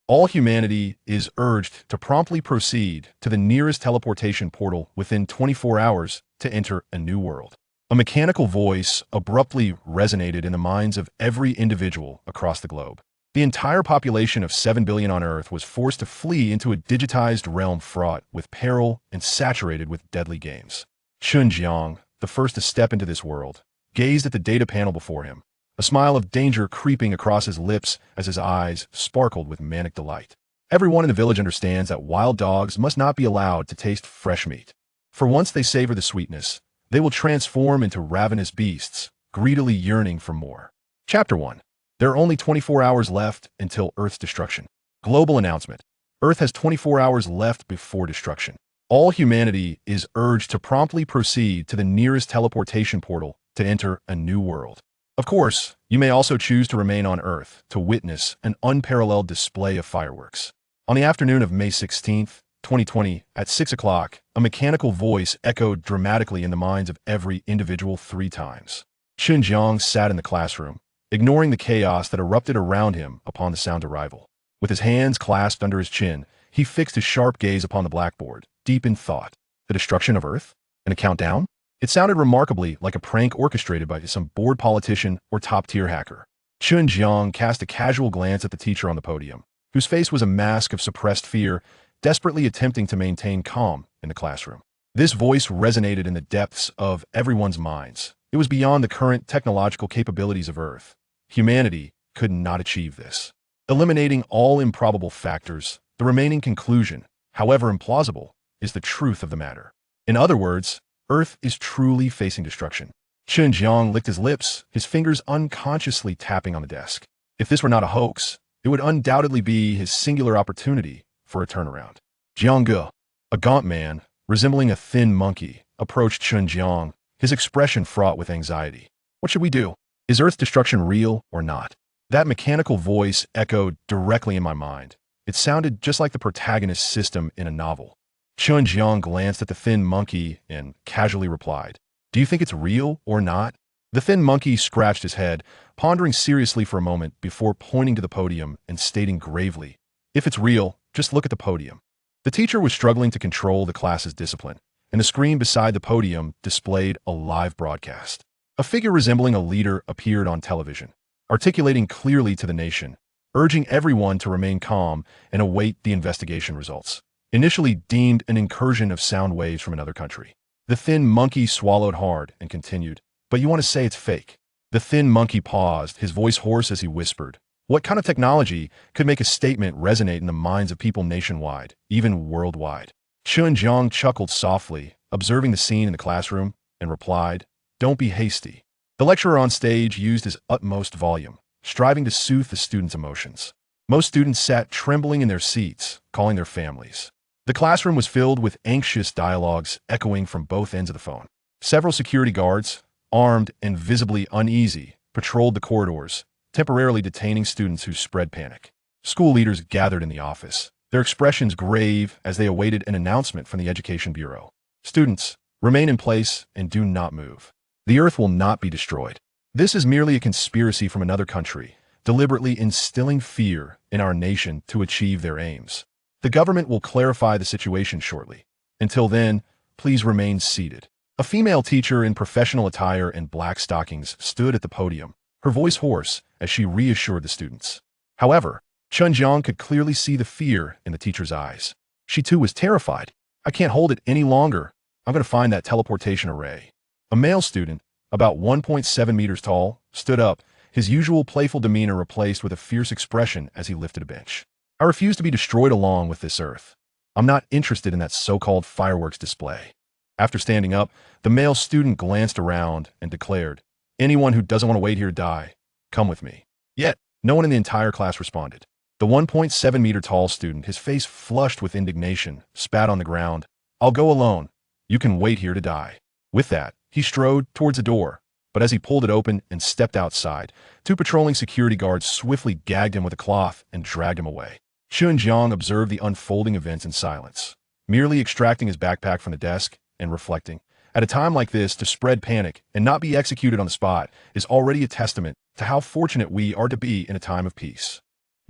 All humanity is urged to promptly proceed to the nearest teleportation portal within 24 hours to enter a new world. A mechanical voice abruptly resonated in the minds of every individual across the globe. The entire population of 7 billion on Earth was forced to flee into a digitized realm fraught with peril and saturated with deadly games. Chen Jiang, the first to step into this world, gazed at the data panel before him, a smile of danger creeping across his lips as his eyes sparkled with manic delight. Everyone in the village understands that wild dogs must not be allowed to taste fresh meat. For once they savor the sweetness, they will transform into ravenous beasts, greedily yearning for more. Chapter 1. There are only 24 hours left until Earth's destruction. Global announcement. Earth has 24 hours left before destruction. All humanity is urged to promptly proceed to the nearest teleportation portal to enter a new world. Of course, you may also choose to remain on Earth to witness an unparalleled display of fireworks. On the afternoon of May 16, 2020, at 6 o'clock, a mechanical voice echoed dramatically in the minds of every individual 3 times. Chen Jiang sat in the classroom, ignoring the chaos that erupted around him upon the sound's arrival. With his hands clasped under his chin, he fixed his sharp gaze upon the blackboard, deep in thought. The destruction of Earth? And a countdown? It sounded remarkably like a prank orchestrated by some bored politician or top-tier hacker. Chen Jiang cast a casual glance at the teacher on the podium, whose face was a mask of suppressed fear, desperately attempting to maintain calm in the classroom. This voice resonated in the depths of everyone's minds. It was beyond the current technological capabilities of Earth. Humanity could not achieve this. Eliminating all improbable factors, the remaining conclusion, however implausible, is the truth of the matter. In other words, Earth is truly facing destruction. Chen Jiang licked his lips, his fingers unconsciously tapping on the desk. If this were not a hoax, it would undoubtedly be his singular opportunity for a turnaround. Jiangge, a gaunt man, resembling a thin monkey, approached Chen Jiang, his expression fraught with anxiety. What should we do? Is Earth's destruction real or not? That mechanical voice echoed directly in my mind. It sounded just like the protagonist's system in a novel. Chen Jiang glanced at the thin monkey and casually replied, "Do you think it's real or not?" The thin monkey scratched his head, pondering seriously for a moment before pointing to the podium and stating gravely, "If it's real, just look at the podium." The teacher was struggling to control the class's discipline, and the screen beside the podium displayed a live broadcast. A figure resembling a leader appeared on television, articulating clearly to the nation, urging everyone to remain calm and await the investigation results. Initially deemed an incursion of sound waves from another country. The thin monkey swallowed hard and continued, "But you want to say it's fake?" The thin monkey paused, his voice hoarse as he whispered, "What kind of technology could make a statement resonate in the minds of people nationwide, even worldwide?" Chen Jiang chuckled softly, observing the scene in the classroom, and replied, "Don't be hasty." The lecturer on stage used his utmost volume, striving to soothe the students' emotions. Most students sat trembling in their seats, calling their families. The classroom was filled with anxious dialogues echoing from both ends of the phone. Several security guards, armed and visibly uneasy, patrolled the corridors, temporarily detaining students who spread panic. School leaders gathered in the office, their expressions grave as they awaited an announcement from the Education Bureau. "Students, remain in place and do not move. The Earth will not be destroyed. This is merely a conspiracy from another country, deliberately instilling fear in our nation to achieve their aims. The government will clarify the situation shortly. Until then, please remain seated." A female teacher in professional attire and black stockings stood at the podium, her voice hoarse as she reassured the students. However, Chen Jiang could clearly see the fear in the teacher's eyes. She too was terrified. "I can't hold it any longer. I'm going to find that teleportation array." A male student, about 1.7 meters tall, stood up, his usual playful demeanor replaced with a fierce expression as he lifted a bench. "I refuse to be destroyed along with this Earth. I'm not interested in that so-called fireworks display." After standing up, the male student glanced around and declared, "Anyone who doesn't want to wait here to die, come with me." Yet, no one in the entire class responded. The 1.7-meter tall student, his face flushed with indignation, spat on the ground. "I'll go alone. You can wait here to die." With that, he strode towards the door, but as he pulled it open and stepped outside, 2 patrolling security guards swiftly gagged him with a cloth and dragged him away. Chen Jiang observed the unfolding events in silence, merely extracting his backpack from the desk and reflecting. At a time like this, to spread panic and not be executed on the spot is already a testament to how fortunate we are to be in a time of peace.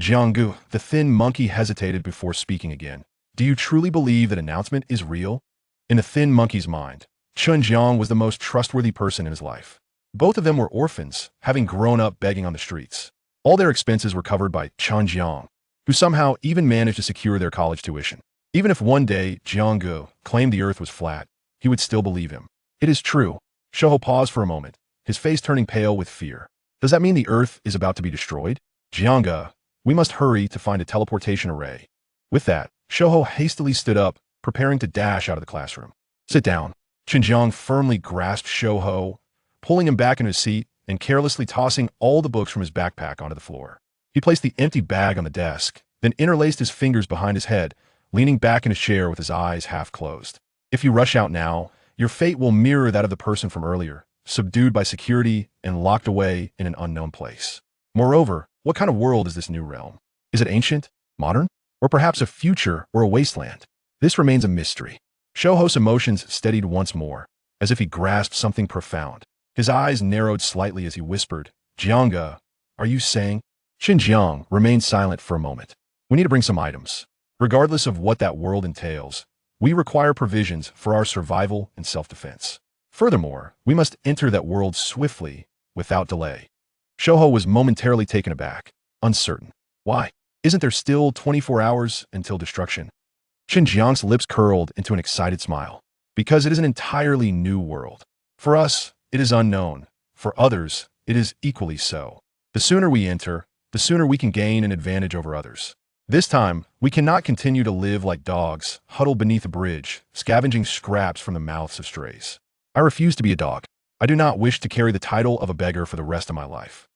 Jianggu, the thin monkey, hesitated before speaking again. Do you truly believe that announcement is real? In the thin monkey's mind, Chen Jiang was the most trustworthy person in his life. Both of them were orphans, having grown up begging on the streets. All their expenses were covered by Chen Jiang, who somehow even managed to secure their college tuition. Even if one day Jianggu claimed the earth was flat, he would still believe him. It is true. Shouhou paused for a moment, his face turning pale with fear. Does that mean the earth is about to be destroyed? Jianggu, we must hurry to find a teleportation array. With that, Shouhou hastily stood up, preparing to dash out of the classroom. Sit down. Chen Jiang firmly grasped Shouhou, pulling him back into his seat and carelessly tossing all the books from his backpack onto the floor. He placed the empty bag on the desk, then interlaced his fingers behind his head, leaning back in his chair with his eyes half closed. If you rush out now, your fate will mirror that of the person from earlier, subdued by security and locked away in an unknown place. Moreover, what kind of world is this new realm? Is it ancient, modern, or perhaps a future or a wasteland? This remains a mystery. Shouhou's emotions steadied once more, as if he grasped something profound. His eyes narrowed slightly as he whispered, Jianggu, are you saying? Chen Jiang remained silent for a moment. We need to bring some items. Regardless of what that world entails, we require provisions for our survival and self-defense. Furthermore, we must enter that world swiftly, without delay. Shouhou was momentarily taken aback, uncertain. Why? Isn't there still 24 hours until destruction? Chen Jiang's lips curled into an excited smile. Because it is an entirely new world. For us, it is unknown. For others, it is equally so. The sooner we enter, the sooner we can gain an advantage over others. This time, we cannot continue to live like dogs, huddled beneath a bridge, scavenging scraps from the mouths of strays. I refuse to be a dog. I do not wish to carry the title of a beggar for the rest of my life.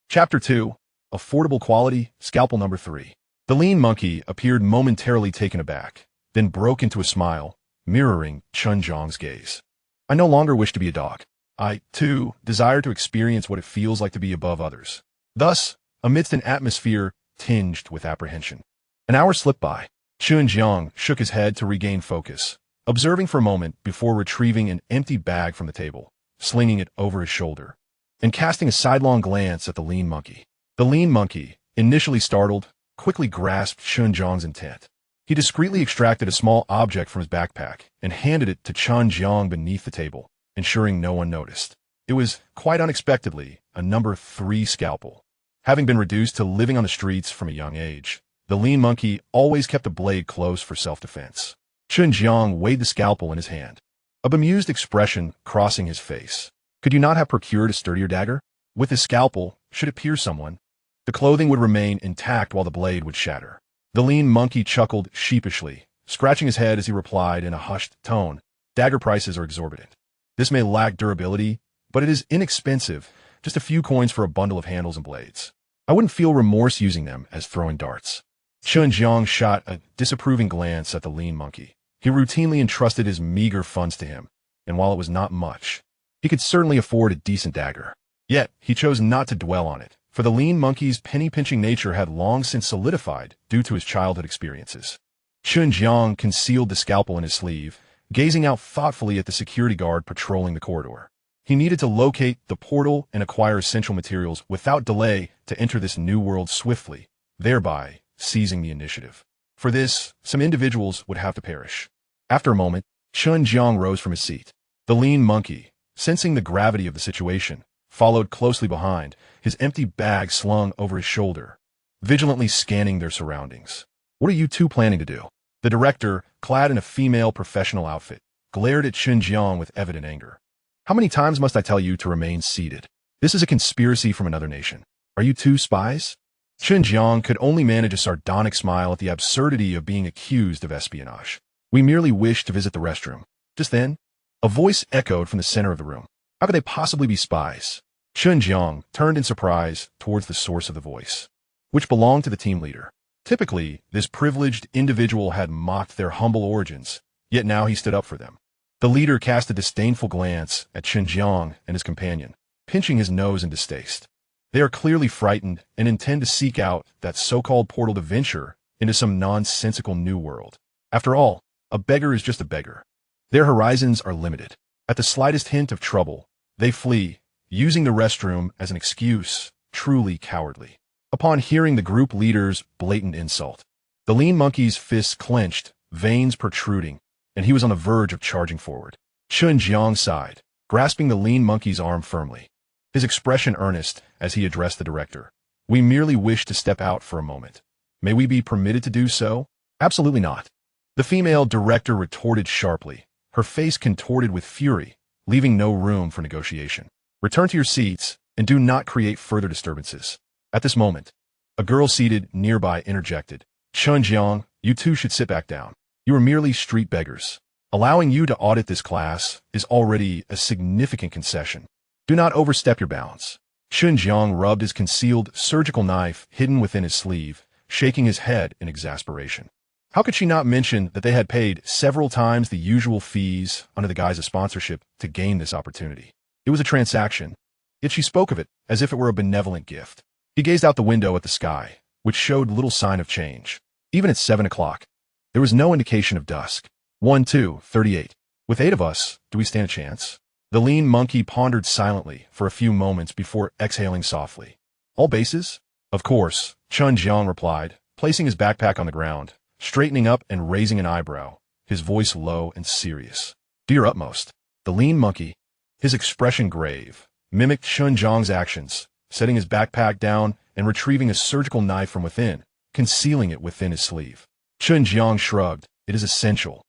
Chapter 2. Affordable Quality, Scalpel Number 3. The lean monkey appeared momentarily taken aback, then broke into a smile, mirroring Chen Jiang's gaze. I no longer wish to be a dog. I, too, desire to experience what it feels like to be above others. Thus, amidst an atmosphere tinged with apprehension. An hour slipped by. Chen Jiang shook his head to regain focus, observing for a moment before retrieving an empty bag from the table, slinging it over his shoulder, and casting a sidelong glance at the lean monkey. The lean monkey, initially startled, quickly grasped Chen Jiang's intent. He discreetly extracted a small object from his backpack and handed it to Chen Jiang beneath the table, ensuring no one noticed. It was, quite unexpectedly, a number 3 scalpel. Having been reduced to living on the streets from a young age, the lean monkey always kept a blade close for self-defense. Chen Jiang weighed the scalpel in his hand, a bemused expression crossing his face. Could you not have procured a sturdier dagger? With his scalpel, should it pierce someone, the clothing would remain intact while the blade would shatter. The lean monkey chuckled sheepishly, scratching his head as he replied in a hushed tone, dagger prices are exorbitant. This may lack durability, but it is inexpensive, just a few coins for a bundle of handles and blades. I wouldn't feel remorse using them as throwing darts. Chen Jiang shot a disapproving glance at the lean monkey. He routinely entrusted his meager funds to him, and while it was not much, he could certainly afford a decent dagger. Yet, he chose not to dwell on it, for the lean monkey's penny-pinching nature had long since solidified due to his childhood experiences. Chen Jiang concealed the scalpel in his sleeve, gazing out thoughtfully at the security guard patrolling the corridor. He needed to locate the portal and acquire essential materials without delay to enter this new world swiftly, thereby seizing the initiative. For this, some individuals would have to perish. After a moment, Chen Jiang rose from his seat. The lean monkey, sensing the gravity of the situation, followed closely behind, his empty bag slung over his shoulder, vigilantly scanning their surroundings. What are you two planning to do? The director, clad in a female professional outfit, glared at Chen Jiang with evident anger. How many times must I tell you to remain seated? This is a conspiracy from another nation. Are you two spies? Chen Jiang could only manage a sardonic smile at the absurdity of being accused of espionage. We merely wish to visit the restroom. Just then, a voice echoed from the center of the room. How could they possibly be spies? Chen Jiang turned in surprise towards the source of the voice, which belonged to the team leader. Typically, this privileged individual had mocked their humble origins, yet now he stood up for them. The leader cast a disdainful glance at Chen Jiang and his companion, pinching his nose in distaste. They are clearly frightened and intend to seek out that so-called portal to venture into some nonsensical new world. After all, a beggar is just a beggar. Their horizons are limited. At the slightest hint of trouble, they flee, using the restroom as an excuse, truly cowardly. upon hearing the group leader's blatant insult. The lean monkey's fists clenched, veins protruding, and he was on the verge of charging forward. Chen Jiang sighed, grasping the lean monkey's arm firmly, his expression earnest as he addressed the director. We merely wish to step out for a moment. May we be permitted to do so? Absolutely not. The female director retorted sharply, her face contorted with fury, leaving no room for negotiation. Return to your seats and do not create further disturbances. At this moment, a girl seated nearby interjected. Chen Jiang, you two should sit back down. You are merely street beggars. Allowing you to audit this class is already a significant concession. Do not overstep your bounds. Chen Jiang rubbed his concealed surgical knife hidden within his sleeve, shaking his head in exasperation. How could she not mention that they had paid several times the usual fees under the guise of sponsorship to gain this opportunity? It was a transaction, yet she spoke of it as if it were a benevolent gift. He gazed out the window at the sky, which showed little sign of change. Even at 7 o'clock, there was no indication of dusk. 1-2-38. With 8 of us, do we stand a chance? The lean monkey pondered silently for a few moments before exhaling softly. All bases? Of course, Chen Jiang replied, placing his backpack on the ground, straightening up and raising an eyebrow, his voice low and serious. Do your utmost. The lean monkey, his expression grave, mimicked Chen Jiang's actions, setting his backpack down and retrieving a surgical knife from within, concealing it within his sleeve. Chen Jiang shrugged. It is essential.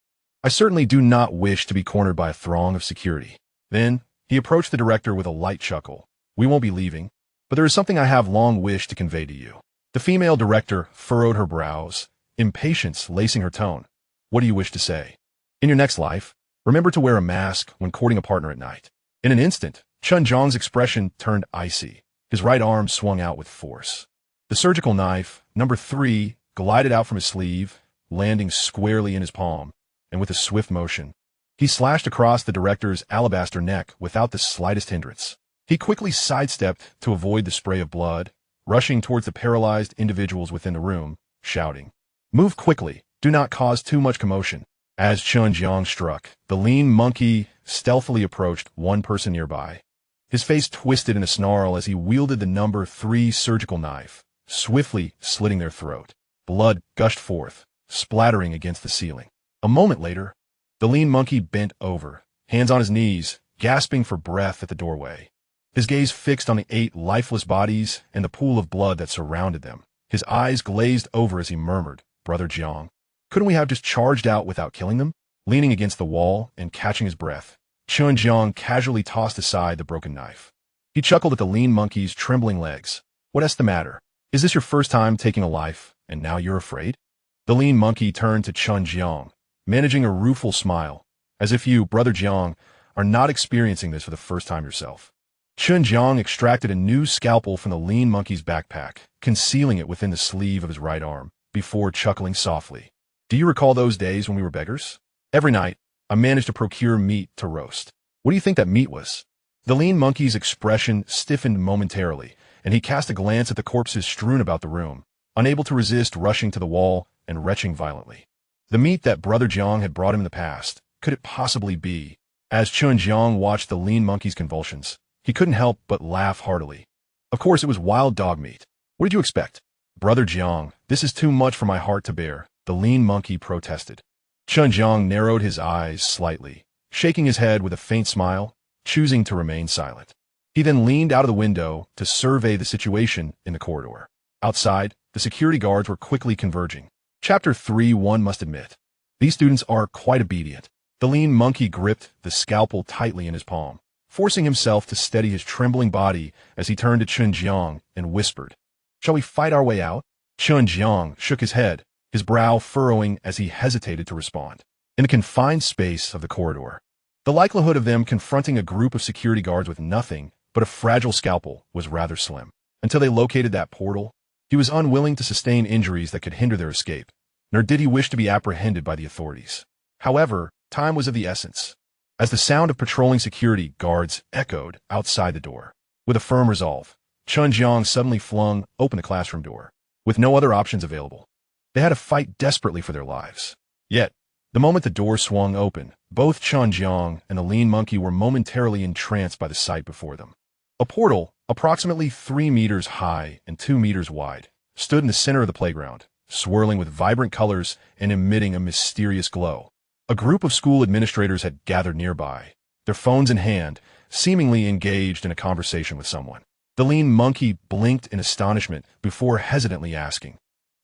I certainly do not wish to be cornered by a throng of security. Then, he approached the director with a light chuckle. We won't be leaving, but there is something I have long wished to convey to you. The female director furrowed her brows, impatience lacing her tone. What do you wish to say? In your next life, remember to wear a mask when courting a partner at night. In an instant, Chen Jiang's expression turned icy. His right arm swung out with force. The surgical knife, number 3, glided out from his sleeve, landing squarely in his palm, and with a swift motion, he slashed across the director's alabaster neck without the slightest hindrance. He quickly sidestepped to avoid the spray of blood, rushing towards the paralyzed individuals within the room, shouting, "Move quickly, do not cause too much commotion." As Chen Jiang struck, the lean monkey stealthily approached one person nearby. His face twisted in a snarl as he wielded the number 3 surgical knife, swiftly slitting their throat. Blood gushed forth, splattering against the ceiling. A moment later, the lean monkey bent over, hands on his knees, gasping for breath at the doorway. His gaze fixed on the 8 lifeless bodies and the pool of blood that surrounded them. His eyes glazed over as he murmured, "Brother Jiang, couldn't we have just charged out without killing them?" Leaning against the wall and catching his breath, Chen Jiang casually tossed aside the broken knife. He chuckled at the lean monkey's trembling legs. "What's the matter? Is this your first time taking a life, and now you're afraid?" The lean monkey turned to Chen Jiang, managing a rueful smile, as if you, Brother Jiang, are not experiencing this for the first time yourself. Chen Jiang extracted a new scalpel from the lean monkey's backpack, concealing it within the sleeve of his right arm, before chuckling softly. "Do you recall those days when we were beggars? Every night, I managed to procure meat to roast. What do you think that meat was?" The lean monkey's expression stiffened momentarily, and he cast a glance at the corpses strewn about the room, unable to resist rushing to the wall and retching violently. The meat that Brother Jiang had brought him in the past, could it possibly be? As Chen Jiang watched the lean monkey's convulsions, he couldn't help but laugh heartily. Of course it was wild dog meat. What did you expect? "Brother Jiang, this is too much for my heart to bear," the lean monkey protested. Chen Jiang narrowed his eyes slightly, shaking his head with a faint smile, choosing to remain silent. He then leaned out of the window to survey the situation in the corridor. Outside, the security guards were quickly converging. Chapter 3. One must admit, these students are quite obedient. The lean monkey gripped the scalpel tightly in his palm, forcing himself to steady his trembling body as he turned to Chen Jiang and whispered, "Shall we fight our way out?" Chen Jiang shook his head, his brow furrowing as he hesitated to respond. In the confined space of the corridor, the likelihood of them confronting a group of security guards with nothing but a fragile scalpel was rather slim. Until they located that portal, he was unwilling to sustain injuries that could hinder their escape, nor did he wish to be apprehended by the authorities. However, time was of the essence, as the sound of patrolling security guards echoed outside the door. With a firm resolve, Chen Jiang suddenly flung open the classroom door. With no other options available, they had to fight desperately for their lives. Yet, the moment the door swung open, both Chen Jiang and the lean monkey were momentarily entranced by the sight before them. A portal, approximately 3 meters high and 2 meters wide, stood in the center of the playground, swirling with vibrant colors and emitting a mysterious glow. A group of school administrators had gathered nearby, their phones in hand, seemingly engaged in a conversation with someone. The lean monkey blinked in astonishment before hesitantly asking,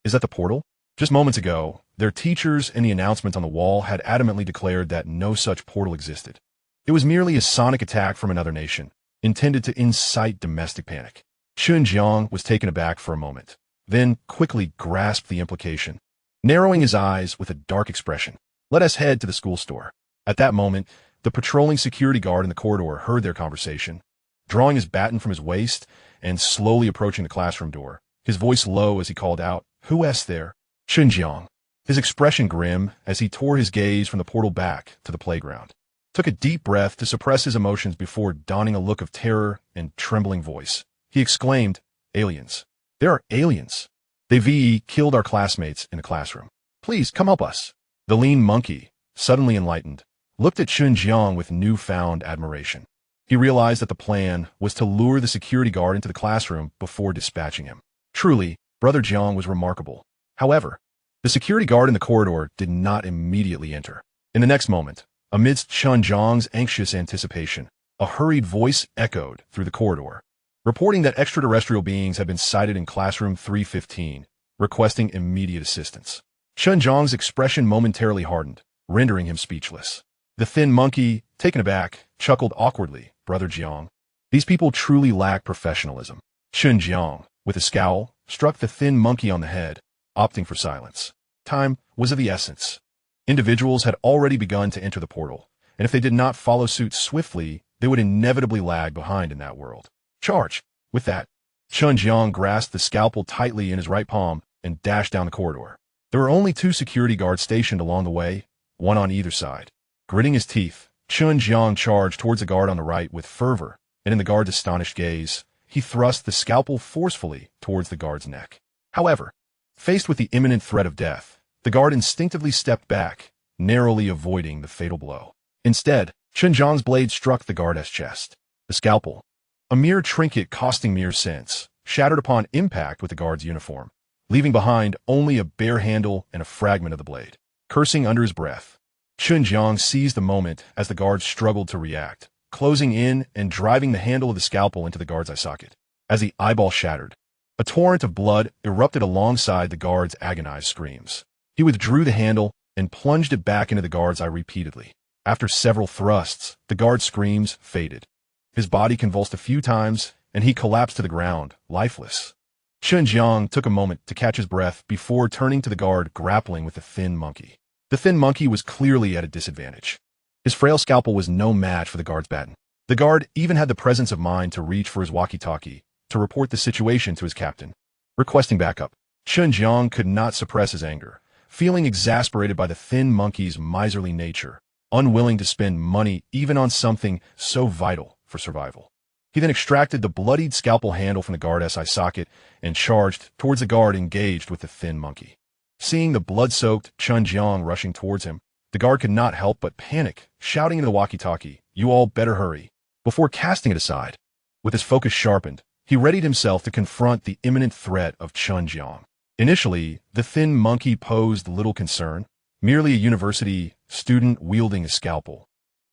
"Is that the portal?" Just moments ago, their teachers and the announcement on the wall had adamantly declared that no such portal existed. It was merely a sonic attack from another nation, intended to incite domestic panic. Chen Jiang was taken aback for a moment, then quickly grasped the implication, narrowing his eyes with a dark expression. "Let us head to the school store." At that moment, the patrolling security guard in the corridor heard their conversation. Drawing his baton from his waist and slowly approaching the classroom door, his voice low as he called out, "Who is there?" "Chen Jiang." His expression grim as he tore his gaze from the portal back to the playground. Took a deep breath to suppress his emotions before donning a look of terror and trembling voice. He exclaimed, "Aliens. There are aliens. They've killed our classmates in the classroom. Please come help us." The lean monkey, suddenly enlightened, looked at Chen Jiang with newfound admiration. He realized that the plan was to lure the security guard into the classroom before dispatching him. Truly, Brother Jiang was remarkable. However, the security guard in the corridor did not immediately enter. In the next moment, amidst Chen Jiang's anxious anticipation, a hurried voice echoed through the corridor, reporting that extraterrestrial beings had been sighted in classroom 315, requesting immediate assistance. Chen Jiang's expression momentarily hardened, rendering him speechless. The thin monkey, taken aback, chuckled awkwardly. "Brother Jiang, these people truly lack professionalism." Chen Jiang, with a scowl, struck the thin monkey on the head, opting for silence. Time was of the essence. Individuals had already begun to enter the portal, and if they did not follow suit swiftly, they would inevitably lag behind in that world. "Charge!" With that, Chen Jiang grasped the scalpel tightly in his right palm and dashed down the corridor. There were only 2 security guards stationed along the way, one on either side. Gritting his teeth, Chen Jiang charged towards the guard on the right with fervor, and in the guard's astonished gaze, he thrust the scalpel forcefully towards the guard's neck. However, faced with the imminent threat of death, the guard instinctively stepped back, narrowly avoiding the fatal blow. Instead, Chen Jiang's blade struck the guard's chest. The scalpel, a mere trinket costing mere cents, shattered upon impact with the guard's uniform, leaving behind only a bare handle and a fragment of the blade. Cursing under his breath, Chen Jiang seized the moment as the guard struggled to react, closing in and driving the handle of the scalpel into the guard's eye socket. As the eyeball shattered, a torrent of blood erupted alongside the guard's agonized screams. He withdrew the handle and plunged it back into the guard's eye repeatedly. After several thrusts, the guard's screams faded. His body convulsed a few times, and he collapsed to the ground, lifeless. Chen Jiang took a moment to catch his breath before turning to the guard grappling with the thin monkey. The thin monkey was clearly at a disadvantage. His frail scalpel was no match for the guard's baton. The guard even had the presence of mind to reach for his walkie-talkie to report the situation to his captain, requesting backup. Chen Jiang could not suppress his anger, feeling exasperated by the thin monkey's miserly nature, unwilling to spend money even on something so vital for survival. He then extracted the bloodied scalpel handle from the guard's eye socket and charged towards the guard engaged with the thin monkey. Seeing the blood-soaked Chen Jiang rushing towards him, the guard could not help but panic, shouting into the walkie-talkie, "You all better hurry," before casting it aside. With his focus sharpened, he readied himself to confront the imminent threat of Chen Jiang. Initially, the thin monkey posed little concern, merely a university student wielding a scalpel,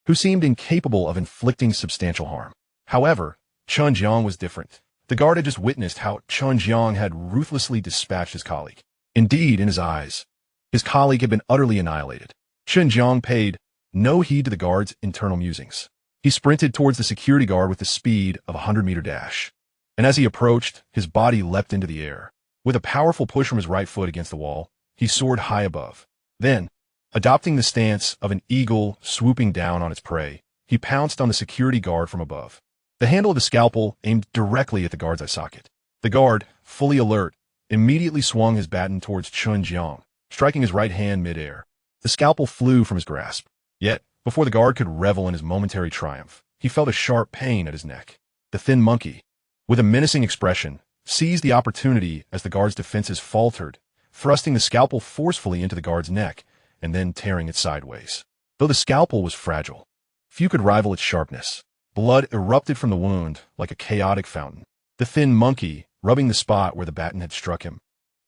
who seemed incapable of inflicting substantial harm. However, Chen Jiang was different. The guard had just witnessed how Chen Jiang had ruthlessly dispatched his colleague. Indeed, in his eyes, his colleague had been utterly annihilated. Chen Jiang paid no heed to the guard's internal musings. He sprinted towards the security guard with the speed of a 100-meter dash. And as he approached, his body leapt into the air. With a powerful push from his right foot against the wall, he soared high above. Then, adopting the stance of an eagle swooping down on its prey, he pounced on the security guard from above. The handle of the scalpel aimed directly at the guard's eye socket. The guard, fully alert, immediately swung his baton towards Chen Jiang, striking his right hand mid-air. The scalpel flew from his grasp. Yet, before the guard could revel in his momentary triumph, he felt a sharp pain at his neck. The thin monkey, with a menacing expression, seized the opportunity as the guard's defenses faltered, thrusting the scalpel forcefully into the guard's neck and then tearing it sideways. Though the scalpel was fragile, few could rival its sharpness. Blood erupted from the wound like a chaotic fountain. The thin monkey, rubbing the spot where the baton had struck him,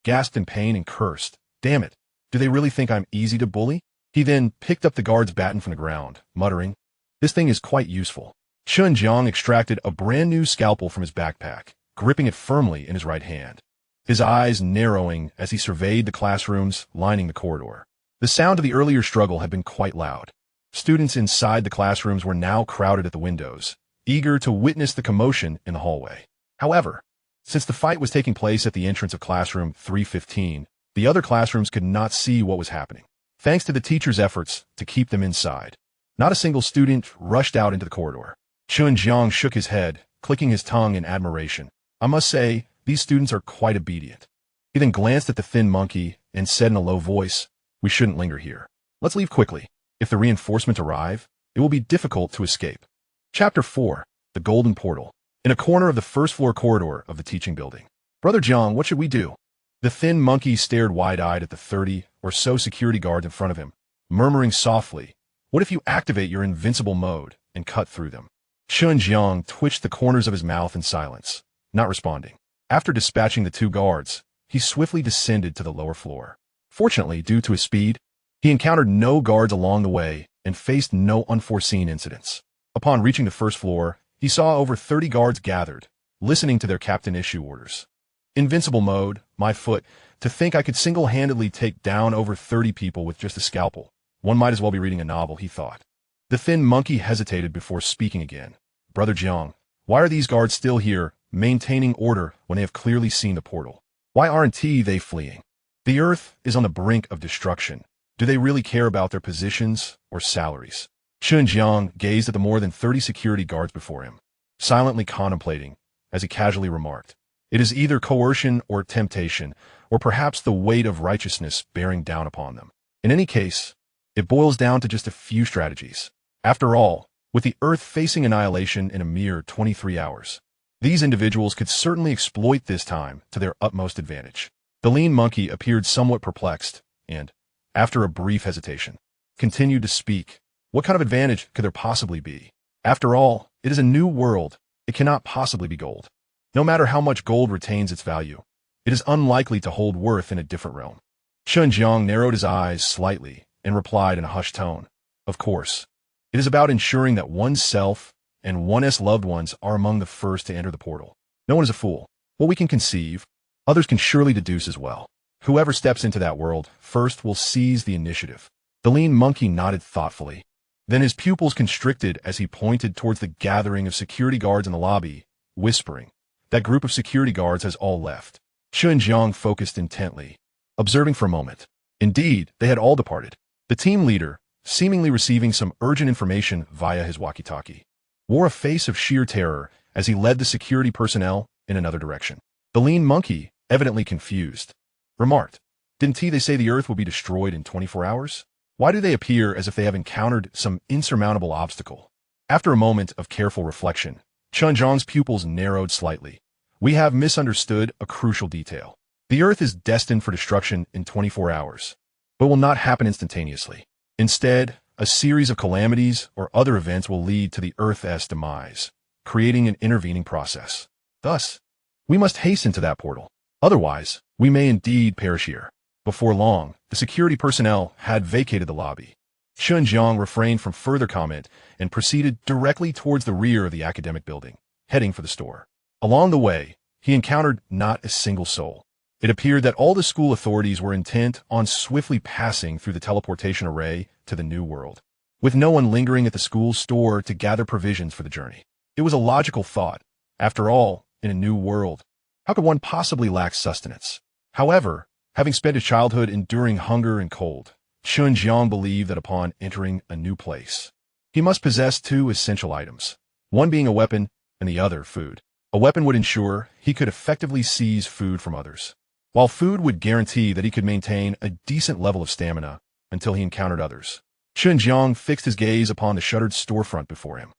gasped in pain and cursed. Damn it, do they really think I'm easy to bully? He then picked up the guard's baton from the ground, muttering, "This thing is quite useful." Chen Jiang extracted a brand new scalpel from his backpack, gripping it firmly in his right hand, his eyes narrowing as he surveyed the classrooms lining the corridor. The sound of the earlier struggle had been quite loud. Students inside the classrooms were now crowded at the windows, eager to witness the commotion in the hallway. However, since the fight was taking place at the entrance of classroom 315, the other classrooms could not see what was happening, thanks to the teacher's efforts to keep them inside. Not a single student rushed out into the corridor. Chen Jiang shook his head, clicking his tongue in admiration. I must say, these students are quite obedient. He then glanced at the thin monkey and said in a low voice, "We shouldn't linger here. Let's leave quickly. If the reinforcements arrive, it will be difficult to escape." Chapter 4. The Golden Portal. In a corner of the first-floor corridor of the teaching building. "Brother Jiang, what should we do?" The thin monkey stared wide-eyed at the 30 or so security guards in front of him, murmuring softly, "What if you activate your invincible mode and cut through them?" Chen Jiang twitched the corners of his mouth in silence, not responding. After dispatching the 2 guards, he swiftly descended to the lower floor. Fortunately, due to his speed, he encountered no guards along the way and faced no unforeseen incidents. Upon reaching the first floor, he saw over 30 guards gathered, listening to their captain issue orders. Invincible mode, my foot, to think I could single-handedly take down over 30 people with just a scalpel. One might as well be reading a novel, he thought. The thin monkey hesitated before speaking again. "Brother Jiang, why are these guards still here, maintaining order when they have clearly seen the portal? Why aren't they fleeing? The Earth is on the brink of destruction. Do they really care about their positions or salaries?" Chen Jiang gazed at the more than 30 security guards before him, silently contemplating, as he casually remarked, "It is either coercion or temptation, or perhaps the weight of righteousness bearing down upon them. In any case, it boils down to just a few strategies. After all, with the Earth facing annihilation in a mere 23 hours, these individuals could certainly exploit this time to their utmost advantage." The lean monkey appeared somewhat perplexed and, after a brief hesitation, continued to speak. What kind of advantage could there possibly be? After all, it is a new world. It cannot possibly be gold. No matter how much gold retains its value, it is unlikely to hold worth in a different realm. Chen Jiang narrowed his eyes slightly and replied in a hushed tone, "Of course. It is about ensuring that oneself and one's loved ones are among the first to enter the portal. No one is a fool. What we can conceive, others can surely deduce as well. Whoever steps into that world first will seize the initiative." The lean monkey nodded thoughtfully. Then his pupils constricted as he pointed towards the gathering of security guards in the lobby, whispering, "That group of security guards has all left." Chen Jiang focused intently, observing for a moment. Indeed, they had all departed. The team leader, seemingly receiving some urgent information via his walkie-talkie, wore a face of sheer terror as he led the security personnel in another direction. The lean monkey, evidently confused, remarked, "Didn't they say the Earth would be destroyed in 24 hours? Why do they appear as if they have encountered some insurmountable obstacle?" After a moment of careful reflection, Chen Jiang's pupils narrowed slightly. "We have misunderstood a crucial detail. The Earth is destined for destruction in 24 hours, but will not happen instantaneously. Instead, a series of calamities or other events will lead to the Earth's demise, creating an intervening process. Thus, we must hasten to that portal. Otherwise, we may indeed perish here." Before long, the security personnel had vacated the lobby. Chen Jiang refrained from further comment and proceeded directly towards the rear of the academic building, heading for the store. Along the way, he encountered not a single soul. It appeared that all the school authorities were intent on swiftly passing through the teleportation array to the new world, with no one lingering at the school store to gather provisions for the journey. It was a logical thought. After all, in a new world, how could one possibly lack sustenance? However, having spent his childhood enduring hunger and cold, Chen Jiang believed that upon entering a new place, he must possess 2 essential items, one being a weapon and the other food. A weapon would ensure he could effectively seize food from others, while food would guarantee that he could maintain a decent level of stamina until he encountered others. Chen Jiang fixed his gaze upon the shuttered storefront before him.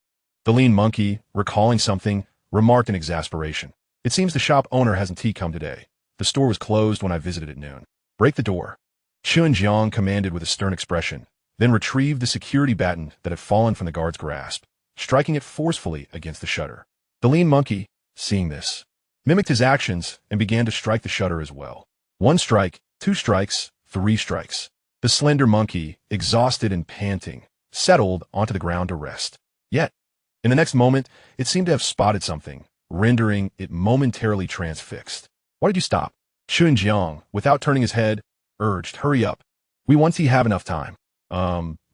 The lean monkey, recalling something, remarked in exasperation, "It seems the shop owner hasn't come today. The store was closed when I visited at noon. Break the door." Chen Jiang commanded with a stern expression, then retrieved the security baton that had fallen from the guard's grasp. striking it forcefully against the shutter. The lean monkey, seeing this, mimicked his actions and began to strike the shutter as well. 1 strike, 2 strikes, 3 strikes. The slender monkey, exhausted and panting, settled onto the ground to rest. Yet, in the next moment, it seemed to have spotted something, rendering it momentarily transfixed. "Why did you stop?" Chen Jiang, without turning his head, urged, "Hurry up. We want to have enough time."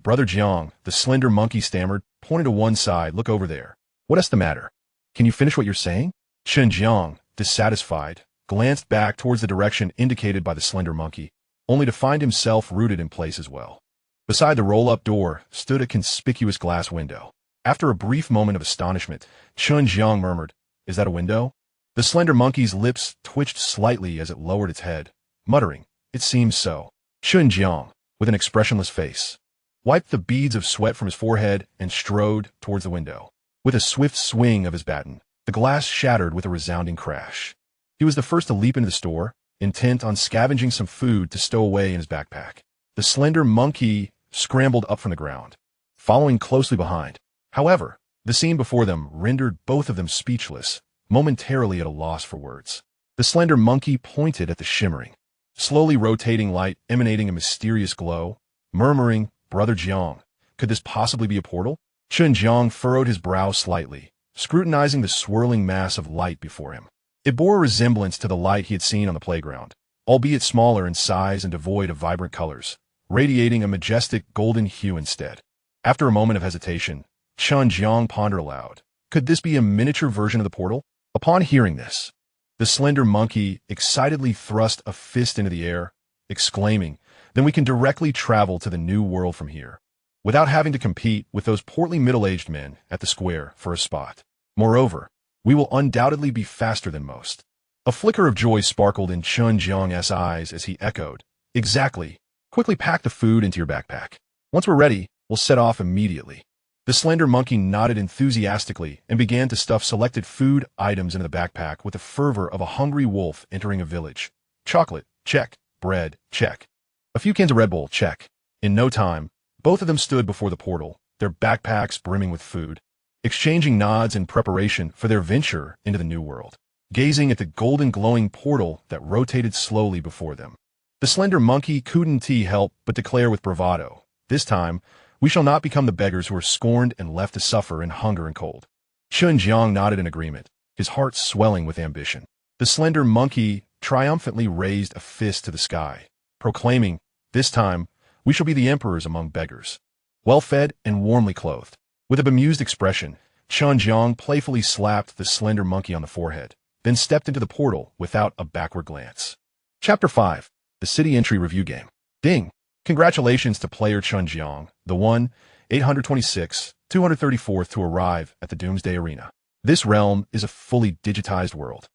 Brother Jiang," the slender monkey stammered, pointing to one side. "Look over there." "What is the matter? Can you finish what you're saying?" Chen Jiang, dissatisfied, glanced back towards the direction indicated by the slender monkey, only to find himself rooted in place as well. Beside the roll-up door stood a conspicuous glass window. After a brief moment of astonishment, Chen Jiang murmured, "Is that a window?" The slender monkey's lips twitched slightly as it lowered its head, muttering, "It seems so." Chen Jiang, with an expressionless face, wiped the beads of sweat from his forehead and strode towards the window. With a swift swing of his baton, the glass shattered with a resounding crash. He was the first to leap into the store, intent on scavenging some food to stow away in his backpack. The slender monkey scrambled up from the ground, following closely behind. However, the scene before them rendered both of them speechless, momentarily at a loss for words. The slender monkey pointed at the shimmering, slowly rotating light emanating a mysterious glow, murmuring, "Brother Jiang, could this possibly be a portal?" Chen Jiang furrowed his brow slightly, scrutinizing the swirling mass of light before him. It bore a resemblance to the light he had seen on the playground, albeit smaller in size and devoid of vibrant colors, radiating a majestic golden hue instead. After a moment of hesitation, Chen Jiang pondered aloud. Could this be a miniature version of the portal? Upon hearing this, the slender monkey excitedly thrust a fist into the air, exclaiming, "Then we can directly travel to the new world from here, without having to compete with those portly middle-aged men at the square for a spot. Moreover, we will undoubtedly be faster than most." A flicker of joy sparkled in Chen Jiang's eyes as he echoed, "Exactly. Quickly pack the food into your backpack. Once we're ready, we'll set off immediately." The slender monkey nodded enthusiastically and began to stuff selected food items into the backpack with the fervor of a hungry wolf entering a village. Chocolate, check. Bread, check. A few cans of Red Bull, check. In no time, both of them stood before the portal, their backpacks brimming with food, exchanging nods in preparation for their venture into the new world, gazing at the golden glowing portal that rotated slowly before them. The slender monkey couldn't help but declare with bravado, "This time, we shall not become the beggars who are scorned and left to suffer in hunger and cold." Chen Jiang nodded in agreement, his heart swelling with ambition. The slender monkey triumphantly raised a fist to the sky, proclaiming, "This time, we shall be the emperors among beggars." Well-fed and warmly clothed, with a bemused expression, Chen Jiang playfully slapped the slender monkey on the forehead, then stepped into the portal without a backward glance. Chapter 5. The City Entry Review Game. Ding! Congratulations to player Chen Jiang, the 826, 234th to arrive at the Doomsday Arena. This realm is a fully digitized world.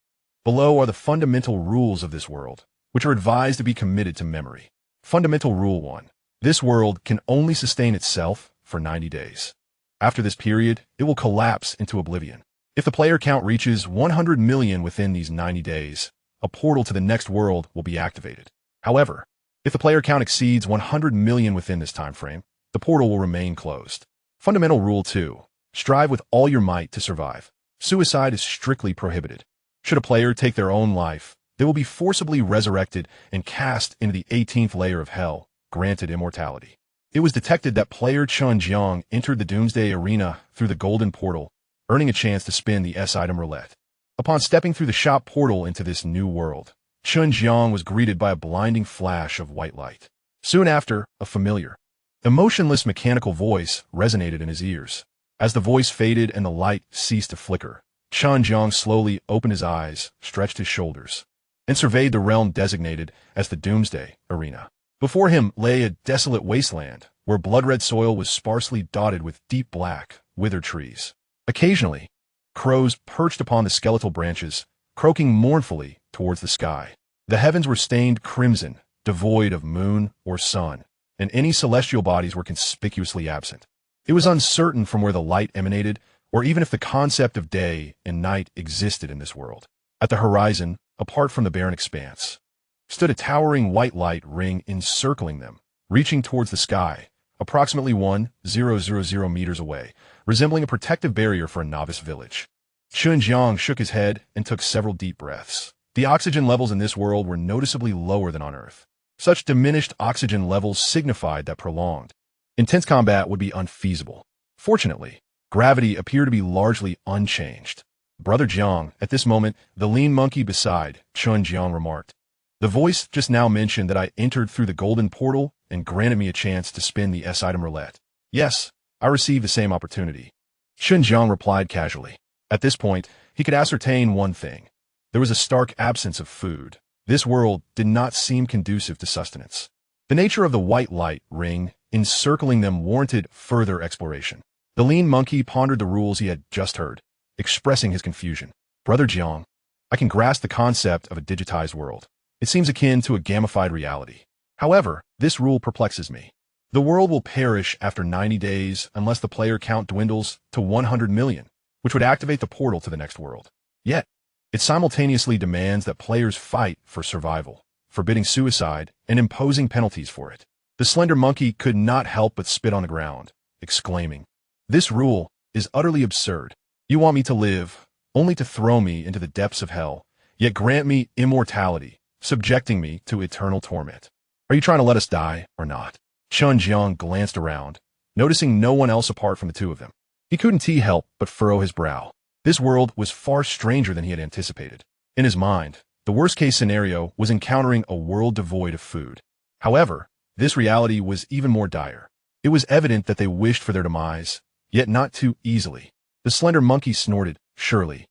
Below are the fundamental rules of this world, which are advised to be committed to memory. Fundamental Rule 1. This world can only sustain itself for 90 days. After this period, it will collapse into oblivion. If the player count reaches 100 million within these 90 days, a portal to the next world will be activated. However, if the player count exceeds 100 million within this time frame, the portal will remain closed. Fundamental Rule 2. Strive with all your might to survive. Suicide is strictly prohibited. Should a player take their own life, they will be forcibly resurrected and cast into the 18th layer of hell, granted immortality. It was detected that player Chen Jiang entered the Doomsday Arena through the golden portal, earning a chance to spin the S-item roulette. Upon stepping through the shop portal into this new world, Chen Jiang was greeted by a blinding flash of white light. Soon after, a familiar, emotionless mechanical voice resonated in his ears. As the voice faded and the light ceased to flicker, Chen Jiang slowly opened his eyes, stretched his shoulders, and surveyed the realm designated as the Doomsday Arena. Before him lay a desolate wasteland, where blood-red soil was sparsely dotted with deep black, withered trees. Occasionally, crows perched upon the skeletal branches, croaking mournfully towards the sky. The heavens were stained crimson, devoid of moon or sun, and any celestial bodies were conspicuously absent. It was uncertain from where the light emanated, or even if the concept of day and night existed in this world. At the horizon, apart from the barren expanse, stood a towering white light ring encircling them, reaching towards the sky, approximately 1,000 meters away, resembling a protective barrier for a novice village. Chen Jiang shook his head and took several deep breaths. The oxygen levels in this world were noticeably lower than on Earth. Such diminished oxygen levels signified that prolonged, intense combat would be unfeasible. Fortunately, gravity appeared to be largely unchanged. Brother Jiang, at this moment, the lean monkey beside Chen Jiang remarked. The voice just now mentioned that I entered through the golden portal and granted me a chance to spin the S-item roulette. Yes, I received the same opportunity. Chen Jiang replied casually. At this point, he could ascertain one thing. There was a stark absence of food. This world did not seem conducive to sustenance. The nature of the white light ring encircling them warranted further exploration. The lean monkey pondered the rules he had just heard, expressing his confusion. Brother Jiang, I can grasp the concept of a digitized world. It seems akin to a gamified reality. However, this rule perplexes me. The world will perish after 90 days unless the player count dwindles to 100 million, which would activate the portal to the next world. Yet, it simultaneously demands that players fight for survival, forbidding suicide and imposing penalties for it. The slender monkey could not help but spit on the ground, exclaiming, "This rule is utterly absurd. You want me to live, only to throw me into the depths of hell, yet grant me immortality, subjecting me to eternal torment. Are you trying to let us die or not?" Chen Jiang glanced around, noticing no one else apart from the two of them. He couldn't help but furrow his brow. This world was far stranger than he had anticipated. In his mind, the worst-case scenario was encountering a world devoid of food. However, this reality was even more dire. It was evident that they wished for their demise, yet not too easily. The slender monkey snorted, surely.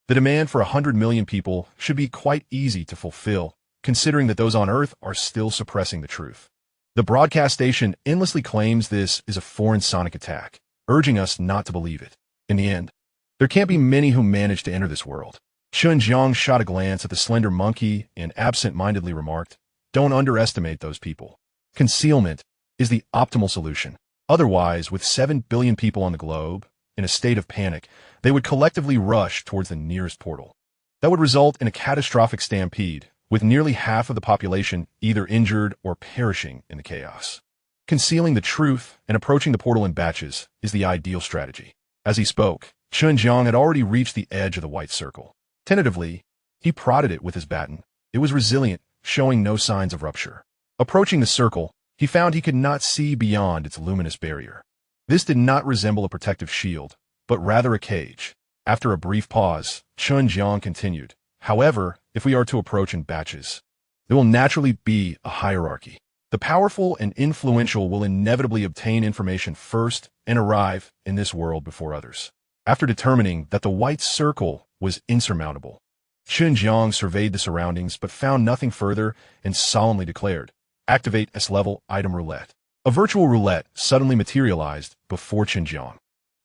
The demand for 100 million people should be quite easy to fulfill, considering that those on Earth are still suppressing the truth. The broadcast station endlessly claims this is a foreign sonic attack, urging us not to believe it. In the end, there can't be many who manage to enter this world. Chen Jiang shot a glance at the slender monkey and absent-mindedly remarked, "Don't underestimate those people. Concealment is the optimal solution. Otherwise, with 7 billion people on the globe, in a state of panic, they would collectively rush towards the nearest portal. That would result in a catastrophic stampede, with nearly half of the population either injured or perishing in the chaos. Concealing the truth and approaching the portal in batches is the ideal strategy." As he spoke, Chen Jiang had already reached the edge of the white circle. Tentatively, he prodded it with his baton. It was resilient, showing no signs of rupture. Approaching the circle, he found he could not see beyond its luminous barrier. This did not resemble a protective shield, but rather a cage. After a brief pause, Chen Jiang continued, "However, if we are to approach in batches, there will naturally be a hierarchy. The powerful and influential will inevitably obtain information first and arrive in this world before others." After determining that the white circle was insurmountable, Chen Jiang surveyed the surroundings but found nothing further and solemnly declared, "Activate S-level item roulette." A virtual roulette suddenly materialized before Chen Jiang.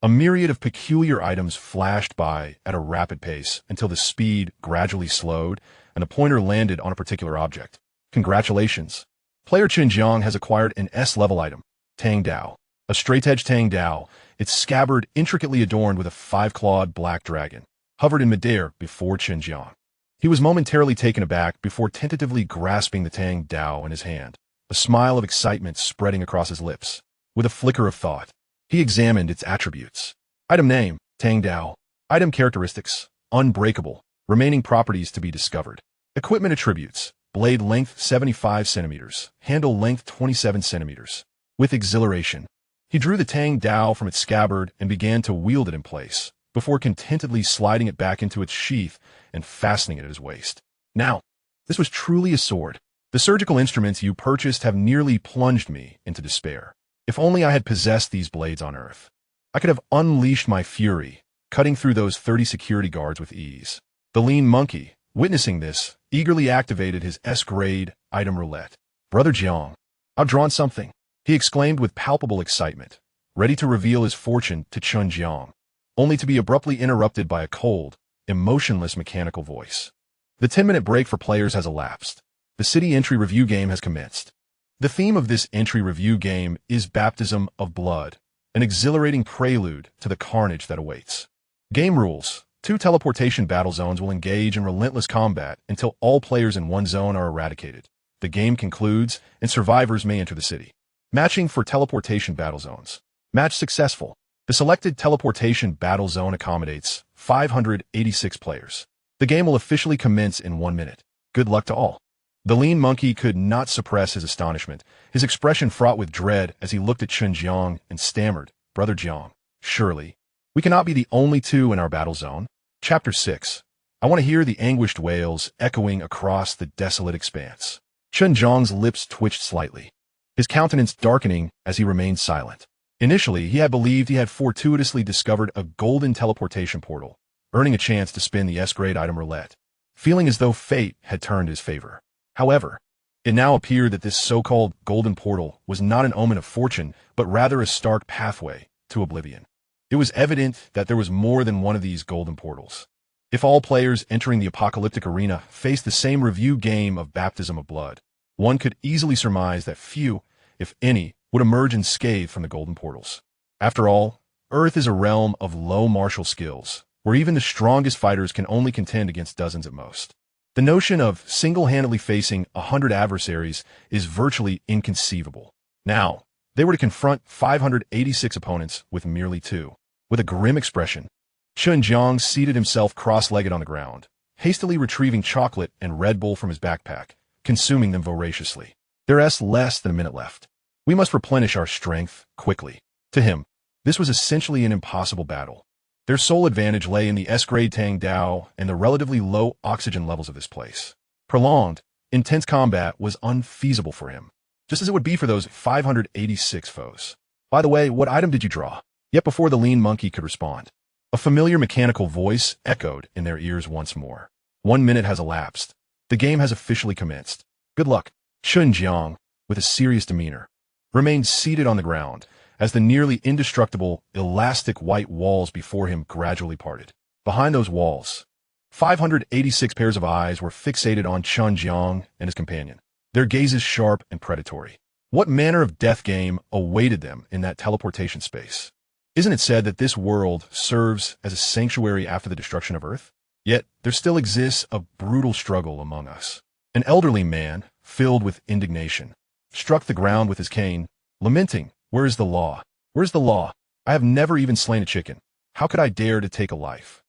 A myriad of peculiar items flashed by at a rapid pace until the speed gradually slowed and a pointer landed on a particular object. Congratulations! Player Chen Jiang has acquired an S-level item, Tang Dao. A straight-edge Tang Dao, its scabbard intricately adorned with a 5-clawed black dragon, hovered in midair before Chen Jiang. He was momentarily taken aback before tentatively grasping the Tang Dao in his hand, a smile of excitement spreading across his lips. With a flicker of thought, he examined its attributes. Item name, Tang Dao. Item characteristics, unbreakable. Remaining properties to be discovered. Equipment attributes, blade length 75 centimeters, handle length 27 centimeters. With exhilaration, he drew the Tang Dao from its scabbard and began to wield it in place, before contentedly sliding it back into its sheath and fastening it at his waist. Now, this was truly a sword. The surgical instruments you purchased have nearly plunged me into despair. If only I had possessed these blades on Earth. I could have unleashed my fury, cutting through those 30 security guards with ease. The lean monkey, witnessing this, eagerly activated his S-grade item roulette. "Brother Jiang, I've drawn something," he exclaimed with palpable excitement, ready to reveal his fortune to Chen Jiang, only to be abruptly interrupted by a cold, emotionless mechanical voice. The 10-minute break for players has elapsed. The city entry review game has commenced. The theme of this entry review game is Baptism of Blood, an exhilarating prelude to the carnage that awaits. Game rules: 2 teleportation battle zones will engage in relentless combat until all players in one zone are eradicated. The game concludes, and survivors may enter the city. Matching for teleportation battle zones. Match successful. The selected teleportation battle zone accommodates 586 players. The game will officially commence in 1 minute. Good luck to all. The lean monkey could not suppress his astonishment, his expression fraught with dread as he looked at Chen Jiang and stammered, "Brother Jiang, surely. We cannot be the only two in our battle zone." Chapter 6. I want to hear the anguished wails echoing across the desolate expanse. Chen Jiang's lips twitched slightly, his countenance darkening as he remained silent. Initially, he had believed he had fortuitously discovered a golden teleportation portal, earning a chance to spin the S-grade item roulette, feeling as though fate had turned his favor. However, it now appeared that this so-called golden portal was not an omen of fortune, but rather a stark pathway to oblivion. It was evident that there was more than one of these golden portals. If all players entering the apocalyptic arena faced the same review game of baptism of blood, one could easily surmise that few, if any, would emerge unscathed from the golden portals. After all, Earth is a realm of low martial skills, where even the strongest fighters can only contend against dozens at most. The notion of single-handedly facing 100 adversaries is virtually inconceivable. Now, they were to confront 586 opponents with merely 2. With a grim expression, Chen Jiang seated himself cross-legged on the ground, hastily retrieving chocolate and Red Bull from his backpack, consuming them voraciously. There's less than a minute left. We must replenish our strength quickly. To him, this was essentially an impossible battle. Their sole advantage lay in the S-grade Tang Dao and the relatively low oxygen levels of this place. Prolonged, intense combat was unfeasible for him, just as it would be for those 586 foes. By the way, what item did you draw? Yet before the lean monkey could respond, a familiar mechanical voice echoed in their ears once more. 1 minute has elapsed. The game has officially commenced. Good luck. Chen Jiang, with a serious demeanor, remained seated on the ground, as the nearly indestructible, elastic white walls before him gradually parted. Behind those walls, 586 pairs of eyes were fixated on Chen Jiang and his companion, their gazes sharp and predatory. What manner of death game awaited them in that teleportation space? Isn't it said that this world serves as a sanctuary after the destruction of Earth? Yet there still exists a brutal struggle among us. An elderly man, filled with indignation, struck the ground with his cane, lamenting, "Where is the law? Where's the law? I have never even slain a chicken. How could I dare to take a life?"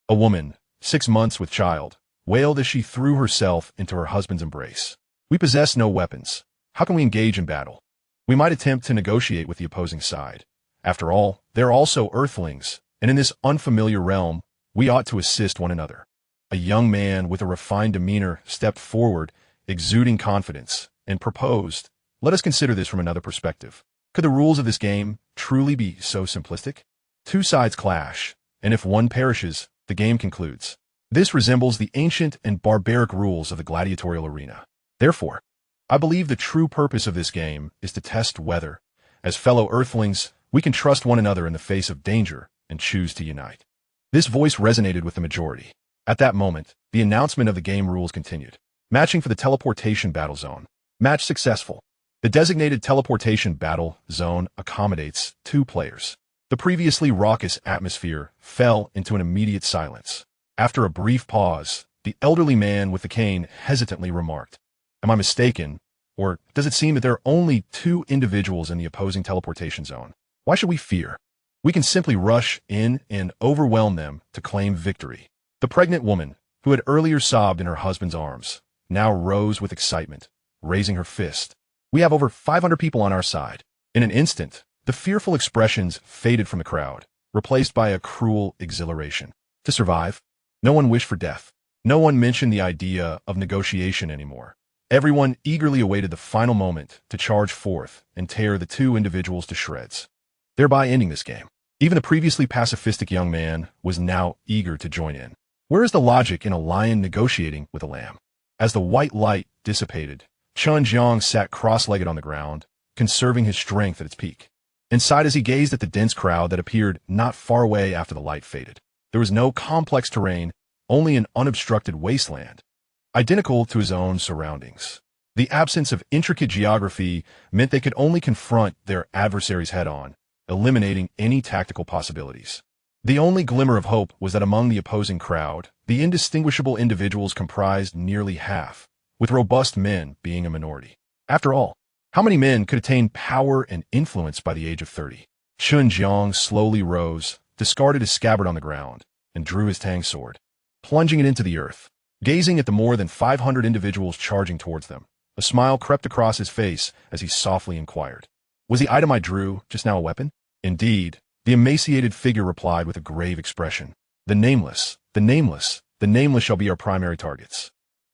A woman, 6 months with child, wailed as she threw herself into her husband's embrace. "We possess no weapons. How can we engage in battle? We might attempt to negotiate with the opposing side. After all, they're also earthlings, and in this unfamiliar realm, we ought to assist one another." A young man with a refined demeanor stepped forward, exuding confidence, and proposed, "Let us consider this from another perspective. Could the rules of this game truly be so simplistic? 2 sides clash, and if one perishes, the game concludes. This resembles the ancient and barbaric rules of the gladiatorial arena. Therefore, I believe the true purpose of this game is to test whether, as fellow Earthlings, we can trust one another in the face of danger and choose to unite." This voice resonated with the majority. At that moment, the announcement of the game rules continued. Matching for the teleportation battle zone. Match successful. The designated teleportation battle zone accommodates 2 players. The previously raucous atmosphere fell into an immediate silence. After a brief pause, the elderly man with the cane hesitantly remarked, "Am I mistaken, or does it seem that there are only 2 individuals in the opposing teleportation zone? Why should we fear? We can simply rush in and overwhelm them to claim victory." The pregnant woman, who had earlier sobbed in her husband's arms, now rose with excitement, raising her fist. "We have over 500 people on our side." In an instant, the fearful expressions faded from the crowd, replaced by a cruel exhilaration. To survive, no one wished for death. No one mentioned the idea of negotiation anymore. Everyone eagerly awaited the final moment to charge forth and tear the 2 individuals to shreds, thereby ending this game. Even the previously pacifistic young man was now eager to join in. Where is the logic in a lion negotiating with a lamb? As the white light dissipated, Chen Jiang sat cross-legged on the ground, conserving his strength at its peak. Inside, as he gazed at the dense crowd that appeared not far away after the light faded, there was no complex terrain, only an unobstructed wasteland, identical to his own surroundings. The absence of intricate geography meant they could only confront their adversaries head-on, eliminating any tactical possibilities. The only glimmer of hope was that among the opposing crowd, the indistinguishable individuals comprised nearly half, with robust men being a minority. After all, how many men could attain power and influence by the age of 30? Chen Jiang slowly rose, discarded his scabbard on the ground, and drew his tang sword, plunging it into the earth. Gazing at the more than 500 individuals charging towards them, a smile crept across his face as he softly inquired, "Was the item I drew just now a weapon?" "Indeed," the emaciated figure replied with a grave expression. "The nameless, the nameless, the nameless shall be our primary targets."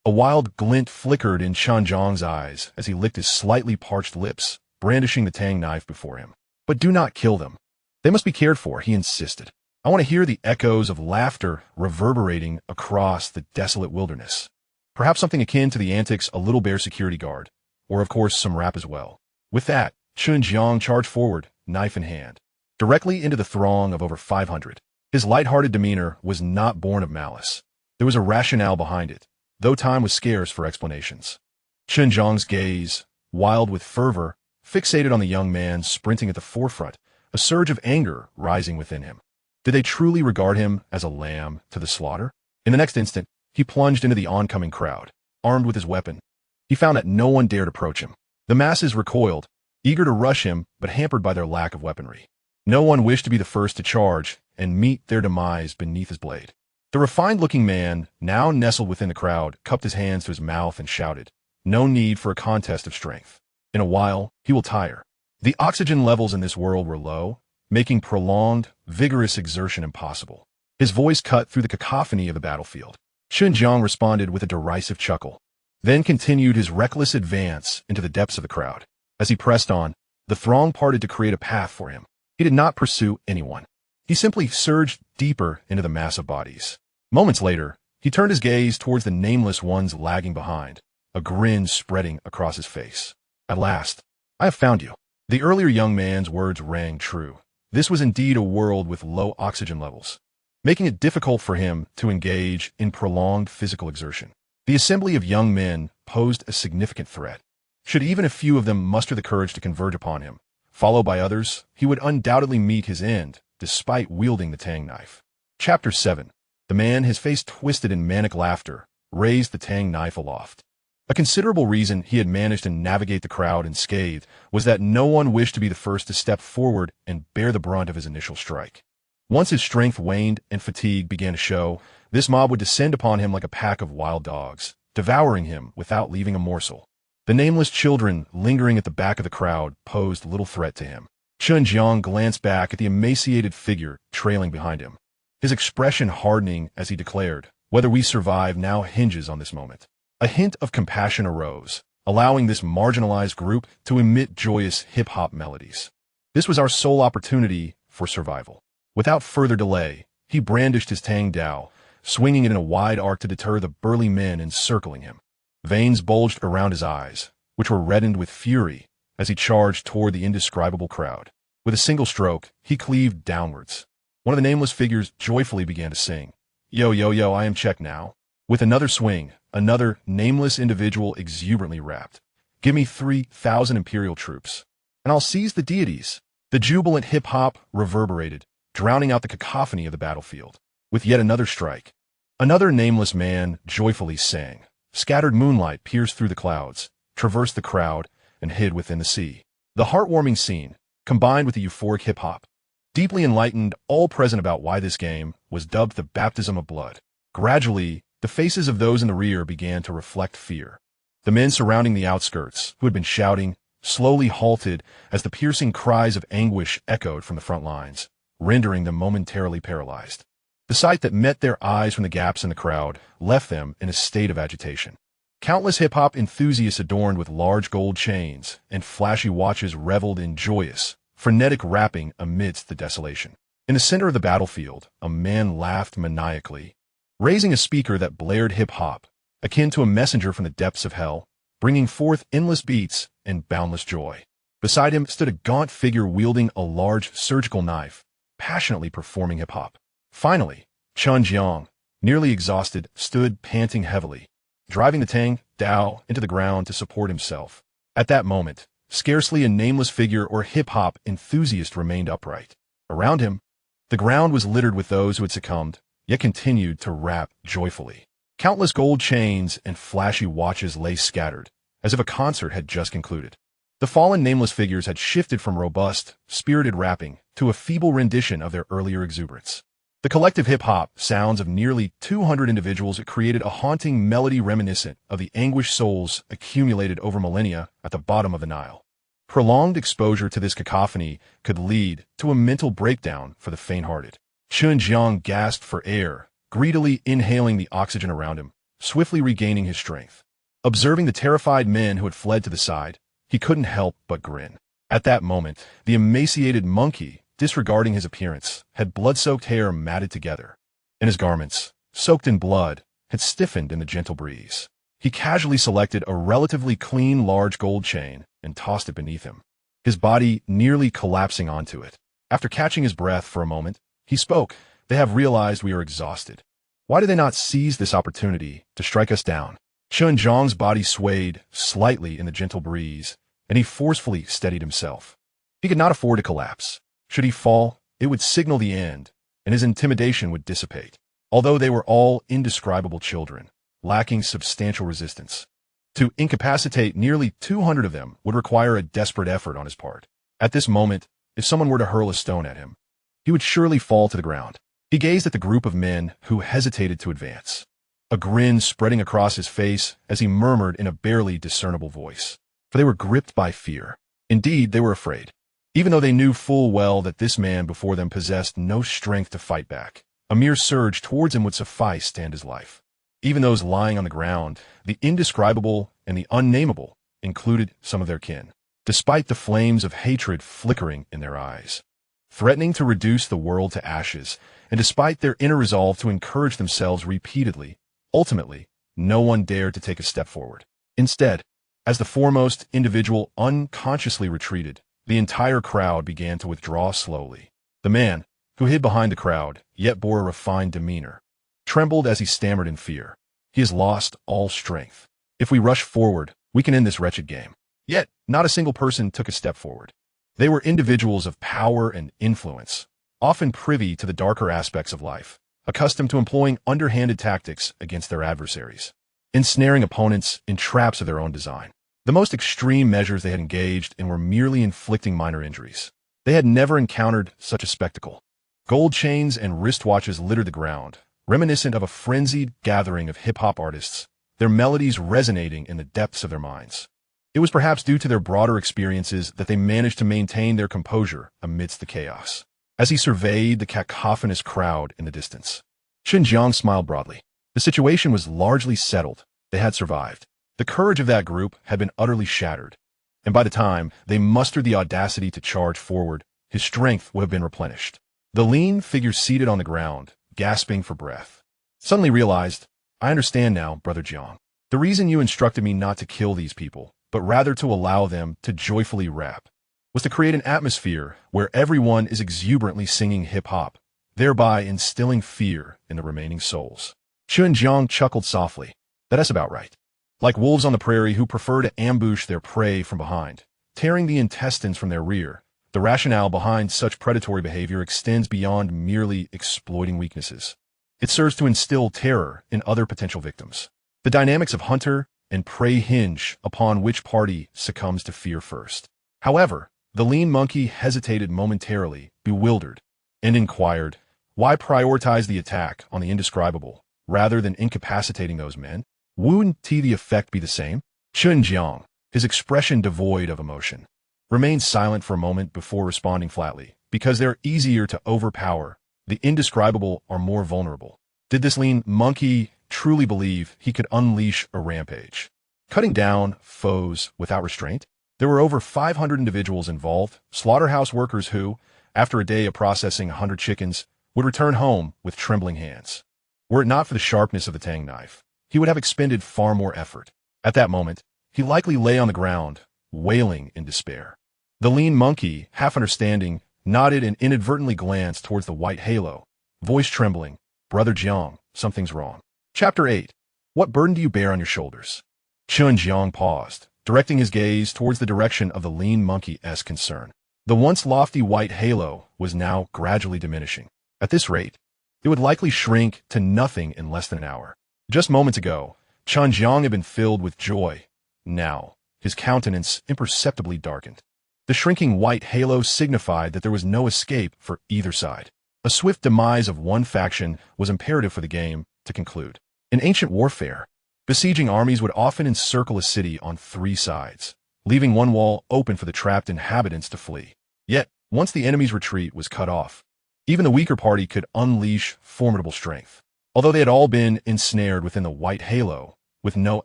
A wild glint flickered in Chen Jiang's eyes as he licked his slightly parched lips, brandishing the tang knife before him. "But do not kill them. They must be cared for," he insisted. "I want to hear the echoes of laughter reverberating across the desolate wilderness. Perhaps something akin to the antics a little bear security guard, or of course some rap as well." With that, Chen Jiang charged forward, knife in hand, directly into the throng of over 500. His lighthearted demeanor was not born of malice. There was a rationale behind it, though time was scarce for explanations. Chen Jiang's gaze, wild with fervor, fixated on the young man sprinting at the forefront, a surge of anger rising within him. Did they truly regard him as a lamb to the slaughter? In the next instant, he plunged into the oncoming crowd, armed with his weapon. He found that no one dared approach him. The masses recoiled, eager to rush him but hampered by their lack of weaponry. No one wished to be the first to charge and meet their demise beneath his blade. The refined-looking man, now nestled within the crowd, cupped his hands to his mouth and shouted, "No need for a contest of strength. In a while, he will tire." The oxygen levels in this world were low, making prolonged, vigorous exertion impossible. His voice cut through the cacophony of the battlefield. Chen Jiang responded with a derisive chuckle, then continued his reckless advance into the depths of the crowd. As he pressed on, the throng parted to create a path for him. He did not pursue anyone. He simply surged deeper into the mass of bodies. Moments later, he turned his gaze towards the nameless ones lagging behind, a grin spreading across his face. "At last, I have found you." The earlier young man's words rang true. This was indeed a world with low oxygen levels, making it difficult for him to engage in prolonged physical exertion. The assembly of young men posed a significant threat. Should even a few of them muster the courage to converge upon him, followed by others, he would undoubtedly meet his end, despite wielding the tang knife. Chapter 7. The man, his face twisted in manic laughter, raised the tang knife aloft. A considerable reason he had managed to navigate the crowd unscathed was that no one wished to be the first to step forward and bear the brunt of his initial strike. Once his strength waned and fatigue began to show, this mob would descend upon him like a pack of wild dogs, devouring him without leaving a morsel. The nameless children lingering at the back of the crowd posed little threat to him. Chen Jiang glanced back at the emaciated figure trailing behind him, his expression hardening as he declared, "Whether we survive now hinges on this moment." A hint of compassion arose, allowing this marginalized group to emit joyous hip-hop melodies. This was our sole opportunity for survival. Without further delay, he brandished his tang dao, swinging it in a wide arc to deter the burly men encircling him. Veins bulged around his eyes, which were reddened with fury as he charged toward the indescribable crowd. With a single stroke, he cleaved downwards. One of the nameless figures joyfully began to sing, "Yo, yo, yo, I am checked now." With another swing, another nameless individual exuberantly rapped, "Give me 3,000 Imperial troops, and I'll seize the deities." The jubilant hip-hop reverberated, drowning out the cacophony of the battlefield. With yet another strike, another nameless man joyfully sang. Scattered moonlight pierced through the clouds, traversed the crowd, and hid within the sea. The heartwarming scene, combined with the euphoric hip-hop, deeply enlightened all present about why this game was dubbed the baptism of blood. Gradually, the faces of those in the rear began to reflect fear. The men surrounding the outskirts, who had been shouting, slowly halted as the piercing cries of anguish echoed from the front lines, rendering them momentarily paralyzed. The sight that met their eyes from the gaps in the crowd left them in a state of agitation. Countless hip-hop enthusiasts adorned with large gold chains and flashy watches reveled in joyous, frenetic rapping amidst the desolation. In the center of the battlefield, a man laughed maniacally, raising a speaker that blared hip-hop, akin to a messenger from the depths of hell, bringing forth endless beats and boundless joy. Beside him stood a gaunt figure wielding a large surgical knife, passionately performing hip-hop. Finally, Chen Jiang, nearly exhausted, stood panting heavily, driving the tang dao into the ground to support himself. At that moment, scarcely a nameless figure or hip-hop enthusiast remained upright. Around him, the ground was littered with those who had succumbed, yet continued to rap joyfully. Countless gold chains and flashy watches lay scattered, as if a concert had just concluded. The fallen nameless figures had shifted from robust, spirited rapping to a feeble rendition of their earlier exuberance. The collective hip-hop sounds of nearly 200 individuals created a haunting melody reminiscent of the anguished souls accumulated over millennia at the bottom of the Nile. Prolonged exposure to this cacophony could lead to a mental breakdown for the faint-hearted. Chen Jiang gasped for air, greedily inhaling the oxygen around him, swiftly regaining his strength. Observing the terrified men who had fled to the side, he couldn't help but grin. At that moment, the emaciated monkey, disregarding his appearance, had blood-soaked hair matted together, and his garments, soaked in blood, had stiffened in the gentle breeze. He casually selected a relatively clean large gold chain and tossed it beneath him, his body nearly collapsing onto it. After catching his breath for a moment, he spoke. "They have realized we are exhausted. Why do they not seize this opportunity to strike us down?" Chen Jiang's body swayed slightly in the gentle breeze, and he forcefully steadied himself. He could not afford to collapse. Should he fall, it would signal the end, and his intimidation would dissipate. Although they were all indescribable children, lacking substantial resistance, to incapacitate nearly 200 of them would require a desperate effort on his part. At this moment, if someone were to hurl a stone at him, he would surely fall to the ground. He gazed at the group of men who hesitated to advance, a grin spreading across his face as he murmured in a barely discernible voice. For they were gripped by fear. Indeed, they were afraid. Even though they knew full well that this man before them possessed no strength to fight back, a mere surge towards him would suffice to end his life. Even those lying on the ground, the indescribable and the unnameable, included some of their kin, despite the flames of hatred flickering in their eyes, threatening to reduce the world to ashes, and despite their inner resolve to encourage themselves repeatedly, ultimately, no one dared to take a step forward. Instead, as the foremost individual unconsciously retreated, the entire crowd began to withdraw slowly. The man, who hid behind the crowd, yet bore a refined demeanor, trembled as he stammered in fear. "He has lost all strength. If we rush forward, we can end this wretched game." Yet, not a single person took a step forward. They were individuals of power and influence, often privy to the darker aspects of life, accustomed to employing underhanded tactics against their adversaries, ensnaring opponents in traps of their own design. The most extreme measures they had engaged in were merely inflicting minor injuries. They had never encountered such a spectacle. Gold chains and wristwatches littered the ground, reminiscent of a frenzied gathering of hip-hop artists, their melodies resonating in the depths of their minds. It was perhaps due to their broader experiences that they managed to maintain their composure amidst the chaos. As he surveyed the cacophonous crowd in the distance, Chen Jiang smiled broadly. The situation was largely settled. They had survived. The courage of that group had been utterly shattered, and by the time they mustered the audacity to charge forward, his strength would have been replenished. The lean figure seated on the ground, gasping for breath, suddenly realized, "I understand now, Brother Jiang. The reason you instructed me not to kill these people, but rather to allow them to joyfully rap, was to create an atmosphere where everyone is exuberantly singing hip-hop, thereby instilling fear in the remaining souls." Chen Jiang chuckled softly. "That's about right. Like wolves on the prairie who prefer to ambush their prey from behind, tearing the intestines from their rear, the rationale behind such predatory behavior extends beyond merely exploiting weaknesses. It serves to instill terror in other potential victims. The dynamics of hunter and prey hinge upon which party succumbs to fear first." However, the lean monkey hesitated momentarily, bewildered, and inquired, "Why prioritize the attack on the indescribable, rather than incapacitating those men? Wouldn't the effect be the same?" Chen Jiang, his expression devoid of emotion, remained silent for a moment before responding flatly. "Because they're easier to overpower, the indescribable are more vulnerable." Did this lean monkey truly believe he could unleash a rampage, cutting down foes without restraint? There were over 500 individuals involved, slaughterhouse workers who, after a day of processing 100 chickens, would return home with trembling hands. Were it not for the sharpness of the tang knife, he would have expended far more effort. At that moment, he likely lay on the ground, wailing in despair. The lean monkey, half understanding, nodded and inadvertently glanced towards the white halo, voice trembling. "Brother Jiang, something's wrong." Chapter 8. What burden do you bear on your shoulders? Chen Jiang paused, directing his gaze towards the direction of the lean monkey's concern. The once lofty white halo was now gradually diminishing. At this rate, it would likely shrink to nothing in less than an hour. Just moments ago, Chen Jiang had been filled with joy. Now, his countenance imperceptibly darkened. The shrinking white halo signified that there was no escape for either side. A swift demise of one faction was imperative for the game to conclude. In ancient warfare, besieging armies would often encircle a city on three sides, leaving one wall open for the trapped inhabitants to flee. Yet, once the enemy's retreat was cut off, even the weaker party could unleash formidable strength, although they had all been ensnared within the white halo, with no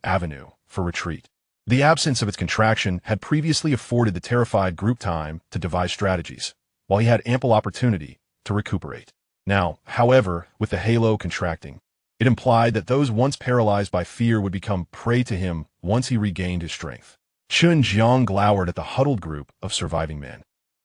avenue for retreat. The absence of its contraction had previously afforded the terrified group time to devise strategies, while he had ample opportunity to recuperate. Now, however, with the halo contracting, it implied that those once paralyzed by fear would become prey to him once he regained his strength. Chen Jiang glowered at the huddled group of surviving men,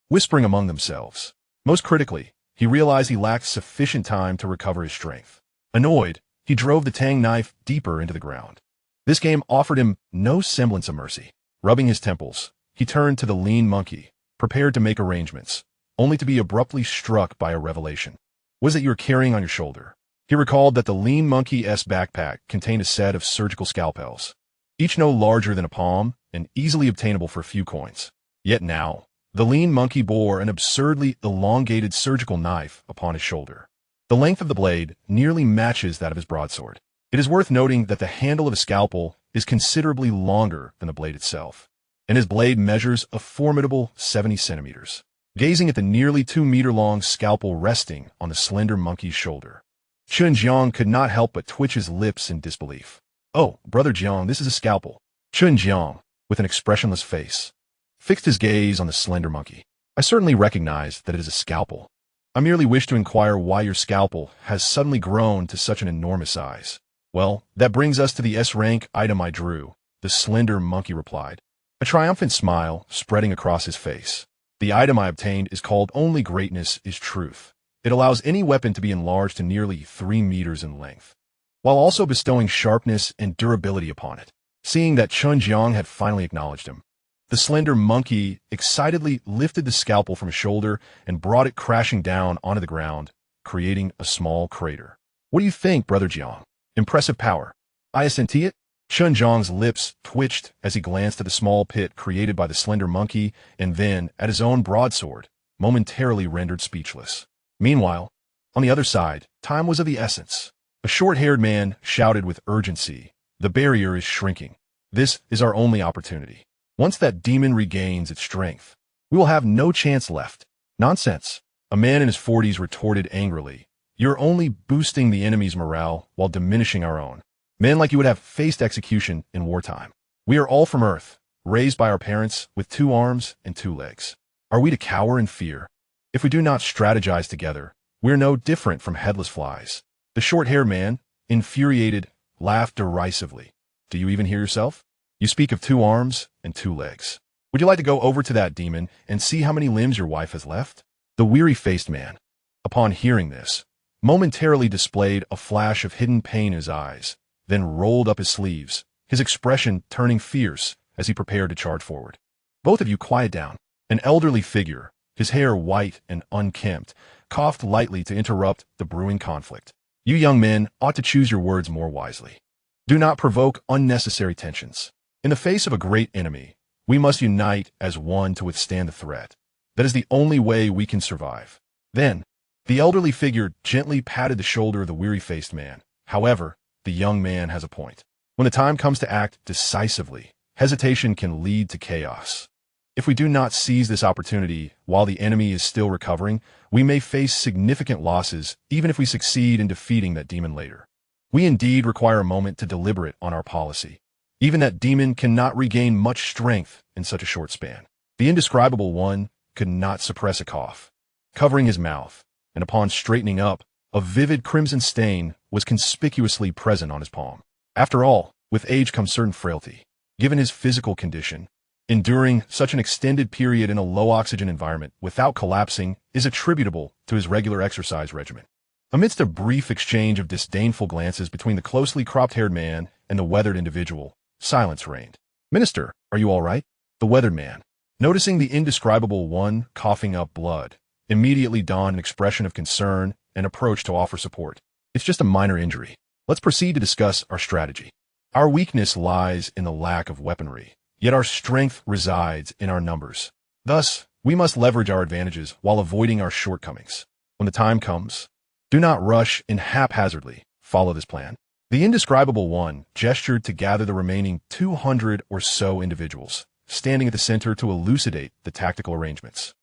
whispering among themselves. Most critically, he realized he lacked sufficient time to recover his strength. Annoyed, he drove the tang knife deeper into the ground. This game offered him no semblance of mercy. Rubbing his temples, he turned to the lean monkey, prepared to make arrangements, only to be abruptly struck by a revelation. What is it you are carrying on your shoulder? He recalled that the lean monkey's backpack contained a set of surgical scalpels, each no larger than a palm and easily obtainable for a few coins. Yet now, the lean monkey bore an absurdly elongated surgical knife upon his shoulder. The length of the blade nearly matches that of his broadsword. It is worth noting that the handle of a scalpel is considerably longer than the blade itself, and his blade measures a formidable 70 centimeters. Gazing at the nearly 2-meter-long scalpel resting on the slender monkey's shoulder, Chen Jiang could not help but twitch his lips in disbelief. "Oh, Brother Jiang, this is a scalpel." Chen Jiang, with an expressionless face, fixed his gaze on the slender monkey. "I certainly recognize that it is a scalpel. I merely wish to inquire why your scalpel has suddenly grown to such an enormous size." "Well, that brings us to the S-rank item I drew," the slender monkey replied, a triumphant smile spreading across his face. "The item I obtained is called Only Greatness is Truth. It allows any weapon to be enlarged to nearly 3 meters in length, while also bestowing sharpness and durability upon it." Seeing that Chen Jiang had finally acknowledged him, the slender monkey excitedly lifted the scalpel from his shoulder and brought it crashing down onto the ground, creating a small crater. "What do you think, Brother Jiang? Impressive power. I assent it?" Chen Jiang's lips twitched as he glanced at the small pit created by the slender monkey and then at his own broadsword, momentarily rendered speechless. Meanwhile, on the other side, time was of the essence. A short-haired man shouted with urgency, "The barrier is shrinking. This is our only opportunity. Once that demon regains its strength, we will have no chance left." "Nonsense," a man in his 40s retorted angrily. "You're only boosting the enemy's morale while diminishing our own. Men like you would have faced execution in wartime. We are all from Earth, raised by our parents with 2 arms and 2 legs. Are we to cower in fear? If we do not strategize together, we're no different from headless flies." The short-haired man, infuriated, laughed derisively. "Do you even hear yourself? You speak of 2 arms and 2 legs. Would you like to go over to that demon and see how many limbs your wife has left?" The weary-faced man, upon hearing this, momentarily displayed a flash of hidden pain in his eyes, then rolled up his sleeves, his expression turning fierce as he prepared to charge forward. "Both of you quiet down." An elderly figure, his hair white and unkempt, coughed lightly to interrupt the brewing conflict. "You young men ought to choose your words more wisely. Do not provoke unnecessary tensions. In the face of a great enemy, we must unite as one to withstand the threat. That is the only way we can survive." Then, the elderly figure gently patted the shoulder of the weary-faced man. "However, the young man has a point. When the time comes to act decisively, hesitation can lead to chaos. If we do not seize this opportunity while the enemy is still recovering, we may face significant losses even if we succeed in defeating that demon later. We indeed require a moment to deliberate on our policy. Even that demon cannot regain much strength in such a short span." The indescribable one could not suppress a cough, covering his mouth, and upon straightening up, a vivid crimson stain was conspicuously present on his palm. After all, with age comes certain frailty. Given his physical condition, enduring such an extended period in a low-oxygen environment without collapsing is attributable to his regular exercise regimen. Amidst a brief exchange of disdainful glances between the closely cropped-haired man and the weathered individual, silence reigned. "Minister, are you all right?" The weathered man, noticing the indescribable one coughing up blood, immediately donned an expression of concern and approached to offer support. "It's just a minor injury. Let's proceed to discuss our strategy. Our weakness lies in the lack of weaponry. Yet our strength resides in our numbers. Thus, we must leverage our advantages while avoiding our shortcomings. When the time comes, do not rush and haphazardly follow this plan. The indescribable one gestured to gather the remaining 200 or so individuals, standing at the center to elucidate the tactical arrangements.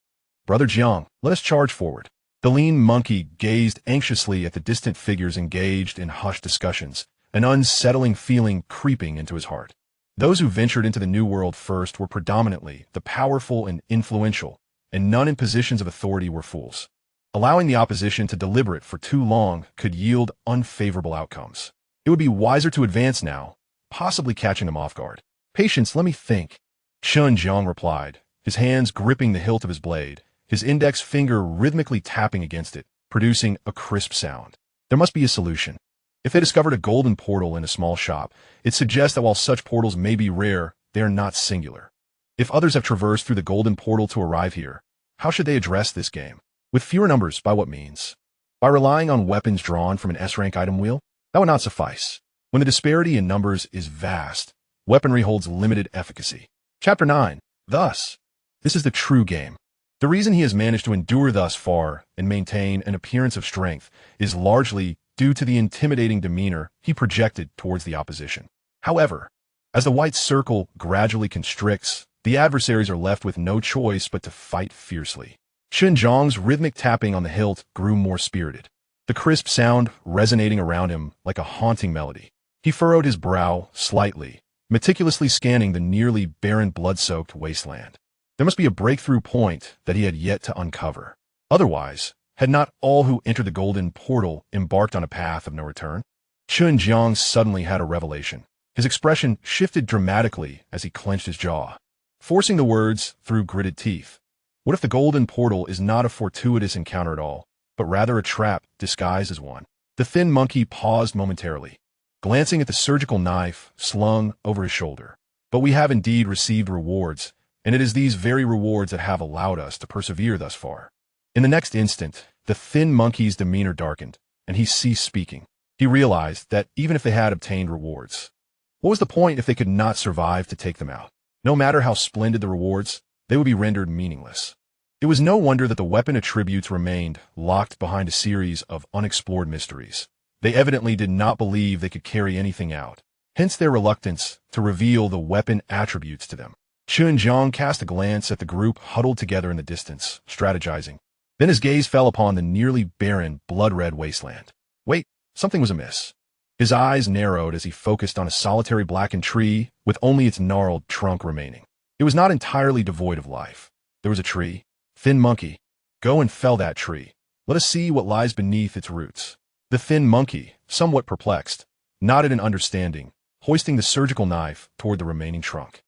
Brother Jiang, let us charge forward. The lean monkey gazed anxiously at the distant figures engaged in hushed discussions, an unsettling feeling creeping into his heart. Those who ventured into the New World first were predominantly the powerful and influential, and none in positions of authority were fools. Allowing the opposition to deliberate for too long could yield unfavorable outcomes. It would be wiser to advance now, possibly catching them off guard. Patience, let me think. Chen Jiang replied, his hands gripping the hilt of his blade, his index finger rhythmically tapping against it, producing a crisp sound. There must be a solution. If they discovered a golden portal in a small shop, it suggests that while such portals may be rare, they are not singular. If others have traversed through the golden portal to arrive here, how should they address this game? With fewer numbers, by what means? By relying on weapons drawn from an S-rank item wheel? That would not suffice. When the disparity in numbers is vast, weaponry holds limited efficacy. Chapter 9. Thus, this is the true game. The reason he has managed to endure thus far and maintain an appearance of strength is largely due to the intimidating demeanor he projected towards the opposition. However, as the white circle gradually constricts, the adversaries are left with no choice but to fight fiercely. Chen Jiang's rhythmic tapping on the hilt grew more spirited, the crisp sound resonating around him like a haunting melody. He furrowed his brow slightly, meticulously scanning the nearly barren blood-soaked wasteland. There must be a breakthrough point that he had yet to uncover. Otherwise, had not all who entered the golden portal embarked on a path of no return? Chen Jiang suddenly had a revelation. His expression shifted dramatically as he clenched his jaw, forcing the words through gritted teeth. What if the golden portal is not a fortuitous encounter at all, but rather a trap disguised as one? The thin monkey paused momentarily, glancing at the surgical knife slung over his shoulder. But we have indeed received rewards, and it is these very rewards that have allowed us to persevere thus far. In the next instant, the thin monkey's demeanor darkened, and he ceased speaking. He realized that even if they had obtained rewards, what was the point if they could not survive to take them out? No matter how splendid the rewards, they would be rendered meaningless. It was no wonder that the weapon attributes remained locked behind a series of unexplored mysteries. They evidently did not believe they could carry anything out, hence their reluctance to reveal the weapon attributes to them. Chen Jiang cast a glance at the group huddled together in the distance, strategizing. Then his gaze fell upon the nearly barren, blood-red wasteland. Wait, something was amiss. His eyes narrowed as he focused on a solitary blackened tree with only its gnarled trunk remaining. It was not entirely devoid of life. There was a tree. Thin monkey, go and fell that tree. Let us see what lies beneath its roots. The thin monkey, somewhat perplexed, nodded in understanding, hoisting the surgical knife toward the remaining trunk.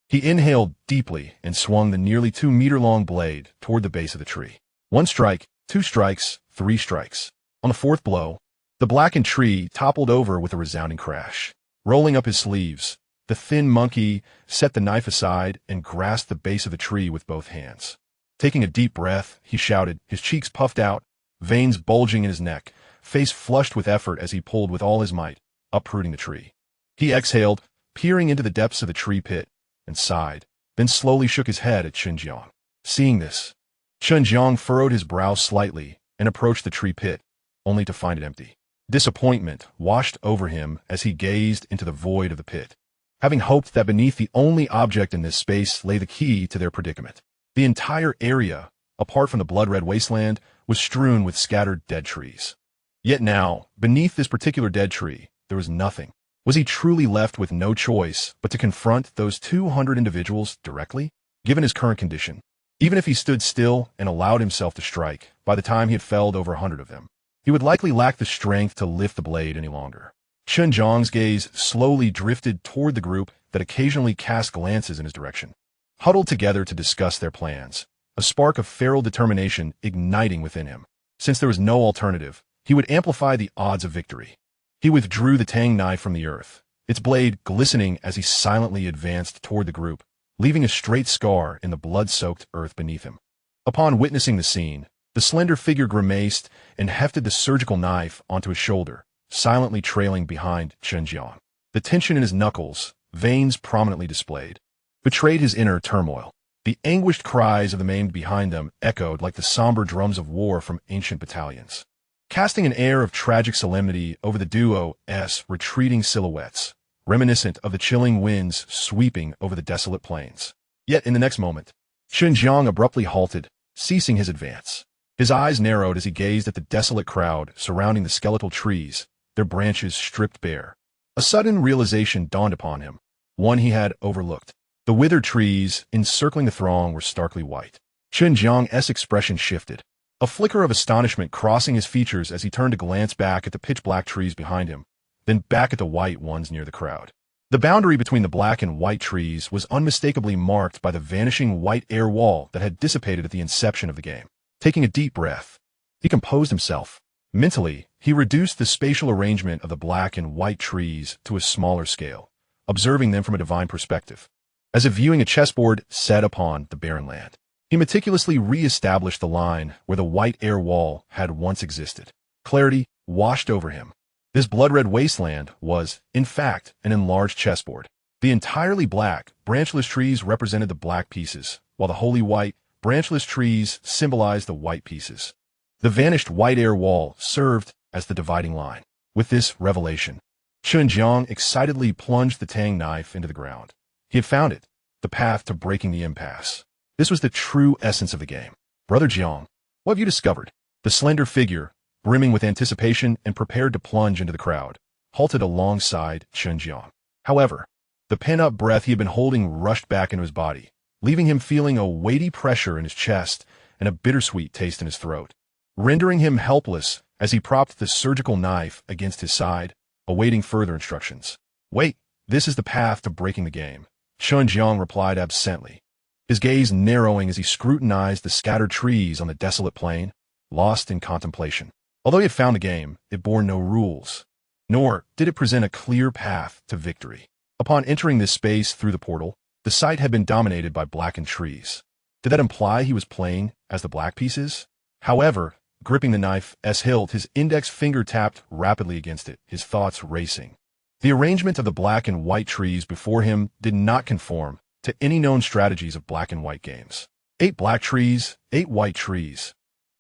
He inhaled deeply and swung the nearly 2-meter-long blade toward the base of the tree. 1 strike, 2 strikes, 3 strikes. On the 4th blow, the blackened tree toppled over with a resounding crash. Rolling up his sleeves, the thin monkey set the knife aside and grasped the base of the tree with both hands. Taking a deep breath, he shouted, his cheeks puffed out, veins bulging in his neck, face flushed with effort as he pulled with all his might, uprooting the tree. He exhaled, peering into the depths of the tree pit, and sighed, then slowly shook his head at Chen Jiang. Seeing this, Chen Jiang furrowed his brow slightly and approached the tree pit, only to find it empty. Disappointment washed over him as he gazed into the void of the pit, having hoped that beneath the only object in this space lay the key to their predicament. The entire area, apart from the blood-red wasteland, was strewn with scattered dead trees. Yet now, beneath this particular dead tree, there was nothing. Was he truly left with no choice but to confront those 200 individuals directly? Given his current condition, even if he stood still and allowed himself to strike, by the time he had felled over 100 of them, he would likely lack the strength to lift the blade any longer. Chen Jiang's gaze slowly drifted toward the group that occasionally cast glances in his direction. Huddled together to discuss their plans, a spark of feral determination igniting within him. Since there was no alternative, he would amplify the odds of victory. He withdrew the tang knife from the earth, its blade glistening as he silently advanced toward the group, leaving a straight scar in the blood-soaked earth beneath him. Upon witnessing the scene, the slender figure grimaced and hefted the surgical knife onto his shoulder, silently trailing behind Chen Jiang. The tension in his knuckles, veins prominently displayed. betrayed his inner turmoil. The anguished cries of the maimed behind them echoed like the somber drums of war from ancient battalions, casting an air of tragic solemnity over the duo's retreating silhouettes, reminiscent of the chilling winds sweeping over the desolate plains. Yet in the next moment, Chen Jiang abruptly halted, ceasing his advance. His eyes narrowed as he gazed at the desolate crowd surrounding the skeletal trees, their branches stripped bare. A sudden realization dawned upon him, one he had overlooked. The withered trees encircling the throng were starkly white. Chen Jiang's expression shifted, a flicker of astonishment crossing his features as he turned to glance back at the pitch-black trees behind him, then back at the white ones near the crowd. The boundary between the black and white trees was unmistakably marked by the vanishing white air wall that had dissipated at the inception of the game. Taking a deep breath, he composed himself. Mentally, he reduced the spatial arrangement of the black and white trees to a smaller scale, observing them from a divine perspective, as if viewing a chessboard set upon the barren land. He meticulously re-established the line where the white air wall had once existed. Clarity washed over him. This blood-red wasteland was, in fact, an enlarged chessboard. The entirely black, branchless trees represented the black pieces, while the wholly white, branchless trees symbolized the white pieces. The vanished white air wall served as the dividing line. With this revelation, Chen Jiang excitedly plunged the tang knife into the ground. He had found it, the path to breaking the impasse. This was the true essence of the game. Brother Jiang, what have you discovered? The slender figure, brimming with anticipation and prepared to plunge into the crowd, halted alongside Chen Jiang. However, the pent-up breath he had been holding rushed back into his body, leaving him feeling a weighty pressure in his chest and a bittersweet taste in his throat, rendering him helpless as he propped the surgical knife against his side, awaiting further instructions. Wait, this is the path to breaking the game, Chen Jiang replied absently, his gaze narrowing as he scrutinized the scattered trees on the desolate plain, lost in contemplation. Although he had found the game, it bore no rules, nor did it present a clear path to victory. Upon entering this space through the portal, the site had been dominated by blackened trees. Did that imply he was playing as the black pieces? However, gripping the knife's hilt, his index finger tapped rapidly against it, his thoughts racing. The arrangement of the black and white trees before him did not conform to any known strategies of black and white games. 8 black trees, 8 white trees,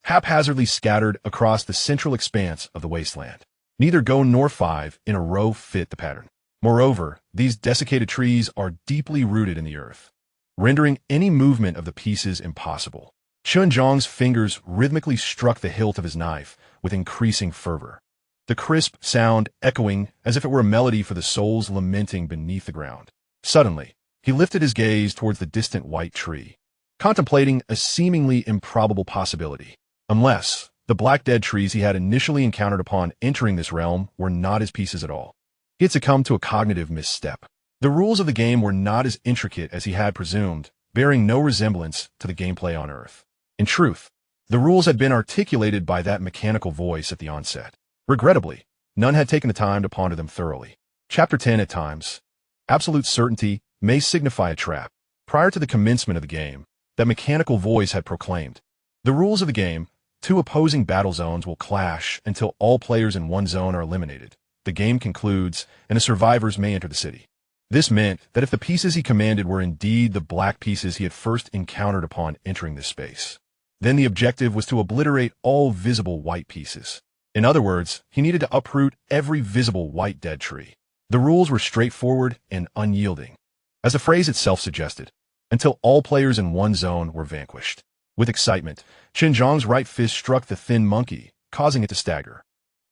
haphazardly scattered across the central expanse of the wasteland. Neither go nor 5 in a row fit the pattern. Moreover, these desiccated trees are deeply rooted in the earth, rendering any movement of the pieces impossible. Chen Jiang's fingers rhythmically struck the hilt of his knife with increasing fervor, the crisp sound echoing as if it were a melody for the souls lamenting beneath the ground. Suddenly, he lifted his gaze towards the distant white tree, contemplating a seemingly improbable possibility. Unless the black dead trees he had initially encountered upon entering this realm were not his pieces at all. He had succumbed to a cognitive misstep. The rules of the game were not as intricate as he had presumed, bearing no resemblance to the gameplay on Earth. In truth, the rules had been articulated by that mechanical voice at the onset. Regrettably, none had taken the time to ponder them thoroughly. Chapter 10 at times. Absolute certainty may signify a trap. Prior to the commencement of the game, that mechanical voice had proclaimed, the rules of the game, 2 opposing battle zones will clash until all players in one zone are eliminated. The game concludes, and the survivors may enter the city. This meant that if the pieces he commanded were indeed the black pieces he had first encountered upon entering this space, then the objective was to obliterate all visible white pieces. In other words, he needed to uproot every visible white dead tree. The rules were straightforward and unyielding, as the phrase itself suggested, until all players in one zone were vanquished. With excitement, Chen Jiang's right fist struck the thin monkey, causing it to stagger.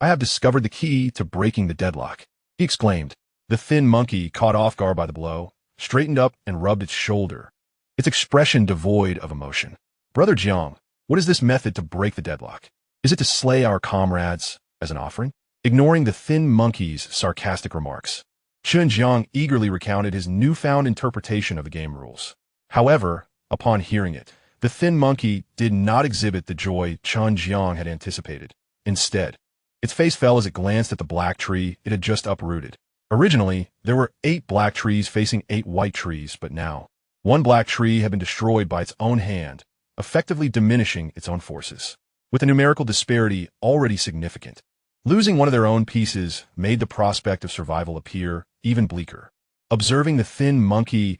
I have discovered the key to breaking the deadlock, he exclaimed. The thin monkey, caught off guard by the blow, straightened up and rubbed its shoulder, its expression devoid of emotion. Brother Jiang, what is this method to break the deadlock? Is it to slay our comrades as an offering? Ignoring the thin monkey's sarcastic remarks, Chen Jiang eagerly recounted his newfound interpretation of the game rules. However, upon hearing it, the thin monkey did not exhibit the joy Chen Jiang had anticipated. Instead, its face fell as it glanced at the black tree it had just uprooted. Originally, there were 8 black trees facing 8 white trees, but now, 1 black tree had been destroyed by its own hand, effectively diminishing its own forces. With the numerical disparity already significant, losing one of their own pieces made the prospect of survival appear even bleaker. observing the thin monkey's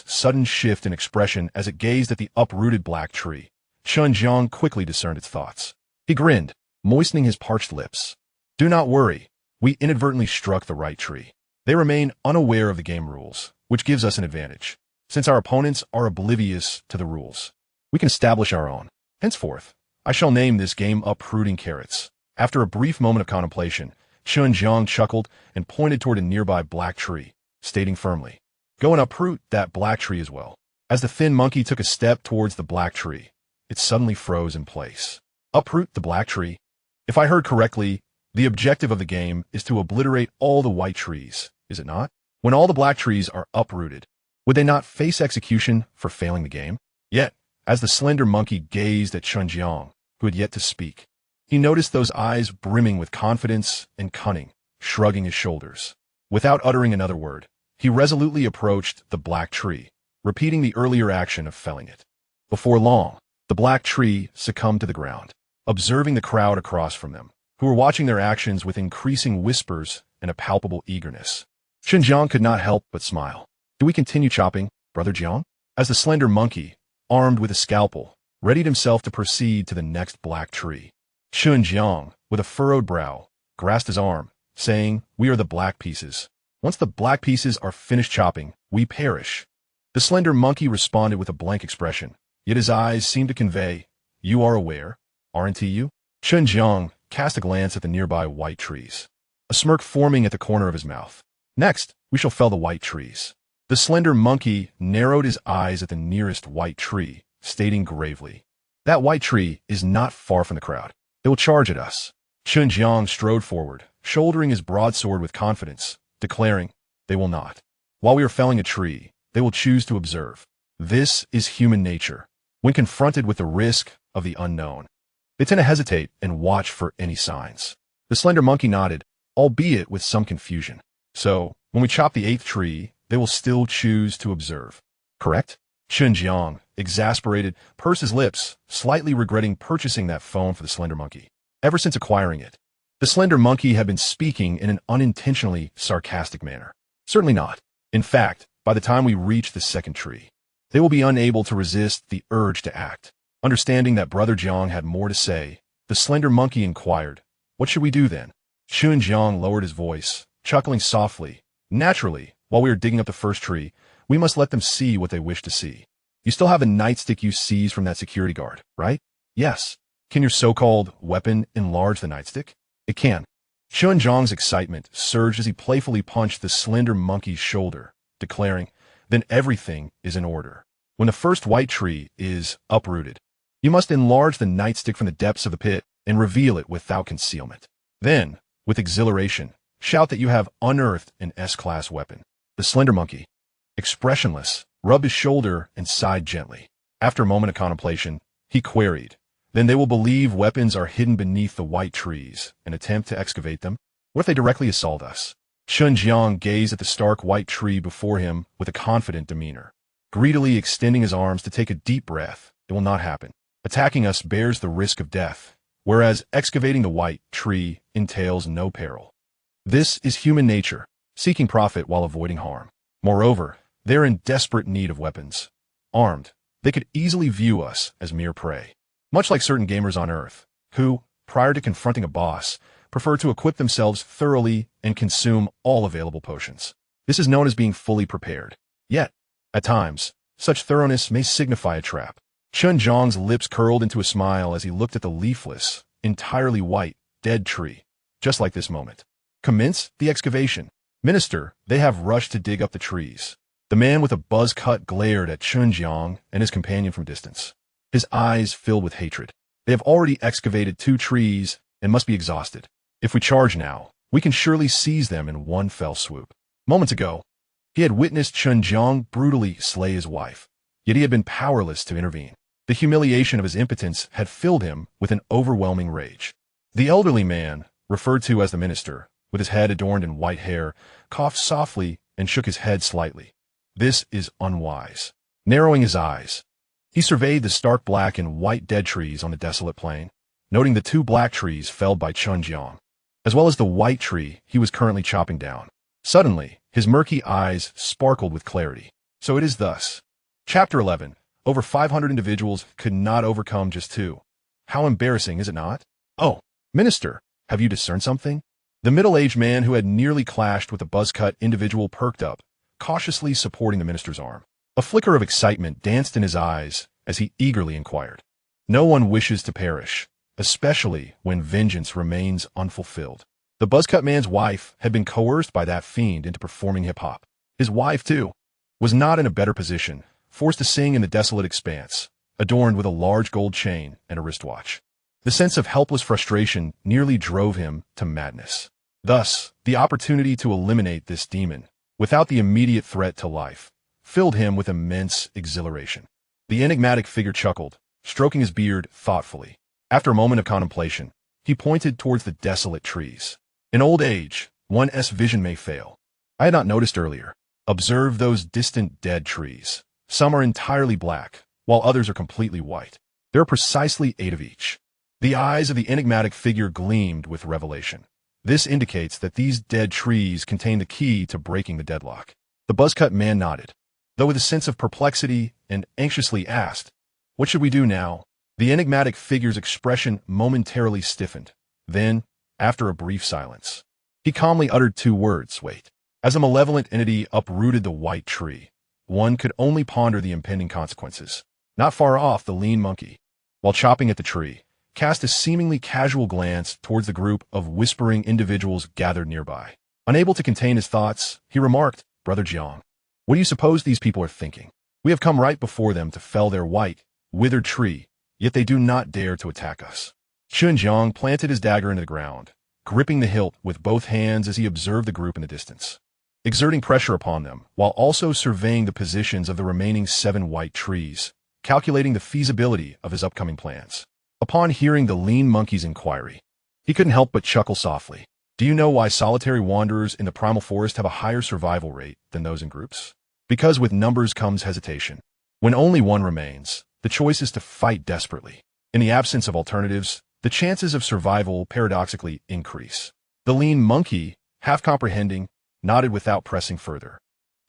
sudden shift in expression as it gazed at the uprooted black tree. Chen Jiang quickly discerned its thoughts. He grinned, moistening his parched lips. Do not worry, we inadvertently struck the right tree. They remain unaware of the game rules, which gives us an advantage. Since our opponents are oblivious to the rules, we can establish our own. Henceforth, I shall name this game Uprooting Carrots. After a brief moment of contemplation, Chen Jiang chuckled and pointed toward a nearby black tree, stating firmly, Go and uproot that black tree as well. As the thin monkey took a step towards the black tree, it suddenly froze in place. Uproot the black tree? If I heard correctly, the objective of the game is to obliterate all the white trees, is it not? When all the black trees are uprooted, would they not face execution for failing the game? Yet, as the slender monkey gazed at Chen Jiang, who had yet to speak, he noticed those eyes brimming with confidence and cunning, shrugging his shoulders. Without uttering another word, he resolutely approached the black tree, repeating the earlier action of felling it. Before long, the black tree succumbed to the ground, observing the crowd across from them, who were watching their actions with increasing whispers and a palpable eagerness. Chen Jiang could not help but smile. Do we continue chopping, Brother Jiang? As the slender monkey, armed with a scalpel, readied himself to proceed to the next black tree. Chen Jiang, with a furrowed brow, grasped his arm, saying, We are the black pieces. Once the black pieces are finished chopping, we perish. The slender monkey responded with a blank expression, yet his eyes seemed to convey, You are aware, aren't you? Chen Jiang cast a glance at the nearby white trees, a smirk forming at the corner of his mouth. Next, we shall fell the white trees. The slender monkey narrowed his eyes at the nearest white tree, stating gravely, That white tree is not far from the crowd. It will charge at us. Chen Jiang strode forward, shouldering his broadsword with confidence, declaring, They will not. While we are felling a tree, they will choose to observe. This is human nature. When confronted with the risk of the unknown, they tend to hesitate and watch for any signs. The slender monkey nodded, albeit with some confusion. So, when we chop the 8th tree, they will still choose to observe. Correct? Chen Jiang, exasperated, pursed his lips, slightly regretting purchasing that phone for the slender monkey. Ever since acquiring it, the slender monkey had been speaking in an unintentionally sarcastic manner. Certainly not. In fact, by the time we reach the 2nd tree, they will be unable to resist the urge to act. Understanding that Brother Jiang had more to say, the slender monkey inquired, What should we do then? Chen Jiang lowered his voice, chuckling softly. Naturally, while we are digging up the 1st tree, we must let them see what they wish to see. You still have a nightstick you seized from that security guard, right? Yes. Can your so-called weapon enlarge the nightstick? It can. Chen Jiang's excitement surged as he playfully punched the slender monkey's shoulder, declaring, Then everything is in order. When the 1st white tree is uprooted, you must enlarge the nightstick from the depths of the pit and reveal it without concealment. Then, with exhilaration, shout that you have unearthed an S-class weapon. The slender monkey, expressionless, rubbed his shoulder and sighed gently. After a moment of contemplation, he queried, Then they will believe weapons are hidden beneath the white trees and attempt to excavate them? What if they directly assault us? Chen Jiang gazed at the stark white tree before him with a confident demeanor, greedily extending his arms to take a deep breath. It will not happen. Attacking us bears the risk of death, whereas excavating the white tree entails no peril. This is human nature, seeking profit while avoiding harm. Moreover, they're in desperate need of weapons. Armed, they could easily view us as mere prey. Much like certain gamers on Earth, who, prior to confronting a boss, prefer to equip themselves thoroughly and consume all available potions. This is known as being fully prepared. Yet, at times, such thoroughness may signify a trap. Chen Jiang's lips curled into a smile as he looked at the leafless, entirely white, dead tree, just like this moment. Commence the excavation. Minister, they have rushed to dig up the trees. The man with a buzz cut glared at Chen Jiang and his companion from distance, his eyes filled with hatred. They have already excavated 2 trees and must be exhausted. If we charge now, we can surely seize them in one fell swoop. Moments ago, he had witnessed Chen Jiang brutally slay his wife, yet he had been powerless to intervene. The humiliation of his impotence had filled him with an overwhelming rage. The elderly man, referred to as the minister, with his head adorned in white hair, coughed softly and shook his head slightly. This is unwise. Narrowing his eyes, he surveyed the stark black and white dead trees on the desolate plain, noting the 2 black trees felled by Chen Jiang, as well as the white tree he was currently chopping down. Suddenly, his murky eyes sparkled with clarity. So it is thus. Chapter 11. Over 500 individuals could not overcome just two. How embarrassing, is it not? Oh, Minister, have you discerned something? The middle-aged man who had nearly clashed with the buzz-cut individual perked up, cautiously supporting the minister's arm. A flicker of excitement danced in his eyes as he eagerly inquired. No one wishes to perish, especially when vengeance remains unfulfilled. The buzz-cut man's wife had been coerced by that fiend into performing hip-hop. His wife, too, was not in a better position, forced to sing in the desolate expanse, adorned with a large gold chain and a wristwatch. The sense of helpless frustration nearly drove him to madness. Thus, the opportunity to eliminate this demon, without the immediate threat to life, filled him with immense exhilaration. The enigmatic figure chuckled, stroking his beard thoughtfully. After a moment of contemplation, he pointed towards the desolate trees. In old age, one's vision may fail. I had not noticed earlier. Observe those distant dead trees. Some are entirely black, while others are completely white. There are precisely 8 of each. The eyes of the enigmatic figure gleamed with revelation. This indicates that these dead trees contain the key to breaking the deadlock. The buzz-cut man nodded, though with a sense of perplexity, and anxiously asked, "What should we do now?" The enigmatic figure's expression momentarily stiffened. Then, after a brief silence, he calmly uttered 2 words, "Wait." As a malevolent entity uprooted the white tree, one could only ponder the impending consequences. Not far off, the lean monkey, while chopping at the tree, cast a seemingly casual glance towards the group of whispering individuals gathered nearby. Unable to contain his thoughts, he remarked, "Brother Jiang, what do you suppose these people are thinking? We have come right before them to fell their white, withered tree, yet they do not dare to attack us." Chen Jiang planted his dagger into the ground, gripping the hilt with both hands as he observed the group in the distance, exerting pressure upon them while also surveying the positions of the remaining 7 white trees, calculating the feasibility of his upcoming plans. Upon hearing the lean monkey's inquiry, he couldn't help but chuckle softly. Do you know why solitary wanderers in the primal forest have a higher survival rate than those in groups? Because with numbers comes hesitation. When only one remains, the choice is to fight desperately. In the absence of alternatives, the chances of survival paradoxically increase. The lean monkey, half comprehending, nodded without pressing further.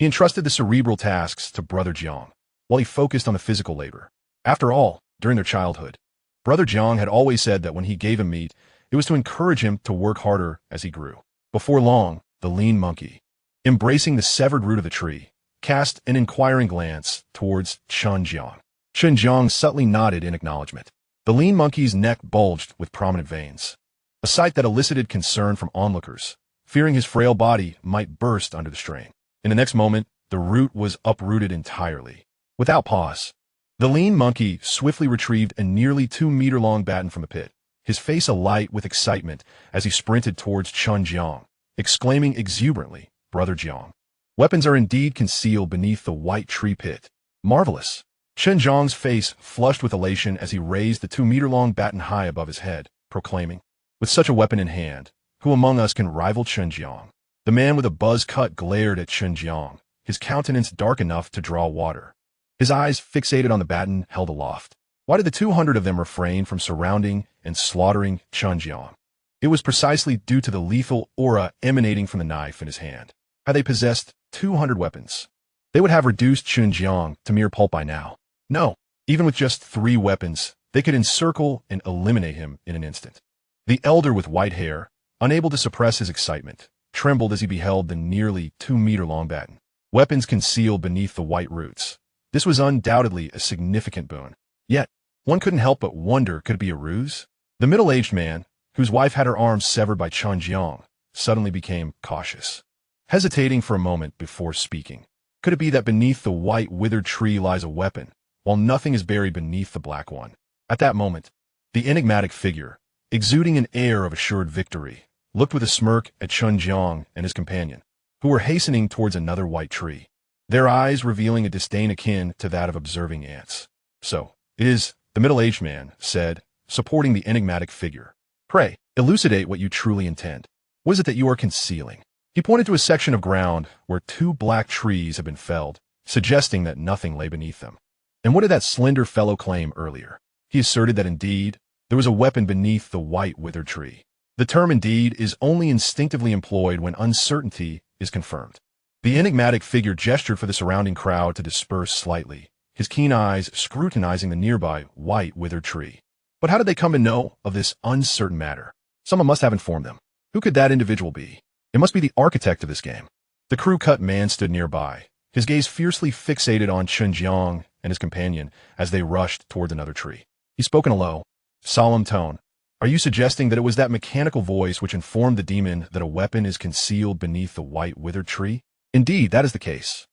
He entrusted the cerebral tasks to Brother Jiang, while he focused on the physical labor. After all, during their childhood, Brother Jiang had always said that when he gave him meat, it was to encourage him to work harder as he grew. Before long, the lean monkey, embracing the severed root of the tree, cast an inquiring glance towards Chen Jiang. Chen Jiang subtly nodded in acknowledgement. The lean monkey's neck bulged with prominent veins, a sight that elicited concern from onlookers, fearing his frail body might burst under the strain. In the next moment, the root was uprooted entirely. Without pause, the lean monkey swiftly retrieved a nearly 2-meter-long baton from the pit, his face alight with excitement as he sprinted towards Chen Jiang, exclaiming exuberantly, "Brother Jiang, weapons are indeed concealed beneath the white tree pit. Marvelous." Chen Jiang's face flushed with elation as he raised the 2-meter-long baton high above his head, proclaiming, "With such a weapon in hand, who among us can rival Chen Jiang?" The man with a buzz cut glared at Chen Jiang, his countenance dark enough to draw water. His eyes fixated on the baton held aloft. Why did the 200 of them refrain from surrounding and slaughtering Chen Jiang? It was precisely due to the lethal aura emanating from the knife in his hand. Had they possessed 200 weapons, they would have reduced Chen Jiang to mere pulp by now. No, even with just 3 weapons, they could encircle and eliminate him in an instant. The elder with white hair, unable to suppress his excitement, trembled as he beheld the nearly 2-meter-long baton. Weapons concealed beneath the white roots. This was undoubtedly a significant boon. Yet, one couldn't help but wonder, could it be a ruse? The middle-aged man, whose wife had her arms severed by Chen Jiang, suddenly became cautious, hesitating for a moment before speaking. Could it be that beneath the white withered tree lies a weapon, while nothing is buried beneath the black one? At that moment, the enigmatic figure, exuding an air of assured victory, looked with a smirk at Chen Jiang and his companion, who were hastening towards another white tree, their eyes revealing a disdain akin to that of observing ants. "So, it is," the middle-aged man said, supporting the enigmatic figure. "Pray, elucidate what you truly intend. What is it that you are concealing?" He pointed to a section of ground where 2 black trees had been felled, suggesting that nothing lay beneath them. And what did that slender fellow claim earlier? He asserted that indeed, there was a weapon beneath the white withered tree. The term indeed is only instinctively employed when uncertainty is confirmed. The enigmatic figure gestured for the surrounding crowd to disperse slightly, his keen eyes scrutinizing the nearby white withered tree. But how did they come to know of this uncertain matter? Someone must have informed them. Who could that individual be? It must be the architect of this game. The crew-cut man stood nearby, his gaze fiercely fixated on Chen Jiang and his companion as they rushed towards another tree. He spoke in a low, solemn tone. Are you suggesting that it was that mechanical voice which informed the demon that a weapon is concealed beneath the white withered tree? Indeed, that is the case.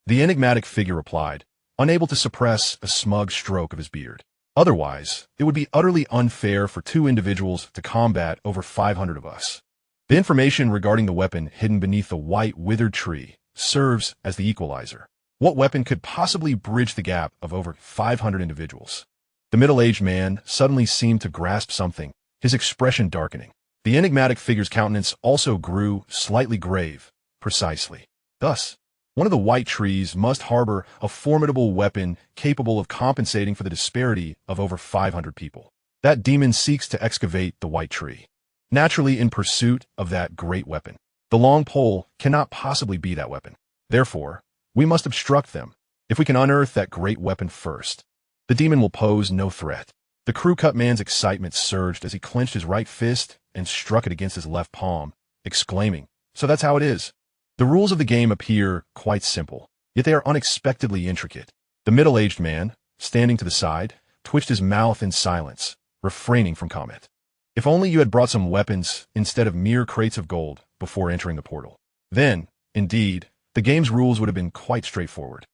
The enigmatic figure replied, unable to suppress a smug stroke of his beard. Otherwise, it would be utterly unfair for two individuals to combat over 500 of us. The information regarding the weapon hidden beneath the white withered tree serves as the equalizer. What weapon could possibly bridge the gap of over 500 individuals? The middle-aged man suddenly seemed to grasp something, his expression darkening. The enigmatic figure's countenance also grew slightly grave, precisely. Thus, one of the white trees must harbor a formidable weapon capable of compensating for the disparity of over 500 people. That demon seeks to excavate the white tree, naturally in pursuit of that great weapon. The long pole cannot possibly be that weapon. Therefore, we must obstruct them. If we can unearth that great weapon first, the demon will pose no threat. The crew-cut man's excitement surged as he clenched his right fist and struck it against his left palm, exclaiming, "So that's how it is." The rules of the game appear quite simple, yet they are unexpectedly intricate. The middle-aged man, standing to the side, twitched his mouth in silence, refraining from comment. If only you had brought some weapons instead of mere crates of gold before entering the portal. Then, indeed, the game's rules would have been quite straightforward.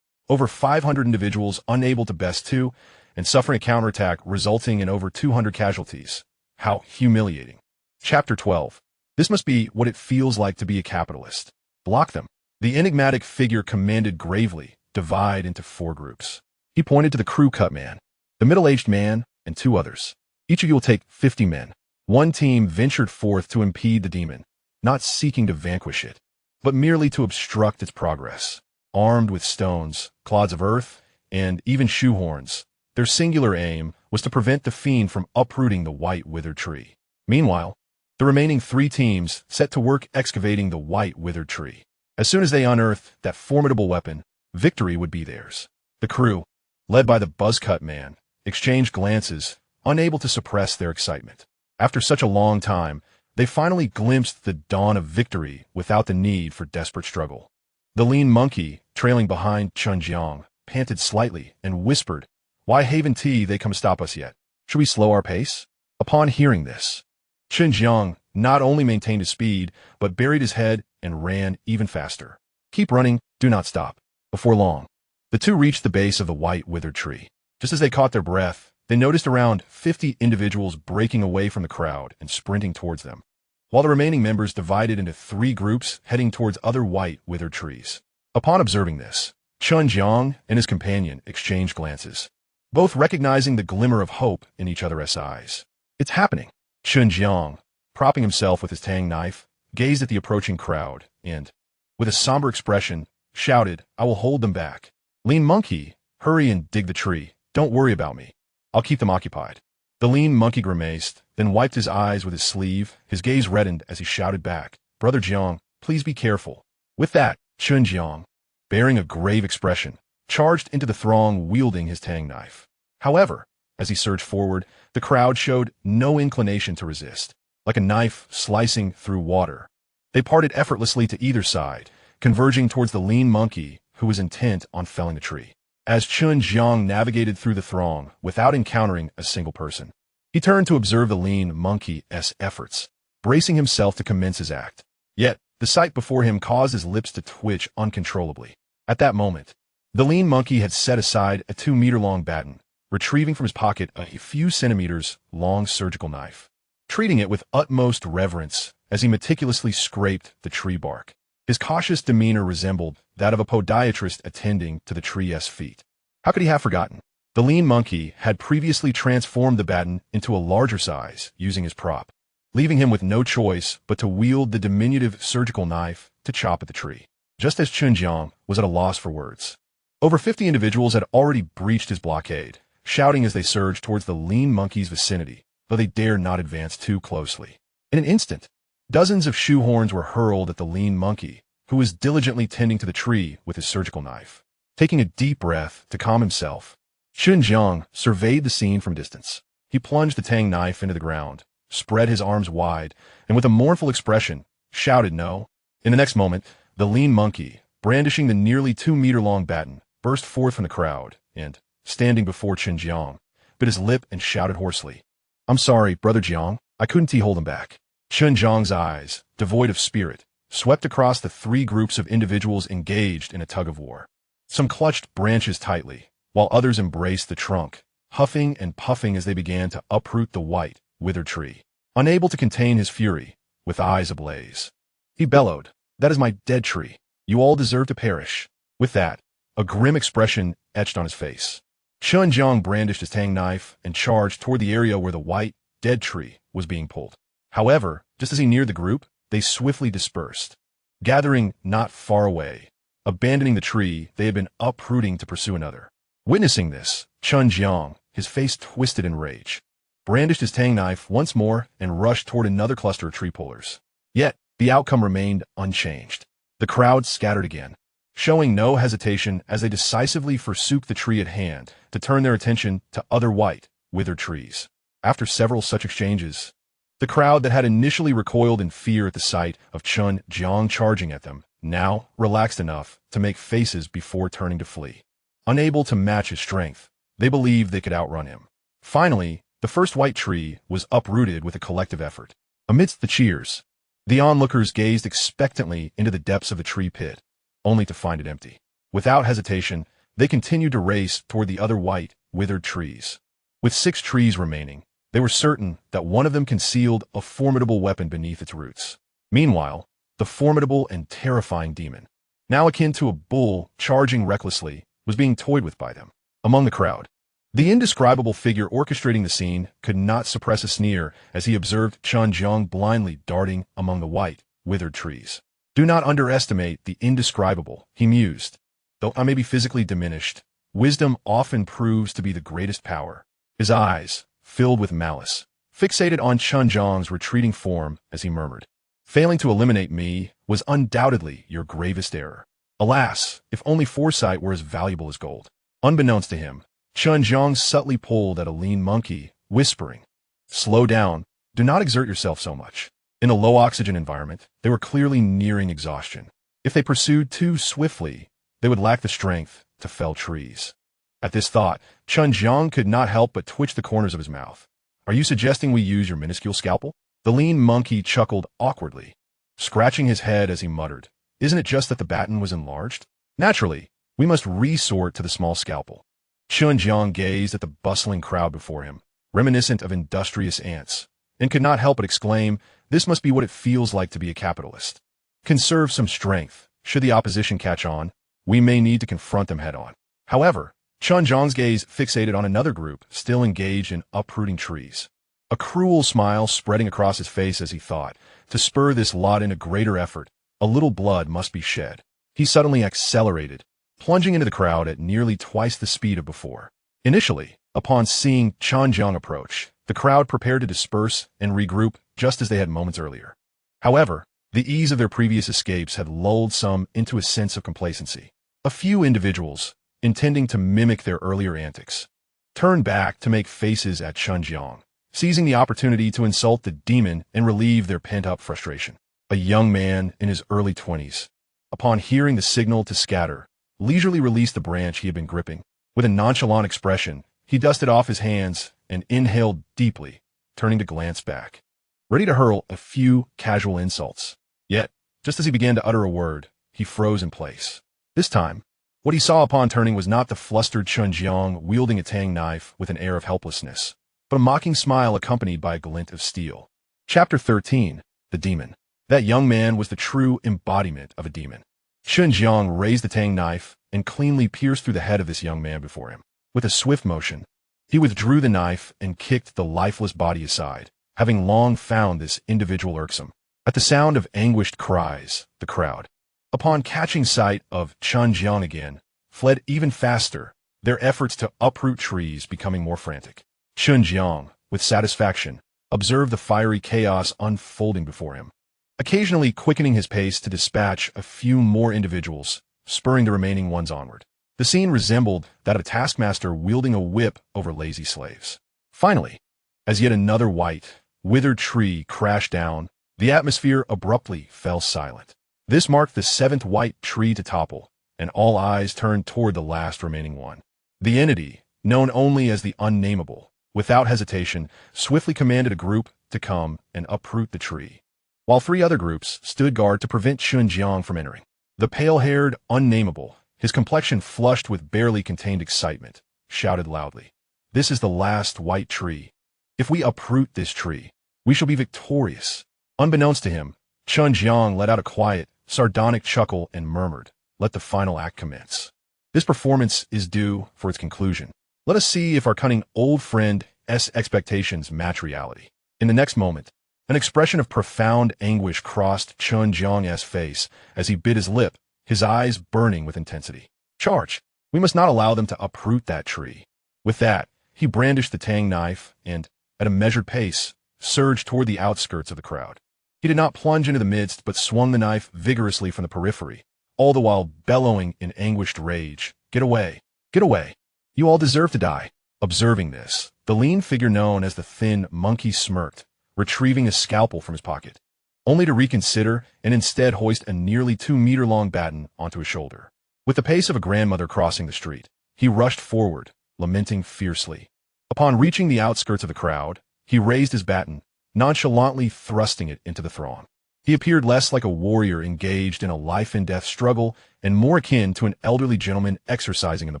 Over 500 individuals unable to best two, and suffering a counterattack resulting in over 200 casualties. How humiliating. Chapter 12. This must be what it feels like to be a capitalist. Block them. The enigmatic figure commanded gravely, divide into 4 groups. He pointed to the crew-cut man, the middle-aged man, and 2 others. Each of you will take 50 men. One team ventured forth to impede the demon, not seeking to vanquish it, but merely to obstruct its progress. Armed with stones, clods of earth, and even shoehorns, their singular aim was to prevent the fiend from uprooting the white withered tree. Meanwhile, the remaining 3 teams set to work excavating the white withered tree. As soon as they unearthed that formidable weapon, victory would be theirs. The crew, led by the buzz-cut man, exchanged glances, unable to suppress their excitement. After such a long time, they finally glimpsed the dawn of victory without the need for desperate struggle. The lean monkey, trailing behind Chen Jiang, panted slightly and whispered, "Why haven't they come stop us yet? Should we slow our pace?" Upon hearing this, Chen Jiang not only maintained his speed, but buried his head and ran even faster. "Keep running, do not stop." Before long, the 2 reached the base of the white withered tree. Just as they caught their breath, they noticed around 50 individuals breaking away from the crowd and sprinting towards them, while the remaining members divided into 3 groups heading towards other white withered trees. Upon observing this, Chen Jiang and his companion exchanged glances, both recognizing the glimmer of hope in each other's eyes. "It's happening." Chen Jiang, propping himself with his tang knife, gazed at the approaching crowd and, with a somber expression, shouted, "I will hold them back. Lean monkey, hurry and dig the tree. Don't worry about me. I'll keep them occupied." The lean monkey grimaced, then wiped his eyes with his sleeve, his gaze reddened as he shouted back, "Brother Jiang, please be careful." With that, Chen Jiang, bearing a grave expression, charged into the throng wielding his tang knife. However, as he surged forward, the crowd showed no inclination to resist. Like a knife slicing through water, they parted effortlessly to either side, converging towards the lean monkey who was intent on felling the tree. As Chen Jiang navigated through the throng without encountering a single person, he turned to observe the lean monkey's efforts, bracing himself to commence his act. Yet, the sight before him caused his lips to twitch uncontrollably. At that moment, the lean monkey had set aside a 2-meter-long baton, retrieving from his pocket a few centimeters long surgical knife, treating it with utmost reverence as he meticulously scraped the tree bark. His cautious demeanor resembled that of a podiatrist attending to the tree's feet. How could he have forgotten? The lean monkey had previously transformed the baton into a larger size using his prop, leaving him with no choice but to wield the diminutive surgical knife to chop at the tree. Just as Chen Jiang was at a loss for words, over 50 individuals had already breached his blockade, shouting as they surged towards the lean monkey's vicinity, though they dared not advance too closely. In an instant, dozens of shoehorns were hurled at the lean monkey, who was diligently tending to the tree with his surgical knife. Taking a deep breath to calm himself, Chen Jiang surveyed the scene from distance. He plunged the tang knife into the ground, spread his arms wide, and with a mournful expression, shouted no. In the next moment, the lean monkey, brandishing the nearly 2-meter-long baton, burst forth from the crowd and, standing before Chen Jiang, bit his lip and shouted hoarsely, "I'm sorry, Brother Jiang, I couldn't hold him back." Chen Jiang's eyes, devoid of spirit, swept across the 3 groups of individuals engaged in a tug-of-war. Some clutched branches tightly, while others embraced the trunk, huffing and puffing as they began to uproot the white, withered tree. Unable to contain his fury, with eyes ablaze, he bellowed, "That is my dead tree. You all deserve to perish." With that, a grim expression etched on his face. Chen Jiang brandished his tang knife and charged toward the area where the white, dead tree was being pulled. However, just as he neared the group, they swiftly dispersed, gathering not far away, abandoning the tree they had been uprooting to pursue another. Witnessing this, Chen Jiang, his face twisted in rage, brandished his tang knife once more and rushed toward another cluster of tree pullers. Yet, the outcome remained unchanged. The crowd scattered again, showing no hesitation as they decisively forsook the tree at hand to turn their attention to other white, withered trees. After several such exchanges, the crowd that had initially recoiled in fear at the sight of Chen Jiang charging at them now relaxed enough to make faces before turning to flee. Unable to match his strength, they believed they could outrun him. Finally, the first white tree was uprooted with a collective effort. Amidst the cheers, the onlookers gazed expectantly into the depths of the tree pit, only to find it empty. Without hesitation, they continued to race toward the other white, withered trees. With 6 trees remaining, they were certain that one of them concealed a formidable weapon beneath its roots. Meanwhile, the formidable and terrifying demon, now akin to a bull charging recklessly, was being toyed with by them. Among the crowd, the indescribable figure orchestrating the scene could not suppress a sneer as he observed Chen Jiang blindly darting among the white, withered trees. "Do not underestimate the indescribable," he mused. "Though I may be physically diminished, wisdom often proves to be the greatest power." His eyes, filled with malice, fixated on Chen Jiang's retreating form as he murmured, "Failing to eliminate me was undoubtedly your gravest error. Alas, if only foresight were as valuable as gold." Unbeknownst to him, Chen Jiang subtly pulled at a lean monkey, whispering, "Slow down, do not exert yourself so much." In a low-oxygen environment, they were clearly nearing exhaustion. If they pursued too swiftly, they would lack the strength to fell trees. At this thought, Chen Jiang could not help but twitch the corners of his mouth. "Are you suggesting we use your minuscule scalpel?" The lean monkey chuckled awkwardly, scratching his head as he muttered, "Isn't it just that the baton was enlarged? Naturally, we must resort to the small scalpel." Chen Jiang gazed at the bustling crowd before him, reminiscent of industrious ants, and could not help but exclaim, "This must be what it feels like to be a capitalist. Conserve some strength. Should the opposition catch on, we may need to confront them head-on." However, Chen Jiang's gaze fixated on another group still engaged in uprooting trees. A cruel smile spreading across his face as he thought, to spur this lot into greater effort, a little blood must be shed. He suddenly accelerated, plunging into the crowd at nearly twice the speed of before. Initially, upon seeing Chen Jiang approach, the crowd prepared to disperse and regroup just as they had moments earlier. However, the ease of their previous escapes had lulled some into a sense of complacency. A few individuals, intending to mimic their earlier antics, turned back to make faces at Chen Jiang, seizing the opportunity to insult the demon and relieve their pent-up frustration. A young man in his early 20s, upon hearing the signal to scatter, leisurely released the branch he had been gripping. With a nonchalant expression, he dusted off his hands and inhaled deeply, turning to glance back, ready to hurl a few casual insults. Yet, just as he began to utter a word, he froze in place. This time, what he saw upon turning was not the flustered Chen Jiang wielding a tang knife with an air of helplessness, but a mocking smile accompanied by a glint of steel. Chapter 13. The Demon. That young man was the true embodiment of a demon. Chen Jiang raised the tang knife and cleanly pierced through the head of this young man before him. With a swift motion, he withdrew the knife and kicked the lifeless body aside, having long found this individual irksome. At the sound of anguished cries, the crowd, upon catching sight of Chen Jiang again, fled even faster, their efforts to uproot trees becoming more frantic. Chen Jiang, with satisfaction, observed the fiery chaos unfolding before him. occasionally quickening his pace to dispatch a few more individuals, spurring the remaining ones onward. The scene resembled that of a taskmaster wielding a whip over lazy slaves. Finally, as yet another white, withered tree crashed down, the atmosphere abruptly fell silent. This marked the seventh white tree to topple, and all eyes turned toward the last remaining one. The entity, known only as the Unnameable, without hesitation, swiftly commanded a group to come and uproot the tree, while three other groups stood guard to prevent Chen Jiang from entering. The pale-haired Unnameable, his complexion flushed with barely contained excitement, shouted loudly, "This is the last white tree. If we uproot this tree, we shall be victorious." Unbeknownst to him, Chen Jiang let out a quiet, sardonic chuckle and murmured, "Let the final act commence. This performance is due for its conclusion. Let us see if our cunning old friend's expectations match reality." In the next moment, an expression of profound anguish crossed Chen Jiang's face as he bit his lip, his eyes burning with intensity. "Charge! We must not allow them to uproot that tree." With that, he brandished the tang knife and, at a measured pace, surged toward the outskirts of the crowd. He did not plunge into the midst but swung the knife vigorously from the periphery, all the while bellowing in anguished rage, "Get away! Get away! You all deserve to die." Observing this, the lean figure known as the Thin Monkey smirked, retrieving a scalpel from his pocket, only to reconsider and instead hoist a nearly 2-meter-long baton onto his shoulder. With the pace of a grandmother crossing the street, he rushed forward, lamenting fiercely. Upon reaching the outskirts of the crowd, he raised his baton, nonchalantly thrusting it into the throng. He appeared less like a warrior engaged in a life-and-death struggle and more akin to an elderly gentleman exercising in the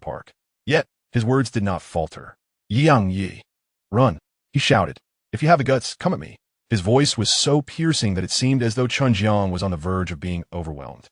park. Yet, his words did not falter. "Yang Yi! Run!" he shouted. "If you have the guts, come at me." His voice was so piercing that it seemed as though Chen Jiang was on the verge of being overwhelmed.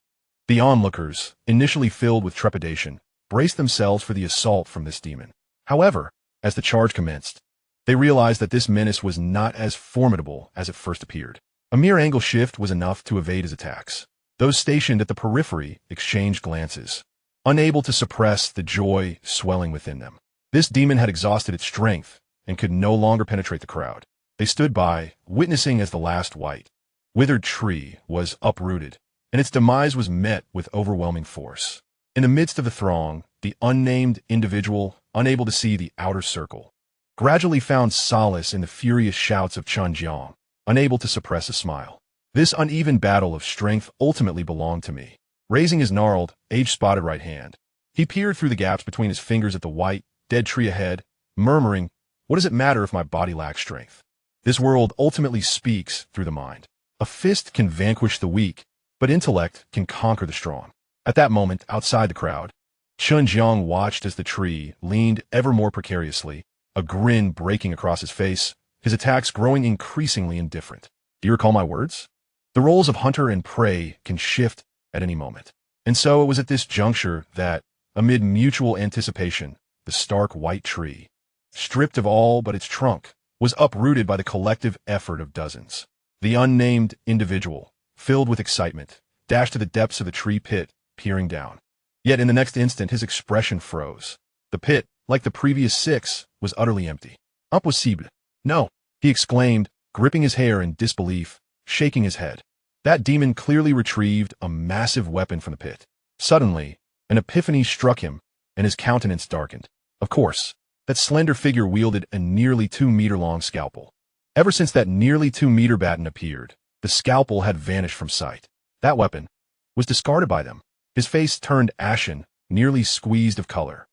The onlookers, initially filled with trepidation, braced themselves for the assault from this demon. However, as the charge commenced, they realized that this menace was not as formidable as it first appeared. A mere angle shift was enough to evade his attacks. Those stationed at the periphery exchanged glances, unable to suppress the joy swelling within them. This demon had exhausted its strength and could no longer penetrate the crowd. They stood by, witnessing as the last white, withered tree was uprooted, and its demise was met with overwhelming force. In the midst of the throng, the unnamed individual, unable to see the outer circle, gradually found solace in the furious shouts of Chen Jiang, unable to suppress a smile. This uneven battle of strength ultimately belonged to me. Raising his gnarled, age-spotted right hand, he peered through the gaps between his fingers at the white, dead tree ahead, murmuring, "What does it matter if my body lacks strength? This world ultimately speaks through the mind. A fist can vanquish the weak, but intellect can conquer the strong." At that moment, outside the crowd, Chen Jiang watched as the tree leaned ever more precariously, a grin breaking across his face, his attacks growing increasingly indifferent. "Do you recall my words? The roles of hunter and prey can shift at any moment." And so it was at this juncture that, amid mutual anticipation, the stark white tree, stripped of all but its trunk, was uprooted by the collective effort of dozens. The unnamed individual, filled with excitement, dashed to the depths of the tree pit, peering down. Yet in the next instant his expression froze. The pit, like the previous 6, was utterly empty. "Impossible! No!" he exclaimed, gripping his hair in disbelief, shaking his head. That demon clearly retrieved a massive weapon from the pit. Suddenly, an epiphany struck him, and his countenance darkened. Of course, that slender figure wielded a nearly 2-meter-long scalpel. Ever since that nearly 2-meter baton appeared, the scalpel had vanished from sight. That weapon was discarded by them. His face turned ashen, nearly squeezed of color,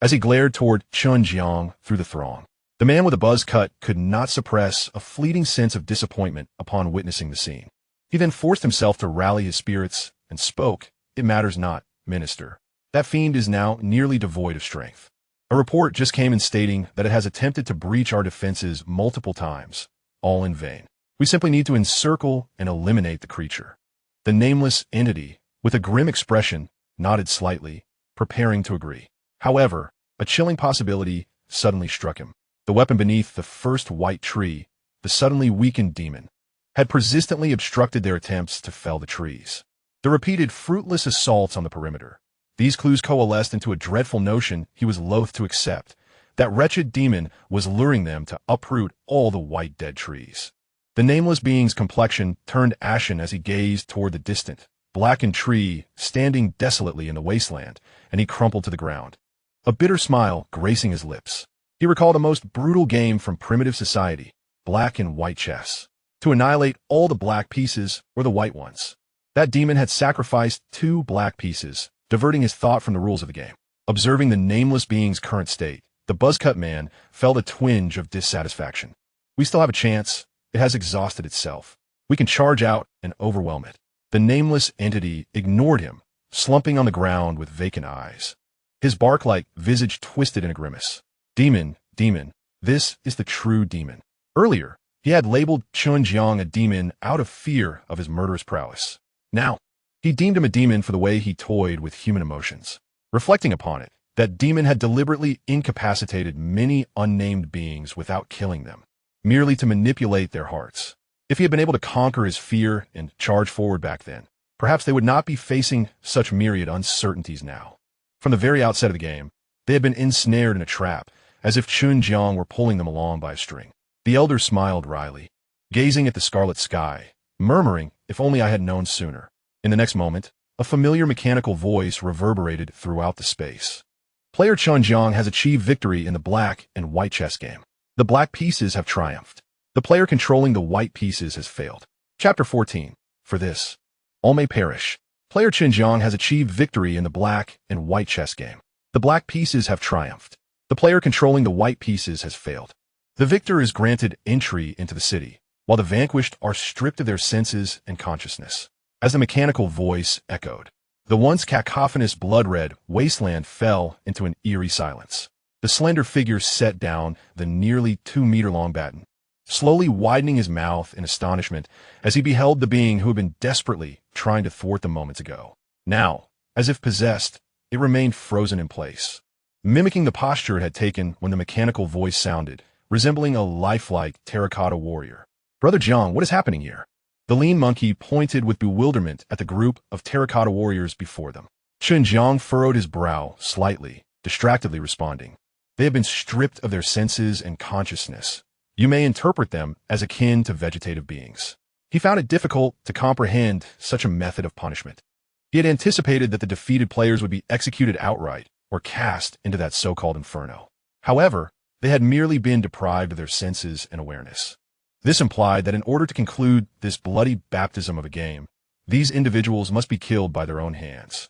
as he glared toward Chen Jiang through the throng. The man with the buzz cut could not suppress a fleeting sense of disappointment upon witnessing the scene. He then forced himself to rally his spirits and spoke, "It matters not, Minister. That fiend is now nearly devoid of strength. A report just came in stating that it has attempted to breach our defenses multiple times, all in vain. We simply need to encircle and eliminate the creature." The nameless entity, with a grim expression, nodded slightly, preparing to agree. However, a chilling possibility suddenly struck him. The weapon beneath the first white tree, the suddenly weakened demon, had persistently obstructed their attempts to fell the trees. The repeated fruitless assaults on the perimeter, these clues coalesced into a dreadful notion he was loath to accept. That wretched demon was luring them to uproot all the white dead trees. The nameless being's complexion turned ashen as he gazed toward the distant, blackened tree standing desolately in the wasteland, and he crumpled to the ground, a bitter smile gracing his lips. He recalled a most brutal game from primitive society, black and white chess, to annihilate all the black pieces or the white ones. That demon had sacrificed 2 black pieces, diverting his thought from the rules of the game. Observing the nameless being's current state, the buzzcut man felt a twinge of dissatisfaction. We still have a chance. It has exhausted itself. We can charge out and overwhelm it. The nameless entity ignored him, slumping on the ground with vacant eyes. His bark-like visage twisted in a grimace. Demon, demon, this is the true demon. Earlier, he had labeled Chen Jiang a demon out of fear of his murderous prowess. Now, he deemed him a demon for the way he toyed with human emotions. Reflecting upon it, that demon had deliberately incapacitated many unnamed beings without killing them, merely to manipulate their hearts. If he had been able to conquer his fear and charge forward back then, perhaps they would not be facing such myriad uncertainties now. From the very outset of the game, they had been ensnared in a trap, as if Chen Jiang were pulling them along by a string. The elder smiled wryly, gazing at the scarlet sky, murmuring, "If only I had known sooner." In the next moment, a familiar mechanical voice reverberated throughout the space. Player Chen Jiang has achieved victory in the black and white chess game. The black pieces have triumphed. The player controlling the white pieces has failed. Chapter 14. For this, all may perish. Player Chen Jiang has achieved victory in the black and white chess game. The black pieces have triumphed. The player controlling the white pieces has failed. The victor is granted entry into the city, while the vanquished are stripped of their senses and consciousness. As the mechanical voice echoed, the once cacophonous blood-red wasteland fell into an eerie silence. The slender figure set down the nearly 2-meter-long baton, slowly widening his mouth in astonishment as he beheld the being who had been desperately trying to thwart them moments ago. Now, as if possessed, it remained frozen in place, mimicking the posture it had taken when the mechanical voice sounded, resembling a lifelike terracotta warrior. "Brother Jiang, what is happening here?" The lean monkey pointed with bewilderment at the group of terracotta warriors before them. Chen Jiang furrowed his brow slightly, distractedly responding. They have been stripped of their senses and consciousness. You may interpret them as akin to vegetative beings. He found it difficult to comprehend such a method of punishment. He had anticipated that the defeated players would be executed outright or cast into that so-called inferno. However, they had merely been deprived of their senses and awareness. This implied that in order to conclude this bloody baptism of a game, these individuals must be killed by their own hands.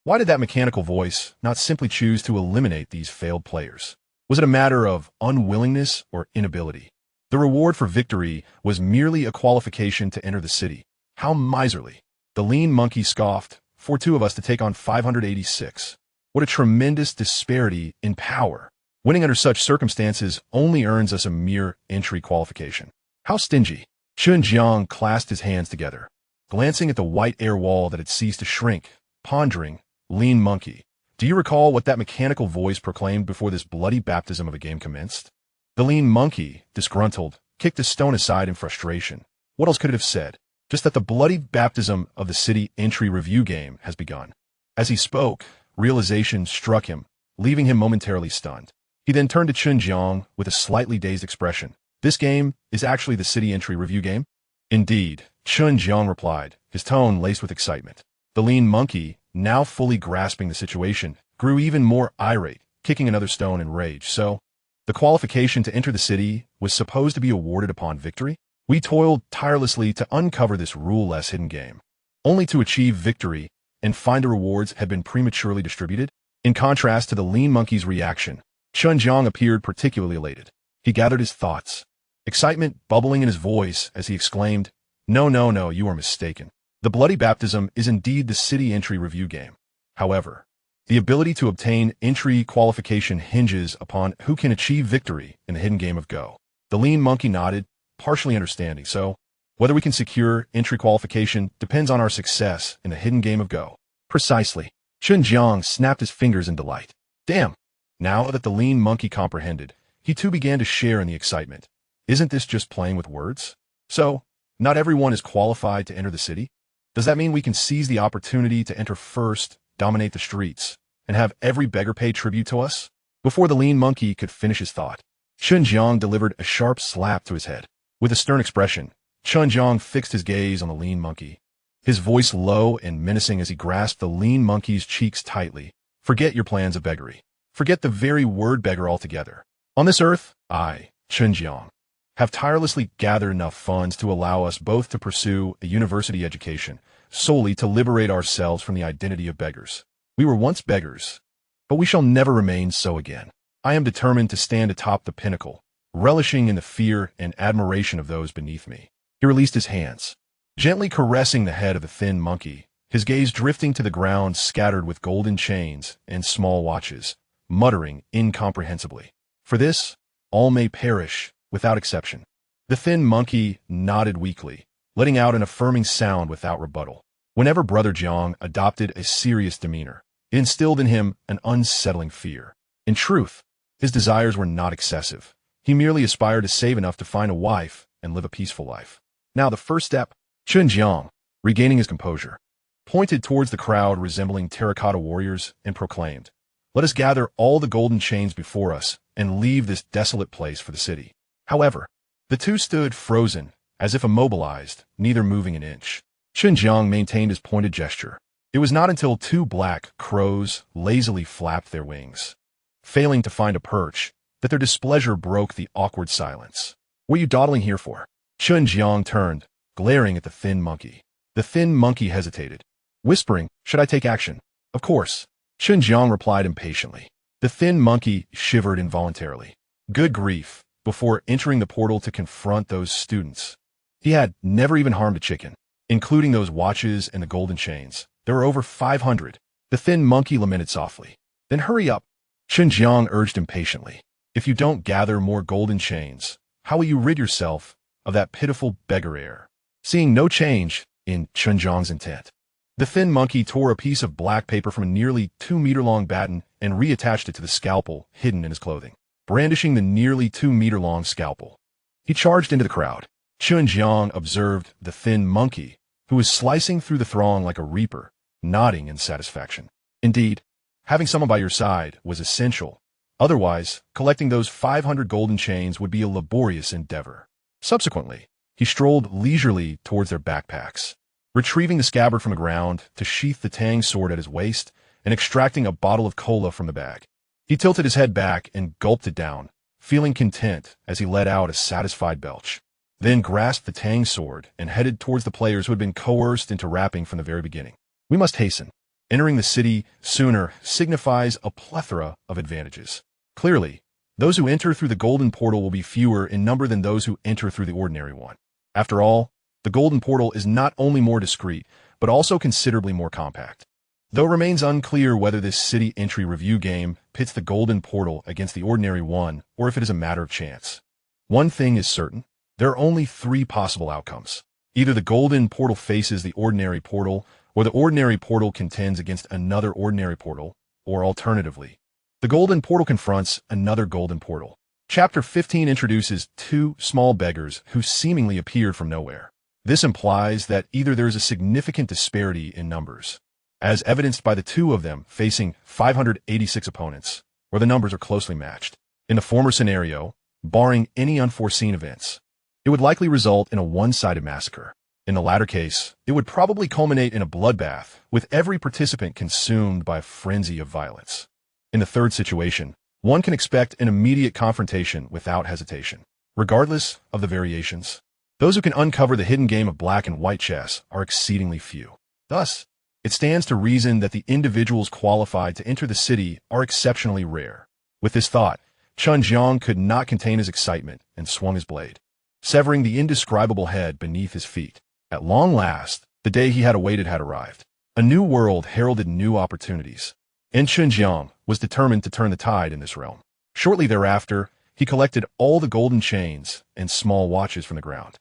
Why did that mechanical voice not simply choose to eliminate these failed players? Was it a matter of unwillingness or inability? The reward for victory was merely a qualification to enter the city. How miserly! The lean monkey scoffed, "For 2 of us to take on 586. What a tremendous disparity in power. Winning under such circumstances only earns us a mere entry qualification. How stingy." Chen Jiang clasped his hands together, glancing at the white air wall that had ceased to shrink, pondering, "Lean monkey, do you recall what that mechanical voice proclaimed before this bloody baptism of a game commenced?" The lean monkey, disgruntled, kicked a stone aside in frustration. What else could it have said? Just that the bloody baptism of the city entry review game has begun. As he spoke, realization struck him, leaving him momentarily stunned. He then turned to Chen Jiang with a slightly dazed expression. "This game is actually the city entry review game?" "Indeed," Chen Jiang replied, his tone laced with excitement. The lean monkey, now fully grasping the situation, grew even more irate, kicking another stone in rage. "So, the qualification to enter the city was supposed to be awarded upon victory? We toiled tirelessly to uncover this rule-less hidden game, only to achieve victory and find the rewards had been prematurely distributed?" In contrast to the lean monkey's reaction, Chen Jiang appeared particularly elated. He gathered his thoughts, excitement bubbling in his voice as he exclaimed, No, you are mistaken. The bloody baptism is indeed the city entry review game. However, the ability to obtain entry qualification hinges upon who can achieve victory in the hidden game of Go." The lean monkey nodded, partially understanding. "So, whether we can secure entry qualification depends on our success in the hidden game of Go." "Precisely." Chen Jiang snapped his fingers in delight. Damn! Now that the lean monkey comprehended, he too began to share in the excitement. Isn't this just playing with words? So, not everyone is qualified to enter the city? Does that mean we can seize the opportunity to enter first, dominate the streets, and have every beggar pay tribute to us? Before the lean monkey could finish his thought, Chen Jiang delivered a sharp slap to his head. With a stern expression, Chen Jiang fixed his gaze on the lean monkey, his voice low and menacing as he grasped the lean monkey's cheeks tightly. Forget your plans of beggary. Forget the very word beggar altogether. On this earth, I, Chen Jiang, have tirelessly gathered enough funds to allow us both to pursue a university education, solely to liberate ourselves from the identity of beggars. We were once beggars, but we shall never remain so again. I am determined to stand atop the pinnacle, relishing in the fear and admiration of those beneath me. He released his hands, gently caressing the head of the thin monkey, his gaze drifting to the ground scattered with golden chains and small watches, muttering incomprehensibly. For this, all may perish, without exception. The thin monkey nodded weakly, letting out an affirming sound without rebuttal. Whenever Brother Jiang adopted a serious demeanor, it instilled in him an unsettling fear. In truth, his desires were not excessive. He merely aspired to save enough to find a wife and live a peaceful life. Now the first step. Chen Jiang, regaining his composure, pointed towards the crowd resembling terracotta warriors and proclaimed, "Let us gather all the golden chains before us and leave this desolate place for the city." However, the two stood frozen, as if immobilized, neither moving an inch. Chen Jiang maintained his pointed gesture. It was not until two black crows lazily flapped their wings, failing to find a perch, that their displeasure broke the awkward silence. "What are you dawdling here for?" Chen Jiang turned, glaring at the thin monkey. The thin monkey hesitated, whispering, "Should I take action?" "Of course," Chen Jiang replied impatiently. The thin monkey shivered involuntarily. Good grief, before entering the portal to confront those students. He had never even harmed a chicken, including those watches and the golden chains. There were over 500. The thin monkey lamented softly. "Then hurry up," Chen Jiang urged impatiently. "If you don't gather more golden chains, how will you rid yourself of that pitiful beggar heir?" Seeing no change in Chen Jiang's intent, the thin monkey tore a piece of black paper from a nearly 2-meter-long batten and reattached it to the scalpel hidden in his clothing. Brandishing the nearly 2-meter-long scalpel, he charged into the crowd. Chen Jiang observed the thin monkey, who was slicing through the throng like a reaper, nodding in satisfaction. Indeed, having someone by your side was essential. Otherwise, collecting those 500 golden chains would be a laborious endeavor. Subsequently, he strolled leisurely towards their backpacks, retrieving the scabbard from the ground to sheath the tang sword at his waist and extracting a bottle of cola from the bag. He tilted his head back and gulped it down, feeling content as he let out a satisfied belch, then grasped the tang sword and headed towards the players who had been coerced into rapping from the very beginning. We must hasten. Entering the city sooner signifies a plethora of advantages. Clearly, those who enter through the golden portal will be fewer in number than those who enter through the ordinary one. After all, the golden portal is not only more discreet, but also considerably more compact. Though it remains unclear whether this city entry review game pits the golden portal against the ordinary one or if it is a matter of chance. One thing is certain, there are only 3 possible outcomes. Either the golden portal faces the ordinary portal, or the ordinary portal contends against another ordinary portal, or alternatively, the golden portal confronts another golden portal. Chapter 15 introduces 2 small beggars who seemingly appeared from nowhere. This implies that either there is a significant disparity in numbers, as evidenced by the 2 of them facing 586 opponents, or the numbers are closely matched. In the former scenario, barring any unforeseen events, it would likely result in a one-sided massacre. In the latter case, it would probably culminate in a bloodbath, with every participant consumed by a frenzy of violence. In the third situation, one can expect an immediate confrontation without hesitation. Regardless of the variations, those who can uncover the hidden game of black and white chess are exceedingly few. Thus, it stands to reason that the individuals qualified to enter the city are exceptionally rare. With this thought, Chen Jiang could not contain his excitement and swung his blade, severing the indescribable head beneath his feet. At long last, the day he had awaited had arrived. A new world heralded new opportunities, and Chen Jiang was determined to turn the tide in this realm. Shortly thereafter, he collected all the golden chains and small watches from the ground.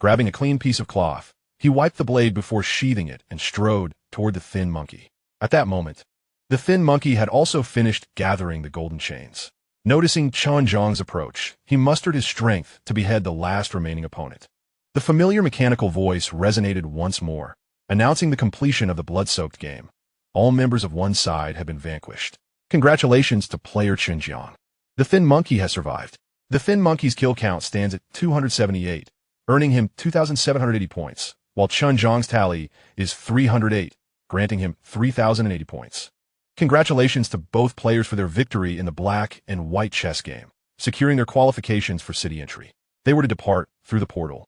Grabbing a clean piece of cloth, he wiped the blade before sheathing it and strode toward the thin monkey. At that moment, the thin monkey had also finished gathering the golden chains. Noticing Chen Jiang's approach, he mustered his strength to behead the last remaining opponent. The familiar mechanical voice resonated once more, announcing the completion of the blood-soaked game. All members of one side have been vanquished. Congratulations to player Chen Jiang. The thin monkey has survived. The thin monkey's kill count stands at 278, earning him 2,780 points, while Chen Jiang's tally is 308, granting him 3,080 points. Congratulations to both players for their victory in the black and white chess game, securing their qualifications for city entry. They were to depart through the portal,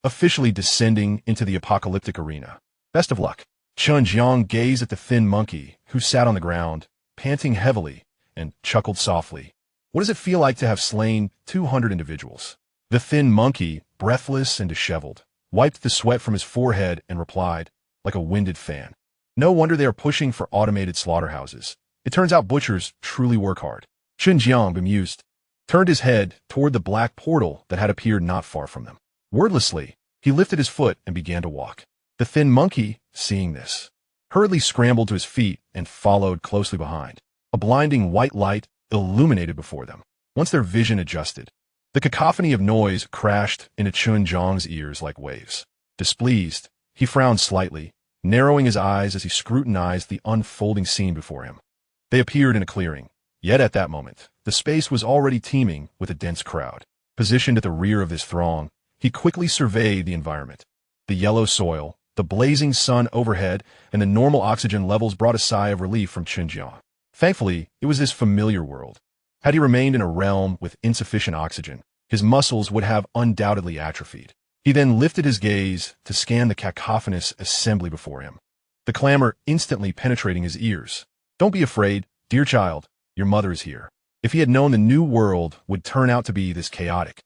officially descending into the apocalyptic arena. Best of luck. Chen Jiang gazed at the thin monkey, who sat on the ground, panting heavily, and chuckled softly. What does it feel like to have slain 200 individuals? The thin monkey, breathless and disheveled, wiped the sweat from his forehead and replied, like a winded fan. No wonder they are pushing for automated slaughterhouses. It turns out butchers truly work hard. Chen Jiang, bemused, turned his head toward the black portal that had appeared not far from them. Wordlessly, he lifted his foot and began to walk. The thin monkey, seeing this, hurriedly scrambled to his feet and followed closely behind. A blinding white light illuminated before them. Once their vision adjusted, the cacophony of noise crashed into Chen Jiang's ears like waves. Displeased, he frowned slightly, narrowing his eyes as he scrutinized the unfolding scene before him. They appeared in a clearing, yet at that moment, the space was already teeming with a dense crowd. Positioned at the rear of this throng, he quickly surveyed the environment. The yellow soil, the blazing sun overhead, and the normal oxygen levels brought a sigh of relief from Chen Jiang. Thankfully, it was this familiar world. Had he remained in a realm with insufficient oxygen, his muscles would have undoubtedly atrophied. He then lifted his gaze to scan the cacophonous assembly before him, the clamor instantly penetrating his ears. Don't be afraid, dear child, your mother is here. If he had known the new world would turn out to be this chaotic,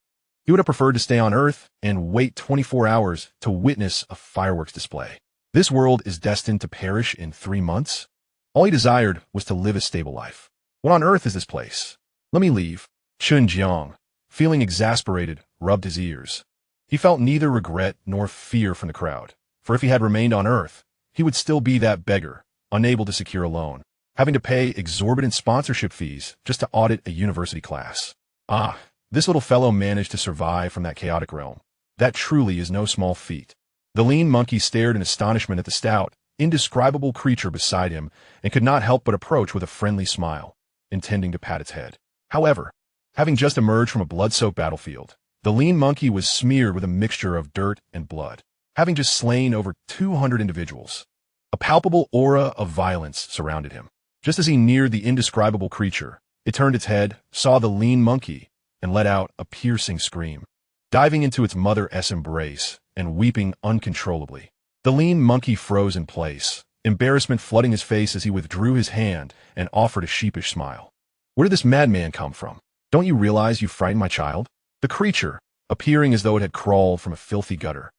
he would have preferred to stay on Earth and wait 24 hours to witness a fireworks display. This world is destined to perish in 3 months? All he desired was to live a stable life. What on earth is this place? Let me leave. Chen Jiang, feeling exasperated, rubbed his ears. He felt neither regret nor fear from the crowd, for if he had remained on Earth, he would still be that beggar, unable to secure a loan, having to pay exorbitant sponsorship fees just to audit a university class. Ah, this little fellow managed to survive from that chaotic realm. That truly is no small feat. The lean monkey stared in astonishment at the stout, indescribable creature beside him and could not help but approach with a friendly smile, intending to pat its head. However, having just emerged from a blood-soaked battlefield, the lean monkey was smeared with a mixture of dirt and blood, having just slain over 200 individuals. A palpable aura of violence surrounded him. Just as he neared the indescribable creature, it turned its head, saw the lean monkey, and let out a piercing scream, diving into its mother's embrace and weeping uncontrollably. The lean monkey froze in place, embarrassment flooding his face as he withdrew his hand and offered a sheepish smile. Where did this madman come from? Don't you realize you frightened my child? The creature, appearing as though it had crawled from a filthy gutter,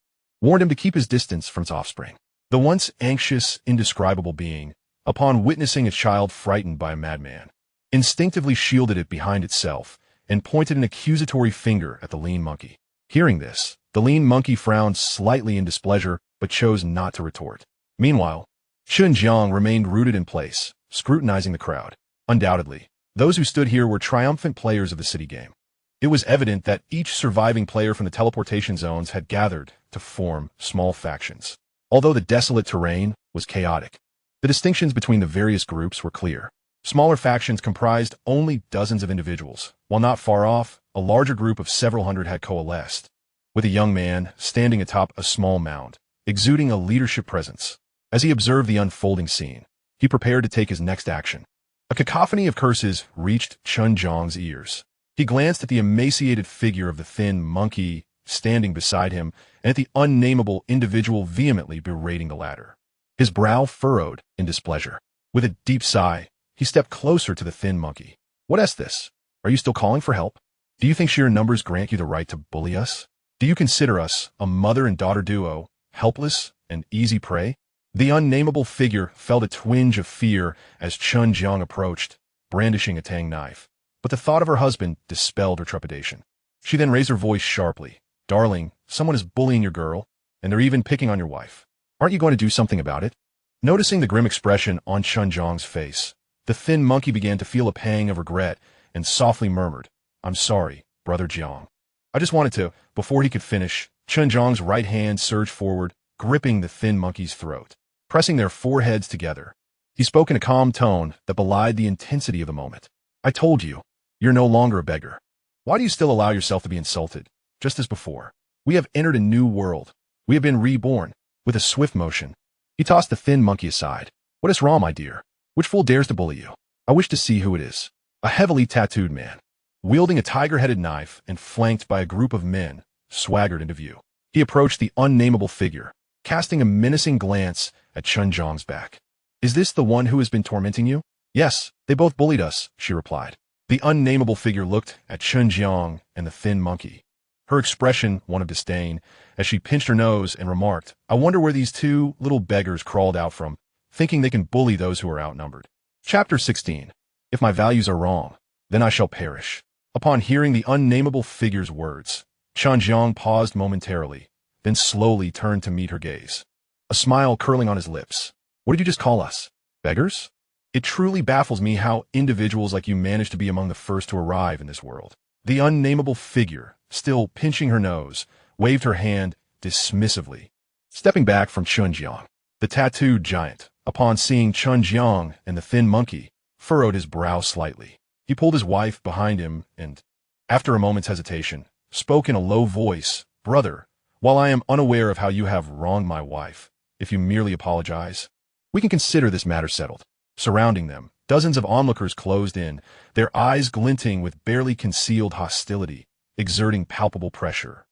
warned him to keep his distance from its offspring. The once anxious, indescribable being, upon witnessing its child frightened by a madman, instinctively shielded it behind itself and pointed an accusatory finger at the lean monkey. Hearing this, the lean monkey frowned slightly in displeasure but chose not to retort. Meanwhile, Chen Jiang remained rooted in place, scrutinizing the crowd. Undoubtedly, those who stood here were triumphant players of the city game. It was evident that each surviving player from the teleportation zones had gathered to form small factions. Although the desolate terrain was chaotic, the distinctions between the various groups were clear. Smaller factions comprised only dozens of individuals, while not far off, a larger group of several hundred had coalesced, with a young man standing atop a small mound, exuding a leadership presence. As he observed the unfolding scene, he prepared to take his next action. A cacophony of curses reached Chen Jiang's ears. He glanced at the emaciated figure of the thin monkey standing beside him and at the unnameable individual vehemently berating the latter. His brow furrowed in displeasure. With a deep sigh, he stepped closer to the thin monkey. What is this? Are you still calling for help? Do you think sheer numbers grant you the right to bully us? Do you consider us, a mother and daughter duo, helpless and easy prey? The unnameable figure felt a twinge of fear as Chen Jiang approached, brandishing a tang knife. But the thought of her husband dispelled her trepidation. She then raised her voice sharply. Darling, someone is bullying your girl, and they're even picking on your wife. Aren't you going to do something about it? Noticing the grim expression on Chen Jiang's face, the thin monkey began to feel a pang of regret and softly murmured, I'm sorry, Brother Jiang. I just wanted to. Before he could finish, Chen Jiang's right hand surged forward, gripping the thin monkey's throat, pressing their foreheads together. He spoke in a calm tone that belied the intensity of the moment. I told you, you're no longer a beggar. Why do you still allow yourself to be insulted, just as before? We have entered a new world. We have been reborn. With a swift motion, he tossed the thin monkey aside. What is wrong, my dear? Which fool dares to bully you? I wish to see who it is. A heavily tattooed man, wielding a tiger-headed knife and flanked by a group of men, swaggered into view. He approached the unnameable figure, casting a menacing glance at Chen Jiang's back. Is this the one who has been tormenting you? Yes, they both bullied us, she replied. The unnameable figure looked at Chen Jiang and the thin monkey, her expression one of disdain, as she pinched her nose and remarked, I wonder where these two little beggars crawled out from, thinking they can bully those who are outnumbered. Chapter 16. If my values are wrong, then I shall perish. Upon hearing the unnameable figure's words, Chen Jiang paused momentarily, then slowly turned to meet her gaze, a smile curling on his lips. What did you just call us? Beggars? It truly baffles me how individuals like you manage to be among the first to arrive in this world. The unnameable figure, still pinching her nose, waved her hand dismissively. Stepping back from Chen Jiang, the tattooed giant, upon seeing Chen Jiang and the thin monkey, furrowed his brow slightly. He pulled his wife behind him and, after a moment's hesitation, spoke in a low voice, Brother, while I am unaware of how you have wronged my wife, if you merely apologize, we can consider this matter settled. Surrounding them, dozens of onlookers closed in, their eyes glinting with barely concealed hostility, exerting palpable pressure.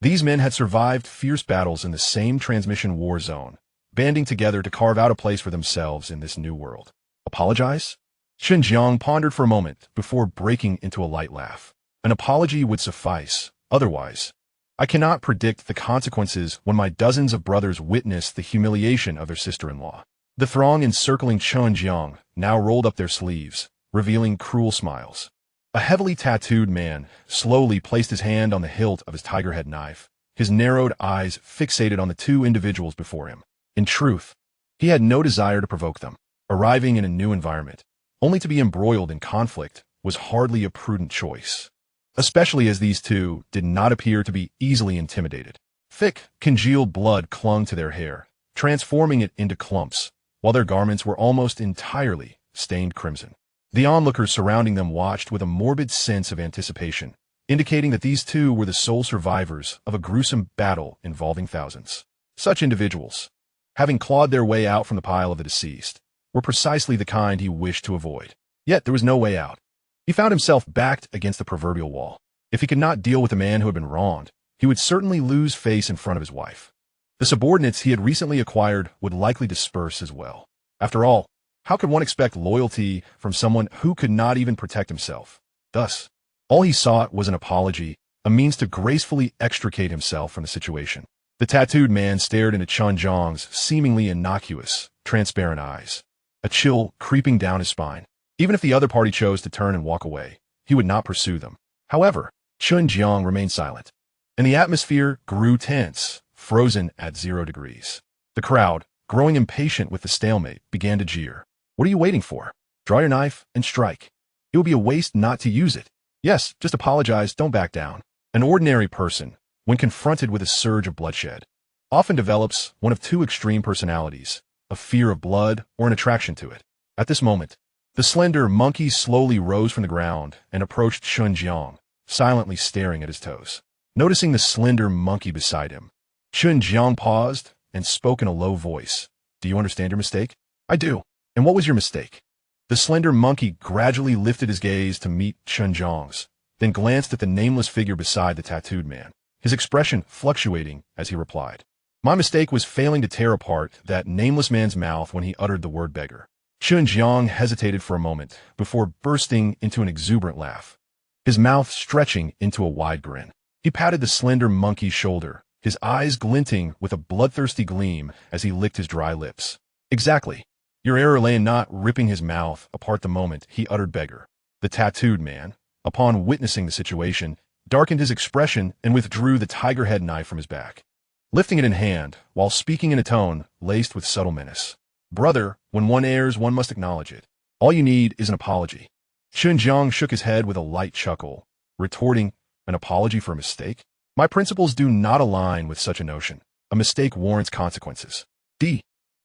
These men had survived fierce battles in the same transmission war zone, banding together to carve out a place for themselves in this new world. Apologize? Chen Jiang pondered for a moment before breaking into a light laugh. An apology would suffice. Otherwise, I cannot predict the consequences when my dozens of brothers witness the humiliation of their sister-in-law. The throng encircling Chen Jiang now rolled up their sleeves, revealing cruel smiles. A heavily tattooed man slowly placed his hand on the hilt of his tiger-head knife, his narrowed eyes fixated on the two individuals before him. In truth, he had no desire to provoke them. Arriving in a new environment, only to be embroiled in conflict, was hardly a prudent choice, especially as these two did not appear to be easily intimidated. Thick, congealed blood clung to their hair, transforming it into clumps, while their garments were almost entirely stained crimson. The onlookers surrounding them watched with a morbid sense of anticipation, indicating that these two were the sole survivors of a gruesome battle involving thousands. Such individuals, having clawed their way out from the pile of the deceased, were precisely the kind he wished to avoid. Yet there was no way out. He found himself backed against the proverbial wall. If he could not deal with the man who had been wronged, he would certainly lose face in front of his wife. The subordinates he had recently acquired would likely disperse as well. After all, how could one expect loyalty from someone who could not even protect himself? Thus, all he sought was an apology, a means to gracefully extricate himself from the situation. The tattooed man stared into Chen Jiang's seemingly innocuous, transparent eyes, a chill creeping down his spine. Even if the other party chose to turn and walk away, he would not pursue them. However, Chen Jiang remained silent, and the atmosphere grew tense, frozen at 0 degrees. The crowd, growing impatient with the stalemate, began to jeer. What are you waiting for? Draw your knife and strike. It would be a waste not to use it. Yes, just apologize, don't back down. An ordinary person, when confronted with a surge of bloodshed, often develops one of two extreme personalities, a fear of blood or an attraction to it. At this moment, the slender monkey slowly rose from the ground and approached Chen Jiang, silently staring at his toes. Noticing the slender monkey beside him, Chen Jiang paused and spoke in a low voice. Do you understand your mistake? I do. And what was your mistake? The slender monkey gradually lifted his gaze to meet Chen Jiang's, then glanced at the nameless figure beside the tattooed man, his expression fluctuating as he replied. My mistake was failing to tear apart that nameless man's mouth when he uttered the word beggar. Chen Jiang hesitated for a moment before bursting into an exuberant laugh, his mouth stretching into a wide grin. He patted the slender monkey's shoulder, his eyes glinting with a bloodthirsty gleam as he licked his dry lips. Exactly. Your error lay in not ripping his mouth apart the moment he uttered beggar. The tattooed man, upon witnessing the situation, darkened his expression and withdrew the tiger-head knife from his back, lifting it in hand while speaking in a tone laced with subtle menace. Brother, when one errs, one must acknowledge it. All you need is an apology. Chen Jiang shook his head with a light chuckle, retorting, an apology for a mistake? My principles do not align with such a notion. A mistake warrants consequences.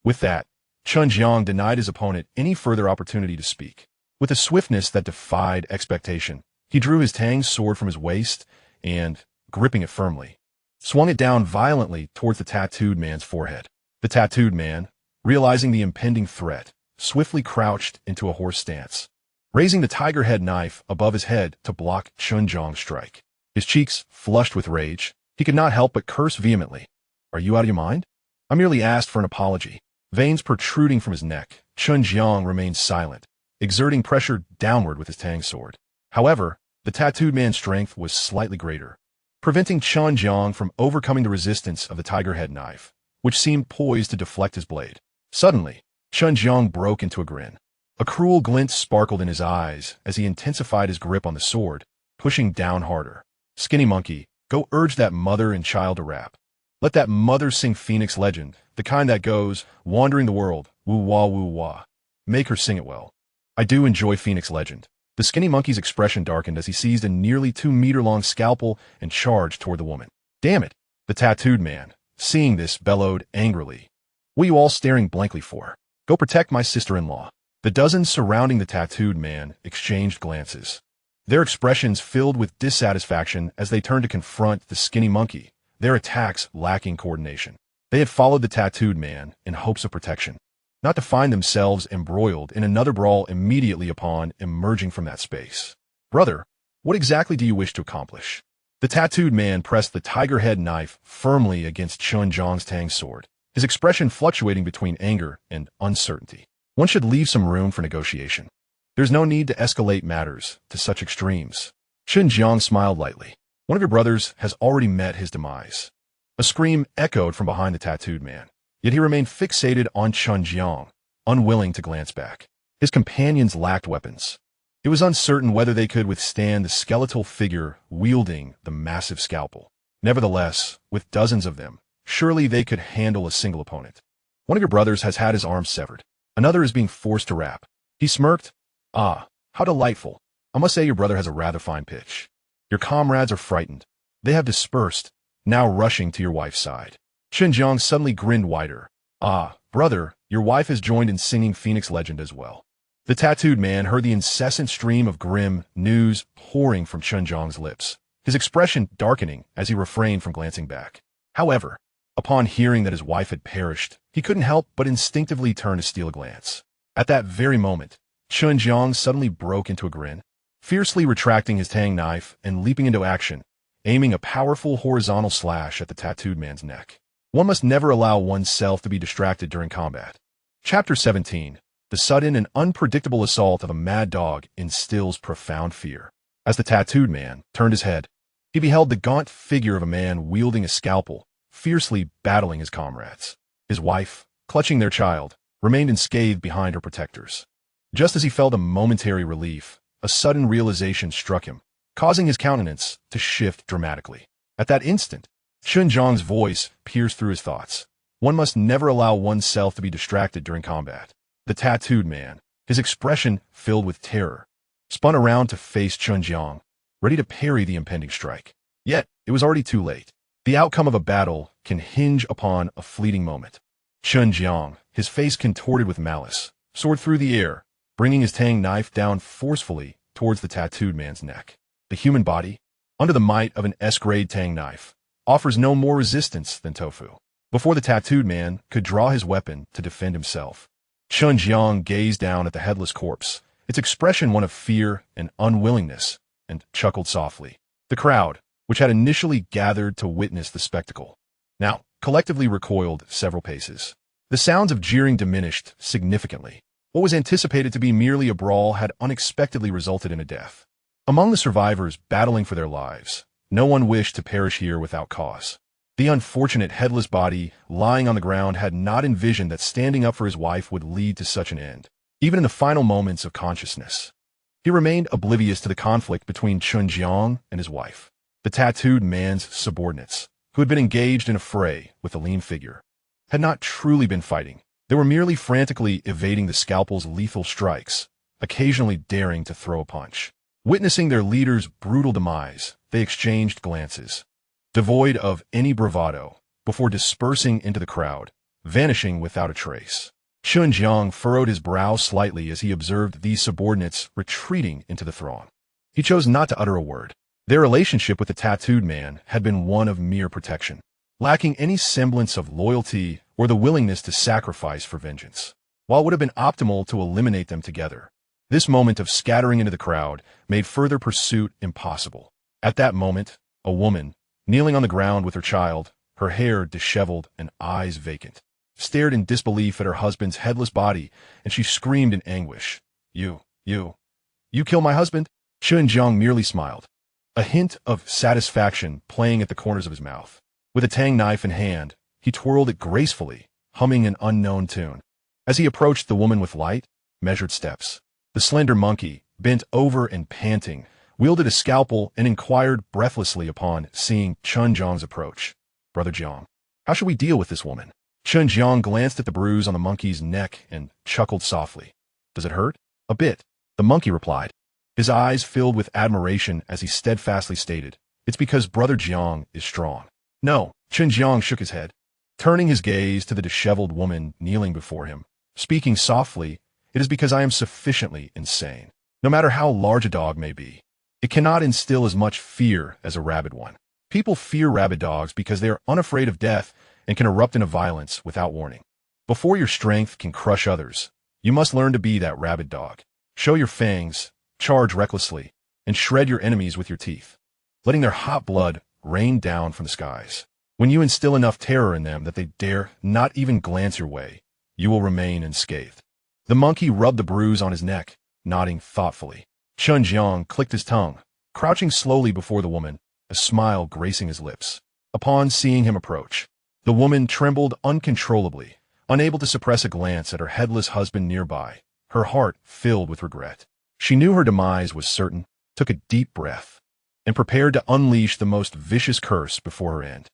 With that, Chen Jiang denied his opponent any further opportunity to speak. With a swiftness that defied expectation, he drew his tang sword from his waist and, gripping it firmly, swung it down violently towards the tattooed man's forehead. The tattooed man, realizing the impending threat, swiftly crouched into a horse stance, raising the tiger head knife above his head to block Chen Jiang's strike. His cheeks flushed with rage, he could not help but curse vehemently. "Are you out of your mind? I merely asked for an apology." Veins protruding from his neck, Chen Jiang remained silent, exerting pressure downward with his tang sword. However, the tattooed man's strength was slightly greater, preventing Chen Jiang from overcoming the resistance of the tiger head knife, which seemed poised to deflect his blade. Suddenly, Chen Jiang broke into a grin. A cruel glint sparkled in his eyes as he intensified his grip on the sword, pushing down harder. "Skinny monkey, go urge that mother and child to rap. Let that mother sing Phoenix Legend, the kind that goes, wandering the world, woo-wah woo-wah. Make her sing it well." "I do enjoy Phoenix Legend." The skinny monkey's expression darkened as he seized a nearly 2-meter-long scalpel and charged toward the woman. "Damn it!" The tattooed man, seeing this, bellowed angrily. "What are you all staring blankly for? Go protect my sister-in-law." The dozens surrounding the tattooed man exchanged glances, their expressions filled with dissatisfaction as they turned to confront the skinny monkey, their attacks lacking coordination. They had followed the tattooed man in hopes of protection, not to find themselves embroiled in another brawl immediately upon emerging from that space. "Brother, what exactly do you wish to accomplish?" The tattooed man pressed the tiger head knife firmly against Chen Jiang's tang sword, his expression fluctuating between anger and uncertainty. "One should leave some room for negotiation. There's no need to escalate matters to such extremes." Chen Jiang smiled lightly. "One of your brothers has already met his demise." A scream echoed from behind the tattooed man, yet he remained fixated on Chen Jiang, unwilling to glance back. His companions lacked weapons. It was uncertain whether they could withstand the skeletal figure wielding the massive scalpel. Nevertheless, with dozens of them, surely they could handle a single opponent. "One of your brothers has had his arm severed. Another is being forced to rap." He smirked. "Ah, how delightful. I must say your brother has a rather fine pitch. Your comrades are frightened. They have dispersed, now rushing to your wife's side." Chen Jiang suddenly grinned wider. "Ah, brother, your wife has joined in singing Phoenix Legend as well." The tattooed man heard the incessant stream of grim news pouring from Chen Jiang's lips, his expression darkening as he refrained from glancing back. However, upon hearing that his wife had perished, he couldn't help but instinctively turn to steal a glance. At that very moment, Chen Jiang suddenly broke into a grin, fiercely retracting his tang knife and leaping into action, aiming a powerful horizontal slash at the tattooed man's neck. One must never allow oneself to be distracted during combat. Chapter 17. The sudden and unpredictable assault of a mad dog instills profound fear. As the tattooed man turned his head, he beheld the gaunt figure of a man wielding a scalpel, fiercely battling his comrades. His wife, clutching their child, remained unscathed behind her protectors. Just as he felt a momentary relief, a sudden realization struck him, causing his countenance to shift dramatically. At that instant, Chen Jiang's voice pierced through his thoughts. One must never allow oneself to be distracted during combat. The tattooed man, his expression filled with terror, spun around to face Chen Jiang, ready to parry the impending strike. Yet, it was already too late. The outcome of a battle can hinge upon a fleeting moment. Chen Jiang, his face contorted with malice, soared through the air, bringing his tang knife down forcefully towards the tattooed man's neck. The human body, under the might of an S-grade tang knife, offers no more resistance than tofu. Before the tattooed man could draw his weapon to defend himself, Chen Jiang gazed down at the headless corpse, its expression one of fear and unwillingness, and chuckled softly. The crowd, which had initially gathered to witness the spectacle, now collectively recoiled several paces. The sounds of jeering diminished significantly. What was anticipated to be merely a brawl had unexpectedly resulted in a death. Among the survivors battling for their lives, no one wished to perish here without cause. The unfortunate headless body lying on the ground had not envisioned that standing up for his wife would lead to such an end. Even in the final moments of consciousness, he remained oblivious to the conflict between Chen Jiang and his wife. The tattooed man's subordinates, who had been engaged in a fray with the lean figure, had not truly been fighting. They were merely frantically evading the scalpel's lethal strikes, occasionally daring to throw a punch. Witnessing their leader's brutal demise, they exchanged glances, devoid of any bravado, before dispersing into the crowd, vanishing without a trace. Chen Jiang furrowed his brow slightly as he observed these subordinates retreating into the throng. He chose not to utter a word. Their relationship with the tattooed man had been one of mere protection, lacking any semblance of loyalty or the willingness to sacrifice for vengeance. While it would have been optimal to eliminate them together, this moment of scattering into the crowd made further pursuit impossible. At that moment, a woman, kneeling on the ground with her child, her hair disheveled and eyes vacant, stared in disbelief at her husband's headless body, and she screamed in anguish, You kill my husband?" Chen Jiang merely smiled, a hint of satisfaction playing at the corners of his mouth. With a tang knife in hand, he twirled it gracefully, humming an unknown tune. As he approached the woman with light, measured steps, the slender monkey, bent over and panting, wielded a scalpel and inquired breathlessly upon seeing Chen Jiang's approach. "Brother Jiang, how should we deal with this woman?" Chen Jiang glanced at the bruise on the monkey's neck and chuckled softly. "Does it hurt?" "A bit," the monkey replied. His eyes filled with admiration as he steadfastly stated, "It's because Brother Jiang is strong." "No," Chen Jiang shook his head, turning his gaze to the disheveled woman kneeling before him, speaking softly, "It is because I am sufficiently insane. No matter how large a dog may be, it cannot instill as much fear as a rabid one. People fear rabid dogs because they are unafraid of death and can erupt into violence without warning. Before your strength can crush others, you must learn to be that rabid dog. Show your fangs, charge recklessly, and shred your enemies with your teeth, letting their hot blood rain down from the skies. When you instill enough terror in them that they dare not even glance your way, you will remain unscathed." The monkey rubbed the bruise on his neck, nodding thoughtfully. Chen Jiang clicked his tongue, crouching slowly before the woman, a smile gracing his lips. Upon seeing him approach, the woman trembled uncontrollably, unable to suppress a glance at her headless husband nearby, her heart filled with regret. She knew her demise was certain, took a deep breath, and prepared to unleash the most vicious curse before her end.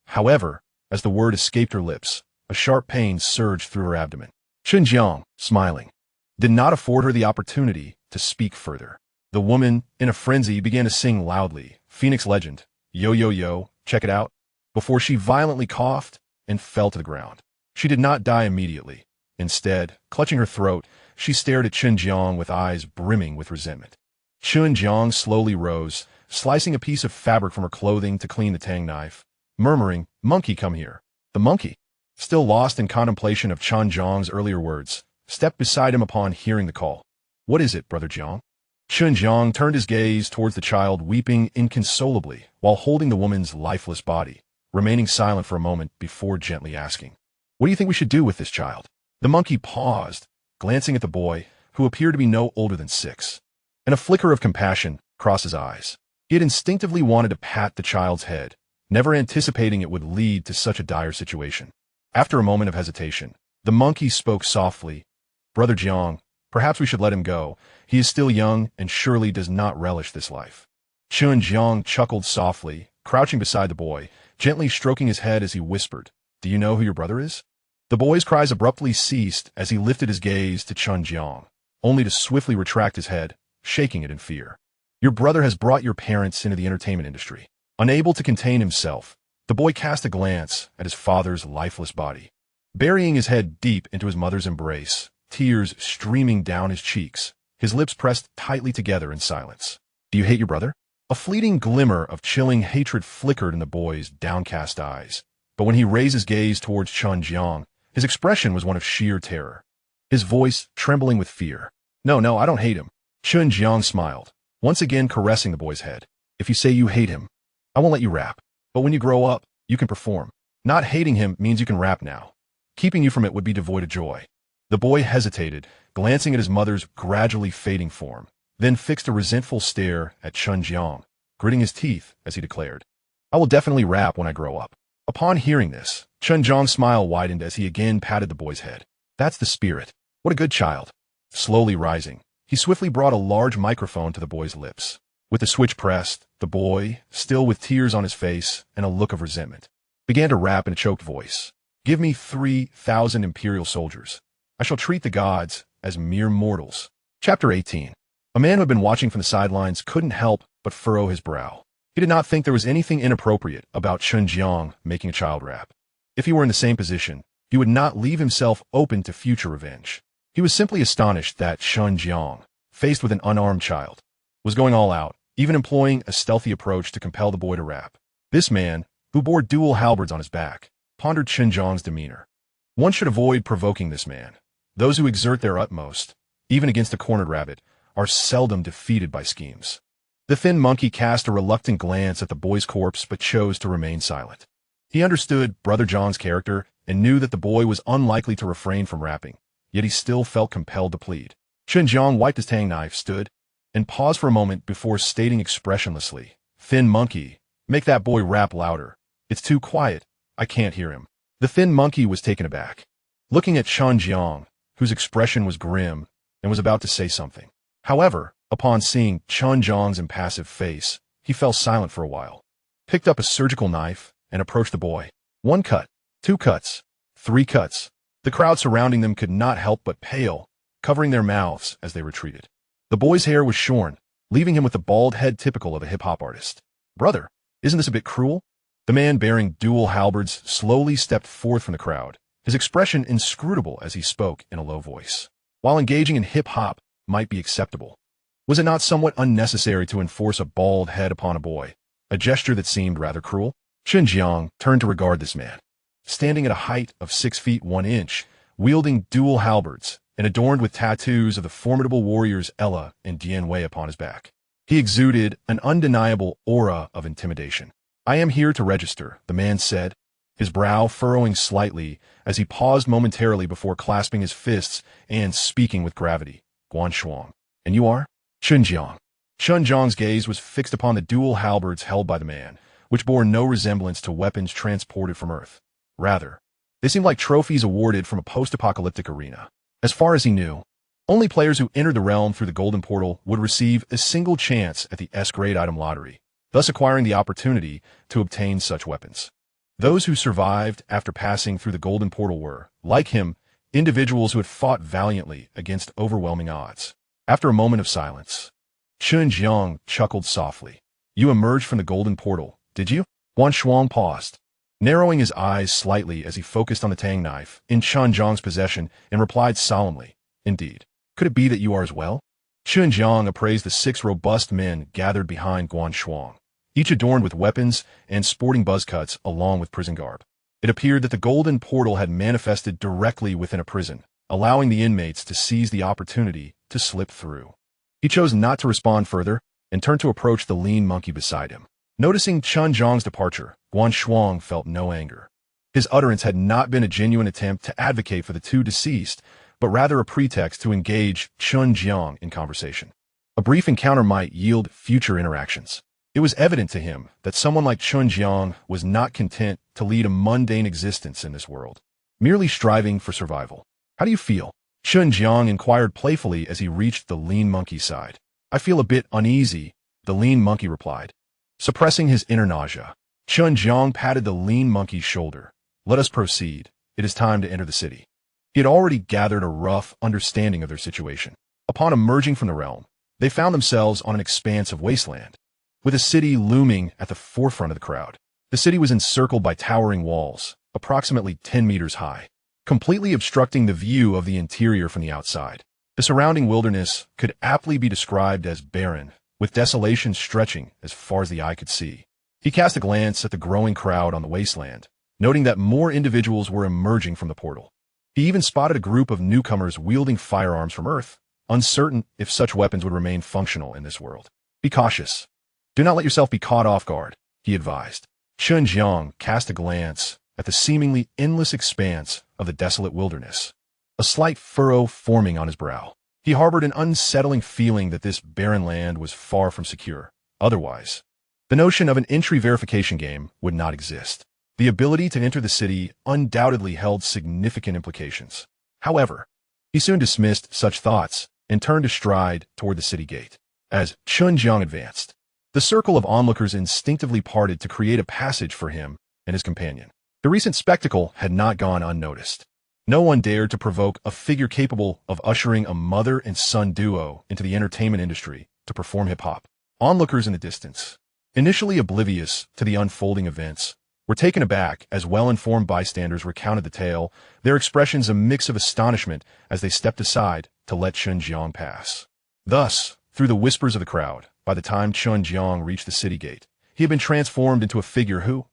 However, as the word escaped her lips, a sharp pain surged through her abdomen. Chen Jiang, smiling, did not afford her the opportunity to speak further. The woman, in a frenzy, began to sing loudly, Phoenix Legend, "Yo, yo, yo, check it out," before she violently coughed and fell to the ground. She did not die immediately. Instead, clutching her throat, she stared at Chen Jiang with eyes brimming with resentment. Chen Jiang slowly rose, slicing a piece of fabric from her clothing to clean the tang knife, murmuring, "Monkey, come here." The monkey, still lost in contemplation of Chen Jiang's earlier words, stepped beside him upon hearing the call. "What is it, Brother Jiang?" Chen Jiang turned his gaze towards the child weeping inconsolably while holding the woman's lifeless body, remaining silent for a moment before gently asking, "What do you think we should do with this child?" The monkey paused, glancing at the boy, who appeared to be no older than 6, and a flicker of compassion crossed his eyes. He had instinctively wanted to pat the child's head, never anticipating it would lead to such a dire situation. After a moment of hesitation, the monkey spoke softly, "Brother Jiang, perhaps we should let him go. He is still young and surely does not relish this life." Chen Jiang chuckled softly, crouching beside the boy, gently stroking his head as he whispered, "Do you know who your brother is?" The boy's cries abruptly ceased as he lifted his gaze to Chen Jiang, only to swiftly retract his head, shaking it in fear. "Your brother has brought your parents into the entertainment industry." Unable to contain himself, the boy cast a glance at his father's lifeless body. Burying his head deep into his mother's embrace, tears streaming down his cheeks, his lips pressed tightly together in silence. "Do you hate your brother?" A fleeting glimmer of chilling hatred flickered in the boy's downcast eyes, but when he raised his gaze towards Chen Jiang, his expression was one of sheer terror, his voice trembling with fear. No, I don't hate him." Chen Jiang smiled, once again caressing the boy's head. "If you say you hate him, I won't let you rap. But when you grow up, you can perform. Not hating him means you can rap now. Keeping you from it would be devoid of joy." The boy hesitated, glancing at his mother's gradually fading form, then fixed a resentful stare at Chen Jiang, gritting his teeth as he declared, "I will definitely rap when I grow up." Upon hearing this, Chen Jiang's smile widened as he again patted the boy's head. "That's the spirit. What a good child." Slowly rising, he swiftly brought a large microphone to the boy's lips. With the switch pressed, the boy, still with tears on his face and a look of resentment, began to rap in a choked voice. "Give me 3,000 Imperial soldiers. I shall treat the gods as mere mortals." Chapter 18. A man who had been watching from the sidelines couldn't help but furrow his brow. He did not think there was anything inappropriate about Chen Jiang making a child rap. If he were in the same position, he would not leave himself open to future revenge. He was simply astonished that Chen Jiang, faced with an unarmed child, was going all out, even employing a stealthy approach to compel the boy to rap. This man, who bore dual halberds on his back, pondered Chen Jiang's demeanor. One should avoid provoking this man. Those who exert their utmost, even against a cornered rabbit, are seldom defeated by schemes. The thin monkey cast a reluctant glance at the boy's corpse but chose to remain silent. He understood Brother John's character and knew that the boy was unlikely to refrain from rapping, yet he still felt compelled to plead. Chen Jiang wiped his tang knife, stood, and paused for a moment before stating expressionlessly, "Thin monkey, make that boy rap louder. It's too quiet. I can't hear him." The thin monkey was taken aback, looking at Chen Jiang, whose expression was grim, and was about to say something. However, upon seeing Chen Jiang's impassive face, he fell silent for a while, picked up a surgical knife, and approached the boy. 1 cut, 2 cuts, 3 cuts. The crowd surrounding them could not help but pale, covering their mouths as they retreated. The boy's hair was shorn, leaving him with the bald head typical of a hip-hop artist. "Brother, isn't this a bit cruel?" The man bearing dual halberds slowly stepped forth from the crowd, his expression inscrutable as he spoke in a low voice. While engaging in hip-hop might be acceptable, was it not somewhat unnecessary to enforce a bald head upon a boy, a gesture that seemed rather cruel? Chen Jiang turned to regard this man, standing at a height of 6 feet 1 inch, wielding dual halberds, and adorned with tattoos of the formidable warriors Ella and Dian Wei upon his back. He exuded an undeniable aura of intimidation. "I am here to register," the man said, his brow furrowing slightly as he paused momentarily before clasping his fists and speaking with gravity. "Guan Shuang. And you are?" "Chen Jiang." Chen Jiang's gaze was fixed upon the dual halberds held by the man, which bore no resemblance to weapons transported from Earth. Rather, they seemed like trophies awarded from a post-apocalyptic arena. As far as he knew, only players who entered the realm through the Golden Portal would receive a single chance at the S-grade item lottery, thus acquiring the opportunity to obtain such weapons. Those who survived after passing through the Golden Portal were, like him, individuals who had fought valiantly against overwhelming odds. After a moment of silence, Chen Jiang chuckled softly. "You emerged from the Golden Portal, did you?" Guan Shuang paused, narrowing his eyes slightly as he focused on the tang knife in Chen Jiang's possession and replied solemnly, "Indeed. Could it be that you are as well?" Chen Jiang appraised the 6 robust men gathered behind Guan Shuang, each adorned with weapons and sporting buzz cuts along with prison garb. It appeared that the Golden Portal had manifested directly within a prison, allowing the inmates to seize the opportunity to slip through. He chose not to respond further and turned to approach the lean monkey beside him. Noticing Chen Jiang's departure, Guan Shuang felt no anger. His utterance had not been a genuine attempt to advocate for the 2 deceased, but rather a pretext to engage Chen Jiang in conversation. A brief encounter might yield future interactions. It was evident to him that someone like Chen Jiang was not content to lead a mundane existence in this world, merely striving for survival. "How do you feel?" Chen Jiang inquired playfully as he reached the lean monkey's side. "I feel a bit uneasy," the lean monkey replied, suppressing his inner nausea. Chen Jiang patted the lean monkey's shoulder. "Let us proceed. It is time to enter the city." He had already gathered a rough understanding of their situation. Upon emerging from the realm, they found themselves on an expanse of wasteland, with a city looming at the forefront of the crowd. The city was encircled by towering walls, approximately 10 meters high, completely obstructing the view of the interior from the outside. The surrounding wilderness could aptly be described as barren, with desolation stretching as far as the eye could see. He cast a glance at the growing crowd on the wasteland, noting that more individuals were emerging from the portal. He even spotted a group of newcomers wielding firearms from Earth, uncertain if such weapons would remain functional in this world. "Be cautious. Do not let yourself be caught off guard," he advised. Chen Jiang cast a glance at the seemingly endless expanse of the desolate wilderness, a slight furrow forming on his brow. He harbored an unsettling feeling that this barren land was far from secure. Otherwise, the notion of an entry verification game would not exist. The ability to enter the city undoubtedly held significant implications. However, he soon dismissed such thoughts and turned to stride toward the city gate. As Chen Jiang advanced, the circle of onlookers instinctively parted to create a passage for him and his companion. The recent spectacle had not gone unnoticed. No one dared to provoke a figure capable of ushering a mother and son duo into the entertainment industry to perform hip-hop. Onlookers in the distance, initially oblivious to the unfolding events, were taken aback as well-informed bystanders recounted the tale, their expressions a mix of astonishment as they stepped aside to let Chen Jiang pass. Thus, through the whispers of the crowd, by the time Chen Jiang reached the city gate. He had been transformed into a figure who,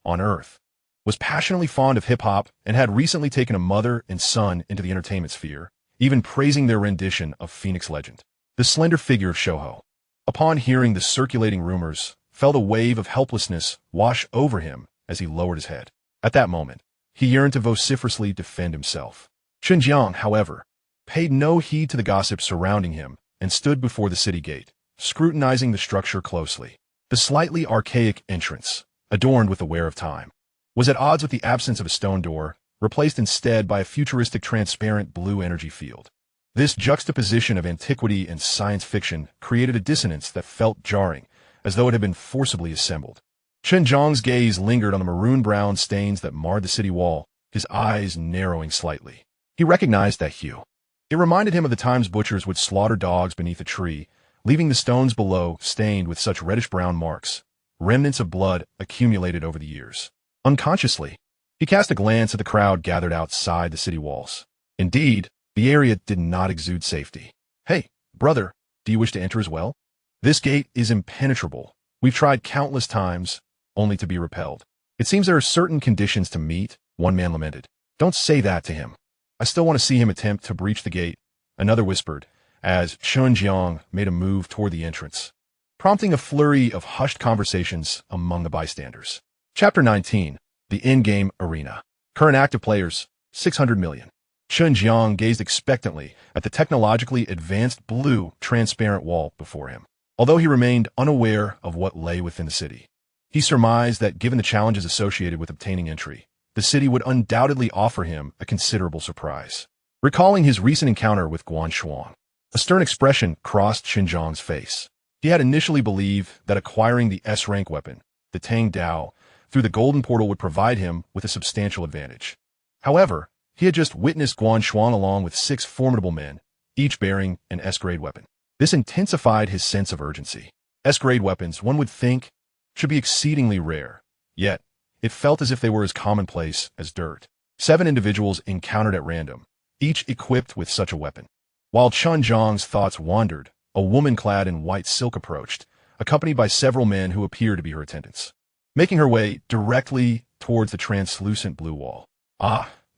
on Earth, was passionately fond of hip-hop and had recently taken a mother and son into the entertainment sphere, even praising their rendition of Phoenix Legend. The slender figure of Shouho, upon hearing the circulating rumors, felt a wave of helplessness wash over him as he lowered his head. At that moment, he yearned to vociferously defend himself. Chen Jiang, however, paid no heed to the gossip surrounding him and stood before the city gate, scrutinizing the structure closely. The slightly archaic entrance, adorned with the wear of time, was at odds with the absence of a stone door, replaced instead by a futuristic transparent blue energy field. This juxtaposition of antiquity and science fiction created a dissonance that felt jarring, as though it had been forcibly assembled. Chen Jiang's gaze lingered on the maroon-brown stains that marred the city wall, his eyes narrowing slightly. He recognized that hue. It reminded him of the times butchers would slaughter dogs beneath a tree, leaving the stones below stained with such reddish-brown marks, remnants of blood accumulated over the years. Unconsciously, he cast a glance at the crowd gathered outside the city walls. Indeed, the area did not exude safety. "Hey, brother, do you wish to enter as well? This gate is impenetrable. We've tried countless times, only to be repelled. It seems there are certain conditions to meet," one man lamented. "Don't say that to him. I still want to see him attempt to breach the gate," another whispered, as Chen Jiang made a move toward the entrance, prompting a flurry of hushed conversations among the bystanders. Chapter 19. The Endgame Arena. Current active players, 600 million. Chen Jiang gazed expectantly at the technologically advanced blue, transparent wall before him. Although he remained unaware of what lay within the city, he surmised that given the challenges associated with obtaining entry, the city would undoubtedly offer him a considerable surprise. Recalling his recent encounter with Guan Shuang, a stern expression crossed Chen Jiang's face. He had initially believed that acquiring the S-rank weapon, the Tang Dao, through the golden portal would provide him with a substantial advantage. However, he had just witnessed Guan Shuang along with 6 formidable men, each bearing an S-grade weapon. This intensified his sense of urgency. S-grade weapons, one would think, should be exceedingly rare. Yet, it felt as if they were as commonplace as dirt. 7 individuals encountered at random, each equipped with such a weapon. While Chen Jiang's thoughts wandered, a woman clad in white silk approached, accompanied by several men who appeared to be her attendants, making her way directly towards the translucent blue wall.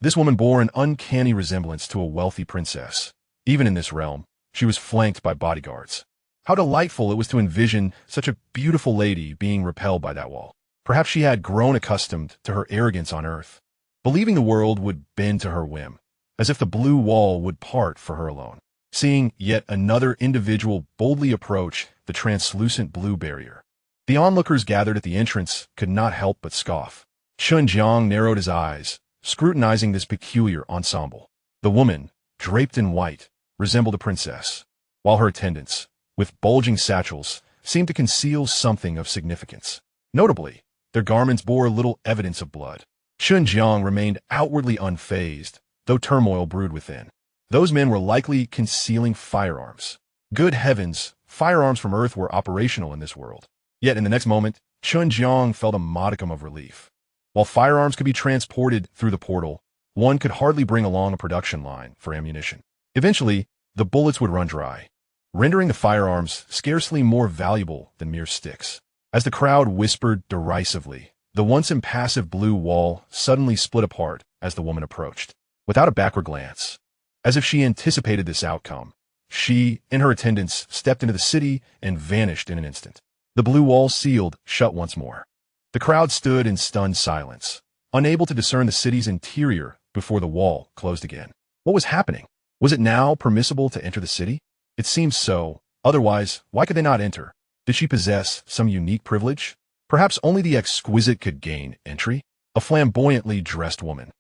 This woman bore an uncanny resemblance to a wealthy princess. Even in this realm, she was flanked by bodyguards. How delightful it was to envision such a beautiful lady being repelled by that wall. Perhaps she had grown accustomed to her arrogance on Earth, believing the world would bend to her whim, as if the blue wall would part for her alone. Seeing yet another individual boldly approach the translucent blue barrier, the onlookers gathered at the entrance could not help but scoff. Chen Jiang narrowed his eyes, scrutinizing this peculiar ensemble. The woman, draped in white, resembled a princess, while her attendants, with bulging satchels, seemed to conceal something of significance. Notably, their garments bore little evidence of blood. Chen Jiang remained outwardly unfazed, though turmoil brewed within. Those men were likely concealing firearms. Good heavens, firearms from Earth were operational in this world. Yet in the next moment, Chen Jiang felt a modicum of relief. While firearms could be transported through the portal, one could hardly bring along a production line for ammunition. Eventually, the bullets would run dry, rendering the firearms scarcely more valuable than mere sticks. As the crowd whispered derisively, the once impassive blue wall suddenly split apart as the woman approached. Without a backward glance, as if she anticipated this outcome, she and her attendants stepped into the city and vanished in an instant. The blue wall sealed shut once more. The crowd stood in stunned silence, unable to discern the city's interior before the wall closed again. What was happening? Was it now permissible to enter the city? It seemed so. Otherwise, why could they not enter? Did she possess some unique privilege? Perhaps only the exquisite could gain entry? A flamboyantly dressed woman,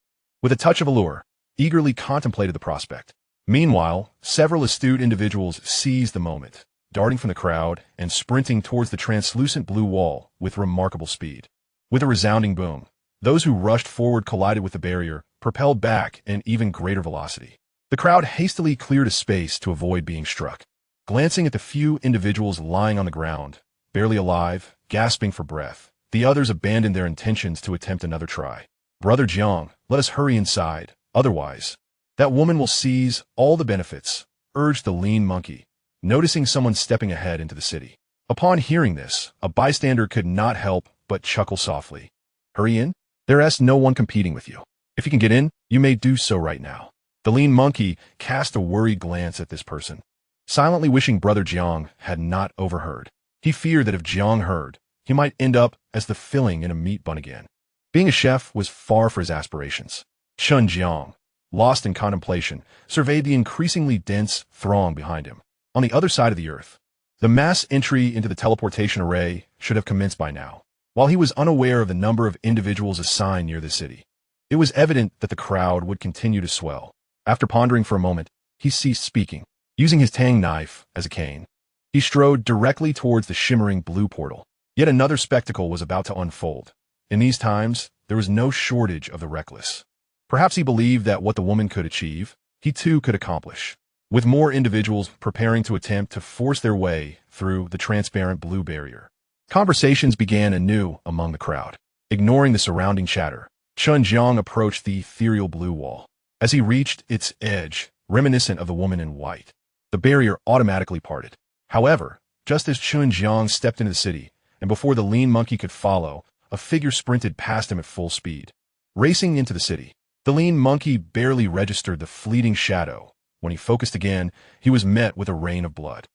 with a touch of allure, eagerly contemplated the prospect. Meanwhile, several astute individuals seized the moment, darting from the crowd and sprinting towards the translucent blue wall with remarkable speed. With a resounding boom, those who rushed forward collided with the barrier, propelled back at even greater velocity. The crowd hastily cleared a space to avoid being struck. Glancing at the few individuals lying on the ground, barely alive, gasping for breath, the others abandoned their intentions to attempt another try. "Brother Jiang, let us hurry inside. Otherwise, that woman will seize all the benefits," urged the lean monkey, noticing someone stepping ahead into the city. Upon hearing this, a bystander could not help but chuckle softly. Hurry in? There's no one competing with you. If you can get in, you may do so right now. The lean monkey cast a worried glance at this person, silently wishing Brother Jiang had not overheard. He feared that if Jiang heard, he might end up as the filling in a meat bun again. Being a chef was far from his aspirations. Chen Jiang, lost in contemplation, surveyed the increasingly dense throng behind him. On the other side of the earth, the mass entry into the teleportation array should have commenced by now. While he was unaware of the number of individuals assigned near the city, it was evident that the crowd would continue to swell. After pondering for a moment, he ceased speaking. Using his tang knife as a cane, he strode directly towards the shimmering blue portal. Yet another spectacle was about to unfold. In these times, there was no shortage of the reckless. Perhaps he believed that what the woman could achieve, he too could accomplish. With more individuals preparing to attempt to force their way through the transparent blue barrier, conversations began anew among the crowd. Ignoring the surrounding chatter, Chen Jiang approached the ethereal blue wall. As he reached its edge, reminiscent of the woman in white, the barrier automatically parted. However, just as Chen Jiang stepped into the city, and before the lean monkey could follow, a figure sprinted past him at full speed. Racing into the city, the lean monkey barely registered the fleeting shadow. When he focused again, he was met with a rain of blood.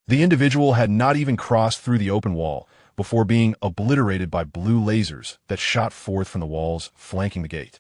The individual had not even crossed through the open wall before being obliterated by blue lasers that shot forth from the walls flanking the gate,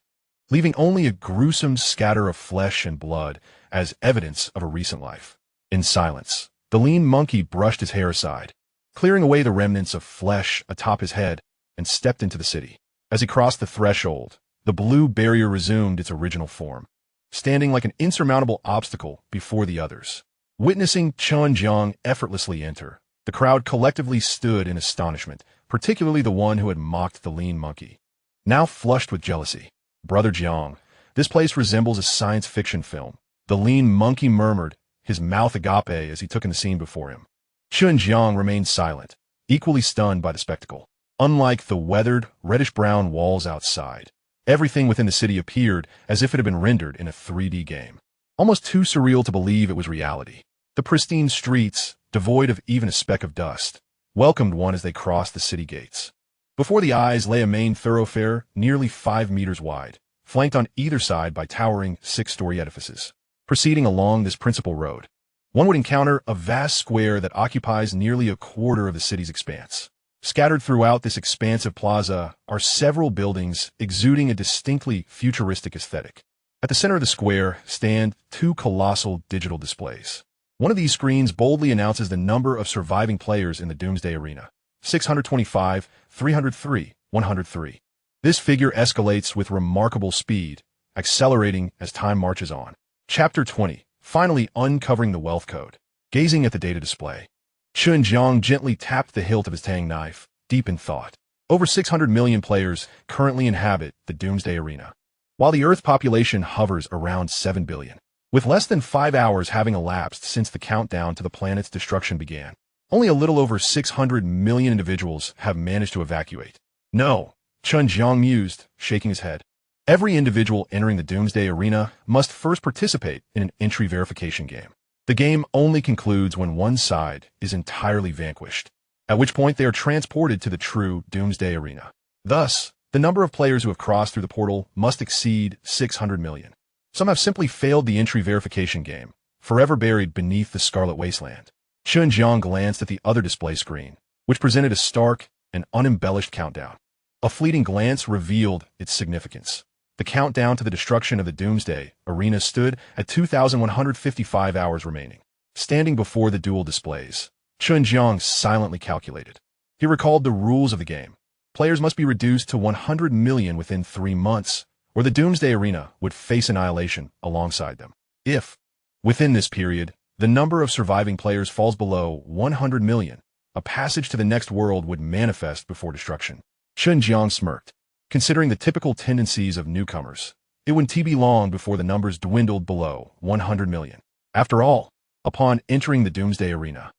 leaving only a gruesome scatter of flesh and blood as evidence of a recent life. In silence, the lean monkey brushed his hair aside, clearing away the remnants of flesh atop his head, and stepped into the city. As he crossed the threshold, the blue barrier resumed its original form, standing like an insurmountable obstacle before the others. Witnessing Chen Jiang effortlessly enter, the crowd collectively stood in astonishment, particularly the one who had mocked the lean monkey. Now flushed with jealousy, Brother Jiang, this place resembles a science fiction film. The lean monkey murmured, his mouth agape as he took in the scene before him. Chen Jiang remained silent, equally stunned by the spectacle. Unlike the weathered, reddish-brown walls outside, everything within the city appeared as if it had been rendered in a 3D game. Almost too surreal to believe it was reality. The pristine streets, devoid of even a speck of dust, welcomed one as they crossed the city gates. Before the eyes lay a main thoroughfare nearly 5 meters wide, flanked on either side by towering 6-story edifices. Proceeding along this principal road, one would encounter a vast square that occupies nearly a quarter of the city's expanse. Scattered throughout this expansive plaza are several buildings exuding a distinctly futuristic aesthetic. At the center of the square stand 2 colossal digital displays. One of these screens boldly announces the number of surviving players in the Doomsday Arena: 625, 303, 103. This figure escalates with remarkable speed, accelerating as time marches on. Chapter 20, finally uncovering the wealth code. Gazing at the data display, Chen Jiang gently tapped the hilt of his tang knife, deep in thought. Over 600 million players currently inhabit the Doomsday Arena, while the Earth population hovers around 7 billion. With less than 5 hours having elapsed since the countdown to the planet's destruction began, only a little over 600 million individuals have managed to evacuate. No, Chen Jiang mused, shaking his head. Every individual entering the Doomsday Arena must first participate in an entry verification game. The game only concludes when one side is entirely vanquished, at which point they are transported to the true Doomsday Arena. Thus, the number of players who have crossed through the portal must exceed 600 million. Some have simply failed the entry verification game, forever buried beneath the Scarlet Wasteland. Chen Jiang glanced at the other display screen, which presented a stark and unembellished countdown. A fleeting glance revealed its significance. The countdown to the destruction of the Doomsday Arena stood at 2,155 hours remaining. Standing before the dual displays, Chen Jiang silently calculated. He recalled the rules of the game. Players must be reduced to 100 million within 3 months, or the Doomsday Arena would face annihilation alongside them. If, within this period, the number of surviving players falls below 100 million, a passage to the next world would manifest before destruction. Chen Jiang smirked. Considering the typical tendencies of newcomers, it wouldn't be long before the numbers dwindled below 100 million. After all, upon entering the Doomsday Arena,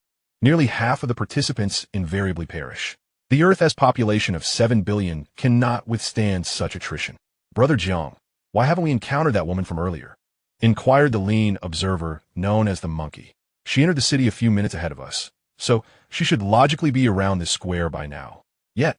nearly half of the participants invariably perish. The Earth's population of 7 billion cannot withstand such attrition. Brother Jiang, why haven't we encountered that woman from earlier? Inquired the lean observer known as the monkey. She entered the city a few minutes ahead of us, so she should logically be around this square by now. Yet,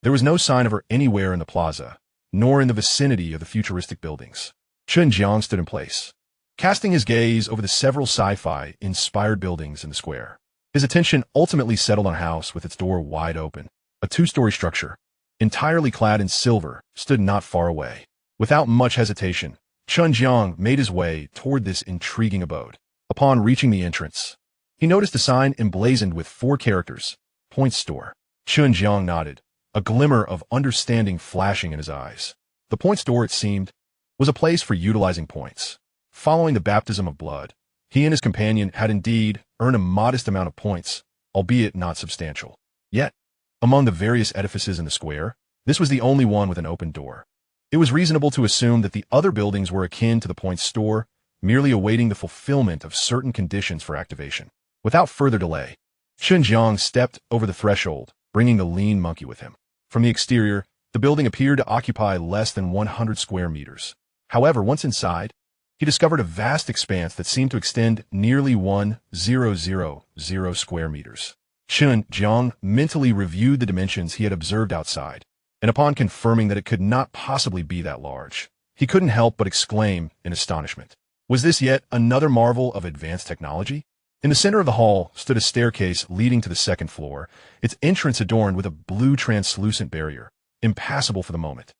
there was no sign of her anywhere in the plaza, nor in the vicinity of the futuristic buildings. Chen Jiang stood in place, casting his gaze over the several sci-fi-inspired buildings in the square. His attention ultimately settled on a house with its door wide open. A two-story structure, entirely clad in silver, stood not far away. Without much hesitation, Chen Jiang made his way toward this intriguing abode. Upon reaching the entrance, he noticed a sign emblazoned with 4 characters, Points Store. Chen Jiang nodded, a glimmer of understanding flashing in his eyes. The Points Store, it seemed, was a place for utilizing points. Following the baptism of blood, he and his companion had indeed earned a modest amount of points, albeit not substantial. Yet, among the various edifices in the square, this was the only one with an open door. It was reasonable to assume that the other buildings were akin to the Points Store, merely awaiting the fulfillment of certain conditions for activation. Without further delay, Chen Jiang stepped over the threshold, bringing the lean monkey with him. From the exterior, the building appeared to occupy less than 100 square meters. However, once inside, he discovered a vast expanse that seemed to extend nearly 1,000 square meters. Chen Jiang mentally reviewed the dimensions he had observed outside, and upon confirming that it could not possibly be that large, he couldn't help but exclaim in astonishment. Was this yet another marvel of advanced technology? In the center of the hall stood a staircase leading to the second floor, its entrance adorned with a blue translucent barrier, impassable for the moment,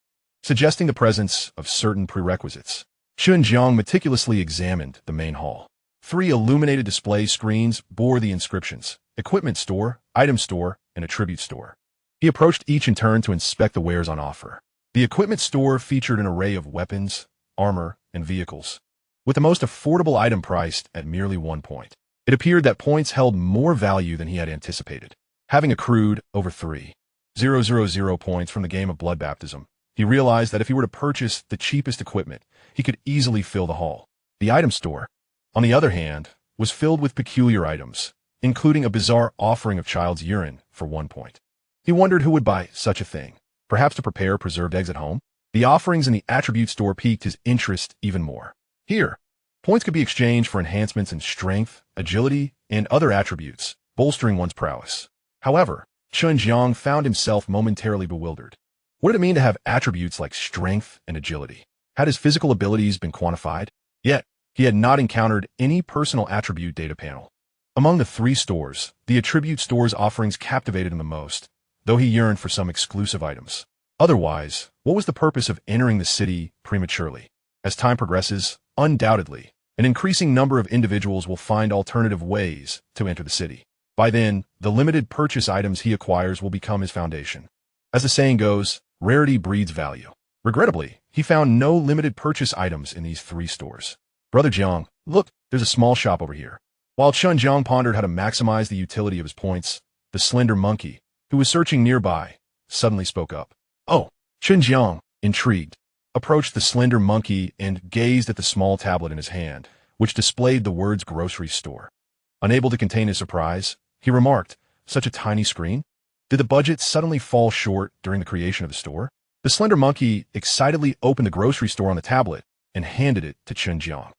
suggesting the presence of certain prerequisites. Chen Jiang meticulously examined the main hall. 3 illuminated display screens bore the inscriptions: Equipment Store, Item Store, and Attribute Store. He approached each in turn to inspect the wares on offer. The Equipment Store featured an array of weapons, armor, and vehicles, with the most affordable item priced at merely 1 point. It appeared that points held more value than he had anticipated. Having accrued over 3,000 points from the game of blood baptism, he realized that if he were to purchase the cheapest equipment, he could easily fill the hall. The Item Store, on the other hand, was filled with peculiar items, including a bizarre offering of child's urine for 1 point. He wondered who would buy such a thing, perhaps to prepare preserved eggs at home. The offerings in the Attribute Store piqued his interest even more. Here, points could be exchanged for enhancements in strength, agility, and other attributes, bolstering one's prowess. However, Chen Jiang found himself momentarily bewildered. What did it mean to have attributes like strength and agility? Had his physical abilities been quantified? Yet, he had not encountered any personal attribute data panel. Among the 3 stores, the Attribute Store's offerings captivated him the most, though he yearned for some exclusive items. Otherwise, what was the purpose of entering the city prematurely? As time progresses, undoubtedly, an increasing number of individuals will find alternative ways to enter the city. By then, the limited purchase items he acquires will become his foundation. As the saying goes, rarity breeds value. Regrettably, he found no limited purchase items in these 3 stores. Brother Jiang, look, there's a small shop over here. While Chen Jiang pondered how to maximize the utility of his points, the slender monkey, who was searching nearby, suddenly spoke up. Oh, Chen Jiang, intrigued, approached the slender monkey and gazed at the small tablet in his hand, which displayed the words grocery store. Unable to contain his surprise, he remarked, such a tiny screen? Did the budget suddenly fall short during the creation of the store? The slender monkey excitedly opened the grocery store on the tablet and handed it to Chen Jiang.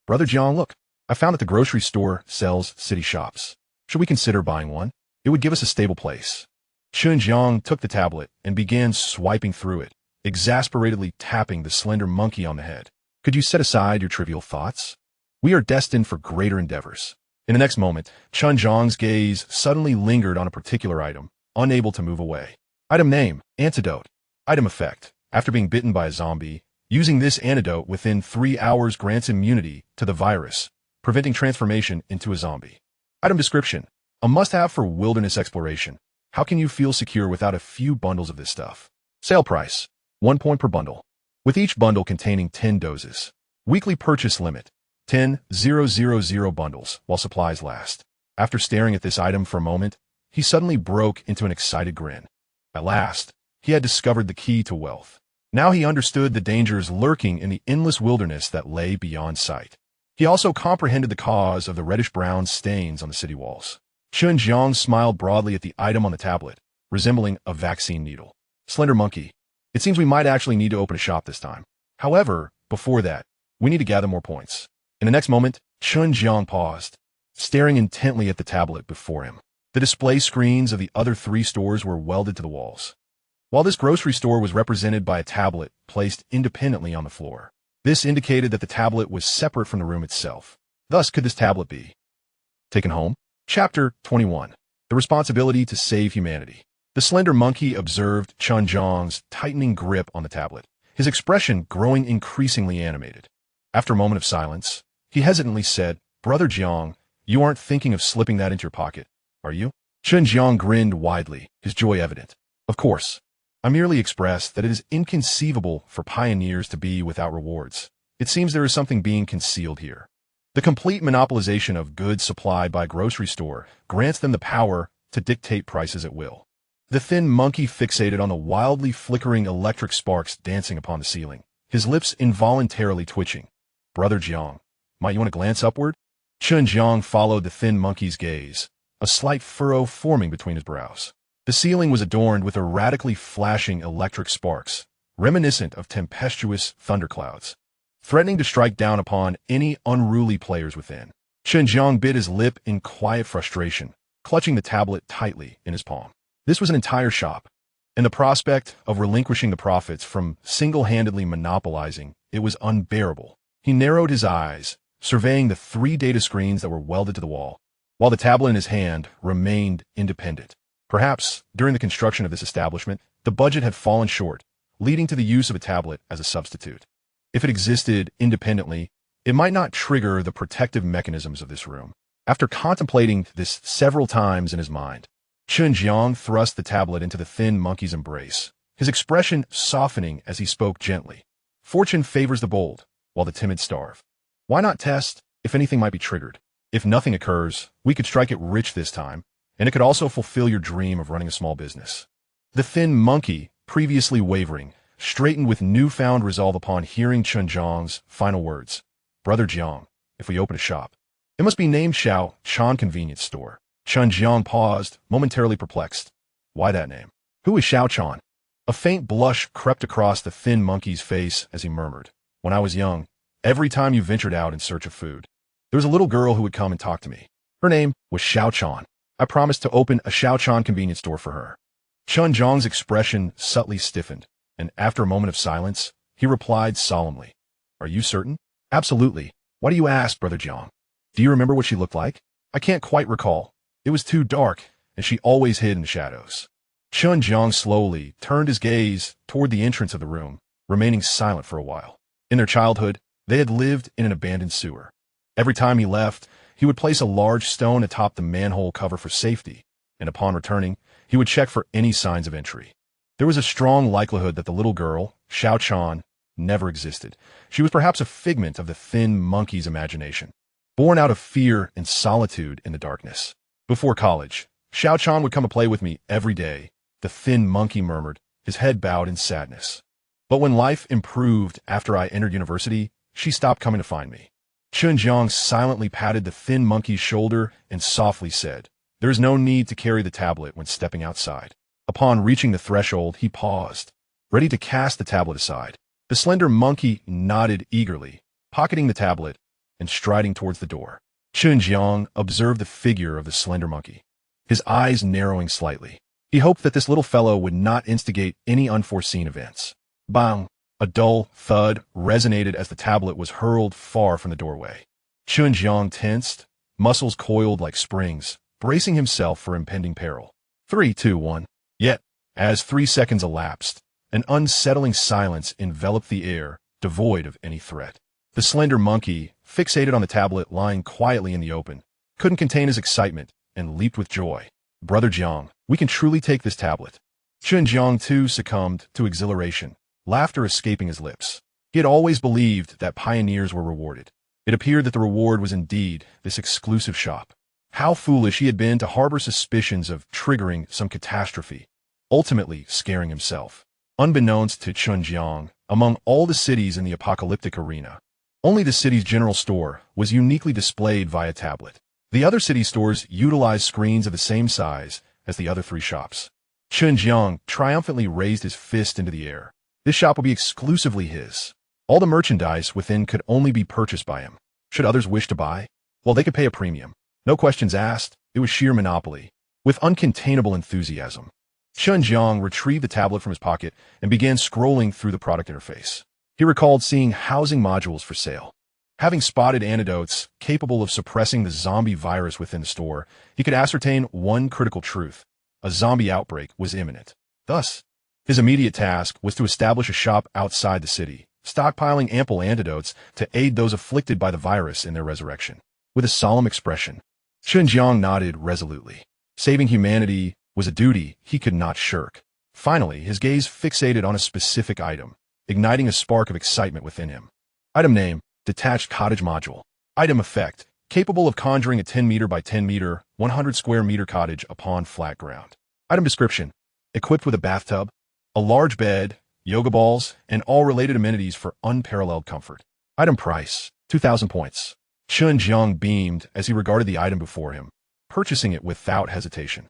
Brother Jiang, look, I found that the grocery store sells city shops. Should we consider buying one? It would give us a stable place. Chen Jiang took the tablet and began swiping through it, exasperatedly tapping the slender monkey on the head. Could you set aside your trivial thoughts? We are destined for greater endeavors. In the next moment, Chen Jiang's gaze suddenly lingered on a particular item, unable to move away. Item name, antidote. Item effect. After being bitten by a zombie, using this antidote within 3 hours grants immunity to the virus, preventing transformation into a zombie. Item description. A must-have for wilderness exploration. How can you feel secure without a few bundles of this stuff? Sale price. 1 point per bundle, with each bundle containing 10 doses. Weekly purchase limit. 10,000 bundles while supplies last. After staring at this item for a moment, he suddenly broke into an excited grin. At last, he had discovered the key to wealth. Now he understood the dangers lurking in the endless wilderness that lay beyond sight. He also comprehended the cause of the reddish-brown stains on the city walls. Chen Jiang smiled broadly at the item on the tablet, resembling a vaccine needle. Slender monkey, it seems we might actually need to open a shop this time. However, before that, we need to gather more points. In the next moment, Chen Jiang paused, staring intently at the tablet before him. The display screens of the other 3 stores were welded to the walls, while this grocery store was represented by a tablet placed independently on the floor. This indicated that the tablet was separate from the room itself. Thus, could this tablet be taken home? Chapter 21. The Responsibility to Save Humanity. The slender monkey observed Chen Jiang's tightening grip on the tablet, his expression growing increasingly animated. After a moment of silence, he hesitantly said, "Brother Jiang, you aren't thinking of slipping that into your pocket, are you?" Chen Jiang grinned widely, his joy evident. "Of course. I merely expressed that it is inconceivable for pioneers to be without rewards. It seems there is something being concealed here. The complete monopolization of goods supplied by a grocery store grants them the power to dictate prices at will." The thin monkey fixated on the wildly flickering electric sparks dancing upon the ceiling, his lips involuntarily twitching. "Brother Jiang, might you want to glance upward?" Chen Jiang followed the thin monkey's gaze, a slight furrow forming between his brows. The ceiling was adorned with erratically flashing electric sparks, reminiscent of tempestuous thunderclouds, threatening to strike down upon any unruly players within. Chen Jiang bit his lip in quiet frustration, clutching the tablet tightly in his palm. This was an entire shop, and the prospect of relinquishing the profits from single-handedly monopolizing it was unbearable. He narrowed his eyes, surveying the 3 data screens that were welded to the wall, while the tablet in his hand remained independent. Perhaps, during the construction of this establishment, the budget had fallen short, leading to the use of a tablet as a substitute. If it existed independently, it might not trigger the protective mechanisms of this room. After contemplating this several times in his mind, Chen Jiang thrust the tablet into the thin monkey's embrace, his expression softening as he spoke gently. "Fortune favors the bold, while the timid starve. Why not test if anything might be triggered? If nothing occurs, we could strike it rich this time, and it could also fulfill your dream of running a small business." The thin monkey, previously wavering, straightened with newfound resolve upon hearing Chen Jiang's final words. "Brother Jiang, if we open a shop, it must be named Xiao Chan Convenience Store." Chen Jiang paused, momentarily perplexed. Why that name? Who is Xiao Chan? A faint blush crept across the thin monkey's face as he murmured, "When I was young, every time you ventured out in search of food, there was a little girl who would come and talk to me. Her name was Xiao Chan. I promised to open a Xiao Chan convenience store for her." Chen Jiang's expression subtly stiffened, and after a moment of silence, he replied solemnly, "Are you certain?" "Absolutely. Why do you ask, Brother Jiang? Do you remember what she looked like?" "I can't quite recall. It was too dark, and she always hid in the shadows." Chen Jiang slowly turned his gaze toward the entrance of the room, remaining silent for a while. In their childhood, they had lived in an abandoned sewer. Every time he left, he would place a large stone atop the manhole cover for safety, and upon returning, he would check for any signs of entry. There was a strong likelihood that the little girl, Xiao Chan, never existed. She was perhaps a figment of the thin monkey's imagination, born out of fear and solitude in the darkness. "Before college, Xiao Chan would come to play with me every day," the thin monkey murmured, his head bowed in sadness. "But when life improved after I entered university, she stopped coming to find me." Chen Jiang silently patted the thin monkey's shoulder and softly said, "There is no need to carry the tablet when stepping outside." Upon reaching the threshold, he paused, ready to cast the tablet aside. The slender monkey nodded eagerly, pocketing the tablet and striding towards the door. Chen Jiang observed the figure of the slender monkey, his eyes narrowing slightly. He hoped that this little fellow would not instigate any unforeseen events. Bang! A dull thud resonated as the tablet was hurled far from the doorway. Chen Jiang tensed, muscles coiled like springs, bracing himself for impending peril. 3, 2, 1. Yet, as 3 seconds elapsed, an unsettling silence enveloped the air, devoid of any threat. The slender monkey, fixated on the tablet lying quietly in the open, couldn't contain his excitement and leaped with joy. "Brother Jiang, we can truly take this tablet." Chen Jiang too succumbed to exhilaration, laughter escaping his lips. He had always believed that pioneers were rewarded. It appeared that the reward was indeed this exclusive shop. How foolish he had been to harbor suspicions of triggering some catastrophe, ultimately scaring himself. Unbeknownst to Chen Jiang, among all the cities in the apocalyptic arena, only the city's general store was uniquely displayed via tablet. The other city stores utilized screens of the same size as the other 3 shops. Chen Jiang triumphantly raised his fist into the air. This shop would be exclusively his. All the merchandise within could only be purchased by him. Should others wish to buy, well, they could pay a premium. No questions asked, it was sheer monopoly. With uncontainable enthusiasm, Chen Jiang retrieved the tablet from his pocket and began scrolling through the product interface. He recalled seeing housing modules for sale. Having spotted antidotes capable of suppressing the zombie virus within the store, he could ascertain one critical truth: a zombie outbreak was imminent. Thus, his immediate task was to establish a shop outside the city, stockpiling ample antidotes to aid those afflicted by the virus in their resurrection. With a solemn expression, Chen Jiang nodded resolutely. Saving humanity was a duty he could not shirk. Finally, his gaze fixated on a specific item, igniting a spark of excitement within him. Item name: Detached Cottage Module. Item effect: capable of conjuring a 10 meter by 10 meter, 100 square meter cottage upon flat ground. Item description: equipped with a bathtub, a large bed, yoga balls, and all related amenities for unparalleled comfort. Item price: 2,000 points. Chen Jiang beamed as he regarded the item before him, purchasing it without hesitation.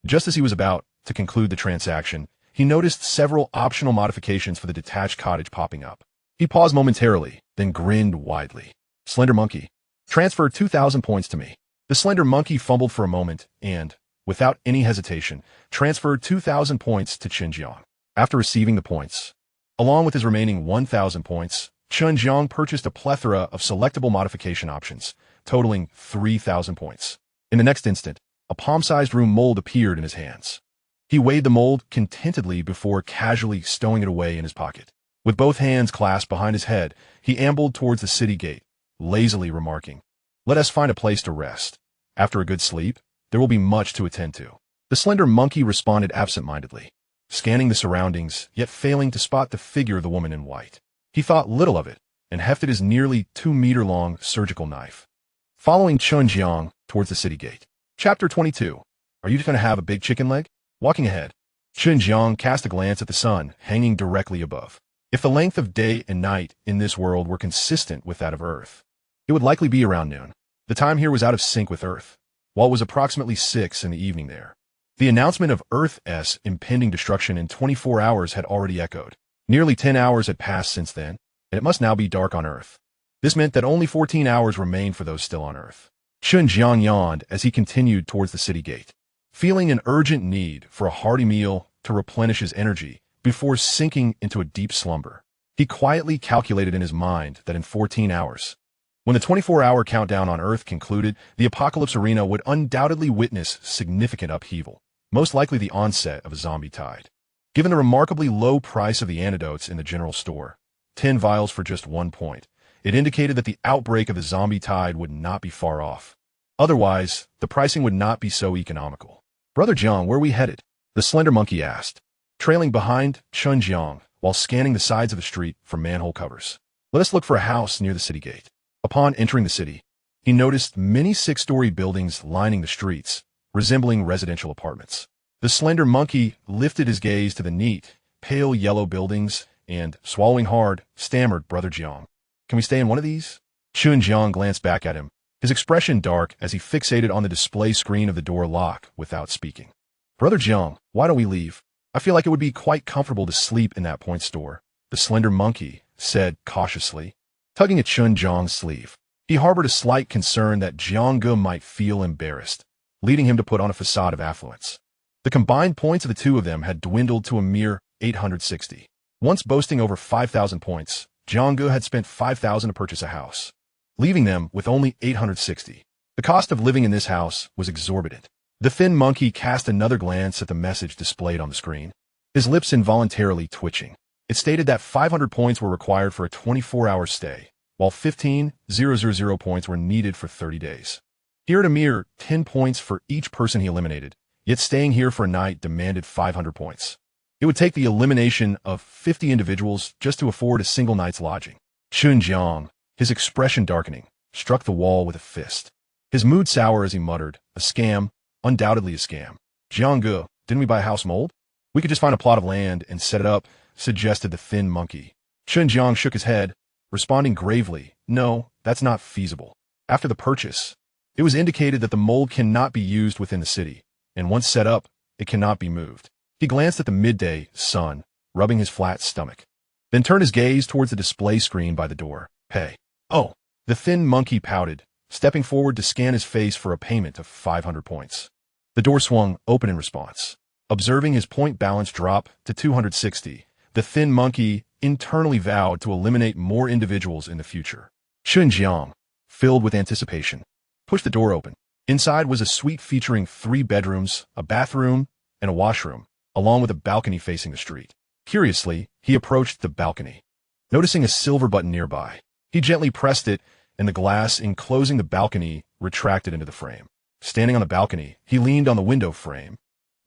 Just as he was about to conclude the transaction, he noticed several optional modifications for the detached cottage popping up. He paused momentarily, then grinned widely. Slender Monkey, transfer 2,000 points to me. The Slender Monkey fumbled for a moment and, without any hesitation, transferred 2,000 points to Chen Jiang. After receiving the points, along with his remaining 1,000 points, Chen Jiang purchased a plethora of selectable modification options, totaling 3,000 points. In the next instant, a palm-sized room mold appeared in his hands. He weighed the mold contentedly before casually stowing it away in his pocket. With both hands clasped behind his head, he ambled towards the city gate, lazily remarking, "Let us find a place to rest. After a good sleep, there will be much to attend to." The Slender Monkey responded absent-mindedly, scanning the surroundings, yet failing to spot the figure of the woman in white. He thought little of it and hefted his nearly 2-meter-long surgical knife, following Chen Jiang towards the city gate. Chapter 22. Are you going to have a big chicken leg? Walking ahead, Chen Jiang cast a glance at the sun hanging directly above. If the length of day and night in this world were consistent with that of Earth, it would likely be around noon. The time here was out of sync with Earth, while it was approximately 6 in the evening there. The announcement of Earth's impending destruction in 24 hours had already echoed. Nearly 10 hours had passed since then, and it must now be dark on Earth. This meant that only 14 hours remained for those still on Earth. Chen Jiang yawned as he continued towards the city gate, feeling an urgent need for a hearty meal to replenish his energy before sinking into a deep slumber. He quietly calculated in his mind that in 14 hours, when the 24-hour countdown on Earth concluded, the apocalypse arena would undoubtedly witness significant upheaval, most likely the onset of a zombie tide. Given the remarkably low price of the antidotes in the general store, 10 vials for just 1 point, it indicated that the outbreak of the zombie tide would not be far off. Otherwise, the pricing would not be so economical. "Brother Jiang, where are we headed?" the Slender Monkey asked, trailing behind Chen Jiang while scanning the sides of the street for manhole covers. "Let us look for a house near the city gate." Upon entering the city, he noticed many 6-story buildings lining the streets, resembling residential apartments. The Slender Monkey lifted his gaze to the neat, pale yellow buildings and, swallowing hard, stammered, "Brother Jiang, can we stay in one of these?" Chen Jiang glanced back at him, his expression dark as he fixated on the display screen of the door lock without speaking. "Brother Jiang, why don't we leave? I feel like it would be quite comfortable to sleep in that point store," the Slender Monkey said cautiously, tugging at Chen Jiang's sleeve. He harbored a slight concern that Jiang might feel embarrassed, leading him to put on a facade of affluence. The combined points of the two of them had dwindled to a mere 860. Once boasting over 5,000 points, Jiang had spent 5,000 to purchase a house, leaving them with only 860. The cost of living in this house was exorbitant. The thin monkey cast another glance at the message displayed on the screen, his lips involuntarily twitching. It stated that 500 points were required for a 24-hour stay, while 15,000 points were needed for 30 days. Here at a mere 10 points for each person he eliminated, yet staying here for a night demanded 500 points. It would take the elimination of 50 individuals just to afford a single night's lodging. Chen Jiang, his expression darkening, struck the wall with a fist. His mood sour as he muttered, "A scam, undoubtedly a scam. Jiang, didn't we buy a house mold? We could just find a plot of land and set it up," suggested the thin monkey. Chen Jiang shook his head, responding gravely, "No, that's not feasible. After the purchase, it was indicated that the mold cannot be used within the city, and once set up, it cannot be moved." He glanced at the midday sun, rubbing his flat stomach, then turned his gaze towards the display screen by the door. "Pay." "Oh." The thin monkey pouted, stepping forward to scan his face for a payment of 500 points. The door swung open in response. Observing his point balance drop to 260, the thin monkey internally vowed to eliminate more individuals in the future. Chen Jiang, filled with anticipation, pushed the door open. Inside was a suite featuring 3 bedrooms, a bathroom, and a washroom, along with a balcony facing the street. Curiously, he approached the balcony. Noticing a silver button nearby, he gently pressed it, and the glass enclosing the balcony retracted into the frame. Standing on the balcony, he leaned on the window frame,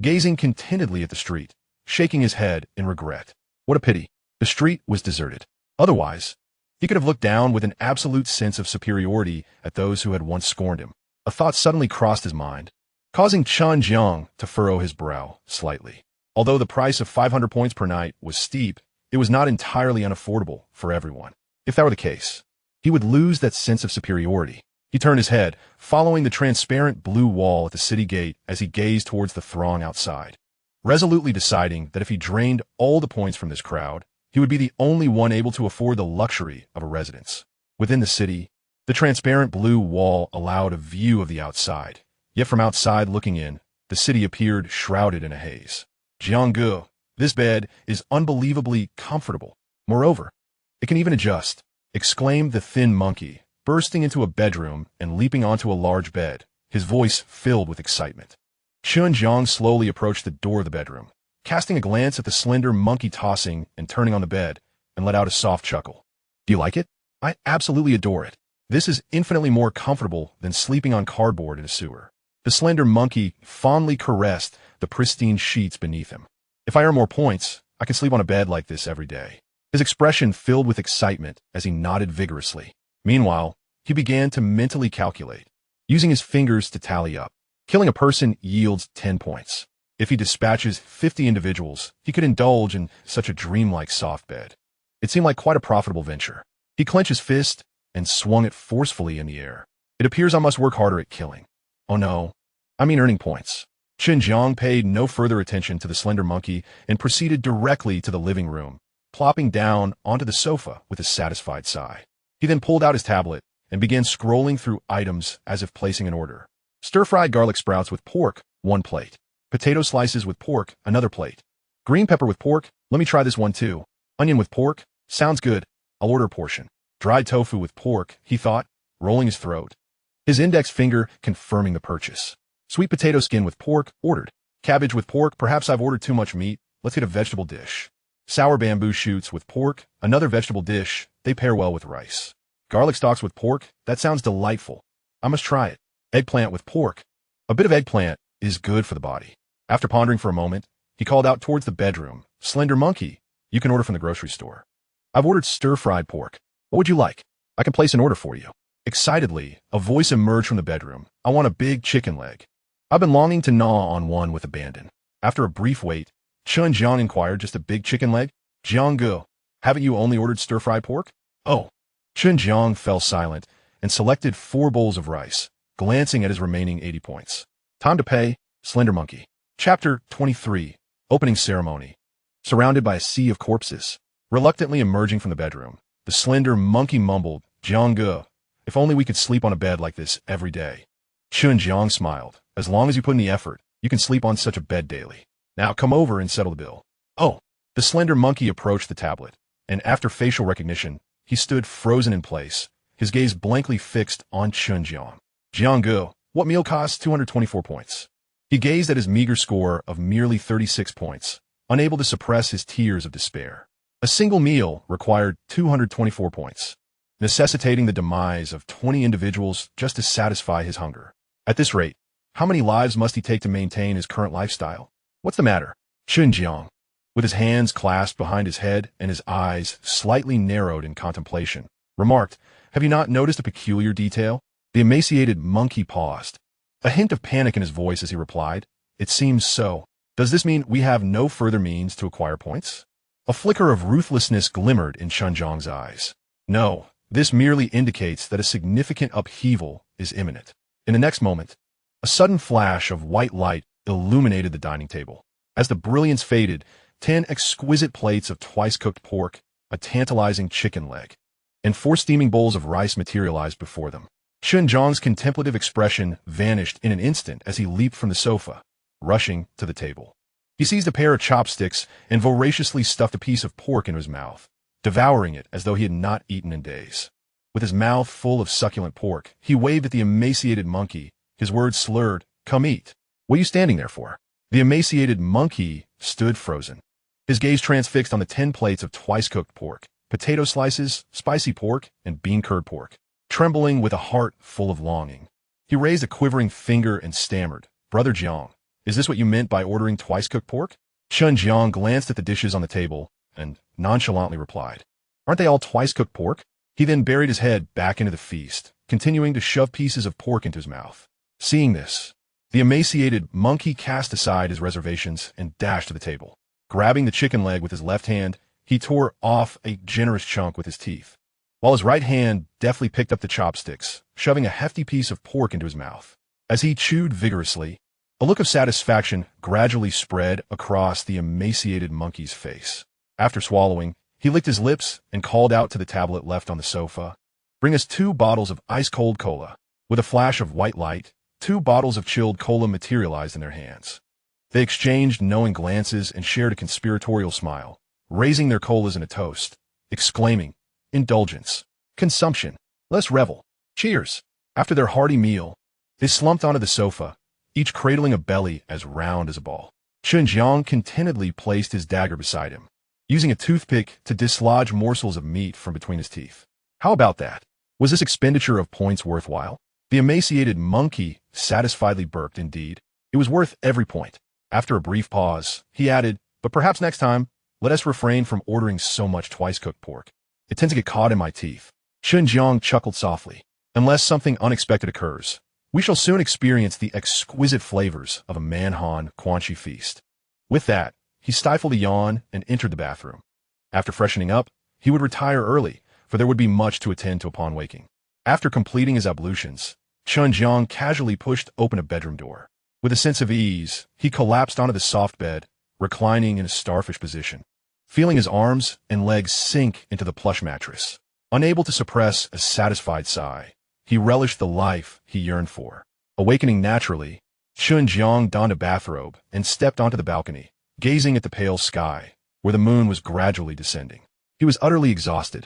gazing contentedly at the street, shaking his head in regret. What a pity. The street was deserted. Otherwise, he could have looked down with an absolute sense of superiority at those who had once scorned him. A thought suddenly crossed his mind, causing Chen Jiang to furrow his brow slightly. Although the price of 500 points per night was steep, it was not entirely unaffordable for everyone. If that were the case, he would lose that sense of superiority. He turned his head, following the transparent blue wall at the city gate as he gazed towards the throng outside, resolutely deciding that if he drained all the points from this crowd, he would be the only one able to afford the luxury of a residence. Within the city, the transparent blue wall allowed a view of the outside, yet from outside looking in, the city appeared shrouded in a haze. Jianggu, this bed is unbelievably comfortable. Moreover, it can even adjust, exclaimed the thin monkey, bursting into a bedroom and leaping onto a large bed, his voice filled with excitement. Chen Jiang slowly approached the door of the bedroom, casting a glance at the slender monkey tossing and turning on the bed, and let out a soft chuckle. Do you like it? I absolutely adore it. This is infinitely more comfortable than sleeping on cardboard in a sewer. The slender monkey fondly caressed the pristine sheets beneath him. If I earn more points, I can sleep on a bed like this every day. His expression filled with excitement as he nodded vigorously. Meanwhile, he began to mentally calculate, using his fingers to tally up. Killing a person yields 10 points. If he dispatches 50 individuals, he could indulge in such a dreamlike soft bed. It seemed like quite a profitable venture. He clenched his fist and swung it forcefully in the air. It appears I must work harder at killing. Oh no, I mean earning points. Chen Jiang paid no further attention to the slender monkey and proceeded directly to the living room, plopping down onto the sofa with a satisfied sigh. He then pulled out his tablet and began scrolling through items as if placing an order. Stir-fried garlic sprouts with pork, 1 plate. Potato slices with pork, another plate. Green pepper with pork, let me try this one too. Onion with pork, sounds good, I'll order a portion. Dried tofu with pork, he thought, rolling his throat, his index finger confirming the purchase. Sweet potato skin with pork, ordered. Cabbage with pork, perhaps I've ordered too much meat, let's get a vegetable dish. Sour bamboo shoots with pork, another vegetable dish, they pair well with rice. Garlic stalks with pork, that sounds delightful. I must try it. Eggplant with pork. A bit of eggplant is good for the body. After pondering for a moment, he called out towards the bedroom, Slender monkey, you can order from the grocery store. I've ordered stir-fried pork. What would you like? I can place an order for you. Excitedly, a voice emerged from the bedroom. I want a big chicken leg. I've been longing to gnaw on one with abandon. After a brief wait, Chen Jiang inquired, just a big chicken leg? Jianggu, haven't you only ordered stir-fried pork? Oh. Chen Jiang fell silent and selected 4 bowls of rice, glancing at his remaining 80 points. Time to pay, Slender Monkey. Chapter 23, Opening Ceremony. Surrounded by a sea of corpses, reluctantly emerging from the bedroom, the slender monkey mumbled, Jianggu, if only we could sleep on a bed like this every day. Chen Jiang smiled. As long as you put in the effort, you can sleep on such a bed daily. Now come over and settle the bill. Oh. The slender monkey approached the tablet, and after facial recognition, he stood frozen in place, his gaze blankly fixed on Chen Jiang. Jianggu, what meal costs 224 points? He gazed at his meager score of merely 36 points, unable to suppress his tears of despair. A single meal required 224 points, necessitating the demise of 20 individuals just to satisfy his hunger. At this rate, how many lives must he take to maintain his current lifestyle? What's the matter? Chen Jiang, with his hands clasped behind his head and his eyes slightly narrowed in contemplation, remarked, have you not noticed a peculiar detail? The emaciated monkey paused, a hint of panic in his voice as he replied, it seems so. Does this mean we have no further means to acquire points? A flicker of ruthlessness glimmered in Chen Jiang's eyes. No, this merely indicates that a significant upheaval is imminent. In the next moment, a sudden flash of white light illuminated the dining table. As the brilliance faded, 10 exquisite plates of twice-cooked pork, a tantalizing chicken leg, and 4 steaming bowls of rice materialized before them. Chen Jiang's contemplative expression vanished in an instant as he leaped from the sofa, rushing to the table. He seized a pair of chopsticks and voraciously stuffed a piece of pork into his mouth, devouring it as though he had not eaten in days. With his mouth full of succulent pork, he waved at the emaciated monkey, his words slurred, "Come eat. What are you standing there for?" The emaciated monkey stood frozen, his gaze transfixed on the 10 plates of twice-cooked pork, potato slices, spicy pork, and bean-curd pork. Trembling with a heart full of longing, he raised a quivering finger and stammered, "Brother Jiang, is this what you meant by ordering twice-cooked pork?" Chen Jiang glanced at the dishes on the table and nonchalantly replied, "Aren't they all twice-cooked pork?" He then buried his head back into the feast, continuing to shove pieces of pork into his mouth. Seeing this, the emaciated monkey cast aside his reservations and dashed to the table. Grabbing the chicken leg with his left hand, he tore off a generous chunk with his teeth, while his right hand deftly picked up the chopsticks, shoving a hefty piece of pork into his mouth. As he chewed vigorously, a look of satisfaction gradually spread across the emaciated monkey's face. After swallowing, he licked his lips and called out to the tablet left on the sofa, "Bring us 2 bottles of ice-cold cola." With a flash of white light, 2 bottles of chilled cola materialized in their hands. They exchanged knowing glances and shared a conspiratorial smile, raising their colas in a toast, exclaiming, "Indulgence. Consumption. Let's revel. Cheers." After their hearty meal, they slumped onto the sofa, each cradling a belly as round as a ball. Chen Jiang contentedly placed his dagger beside him, using a toothpick to dislodge morsels of meat from between his teeth. How about that? Was this expenditure of points worthwhile? The emaciated monkey satisfiedly burped. Indeed, it was worth every point. After a brief pause, he added, "But perhaps next time, let us refrain from ordering so much twice-cooked pork. It tends to get caught in my teeth." Chen Jiang chuckled softly. "Unless something unexpected occurs, we shall soon experience the exquisite flavors of a Manhan Quanxi feast." With that, he stifled a yawn and entered the bathroom. After freshening up, he would retire early, for there would be much to attend to upon waking. After completing his ablutions, Chen Jiang casually pushed open a bedroom door. With a sense of ease, he collapsed onto the soft bed, reclining in a starfish position, feeling his arms and legs sink into the plush mattress. Unable to suppress a satisfied sigh, he relished the life he yearned for. Awakening naturally, Chen Jiang donned a bathrobe and stepped onto the balcony, gazing at the pale sky, where the moon was gradually descending. He was utterly exhausted,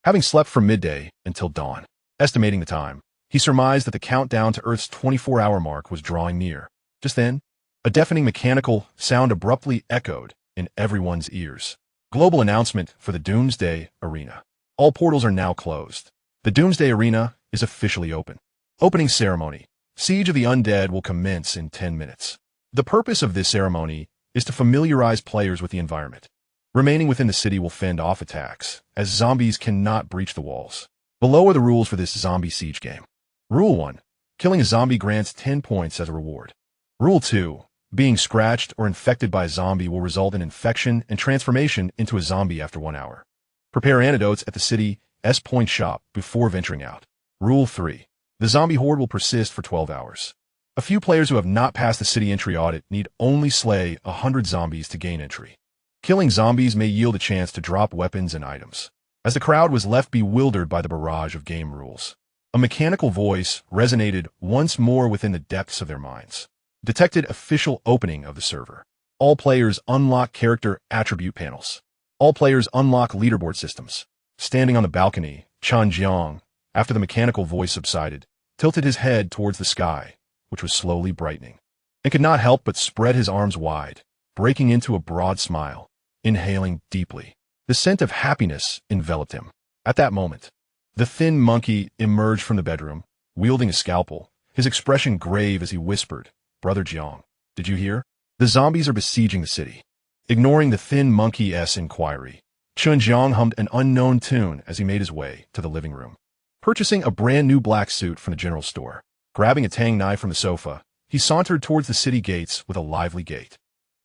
having slept from midday until dawn. Estimating the time, he surmised that the countdown to Earth's 24-hour mark was drawing near. Just then, a deafening mechanical sound abruptly echoed in everyone's ears. Global announcement for the Doomsday Arena. All portals are now closed. The Doomsday Arena is officially open. Opening ceremony. Siege of the Undead will commence in 10 minutes. The purpose of this ceremony is to familiarize players with the environment. Remaining within the city will fend off attacks, as zombies cannot breach the walls. Below are the rules for this zombie siege game. Rule 1. Killing a zombie grants 10 points as a reward. Rule 2. Being scratched or infected by a zombie will result in infection and transformation into a zombie after 1 hour. Prepare antidotes at the city's point shop before venturing out. Rule 3. The zombie horde will persist for 12 hours. A few players who have not passed the city entry audit need only slay 100 zombies to gain entry. Killing zombies may yield a chance to drop weapons and items. As the crowd was left bewildered by the barrage of game rules, a mechanical voice resonated once more within the depths of their minds. Detected official opening of the server. All players unlock character attribute panels. All players unlock leaderboard systems. Standing on the balcony, Chen Jiang, after the mechanical voice subsided, tilted his head towards the sky, which was slowly brightening, and could not help but spread his arms wide, breaking into a broad smile, inhaling deeply. The scent of happiness enveloped him. At that moment, the thin monkey emerged from the bedroom, wielding a scalpel, his expression grave as he whispered, "Brother Jiang, did you hear? The zombies are besieging the city." Ignoring the thin monkey's inquiry, Chen Jiang hummed an unknown tune as he made his way to the living room. Purchasing a brand new black suit from the general store, grabbing a tang knife from the sofa, he sauntered towards the city gates with a lively gait.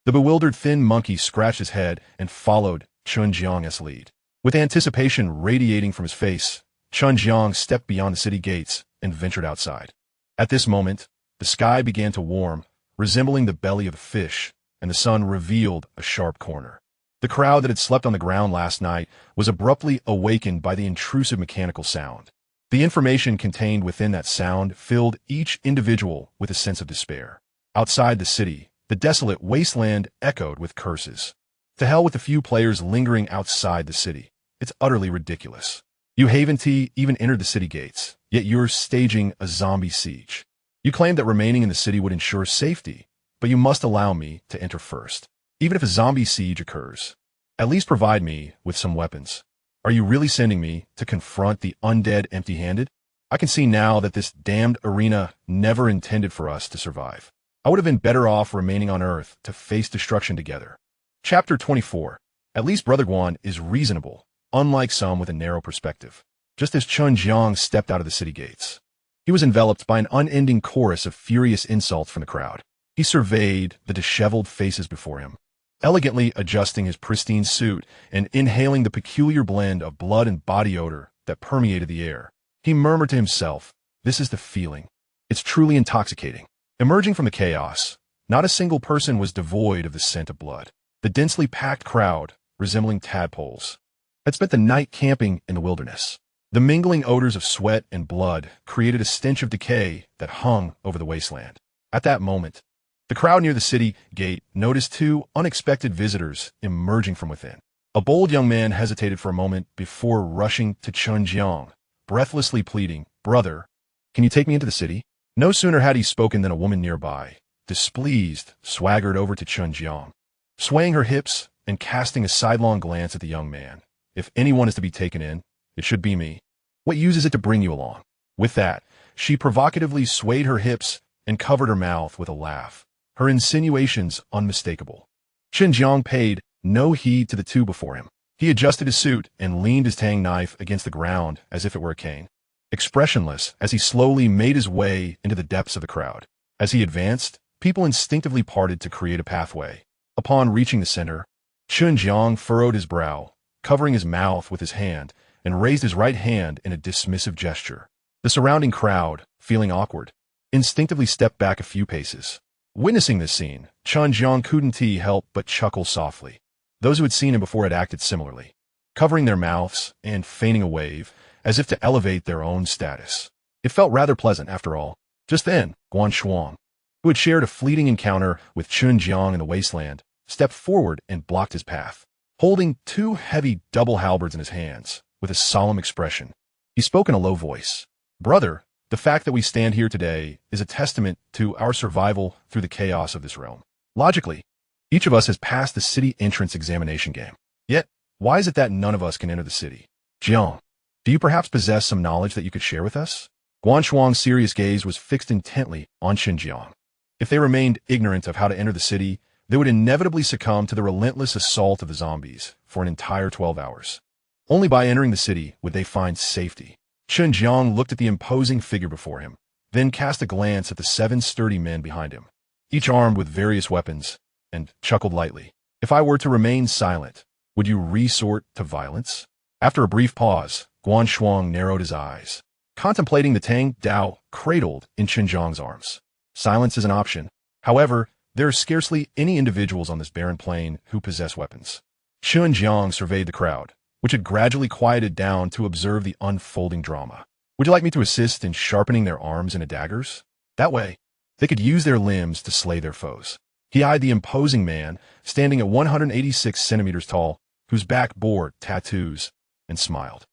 The bewildered thin monkey scratched his head and followed Chen Jiang's lead. With anticipation radiating from his face, Chen Jiang stepped beyond the city gates and ventured outside. At this moment, the sky began to warm, resembling the belly of a fish, and the sun revealed a sharp corner. The crowd that had slept on the ground last night was abruptly awakened by the intrusive mechanical sound. The information contained within that sound filled each individual with a sense of despair. Outside the city, the desolate wasteland echoed with curses. To hell with the few players lingering outside the city. It's utterly ridiculous. You Haven-T even entered the city gates, yet you're staging a zombie siege. You claimed that remaining in the city would ensure safety, but you must allow me to enter first. Even if a zombie siege occurs, at least provide me with some weapons. Are you really sending me to confront the undead empty-handed? I can see now that this damned arena never intended for us to survive. I would have been better off remaining on Earth to face destruction together. Chapter 24. At least Brother Guan is reasonable, unlike some with a narrow perspective. Just as Chen Jiang stepped out of the city gates, he was enveloped by an unending chorus of furious insults from the crowd. He surveyed the disheveled faces before him, elegantly adjusting his pristine suit and inhaling the peculiar blend of blood and body odor that permeated the air. He murmured to himself, "This is the feeling. It's truly intoxicating." Emerging from the chaos, not a single person was devoid of the scent of blood. The densely packed crowd, resembling tadpoles, had spent the night camping in the wilderness. The mingling odors of sweat and blood created a stench of decay that hung over the wasteland. At that moment, the crowd near the city gate noticed two unexpected visitors emerging from within. A bold young man hesitated for a moment before rushing to Chen Jiang, breathlessly pleading, "Brother, can you take me into the city?" No sooner had he spoken than a woman nearby, displeased, swaggered over to Chen Jiang, swaying her hips and casting a sidelong glance at the young man. "If anyone is to be taken in, it should be me. What use is it to bring you along?" With that, she provocatively swayed her hips and covered her mouth with a laugh, her insinuations unmistakable. Chen Jiang paid no heed to the two before him. He adjusted his suit and leaned his tang knife against the ground as if it were a cane, expressionless as he slowly made his way into the depths of the crowd. As he advanced, people instinctively parted to create a pathway. Upon reaching the center, Chen Jiang furrowed his brow, covering his mouth with his hand, and raised his right hand in a dismissive gesture. The surrounding crowd, feeling awkward, instinctively stepped back a few paces. Witnessing this scene, Chen Jiang couldn't help but chuckle softly. Those who had seen him before had acted similarly, covering their mouths and feigning a wave, as if to elevate their own status. It felt rather pleasant, after all. Just then, Guan Shuang, who had shared a fleeting encounter with Chen Jiang in the wasteland, stepped forward and blocked his path. Holding two heavy double halberds in his hands, with a solemn expression, he spoke in a low voice. "Brother, the fact that we stand here today is a testament to our survival through the chaos of this realm. Logically, each of us has passed the city entrance examination game. Yet, why is it that none of us can enter the city? Jiang, do you perhaps possess some knowledge that you could share with us?" Guan Shuang's serious gaze was fixed intently on Chen Jiang. If they remained ignorant of how to enter the city, they would inevitably succumb to the relentless assault of the zombies for an entire 12 hours. Only by entering the city would they find safety. Chen Jiang looked at the imposing figure before him, then cast a glance at the 7 sturdy men behind him, each armed with various weapons, and chuckled lightly. "If I were to remain silent, would you resort to violence?" After a brief pause, Guan Shuang narrowed his eyes, contemplating the Tang Dao cradled in Chen Jiang's arms. Silence is an option. However, there are scarcely any individuals on this barren plain who possess weapons. Chen Jiang surveyed the crowd, which had gradually quieted down to observe the unfolding drama. "Would you like me to assist in sharpening their arms into daggers? That way, they could use their limbs to slay their foes." He eyed the imposing man, standing at 186 centimeters tall, whose back bore tattoos, and smiled.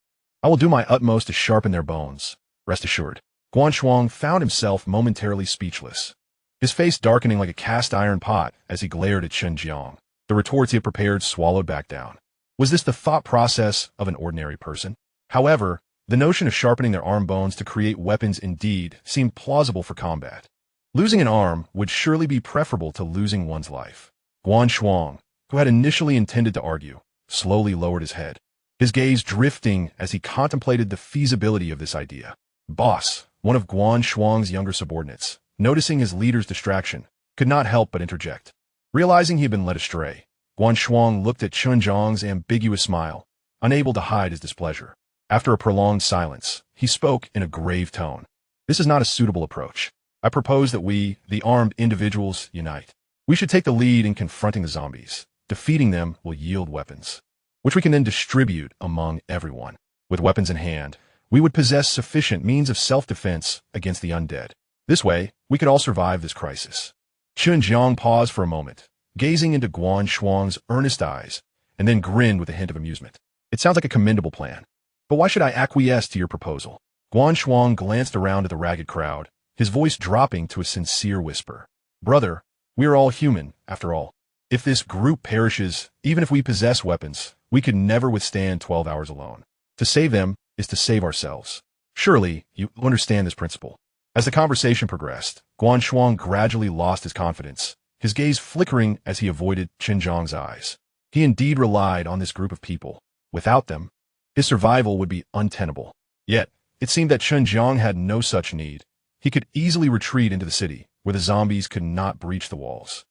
"I will do my utmost to sharpen their bones, rest assured." Guan Shuang found himself momentarily speechless, his face darkening like a cast-iron pot as he glared at Chen Jiang. The retorts he had prepared swallowed back down. Was this the thought process of an ordinary person? However, the notion of sharpening their arm bones to create weapons indeed seemed plausible for combat. Losing an arm would surely be preferable to losing one's life. Guan Shuang, who had initially intended to argue, slowly lowered his head, his gaze drifting as he contemplated the feasibility of this idea. Boss, one of Guan Shuang's younger subordinates, noticing his leader's distraction, could not help but interject. Realizing he had been led astray, Guan Shuang looked at Chen Jiang's ambiguous smile, unable to hide his displeasure. After a prolonged silence, he spoke in a grave tone. "This is not a suitable approach. I propose that we, the armed individuals, unite. We should take the lead in confronting the zombies. Defeating them will yield weapons, which we can then distribute among everyone. With weapons in hand, we would possess sufficient means of self-defense against the undead. This way, we could all survive this crisis. Chen Jiang paused for a moment, gazing into Guan Shuang's earnest eyes, and then grinned with a hint of amusement. It sounds like a commendable plan. But why should I acquiesce to your proposal? Guan Shuang glanced around at the ragged crowd, his voice dropping to a sincere whisper. Brother, we are all human, after all. If this group perishes, even if we possess weapons, we could never withstand 12 hours alone. To save them is to save ourselves. Surely, you understand this principle. As the conversation progressed, Guan Shuang gradually lost his confidence, his gaze flickering as he avoided Chen Jiang's eyes. He indeed relied on this group of people. Without them, his survival would be untenable. Yet, it seemed that Chen Jiang had no such need. He could easily retreat into the city, where the zombies could not breach the walls.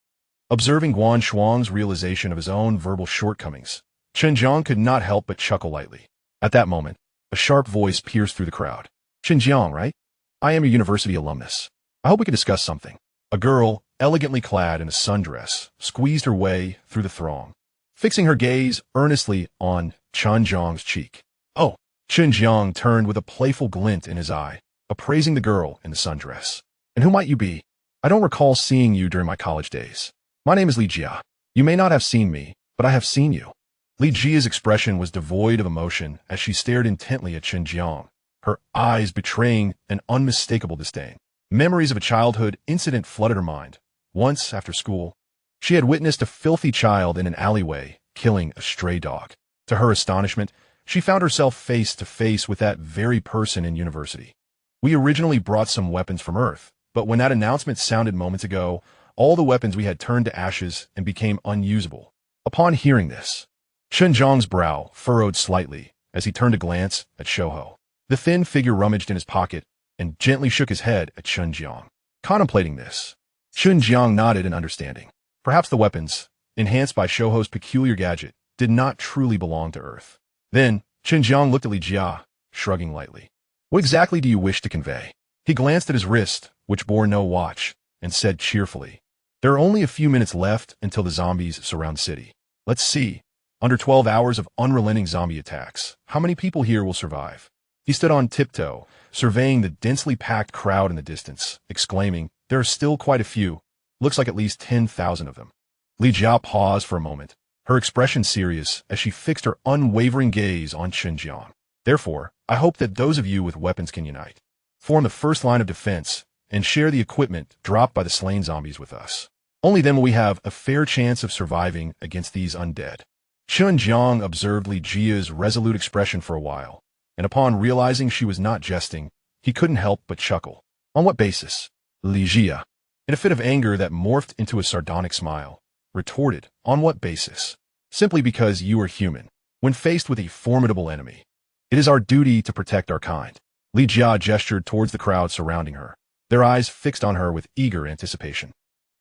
Observing Guan Shuang's realization of his own verbal shortcomings, Chen Jiang could not help but chuckle lightly. At that moment, a sharp voice pierced through the crowd. Chen Jiang, right? I am a university alumnus. I hope we can discuss something. A girl, elegantly clad in a sundress, squeezed her way through the throng, fixing her gaze earnestly on Chen Jiang's cheek. Oh, Chen Jiang turned with a playful glint in his eye, appraising the girl in the sundress. And who might you be? I don't recall seeing you during my college days. My name is Li Jia. You may not have seen me, but I have seen you. Li Jia's expression was devoid of emotion as she stared intently at Chen Jiang, her eyes betraying an unmistakable disdain. Memories of a childhood incident flooded her mind. Once, after school, she had witnessed a filthy child in an alleyway killing a stray dog. To her astonishment, she found herself face to face with that very person in university. We originally brought some weapons from Earth, but when that announcement sounded moments ago, all the weapons we had turned to ashes and became unusable. Upon hearing this, Chen Jiang's brow furrowed slightly as he turned to glance at Shouho. The thin figure rummaged in his pocket and gently shook his head at Chen Jiang. Contemplating this, Chen Jiang nodded in understanding. Perhaps the weapons, enhanced by Shouho's peculiar gadget, did not truly belong to Earth. Then, Chen Jiang looked at Li Jia, shrugging lightly. What exactly do you wish to convey? He glanced at his wrist, which bore no watch, and said cheerfully, There are only a few minutes left until the zombies surround the city. Let's see. Under 12 hours of unrelenting zombie attacks, how many people here will survive? He stood on tiptoe, surveying the densely packed crowd in the distance, exclaiming, There are still quite a few. Looks like at least 10,000 of them. Li Jia paused for a moment, her expression serious as she fixed her unwavering gaze on Chen Jiang. Therefore, I hope that those of you with weapons can unite, form the first line of defense, and share the equipment dropped by the slain zombies with us. Only then will we have a fair chance of surviving against these undead. Chen Jiang observed Li Jia's resolute expression for a while, and upon realizing she was not jesting, he couldn't help but chuckle. On what basis? Li Jia, in a fit of anger that morphed into a sardonic smile, retorted, On what basis? Simply because you are human. When faced with a formidable enemy, it is our duty to protect our kind. Li Jia gestured towards the crowd surrounding her, their eyes fixed on her with eager anticipation.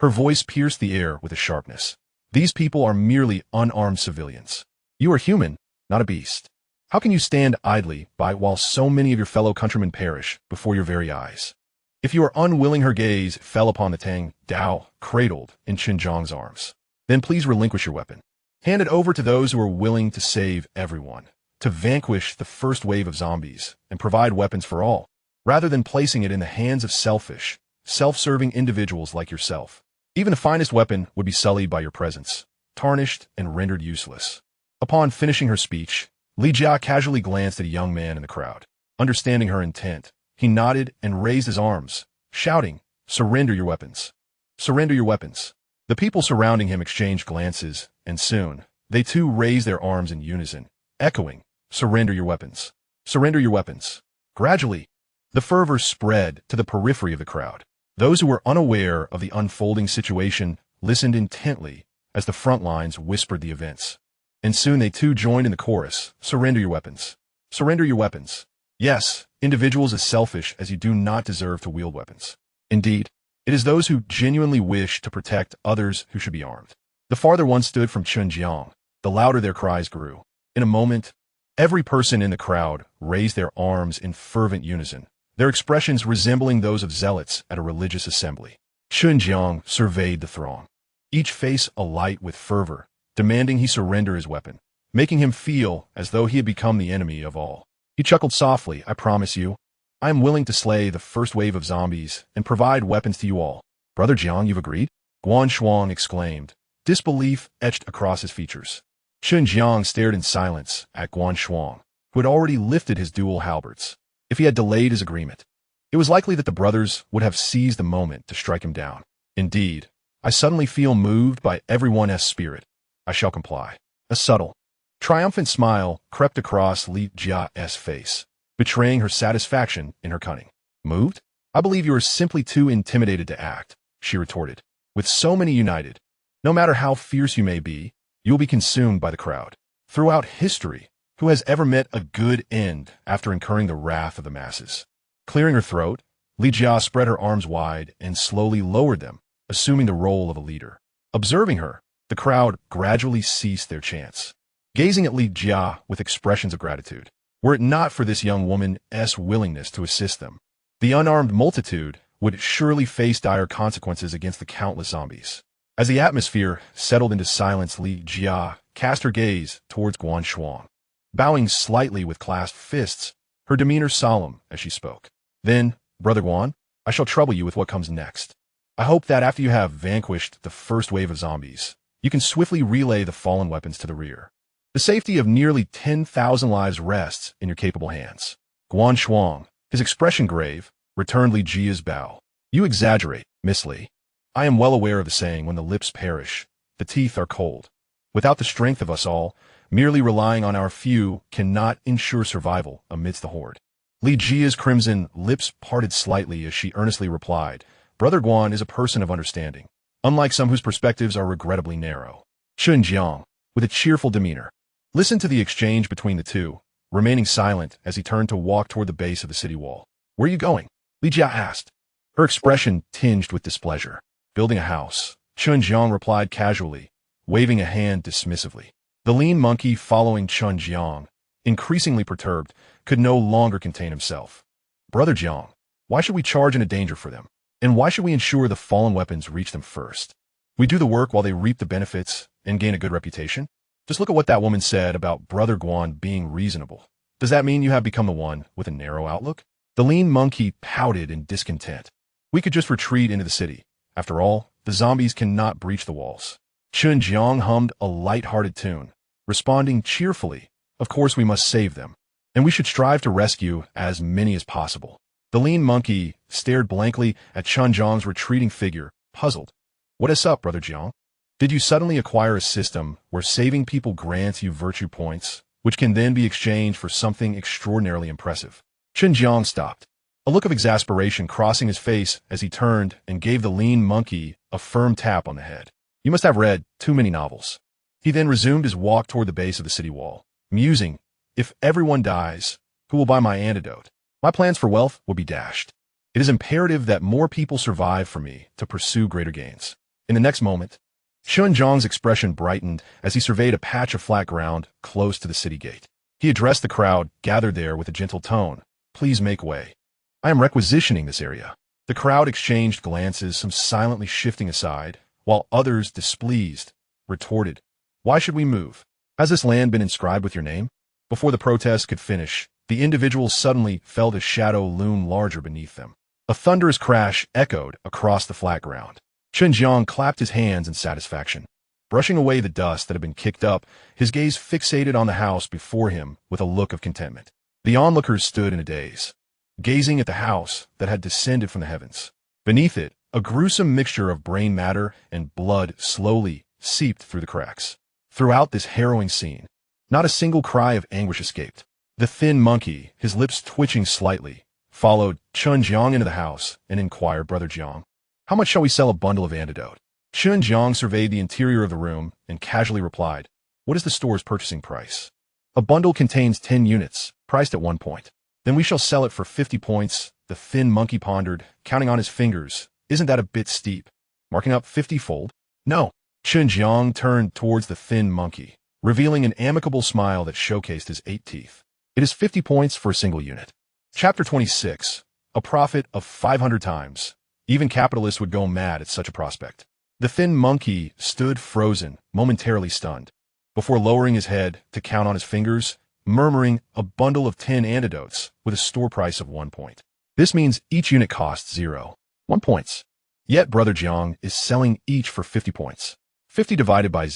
Her voice pierced the air with a sharpness. These people are merely unarmed civilians. You are human, not a beast. How can you stand idly by while so many of your fellow countrymen perish before your very eyes? If you are unwilling, her gaze fell upon the Tang Dao cradled in Chen Jiang's arms. Then please relinquish your weapon. Hand it over to those who are willing to save everyone, to vanquish the first wave of zombies and provide weapons for all, rather than placing it in the hands of selfish, self-serving individuals like yourself. Even the finest weapon would be sullied by your presence, tarnished and rendered useless. Upon finishing her speech, Li Jia casually glanced at a young man in the crowd. Understanding her intent, he nodded and raised his arms, shouting, Surrender your weapons. Surrender your weapons. The people surrounding him exchanged glances, and soon, they too raised their arms in unison, echoing, Surrender your weapons. Surrender your weapons. Gradually, the fervor spread to the periphery of the crowd. Those who were unaware of the unfolding situation listened intently as the front lines whispered the events. And soon they too joined in the chorus, Surrender your weapons. Surrender your weapons. Yes, individuals as selfish as you do not deserve to wield weapons. Indeed, it is those who genuinely wish to protect others who should be armed. The farther one stood from Chen Jiang, the louder their cries grew. In a moment, every person in the crowd raised their arms in fervent unison, their expressions resembling those of zealots at a religious assembly. Chen Jiang surveyed the throng, each face alight with fervor, demanding he surrender his weapon, making him feel as though he had become the enemy of all. He chuckled softly. I promise you. I am willing to slay the first wave of zombies and provide weapons to you all. Brother Jiang, you've agreed? Guan Shuang exclaimed, disbelief etched across his features. Chen Jiang stared in silence at Guan Shuang, who had already lifted his dual halberds. If he had delayed his agreement, it was likely that the brothers would have seized the moment to strike him down. Indeed, I suddenly feel moved by everyone's spirit. I shall comply. A subtle, triumphant smile crept across Li Jia's face, betraying her satisfaction in her cunning. Moved? I believe you are simply too intimidated to act, she retorted. With so many united, no matter how fierce you may be, you will be consumed by the crowd. Throughout history, who has ever met a good end after incurring the wrath of the masses? Clearing her throat, Li Jia spread her arms wide and slowly lowered them, assuming the role of a leader. Observing her, the crowd gradually ceased their chants, gazing at Li Jia with expressions of gratitude. Were it not for this young woman's willingness to assist them, the unarmed multitude would surely face dire consequences against the countless zombies. As the atmosphere settled into silence, Li Jia cast her gaze towards Guan Shuang, bowing slightly with clasped fists, her demeanor solemn as she spoke. Then, Brother Guan, I shall trouble you with what comes next. I hope that after you have vanquished the first wave of zombies, you can swiftly relay the fallen weapons to the rear. The safety of nearly 10,000 lives rests in your capable hands. Guan Shuang, his expression grave, returned Li Jia's bow. You exaggerate, Miss Li. I am well aware of the saying, when the lips perish, the teeth are cold. Without the strength of us all, merely relying on our few cannot ensure survival amidst the horde. Li Jia's crimson lips parted slightly as she earnestly replied, Brother Guan is a person of understanding, unlike some whose perspectives are regrettably narrow. Chen Jiang, with a cheerful demeanor, listened to the exchange between the two, remaining silent as he turned to walk toward the base of the city wall. Where are you going? Li Jia asked, her expression tinged with displeasure. Building a house, Chen Jiang replied casually, waving a hand dismissively. The lean monkey following Chen Jiang, increasingly perturbed, could no longer contain himself. Brother Jiang, why should we charge into danger for them? And why should we ensure the fallen weapons reach them first? We do the work while they reap the benefits and gain a good reputation? Just look at what that woman said about Brother Guan being reasonable. Does that mean you have become the one with a narrow outlook? The lean monkey pouted in discontent. We could just retreat into the city. After all, the zombies cannot breach the walls. Chen Jiang hummed a light-hearted tune, responding cheerfully, of course we must save them, and we should strive to rescue as many as possible. The lean monkey stared blankly at Chen Jiang's retreating figure, puzzled. What is up, Brother Jiang? Did you suddenly acquire a system where saving people grants you virtue points, which can then be exchanged for something extraordinarily impressive? Chen Jiang stopped, a look of exasperation crossing his face as he turned and gave the lean monkey a firm tap on the head. You must have read too many novels. He then resumed his walk toward the base of the city wall, musing, if everyone dies, who will buy my antidote? My plans for wealth will be dashed. It is imperative that more people survive for me to pursue greater gains. In the next moment, Chen Jiang's expression brightened as he surveyed a patch of flat ground close to the city gate. He addressed the crowd gathered there with a gentle tone. Please make way. I am requisitioning this area. The crowd exchanged glances, some silently shifting aside, while others, displeased, retorted, Why should we move? Has this land been inscribed with your name? Before the protest could finish, the individuals suddenly felt a shadow loom larger beneath them. A thunderous crash echoed across the flat ground. Chen Jiang clapped his hands in satisfaction. Brushing away the dust that had been kicked up, his gaze fixated on the house before him with a look of contentment. The onlookers stood in a daze, gazing at the house that had descended from the heavens. Beneath it, a gruesome mixture of brain matter and blood slowly seeped through the cracks. Throughout this harrowing scene, not a single cry of anguish escaped. The thin monkey, his lips twitching slightly, followed Chen Jiang into the house and inquired, Brother Jiang, how much shall we sell a bundle of antidote? Chen Jiang surveyed the interior of the room and casually replied, What is the store's purchasing price? A bundle contains 10 units, priced at 1 point. Then we shall sell it for 50 points, the thin monkey pondered, counting on his fingers. Isn't that a bit steep? Marking up 50-fold? No. Chen Jiang turned towards the thin monkey, revealing an amicable smile that showcased his 8 teeth. It is 50 points for a single unit. Chapter 26. A profit of 500 times. Even capitalists would go mad at such a prospect. The thin monkey stood frozen, momentarily stunned. Before lowering his head to count on his fingers, murmuring a bundle of 10 antidotes with a store price of 1 point. This means each unit costs 1 points. Yet Brother Jiang is selling each for 50 points. 50 divided by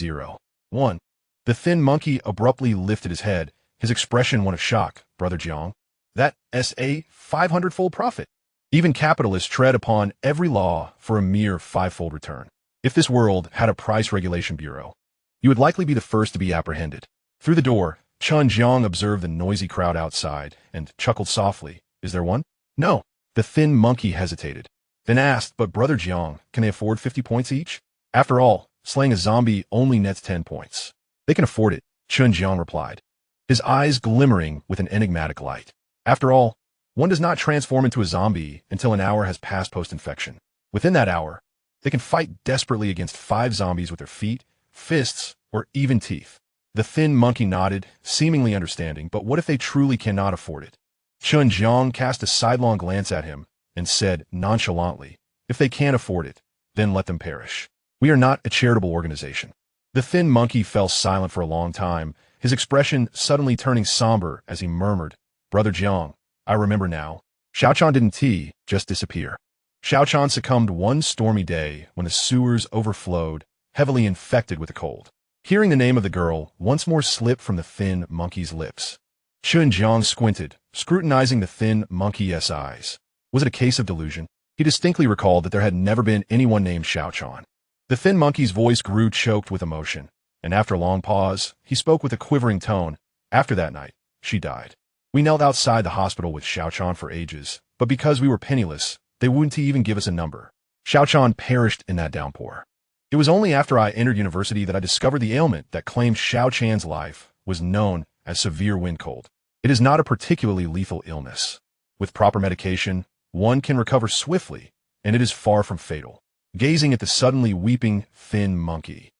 1. The thin monkey abruptly lifted his head, his expression one of shock. Brother Jiang, that S.A. 500-fold profit. Even capitalists tread upon every law for a mere 5-fold return. If this world had a price regulation bureau, you would likely be the first to be apprehended. Through the door, Chen Jiang observed the noisy crowd outside and chuckled softly. Is there one? No. The thin monkey hesitated, then asked, but Brother Jiang, can they afford 50 points each? After all, slaying a zombie only nets 10 points. They can afford it, Chen Jiang replied, his eyes glimmering with an enigmatic light. After all, one does not transform into a zombie until an hour has passed post-infection. Within that hour, they can fight desperately against 5 zombies with their feet, fists, or even teeth. The thin monkey nodded, seemingly understanding, but what if they truly cannot afford it? Chen Jiang cast a sidelong glance at him and said nonchalantly, if they can't afford it, then let them perish. We are not a charitable organization. The thin monkey fell silent for a long time, his expression suddenly turning somber as he murmured, Brother Jiang, I remember now. Xiaochan didn't just disappear. Xiaochan succumbed one stormy day when the sewers overflowed, heavily infected with a cold. Hearing the name of the girl once more slip from the thin monkey's lips, Chen Jiang squinted, scrutinizing the thin monkey's eyes. Was it a case of delusion? He distinctly recalled that there had never been anyone named Xiaochan. The thin monkey's voice grew choked with emotion, and after a long pause, he spoke with a quivering tone. After that night, she died. We knelt outside the hospital with Xiaochan for ages, but because we were penniless, they wouldn't even give us a number. Xiaochan perished in that downpour. It was only after I entered university that I discovered the ailment that claimed Xiaochan's life was known as severe wind cold. It is not a particularly lethal illness. With proper medication, one can recover swiftly, and it is far from fatal. Gazing at the suddenly weeping thin monkey,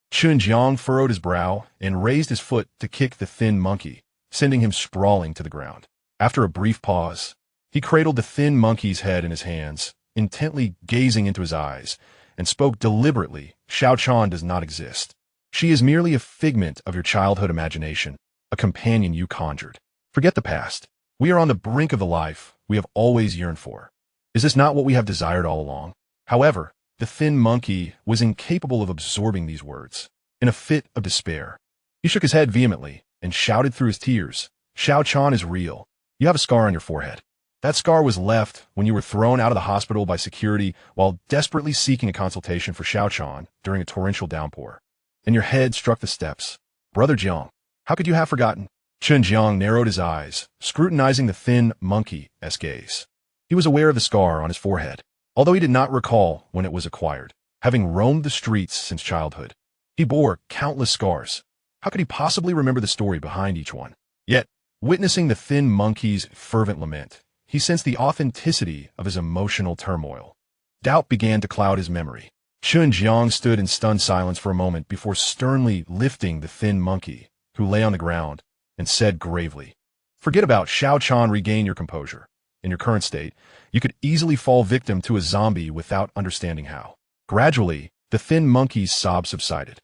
Chen Jiang furrowed his brow and raised his foot to kick the thin monkey, sending him sprawling to the ground. After a brief pause, he cradled the thin monkey's head in his hands, intently gazing into his eyes, and spoke deliberately. Xiaochan does not exist. She is merely a figment of your childhood imagination, a companion you conjured. Forget the past. We are on the brink of the life we have always yearned for. Is this not what we have desired all along? However, the thin monkey was incapable of absorbing these words. In a fit of despair, he shook his head vehemently and shouted through his tears, Xiaochan is real. You have a scar on your forehead. That scar was left when you were thrown out of the hospital by security while desperately seeking a consultation for Xiaochan during a torrential downpour. And your head struck the steps. Brother Jiang, how could you have forgotten? Chen Jiang narrowed his eyes, scrutinizing the thin monkey's gaze. He was aware of the scar on his forehead, although he did not recall when it was acquired. Having roamed the streets since childhood, he bore countless scars. How could he possibly remember the story behind each one? Yet, witnessing the thin monkey's fervent lament, he sensed the authenticity of his emotional turmoil. Doubt began to cloud his memory. Chen Jiang stood in stunned silence for a moment before sternly lifting the thin monkey, who lay on the ground, and said gravely, forget about Xiaochan, regain your composure. In your current state, you could easily fall victim to a zombie without understanding how. Gradually, the thin monkey's sobs subsided.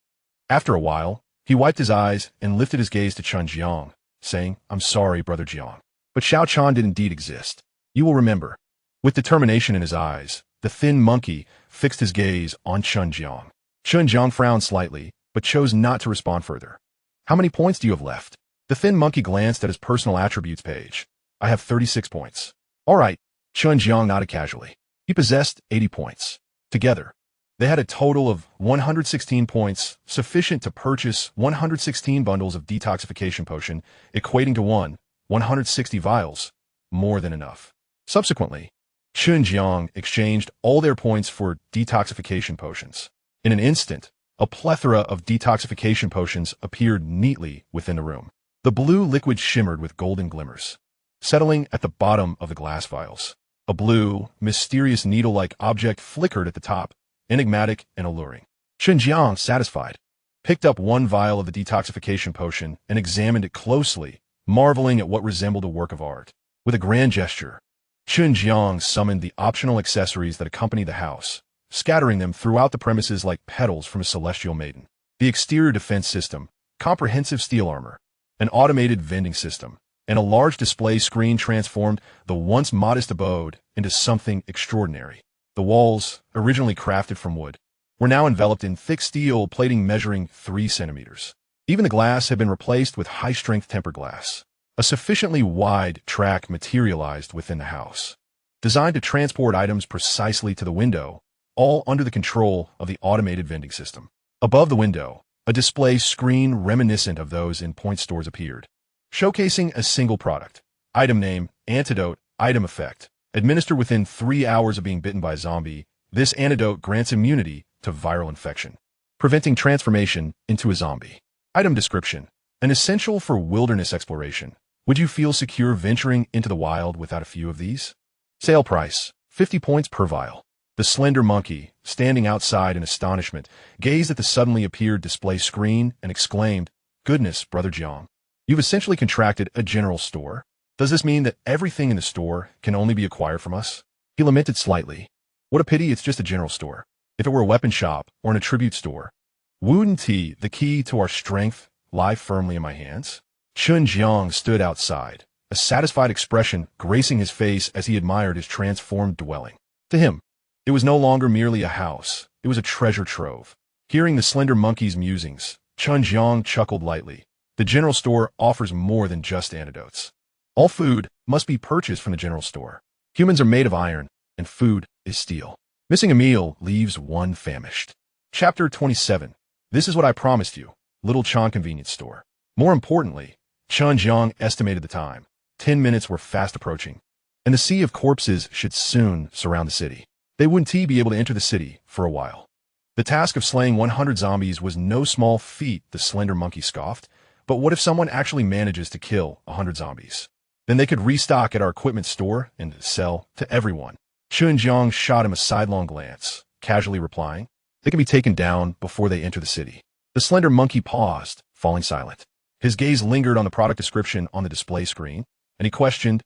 After a while, he wiped his eyes and lifted his gaze to Chen Jiang, saying, I'm sorry, Brother Jiang, but Xiaochan did indeed exist. You will remember. With determination in his eyes, the thin monkey fixed his gaze on Chen Jiang. Chen Jiang frowned slightly, but chose not to respond further. How many points do you have left? The thin monkey glanced at his personal attributes page. I have 36 points. All right, Chen Jiang nodded casually. He possessed 80 points. Together, they had a total of 116 points, sufficient to purchase 116 bundles of detoxification potion, equating to 160 vials, more than enough. Subsequently, Chen Jiang exchanged all their points for detoxification potions. In an instant, a plethora of detoxification potions appeared neatly within the room. The blue liquid shimmered with golden glimmers, settling at the bottom of the glass vials. A blue, mysterious needle-like object flickered at the top, enigmatic and alluring. Chen Jiang, satisfied, picked up one vial of the detoxification potion and examined it closely, marveling at what resembled a work of art. With a grand gesture, Chen Jiang summoned the optional accessories that accompany the house, scattering them throughout the premises like petals from a celestial maiden. The exterior defense system, comprehensive steel armor, an automated vending system, and a large display screen transformed the once modest abode into something extraordinary. The walls, originally crafted from wood, were now enveloped in thick steel plating measuring 3 centimeters. Even the glass had been replaced with high-strength tempered glass. A sufficiently wide track materialized within the house, designed to transport items precisely to the window, all under the control of the automated vending system. Above the window, a display screen reminiscent of those in point stores appeared, showcasing a single product. Item name, antidote, item effect. Administered within 3 hours of being bitten by a zombie, this antidote grants immunity to viral infection, preventing transformation into a zombie. Item description, an essential for wilderness exploration. Would you feel secure venturing into the wild without a few of these? Sale price, 50 points per vial. The slender monkey, standing outside in astonishment, gazed at the suddenly appeared display screen and exclaimed, "Goodness, Brother Jiang, you've essentially contracted a general store. Does this mean that everything in the store can only be acquired from us?" He lamented slightly. What a pity it's just a general store. If it were a weapon shop or an attribute store, wouldn't the key to our strength lie firmly in my hands? Chen Jiang stood outside, a satisfied expression gracing his face as he admired his transformed dwelling. To him, it was no longer merely a house, it was a treasure trove. Hearing the slender monkey's musings, Chen Jiang chuckled lightly. The general store offers more than just antidotes. All food must be purchased from the general store. Humans are made of iron, and food is steel. Missing a meal leaves one famished. Chapter 27. This is what I promised you, Little Chan convenience store. More importantly, Chen Jiang estimated the time. 10 minutes were fast approaching, and the sea of corpses should soon surround the city. They wouldn't be able to enter the city for a while. The task of slaying 100 zombies was no small feat, the slender monkey scoffed. But what if someone actually manages to kill 100 zombies? Then they could restock at our equipment store and sell to everyone. Chen Jiang shot him a sidelong glance, casually replying, "They can be taken down before they enter the city." The slender monkey paused, falling silent. His gaze lingered on the product description on the display screen, and he questioned,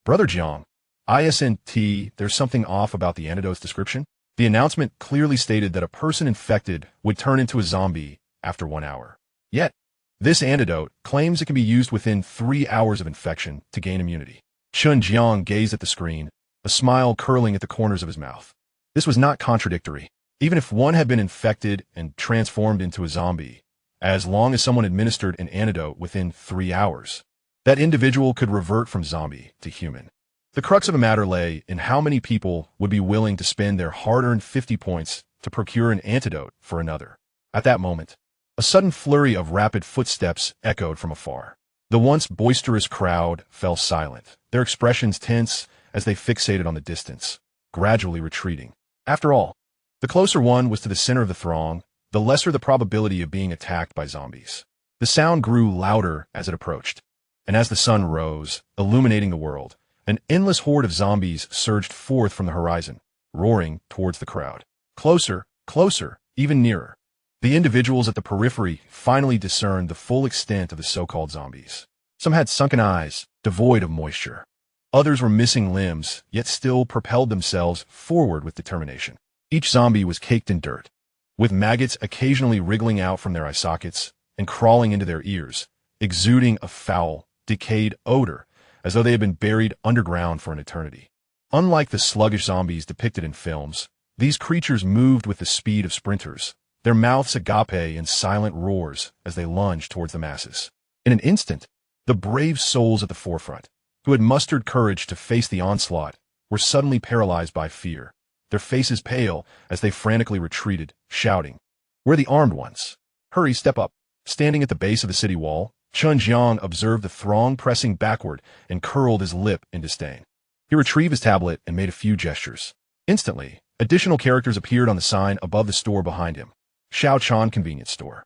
"Brother Jiang, isn't there's something off about the antidote's description?" The announcement clearly stated that a person infected would turn into a zombie after 1 hour. Yet, this antidote claims it can be used within 3 hours of infection to gain immunity. Chen Jiang gazed at the screen, a smile curling at the corners of his mouth. This was not contradictory. Even if one had been infected and transformed into a zombie, as long as someone administered an antidote within 3 hours, that individual could revert from zombie to human. The crux of the matter lay in how many people would be willing to spend their hard-earned 50 points to procure an antidote for another. At that moment, a sudden flurry of rapid footsteps echoed from afar. The once boisterous crowd fell silent, their expressions tense as they fixated on the distance, gradually retreating. After all, the closer one was to the center of the throng, the lesser the probability of being attacked by zombies. The sound grew louder as it approached, and as the sun rose, illuminating the world, an endless horde of zombies surged forth from the horizon, roaring towards the crowd. Closer, closer, even nearer. The individuals at the periphery finally discerned the full extent of the so-called zombies. Some had sunken eyes, devoid of moisture. Others were missing limbs, yet still propelled themselves forward with determination. Each zombie was caked in dirt, with maggots occasionally wriggling out from their eye sockets and crawling into their ears, exuding a foul, decayed odor, as though they had been buried underground for an eternity. Unlike the sluggish zombies depicted in films, these creatures moved with the speed of sprinters, their mouths agape in silent roars as they lunged towards the masses. In an instant, the brave souls at the forefront, who had mustered courage to face the onslaught, were suddenly paralyzed by fear, their faces pale as they frantically retreated, shouting, "We're the armed ones. Hurry, step up." Standing at the base of the city wall, Chen Jiang observed the throng pressing backward and curled his lip in disdain. He retrieved his tablet and made a few gestures. Instantly, additional characters appeared on the sign above the store behind him. Xiao Chan convenience store.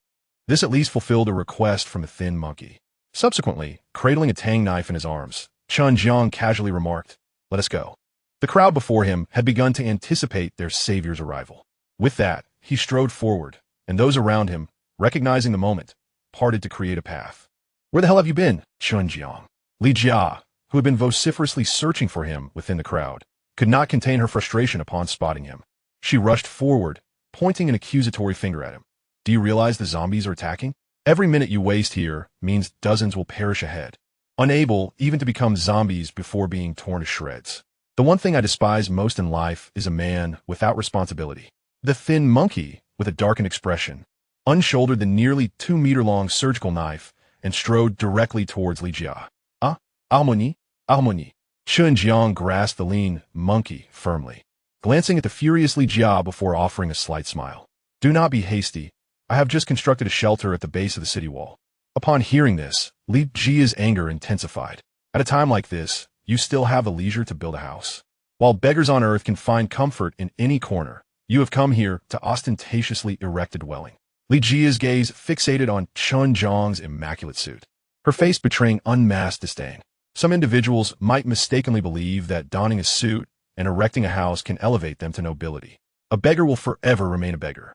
This at least fulfilled a request from the thin monkey. Subsequently, cradling a tang knife in his arms, Chen Jiang casually remarked, "Let us go." The crowd before him had begun to anticipate their savior's arrival. With that, he strode forward, and those around him, recognizing the moment, parted to create a path. "Where the hell have you been, Chen Jiang?" Li Jia, who had been vociferously searching for him within the crowd, could not contain her frustration upon spotting him. She rushed forward, pointing an accusatory finger at him. "Do you realize the zombies are attacking? Every minute you waste here means dozens will perish ahead, unable even to become zombies before being torn to shreds. The one thing I despise most in life is a man without responsibility. The thin monkey, with a darkened expression, unshouldered the nearly 2-meter-long surgical knife and strode directly towards Li Jia. Ah, harmonie, harmonie. Chen Jiang grasped the lean monkey firmly, glancing at the furious Li Jia before offering a slight smile. Do not be hasty. I have just constructed a shelter at the base of the city wall. Upon hearing this, Li Jia's anger intensified. At a time like this, you still have the leisure to build a house. While beggars on earth can find comfort in any corner, you have come here to ostentatiously erect a dwelling. Li Jia's gaze fixated on Chen Jiang's immaculate suit, her face betraying unmasked disdain. Some individuals might mistakenly believe that donning a suit and erecting a house can elevate them to nobility. A beggar will forever remain a beggar.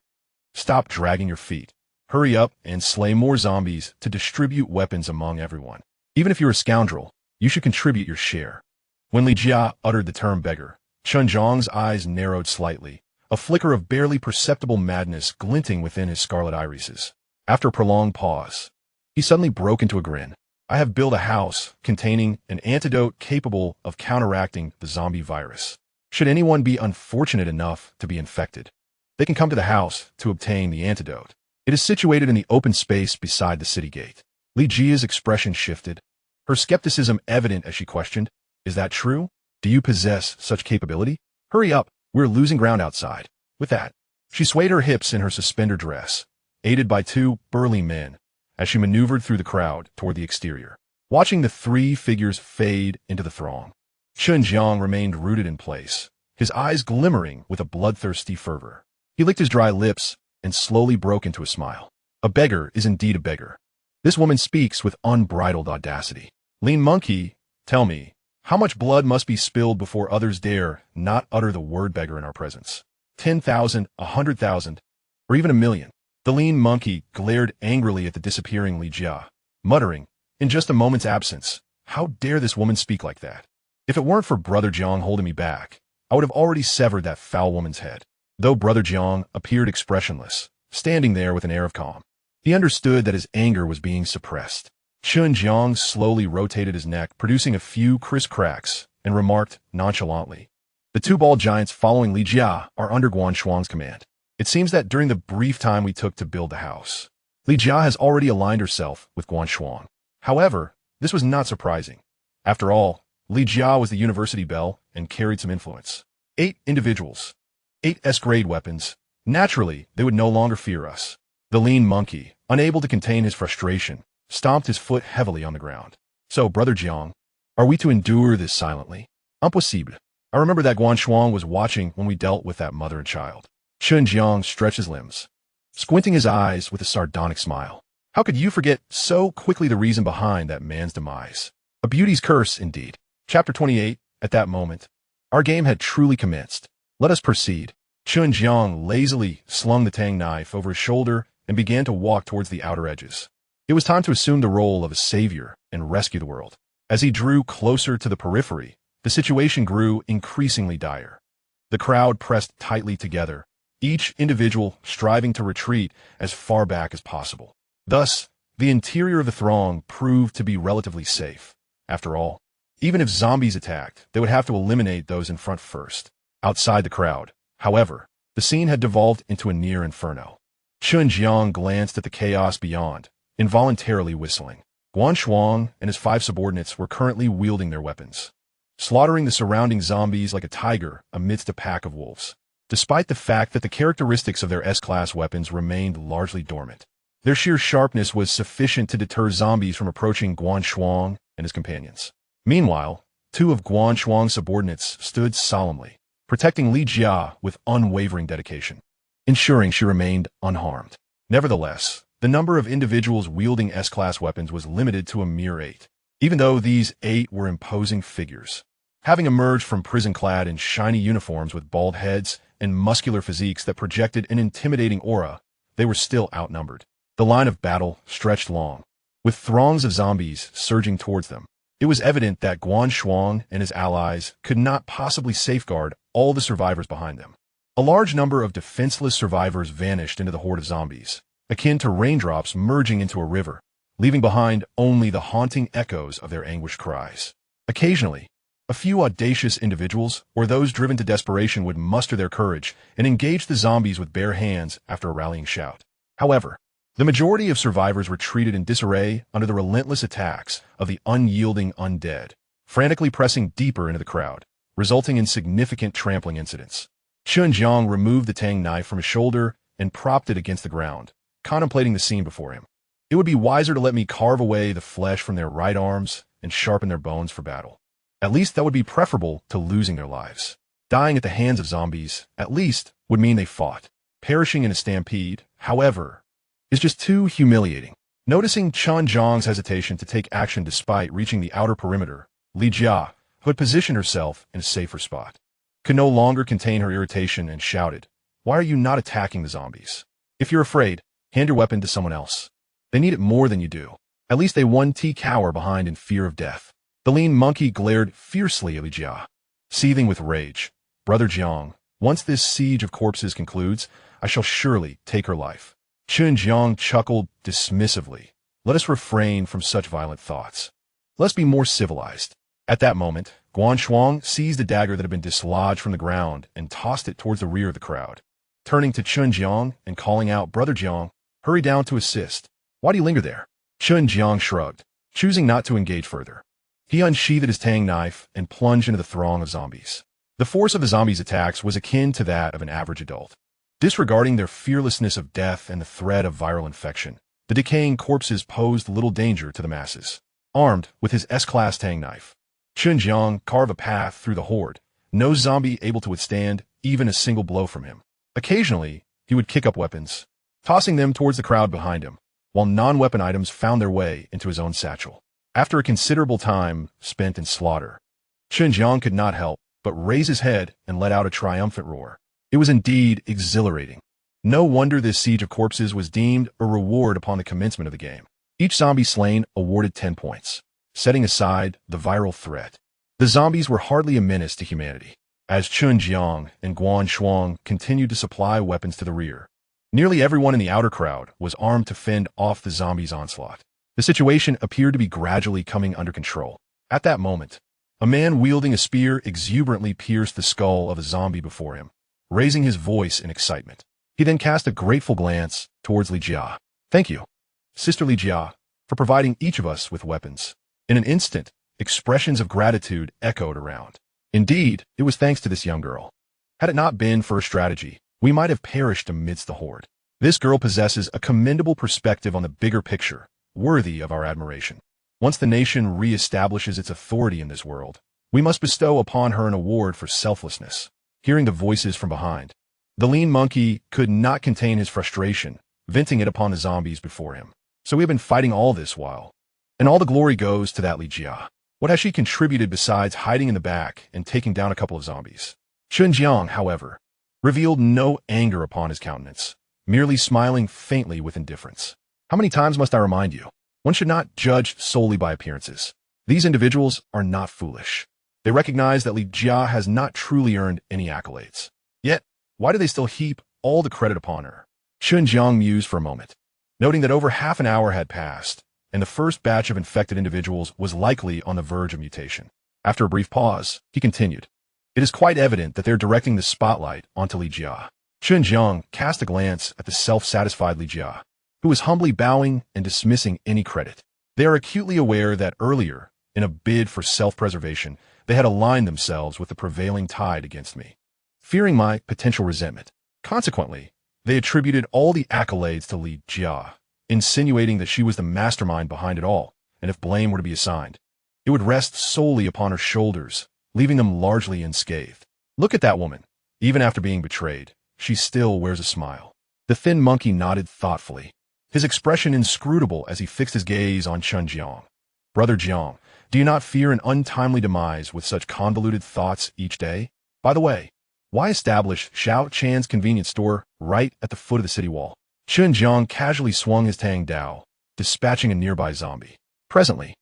Stop dragging your feet. Hurry up and slay more zombies to distribute weapons among everyone. Even if you're a scoundrel, you should contribute your share. When Li Jia uttered the term beggar, Chen Jiang's eyes narrowed slightly, a flicker of barely perceptible madness glinting within his scarlet irises. After a prolonged pause, he suddenly broke into a grin. I have built a house containing an antidote capable of counteracting the zombie virus. Should anyone be unfortunate enough to be infected, they can come to the house to obtain the antidote. It is situated in the open space beside the city gate. Li Jia's expression shifted, her skepticism evident as she questioned, Is that true? Do you possess such capability? Hurry up, we're losing ground outside. With that, she swayed her hips in her suspender dress, aided by 2 burly men, as she maneuvered through the crowd toward the exterior. Watching the 3 figures fade into the throng, Chen Jiang remained rooted in place, his eyes glimmering with a bloodthirsty fervor. He licked his dry lips and slowly broke into a smile. A beggar is indeed a beggar. This woman speaks with unbridled audacity. Lean monkey, tell me, how much blood must be spilled before others dare not utter the word beggar in our presence? 10,000, 100,000, or even 1,000,000. The lean monkey glared angrily at the disappearing Li Jia, muttering, in just a moment's absence, how dare this woman speak like that? If it weren't for Brother Jiang holding me back, I would have already severed that foul woman's head. Though Brother Jiang appeared expressionless, standing there with an air of calm, he understood that his anger was being suppressed. Chen Jiang slowly rotated his neck, producing a few crisp cracks, and remarked nonchalantly, The 2 bald giants following Li Jia are under Guanshuang's command. It seems that during the brief time we took to build the house, Li Jia has already aligned herself with Guanshuang. However, this was not surprising. After all, Li Jia was the university belle and carried some influence. 8 individuals, 8 S-grade weapons. Naturally, they would no longer fear us. The lean monkey, unable to contain his frustration, stomped his foot heavily on the ground. So, Brother Jiang, are we to endure this silently? Impossible. I remember that Guanshuang was watching when we dealt with that mother and child. Chen Jiang stretched his limbs, squinting his eyes with a sardonic smile. How could you forget so quickly the reason behind that man's demise? A beauty's curse, indeed. Chapter 28. At that moment, our game had truly commenced. Let us proceed. Chen Jiang lazily slung the tang knife over his shoulder and began to walk towards the outer edges. It was time to assume the role of a savior and rescue the world. As he drew closer to the periphery, the situation grew increasingly dire. The crowd pressed tightly together, each individual striving to retreat as far back as possible. Thus, the interior of the throng proved to be relatively safe. After all, even if zombies attacked, they would have to eliminate those in front first. Outside the crowd, however, the scene had devolved into a near inferno. Chen Jiang glanced at the chaos beyond, involuntarily whistling. Guanshuang and his 5 subordinates were currently wielding their weapons, slaughtering the surrounding zombies like a tiger amidst a pack of wolves. Despite the fact that the characteristics of their S-class weapons remained largely dormant, their sheer sharpness was sufficient to deter zombies from approaching Guanshuang and his companions. Meanwhile, 2 of Guanshuang's subordinates stood solemnly, protecting Li Jia with unwavering dedication, ensuring she remained unharmed. Nevertheless, the number of individuals wielding S-class weapons was limited to a mere 8. Even though these 8 were imposing figures, having emerged from prison clad in shiny uniforms with bald heads and muscular physiques that projected an intimidating aura, they were still outnumbered. The line of battle stretched long, with throngs of zombies surging towards them. It was evident that Guanshuang and his allies could not possibly safeguard all the survivors behind them. A large number of defenseless survivors vanished into the horde of zombies, akin to raindrops merging into a river, leaving behind only the haunting echoes of their anguished cries. Occasionally, a few audacious individuals, or those driven to desperation, would muster their courage and engage the zombies with bare hands after a rallying shout. However, the majority of survivors retreated in disarray under the relentless attacks of the unyielding undead, frantically pressing deeper into the crowd, resulting in significant trampling incidents. Chen Jiang removed the tang knife from his shoulder and propped it against the ground, contemplating the scene before him. It would be wiser to let me carve away the flesh from their right arms and sharpen their bones for battle. At least that would be preferable to losing their lives. Dying at the hands of zombies, at least, would mean they fought. Perishing in a stampede, however, is just too humiliating. Noticing Chen Jiang's hesitation to take action despite reaching the outer perimeter, Li Jia, who had positioned herself in a safer spot, could no longer contain her irritation and shouted, "Why are you not attacking the zombies? If you're afraid, hand your weapon to someone else. They need it more than you do." At least they won't cower behind in fear of death. The lean monkey glared fiercely at Li Jia, seething with rage. "Brother Jiang, once this siege of corpses concludes, I shall surely take her life." Chen Jiang chuckled dismissively. "Let us refrain from such violent thoughts. Let's be more civilized." At that moment, Guan Shuang seized a dagger that had been dislodged from the ground and tossed it towards the rear of the crowd. Turning to Chen Jiang and calling out, "Brother Jiang, hurry down to assist. Why do you linger there?" Chen Jiang shrugged, choosing not to engage further. He unsheathed his tang knife and plunged into the throng of zombies. The force of the zombies' attacks was akin to that of an average adult. Disregarding their fearlessness of death and the threat of viral infection, the decaying corpses posed little danger to the masses. Armed with his S-class tang knife, Chen Jiang carved a path through the horde, no zombie able to withstand even a single blow from him. Occasionally, he would kick up weapons, tossing them towards the crowd behind him, while non-weapon items found their way into his own satchel. After a considerable time spent in slaughter, Chen Jiang could not help but raise his head and let out a triumphant roar. It was indeed exhilarating. No wonder this siege of corpses was deemed a reward upon the commencement of the game. Each zombie slain awarded 10 points. Setting aside the viral threat, the zombies were hardly a menace to humanity, as Chen Jiang and Guan Shuang continued to supply weapons to the rear. Nearly everyone in the outer crowd was armed to fend off the zombies' onslaught. The situation appeared to be gradually coming under control. At that moment, a man wielding a spear exuberantly pierced the skull of a zombie before him, raising his voice in excitement. He then cast a grateful glance towards Li Jia. "Thank you, Sister Li Jia, for providing each of us with weapons." In an instant, expressions of gratitude echoed around. Indeed, it was thanks to this young girl. Had it not been for her strategy, we might have perished amidst the horde. This girl possesses a commendable perspective on the bigger picture, worthy of our admiration. Once the nation re-establishes its authority in this world, we must bestow upon her an award for selflessness. Hearing the voices from behind, the lean monkey could not contain his frustration, venting it upon the zombies before him. "So we have been fighting all this while, and all the glory goes to that Li Jia. What has she contributed besides hiding in the back and taking down a couple of zombies?" Chen Jiang, however, revealed no anger upon his countenance, merely smiling faintly with indifference. "How many times must I remind you? One should not judge solely by appearances. These individuals are not foolish. They recognize that Li Jia has not truly earned any accolades. Yet, why do they still heap all the credit upon her?" Chen Jiang mused for a moment, noting that over half an hour had passed, and the first batch of infected individuals was likely on the verge of mutation. After a brief pause, he continued, "It is quite evident that they're directing the spotlight onto Li Jia." Chen Jiang cast a glance at the self-satisfied Li Jia, who was humbly bowing and dismissing any credit. They are acutely aware that earlier, in a bid for self-preservation, they had aligned themselves with the prevailing tide against me, fearing my potential resentment. Consequently, they attributed all the accolades to Li Jia, insinuating that she was the mastermind behind it all, and if blame were to be assigned, it would rest solely upon her shoulders, leaving them largely unscathed. Look at that woman. Even after being betrayed, she still wears a smile. The thin monkey nodded thoughtfully, his expression inscrutable as he fixed his gaze on Chen Jiang. "Brother Jiang, do you not fear an untimely demise with such convoluted thoughts each day? By the way, why establish Xiao Chan's convenience store right at the foot of the city wall?" Chen Jiang casually swung his tang dao, dispatching a nearby zombie. Presently,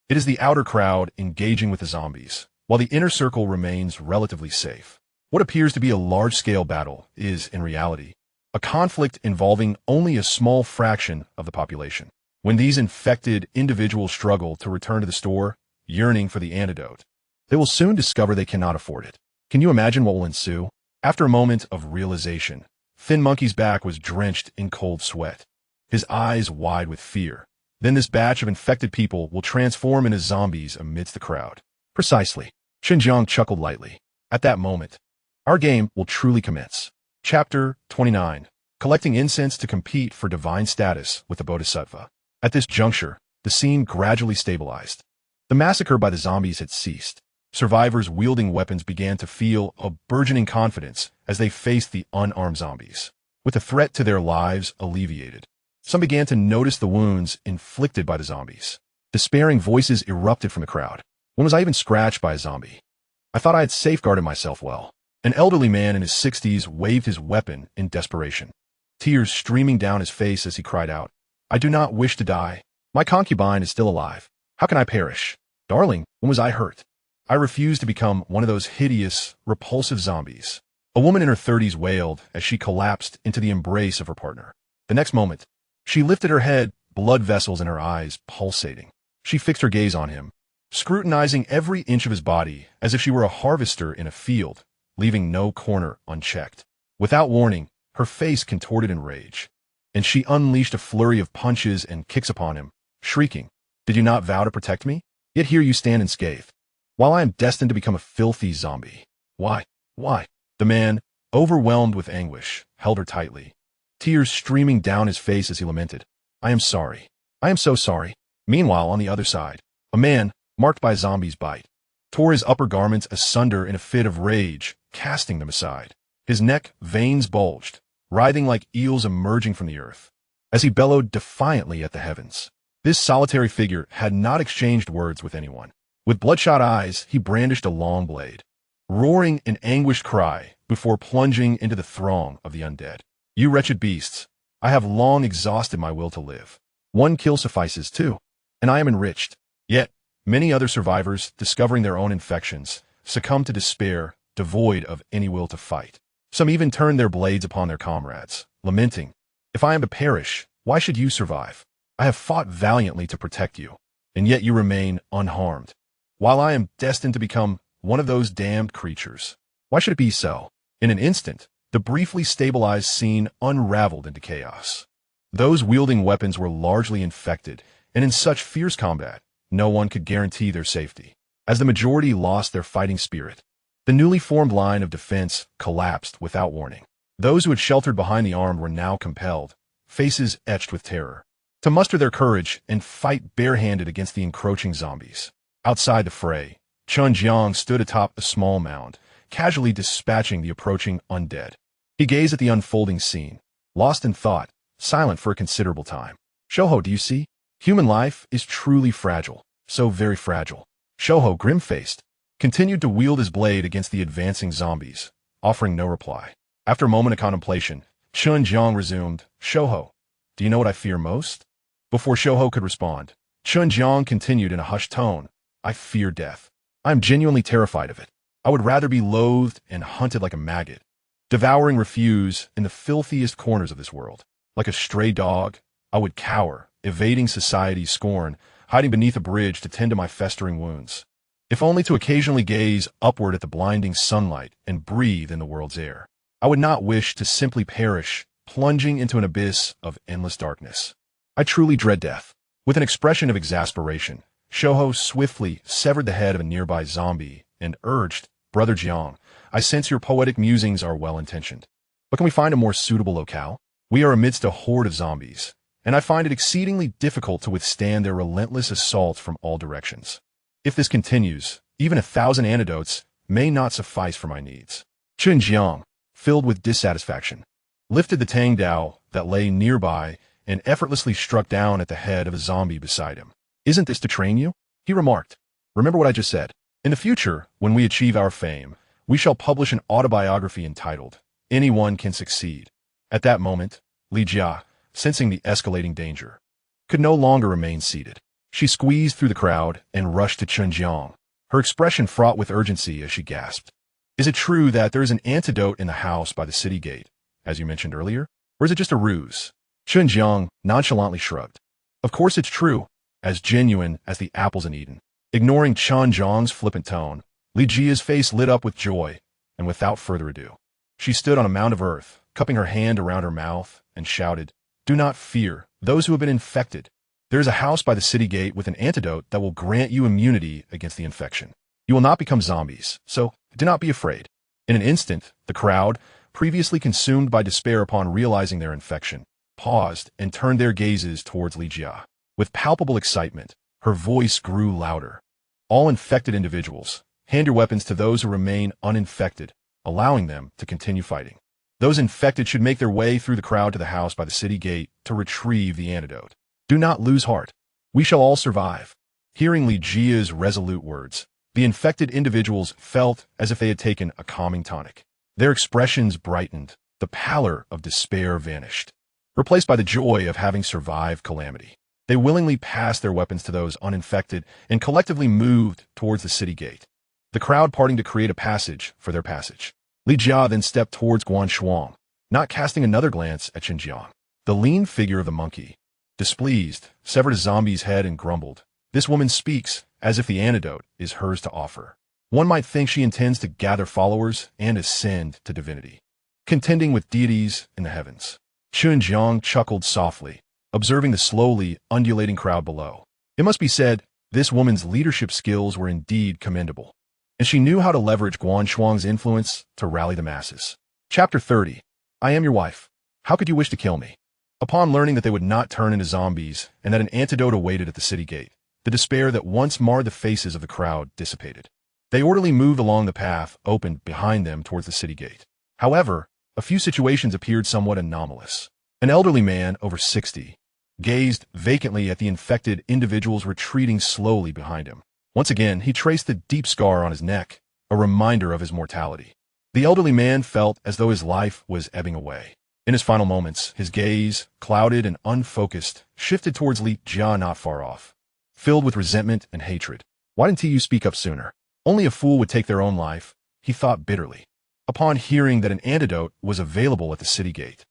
it is the outer crowd engaging with the zombies, while the inner circle remains relatively safe. What appears to be a large-scale battle is, in reality, a a conflict involving only a small fraction of the population. When these infected individuals struggle to return to the store, yearning for the antidote, they will soon discover they cannot afford it. Can you imagine what will ensue? After a moment of realization, Thin Monkey's back was drenched in cold sweat, his eyes wide with fear. Then this batch of infected people will transform into zombies amidst the crowd. Precisely. Chen Jiang chuckled lightly. At that moment, our game will truly commence. Chapter 29. Collecting incense to compete for divine status with the Bodhisattva. At this juncture, the scene gradually stabilized. The massacre by the zombies had ceased. Survivors wielding weapons began to feel a burgeoning confidence as they faced the unarmed zombies. With the threat to their lives alleviated, some began to notice the wounds inflicted by the zombies. Despairing voices erupted from the crowd. When was I even scratched by a zombie? I thought I had safeguarded myself well. An elderly man in his 60s waved his weapon in desperation, tears streaming down his face as he cried out, "I do not wish to die. My concubine is still alive. How can I perish? Darling, when was I hurt? I refuse to become one of those hideous, repulsive zombies." A woman in her 30s wailed as she collapsed into the embrace of her partner. The next moment, she lifted her head, blood vessels in her eyes pulsating. She fixed her gaze on him, scrutinizing every inch of his body as if she were a harvester in a field, leaving no corner unchecked. Without warning, her face contorted in rage, and she unleashed a flurry of punches and kicks upon him, shrieking, "Did you not vow to protect me? Yet here you stand unscathed, while I am destined to become a filthy zombie. Why? Why?" The man, overwhelmed with anguish, held her tightly, tears streaming down his face as he lamented, "I am sorry. I am so sorry." Meanwhile, on the other side, a man, marked by a zombie's bite, tore his upper garments asunder in a fit of rage, casting them aside. His neck veins bulged, writhing like eels emerging from the earth, as he bellowed defiantly at the heavens. This solitary figure had not exchanged words with anyone. With bloodshot eyes, he brandished a long blade, roaring an anguished cry before plunging into the throng of the undead. "You wretched beasts, I have long exhausted my will to live. One kill suffices too, and I am enriched." Yet, many other survivors, discovering their own infections, succumbed to despair, devoid of any will to fight. Some even turned their blades upon their comrades, lamenting, "If I am to perish, why should you survive? I have fought valiantly to protect you, and yet you remain unharmed, while I am destined to become one of those damned creatures. Why should it be so?" In an instant, the briefly stabilized scene unraveled into chaos. Those wielding weapons were largely infected, and in such fierce combat, no one could guarantee their safety. As the majority lost their fighting spirit, the newly formed line of defense collapsed without warning. Those who had sheltered behind the armed were now compelled, faces etched with terror, to muster their courage and fight barehanded against the encroaching zombies. Outside the fray, Chen Jiang stood atop a small mound, casually dispatching the approaching undead. He gazed at the unfolding scene, lost in thought, silent for a considerable time. "Shouho, do you see? Human life is truly fragile, so very fragile." Shouho, grim-faced, continued to wield his blade against the advancing zombies, offering no reply. After a moment of contemplation, Chen Jiang resumed, "Shouho, do you know what I fear most?" Before Shouho could respond, Chen Jiang continued in a hushed tone, "I fear death. I am genuinely terrified of it. I would rather be loathed and hunted like a maggot, devouring refuse in the filthiest corners of this world. Like a stray dog, I would cower, evading society's scorn, hiding beneath a bridge to tend to my festering wounds, if only to occasionally gaze upward at the blinding sunlight and breathe in the world's air. I would not wish to simply perish, plunging into an abyss of endless darkness. I truly dread death." With an expression of exasperation, Shouho swiftly severed the head of a nearby zombie and urged, "Brother Jiang, I sense your poetic musings are well-intentioned, but can we find a more suitable locale? We are amidst a horde of zombies, and I find it exceedingly difficult to withstand their relentless assault from all directions. If this continues, even 1,000 antidotes may not suffice for my needs." Chen Jiang, filled with dissatisfaction, lifted the Tang Dao that lay nearby and effortlessly struck down at the head of a zombie beside him. "Isn't this to train you?" he remarked. "Remember what I just said. In the future, when we achieve our fame, we shall publish an autobiography entitled, 'Anyone Can Succeed.'" At that moment, Li Jia, sensing the escalating danger, could no longer remain seated. She squeezed through the crowd and rushed to Chen Jiang, her expression fraught with urgency as she gasped, "Is it true that there is an antidote in the house by the city gate, as you mentioned earlier?" Or is it just a ruse? Chen Jiang nonchalantly shrugged. Of course it's true, as genuine as the apples in Eden. Ignoring Chen Jiang's flippant tone, Li Jia's face lit up with joy, and without further ado, she stood on a mound of earth, cupping her hand around her mouth, and shouted, "Do not fear those who have been infected. There is a house by the city gate with an antidote that will grant you immunity against the infection. You will not become zombies, so do not be afraid." In an instant, the crowd, previously consumed by despair upon realizing their infection, paused and turned their gazes towards Li Jia. With palpable excitement, her voice grew louder. "All infected individuals, hand your weapons to those who remain uninfected, allowing them to continue fighting. Those infected should make their way through the crowd to the house by the city gate to retrieve the antidote. Do not lose heart. We shall all survive." Hearing Li Jia's resolute words, the infected individuals felt as if they had taken a calming tonic. Their expressions brightened, the pallor of despair vanished, replaced by the joy of having survived calamity. They willingly passed their weapons to those uninfected and collectively moved towards the city gate, the crowd parting to create a passage for their passage. Li Jia then stepped towards Guan Shuang, not casting another glance at Chen Jiang. The lean figure of the monkey, displeased, severed a zombie's head and grumbled, "This woman speaks as if the antidote is hers to offer. One might think she intends to gather followers and ascend to divinity, contending with deities in the heavens." Chen Jiang chuckled softly, observing the slowly undulating crowd below. It must be said, this woman's leadership skills were indeed commendable, and she knew how to leverage Guan Shuang's influence to rally the masses. Chapter 30. I am your wife. How could you wish to kill me? Upon learning that they would not turn into zombies and that an antidote awaited at the city gate, the despair that once marred the faces of the crowd dissipated. They orderly moved along the path opened behind them towards the city gate. However, a few situations appeared somewhat anomalous. An elderly man, over 60, gazed vacantly at the infected individuals retreating slowly behind him. Once again, he traced the deep scar on his neck, a reminder of his mortality. The elderly man felt as though his life was ebbing away. In his final moments, his gaze, clouded and unfocused, shifted towards Li Jia not far off, filled with resentment and hatred. Why didn't you speak up sooner? Only a fool would take their own life, he thought bitterly, upon hearing that an antidote was available at the city gate.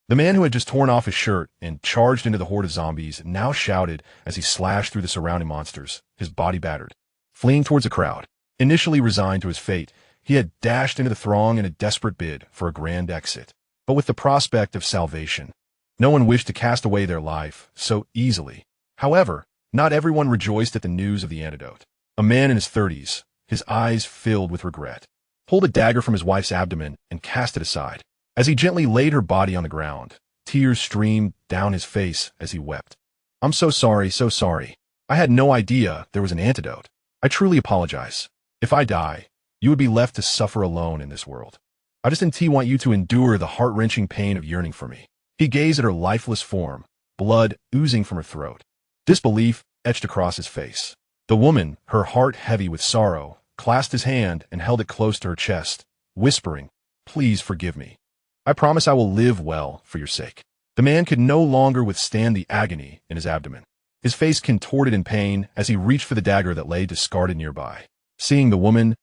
The man who had just torn off his shirt and charged into the horde of zombies now shouted as he slashed through the surrounding monsters, his body battered. Fleeing towards the crowd, initially resigned to his fate, he had dashed into the throng in a desperate bid for a grand exit. But with the prospect of salvation, no one wished to cast away their life so easily. However, not everyone rejoiced at the news of the antidote. A man in his 30s, his eyes filled with regret, pulled a dagger from his wife's abdomen and cast it aside. As he gently laid her body on the ground, tears streamed down his face as he wept. "I'm so sorry, so sorry. I had no idea there was an antidote. I truly apologize. If I die, you would be left to suffer alone in this world. I just didn't want you to endure the heart-wrenching pain of yearning for me." He gazed at her lifeless form, blood oozing from her throat. Disbelief etched across his face. The woman, her heart heavy with sorrow, clasped his hand and held it close to her chest, whispering, "Please forgive me. I promise I will live well for your sake." The man could no longer withstand the agony in his abdomen. His face contorted in pain as he reached for the dagger that lay discarded nearby. Seeing the woman's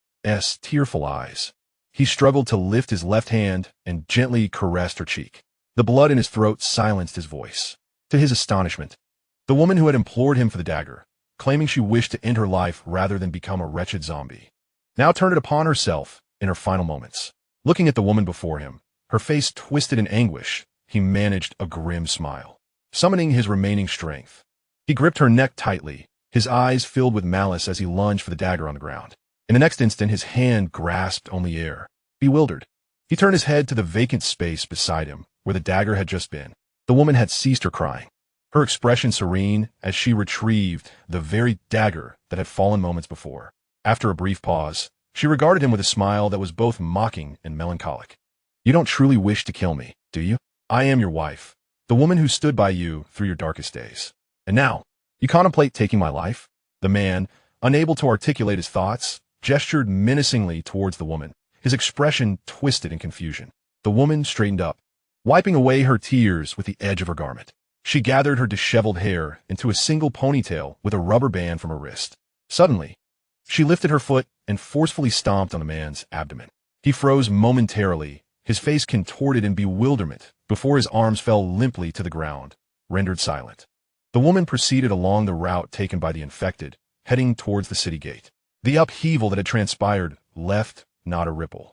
tearful eyes, he struggled to lift his left hand and gently caressed her cheek. The blood in his throat silenced his voice. To his astonishment, the woman who had implored him for the dagger, claiming she wished to end her life rather than become a wretched zombie, now turned it upon herself in her final moments. Looking at the woman before him, her face twisted in anguish, he managed a grim smile. Summoning his remaining strength, he gripped her neck tightly, his eyes filled with malice as he lunged for the dagger on the ground. In the next instant, his hand grasped only air. Bewildered, he turned his head to the vacant space beside him, where the dagger had just been. The woman had ceased her crying, her expression serene as she retrieved the very dagger that had fallen moments before. After a brief pause, she regarded him with a smile that was both mocking and melancholic. "You don't truly wish to kill me, do you? I am your wife, the woman who stood by you through your darkest days. And now, you contemplate taking my life?" The man, unable to articulate his thoughts, gestured menacingly towards the woman, his expression twisted in confusion. The woman straightened up, wiping away her tears with the edge of her garment. She gathered her disheveled hair into a single ponytail with a rubber band from her wrist. Suddenly, she lifted her foot and forcefully stomped on the man's abdomen. He froze momentarily, his face contorted in bewilderment, before his arms fell limply to the ground, rendered silent. The woman proceeded along the route taken by the infected, heading towards the city gate. The upheaval that had transpired left not a ripple.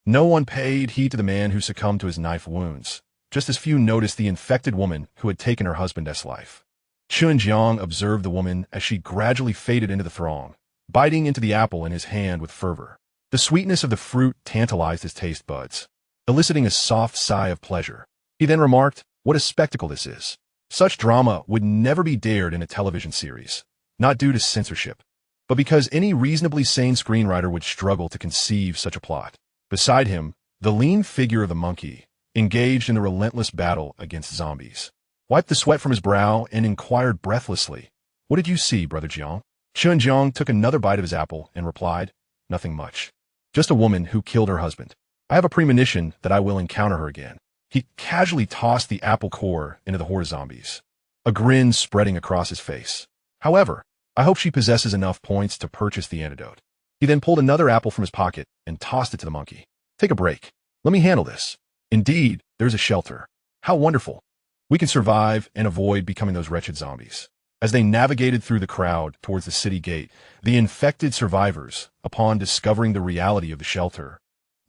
No one paid heed to the man who succumbed to his knife wounds, just as few noticed the infected woman who had taken her husband's life. Chen Jiang observed the woman as she gradually faded into the throng, biting into the apple in his hand with fervor. The sweetness of the fruit tantalized his taste buds, eliciting a soft sigh of pleasure. He then remarked, "What a spectacle this is. Such drama would never be dared in a television series, not due to censorship, but because any reasonably sane screenwriter would struggle to conceive such a plot." Beside him, the lean figure of the monkey, engaged in the relentless battle against zombies, wiped the sweat from his brow and inquired breathlessly, "What did you see, Brother Jiang?" Chen Jiang took another bite of his apple and replied, "Nothing much. Just a woman who killed her husband. I have a premonition that I will encounter her again." He casually tossed the apple core into the horde of zombies, a grin spreading across his face. "However, I hope she possesses enough points to purchase the antidote." He then pulled another apple from his pocket and tossed it to the monkey. "Take a break. Let me handle this. Indeed, there's a shelter. How wonderful. We can survive and avoid becoming those wretched zombies." As they navigated through the crowd towards the city gate, the infected survivors, upon discovering the reality of the shelter,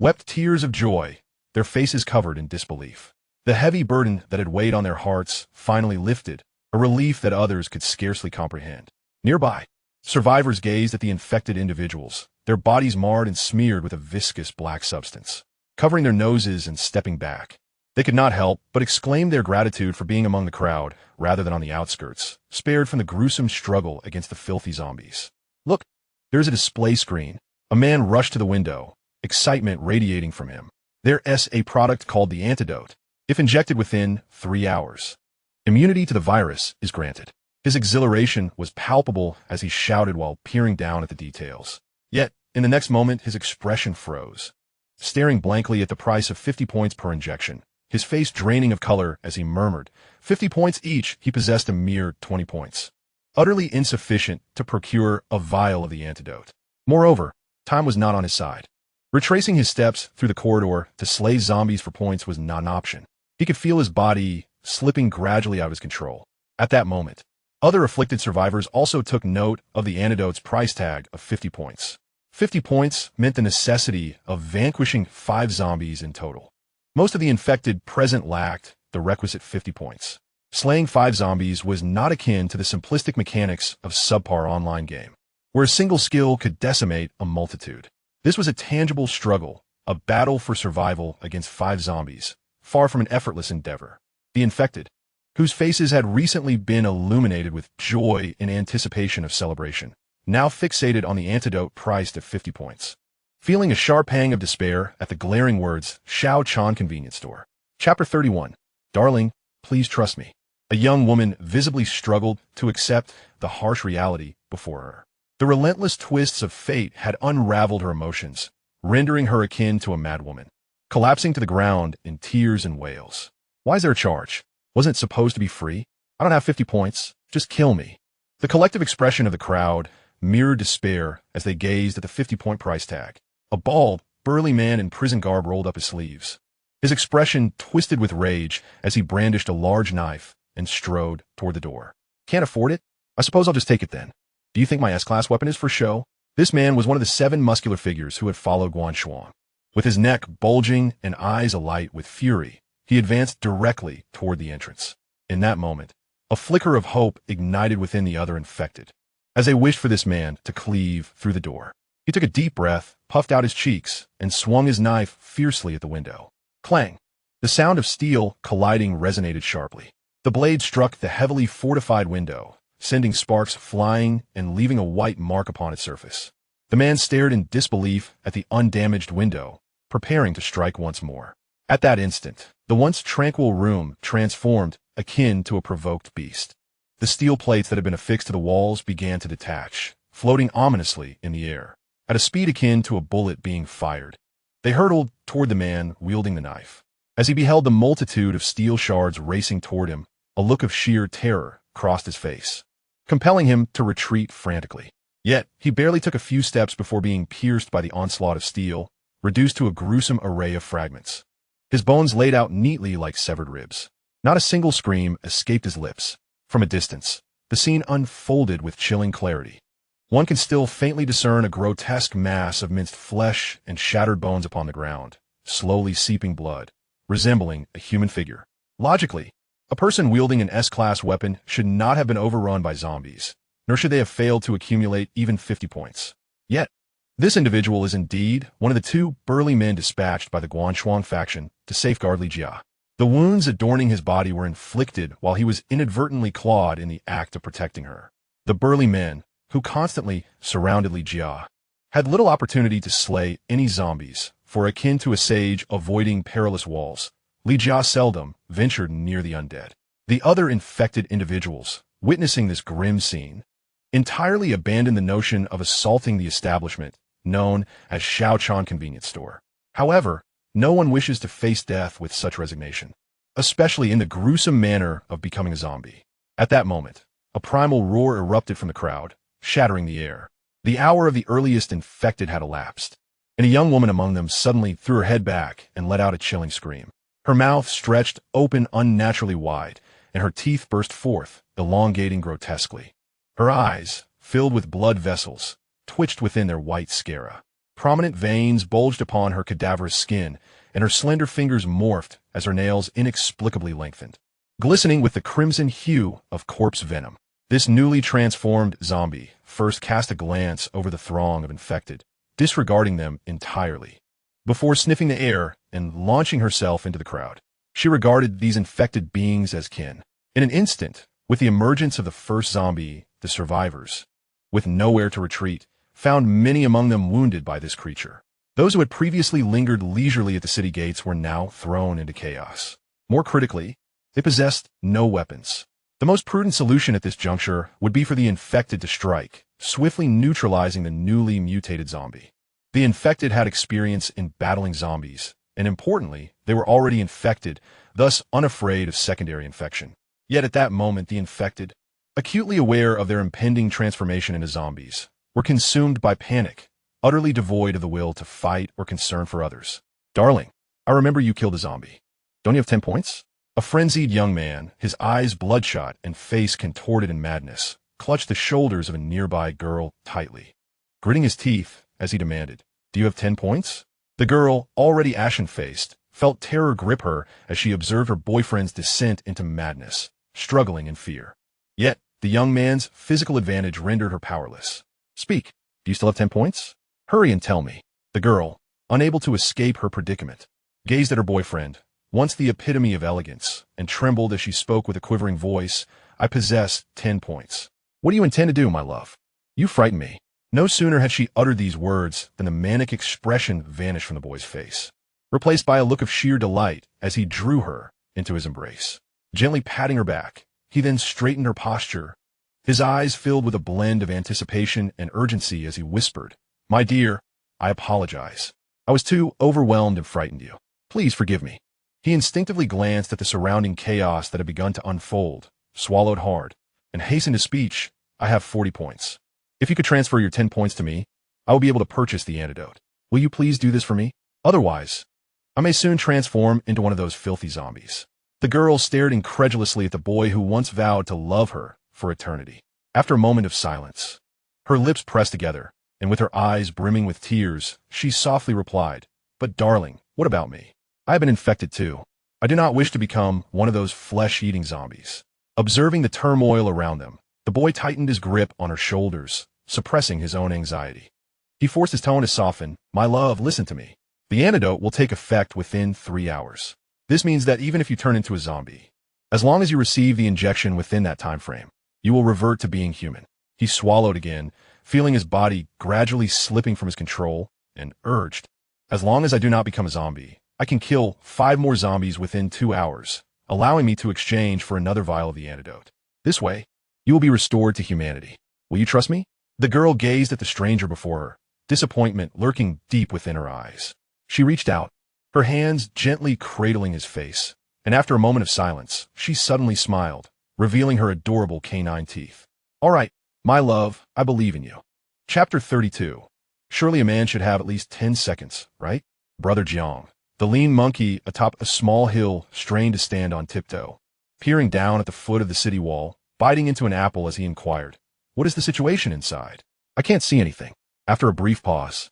wept tears of joy, their faces covered in disbelief. The heavy burden that had weighed on their hearts finally lifted, a relief that others could scarcely comprehend. Nearby, survivors gazed at the infected individuals, their bodies marred and smeared with a viscous black substance, covering their noses and stepping back. They could not help but exclaim their gratitude for being among the crowd rather than on the outskirts, spared from the gruesome struggle against the filthy zombies. "Look, there's a display screen." A man rushed to the window, excitement radiating from him. There's a product called the antidote. If injected within 3 hours, immunity to the virus is granted. His exhilaration was palpable as he shouted while peering down at the details. Yet, in the next moment, his expression froze. Staring blankly at the price of 50 points per injection, his face draining of color as he murmured, 50 points each, he possessed a mere 20 points. Utterly insufficient to procure a vial of the antidote. Moreover, time was not on his side. Retracing his steps through the corridor to slay zombies for points was not an option. He could feel his body slipping gradually out of his control. At that moment, other afflicted survivors also took note of the antidote's price tag of 50 points. 50 points meant the necessity of vanquishing 5 zombies in total. Most of the infected present lacked the requisite 50 points. Slaying 5 zombies was not akin to the simplistic mechanics of subpar online game, where a single skill could decimate a multitude. This was a tangible struggle, a battle for survival against 5 zombies, far from an effortless endeavor. The infected, whose faces had recently been illuminated with joy in anticipation of celebration, now fixated on the antidote priced at 50 points. Feeling a sharp pang of despair at the glaring words, "Shao Chan Convenience Store." Chapter 31. "Darling, please trust me." A young woman visibly struggled to accept the harsh reality before her. The relentless twists of fate had unraveled her emotions, rendering her akin to a madwoman, collapsing to the ground in tears and wails. "Why is there a charge? Wasn't it supposed to be free? I don't have 50 points. Just kill me." The collective expression of the crowd mirrored despair as they gazed at the 50-point price tag. A bald, burly man in prison garb rolled up his sleeves. His expression twisted with rage as he brandished a large knife and strode toward the door. "Can't afford it? I suppose I'll just take it then. Do you think my S-class weapon is for show?" This man was one of the 7 muscular figures who had followed Guan Shuang. With his neck bulging and eyes alight with fury, he advanced directly toward the entrance. In that moment, a flicker of hope ignited within the other infected, as they wished for this man to cleave through the door. He took a deep breath, puffed out his cheeks, and swung his knife fiercely at the window. Clang! The sound of steel colliding resonated sharply. The blade struck the heavily fortified window, sending sparks flying and leaving a white mark upon its surface. The man stared in disbelief at the undamaged window, preparing to strike once more. At that instant, the once tranquil room transformed akin to a provoked beast. The steel plates that had been affixed to the walls began to detach, floating ominously in the air, at a speed akin to a bullet being fired. They hurtled toward the man wielding the knife. As he beheld the multitude of steel shards racing toward him, a look of sheer terror crossed his face, compelling him to retreat frantically. Yet, he barely took a few steps before being pierced by the onslaught of steel, reduced to a gruesome array of fragments. his bones laid out neatly like severed ribs. Not a single scream escaped his lips. From a distance, the scene unfolded with chilling clarity. One can still faintly discern a grotesque mass of minced flesh and shattered bones upon the ground, slowly seeping blood, resembling a human figure. Logically, a person wielding an S-class weapon should not have been overrun by zombies, nor should they have failed to accumulate even 50 points. Yet, this individual is indeed one of the two burly men dispatched by the Guanshuang faction to safeguard Li Jia. The wounds adorning his body were inflicted while he was inadvertently clawed in the act of protecting her. The burly men, who constantly surrounded Li Jia, had little opportunity to slay any zombies, for akin to a sage avoiding perilous walls, Li Jia seldom ventured near the undead. The other infected individuals, witnessing this grim scene, entirely abandoned the notion of assaulting the establishment known as Shaochan Convenience Store. However, no one wishes to face death with such resignation, especially in the gruesome manner of becoming a zombie. At that moment, a primal roar erupted from the crowd, shattering the air. The hour of the earliest infected had elapsed, and a young woman among them suddenly threw her head back and let out a chilling scream. Her mouth stretched open unnaturally wide, and her teeth burst forth, elongating grotesquely. Her eyes, filled with blood vessels, twitched within their white sclera. Prominent veins bulged upon her cadaverous skin, and her slender fingers morphed as her nails inexplicably lengthened, glistening with the crimson hue of corpse venom. This newly transformed zombie first cast a glance over the throng of infected, disregarding them entirely. Before sniffing the air and launching herself into the crowd, she regarded these infected beings as kin. In an instant, with the emergence of the first zombie, the survivors, with nowhere to retreat, found many among them wounded by this creature. Those who had previously lingered leisurely at the city gates were now thrown into chaos. More critically, they possessed no weapons. The most prudent solution at this juncture would be for the infected to strike, swiftly neutralizing the newly mutated zombie. The infected had experience in battling zombies, and importantly, they were already infected, thus unafraid of secondary infection. Yet at that moment, the infected, acutely aware of their impending transformation into zombies, were consumed by panic, utterly devoid of the will to fight or concern for others. "Darling, I remember you killed a zombie. Don't you have 10 points?" A frenzied young man, his eyes bloodshot and face contorted in madness, clutched the shoulders of a nearby girl tightly, gritting his teeth as he demanded, "Do you have 10 points?" The girl, already ashen-faced, felt terror grip her as she observed her boyfriend's descent into madness, struggling in fear. Yet, the young man's physical advantage rendered her powerless. "Speak, do you still have 10 points? Hurry and tell me." The girl, unable to escape her predicament, gazed at her boyfriend, once the epitome of elegance, and trembled as she spoke with a quivering voice. "I possess 10 points. What do you intend to do, my love? You frighten me." No sooner had she uttered these words than the manic expression vanished from the boy's face, replaced by a look of sheer delight as he drew her into his embrace. Gently patting her back, he then straightened her posture, his eyes filled with a blend of anticipation and urgency as he whispered, "My dear, I apologize. I was too overwhelmed and frightened you. Please forgive me." He instinctively glanced at the surrounding chaos that had begun to unfold, swallowed hard, and hastened his speech. "I have 40 points. If you could transfer your 10 points to me, I will be able to purchase the antidote. Will you please do this for me? Otherwise, I may soon transform into one of those filthy zombies." The girl stared incredulously at the boy who once vowed to love her for eternity. After a moment of silence, her lips pressed together, and with her eyes brimming with tears, she softly replied, "But darling, what about me? I have been infected too. I do not wish to become one of those flesh-eating zombies." Observing the turmoil around them, the boy tightened his grip on her shoulders, suppressing his own anxiety. He forced his tone to soften. "My love, listen to me. The antidote will take effect within 3 hours. This means that even if you turn into a zombie, as long as you receive the injection within that time frame, you will revert to being human." He swallowed again, feeling his body gradually slipping from his control, and urged, "As long as I do not become a zombie, I can kill 5 more zombies within 2 hours, allowing me to exchange for another vial of the antidote. This way, you will be restored to humanity. Will you trust me?" The girl gazed at the stranger before her, disappointment lurking deep within her eyes. She reached out, her hands gently cradling his face, and after a moment of silence, she suddenly smiled, revealing her adorable canine teeth. "All right, my love, I believe in you." Chapter 32. Surely a man should have at least 10 seconds, right? Brother Jiang, The lean monkey atop a small hill strained to stand on tiptoe, peering down at the foot of the city wall, biting into an apple as he inquired, "What is the situation inside? I can't see anything." After a brief pause,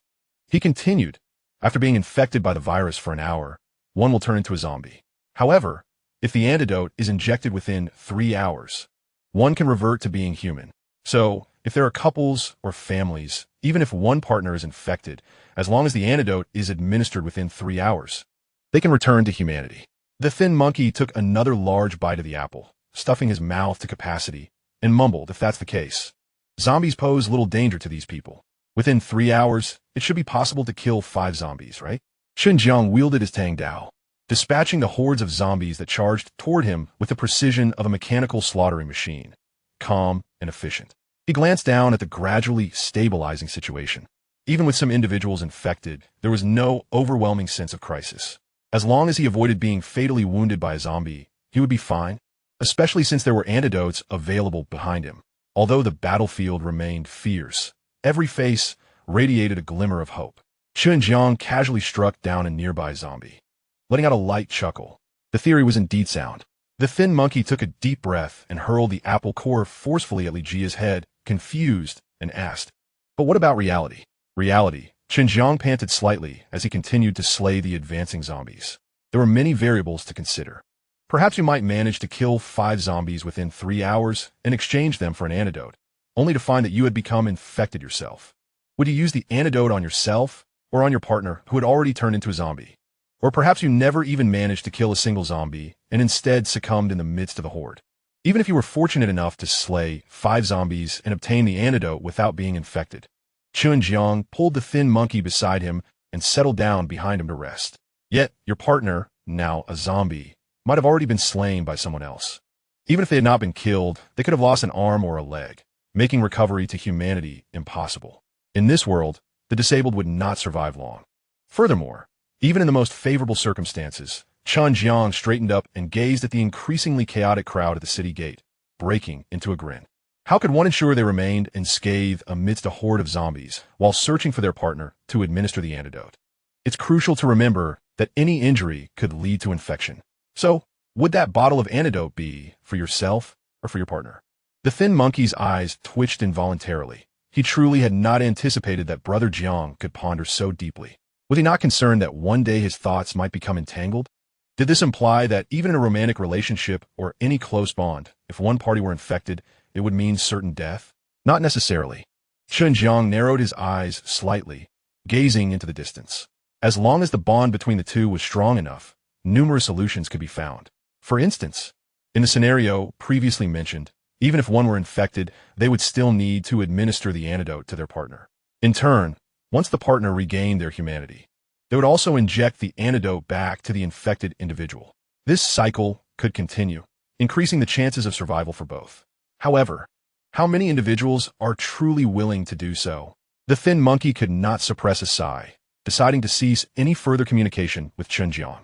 he continued, "After being infected by the virus for an hour, one will turn into a zombie. However, if the antidote is injected within 3 hours, one can revert to being human. So, if there are couples or families, even if one partner is infected, as long as the antidote is administered within 3 hours, they can return to humanity." The thin monkey took another large bite of the apple, stuffing his mouth to capacity, and mumbled, "If that's the case, zombies pose little danger to these people. Within 3 hours, it should be possible to kill 5 zombies, right?" Chen Jiang wielded his Tang Dao, dispatching the hordes of zombies that charged toward him with the precision of a mechanical slaughtering machine, calm and efficient. He glanced down at the gradually stabilizing situation. Even with some individuals infected, there was no overwhelming sense of crisis. As long as he avoided being fatally wounded by a zombie, he would be fine, especially since there were antidotes available behind him. Although the battlefield remained fierce, every face radiated a glimmer of hope. Chen Jiang casually struck down a nearby zombie, letting out a light chuckle. The theory was indeed sound. The thin monkey took a deep breath and hurled the apple core forcefully at Li Jia's head, confused, and asked, "But what about reality?" Reality. Chen Jiang panted slightly as he continued to slay the advancing zombies. There were many variables to consider. Perhaps you might manage to kill 5 zombies within 3 hours and exchange them for an antidote, only to find that you had become infected yourself. Would you use the antidote on yourself or on your partner who had already turned into a zombie? Or perhaps you never even managed to kill a single zombie and instead succumbed in the midst of the horde. Even if you were fortunate enough to slay 5 zombies and obtain the antidote without being infected, Chen Jiang pulled the thin monkey beside him and settled down behind him to rest. Yet, your partner, now a zombie, might have already been slain by someone else. Even if they had not been killed, they could have lost an arm or a leg, making recovery to humanity impossible. In this world, the disabled would not survive long. Furthermore, even in the most favorable circumstances, Chen Jiang straightened up and gazed at the increasingly chaotic crowd at the city gate, breaking into a grin. How could one ensure they remained unscathed amidst a horde of zombies while searching for their partner to administer the antidote? It's crucial to remember that any injury could lead to infection. So, would that bottle of antidote be for yourself or for your partner? The thin monkey's eyes twitched involuntarily. He truly had not anticipated that Brother Jiang could ponder so deeply. Was he not concerned that one day his thoughts might become entangled? Did this imply that even in a romantic relationship or any close bond, if one party were infected, it would mean certain death? Not necessarily. Chen Jiang narrowed his eyes slightly, gazing into the distance. As long as the bond between the two was strong enough, numerous solutions could be found. For instance, in the scenario previously mentioned, even if one were infected, they would still need to administer the antidote to their partner. In turn, once the partner regained their humanity, they would also inject the antidote back to the infected individual. This cycle could continue, increasing the chances of survival for both. However, how many individuals are truly willing to do so? The thin monkey could not suppress a sigh, deciding to cease any further communication with Chen Jiang.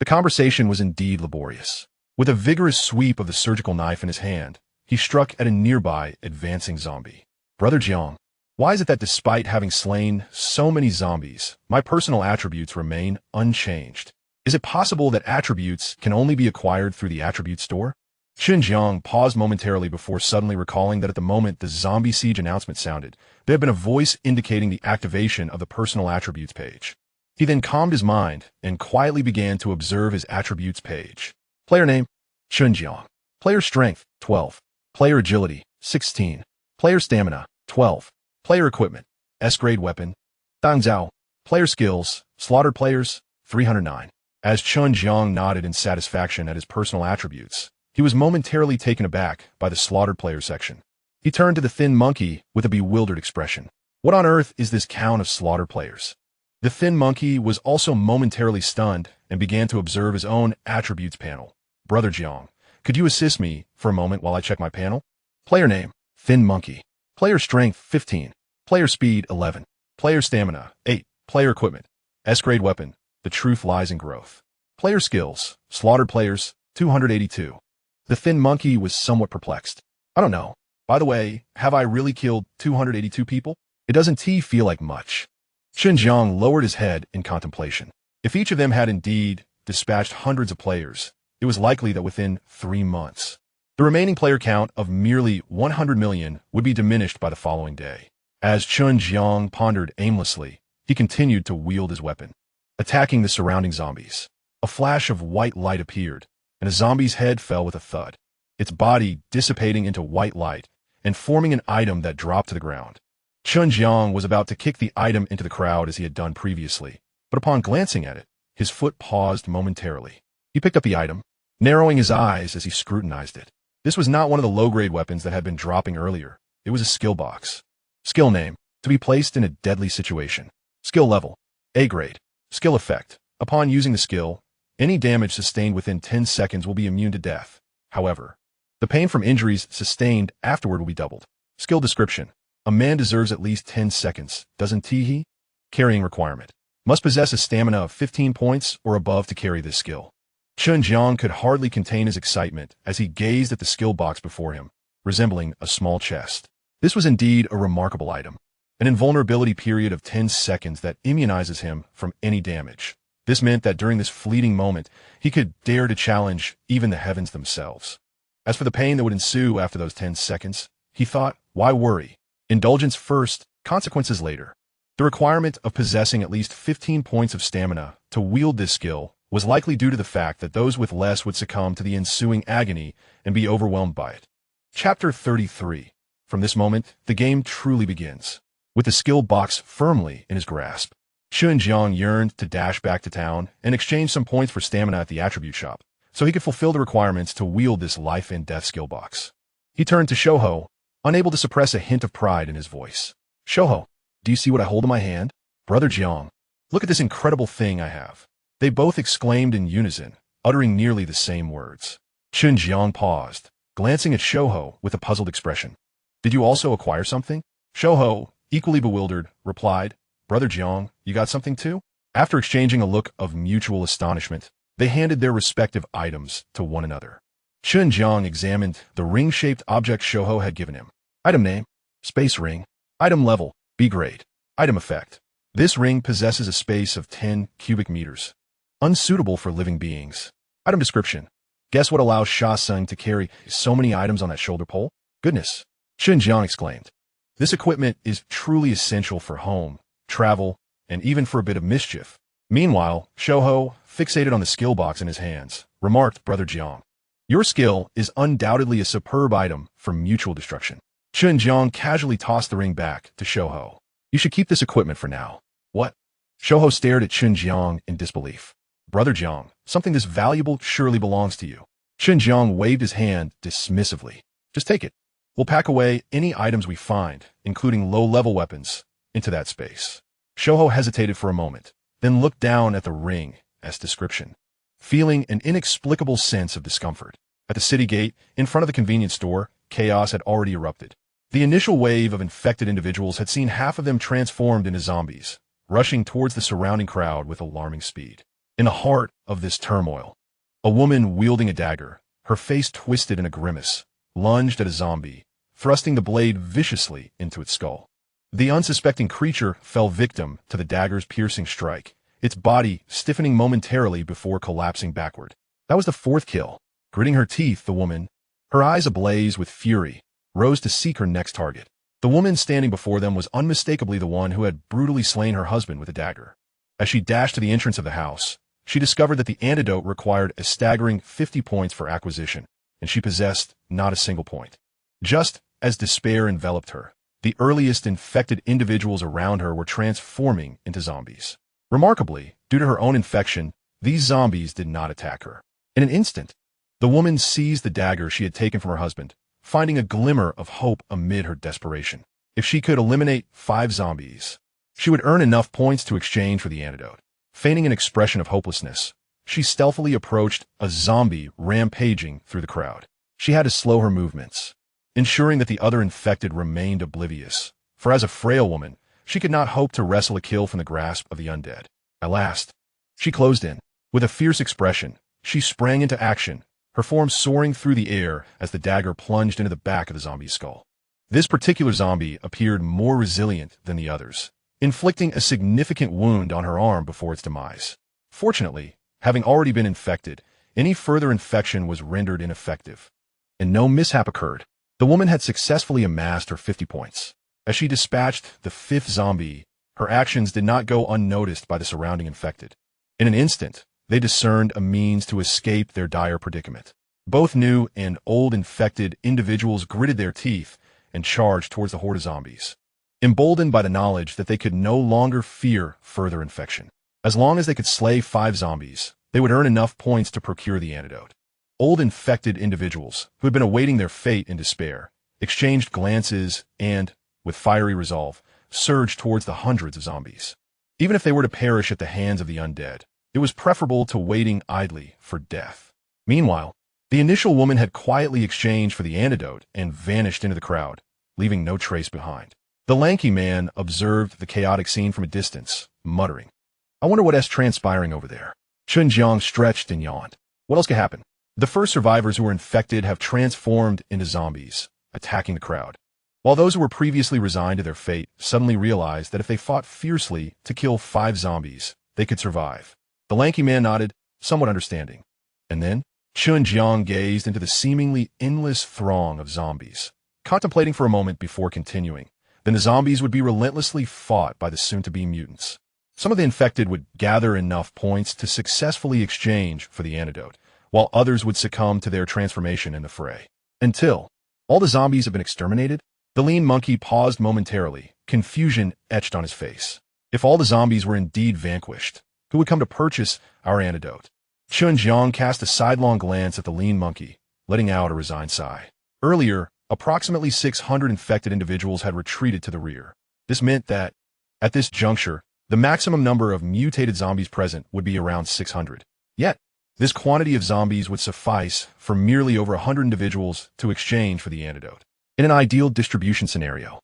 The conversation was indeed laborious. With a vigorous sweep of the surgical knife in his hand, he struck at a nearby advancing zombie. "Brother Jiang, why is it that despite having slain so many zombies, my personal attributes remain unchanged? Is it possible that attributes can only be acquired through the attribute store?" Chen Jiang paused momentarily before suddenly recalling that at the moment the zombie siege announcement sounded, there had been a voice indicating the activation of the personal attributes page. He then calmed his mind and quietly began to observe his attributes page. Player name, Chen Jiang. Player strength, 12. Player agility, 16. Player stamina, 12. Player equipment, S-grade weapon, Dang Zhao. Player skills, slaughtered players, 309. As Chen Jiang nodded in satisfaction at his personal attributes, he was momentarily taken aback by the slaughtered player section. He turned to the thin monkey with a bewildered expression. What on earth is this count of slaughtered players? The thin monkey was also momentarily stunned and began to observe his own attributes panel. Brother Jiang, could you assist me for a moment while I check my panel? Player name, Thin Monkey. Player strength, 15. Player speed, 11. Player stamina, 8. Player equipment, S-grade weapon, the truth lies in growth. Player skills, slaughtered players, 282. The thin monkey was somewhat perplexed. I don't know. By the way, have I really killed 282 people? It doesn't feel like much. Chen Jiang lowered his head in contemplation. If each of them had indeed dispatched hundreds of players, it was likely that within 3 months, the remaining player count of merely 100 million would be diminished by the following day. As Chen Jiang pondered aimlessly, he continued to wield his weapon, attacking the surrounding zombies. A flash of white light appeared, and a zombie's head fell with a thud, its body dissipating into white light and forming an item that dropped to the ground. Chen Jiang was about to kick the item into the crowd as he had done previously, but upon glancing at it, his foot paused momentarily. He picked up the item, narrowing his eyes as he scrutinized it. This was not one of the low-grade weapons that had been dropping earlier. It was a skill box. Skill name, to be placed in a deadly situation. Skill level, A grade. Skill effect, upon using the skill, any damage sustained within 10 seconds will be immune to death. However, the pain from injuries sustained afterward will be doubled. Skill description, a man deserves at least 10 seconds, doesn't he? Carrying requirement, must possess a stamina of 15 points or above to carry this skill. Chen Jiang could hardly contain his excitement as he gazed at the skill box before him, resembling a small chest. This was indeed a remarkable item, an invulnerability period of 10 seconds that immunizes him from any damage. This meant that during this fleeting moment, he could dare to challenge even the heavens themselves. As for the pain that would ensue after those 10 seconds, he thought, why worry? Indulgence first, consequences later. The requirement of possessing at least 15 points of stamina to wield this skill was likely due to the fact that those with less would succumb to the ensuing agony and be overwhelmed by it. Chapter 33. From this moment, the game truly begins. With the skill box firmly in his grasp, Chen Jiang yearned to dash back to town and exchange some points for stamina at the attribute shop, so he could fulfill the requirements to wield this life and death skill box. He turned to Shouho, unable to suppress a hint of pride in his voice. Shouho, do you see what I hold in my hand? Brother Jiang, look at this incredible thing I have. They both exclaimed in unison, uttering nearly the same words. Chen Jiang paused, glancing at Shouho with a puzzled expression. Did you also acquire something? Shouho, equally bewildered, replied, Brother Jiang, you got something too? After exchanging a look of mutual astonishment, they handed their respective items to one another. Chen Jiang examined the ring-shaped object Shouho had given him. Item name, space ring. Item level, B grade. Item effect. This ring possesses a space of 10 cubic meters. Unsuitable for living beings. Item description. Guess what allows Sha Sung to carry so many items on that shoulder pole? Goodness, Chen Jiang exclaimed. This equipment is truly essential for home, travel, and even for a bit of mischief. Meanwhile, Shouho, fixated on the skill box in his hands, remarked, Brother Jiang, your skill is undoubtedly a superb item for mutual destruction. Chen Jiang casually tossed the ring back to Shouho. You should keep this equipment for now. What? Shouho stared at Chen Jiang in disbelief. Brother Jiang, something this valuable surely belongs to you. Chen Jiang waved his hand dismissively. Just take it. We'll pack away any items we find, including low-level weapons, into that space. Shouho hesitated for a moment, then looked down at the ring as description, feeling an inexplicable sense of discomfort. At the city gate, in front of the convenience store, chaos had already erupted. The initial wave of infected individuals had seen half of them transformed into zombies, rushing towards the surrounding crowd with alarming speed. In the heart of this turmoil, a woman wielding a dagger, her face twisted in a grimace, lunged at a zombie, thrusting the blade viciously into its skull. The unsuspecting creature fell victim to the dagger's piercing strike, its body stiffening momentarily before collapsing backward. That was the fourth kill. Gritting her teeth, the woman, her eyes ablaze with fury, rose to seek her next target. The woman standing before them was unmistakably the one who had brutally slain her husband with a dagger. As she dashed to the entrance of the house, she discovered that the antidote required a staggering 50 points for acquisition, and she possessed not a single point. Just as despair enveloped her, the earliest infected individuals around her were transforming into zombies. Remarkably, due to her own infection, these zombies did not attack her. In an instant, the woman seized the dagger she had taken from her husband, finding a glimmer of hope amid her desperation. If she could eliminate 5 zombies, she would earn enough points to exchange for the antidote. Feigning an expression of hopelessness, she stealthily approached a zombie rampaging through the crowd. She had to slow her movements, ensuring that the other infected remained oblivious, for as a frail woman, she could not hope to wrestle a kill from the grasp of the undead. At last, she closed in. With a fierce expression, she sprang into action, her form soaring through the air as the dagger plunged into the back of the zombie's skull. This particular zombie appeared more resilient than the others, inflicting a significant wound on her arm before its demise. Fortunately, having already been infected, any further infection was rendered ineffective, and no mishap occurred. The woman had successfully amassed her 50 points. As she dispatched the 5th zombie, her actions did not go unnoticed by the surrounding infected. In an instant, they discerned a means to escape their dire predicament. Both new and old infected individuals gritted their teeth and charged towards the horde of zombies, emboldened by the knowledge that they could no longer fear further infection. As long as they could slay 5 zombies, they would earn enough points to procure the antidote. Old infected individuals, who had been awaiting their fate in despair, exchanged glances and, with fiery resolve, surged towards the hundreds of zombies. Even if they were to perish at the hands of the undead, it was preferable to waiting idly for death. Meanwhile, the initial woman had quietly exchanged for the antidote and vanished into the crowd, leaving no trace behind. The lanky man observed the chaotic scene from a distance, muttering, "I wonder what's transpiring over there." Chen Jiang stretched and yawned. What else could happen? The first survivors who were infected have transformed into zombies, attacking the crowd, while those who were previously resigned to their fate suddenly realized that if they fought fiercely to kill 5 zombies, they could survive. The lanky man nodded, somewhat understanding. And then, Chen Jiang gazed into the seemingly endless throng of zombies, contemplating for a moment before continuing. Then the zombies would be relentlessly fought by the soon-to-be mutants. Some of the infected would gather enough points to successfully exchange for the antidote, while others would succumb to their transformation in the fray. Until all the zombies have been exterminated, the lean monkey paused momentarily, confusion etched on his face. If all the zombies were indeed vanquished, who would come to purchase our antidote? Chen Jiang cast a sidelong glance at the lean monkey, letting out a resigned sigh. Earlier, approximately 600 infected individuals had retreated to the rear. This meant that, at this juncture, the maximum number of mutated zombies present would be around 600. Yet, this quantity of zombies would suffice for merely over 100 individuals to exchange for the antidote. In an ideal distribution scenario,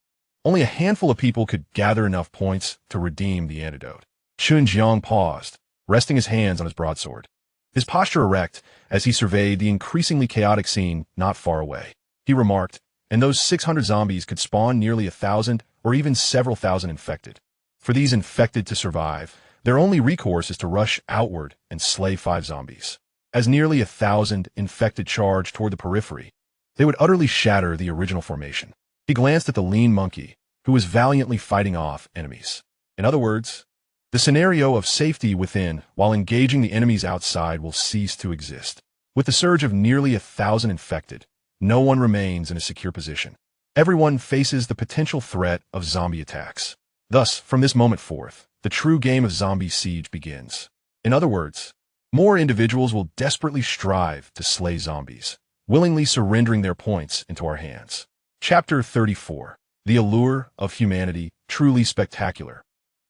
only a handful of people could gather enough points to redeem the antidote. Chen Jiang paused, resting his hands on his broadsword, his posture erect as he surveyed the increasingly chaotic scene not far away. He remarked, and those 600 zombies could spawn nearly 1,000 or even several thousand infected. For these infected to survive, their only recourse is to rush outward and slay 5 zombies. As nearly 1,000 infected charged toward the periphery, they would utterly shatter the original formation. He glanced at the lean monkey, who was valiantly fighting off enemies. In other words, the scenario of safety within while engaging the enemies outside will cease to exist. With the surge of nearly 1,000 infected, no one remains in a secure position. Everyone faces the potential threat of zombie attacks. Thus, from this moment forth, the true game of zombie siege begins. In other words, more individuals will desperately strive to slay zombies, willingly surrendering their points into our hands. Chapter 34. The Allure of Humanity, Truly Spectacular.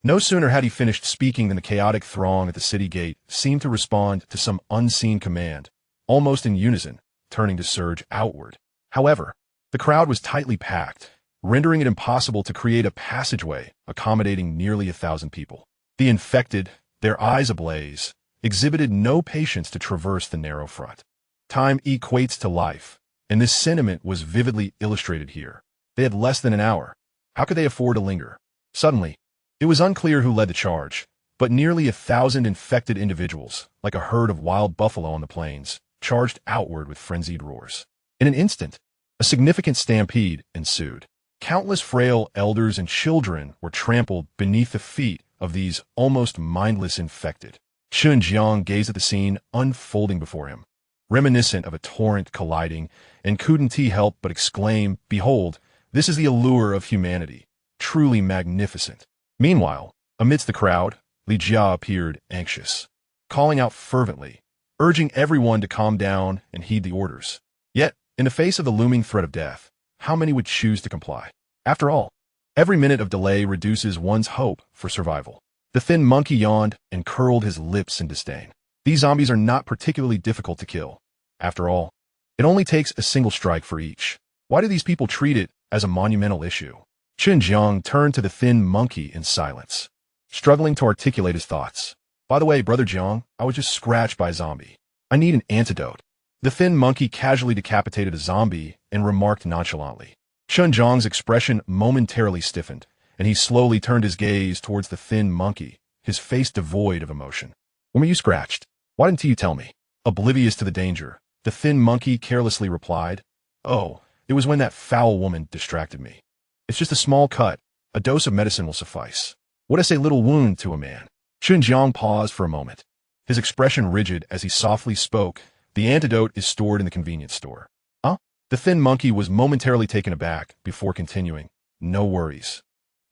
No sooner had he finished speaking than the chaotic throng at the city gate seemed to respond to some unseen command, almost in unison, turning to surge outward. However, the crowd was tightly packed, rendering it impossible to create a passageway accommodating nearly 1,000 people. The infected, their eyes ablaze, exhibited no patience to traverse the narrow front. Time equates to life, and this sentiment was vividly illustrated here. They had less than an hour. How could they afford to linger? Suddenly, it was unclear who led the charge, but nearly 1,000 infected individuals, like a herd of wild buffalo on the plains, charged outward with frenzied roars. In an instant, a significant stampede ensued. Countless frail elders and children were trampled beneath the feet of these almost mindless infected. Chen Jiang gazed at the scene unfolding before him, reminiscent of a torrent colliding, and couldn't he help but exclaim, "Behold, this is the allure of humanity, truly magnificent." Meanwhile, amidst the crowd, Li Jia appeared anxious, calling out fervently, urging everyone to calm down and heed the orders. Yet, in the face of the looming threat of death, how many would choose to comply? After all, every minute of delay reduces one's hope for survival. The thin monkey yawned and curled his lips in disdain. These zombies are not particularly difficult to kill. After all, it only takes a single strike for each. Why do these people treat it as a monumental issue? Chen Jiang turned to the thin monkey in silence, struggling to articulate his thoughts. By the way, Brother Jiang, I was just scratched by a zombie. I need an antidote. The thin monkey casually decapitated a zombie and remarked nonchalantly. Chen Jiang's expression momentarily stiffened, and he slowly turned his gaze towards the thin monkey, his face devoid of emotion. When were you scratched? Why didn't you tell me? Oblivious to the danger, the thin monkey carelessly replied, "Oh, it was when that foul woman distracted me. It's just a small cut. A dose of medicine will suffice. What is a little wound to a man?" Chen Jiang paused for a moment, his expression rigid as he softly spoke, "The antidote is stored in the convenience store." Huh? The thin monkey was momentarily taken aback before continuing, "No worries.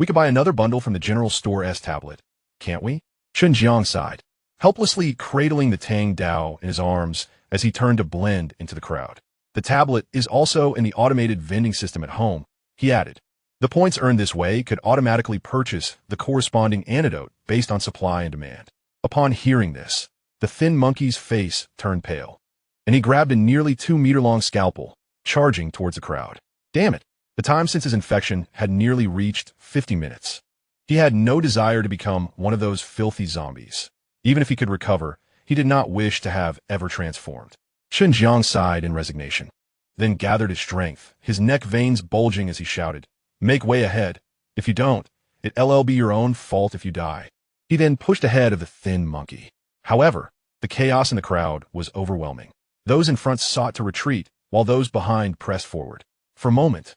We could buy another bundle from the general store S tablet, can't we?" Chen Jiang sighed, helplessly cradling the Tang Dao in his arms as he turned to blend into the crowd. "The tablet is also in the automated vending system at home," he added. "The points earned this way could automatically purchase the corresponding antidote based on supply and demand." Upon hearing this, the thin monkey's face turned pale, and he grabbed a nearly 2-meter-long scalpel, charging towards the crowd. Damn it! The time since his infection had nearly reached 50 minutes. He had no desire to become one of those filthy zombies. Even if he could recover, he did not wish to have ever transformed. Chen Jiang sighed in resignation, then gathered his strength, his neck veins bulging as he shouted, "Make way ahead. If you don't, it'll be your own fault if you die." He then pushed ahead of the thin monkey. However, the chaos in the crowd was overwhelming. Those in front sought to retreat, while those behind pressed forward. For a moment,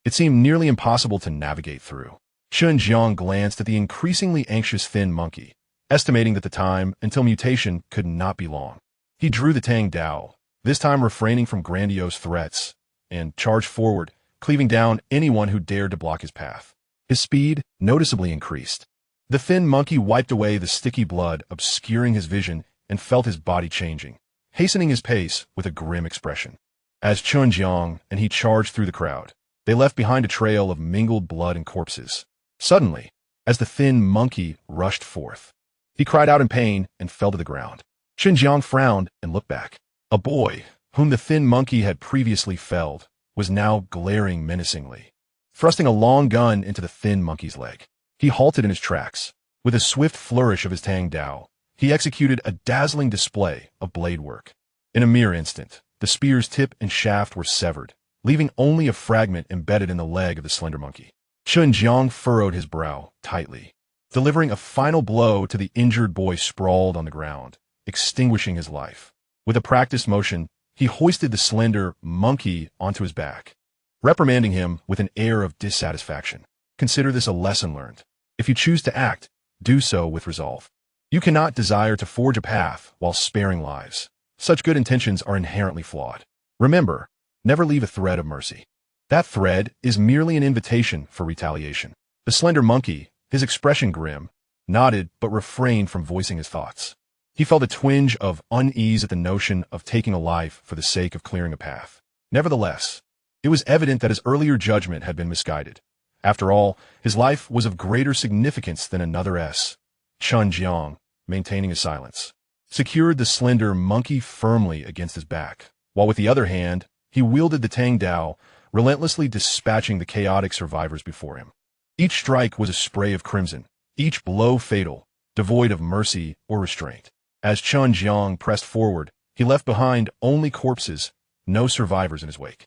it seemed nearly impossible to navigate through. Chen Jiang glanced at the increasingly anxious thin monkey, estimating that the time until mutation could not be long. He drew the Tang Dao, this time refraining from grandiose threats, and charged forward, cleaving down anyone who dared to block his path. His speed noticeably increased. The thin monkey wiped away the sticky blood obscuring his vision and felt his body changing, hastening his pace with a grim expression. As Chen Jiang and he charged through the crowd, they left behind a trail of mingled blood and corpses. Suddenly, as the thin monkey rushed forth, he cried out in pain and fell to the ground. Chen Jiang frowned and looked back. A boy, whom the thin monkey had previously felled, was now glaring menacingly, thrusting a long gun into the thin monkey's leg. He halted in his tracks. With a swift flourish of his Tang Dao, he executed a dazzling display of blade work. In a mere instant, the spear's tip and shaft were severed, leaving only a fragment embedded in the leg of the slender monkey. Chen Jiang furrowed his brow tightly, delivering a final blow to the injured boy sprawled on the ground, extinguishing his life. With a practiced motion, he hoisted the slender monkey onto his back, reprimanding him with an air of dissatisfaction. "Consider this a lesson learned. If you choose to act, do so with resolve. You cannot desire to forge a path while sparing lives. Such good intentions are inherently flawed. Remember, never leave a thread of mercy. That thread is merely an invitation for retaliation." The slender monkey, his expression grim, nodded but refrained from voicing his thoughts. He felt a twinge of unease at the notion of taking a life for the sake of clearing a path. Nevertheless, it was evident that his earlier judgment had been misguided. After all, his life was of greater significance than another S. Chen Jiang, maintaining his silence, secured the slender monkey firmly against his back, while with the other hand, he wielded the Tang Dao, relentlessly dispatching the chaotic survivors before him. Each strike was a spray of crimson, each blow fatal, devoid of mercy or restraint. As Chen Jiang pressed forward, he left behind only corpses, no survivors in his wake.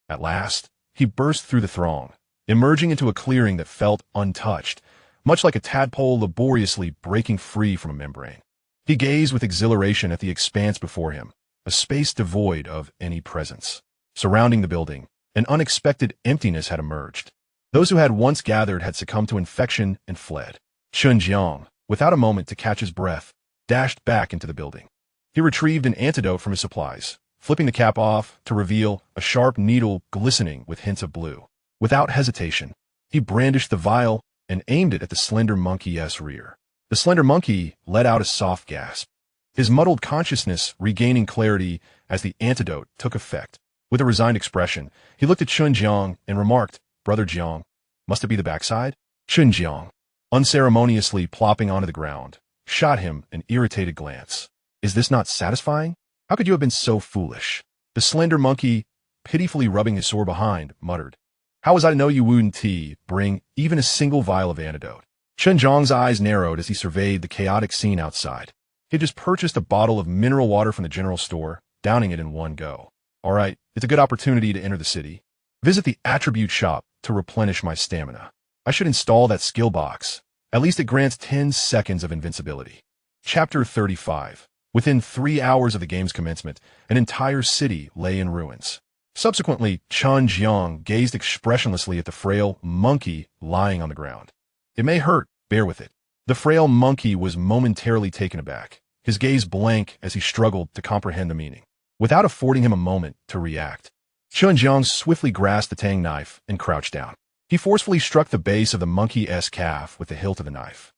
At last, he burst through the throng, emerging into a clearing that felt untouched, much like a tadpole laboriously breaking free from a membrane. He gazed with exhilaration at the expanse before him, a space devoid of any presence. Surrounding the building, an unexpected emptiness had emerged. Those who had once gathered had succumbed to infection and fled. Chen Jiang, without a moment to catch his breath, dashed back into the building. He retrieved an antidote from his supplies, flipping the cap off to reveal a sharp needle glistening with hints of blue. Without hesitation, he brandished the vial and aimed it at the slender monkey's rear. The slender monkey let out a soft gasp, his muddled consciousness regaining clarity as the antidote took effect. With a resigned expression, he looked at Chen Jiang and remarked, "Brother Jiang, must it be the backside?" Chen Jiang, unceremoniously plopping onto the ground, shot him an irritated glance. "Is this not satisfying? How could you have been so foolish?" The slender monkey, pitifully rubbing his sore behind, muttered, "How was I to know you wouldn't bring even a single vial of antidote?" Chen Jiang's eyes narrowed as he surveyed the chaotic scene outside. He had just purchased a bottle of mineral water from the general store, downing it in one go. "All right, it's a good opportunity to enter the city. Visit the attribute shop to replenish my stamina. I should install that skill box. At least it grants 10 seconds of invincibility." Chapter 35. Within 3 hours of the game's commencement, an entire city lay in ruins. Subsequently, Chen Jiang gazed expressionlessly at the frail monkey lying on the ground. It may hurt, bear with it. The frail monkey was momentarily taken aback, his gaze blank as he struggled to comprehend the meaning. Without affording him a moment to react, Chen Jiang swiftly grasped the tang knife and crouched down. He forcefully struck the base of the monkey's calf with the hilt of the knife.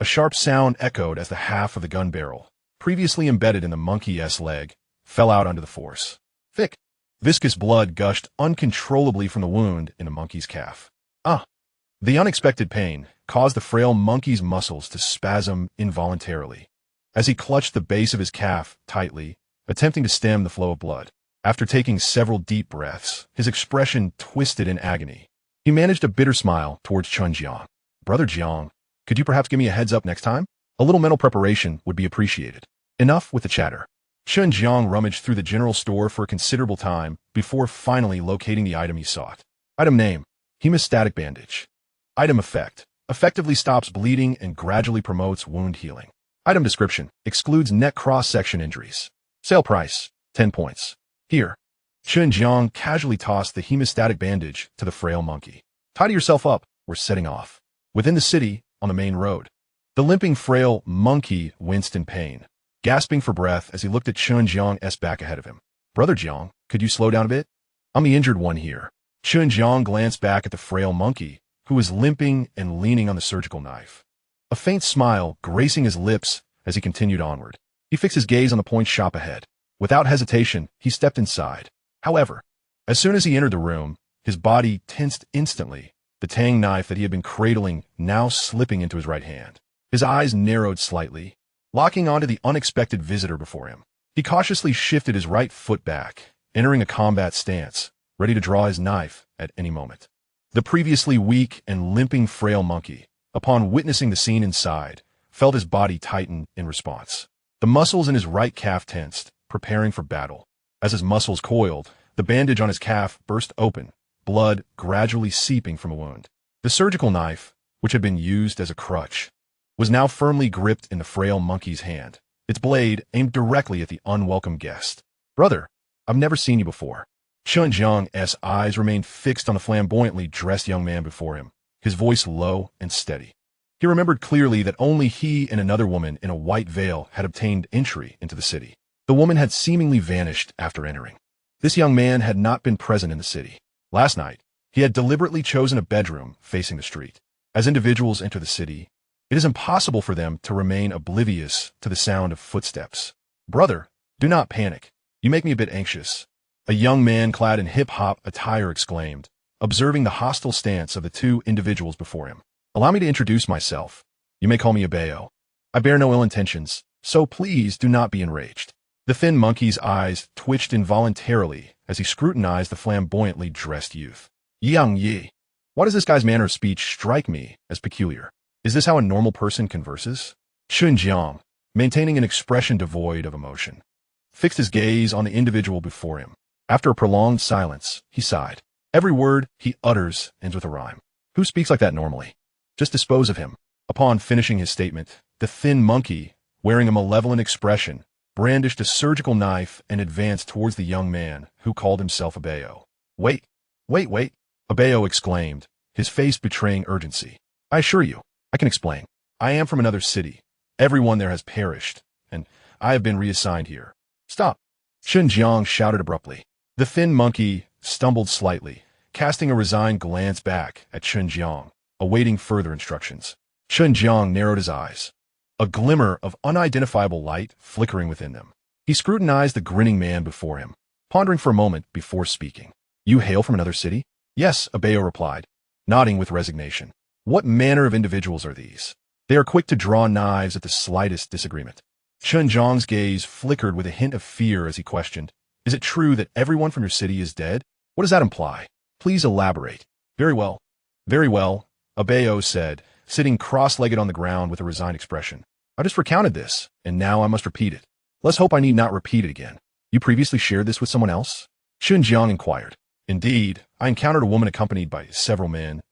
A sharp sound echoed as the half of the gun barrel, previously embedded in the monkey's leg, fell out under the force. Thick, viscous blood gushed uncontrollably from the wound in the monkey's calf. The unexpected pain caused the frail monkey's muscles to spasm involuntarily, as he clutched the base of his calf tightly, attempting to stem the flow of blood. After taking several deep breaths, his expression twisted in agony. He managed a bitter smile towards Chen Jiang. Brother Jiang, could you perhaps give me a heads up next time? A little mental preparation would be appreciated. Enough with the chatter. Chen Jiang rummaged through the general store for a considerable time before finally locating the item he sought. Item name: hemostatic bandage. Item effect: effectively stops bleeding and gradually promotes wound healing. Item description: excludes neck cross-section injuries. Sale price: 10 points. Here. Chen Jiang casually tossed the hemostatic bandage to the frail monkey. Tidy yourself up, we're setting off. Within the city, on the main road, the limping frail monkey winced in pain, gasping for breath as he looked at Chen Jiang's back ahead of him. Brother Jiang, could you slow down a bit? I'm the injured one here. Chen Jiang glanced back at the frail monkey, who was limping and leaning on the surgical knife. A faint smile gracing his lips as he continued onward. He fixed his gaze on the point shop ahead. Without hesitation, he stepped inside. However, as soon as he entered the room, his body tensed instantly, the tang knife that he had been cradling now slipping into his right hand. His eyes narrowed slightly, locking onto the unexpected visitor before him. He cautiously shifted his right foot back, entering a combat stance, ready to draw his knife at any moment. The previously weak and limping frail monkey, upon witnessing the scene inside, felt his body tighten in response. The muscles in his right calf tensed, preparing for battle. As his muscles coiled, the bandage on his calf burst open, blood gradually seeping from a wound. The surgical knife, which had been used as a crutch, was now firmly gripped in the frail monkey's hand, its blade aimed directly at the unwelcome guest. Brother, I've never seen you before. Chen Jiang's eyes remained fixed on the flamboyantly dressed young man before him, his voice low and steady. He remembered clearly that only he and another woman in a white veil had obtained entry into the city. The woman had seemingly vanished after entering. This young man had not been present in the city. Last night, he had deliberately chosen a bedroom facing the street. As individuals enter the city, it is impossible for them to remain oblivious to the sound of footsteps. Brother, do not panic. You make me a bit anxious. A young man clad in hip-hop attire exclaimed, observing the hostile stance of the two individuals before him. Allow me to introduce myself. You may call me Abayo. I bear no ill intentions, so please do not be enraged. The thin monkey's eyes twitched involuntarily as he scrutinized the flamboyantly dressed youth. Yang Yi. Why does this guy's manner of speech strike me as peculiar? Is this how a normal person converses? Chen Jiang, maintaining an expression devoid of emotion, fixed his gaze on the individual before him. After a prolonged silence, he sighed. Every word he utters ends with a rhyme. Who speaks like that normally? Just dispose of him. Upon finishing his statement, the thin monkey, wearing a malevolent expression, brandished a surgical knife and advanced towards the young man, who called himself Abayo. Wait, Abayo exclaimed, his face betraying urgency. I assure you, I can explain. I am from another city. Everyone there has perished, and I have been reassigned here. Stop! Chen Jiang shouted abruptly. The thin monkey stumbled slightly, casting a resigned glance back at Chen Jiang, awaiting further instructions. Chen Jiang narrowed his eyes, a glimmer of unidentifiable light flickering within them. He scrutinized the grinning man before him, pondering for a moment before speaking. You hail from another city? Yes, Abayo replied, nodding with resignation. What manner of individuals are these? They are quick to draw knives at the slightest disagreement. Chen Jiang's gaze flickered with a hint of fear as he questioned, Is it true that everyone from your city is dead? What does that imply? Please elaborate. Very well, Abayo said, sitting cross-legged on the ground with a resigned expression. I just recounted this, and now I must repeat it. Let's hope I need not repeat it again. You previously shared this with someone else? Chen Jiang inquired. Indeed, I encountered a woman accompanied by several men.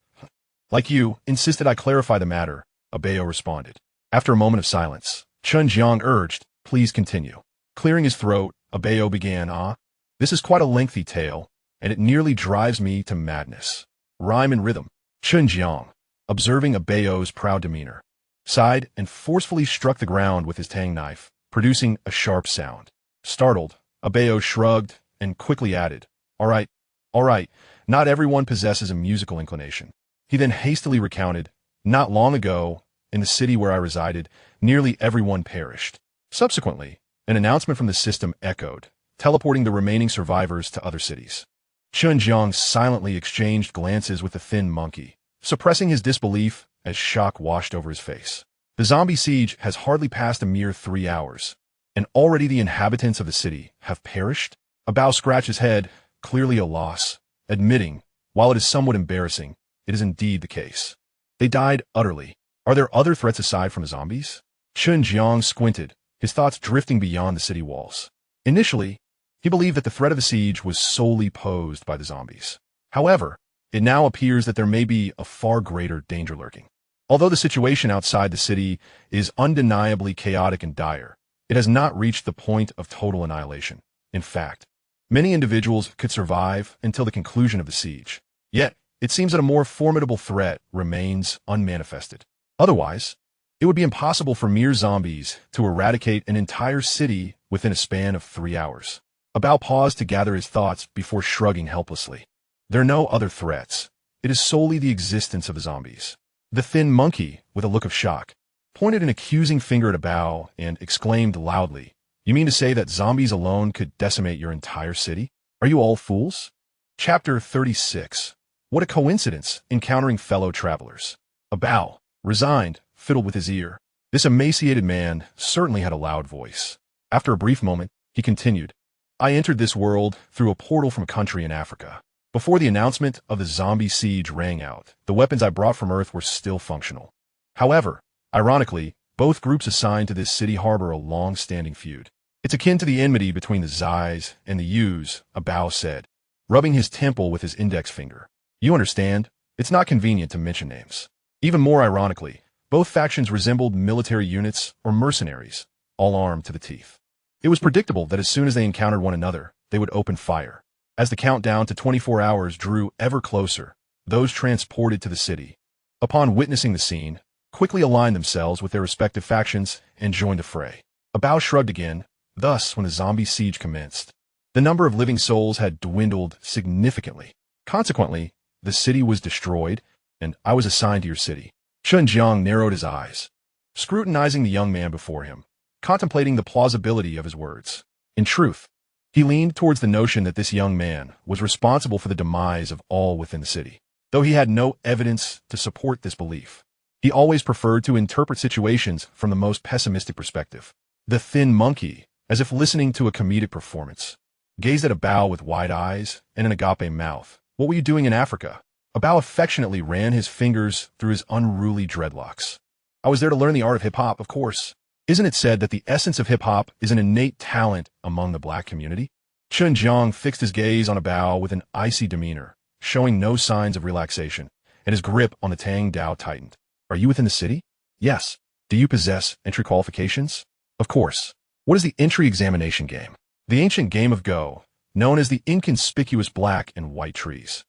Like you, insisted I clarify the matter, Abayo responded. After a moment of silence, Chen Jiang urged, please continue. Clearing his throat, Abao began, this is quite a lengthy tale, and it nearly drives me to madness. Rhyme and rhythm. Chen Jiang, observing Abao's proud demeanor, sighed and forcefully struck the ground with his tang knife, producing a sharp sound. Startled, Abao shrugged and quickly added, all right, not everyone possesses a musical inclination. He then hastily recounted, not long ago, in the city where I resided, nearly everyone perished. Subsequently, an announcement from the system echoed, teleporting the remaining survivors to other cities. Chen Jiang silently exchanged glances with the thin monkey, suppressing his disbelief as shock washed over his face. The zombie siege has hardly passed a mere 3 hours, and already the inhabitants of the city have perished? Abao scratched his head, clearly a loss, admitting, while it is somewhat embarrassing, it is indeed the case. They died utterly. Are there other threats aside from the zombies? Chen Jiang squinted, his thoughts drifting beyond the city walls. Initially, he believed that the threat of the siege was solely posed by the zombies. However, it now appears that there may be a far greater danger lurking. Although the situation outside the city is undeniably chaotic and dire, it has not reached the point of total annihilation. In fact, many individuals could survive until the conclusion of the siege. Yet, it seems that a more formidable threat remains unmanifested. Otherwise, it would be impossible for mere zombies to eradicate an entire city within a span of 3 hours. Abao paused to gather his thoughts before shrugging helplessly. There are no other threats. It is solely the existence of the zombies. The thin monkey, with a look of shock, pointed an accusing finger at Abao and exclaimed loudly, you mean to say that zombies alone could decimate your entire city? Are you all fools? Chapter 36. What a coincidence, encountering fellow travelers. Abao, resigned, fiddled with his ear. This emaciated man certainly had a loud voice. After a brief moment, he continued, I entered this world through a portal from a country in Africa. Before the announcement of the zombie siege rang out, the weapons I brought from Earth were still functional. However, ironically, both groups assigned to this city harbor a long-standing feud. It's akin to the enmity between the Zais and the Yus, Abao said, rubbing his temple with his index finger. You understand, it's not convenient to mention names. Even more ironically, both factions resembled military units or mercenaries, all armed to the teeth. It was predictable that as soon as they encountered one another, they would open fire. As the countdown to 24 hours drew ever closer, those transported to the city, upon witnessing the scene, quickly aligned themselves with their respective factions and joined the fray. Abao shrugged again. Thus, when the zombie siege commenced, the number of living souls had dwindled significantly. Consequently, the city was destroyed, and I was assigned to your city. Chen Jiang narrowed his eyes, scrutinizing the young man before him, contemplating the plausibility of his words. In truth, he leaned towards the notion that this young man was responsible for the demise of all within the city. Though he had no evidence to support this belief, he always preferred to interpret situations from the most pessimistic perspective. The thin monkey, as if listening to a comedic performance, gazed at Abao with wide eyes and an agape mouth. What were you doing in Africa? Abao affectionately ran his fingers through his unruly dreadlocks. I was there to learn the art of hip-hop, of course. Isn't it said that the essence of hip-hop is an innate talent among the black community? Chen Jiang fixed his gaze on Abao with an icy demeanor, showing no signs of relaxation, and his grip on the Tang Dao tightened. Are you within the city? Yes. Do you possess entry qualifications? Of course. What is the entry examination game? The ancient game of Go, known as the inconspicuous black and white trees.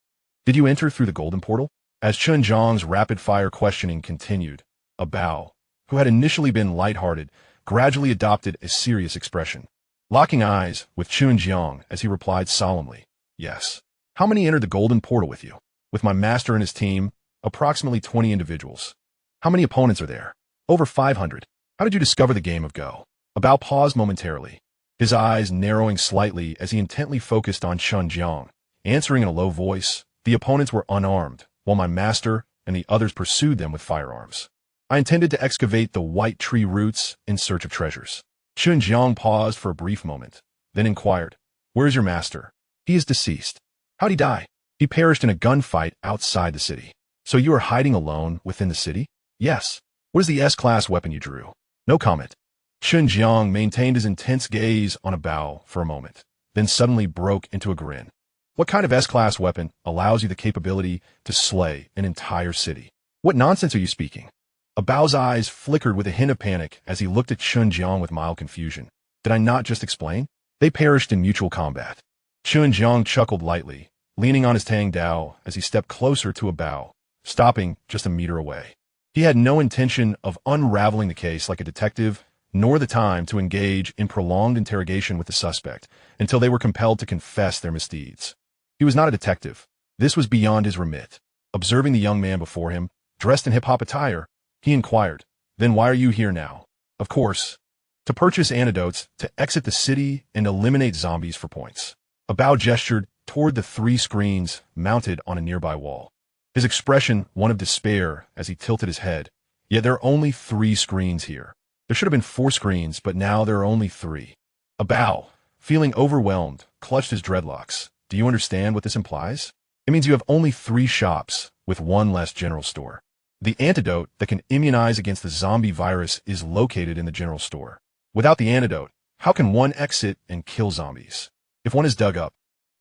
Did you enter through the golden portal? As Chen Jiang's rapid-fire questioning continued, Abao, who had initially been lighthearted, gradually adopted a serious expression, locking eyes with Chen Jiang as he replied solemnly, yes. How many entered the golden portal with you? With my master and his team, approximately 20 individuals. How many opponents are there? Over 500. How did you discover the game of Go? Abao paused momentarily, his eyes narrowing slightly as he intently focused on Chen Jiang, answering in a low voice. The opponents were unarmed, while my master and the others pursued them with firearms. I intended to excavate the white tree roots in search of treasures. Chen Jiang paused for a brief moment, then inquired, where is your master? He is deceased. How'd he die? He perished in a gunfight outside the city. So you are hiding alone within the city? Yes. What is the S-class weapon you drew? No comment. Chen Jiang maintained his intense gaze on Abao for a moment, then suddenly broke into a grin. What kind of S-class weapon allows you the capability to slay an entire city? What nonsense are you speaking? Abao's eyes flickered with a hint of panic as he looked at Chen Jiang with mild confusion. Did I not just explain? They perished in mutual combat. Chen Jiang chuckled lightly, leaning on his Tang Dao as he stepped closer to Abao, stopping just a meter away. He had no intention of unraveling the case like a detective, nor the time to engage in prolonged interrogation with the suspect until they were compelled to confess their misdeeds. He was not a detective. This was beyond his remit. Observing the young man before him, dressed in hip-hop attire, he inquired, "Then why are you here now?" "Of course, to purchase antidotes to exit the city and eliminate zombies for points." Abao gestured toward the 3 screens mounted on a nearby wall. His expression one of despair as he tilted his head. Yet there are only 3 screens here. There should have been 4 screens, but now there are only 3. Abao, feeling overwhelmed, clutched his dreadlocks. "Do you understand what this implies? It means you have only 3 shops, with 1 less general store. The antidote that can immunize against the zombie virus is located in the general store. Without the antidote, how can one exit and kill zombies? If one is dug up,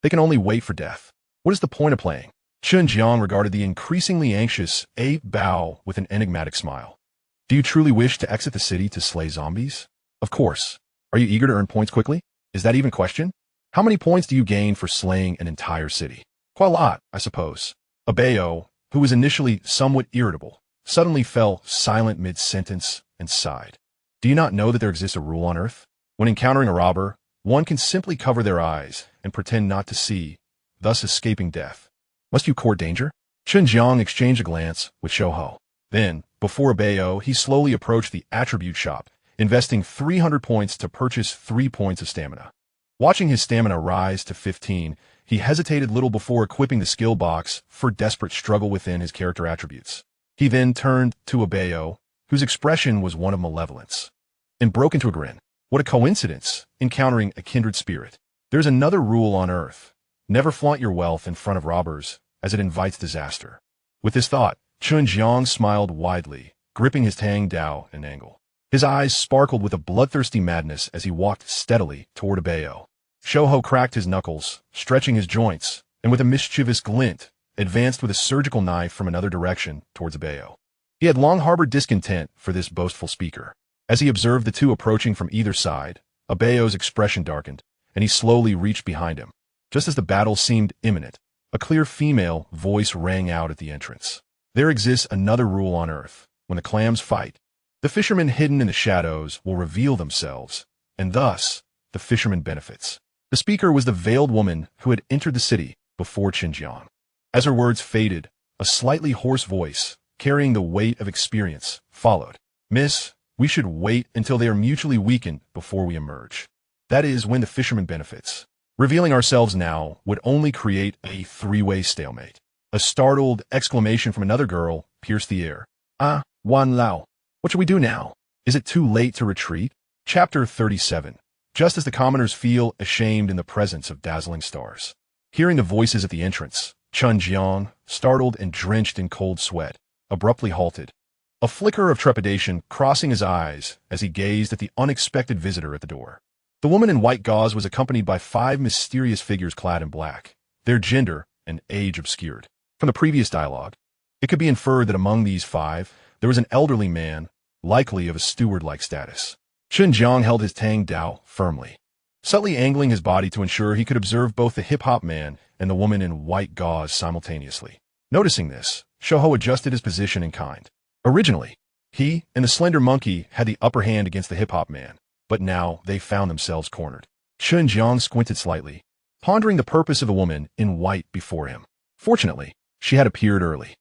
they can only wait for death. What is the point of playing?" Chen Jiang regarded the increasingly anxious Bao with an enigmatic smile. "Do you truly wish to exit the city to slay zombies?" "Of course. Are you eager to earn points quickly? Is that even a question? How many points do you gain for slaying an entire city?" "Quite a lot, I suppose." Abao, who was initially somewhat irritable, suddenly fell silent mid-sentence and sighed. "Do you not know that there exists a rule on Earth? When encountering a robber, one can simply cover their eyes and pretend not to see, thus escaping death. Must you court danger?" Chen Jiang exchanged a glance with Shouho. Then, before Abao, he slowly approached the attribute shop, investing 300 points to purchase 3 points of stamina. Watching his stamina rise to 15, he hesitated little before equipping the skill box for desperate struggle within his character attributes. He then turned to Abao, whose expression was one of malevolence, and broke into a grin. What a coincidence, encountering a kindred spirit. There's another rule on Earth. Never flaunt your wealth in front of robbers, as it invites disaster. With this thought, Chen Jiang smiled widely, gripping his Tang Dao at an angle. His eyes sparkled with a bloodthirsty madness as he walked steadily toward Abao. Shouho cracked his knuckles, stretching his joints, and with a mischievous glint, advanced with a surgical knife from another direction towards Abao. He had long harbored discontent for this boastful speaker. As he observed the two approaching from either side, Abao's expression darkened, and he slowly reached behind him. Just as the battle seemed imminent, a clear female voice rang out at the entrance. "There exists another rule on Earth. When the clams fight, the fishermen hidden in the shadows will reveal themselves, and thus, the fisherman benefits." The speaker was the veiled woman who had entered the city before Chen Jiang. As her words faded, a slightly hoarse voice, carrying the weight of experience, followed. "Miss, we should wait until they are mutually weakened before we emerge. That is when the fisherman benefits. Revealing ourselves now would only create a 3-way stalemate." A startled exclamation from another girl pierced the air. "Ah, Wan Lao, what should we do now? Is it too late to retreat?" Chapter 37. Just as the commoners feel ashamed in the presence of dazzling stars. Hearing the voices at the entrance, Chen Jiang, startled and drenched in cold sweat, abruptly halted. A flicker of trepidation crossing his eyes as he gazed at the unexpected visitor at the door. The woman in white gauze was accompanied by 5 mysterious figures clad in black, their gender and age obscured. From the previous dialogue, it could be inferred that among these 5, there was an elderly man, likely of a steward-like status. Chen Jiang held his Tang Dao firmly, subtly angling his body to ensure he could observe both the hip-hop man and the woman in white gauze simultaneously. Noticing this, Shouho adjusted his position in kind. Originally, he and the slender monkey had the upper hand against the hip-hop man, but now they found themselves cornered. Chen Jiang squinted slightly, pondering the purpose of the woman in white before him. Fortunately, she had appeared early.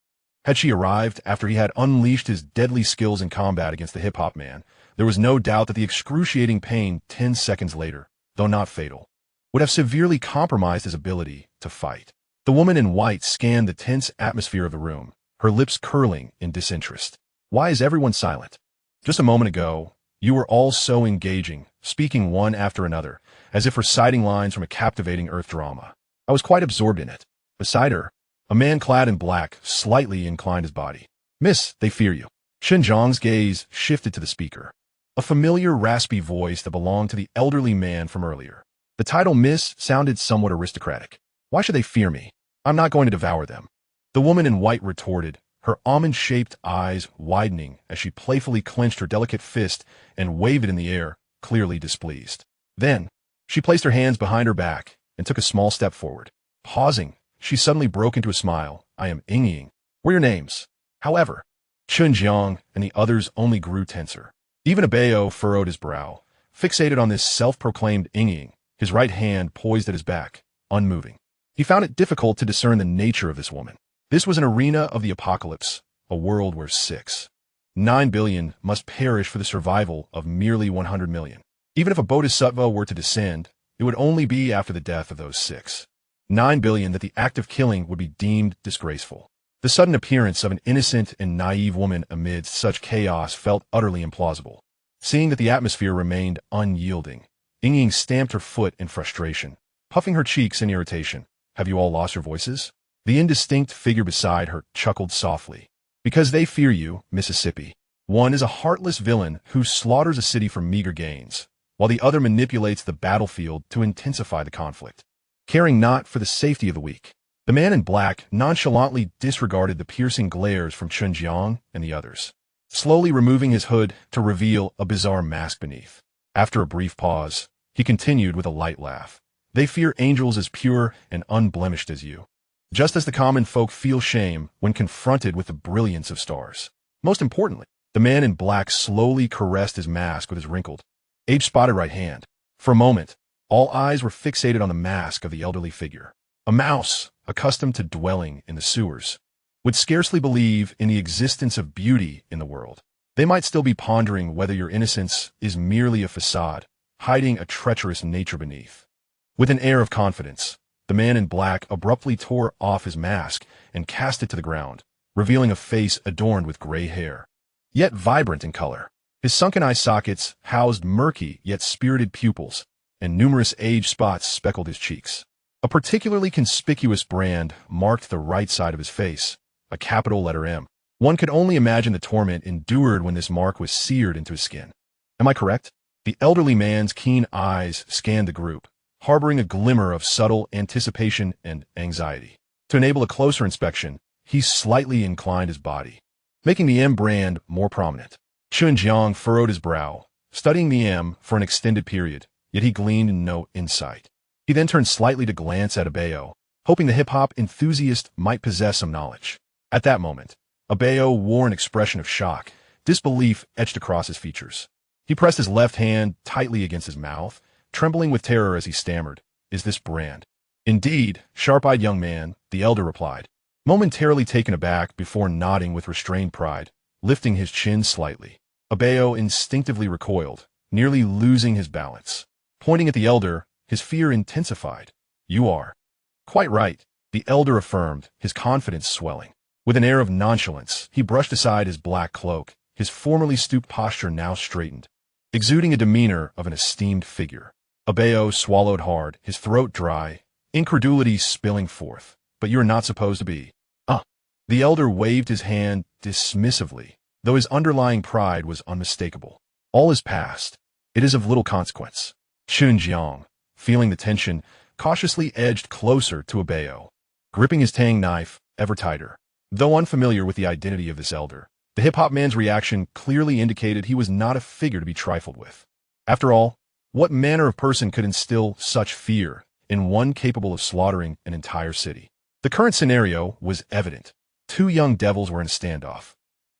Had she arrived after he had unleashed his deadly skills in combat against the hip-hop man, there was no doubt that the excruciating pain 10 seconds later, though not fatal, would have severely compromised his ability to fight. The woman in white scanned the tense atmosphere of the room, her lips curling in disinterest. "Why is everyone silent? Just a moment ago, you were all so engaging, speaking one after another, as if reciting lines from a captivating Earth drama. I was quite absorbed in it." Beside her, a man clad in black slightly inclined his body. "Miss, they fear you." Chen Jiang's gaze shifted to the speaker, a familiar raspy voice that belonged to the elderly man from earlier. The title Miss sounded somewhat aristocratic. "Why should they fear me? I'm not going to devour them." The woman in white retorted, her almond-shaped eyes widening as she playfully clenched her delicate fist and waved it in the air, clearly displeased. Then, she placed her hands behind her back and took a small step forward. Pausing, she suddenly broke into a smile. I am Ying. What are your names? However, Chen Jiang and the others only grew tenser. Even Abeo furrowed his brow, fixated on this self-proclaimed Ying, his right hand poised at his back, unmoving. He found it difficult to discern the nature of this woman. This was an arena of the apocalypse, a world where 9 billion must perish for the survival of merely 100 million. Even if a bodhisattva were to descend, it would only be after the death of those 9 billion that the act of killing would be deemed disgraceful. The sudden appearance of an innocent and naive woman amidst such chaos felt utterly implausible. Seeing that the atmosphere remained unyielding, Ying stamped her foot in frustration, puffing her cheeks in irritation. Have you all lost your voices? The indistinct figure beside her chuckled softly. Because they fear you, Mississippi. One is a heartless villain who slaughters a city for meager gains, while the other manipulates the battlefield to intensify the conflict, caring not for the safety of the weak. The man in black nonchalantly disregarded the piercing glares from Chen Jiang and the others, slowly removing his hood to reveal a bizarre mask beneath. After a brief pause, he continued with a light laugh. They fear angels as pure and unblemished as you, just as the common folk feel shame when confronted with the brilliance of stars. Most importantly, the man in black slowly caressed his mask with his wrinkled, age-spotted right hand. For a moment, all eyes were fixated on the mask of the elderly figure. A mouse, accustomed to dwelling in the sewers, would scarcely believe in the existence of beauty in the world. They might still be pondering whether your innocence is merely a facade, hiding a treacherous nature beneath. With an air of confidence, the man in black abruptly tore off his mask and cast it to the ground, revealing a face adorned with gray hair, yet vibrant in color. His sunken eye sockets housed murky yet spirited pupils, and numerous age spots speckled his cheeks. A particularly conspicuous brand marked the right side of his face, a capital letter M. One could only imagine the torment endured when this mark was seared into his skin. Am I correct? The elderly man's keen eyes scanned the group, harboring a glimmer of subtle anticipation and anxiety. To enable a closer inspection, he slightly inclined his body, making the M brand more prominent. Chen Jiang furrowed his brow, studying the M for an extended period, yet he gleaned no insight. He then turned slightly to glance at Abeo, hoping the hip-hop enthusiast might possess some knowledge. At that moment, Abeo wore an expression of shock, disbelief etched across his features. He pressed his left hand tightly against his mouth, trembling with terror as he stammered, "Is this brand?" "Indeed, sharp-eyed young man," the elder replied, momentarily taken aback before nodding with restrained pride, lifting his chin slightly. Abeo instinctively recoiled, nearly losing his balance. Pointing at the elder, his fear intensified. "You are." "Quite right," the elder affirmed, his confidence swelling. With an air of nonchalance, he brushed aside his black cloak, his formerly stooped posture now straightened, exuding a demeanor of an esteemed figure. Abeo swallowed hard, his throat dry, incredulity spilling forth. "But you are not supposed to be." The elder waved his hand dismissively, though his underlying pride was unmistakable. "All is past. It is of little consequence." Chen Jiang, feeling the tension, cautiously edged closer to Abeo, gripping his tang knife ever tighter. Though unfamiliar with the identity of this elder, the hip-hop man's reaction clearly indicated he was not a figure to be trifled with. After all, what manner of person could instill such fear in one capable of slaughtering an entire city? The current scenario was evident. Two young devils were in a standoff,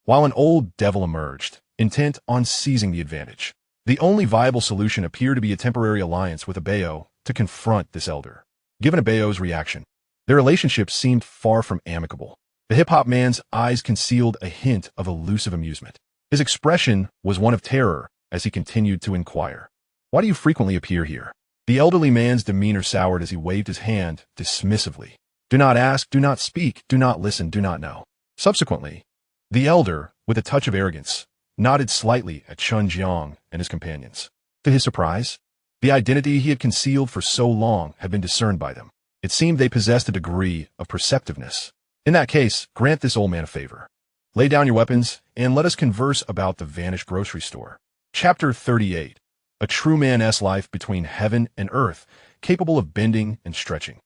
while an old devil emerged, intent on seizing the advantage. The only viable solution appeared to be a temporary alliance with Abeo to confront this elder. Given Abeo's reaction, their relationship seemed far from amicable. The hip-hop man's eyes concealed a hint of elusive amusement. His expression was one of terror as he continued to inquire. "Why do you frequently appear here?" The elderly man's demeanor soured as he waved his hand dismissively. "Do not ask, do not speak, do not listen, do not know." Subsequently, the elder, with a touch of arrogance, nodded slightly at Chen Jiang and his companions. To his surprise, the identity he had concealed for so long had been discerned by them. It seemed they possessed a degree of perceptiveness. "In that case, grant this old man a favor. Lay down your weapons, and let us converse about the vanished grocery store." Chapter 38. A true man's life between heaven and earth, capable of bending and stretching.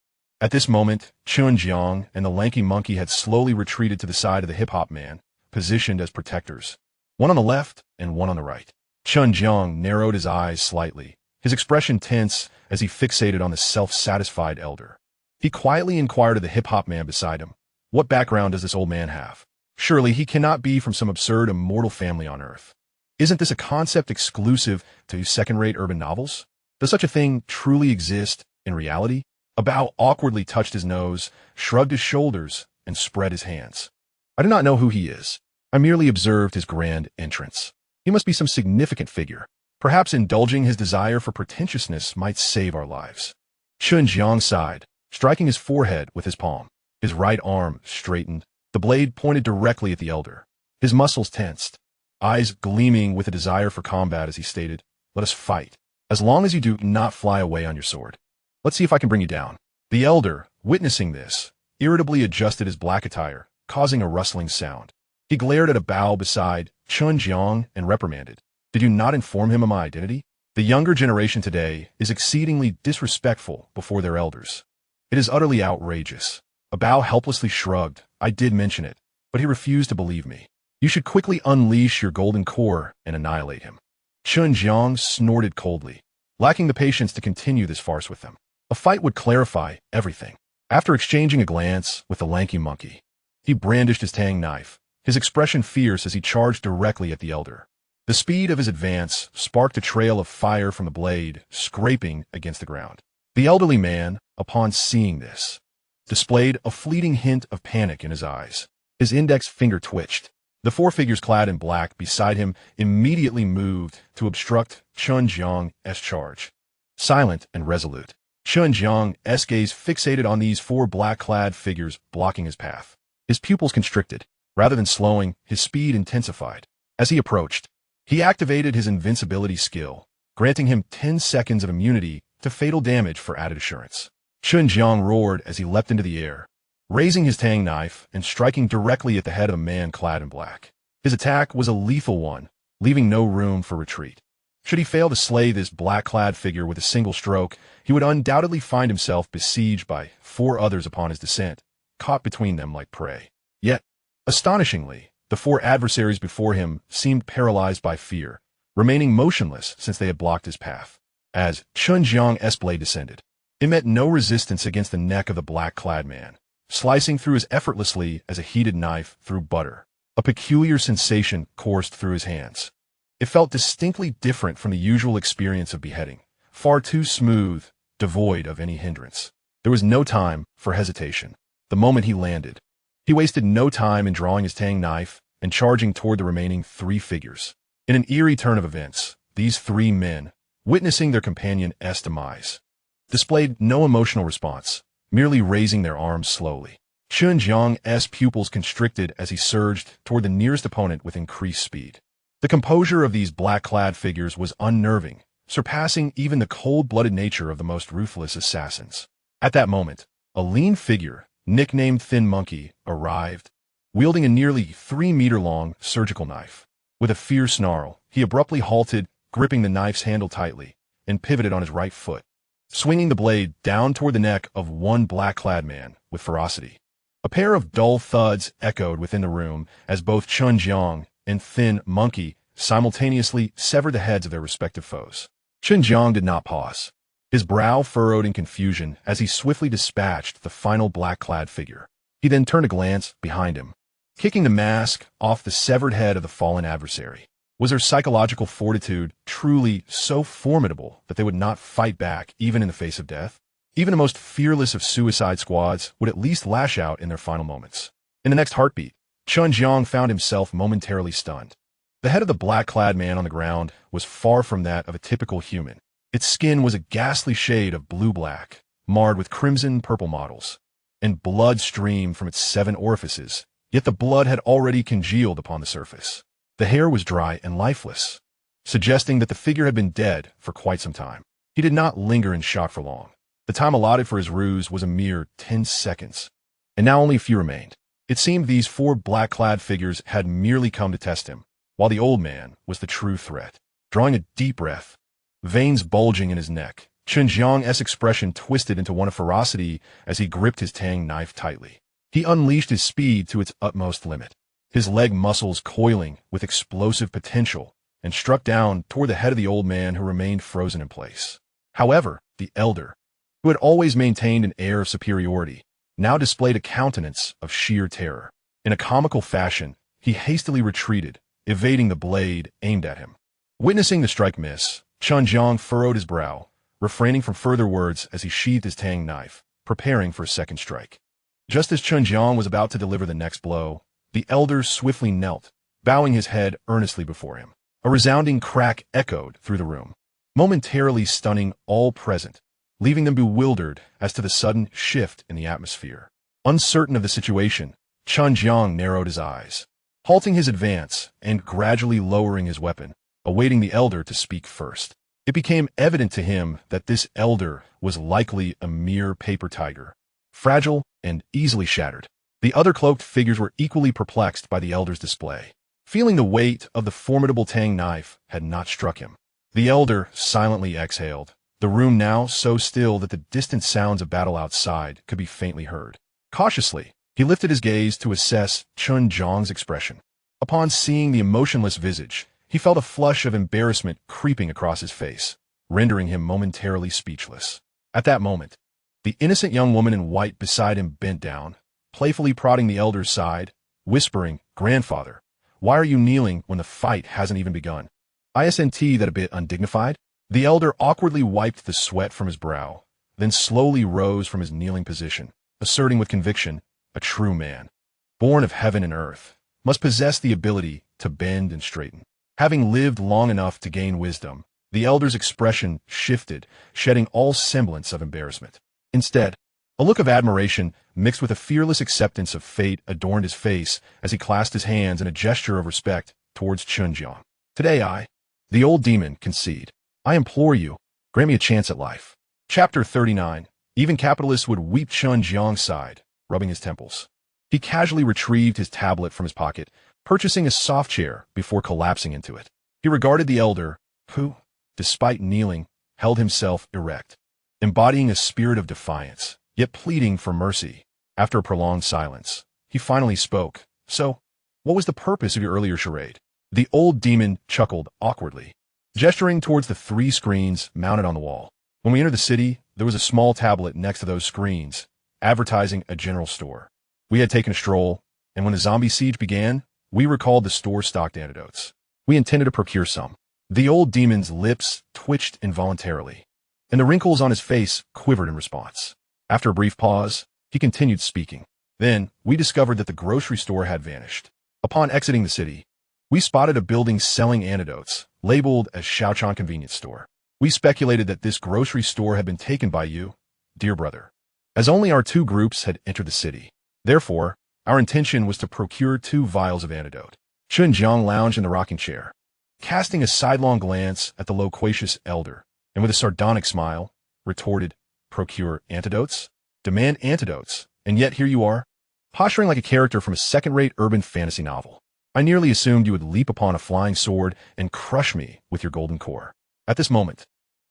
At this moment, Chen Jiang and the lanky monkey had slowly retreated to the side of the hip-hop man, positioned as protectors. One on the left and one on the right. Chen Jiang narrowed his eyes slightly, his expression tense as he fixated on the self-satisfied elder. He quietly inquired of the hip-hop man beside him, "What background does this old man have? Surely he cannot be from some absurd immortal family on Earth. Isn't this a concept exclusive to second-rate urban novels? Does such a thing truly exist in reality?" Abao awkwardly touched his nose, shrugged his shoulders, and spread his hands. "I do not know who he is. I merely observed his grand entrance. He must be some significant figure. Perhaps indulging his desire for pretentiousness might save our lives." Chen Jiang sighed, striking his forehead with his palm. His right arm straightened, the blade pointed directly at the elder. His muscles tensed, eyes gleaming with a desire for combat as he stated, "Let us fight, as long as you do not fly away on your sword. Let's see if I can bring you down." The elder, witnessing this, irritably adjusted his black attire, causing a rustling sound. He glared at Abao beside Chen Jiang and reprimanded, "Did you not inform him of my identity? The younger generation today is exceedingly disrespectful before their elders. It is utterly outrageous." Abao helplessly shrugged. "I did mention it, but he refused to believe me. You should quickly unleash your golden core and annihilate him." Chen Jiang snorted coldly, lacking the patience to continue this farce with them. A fight would clarify everything. After exchanging a glance with the lanky monkey, he brandished his tang knife, his expression fierce as he charged directly at the elder. The speed of his advance sparked a trail of fire from the blade, scraping against the ground. The elderly man, upon seeing this, displayed a fleeting hint of panic in his eyes. His index finger twitched. The four figures clad in black beside him immediately moved to obstruct Chen Jiang's charge. Silent and resolute, Chen Jiang's gaze fixated on these four black-clad figures blocking his path. His pupils constricted. Rather than slowing, his speed intensified. As he approached, he activated his invincibility skill, granting him 10 seconds of immunity to fatal damage for added assurance. Chen Jiang roared as he leapt into the air, raising his tang knife and striking directly at the head of a man clad in black. His attack was a lethal one, leaving no room for retreat. Should he fail to slay this black-clad figure with a single stroke, he would undoubtedly find himself besieged by 4 others upon his descent, caught between them like prey. Yet, astonishingly, the 4 adversaries before him seemed paralyzed by fear, remaining motionless since they had blocked his path. As Chen Jiang's blade descended, it met no resistance against the neck of the black-clad man, slicing through as effortlessly as a heated knife through butter. A peculiar sensation coursed through his hands. It felt distinctly different from the usual experience of beheading, far too smooth, devoid of any hindrance. There was no time for hesitation. The moment he landed, he wasted no time in drawing his tang knife and charging toward the remaining 3 figures. In an eerie turn of events, these 3 men, witnessing their companion's demise, displayed no emotional response, merely raising their arms slowly. Chen Jiang's pupils constricted as he surged toward the nearest opponent with increased speed. The composure of these black-clad figures was unnerving, surpassing even the cold-blooded nature of the most ruthless assassins. At that moment, a lean figure, nicknamed Thin Monkey, arrived, wielding a nearly 3-meter-long surgical knife. With a fierce snarl, he abruptly halted, gripping the knife's handle tightly, and pivoted on his right foot, swinging the blade down toward the neck of one black-clad man with ferocity. A pair of dull thuds echoed within the room as both Chen Jiang and Thin Monkey simultaneously severed the heads of their respective foes. Chen Jiang did not pause, his brow furrowed in confusion as he swiftly dispatched the final black-clad figure. He then turned to glance behind him, kicking the mask off the severed head of the fallen adversary. Was their psychological fortitude truly so formidable that they would not fight back even in the face of death? Even the most fearless of suicide squads would at least lash out in their final moments. In the next heartbeat, Chen Jiang found himself momentarily stunned. The head of the black-clad man on the ground was far from that of a typical human. Its skin was a ghastly shade of blue-black, marred with crimson-purple mottles, and blood streamed from its 7 orifices, yet the blood had already congealed upon the surface. The hair was dry and lifeless, suggesting that the figure had been dead for quite some time. He did not linger in shock for long. The time allotted for his ruse was a mere 10 seconds, and now only a few remained. It seemed these 4 black-clad figures had merely come to test him, while the old man was the true threat. Drawing a deep breath, veins bulging in his neck, Chen Jiang's expression twisted into one of ferocity as he gripped his tang knife tightly. He unleashed his speed to its utmost limit, his leg muscles coiling with explosive potential, and struck down toward the head of the old man who remained frozen in place. However, the elder, who had always maintained an air of superiority, now displayed a countenance of sheer terror. In a comical fashion, he hastily retreated, evading the blade aimed at him. Witnessing the strike miss, Chen Jiang furrowed his brow, refraining from further words as he sheathed his tang knife, preparing for a second strike. Just as Chen Jiang was about to deliver the next blow, the elder swiftly knelt, bowing his head earnestly before him. A resounding crack echoed through the room, momentarily stunning all present, leaving them bewildered as to the sudden shift in the atmosphere. Uncertain of the situation, Chen Jiang narrowed his eyes, halting his advance and gradually lowering his weapon, awaiting the elder to speak first. It became evident to him that this elder was likely a mere paper tiger, fragile and easily shattered. The other cloaked figures were equally perplexed by the elder's display. Feeling the weight of the formidable tang knife had not struck him, the elder silently exhaled, the room now so still that the distant sounds of battle outside could be faintly heard. Cautiously, he lifted his gaze to assess Chen Jiang's expression. Upon seeing the emotionless visage, he felt a flush of embarrassment creeping across his face, rendering him momentarily speechless. At that moment, the innocent young woman in white beside him bent down, playfully prodding the elder's side, whispering, "Grandfather, why are you kneeling when the fight hasn't even begun?" Isn't that a bit undignified? The elder awkwardly wiped the sweat from his brow, then slowly rose from his kneeling position, asserting with conviction, "A true man, born of heaven and earth, must possess the ability to bend and straighten." Having lived long enough to gain wisdom, the elder's expression shifted, shedding all semblance of embarrassment. Instead, a look of admiration mixed with a fearless acceptance of fate adorned his face as he clasped his hands in a gesture of respect towards Chen Jiang. "Today the old demon, concede. I implore you, grant me a chance at life." Chapter 39. Even capitalists would weep. Chen Jiang sighed, rubbing his temples. He casually retrieved his tablet from his pocket, purchasing a soft chair before collapsing into it. He regarded the elder, who, despite kneeling, held himself erect, embodying a spirit of defiance, yet pleading for mercy. After a prolonged silence, he finally spoke. "So, what was the purpose of your earlier charade?" The old demon chuckled awkwardly, gesturing towards the 3 screens mounted on the wall. "When we entered the city, there was a small tablet next to those screens, advertising a general store. We had taken a stroll, and when the zombie siege began, we recalled the store-stocked antidotes. We intended to procure some." The old demon's lips twitched involuntarily, and the wrinkles on his face quivered in response. After a brief pause, he continued speaking. "Then, we discovered that the grocery store had vanished. Upon exiting the city, we spotted a building selling antidotes, labeled as Shaochan Convenience Store. We speculated that this grocery store had been taken by you, dear brother, as only our 2 groups had entered the city. Therefore, our intention was to procure 2 vials of antidote." Chen Jiang lounged in the rocking chair, casting a sidelong glance at the loquacious elder, and with a sardonic smile, retorted, "Procure antidotes? Demand antidotes, and yet here you are, posturing like a character from a second-rate urban fantasy novel. I nearly assumed you would leap upon a flying sword and crush me with your golden core." At this moment,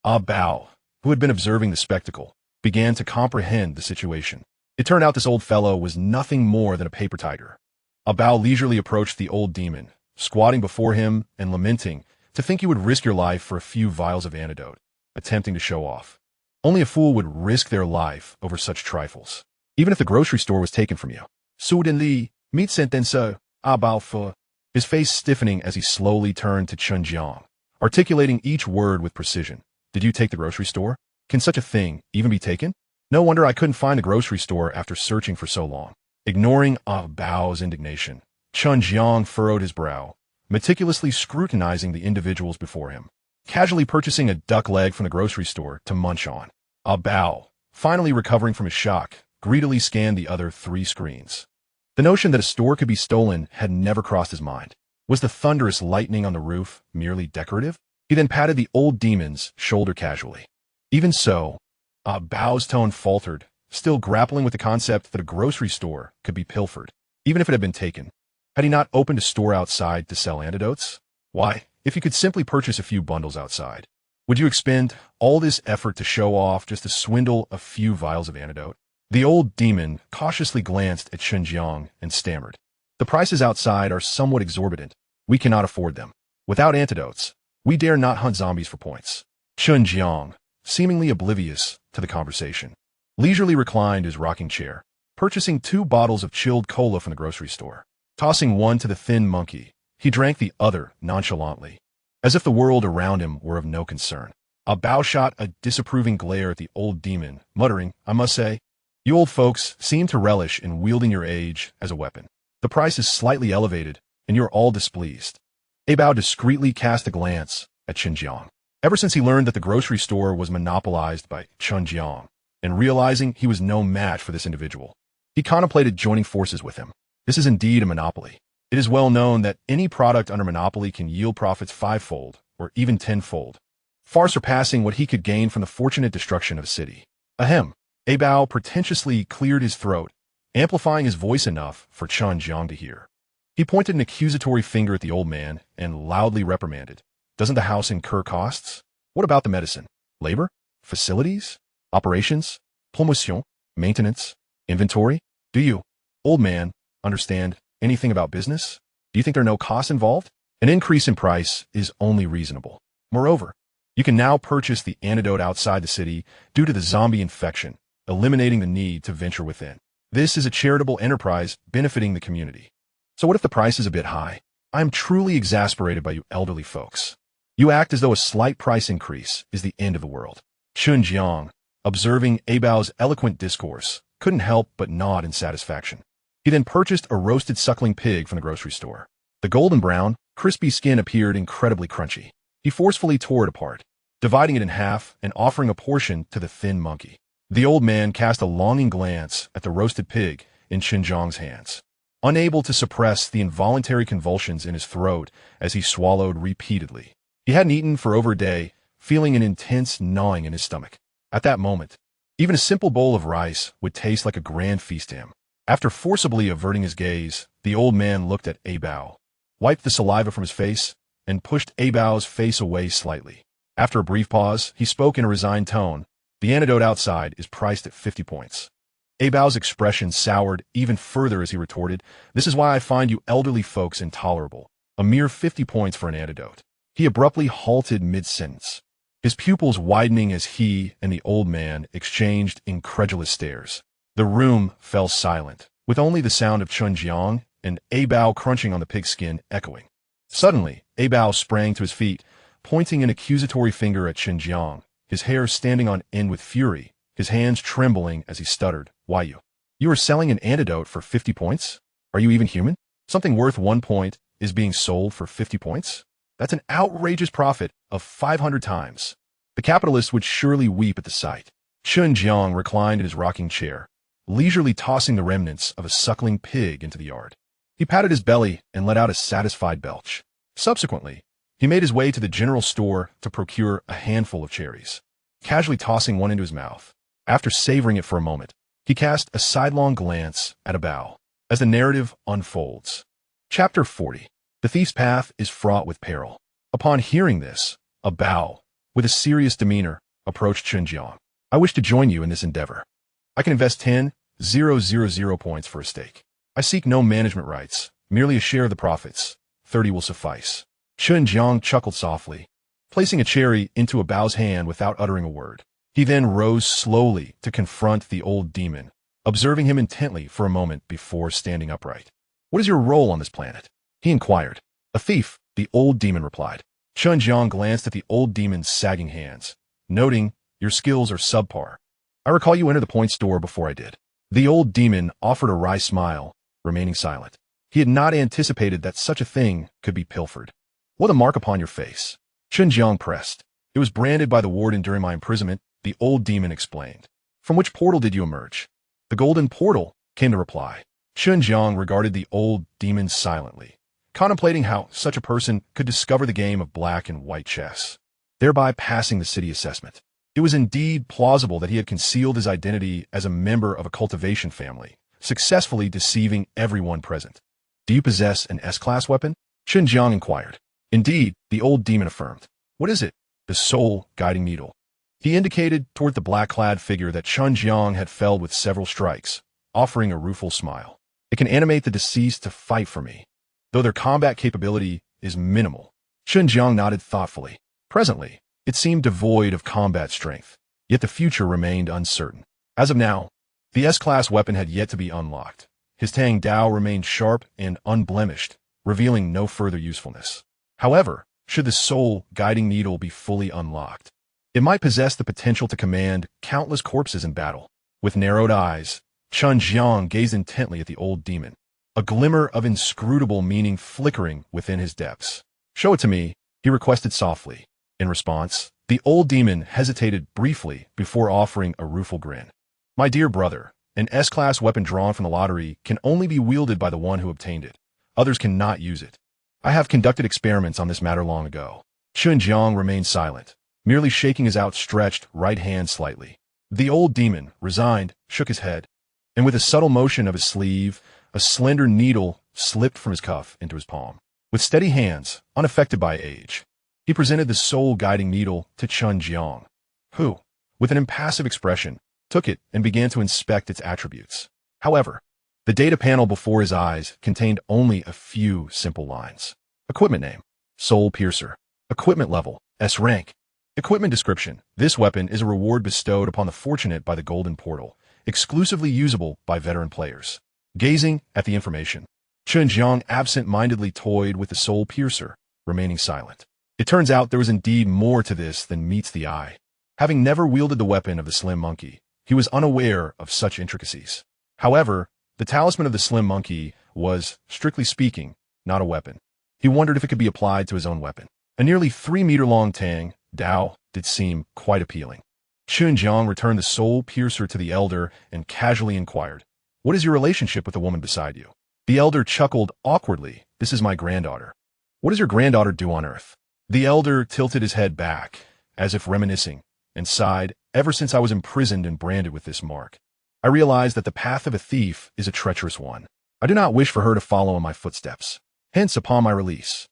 Bao, who had been observing the spectacle, began to comprehend the situation. It turned out this old fellow was nothing more than a paper tiger. Bao leisurely approached the old demon, squatting before him and lamenting to think you would risk your life for a few vials of antidote, attempting to show off. Only a fool would risk their life over such trifles, even if the grocery store was taken from you. "Suddenly, meet sentencer, Bao Fu," his face stiffening as he slowly turned to Chen Jiang, articulating each word with precision. "Did you take the grocery store? Can such a thing even be taken? No wonder I couldn't find the grocery store after searching for so long." Ignoring Bao's indignation, Chen Jiang furrowed his brow, meticulously scrutinizing the individuals before him, casually purchasing a duck leg from the grocery store to munch on. Bao, finally recovering from his shock, greedily scanned the other 3 screens. The notion that a store could be stolen had never crossed his mind. Was the thunderous lightning on the roof merely decorative? He then patted the old demon's shoulder casually. Even so, Bao's tone faltered, still grappling with the concept that a grocery store could be pilfered, even if it had been taken. Had he not opened a store outside to sell antidotes? Why, if he could simply purchase a few bundles outside, Would you expend all this effort to show off just to swindle a few vials of antidote? The old demon cautiously glanced at Chen Jiang and stammered. The prices outside are somewhat exorbitant. We cannot afford them. Without antidotes, we dare not hunt zombies for points. Chen Jiang, seemingly oblivious to the conversation, leisurely reclined his rocking chair, purchasing 2 bottles of chilled cola from the grocery store. Tossing one to the thin monkey, he drank the other nonchalantly, as if the world around him were of no concern. A Bao shot a disapproving glare at the old demon, muttering, I must say, you old folks seem to relish in wielding your age as a weapon. The price is slightly elevated, and you're all displeased. A Bao discreetly cast a glance at Chen Jiang. Ever since he learned that the grocery store was monopolized by Chen Jiang, and realizing he was no match for this individual, he contemplated joining forces with him. This is indeed a monopoly. It is well known that any product under monopoly can yield profits 5-fold, or even 10-fold, far surpassing what he could gain from the fortunate destruction of a city. Ahem. A Bao pretentiously cleared his throat, amplifying his voice enough for Chen Jiang to hear. He pointed an accusatory finger at the old man and loudly reprimanded. Doesn't the house incur costs? What about the medicine? Labor? Facilities? Operations? Promotion? Maintenance? Inventory? Do you, old man, understand anything about business? Do you think there are no costs involved? An increase in price is only reasonable. Moreover, you can now purchase the antidote outside the city due to the zombie infection, eliminating the need to venture within. This is a charitable enterprise benefiting the community. So what if the price is a bit high? I am truly exasperated by you elderly folks. You act as though a slight price increase is the end of the world. Chen Jiang, observing A Bao's eloquent discourse, couldn't help but nod in satisfaction. He then purchased a roasted suckling pig from the grocery store. The golden brown, crispy skin appeared incredibly crunchy. He forcefully tore it apart, dividing it in half and offering a portion to the thin monkey. The old man cast a longing glance at the roasted pig in Chen Jiang's hands, unable to suppress the involuntary convulsions in his throat as he swallowed repeatedly. He hadn't eaten for over a day, feeling an intense gnawing in his stomach. At that moment, even a simple bowl of rice would taste like a grand feast to him. After forcibly averting his gaze, the old man looked at A Bao, wiped the saliva from his face, and pushed A Bao's face away slightly. After a brief pause, he spoke in a resigned tone. The antidote outside is priced at 50 points. A Bao's expression soured even further as he retorted, This is why I find you elderly folks intolerable. A mere 50 points for an antidote. He abruptly halted mid-sentence, his pupils widening as he and the old man exchanged incredulous stares. The room fell silent, with only the sound of Chen Jiang and A Bao crunching on the pigskin echoing. Suddenly, A Bao sprang to his feet, pointing an accusatory finger at Chen Jiang, his hair standing on end with fury, his hands trembling as he stuttered, Why you are selling an antidote for 50 points? Are you even human? Something worth 1 point is being sold for 50 points? That's an outrageous profit of 500 times. The capitalist would surely weep at the sight. Chen Jiang reclined in his rocking chair, leisurely tossing the remnants of a suckling pig into the yard. He patted his belly and let out a satisfied belch. Subsequently, he made his way to the general store to procure a handful of cherries, casually tossing one into his mouth. After savoring it for a moment, he cast a sidelong glance at A Bao as the narrative unfolds. Chapter 40. The thief's path is fraught with peril. Upon hearing this, A Bao, with a serious demeanor, approached Chen Jiang. I wish to join you in this endeavor. I can invest 10,000 points for a stake. I seek no management rights, merely a share of the profits. 30 will suffice. Chen Jiang chuckled softly, placing a cherry into A Bao's hand without uttering a word. He then rose slowly to confront the old demon, observing him intently for a moment before standing upright. What is your role on this planet? He inquired. A thief, the old demon replied. Chen Jiang glanced at the old demon's sagging hands, noting, Your skills are subpar. I recall you entered the point store before I did. The old demon offered a wry smile, remaining silent. He had not anticipated that such a thing could be pilfered. What a mark upon your face. Chen Jiang pressed. It was branded by the warden during my imprisonment, the old demon explained. From which portal did you emerge? The golden portal, came the reply. Chen Jiang regarded the old demon silently, contemplating how such a person could discover the game of black and white chess, thereby passing the city assessment. It was indeed plausible that he had concealed his identity as a member of a cultivation family, successfully deceiving everyone present. Do you possess an S-class weapon? Chen Jiang inquired. Indeed, the old demon affirmed. What is it? the soul guiding needle. He indicated toward the black-clad figure that Chen Jiang had felled with several strikes, offering a rueful smile. It can animate the deceased to fight for me, though their combat capability is minimal. Chen Jiang nodded thoughtfully. Presently, it seemed devoid of combat strength, yet the future remained uncertain. As of now, the S-class weapon had yet to be unlocked. His Tang Dao remained sharp and unblemished, revealing no further usefulness. However, should the soul guiding needle be fully unlocked, it might possess the potential to command countless corpses in battle. With narrowed eyes, Chen Jiang gazed intently at the old demon, a glimmer of inscrutable meaning flickering within his depths. "Show it to me," he requested softly. In response, the old demon hesitated briefly before offering a rueful grin. "My dear brother, an S-class weapon drawn from the lottery can only be wielded by the one who obtained it. Others cannot use it. I have conducted experiments on this matter long ago." Chen Jiang remained silent, merely shaking his outstretched right hand slightly. The old demon, resigned, shook his head, and with a subtle motion of his sleeve, a slender needle slipped from his cuff into his palm. With steady hands, unaffected by age, he presented the soul-guiding needle to Chen Jiang, who, with an impassive expression, took it and began to inspect its attributes. However, the data panel before his eyes contained only a few simple lines. Equipment name: Soul Piercer. Equipment level: S rank. Equipment description: this weapon is a reward bestowed upon the fortunate by the Golden Portal, exclusively usable by veteran players. Gazing at the information, Chen Jiang absent-mindedly toyed with the Soul Piercer, remaining silent. It turns out there was indeed more to this than meets the eye. Having never wielded the weapon of the Slim Monkey, he was unaware of such intricacies. However, the talisman of the Slim Monkey was, strictly speaking, not a weapon. He wondered if it could be applied to his own weapon. A nearly 3-meter-long Tang Dao did seem quite appealing. Chen Jiang returned the Soul Piercer to the elder and casually inquired, "What is your relationship with the woman beside you?" The elder chuckled awkwardly. "This is my granddaughter." "What does your granddaughter do on Earth?" The elder tilted his head back, as if reminiscing, and sighed. "Ever since I was imprisoned and branded with this mark, I realized that the path of a thief is a treacherous one. I do not wish for her to follow in my footsteps. Hence, upon my release,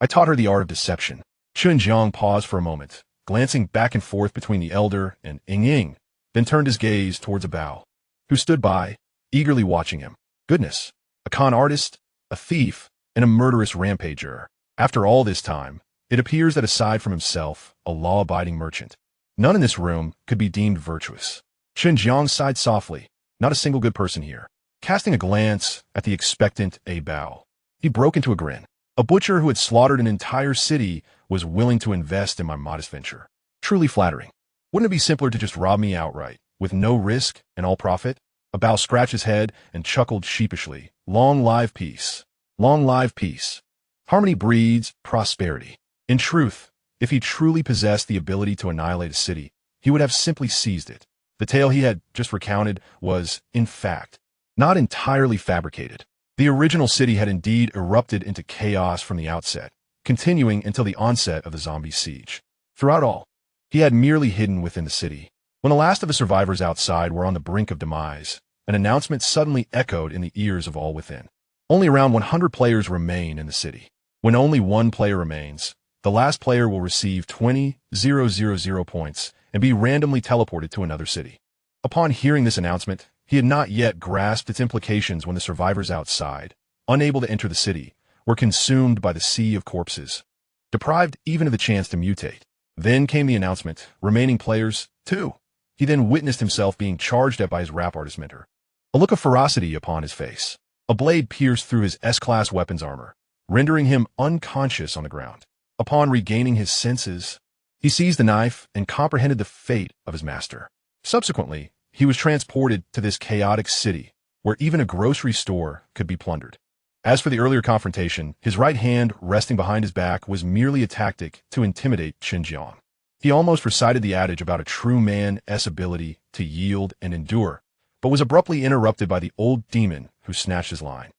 I taught her the art of deception." Chen Jiang paused for a moment, glancing back and forth between the elder and Ying, then turned his gaze towards a Bao, who stood by, eagerly watching him. Goodness, a con artist, a thief, and a murderous rampager. After all this time, it appears that aside from himself, a law-abiding merchant, none in this room could be deemed virtuous. Chen Jiang sighed softly. Not a single good person here. Casting a glance at the expectant Bao, he broke into a grin. A butcher who had slaughtered an entire city was willing to invest in my modest venture. Truly flattering. Wouldn't it be simpler to just rob me outright, with no risk and all profit? Bao scratched his head and chuckled sheepishly. Long live peace. Long live peace. Harmony breeds prosperity. In truth, if he truly possessed the ability to annihilate a city, he would have simply seized it. The tale he had just recounted was, in fact, not entirely fabricated. The original city had indeed erupted into chaos from the outset, continuing until the onset of the zombie siege. Throughout all, he had merely hidden within the city. When the last of the survivors outside were on the brink of demise, an announcement suddenly echoed in the ears of all within. Only around 100 players remain in the city. When only one player remains, the last player will receive 20,000 points and be randomly teleported to another city. Upon hearing this announcement, he had not yet grasped its implications when the survivors outside, unable to enter the city, were consumed by the sea of corpses, deprived even of the chance to mutate. Then came the announcement, remaining players, 2. He then witnessed himself being charged at by his rap artist mentor. A look of ferocity upon his face. A blade pierced through his S-class weapons armor, rendering him unconscious on the ground. Upon regaining his senses, he seized the knife and comprehended the fate of his master. Subsequently, he was transported to this chaotic city, where even a grocery store could be plundered. As for the earlier confrontation, his right hand resting behind his back was merely a tactic to intimidate Chen Jiang. He almost recited the adage about a true man's ability to yield and endure, but was abruptly interrupted by the old demon who snatched his line.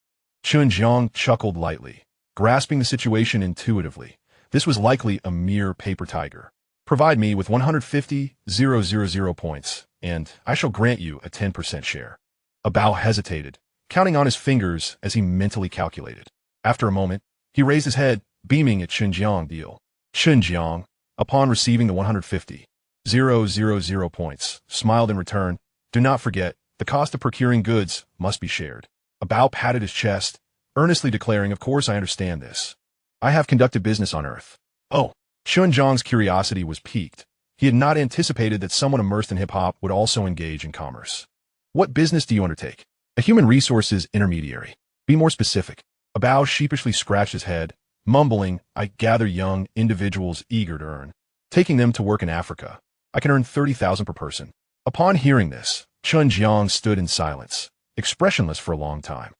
Chen Jiang chuckled lightly, grasping the situation intuitively. This was likely a mere paper tiger. Provide me with 150,000 points, and I shall grant you a 10% share. Bao hesitated, counting on his fingers as he mentally calculated. After a moment, he raised his head, beaming at Chen Jiang. Deal. Chen Jiang, Upon receiving the 150,000 points, smiled in return. Do not forget, the cost of procuring goods must be shared. Bao patted his chest, earnestly declaring, of course I understand this. I have conducted business on Earth. Oh, Chen Jiang's curiosity was piqued. He had not anticipated that someone immersed in hip-hop would also engage in commerce. What business do you undertake? A human resources intermediary. Be more specific. Bao sheepishly scratched his head, mumbling, I gather young individuals eager to earn. Taking them to work in Africa. I can earn 30,000 per person. Upon hearing this, Chen Jiang stood in silence, expressionless for a long time.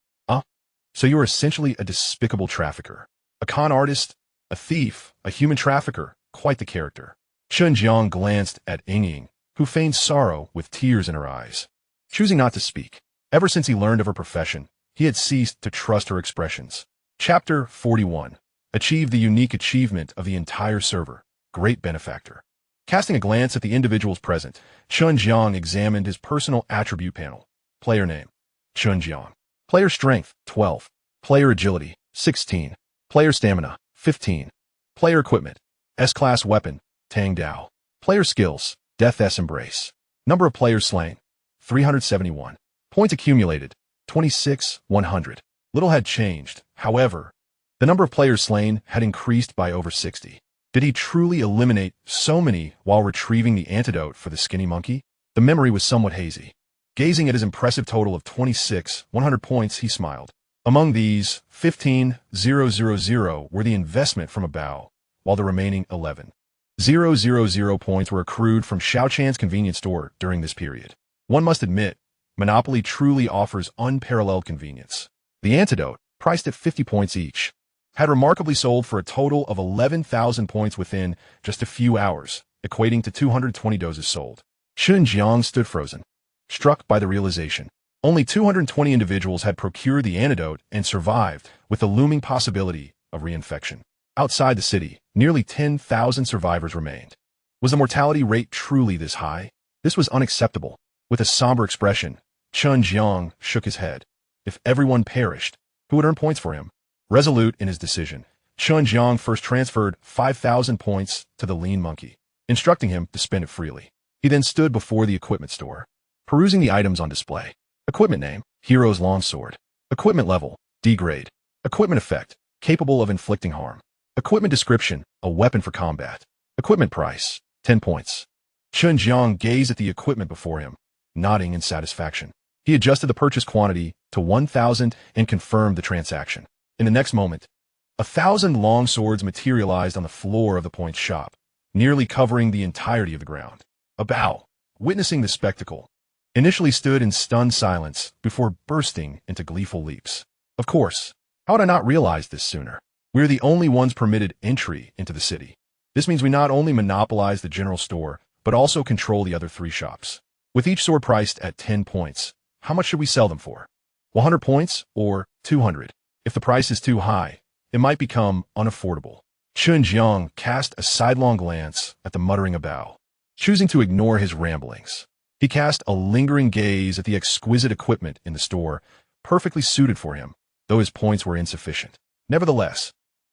So you are essentially a despicable trafficker. A con artist, a thief, a human trafficker, quite the character. Chen Jiang glanced at Ying, who feigned sorrow with tears in her eyes. Choosing not to speak, ever since he learned of her profession, he had ceased to trust her expressions. Chapter 41. Achieve the unique achievement of the entire server. Great benefactor. Casting a glance at the individuals present, Chen Jiang examined his personal attribute panel. Player name, Chen Jiang. Player strength, 12. Player agility, 16. Player stamina, 15. Player equipment, S-class weapon, Tang Dao. Player skills, Death's Embrace. Number of players slain, 371. Points accumulated, 26,100. Little had changed, however. The number of players slain had increased by over 60. Did he truly eliminate so many while retrieving the antidote for the skinny monkey? The memory was somewhat hazy. Gazing at his impressive total of 26,100 points, he smiled. Among these, 15,000 were the investment from a Bao, while the remaining 11,000 points were accrued from Xiaochan's convenience store during this period. One must admit, Monopoly truly offers unparalleled convenience. The antidote, priced at 50 points each, had remarkably sold for a total of 11,000 points within just a few hours, equating to 220 doses sold. Chen Jiang stood frozen, struck by the realization. Only 220 individuals had procured the antidote and survived, with the looming possibility of reinfection. Outside the city, nearly 10,000 survivors remained. Was the mortality rate truly this high? This was unacceptable. With a somber expression, Chen Jiang shook his head. If everyone perished, who would earn points for him? Resolute in his decision, Chen Jiang first transferred 5,000 points to the lean monkey, instructing him to spend it freely. He then stood before the equipment store, perusing the items on display. Equipment name, Hero's Longsword. Equipment level, D grade. Equipment effect, capable of inflicting harm. Equipment description, a weapon for combat. Equipment price, 10 points. Chen Jiang gazed at the equipment before him, nodding in satisfaction. He adjusted the purchase quantity to 1,000 and confirmed the transaction. In the next moment, 1,000 long swords materialized on the floor of the point shop, nearly covering the entirety of the ground. A Bao, witnessing the spectacle, initially stood in stunned silence before bursting into gleeful leaps. Of course, how had I not realized this sooner? We're the only ones permitted entry into the city. This means we not only monopolize the general store, but also control the other 3 shops. With each sword priced at 10 points, how much should we sell them for? 100 points or 200? If the price is too high, it might become unaffordable. Chen Jiang cast a sidelong glance at the muttering Bao, choosing to ignore his ramblings. He cast a lingering gaze at the exquisite equipment in the store, perfectly suited for him, though his points were insufficient. Nevertheless,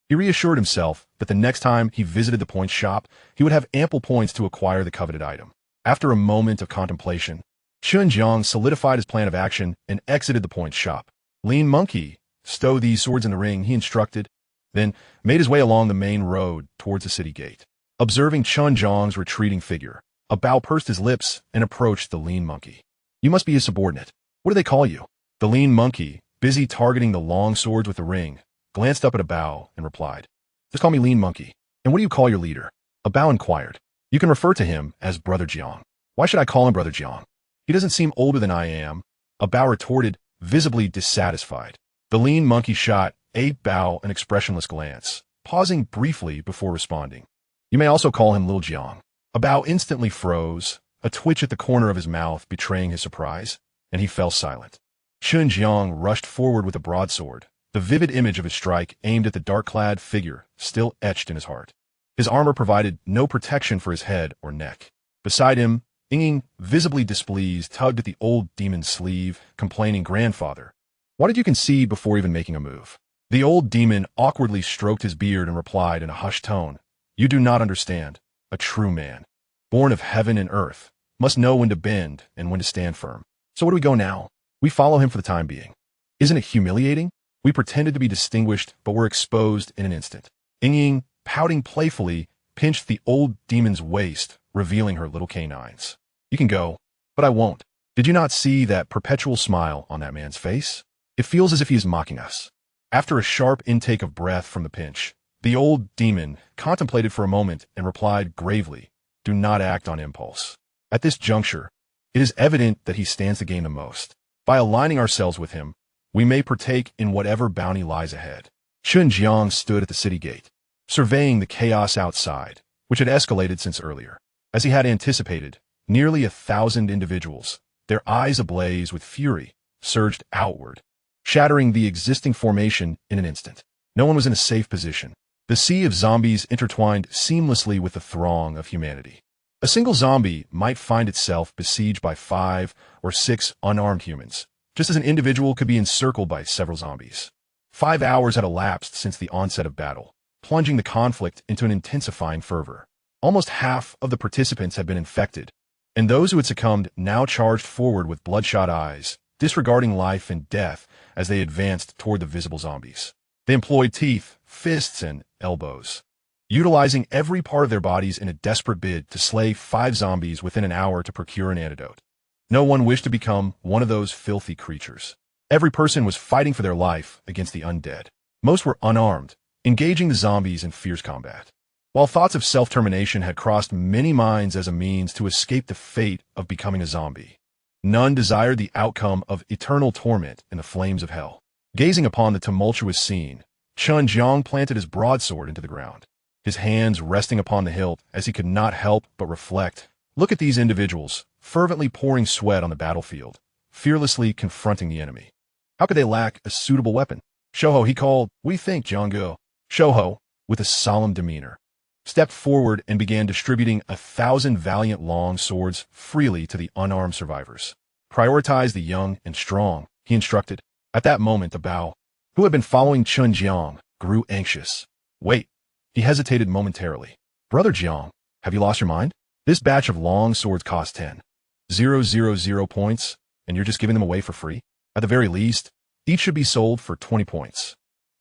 he reassured himself that the next time he visited the point shop, he would have ample points to acquire the coveted item. After a moment of contemplation, Chen Jiang solidified his plan of action and exited the point shop. Lean monkey, stow these swords in the ring, he instructed, then made his way along the main road towards the city gate. Observing Chen Jiang's retreating figure, a Bao pursed his lips and approached the lean monkey. You must be his subordinate. What do they call you? The lean monkey, busy targeting the long swords with the ring, glanced up at a Bao and replied, Just call me Lean Monkey. And what do you call your leader? A Bao inquired. You can refer to him as Brother Jiang. Why should I call him Brother Jiang? He doesn't seem older than I am. A Bao retorted, visibly dissatisfied. The lean monkey shot a Bao an expressionless glance, pausing briefly before responding. You may also call him Little Jiang. A Bao instantly froze, a twitch at the corner of his mouth betraying his surprise, and he fell silent. Chen Jiang rushed forward with a broadsword, the vivid image of his strike aimed at the dark-clad figure still etched in his heart. His armor provided no protection for his head or neck. Beside him, Ying, visibly displeased, tugged at the old demon's sleeve, complaining, Grandfather, why did you concede before even making a move? The old demon awkwardly stroked his beard and replied in a hushed tone, You do not understand. a true man, born of heaven and earth, must know when to bend and when to stand firm. So where do we go now? We follow him for the time being. Isn't it humiliating? We pretended to be distinguished, but were exposed in an instant. Ying, pouting playfully, pinched the old demon's waist, revealing her little canines. You can go, but I won't. Did you not see that perpetual smile on that man's face? It feels as if he is mocking us. After a sharp intake of breath from the pinch, the old demon contemplated for a moment and replied gravely, "Do not act on impulse." At this juncture, it is evident that he stands to gain the most. By aligning ourselves with him, we may partake in whatever bounty lies ahead. Chen Jiang stood at the city gate, surveying the chaos outside, which had escalated since earlier. As he had anticipated, nearly 1,000 individuals, their eyes ablaze with fury, surged outward, shattering the existing formation in an instant. No one was in a safe position. The sea of zombies intertwined seamlessly with the throng of humanity. A single zombie might find itself besieged by 5 or 6 unarmed humans, just as an individual could be encircled by several zombies. 5 hours had elapsed since the onset of battle, plunging the conflict into an intensifying fervor. Almost half of the participants had been infected, and those who had succumbed now charged forward with bloodshot eyes, disregarding life and death as they advanced toward the visible zombies. They employed teeth, fists, and elbows, utilizing every part of their bodies in a desperate bid to slay 5 zombies within an hour to procure an antidote. No one wished to become one of those filthy creatures. Every person was fighting for their life against the undead. Most were unarmed, engaging the zombies in fierce combat. While thoughts of self-termination had crossed many minds as a means to escape the fate of becoming a zombie, none desired the outcome of eternal torment in the flames of hell. Gazing upon the tumultuous scene, Chen Jiang planted his broadsword into the ground, his hands resting upon the hilt as he could not help but reflect. Look at these individuals, fervently pouring sweat on the battlefield, fearlessly confronting the enemy. How could they lack a suitable weapon? Shouho, he called. "We think, Jianggo." Shouho, with a solemn demeanor, stepped forward and began distributing 1,000 valiant long swords freely to the unarmed survivors. "Prioritize the young and strong," he instructed. At that moment, the Bao, who had been following Chen Jiang, grew anxious. "Wait." He hesitated momentarily. "Brother Jiang, have you lost your mind? This batch of long swords cost 10,000 points, and you're just giving them away for free? At the very least, each should be sold for 20 points.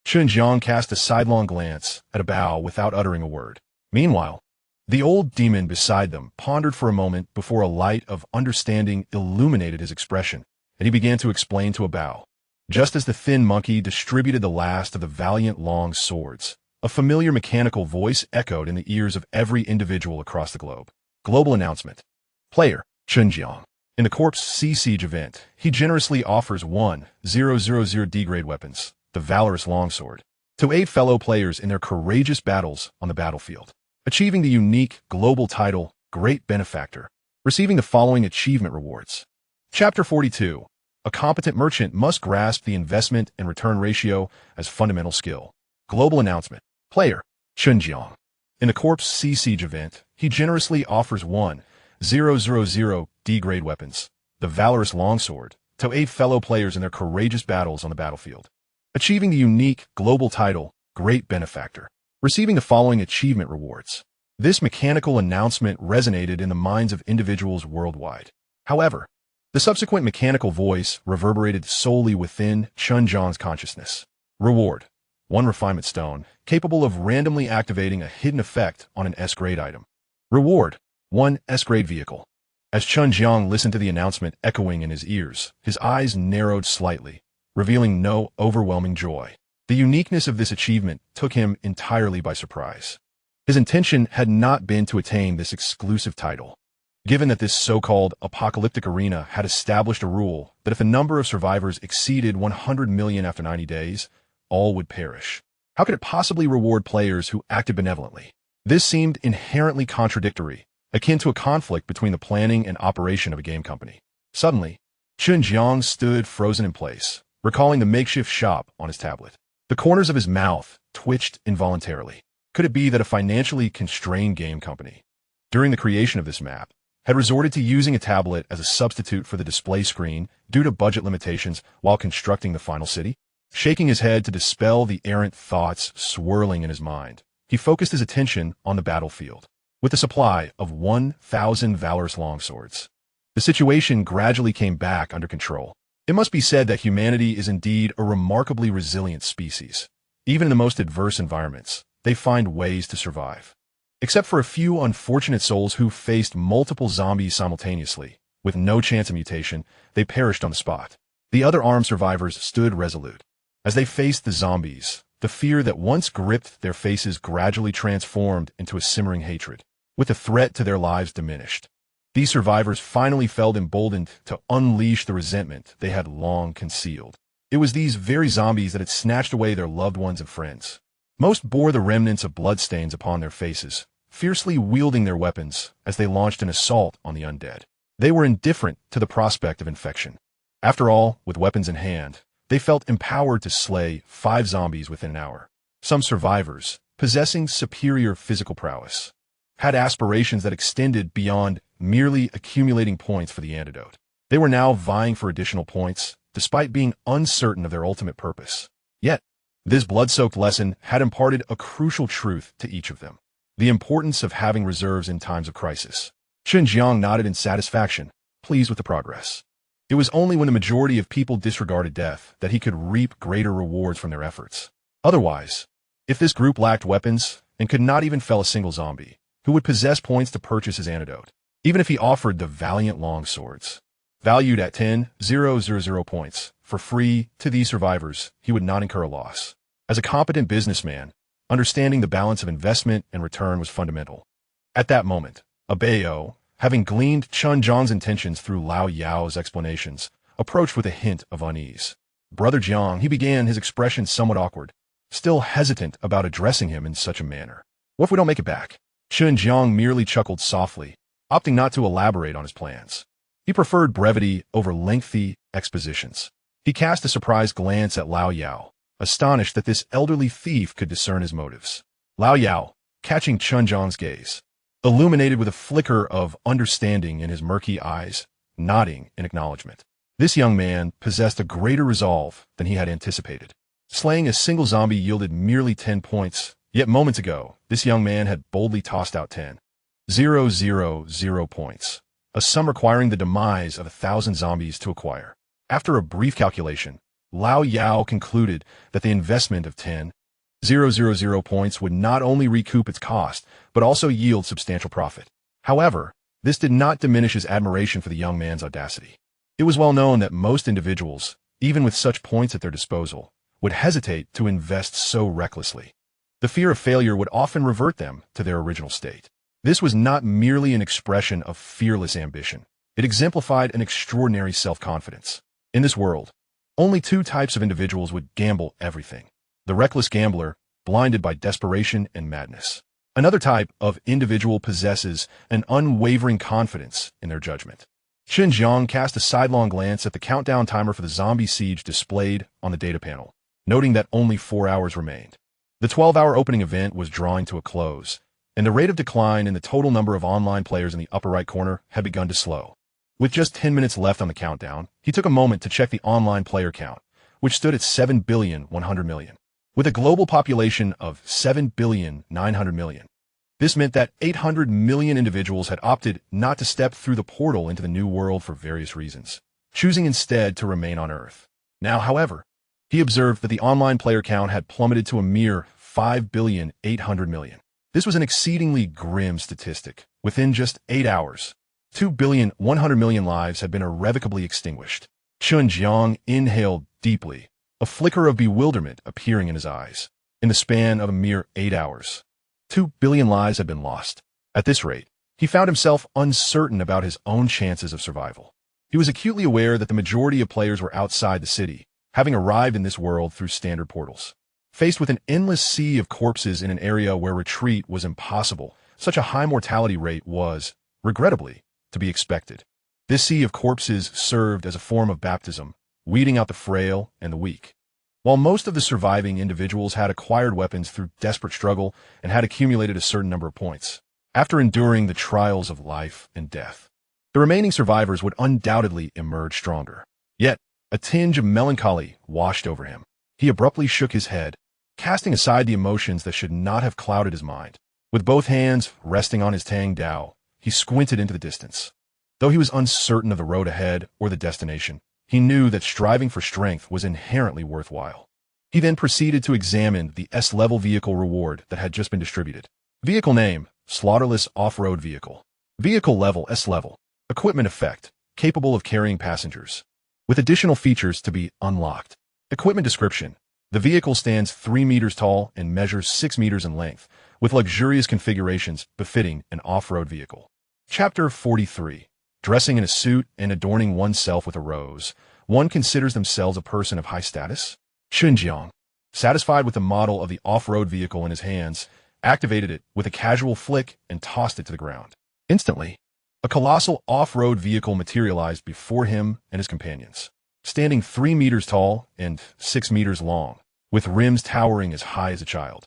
Chen Jiang cast a sidelong glance at a Bao without uttering a word. Meanwhile, the old demon beside them pondered for a moment before a light of understanding illuminated his expression, and he began to explain to a Bao. Just as the thin monkey distributed the last of the valiant long swords, a familiar mechanical voice echoed in the ears of every individual across the globe. Global announcement. Player, Chen Jiang. In the Corpse Sea Siege event, he generously offers 1,000 D-grade weapons, the Valorous Longsword, to aid fellow players in their courageous battles on the battlefield. Achieving the unique global title, Great Benefactor, receiving the following achievement rewards. Chapter 42. A competent merchant must grasp the investment and return ratio as fundamental skill. Global announcement. Player, Chen Jiang. In the Corpse Sea Siege event, he generously offers 1,000 D-grade weapons, the Valorous Longsword, to aid fellow players in their courageous battles on the battlefield. Achieving the unique global title, Great Benefactor, receiving the following achievement rewards. This mechanical announcement resonated in the minds of individuals worldwide. However, the subsequent mechanical voice reverberated solely within Chen Jiang's consciousness. Reward: 1 refinement stone, capable of randomly activating a hidden effect on an S-grade item. Reward: 1 S-grade vehicle. As Chen Jiang listened to the announcement echoing in his ears, his eyes narrowed slightly, revealing no overwhelming joy. The uniqueness of this achievement took him entirely by surprise. His intention had not been to attain this exclusive title. Given that this so-called apocalyptic arena had established a rule that if the number of survivors exceeded 100 million after 90 days, all would perish. How could it possibly reward players who acted benevolently? This seemed inherently contradictory, akin to a conflict between the planning and operation of a game company. Suddenly, Chen Jiang stood frozen in place, recalling the makeshift shop on his tablet. The corners of his mouth twitched involuntarily. Could it be that a financially constrained game company, during the creation of this map, had resorted to using a tablet as a substitute for the display screen due to budget limitations while constructing the final city? Shaking his head to dispel the errant thoughts swirling in his mind, he focused his attention on the battlefield. with a supply of 1,000 valorous longswords. The situation gradually came back under control. It must be said that humanity is indeed a remarkably resilient species. Even in the most adverse environments, they find ways to survive. Except for a few unfortunate souls who faced multiple zombies simultaneously, with no chance of mutation, they perished on the spot. The other armed survivors stood resolute. As they faced the zombies, the fear that once gripped their faces gradually transformed into a simmering hatred, with the threat to their lives diminished. These survivors finally felt emboldened to unleash the resentment they had long concealed. It was these very zombies that had snatched away their loved ones and friends. Most bore the remnants of bloodstains upon their faces, fiercely wielding their weapons as they launched an assault on the undead. They were indifferent to the prospect of infection. After all, with weapons in hand, they felt empowered to slay 5 zombies within an hour. Some survivors, possessing superior physical prowess, had aspirations that extended beyond merely accumulating points for the antidote. They were now vying for additional points, despite being uncertain of their ultimate purpose. Yet, this blood-soaked lesson had imparted a crucial truth to each of them: the importance of having reserves in times of crisis. Chen Jiang nodded in satisfaction, pleased with the progress. It was only when the majority of people disregarded death that he could reap greater rewards from their efforts. Otherwise, if this group lacked weapons and could not even fell a single zombie, who would possess points to purchase his antidote? Even if he offered the valiant longswords, valued at 10,000 points, for free to these survivors, he would not incur a loss. As a competent businessman, understanding the balance of investment and return was fundamental. At that moment, Abayo, having gleaned Chen Jiang's intentions through Lao Yao's explanations, approached with a hint of unease. Brother Jiang, he began, his expression somewhat awkward, still hesitant about addressing him in such a manner. What if we don't make it back? Chen Jiang merely chuckled softly, opting not to elaborate on his plans. He preferred brevity over lengthy expositions. He cast a surprised glance at Lao Yao, astonished that this elderly thief could discern his motives. Lao Yao, catching Chen Jiang's gaze, illuminated with a flicker of understanding in his murky eyes, nodding in acknowledgement. This young man possessed a greater resolve than he had anticipated. Slaying a single zombie yielded merely 10 points, yet moments ago, this young man had boldly tossed out 10,000 points, a sum requiring the demise of 1,000 zombies to acquire. After a brief calculation, Lao Yao concluded that the investment of 10,000 points would not only recoup its cost, but also yield substantial profit. However, this did not diminish his admiration for the young man's audacity. It was well known that most individuals, even with such points at their disposal, would hesitate to invest so recklessly. The fear of failure would often revert them to their original state. This was not merely an expression of fearless ambition. It exemplified an extraordinary self-confidence. In this world, only 2 types of individuals would gamble everything: the reckless gambler, blinded by desperation and madness. Another type of individual possesses an unwavering confidence in their judgment. Chen Jiang cast a sidelong glance at the countdown timer for the zombie siege displayed on the data panel, noting that only 4 hours remained. The 12-hour opening event was drawing to a close, and the rate of decline in the total number of online players in the upper right corner had begun to slow. With just 10 minutes left on the countdown, he took a moment to check the online player count, which stood at 7,100,000,000. With a global population of 7,900,000,000. This meant that 800 million individuals had opted not to step through the portal into the new world for various reasons, choosing instead to remain on Earth. Now, however, he observed that the online player count had plummeted to a mere 5,800,000,000. This was an exceedingly grim statistic. Within just 8 hours, 2,100,000,000 lives had been irrevocably extinguished. Chen Jiang inhaled deeply, a flicker of bewilderment appearing in his eyes. In the span of a mere 8 hours, 2 billion lives had been lost. At this rate, he found himself uncertain about his own chances of survival. He was acutely aware that the majority of players were outside the city, having arrived in this world through standard portals. Faced with an endless sea of corpses in an area where retreat was impossible, such a high mortality rate was, regrettably, to be expected. This sea of corpses served as a form of baptism, weeding out the frail and the weak. While most of the surviving individuals had acquired weapons through desperate struggle and had accumulated a certain number of points, after enduring the trials of life and death, the remaining survivors would undoubtedly emerge stronger. Yet, a tinge of melancholy washed over him. He abruptly shook his head, casting aside the emotions that should not have clouded his mind. With both hands resting on his Tang Dao, he squinted into the distance. Though he was uncertain of the road ahead or the destination, he knew that striving for strength was inherently worthwhile. He then proceeded to examine the S-level vehicle reward that had just been distributed. Vehicle name, Slaughterless Off-Road Vehicle. Vehicle level, S-level. Equipment effect, capable of carrying passengers. With additional features to be unlocked. Equipment description. The vehicle stands 3 meters tall and measures 6 meters in length, with luxurious configurations befitting an off-road vehicle. Chapter 43. Dressing in a suit and adorning oneself with a rose. One considers themselves a person of high status? Chen Jiang, satisfied with the model of the off-road vehicle in his hands, activated it with a casual flick and tossed it to the ground. Instantly, a colossal off-road vehicle materialized before him and his companions, standing 3 meters tall and 6 meters long, with rims towering as high as a child.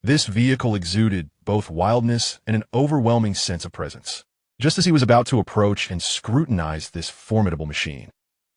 This vehicle exuded both wildness and an overwhelming sense of presence. Just as he was about to approach and scrutinize this formidable machine,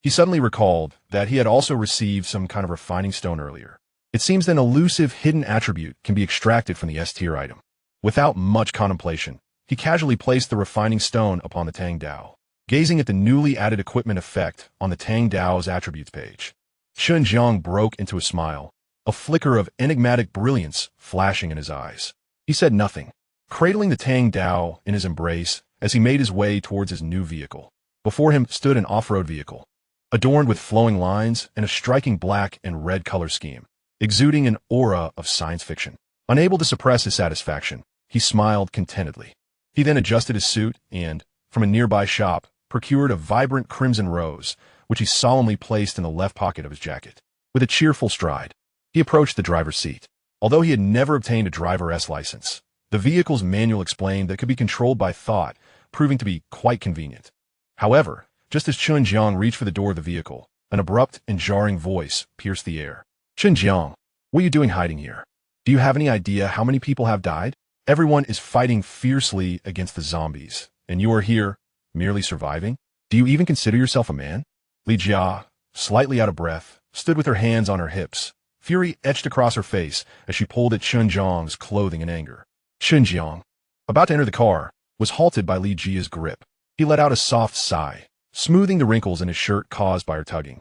he suddenly recalled that he had also received some kind of refining stone earlier. It seems that an elusive hidden attribute can be extracted from the S-tier item. Without much contemplation, he casually placed the refining stone upon the Tang Dao, gazing at the newly added equipment effect on the Tang Dao's attributes page. Chen Jiang broke into a smile, a flicker of enigmatic brilliance flashing in his eyes. He said nothing, cradling the Tang Dao in his embrace as he made his way towards his new vehicle. Before him stood an off-road vehicle, adorned with flowing lines and a striking black and red color scheme, exuding an aura of science fiction. Unable to suppress his satisfaction, he smiled contentedly. He then adjusted his suit and, from a nearby shop, procured a vibrant crimson rose, which he solemnly placed in the left pocket of his jacket. With a cheerful stride, he approached the driver's seat. Although he had never obtained a Driver S license, the vehicle's manual explained that it could be controlled by thought, proving to be quite convenient. However, just as Chen Jiang reached for the door of the vehicle, an abrupt and jarring voice pierced the air. Chen Jiang, what are you doing hiding here? Do you have any idea how many people have died? Everyone is fighting fiercely against the zombies, and you are here, merely surviving? Do you even consider yourself a man? Li Jia, slightly out of breath, stood with her hands on her hips, fury etched across her face as she pulled at Chen Jiang's clothing in anger. Chen Jiang, about to enter the car, was halted by Li Jia's grip. He let out a soft sigh, smoothing the wrinkles in his shirt caused by her tugging,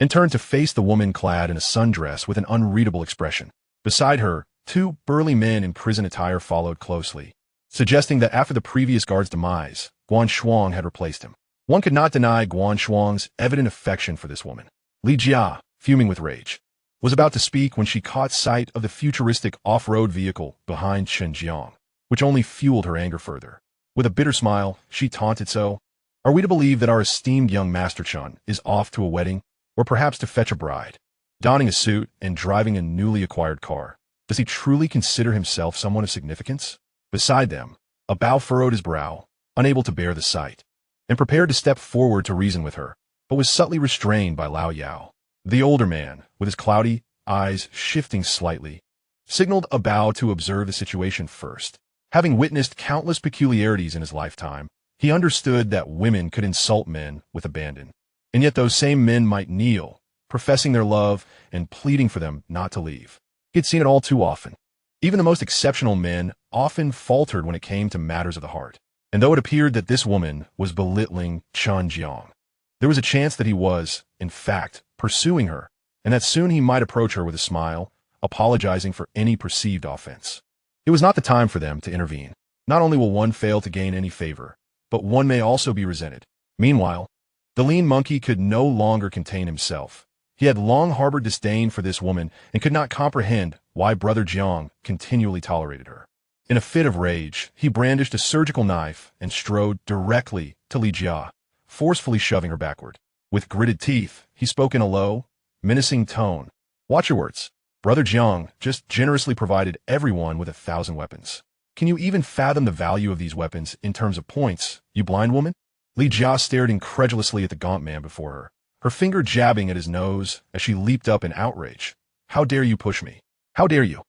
and turned to face the woman clad in a sundress with an unreadable expression. Beside her, 2 burly men in prison attire followed closely, suggesting that after the previous guard's demise, Guan Shuang had replaced him. One could not deny Guan Shuang's evident affection for this woman. Li Jia, fuming with rage, was about to speak when she caught sight of the futuristic off-road vehicle behind Chen Jiang, which only fueled her anger further. With a bitter smile, she taunted, "So, are we to believe that our esteemed young Master Chen is off to a wedding, or perhaps to fetch a bride? Donning a suit and driving a newly acquired car, does he truly consider himself someone of significance?" Beside them, a Bao furrowed his brow, unable to bear the sight, and prepared to step forward to reason with her, but was subtly restrained by Lao Yao. The older man, with his cloudy eyes shifting slightly, signaled a Bao to observe the situation first. Having witnessed countless peculiarities in his lifetime, he understood that women could insult men with abandon, and yet those same men might kneel, professing their love and pleading for them not to leave. He had seen it all too often. Even the most exceptional men often faltered when it came to matters of the heart. And though it appeared that this woman was belittling Chen Jiang, there was a chance that he was, in fact, pursuing her, and that soon he might approach her with a smile, apologizing for any perceived offense. It was not the time for them to intervene. Not only will one fail to gain any favor, but one may also be resented. Meanwhile, the lean monkey could no longer contain himself. He had long harbored disdain for this woman and could not comprehend why Brother Jiang continually tolerated her. In a fit of rage, he brandished a surgical knife and strode directly to Li Jia, forcefully shoving her backward. With gritted teeth, he spoke in a low, menacing tone. "Watch your words. Brother Jiang just generously provided everyone with 1,000 weapons. Can you even fathom the value of these weapons in terms of points, you blind woman?" Li Jia stared incredulously at the gaunt man before her, her finger jabbing at his nose as she leaped up in outrage. "How dare you push me? How dare you?"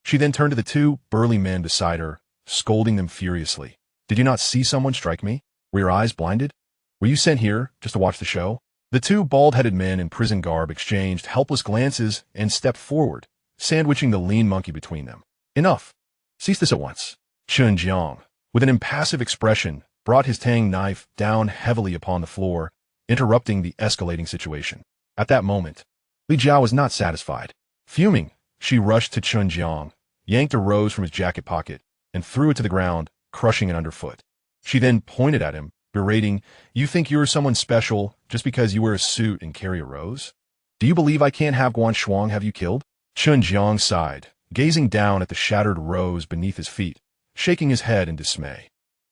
She then turned to the 2 burly men beside her, scolding them furiously. "Did you not see someone strike me? Were your eyes blinded? Were you sent here just to watch the show?" The 2 bald-headed men in prison garb exchanged helpless glances and stepped forward, sandwiching the lean monkey between them. "Enough. Cease this at once. Chen Jiang, with an impassive expression, brought his tang knife down heavily upon the floor, interrupting the escalating situation. At that moment, Li Jiao was not satisfied. Fuming, she rushed to Chen Jiang, yanked a rose from his jacket pocket, and threw it to the ground, crushing it underfoot. She then pointed at him, berating, "You think you're someone special just because you wear a suit and carry a rose? Do you believe I can't have Guan Shuang have you killed?" Chen Jiang sighed, gazing down at the shattered rose beneath his feet, shaking his head in dismay.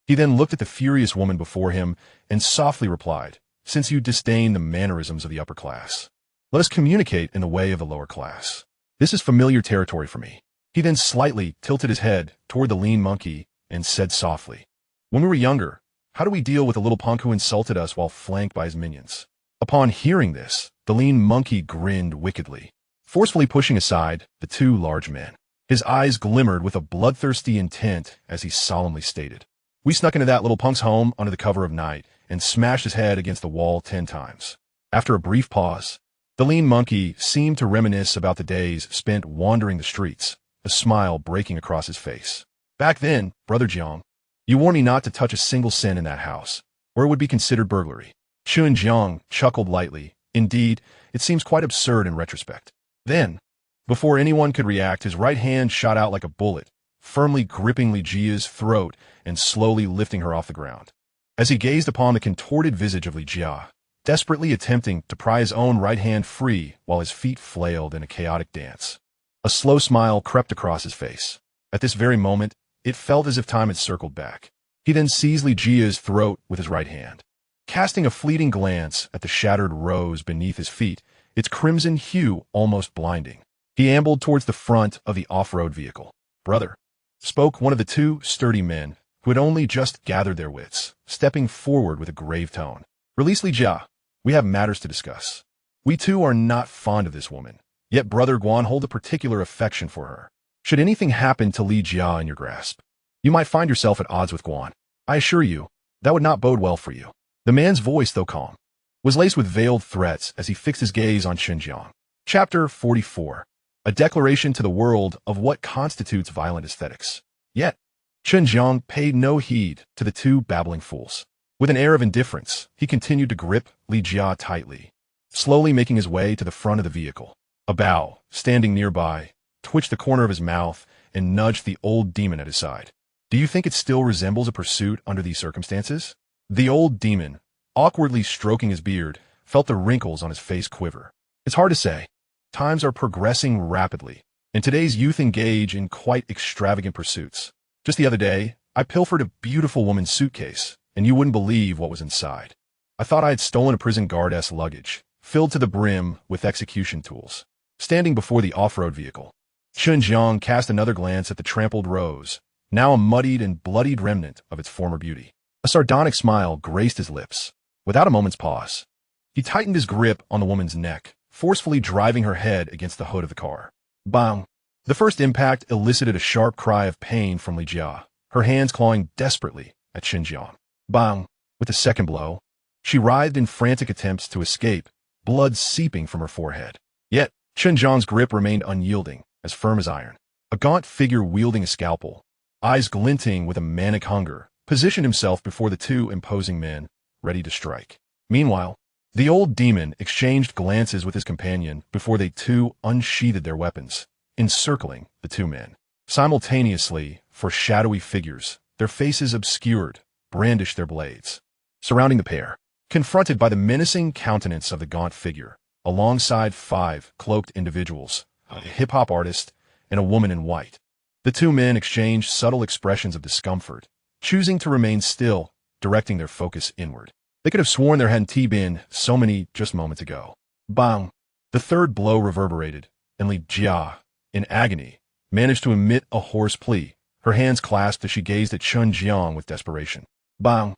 He then looked at the furious woman before him and softly replied, "Since you disdain the mannerisms of the upper class, let us communicate in the way of the lower class. This is familiar territory for me." He then slightly tilted his head toward the lean monkey and said softly, "When we were younger, how do we deal with the little punk who insulted us while flanked by his minions?" Upon hearing this, the lean monkey grinned wickedly, forcefully pushing aside the two large men. His eyes glimmered with a bloodthirsty intent as he solemnly stated, "We snuck into that little punk's home under the cover of night and smashed his head against the wall 10 times. After a brief pause, the lean monkey seemed to reminisce about the days spent wandering the streets, a smile breaking across his face. "Back then, Brother Jiang, you warned me not to touch a single cent in that house, or it would be considered burglary." Chen Jiang chuckled lightly. Indeed, it seems quite absurd in retrospect. Then, before anyone could react, his right hand shot out like a bullet, firmly gripping Li Jia's throat and slowly lifting her off the ground. As he gazed upon the contorted visage of Li Jia, desperately attempting to pry his own right hand free while his feet flailed in a chaotic dance, a slow smile crept across his face. At this very moment, it felt as if time had circled back. He then seized Li Jia's throat with his right hand. Casting a fleeting glance at the shattered rose beneath his feet, its crimson hue almost blinding, he ambled towards the front of the off-road vehicle. "Brother," spoke one of the two sturdy men who had only just gathered their wits, stepping forward with a grave tone. "Release Li Jia. We have matters to discuss. We too are not fond of this woman, yet Brother Guan hold a particular affection for her. Should anything happen to Li Jia in your grasp, you might find yourself at odds with Guan. I assure you, that would not bode well for you." The man's voice, though calm, was laced with veiled threats as he fixed his gaze on Chen Jiang. Chapter 44. A declaration to the world of what constitutes violent aesthetics. Yet, Chen Jiang paid no heed to the two babbling fools. With an air of indifference, he continued to grip Li Jia tightly, slowly making his way to the front of the vehicle. A Bao, standing nearby, twitched the corner of his mouth and nudged the old demon at his side. "Do you think it still resembles a pursuit under these circumstances?" The old demon, awkwardly stroking his beard, felt the wrinkles on his face quiver. "It's hard to say. Times are progressing rapidly, and today's youth engage in quite extravagant pursuits. Just the other day, I pilfered a beautiful woman's suitcase, and you wouldn't believe what was inside. I thought I had stolen a prison guard's luggage, filled to the brim with execution tools." Standing before the off-road vehicle, Chen Jiang cast another glance at the trampled rose, now a muddied and bloodied remnant of its former beauty. A sardonic smile graced his lips. Without a moment's pause, he tightened his grip on the woman's neck, forcefully driving her head against the hood of the car. Bang! The first impact elicited a sharp cry of pain from Li Jia, her hands clawing desperately at Chen Jiang. Bang! With the second blow, she writhed in frantic attempts to escape, blood seeping from her forehead. Yet, Chen Jiang's grip remained unyielding, as firm as iron. A gaunt figure wielding a scalpel, eyes glinting with a manic hunger, positioned himself before the two imposing men, ready to strike. Meanwhile, the old demon exchanged glances with his companion before they too unsheathed their weapons, encircling the two men. Simultaneously, four shadowy figures, their faces obscured, brandished their blades. Surrounding the pair, confronted by the menacing countenance of the gaunt figure, alongside 5 cloaked individuals, a hip-hop artist and a woman in white. The two men exchanged subtle expressions of discomfort, choosing to remain still, directing their focus inward. They could have sworn there hadn't been so many just moments ago. Bang! The third blow reverberated, and Li Jia, in agony, managed to emit a hoarse plea, her hands clasped as she gazed at Chen Jiang with desperation. Bang!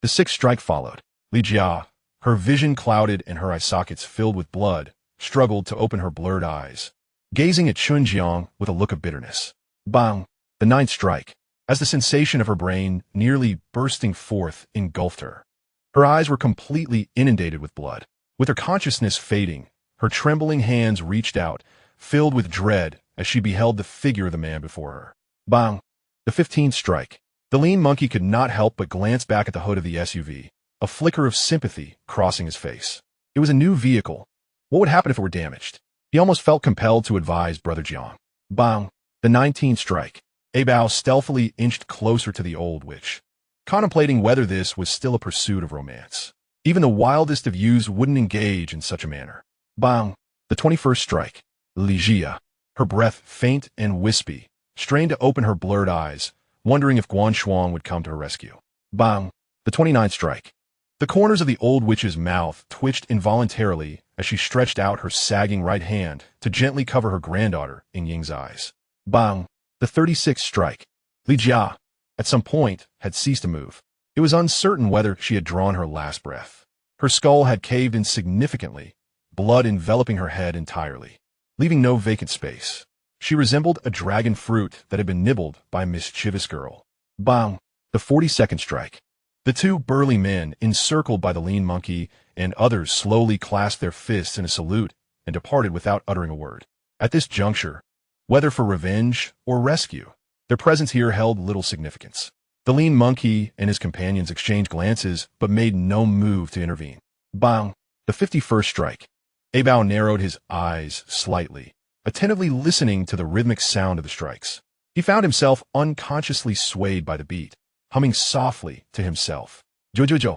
The sixth strike followed. Li Jia, her vision clouded and her eye sockets filled with blood, struggled to open her blurred eyes, gazing at Chen Jiang with a look of bitterness. Bang! The ninth strike, as the sensation of her brain nearly bursting forth engulfed her. Her eyes were completely inundated with blood. With her consciousness fading, her trembling hands reached out, filled with dread as she beheld the figure of the man before her. Bang! The 15th strike. The lean monkey could not help but glance back at the hood of the SUV, a flicker of sympathy crossing his face. It was a new vehicle. What would happen if it were damaged? He almost felt compelled to advise Brother Jiang. Bang! The 19th strike. Abao stealthily inched closer to the old witch, contemplating whether this was still a pursuit of romance. Even the wildest of youths wouldn't engage in such a manner. Bang! The 21st strike. Ligia, her breath faint and wispy, strained to open her blurred eyes, wondering if Guan Shuang would come to her rescue. Bang! The 29th strike. The corners of the old witch's mouth twitched involuntarily as she stretched out her sagging right hand to gently cover her granddaughter in Ying's eyes. Bang! The 36th strike. Li Jia, at some point, had ceased to move. It was uncertain whether she had drawn her last breath. Her skull had caved in significantly, blood enveloping her head entirely, leaving no vacant space. She resembled a dragon fruit that had been nibbled by a mischievous girl. Bang! The 42nd strike. The two burly men, encircled by the lean monkey, and others slowly clasped their fists in a salute and departed without uttering a word. At this juncture, whether for revenge or rescue, their presence here held little significance. The lean monkey and his companions exchanged glances but made no move to intervene. Bang! The 51st strike. Abao narrowed his eyes slightly, attentively listening to the rhythmic sound of the strikes. He found himself unconsciously swayed by the beat, humming softly to himself. Jojojo,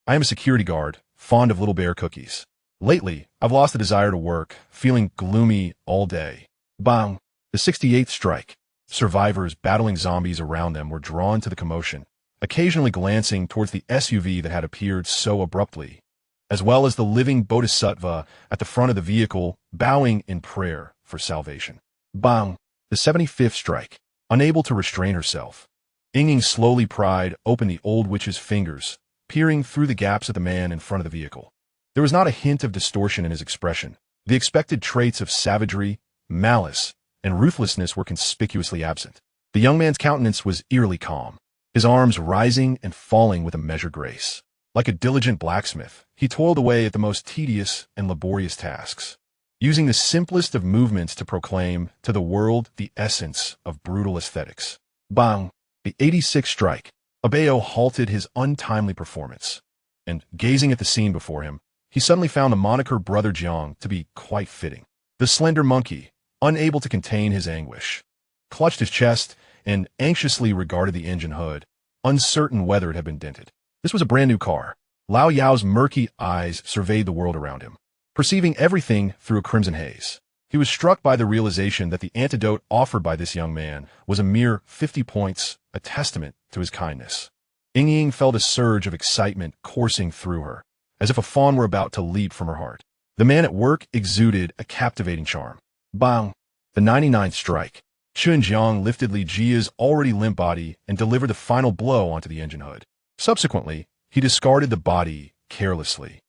I am a security guard, fond of little bear cookies. Lately, I've lost the desire to work, feeling gloomy all day. Bang! The 68th strike. Survivors battling zombies around them were drawn to the commotion, occasionally glancing towards the SUV that had appeared so abruptly, as well as the living bodhisattva at the front of the vehicle, bowing in prayer for salvation. Bang! The 75th strike. Unable to restrain herself, Ying slowly pried open the old witch's fingers, peering through the gaps at the man in front of the vehicle. There was not a hint of distortion in his expression. The expected traits of savagery, malice, and ruthlessness were conspicuously absent. The young man's countenance was eerily calm, his arms rising and falling with a measured grace. Like a diligent blacksmith, he toiled away at the most tedious and laborious tasks, using the simplest of movements to proclaim to the world the essence of brutal aesthetics. Bang! The 86th strike. Abao halted his untimely performance, and, gazing at the scene before him, he suddenly found the moniker Brother Jiang to be quite fitting. The slender monkey, unable to contain his anguish, clutched his chest and anxiously regarded the engine hood, uncertain whether it had been dented. This was a brand new car. Lao Yao's murky eyes surveyed the world around him, perceiving everything through a crimson haze. He was struck by the realization that the antidote offered by this young man was a mere 50 points, a testament to his kindness. Ying felt a surge of excitement coursing through her, as if a fawn were about to leap from her heart. The man at work exuded a captivating charm. Bang! The 99th strike. Chen Jiang lifted Li Jia's already limp body and delivered the final blow onto the engine hood. Subsequently, he discarded the body carelessly,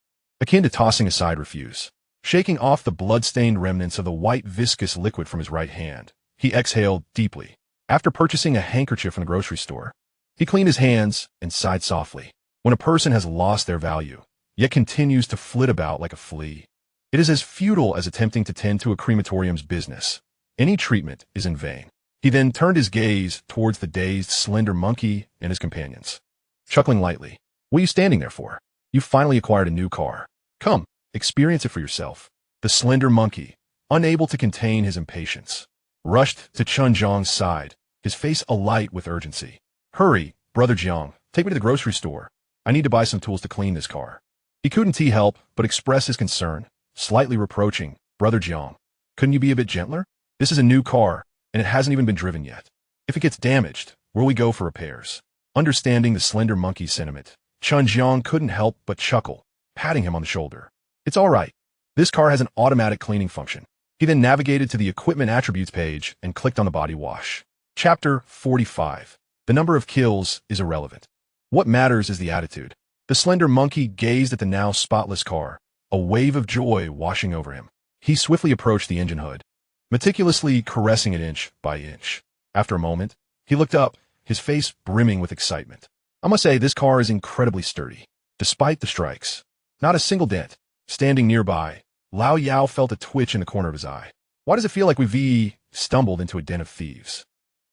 akin to tossing aside refuse. Shaking off the blood-stained remnants of the white viscous liquid from his right hand, he exhaled deeply. After purchasing a handkerchief from the grocery store, he cleaned his hands and sighed softly. When a person has lost their value, yet continues to flit about like a flea, it is as futile as attempting to tend to a crematorium's business. Any treatment is in vain. He then turned his gaze towards the dazed, slender monkey and his companions. Chuckling lightly, "What are you standing there for? You've finally acquired a new car. Come, experience it for yourself." The slender monkey, unable to contain his impatience, rushed to Chen Jiang's side, his face alight with urgency. "Hurry, Brother Jiang, take me to the grocery store. I need to buy some tools to clean this car." He couldn't help but express his concern, slightly reproaching, "Brother Jiang, couldn't you be a bit gentler? This is a new car, and it hasn't even been driven yet. If it gets damaged, where will we go for repairs?" Understanding the slender monkey's sentiment, Chen Jiang couldn't help but chuckle, patting him on the shoulder. "It's all right. This car has an automatic cleaning function." He then navigated to the equipment attributes page and clicked on the body wash. Chapter 45. The number of kills is irrelevant. What matters is the attitude. The slender monkey gazed at the now spotless car, a wave of joy washing over him. He swiftly approached the engine hood, meticulously caressing it inch by inch. After a moment, he looked up, his face brimming with excitement. "I must say, this car is incredibly sturdy, despite the strikes. Not a single dent." Standing nearby, Lao Yao felt a twitch in the corner of his eye. "Why does it feel like we've stumbled into a den of thieves?"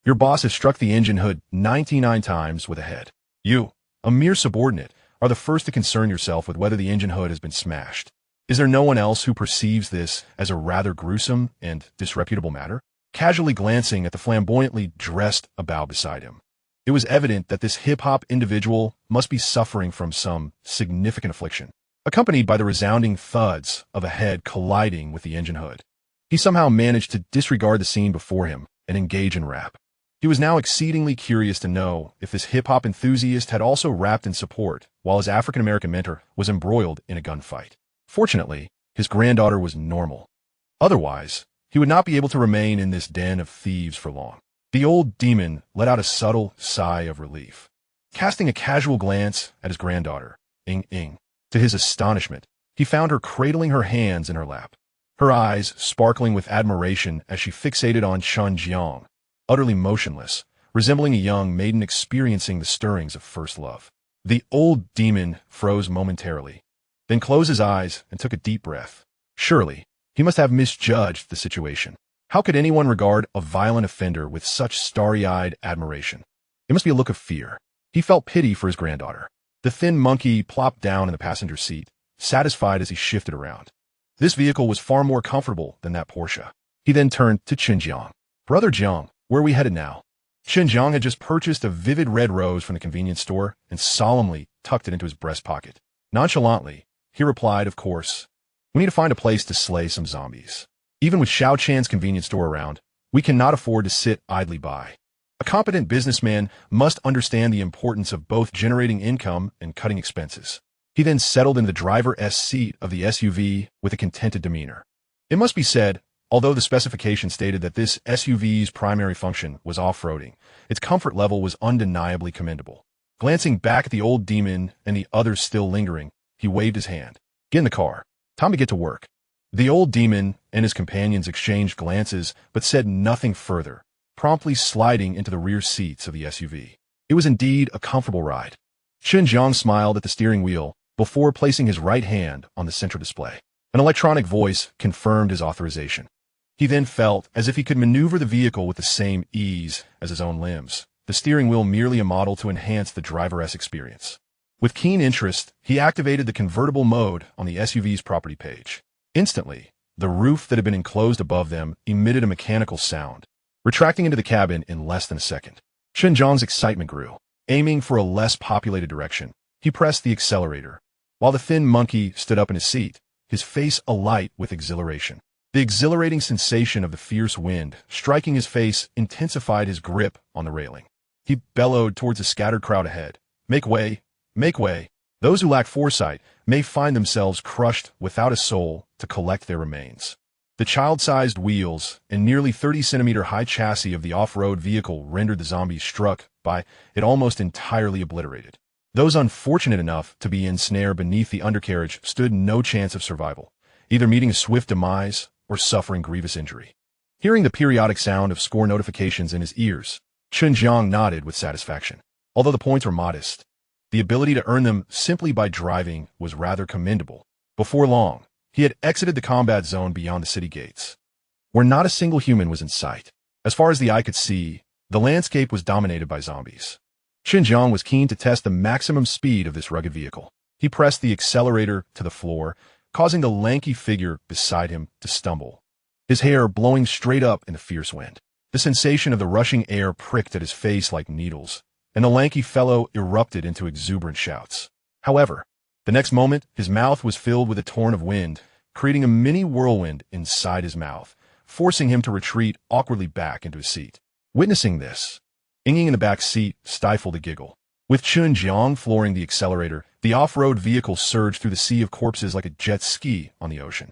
Your boss has struck the engine hood 99 times with a head. You, a mere subordinate, are the first to concern yourself with whether the engine hood has been smashed. Is there no one else who perceives this as a rather gruesome and disreputable matter? Casually glancing at the flamboyantly dressed Abao beside him, it was evident that this hip-hop individual must be suffering from some significant affliction, accompanied by the resounding thuds of a head colliding with the engine hood. He somehow managed to disregard the scene before him and engage in rap. He was now exceedingly curious to know if this hip-hop enthusiast had also rapped in support while his African-American mentor was embroiled in a gunfight. Fortunately, his granddaughter was normal. Otherwise, he would not be able to remain in this den of thieves for long. The old demon let out a subtle sigh of relief. Casting a casual glance at his granddaughter, Ing, to his astonishment, he found her cradling her hands in her lap, her eyes sparkling with admiration as she fixated on Chen Jiang, utterly motionless, resembling a young maiden experiencing the stirrings of first love. The old demon froze momentarily, then closed his eyes and took a deep breath. Surely, he must have misjudged the situation. How could anyone regard a violent offender with such starry-eyed admiration? It must be a look of fear. He felt pity for his granddaughter. The thin monkey plopped down in the passenger seat, satisfied as he shifted around. This vehicle was far more comfortable than that Porsche. He then turned to Chen Jiang. Brother Jiang, where are we headed now? Chen Jiang had just purchased a vivid red rose from the convenience store and solemnly tucked it into his breast pocket. Nonchalantly, he replied, of course, we need to find a place to slay some zombies. Even with Xiao Chan's convenience store around, we cannot afford to sit idly by. A competent businessman must understand the importance of both generating income and cutting expenses. He then settled in the driver's seat of the SUV with a contented demeanor. It must be said, although the specification stated that this SUV's primary function was off-roading, its comfort level was undeniably commendable. Glancing back at the old demon and the others still lingering, he waved his hand. Get in the car. Time to get to work. The old demon and his companions exchanged glances but said nothing further, promptly sliding into the rear seats of the SUV. It was indeed a comfortable ride. Chen Jiang smiled at the steering wheel before placing his right hand on the central display. An electronic voice confirmed his authorization. He then felt as if he could maneuver the vehicle with the same ease as his own limbs, the steering wheel merely a model to enhance the driver's experience. With keen interest, he activated the convertible mode on the SUV's property page. Instantly, the roof that had been enclosed above them emitted a mechanical sound, retracting into the cabin in less than a second. Chen Jiang's excitement grew. Aiming for a less populated direction, he pressed the accelerator, while the thin monkey stood up in his seat, his face alight with exhilaration. The exhilarating sensation of the fierce wind striking his face intensified his grip on the railing. He bellowed towards the scattered crowd ahead. Make way! Make way! Those who lack foresight may find themselves crushed without a soul to collect their remains. The child-sized wheels and nearly 30-centimeter high chassis of the off-road vehicle rendered the zombies struck by it almost entirely obliterated. Those unfortunate enough to be ensnared beneath the undercarriage stood no chance of survival, either meeting a swift demise or suffering grievous injury. Hearing the periodic sound of score notifications in his ears, Chen Jiang nodded with satisfaction. Although the points were modest, the ability to earn them simply by driving was rather commendable. Before long, he had exited the combat zone beyond the city gates, where not a single human was in sight. As far as the eye could see, the landscape was dominated by zombies. Chen Jiang was keen to test the maximum speed of this rugged vehicle. He pressed the accelerator to the floor, causing the lanky figure beside him to stumble, his hair blowing straight up in the fierce wind. The sensation of the rushing air pricked at his face like needles, and the lanky fellow erupted into exuberant shouts. However, the next moment, his mouth was filled with a torrent of wind, creating a mini whirlwind inside his mouth, forcing him to retreat awkwardly back into his seat. Witnessing this, Ying in the back seat stifled a giggle. With Chen Jiang flooring the accelerator, the off-road vehicle surged through the sea of corpses like a jet ski on the ocean.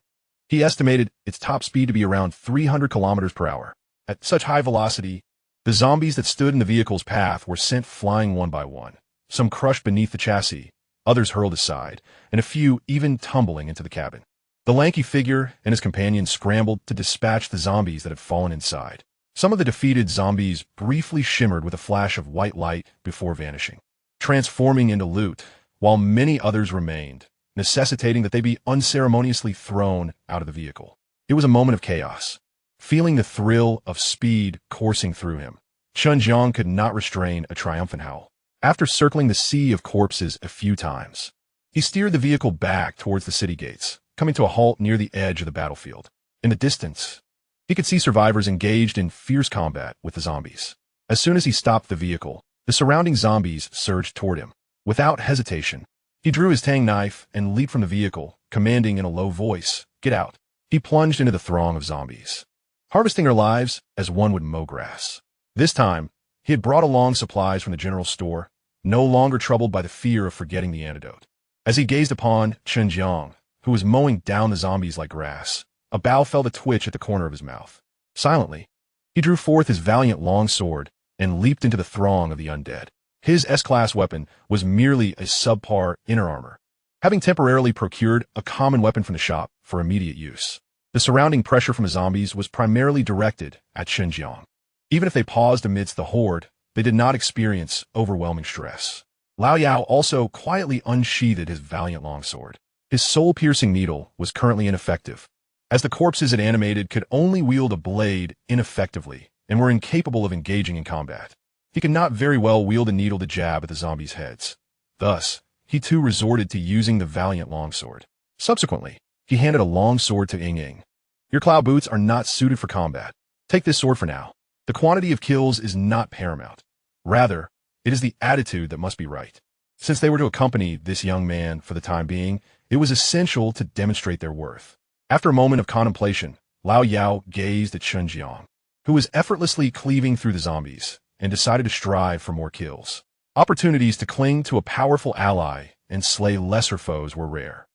He estimated its top speed to be around 300 kilometers per hour. At such high velocity, the zombies that stood in the vehicle's path were sent flying one by one, some crushed beneath the chassis, others hurled aside, and a few even tumbling into the cabin. The lanky figure and his companions scrambled to dispatch the zombies that had fallen inside. Some of the defeated zombies briefly shimmered with a flash of white light before vanishing, transforming into loot, while many others remained, necessitating that they be unceremoniously thrown out of the vehicle. It was a moment of chaos. Feeling the thrill of speed coursing through him, Chen Jiang could not restrain a triumphant howl. After circling the sea of corpses a few times, he steered the vehicle back towards the city gates, coming to a halt near the edge of the battlefield. In the distance, he could see survivors engaged in fierce combat with the zombies. As soon as he stopped the vehicle, the surrounding zombies surged toward him. Without hesitation, he drew his tang knife and leaped from the vehicle, commanding in a low voice, "Get out." He plunged into the throng of zombies, harvesting their lives as one would mow grass. This time, he had brought along supplies from the general store, no longer troubled by the fear of forgetting the antidote. As he gazed upon Chen Jiang, who was mowing down the zombies like grass, a bow felt a twitch at the corner of his mouth. Silently, he drew forth his valiant long sword and leaped into the throng of the undead. His S-class weapon was merely a subpar inner armor, having temporarily procured a common weapon from the shop for immediate use. The surrounding pressure from the zombies was primarily directed at Chen Jiang. Even if they paused amidst the horde, they did not experience overwhelming stress. Lao Yao also quietly unsheathed his valiant longsword. His soul-piercing needle was currently ineffective, as the corpses it animated could only wield a blade ineffectively and were incapable of engaging in combat. He could not very well wield a needle to jab at the zombies' heads. Thus, he too resorted to using the valiant longsword. Subsequently, he handed a longsword to Ying. "Your cloud boots are not suited for combat. Take this sword for now. The quantity of kills is not paramount. Rather, it is the attitude that must be right." Since they were to accompany this young man for the time being, it was essential to demonstrate their worth. After a moment of contemplation, Lao Yao gazed at Chen Jiang, who was effortlessly cleaving through the zombies, and decided to strive for more kills. Opportunities to cling to a powerful ally and slay lesser foes were rare.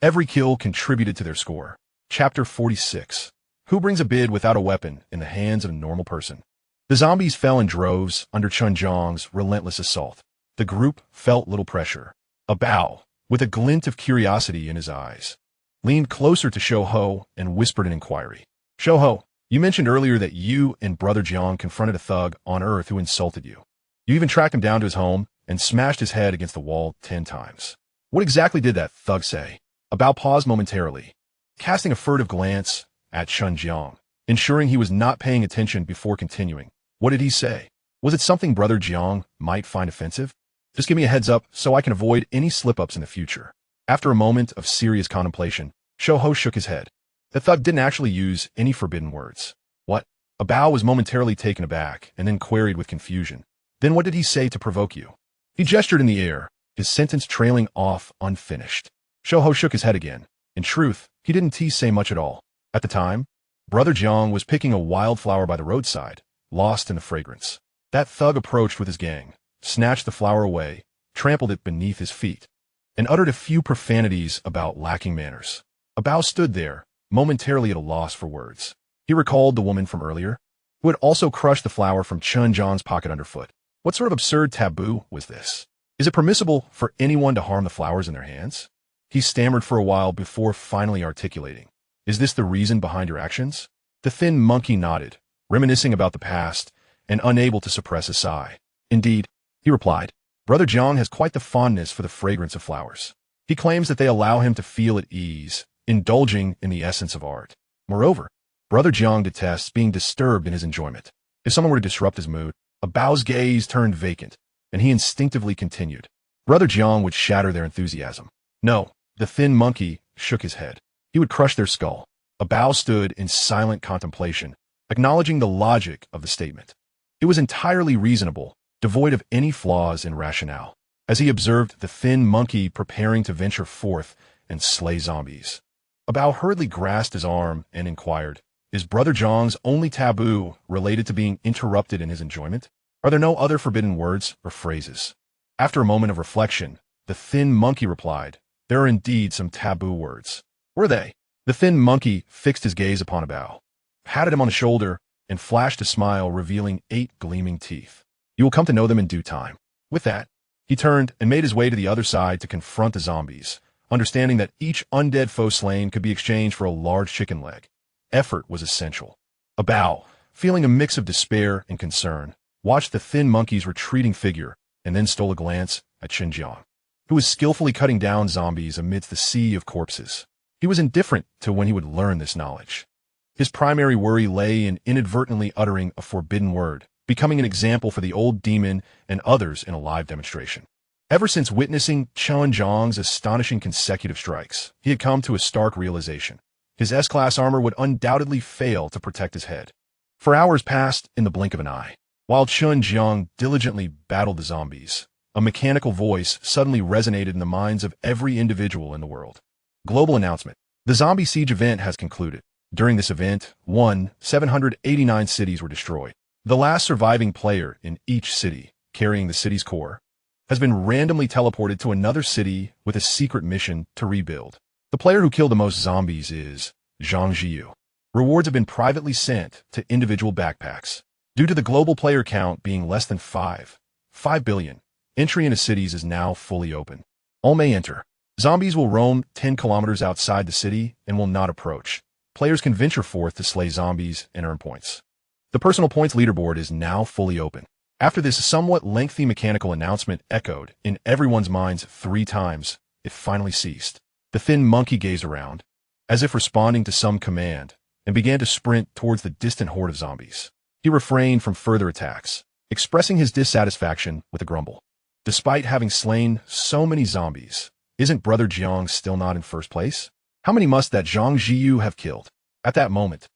Every kill contributed to their score. Chapter 46. Who brings a bid without a weapon in the hands of a normal person? The zombies fell in droves under Chen Jiang's relentless assault. The group felt little pressure. A bow, with a glint of curiosity in his eyes, leaned closer to Shou Ho and whispered an inquiry. "Shou Ho, you mentioned earlier that you and Brother Jiang confronted a thug on Earth who insulted you. You even tracked him down to his home and smashed his head against the wall 10 times. What exactly did that thug say?" A bow paused momentarily, casting a furtive glance at Chen Jiang, ensuring he was not paying attention before continuing. "What did he say? Was it something Brother Jiang might find offensive? Just give me a heads up so I can avoid any slip-ups in the future." After a moment of serious contemplation, Shou Ho shook his head. The thug didn't actually use any forbidden words. "What?" A bow was momentarily taken aback and then queried with confusion. "Then what did he say to provoke you?" He gestured in the air, his sentence trailing off unfinished. Shou Ho shook his head again. In truth, he didn't say much at all. At the time, Brother Jiang was picking a wildflower by the roadside, lost in the fragrance. That thug approached with his gang, snatched the flower away, trampled it beneath his feet, and uttered a few profanities about lacking manners. A bow stood there, momentarily at a loss for words. He recalled the woman from earlier, who had also crushed the flower from Chen Jiang's pocket underfoot. What sort of absurd taboo was this? Is it permissible for anyone to harm the flowers in their hands? He stammered for a while before finally articulating. "Is this the reason behind your actions?" The thin monkey nodded, reminiscing about the past and unable to suppress a sigh. "Indeed," he replied. "Brother Jiang has quite the fondness for the fragrance of flowers. He claims that they allow him to feel at ease, indulging in the essence of art. Moreover, Brother Jiang detests being disturbed in his enjoyment. If someone were to disrupt his mood, a bow's gaze turned vacant, and he instinctively continued. Brother Jiang would shatter their enthusiasm. No, the thin monkey shook his head. He would crush their skull. A bow stood in silent contemplation, acknowledging the logic of the statement. It was entirely reasonable, devoid of any flaws in rationale, as he observed the thin monkey preparing to venture forth and slay zombies. A bow hurriedly grasped his arm and inquired, "Is Brother Jiang's only taboo related to being interrupted in his enjoyment? Are there no other forbidden words or phrases?" After a moment of reflection, the thin monkey replied, "There are indeed some taboo words." "Were they?" The thin monkey fixed his gaze upon a bow, patted him on the shoulder, and flashed a smile revealing 8 gleaming teeth. "You will come to know them in due time." With that, he turned and made his way to the other side to confront the zombies, understanding that each undead foe slain could be exchanged for a large chicken leg. Effort was essential. A bow, feeling a mix of despair and concern, watched the thin monkey's retreating figure and then stole a glance at Chen Jiang, who was skillfully cutting down zombies amidst the sea of corpses. He was indifferent to when he would learn this knowledge. His primary worry lay in inadvertently uttering a forbidden word becoming an example for the old demon and others in a live demonstration. Ever since witnessing Chen Jiang's astonishing consecutive strikes, he had come to a stark realization. His S-class armor would undoubtedly fail to protect his head. For hours passed in the blink of an eye. While Chen Jiang diligently battled the zombies, a mechanical voice suddenly resonated in the minds of every individual in the world. Global announcement. The zombie siege event has concluded. During this event, 789 cities were destroyed. The last surviving player in each city, carrying the city's core, has been randomly teleported to another city with a secret mission to rebuild. The player who killed the most zombies is Zhang Jiyu. Rewards have been privately sent to individual backpacks. Due to the global player count being less than 5 billion, entry into cities is now fully open. All may enter. Zombies will roam 10 kilometers outside the city and will not approach. Players can venture forth to slay zombies and earn points. The personal points leaderboard is now fully open. After this somewhat lengthy mechanical announcement echoed in everyone's minds 3 times, it finally ceased. The thin monkey gazed around, as if responding to some command, and began to sprint towards the distant horde of zombies. He refrained from further attacks, expressing his dissatisfaction with a grumble. Despite having slain so many zombies, isn't Brother Jiang still not in first place? How many must that Zhang Jiyu have killed? At that moment,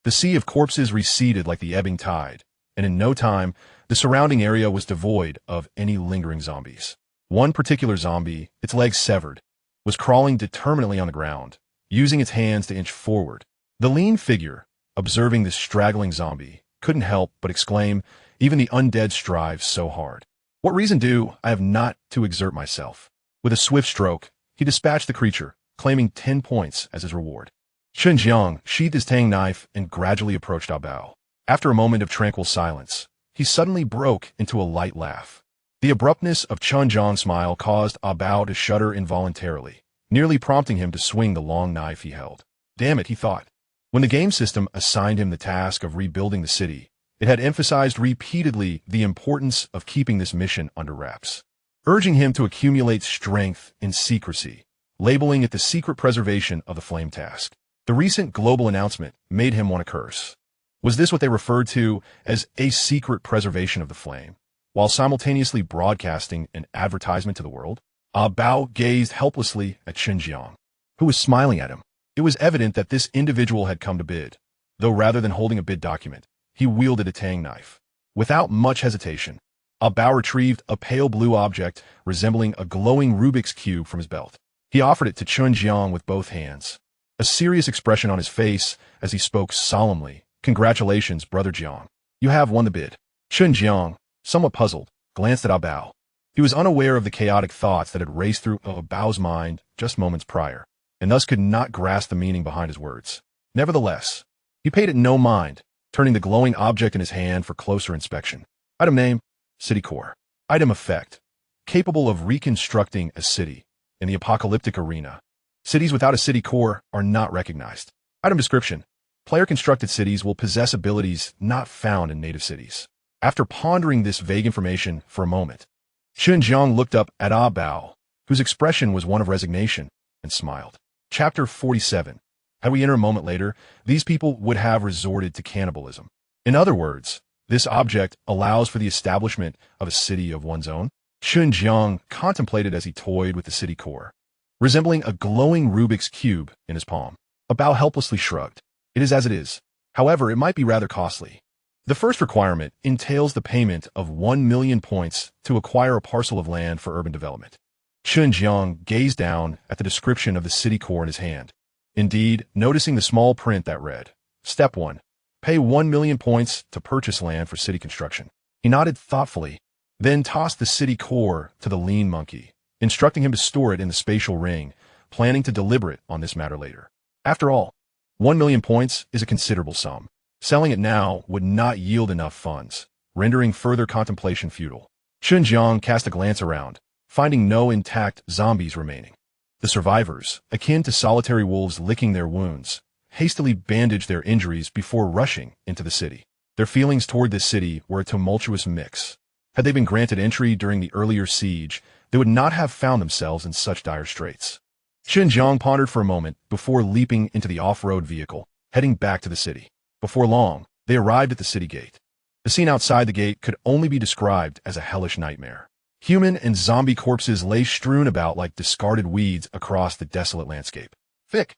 the sea of corpses receded like the ebbing tide, and in no time, the surrounding area was devoid of any lingering zombies. One particular zombie, its legs severed, was crawling determinedly on the ground, using its hands to inch forward. The lean figure, observing this straggling zombie, couldn't help but exclaim, "Even the undead strive so hard. What reason do I have not to exert myself?" With a swift stroke, he dispatched the creature, claiming 10 points as his reward. Chen Jiang sheathed his tang knife and gradually approached Bao. After a moment of tranquil silence, he suddenly broke into a light laugh. The abruptness of Chen Jiang's smile caused Bao to shudder involuntarily, nearly prompting him to swing the long knife he held. Damn it, he thought. When the game system assigned him the task of rebuilding the city, it had emphasized repeatedly the importance of keeping this mission under wraps, urging him to accumulate strength in secrecy, labeling it the secret preservation of the flame task. The recent global announcement made him want to curse. Was this what they referred to as a secret preservation of the flame, while simultaneously broadcasting an advertisement to the world? Bao gazed helplessly at Chen Jiang, who was smiling at him. It was evident that this individual had come to bid, though rather than holding a bid document, he wielded a tang knife. Without much hesitation, Bao retrieved a pale blue object resembling a glowing Rubik's Cube from his belt. He offered it to Chen Jiang with both hands, a serious expression on his face as he spoke solemnly. "Congratulations, Brother Jiang. You have won the bid." Chen Jiang, somewhat puzzled, glanced at Bao. He was unaware of the chaotic thoughts that had raced through Bao's mind just moments prior, and thus could not grasp the meaning behind his words. Nevertheless, he paid it no mind, turning the glowing object in his hand for closer inspection. Item name: City Core. Item effect: capable of reconstructing a city in the apocalyptic arena. Cities without a city core are not recognized. Item description: player-constructed cities will possess abilities not found in native cities. After pondering this vague information for a moment, Chen Jiang looked up at Bao, whose expression was one of resignation, and smiled. Chapter 47. Had we entered a moment later, these people would have resorted to cannibalism. In other words, this object allows for the establishment of a city of one's own. Chen Jiang contemplated as he toyed with the city core, resembling a glowing Rubik's Cube in his palm. Bao helplessly shrugged. It is as it is. However, it might be rather costly. The first requirement entails the payment of 1 million points to acquire a parcel of land for urban development. Chen Jiang gazed down at the description of the city core in his hand. Indeed, noticing the small print that read, Step 1. Pay 1 million points to purchase land for city construction. He nodded thoughtfully, then tossed the city core to the lean monkey, instructing him to store it in the spatial ring, planning to deliberate on this matter later. After all, 1 million points is a considerable sum. Selling it now would not yield enough funds, rendering further contemplation futile. Chen Jiang cast a glance around, finding no intact zombies remaining. The survivors, akin to solitary wolves licking their wounds, hastily bandaged their injuries before rushing into the city. Their feelings toward this city were a tumultuous mix. Had they been granted entry during the earlier siege, they would not have found themselves in such dire straits. Chen Jiang pondered for a moment before leaping into the off-road vehicle, heading back to the city. Before long, they arrived at the city gate. The scene outside the gate could only be described as a hellish nightmare. Human and zombie corpses lay strewn about like discarded weeds across the desolate landscape. Thick,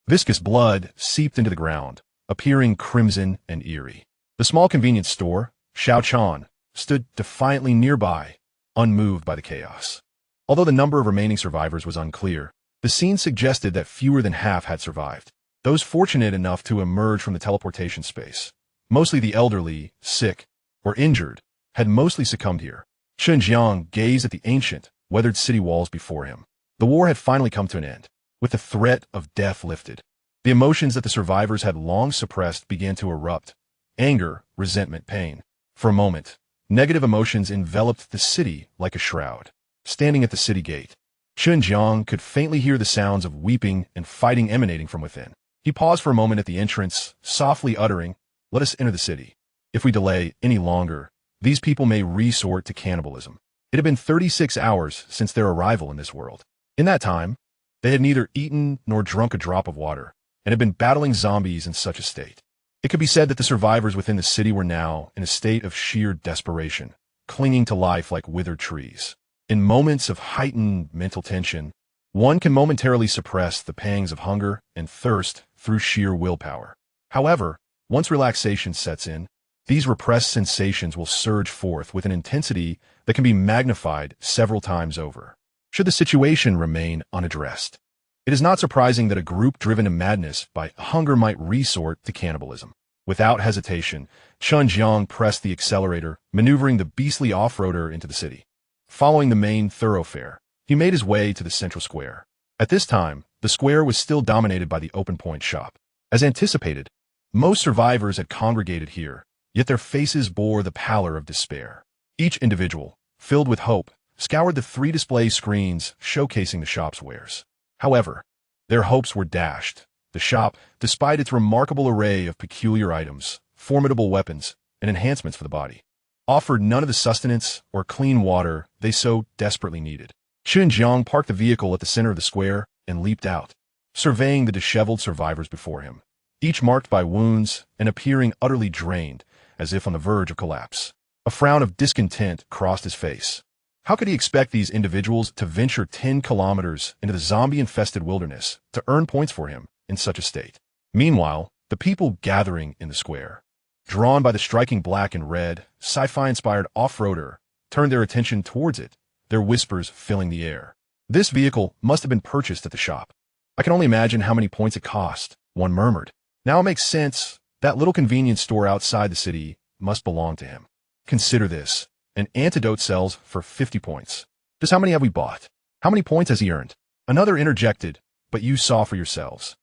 viscous blood seeped into the ground, appearing crimson and eerie. The small convenience store, Xiaochan, stood defiantly nearby, unmoved by the chaos. Although the number of remaining survivors was unclear, the scene suggested that fewer than half had survived. Those fortunate enough to emerge from the teleportation space, mostly the elderly, sick, or injured, had mostly succumbed here. Chen Jiang gazed at the ancient, weathered city walls before him. The war had finally come to an end, with the threat of death lifted. The emotions that the survivors had long suppressed began to erupt: anger, resentment, pain. For a moment, negative emotions enveloped the city like a shroud. Standing at the city gate, Chen Jiang could faintly hear the sounds of weeping and fighting emanating from within. He paused for a moment at the entrance, softly uttering, "Let us enter the city. If we delay any longer, these people may resort to cannibalism." It had been 36 hours since their arrival in this world. In that time, they had neither eaten nor drunk a drop of water, and had been battling zombies in such a state. It could be said that the survivors within the city were now in a state of sheer desperation, clinging to life like withered trees. In moments of heightened mental tension, one can momentarily suppress the pangs of hunger and thirst through sheer willpower. However, once relaxation sets in, these repressed sensations will surge forth with an intensity that can be magnified several times over, should the situation remain unaddressed. It is not surprising that a group driven to madness by hunger might resort to cannibalism. Without hesitation, Chen Jiang pressed the accelerator, maneuvering the beastly off-roader into the city. Following the main thoroughfare, he made his way to the central square. At this time, the square was still dominated by the open point shop. As anticipated, most survivors had congregated here, yet their faces bore the pallor of despair. Each individual, filled with hope, scoured the 3 display screens showcasing the shop's wares. However, their hopes were dashed. The shop, despite its remarkable array of peculiar items, formidable weapons, and enhancements for the body, offered none of the sustenance or clean water they so desperately needed. Chen Jiang parked the vehicle at the center of the square and leaped out, surveying the disheveled survivors before him, each marked by wounds and appearing utterly drained, as if on the verge of collapse. A frown of discontent crossed his face. How could he expect these individuals to venture 10 kilometers into the zombie-infested wilderness to earn points for him in such a state? Meanwhile, the people gathering in the square, drawn by the striking black and red, sci-fi-inspired off-roader, turned their attention towards it, their whispers filling the air. This vehicle must have been purchased at the shop. I can only imagine how many points it cost, one murmured. Now it makes sense. That little convenience store outside the city must belong to him. Consider this. An antidote sells for 50 points. Just how many have we bought? How many points has he earned? Another interjected, but you saw for yourselves.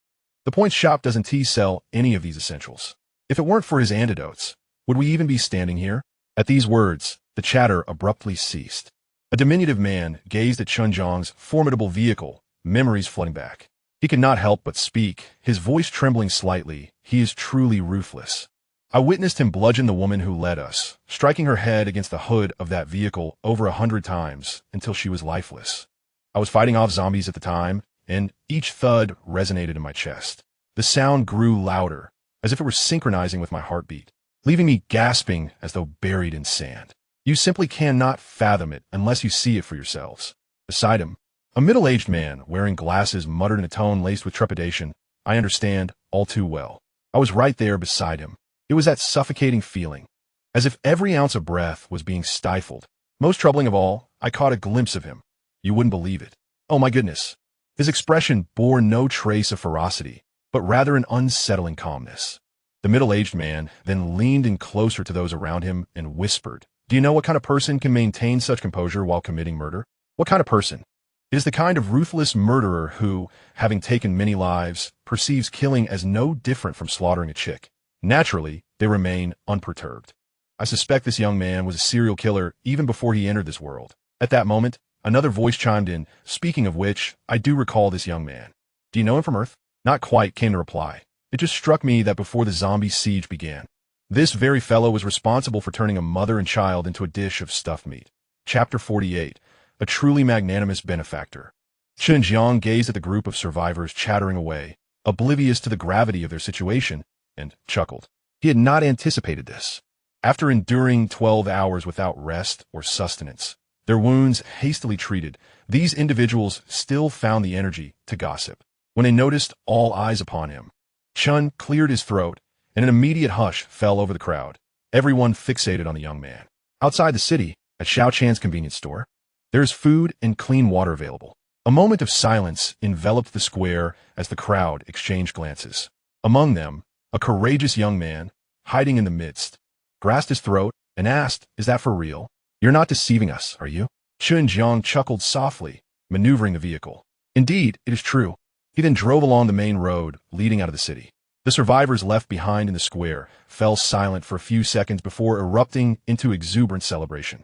The points shop doesn't sell any of these essentials. If it weren't for his antidotes, would we even be standing here? At these words, the chatter abruptly ceased. A diminutive man gazed at Chen Jiang's formidable vehicle, memories flooding back. He could not help but speak, his voice trembling slightly. He is truly ruthless. I witnessed him bludgeon the woman who led us, striking her head against the hood of that vehicle over 100 times until she was lifeless. I was fighting off zombies at the time, and each thud resonated in my chest. The sound grew louder, as if it were synchronizing with my heartbeat, leaving me gasping as though buried in sand. You simply cannot fathom it unless you see it for yourselves. Beside him, a middle-aged man wearing glasses muttered in a tone laced with trepidation. I understand all too well. I was right there beside him. It was that suffocating feeling, as if every ounce of breath was being stifled. Most troubling of all, I caught a glimpse of him. You wouldn't believe it. Oh my goodness. His expression bore no trace of ferocity, but rather an unsettling calmness. The middle-aged man then leaned in closer to those around him and whispered, "Do you know what kind of person can maintain such composure while committing murder? What kind of person? It is the kind of ruthless murderer who, having taken many lives, perceives killing as no different from slaughtering a chick. Naturally, they remain unperturbed." I suspect this young man was a serial killer even before he entered this world. At that moment, another voice chimed in, "Speaking of which, I do recall this young man. Do you know him from Earth?" "Not quite," came the reply. "It just struck me that before the zombie siege began, this very fellow was responsible for turning a mother and child into a dish of stuffed meat." Chapter 48. A truly magnanimous benefactor. Chen Jiang gazed at the group of survivors chattering away, oblivious to the gravity of their situation, and chuckled. He had not anticipated this. After enduring 12 hours without rest or sustenance, their wounds hastily treated, these individuals still found the energy to gossip. When they noticed all eyes upon him, Chen cleared his throat, and an immediate hush fell over the crowd, everyone fixated on the young man. Outside the city, at Xiao Chan's convenience store, there is food and clean water available. A moment of silence enveloped the square as the crowd exchanged glances. Among them, a courageous young man, hiding in the midst, grasped his throat and asked, "Is that for real? You're not deceiving us, are you?" Chen Jiang chuckled softly, maneuvering the vehicle. "Indeed, it is true." He then drove along the main road leading out of the city. The survivors left behind in the square fell silent for a few seconds before erupting into exuberant celebration.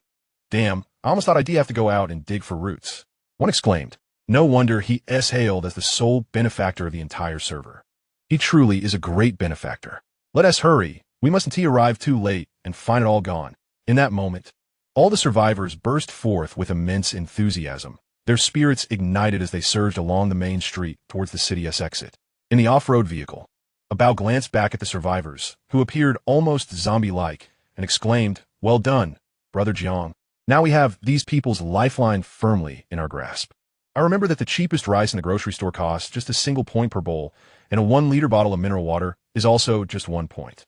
"Damn, I almost thought I'd have to go out and dig for roots," one exclaimed. No wonder he hailed as the sole benefactor of the entire server. He truly is a great benefactor. "Let us hurry. We mustn't arrive too late and find it all gone." In that moment, all the survivors burst forth with immense enthusiasm. Their spirits ignited as they surged along the main street towards the city's exit. In the off-road vehicle, Bao glanced back at the survivors, who appeared almost zombie-like, and exclaimed, "Well done, Brother Jiang. Now we have these people's lifeline firmly in our grasp." I remember that the cheapest rice in the grocery store costs just a single point per bowl, and a 1-liter bottle of mineral water is also just 1 point.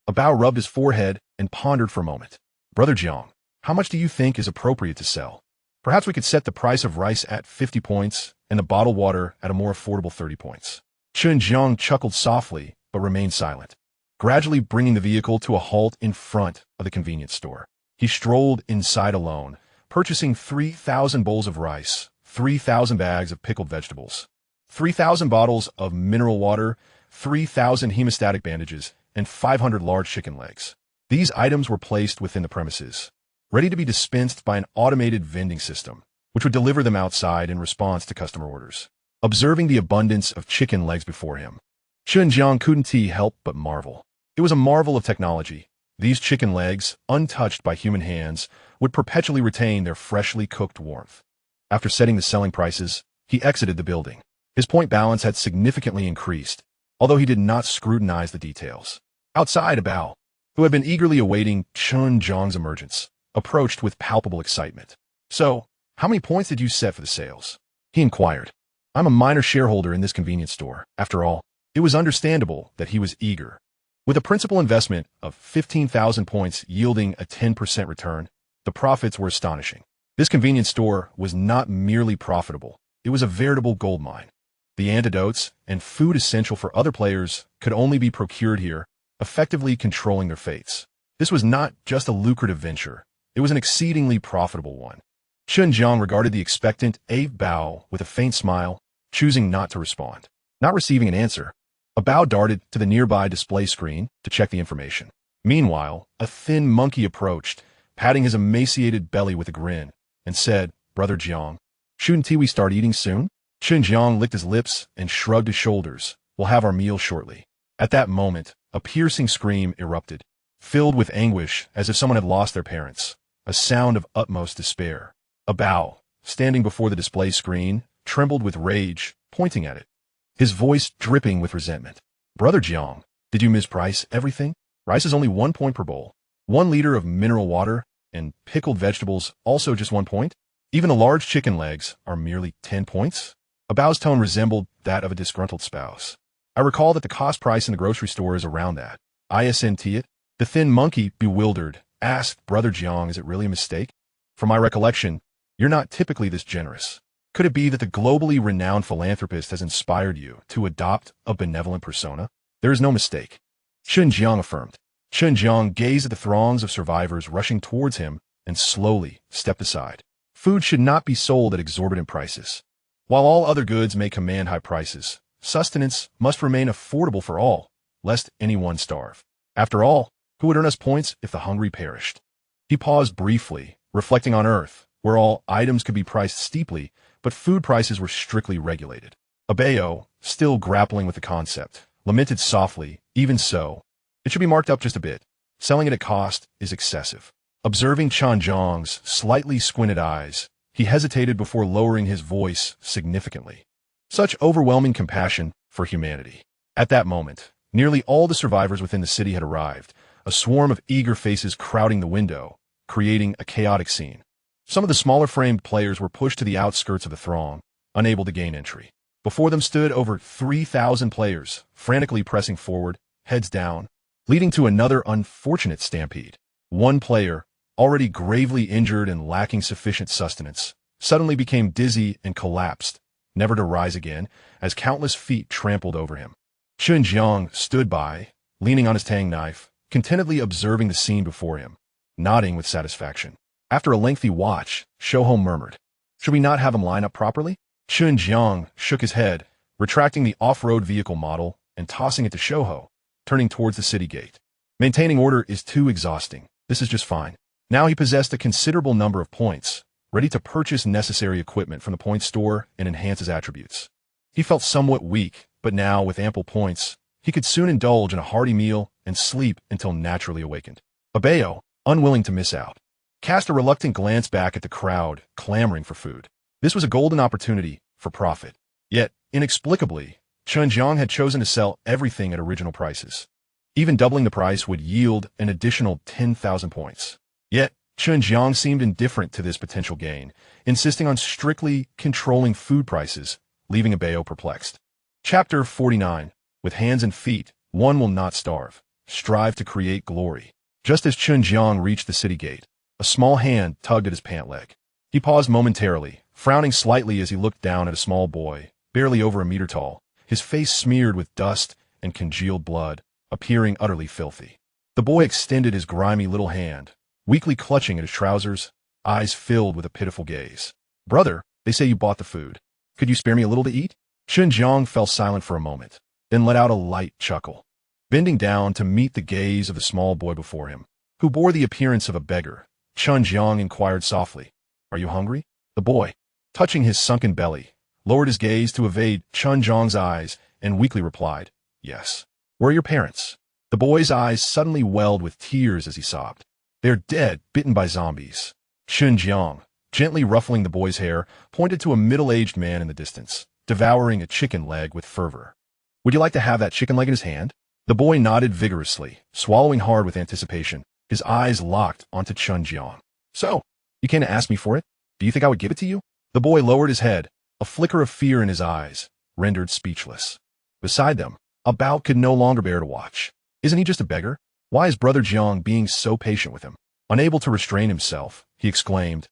Bao rubbed his forehead and pondered for a moment. "Brother Jiang, how much do you think is appropriate to sell? Perhaps we could set the price of rice at 50 points and the bottled water at a more affordable 30 points. Chen Jiang chuckled softly, but remained silent, gradually bringing the vehicle to a halt in front of the convenience store. He strolled inside alone, purchasing 3,000 bowls of rice, 3,000 bags of pickled vegetables, 3,000 bottles of mineral water, 3,000 hemostatic bandages, and 500 large chicken legs. These items were placed within the premises, ready to be dispensed by an automated vending system, which would deliver them outside in response to customer orders. Observing the abundance of chicken legs before him, Chen Jiang couldn't help but marvel. It was a marvel of technology. These chicken legs, untouched by human hands, would perpetually retain their freshly cooked warmth. After setting the selling prices, he exited the building. His point balance had significantly increased, although he did not scrutinize the details. Outside, Bao, who had been eagerly awaiting Chen Jiang's emergence, approached with palpable excitement. "So, how many points did you set for the sales?" he inquired. "I'm a minor shareholder in this convenience store. After all, it was understandable that he was eager. With a principal investment of 15,000 points yielding a 10% return, the profits were astonishing. This convenience store was not merely profitable, it was a veritable goldmine. The antidotes and food essential for other players could only be procured here, effectively controlling their fates. This was not just a lucrative venture, it was an exceedingly profitable one." Chen Jiang regarded the expectant Bao with a faint smile, choosing not to respond. Not receiving an answer, Bao darted to the nearby display screen to check the information. Meanwhile, a thin monkey approached, patting his emaciated belly with a grin, and said, "Brother Jiang, shouldn't we start eating soon?" Chen Jiang licked his lips and shrugged his shoulders. "We'll have our meal shortly." At that moment, a piercing scream erupted, filled with anguish as if someone had lost their parents, a sound of utmost despair. Bao, standing before the display screen, trembled with rage, pointing at it, his voice dripping with resentment. "Brother Jiang, did you misprice everything? Rice is only 1 point per bowl. 1 liter of mineral water and pickled vegetables also just 1 point? Even the large chicken legs are merely 10 points? Bao's tone resembled that of a disgruntled spouse. "I recall that the cost price in the grocery store is around that. Isn't it?" The thin monkey, bewildered, asked, "Brother Jiang, is it really a mistake? From my recollection, you're not typically this generous. Could it be that the globally renowned philanthropist has inspired you to adopt a benevolent persona?" "There is no mistake," Chen Jiang affirmed. Chen Jiang gazed at the throngs of survivors rushing towards him and slowly stepped aside. Food should not be sold at exorbitant prices. While all other goods may command high prices, sustenance must remain affordable for all, lest anyone starve. After all, who would earn us points if the hungry perished? He paused briefly, reflecting on Earth, where all items could be priced steeply, but food prices were strictly regulated. Bao, still grappling with the concept, lamented softly, "Even so, it should be marked up just a bit. Selling it at cost is excessive." Observing Chen Jiang's slightly squinted eyes, he hesitated before lowering his voice significantly. Such overwhelming compassion for humanity. At that moment, nearly all the survivors within the city had arrived, a swarm of eager faces crowding the window, creating a chaotic scene. Some of the smaller-framed players were pushed to the outskirts of the throng, unable to gain entry. Before them stood over 3,000 players, frantically pressing forward, heads down, leading to another unfortunate stampede. One player, already gravely injured and lacking sufficient sustenance, suddenly became dizzy and collapsed, never to rise again, as countless feet trampled over him. Chen Jiang stood by, leaning on his tang knife, contentedly observing the scene before him, nodding with satisfaction. After a lengthy watch, Shouho murmured, "Should we not have him line up properly?" Chen Jiang shook his head, retracting the off-road vehicle model and tossing it to Shouho, turning towards the city gate. "Maintaining order is too exhausting. This is just fine." Now he possessed a considerable number of points, ready to purchase necessary equipment from the point store and enhance his attributes. He felt somewhat weak, but now, with ample points, he could soon indulge in a hearty meal and sleep until naturally awakened. Abeo, unwilling to miss out, cast a reluctant glance back at the crowd, clamoring for food. This was a golden opportunity for profit. Yet, inexplicably, Chen Jiang had chosen to sell everything at original prices. Even doubling the price would yield an additional 10,000 points. Yet, Chen Jiang seemed indifferent to this potential gain, insisting on strictly controlling food prices, leaving Abeo perplexed. Chapter 49. With hands and feet, one will not starve. Strive to create glory. Just as Chen Jiang reached the city gate, a small hand tugged at his pant leg. He paused momentarily, frowning slightly as he looked down at a small boy, barely over a meter tall, his face smeared with dust and congealed blood, appearing utterly filthy. The boy extended his grimy little hand, weakly clutching at his trousers, eyes filled with a pitiful gaze. "Brother, they say you bought the food. Could you spare me a little to eat?" Chen Jiang fell silent for a moment, then let out a light chuckle. Bending down to meet the gaze of the small boy before him, who bore the appearance of a beggar, Chen Jiang inquired softly, "Are you hungry?" The boy, touching his sunken belly, lowered his gaze to evade Chen Jiang's eyes and weakly replied, "Yes." "Where are your parents?" The boy's eyes suddenly welled with tears as he sobbed. "They're dead, bitten by zombies." Chen Jiang, gently ruffling the boy's hair, pointed to a middle-aged man in the distance, devouring a chicken leg with fervor. "Would you like to have that chicken leg in his hand?" The boy nodded vigorously, swallowing hard with anticipation, his eyes locked onto Chen Jiang. "So, you came to ask me for it? Do you think I would give it to you?" The boy lowered his head, a flicker of fear in his eyes, rendered speechless. Beside them, Bao could no longer bear to watch. Isn't he just a beggar? Why is Brother Jiang being so patient with him? Unable to restrain himself, he exclaimed,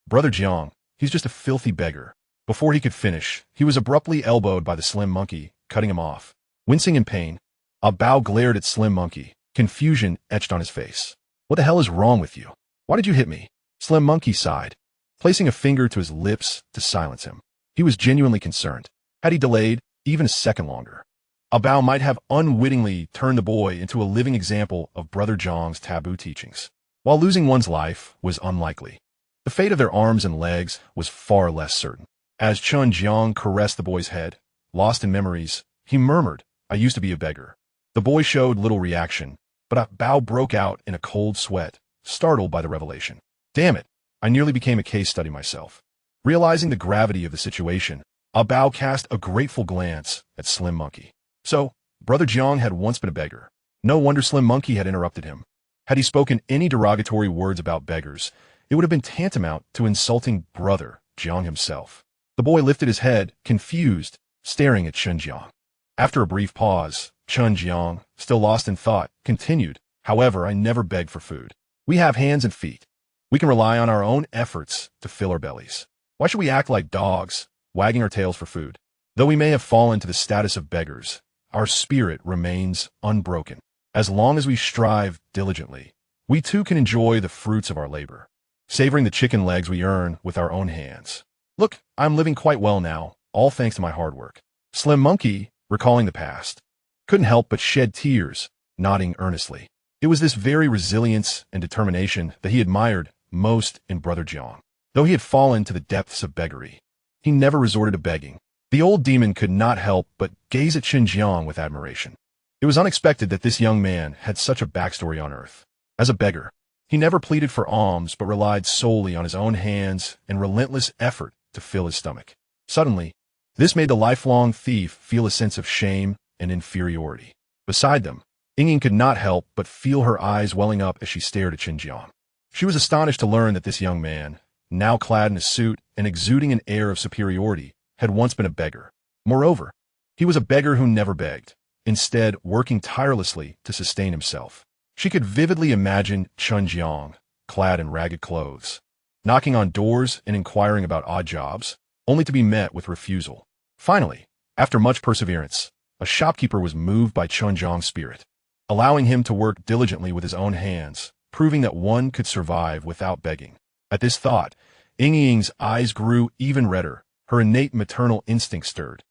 "Brother Jiang, he's just a filthy beggar." Before he could finish, he was abruptly elbowed by the Slim Monkey, cutting him off. Wincing in pain, Bao glared at Slim Monkey, confusion etched on his face. "What the hell is wrong with you? Why did you hit me?" Slim Monkey sighed, placing a finger to his lips to silence him. He was genuinely concerned. Had he delayed even a second longer, Bao might have unwittingly turned the boy into a living example of Brother Jiang's taboo teachings. While losing one's life was unlikely, the fate of their arms and legs was far less certain. As Chen Jiang caressed the boy's head, lost in memories, he murmured, "I used to be a beggar." The boy showed little reaction, but Bao broke out in a cold sweat, startled by the revelation. "Damn it, I nearly became a case study myself." Realizing the gravity of the situation, Bao cast a grateful glance at Slim Monkey. So, Brother Jiang had once been a beggar. No wonder Slim Monkey had interrupted him. Had he spoken any derogatory words about beggars, it would have been tantamount to insulting Brother Jiang himself. The boy lifted his head, confused, staring at Chen Jiang. After a brief pause, Chen Jiang, still lost in thought, continued, "However, I never beg for food. We have hands and feet. We can rely on our own efforts to fill our bellies. Why should we act like dogs, wagging our tails for food? Though we may have fallen to the status of beggars, our spirit remains unbroken. As long as we strive diligently, we too can enjoy the fruits of our labor, savoring the chicken legs we earn with our own hands. Look, I'm living quite well now, all thanks to my hard work." Slim Monkey, recalling the past, couldn't help but shed tears, nodding earnestly. It was this very resilience and determination that he admired most in Brother Jiang. Though he had fallen to the depths of beggary, he never resorted to begging. The old demon could not help but gaze at Chen Jiang with admiration. It was unexpected that this young man had such a backstory on Earth. As a beggar, he never pleaded for alms but relied solely on his own hands and relentless effort to fill his stomach. Suddenly, this made the lifelong thief feel a sense of shame and inferiority. Beside them, Ying could not help but feel her eyes welling up as she stared at Chen Jiang. She was astonished to learn that this young man, now clad in a suit and exuding an air of superiority, had once been a beggar. Moreover, he was a beggar who never begged, instead working tirelessly to sustain himself. She could vividly imagine Chen Jiang, clad in ragged clothes, knocking on doors and inquiring about odd jobs, only to be met with refusal. Finally, after much perseverance, a shopkeeper was moved by Chen Jiang's spirit, allowing him to work diligently with his own hands, proving that one could survive without begging. At this thought, Ying's eyes grew even redder, her innate maternal instinct stirred.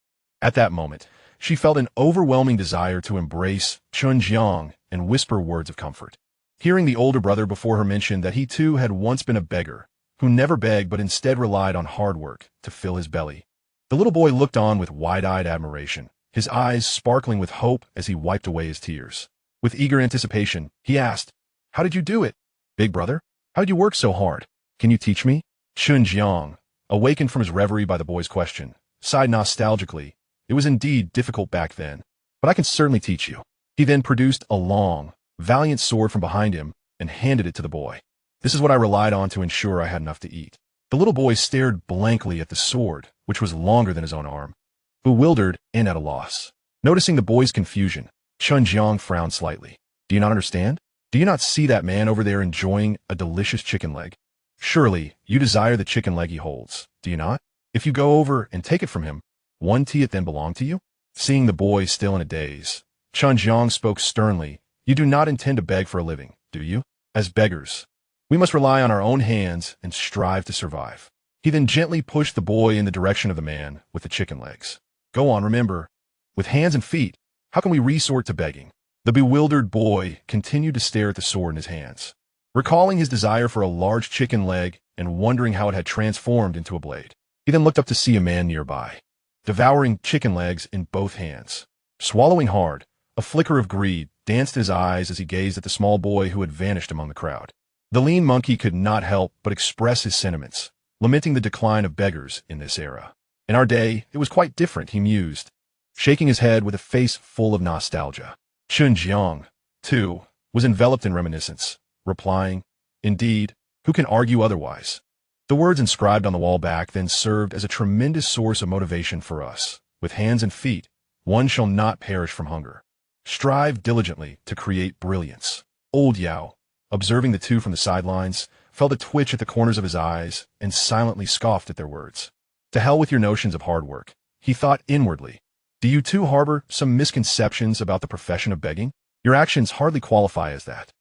At that moment, she felt an overwhelming desire to embrace Chen Jiang and whisper words of comfort. Hearing the older brother before her mention that he too had once been a beggar, who never begged but instead relied on hard work to fill his belly, the little boy looked on with wide-eyed admiration, his eyes sparkling with hope as he wiped away his tears. With eager anticipation, he asked, "How did you do it, big brother? How did you work so hard? Can you teach me?" Chen Jiang, awakened from his reverie by the boy's question, sighed nostalgically. It was indeed difficult back then, but I can certainly teach you. He then produced a long, valiant sword from behind him and handed it to the boy. This is what I relied on to ensure I had enough to eat. The little boy stared blankly at the sword, which was longer than his own arm, bewildered and at a loss. Noticing the boy's confusion, Chen Jiang frowned slightly. "Do you not understand? Do you not see that man over there enjoying a delicious chicken leg? Surely you desire the chicken leg he holds, do you not? If you go over and take it from him, won't it then belong to you?" Seeing the boy still in a daze, Chen Jiang spoke sternly. "You do not intend to beg for a living, do you? As beggars, we must rely on our own hands and strive to survive." He then gently pushed the boy in the direction of the man with the chicken legs. "Go on, remember, with hands and feet, how can we resort to begging?" The bewildered boy continued to stare at the sword in his hands, recalling his desire for a large chicken leg and wondering how it had transformed into a blade. He then looked up to see a man nearby, devouring chicken legs in both hands. Swallowing hard, a flicker of greed danced in his eyes as he gazed at the small boy who had vanished among the crowd. The lean monkey could not help but express his sentiments, lamenting the decline of beggars in this era. In our day, it was quite different, he mused, shaking his head with a face full of nostalgia. Chen Jiang, too, was enveloped in reminiscence, replying, "Indeed, who can argue otherwise?" The words inscribed on the wall back then served as a tremendous source of motivation for us. With hands and feet, one shall not perish from hunger. Strive diligently to create brilliance. Old Yao, observing the two from the sidelines, felt a twitch at the corners of his eyes and silently scoffed at their words. To hell with your notions of hard work, he thought inwardly. Do you too harbor some misconceptions about the profession of begging? Your actions hardly qualify as that.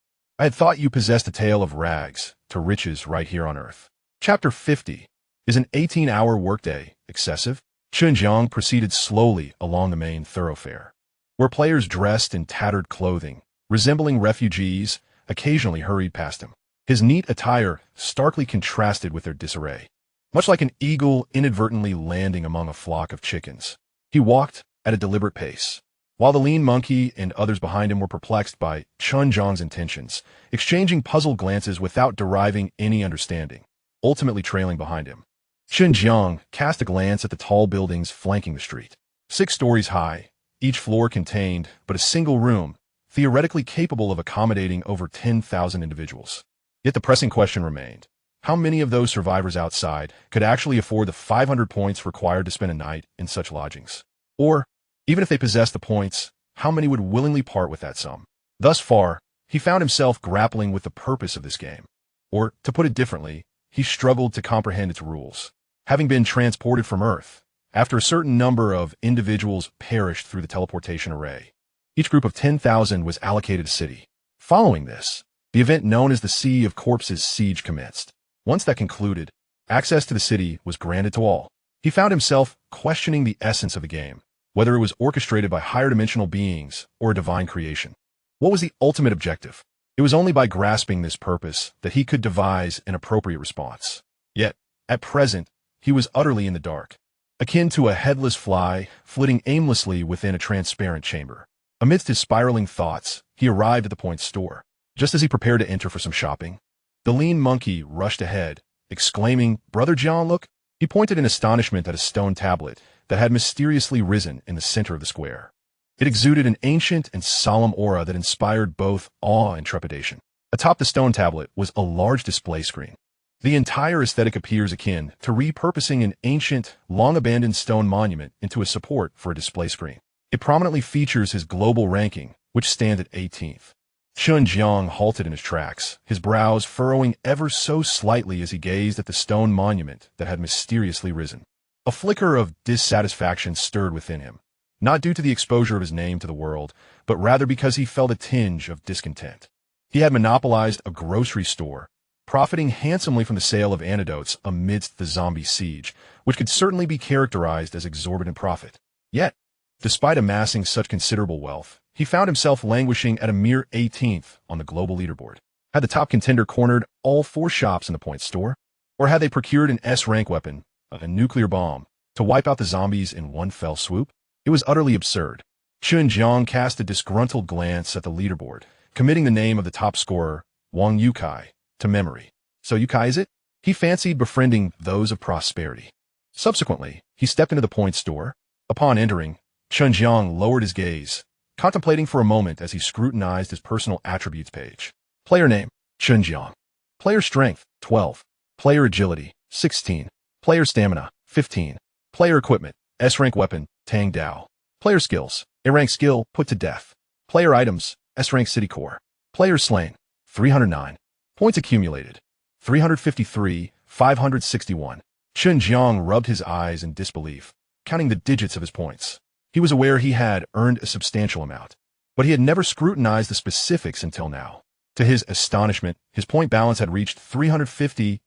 I had thought you possessed a tale of rags to riches right here on earth. Chapter 50. Is an 18-hour workday excessive? Chen Jiang proceeded slowly along the main thoroughfare, where players dressed in tattered clothing, resembling refugees, occasionally hurried past him. His neat attire starkly contrasted with their disarray. Much like an eagle inadvertently landing among a flock of chickens, he walked at a deliberate pace, while the lean monkey and others behind him were perplexed by Chen Jiang's intentions, exchanging puzzled glances without deriving any understanding, ultimately trailing behind him. Chen Jiang cast a glance at the tall buildings flanking the street. 6 stories high, each floor contained but a single room, theoretically capable of accommodating over 10,000 individuals. Yet the pressing question remained. How many of those survivors outside could actually afford the 500 points required to spend a night in such lodgings? Or, even if they possessed the points, how many would willingly part with that sum? Thus far, he found himself grappling with the purpose of this game. Or, to put it differently, he struggled to comprehend its rules. Having been transported from Earth, after a certain number of individuals perished through the teleportation array, each group of 10,000 was allocated a city. Following this, the event known as the Sea of Corpses siege commenced. Once that concluded, access to the city was granted to all. He found himself questioning the essence of the game, whether it was orchestrated by higher dimensional beings or a divine creation. What was the ultimate objective? It was only by grasping this purpose that he could devise an appropriate response. Yet, at present, he was utterly in the dark, akin to a headless fly flitting aimlessly within a transparent chamber. Amidst his spiraling thoughts, he arrived at the point store. Just as he prepared to enter for some shopping, the lean monkey rushed ahead, exclaiming, "Brother Jiang, look!" He pointed in astonishment at a stone tablet that had mysteriously risen in the center of the square. It exuded an ancient and solemn aura that inspired both awe and trepidation. Atop the stone tablet was a large display screen. The entire aesthetic appears akin to repurposing an ancient, long-abandoned stone monument into a support for a display screen. It prominently features his global ranking, which stands at 18th. Chen Jiang halted in his tracks, his brows furrowing ever so slightly as he gazed at the stone monument that had mysteriously risen. A flicker of dissatisfaction stirred within him, not due to the exposure of his name to the world, but rather because he felt a tinge of discontent. He had monopolized a grocery store, profiting handsomely from the sale of antidotes amidst the zombie siege, which could certainly be characterized as exorbitant profit. Yet, despite amassing such considerable wealth, he found himself languishing at a mere 18th on the global leaderboard. Had the top contender cornered all 4 shops in the point store? Or had they procured an S-rank weapon, a nuclear bomb, to wipe out the zombies in one fell swoop? It was utterly absurd. Chen Jiang cast a disgruntled glance at the leaderboard, committing the name of the top scorer, Wang Yukai, to memory. So Yukai is it? He fancied befriending those of prosperity. Subsequently, he stepped into the point store. Upon entering, Chen Jiang lowered his gaze, contemplating for a moment as he scrutinized his personal attributes page. Player name, Chen Jiang. Player strength, 12. Player agility, 16. Player stamina, 15. Player equipment, S-rank weapon, Tang Dao. Player skills, A-rank skill, put to death. Player items, S-rank city core. Player slain, 309. Points accumulated, 353, 561. Chen Jiang rubbed his eyes in disbelief, counting the digits of his points. He was aware he had earned a substantial amount, but he had never scrutinized the specifics until now. To his astonishment, his point balance had reached 350,000.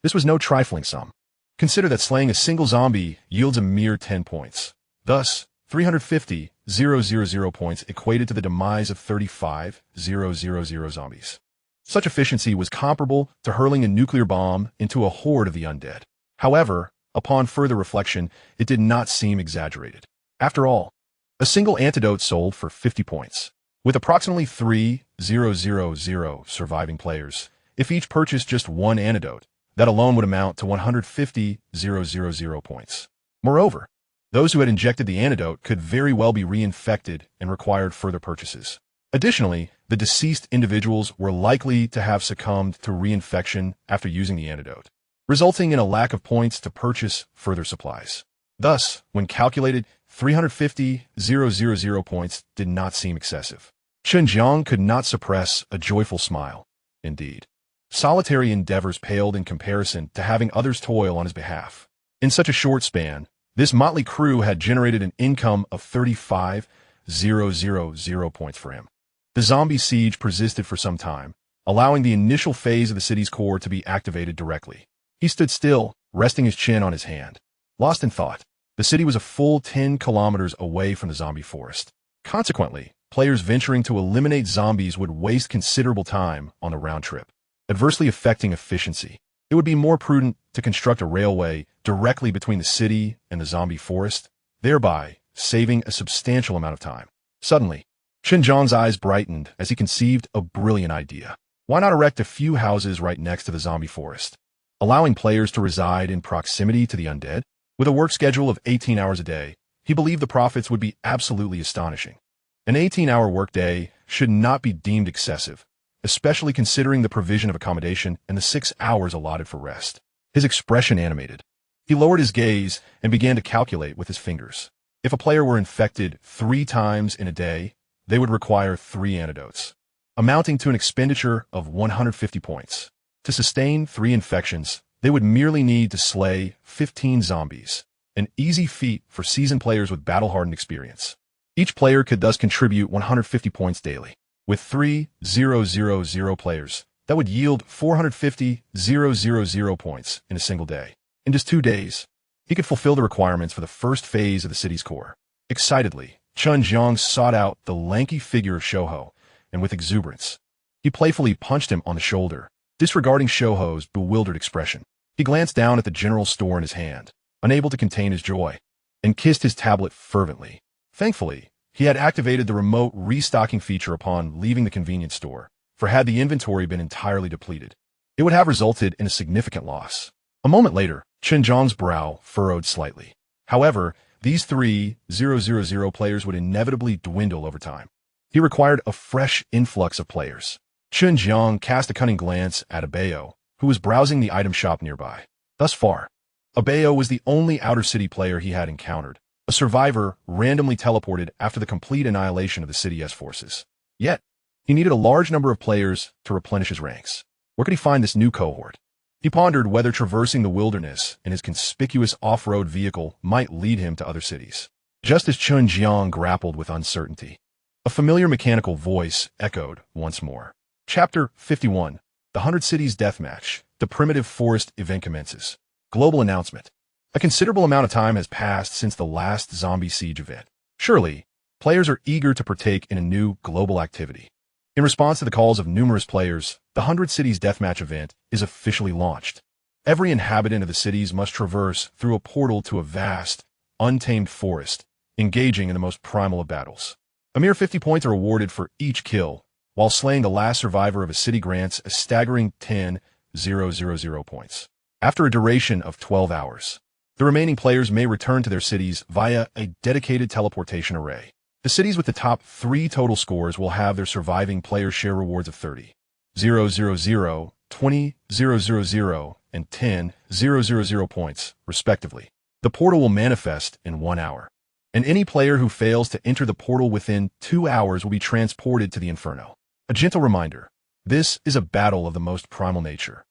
This was no trifling sum. Consider that slaying a single zombie yields a mere 10 points. Thus, 350,000 points equated to the demise of 35,000 zombies. Such efficiency was comparable to hurling a nuclear bomb into a horde of the undead. However, upon further reflection, it did not seem exaggerated. After all, a single antidote sold for 50 points. With approximately 3,000 surviving players, if each purchased just one antidote, that alone would amount to 150,000 points. Moreover, those who had injected the antidote could very well be reinfected and required further purchases. Additionally, the deceased individuals were likely to have succumbed to reinfection after using the antidote, resulting in a lack of points to purchase further supplies. Thus, when calculated, 350,000 points did not seem excessive. Chen Jiang could not suppress a joyful smile. Indeed, solitary endeavors paled in comparison to having others toil on his behalf. In such a short span, this motley crew had generated an income of 35,000 points for him. The zombie siege persisted for some time, allowing the initial phase of the city's core to be activated directly. He stood still, resting his chin on his hand. Lost in thought, the city was a full 10 kilometers away from the zombie forest. Consequently, players venturing to eliminate zombies would waste considerable time on the round trip, adversely affecting efficiency. It would be more prudent to construct a railway directly between the city and the zombie forest, thereby saving a substantial amount of time. Suddenly, Chen Jiang's eyes brightened as he conceived a brilliant idea. Why not erect a few houses right next to the zombie forest, allowing players to reside in proximity to the undead? With a work schedule of 18 hours a day, he believed the profits would be absolutely astonishing. An 18-hour workday should not be deemed excessive, especially considering the provision of accommodation and the 6 hours allotted for rest. His expression animated. He lowered his gaze and began to calculate with his fingers. If a player were infected 3 times in a day, they would require 3 antidotes, amounting to an expenditure of 150 points. To sustain 3 infections, they would merely need to slay 15 zombies, an easy feat for seasoned players with battle-hardened experience. Each player could thus contribute 150 points daily. With 3,000 players, that would yield 450,000 points in a single day. In just 2 days, he could fulfill the requirements for the first phase of the city's core. Excitedly, Chen Jiang sought out the lanky figure of Shouho, and with exuberance, he playfully punched him on the shoulder, disregarding Shouho's bewildered expression. He glanced down at the general store in his hand, unable to contain his joy, and kissed his tablet fervently. Thankfully, he had activated the remote restocking feature upon leaving the convenience store, for had the inventory been entirely depleted, it would have resulted in a significant loss. A moment later, Chen Jiang's brow furrowed slightly. However, these 3,000 players would inevitably dwindle over time. He required a fresh influx of players. Chen Jiang cast a cunning glance at Abayo, who was browsing the item shop nearby. Thus far, Abayo was the only outer city player he had encountered, a survivor randomly teleported after the complete annihilation of the city's forces. Yet, he needed a large number of players to replenish his ranks. Where could he find this new cohort? He pondered whether traversing the wilderness in his conspicuous off-road vehicle might lead him to other cities. Just as Chen Jiang grappled with uncertainty, a familiar mechanical voice echoed once more. Chapter 51, The 100 Cities Deathmatch, The Primitive Forest Event Commences. Global announcement. A considerable amount of time has passed since the last zombie siege event. Surely, players are eager to partake in a new global activity. In response to the calls of numerous players, the 100 Cities Deathmatch event is officially launched. Every inhabitant of the cities must traverse through a portal to a vast, untamed forest, engaging in the most primal of battles. A mere 50 points are awarded for each kill, while slaying the last survivor of a city grants a staggering 10,000 points. After a duration of 12 hours, the remaining players may return to their cities via a dedicated teleportation array. The cities with the top 3 total scores will have their surviving players share rewards of 30,000, 20,000, and 10,000 points, respectively. The portal will manifest in 1 hour, and any player who fails to enter the portal within 2 hours will be transported to the Inferno. A gentle reminder, this is a battle of the most primal nature.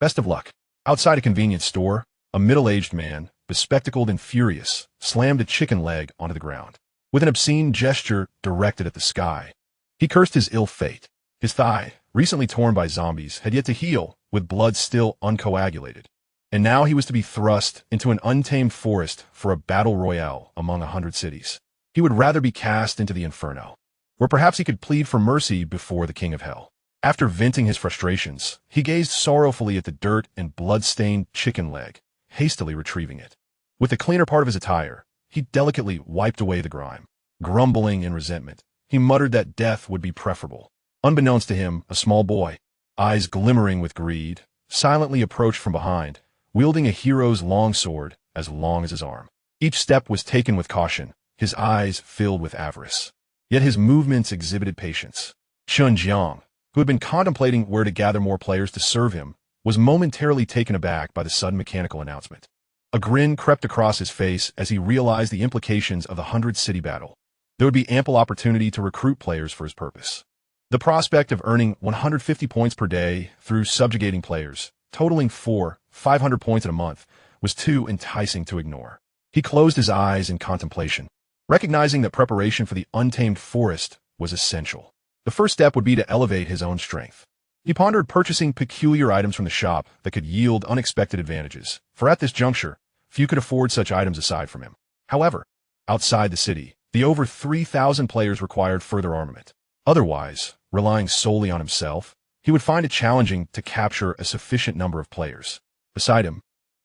Best of luck. Outside a convenience store, a middle-aged man, bespectacled and furious, slammed a chicken leg onto the ground. With an obscene gesture directed at the sky, he cursed his ill fate. His thigh, recently torn by zombies, had yet to heal, with blood still uncoagulated. And now he was to be thrust into an untamed forest for a battle royale among 100 cities. He would rather be cast into the Inferno, where perhaps he could plead for mercy before the King of Hell. After venting his frustrations, he gazed sorrowfully at the dirt and blood-stained chicken leg, hastily retrieving it. With the cleaner part of his attire, he delicately wiped away the grime. Grumbling in resentment, he muttered that death would be preferable. Unbeknownst to him, a small boy, eyes glimmering with greed, silently approached from behind, wielding a hero's long sword as long as his arm. Each step was taken with caution, his eyes filled with avarice. Yet his movements exhibited patience. Chen Jiang, who had been contemplating where to gather more players to serve him, was momentarily taken aback by the sudden mechanical announcement. A grin crept across his face as he realized the implications of the 100-city battle. There would be ample opportunity to recruit players for his purpose. The prospect of earning 150 points per day through subjugating players, totaling 500 points in a month, was too enticing to ignore. He closed his eyes in contemplation, recognizing that preparation for the untamed forest was essential. The first step would be to elevate his own strength. He pondered purchasing peculiar items from the shop that could yield unexpected advantages, for at this juncture, few could afford such items aside from him. However, outside the city, the over 3,000 players required further armament. Otherwise, relying solely on himself, he would find it challenging to capture a sufficient number of players. Beside him,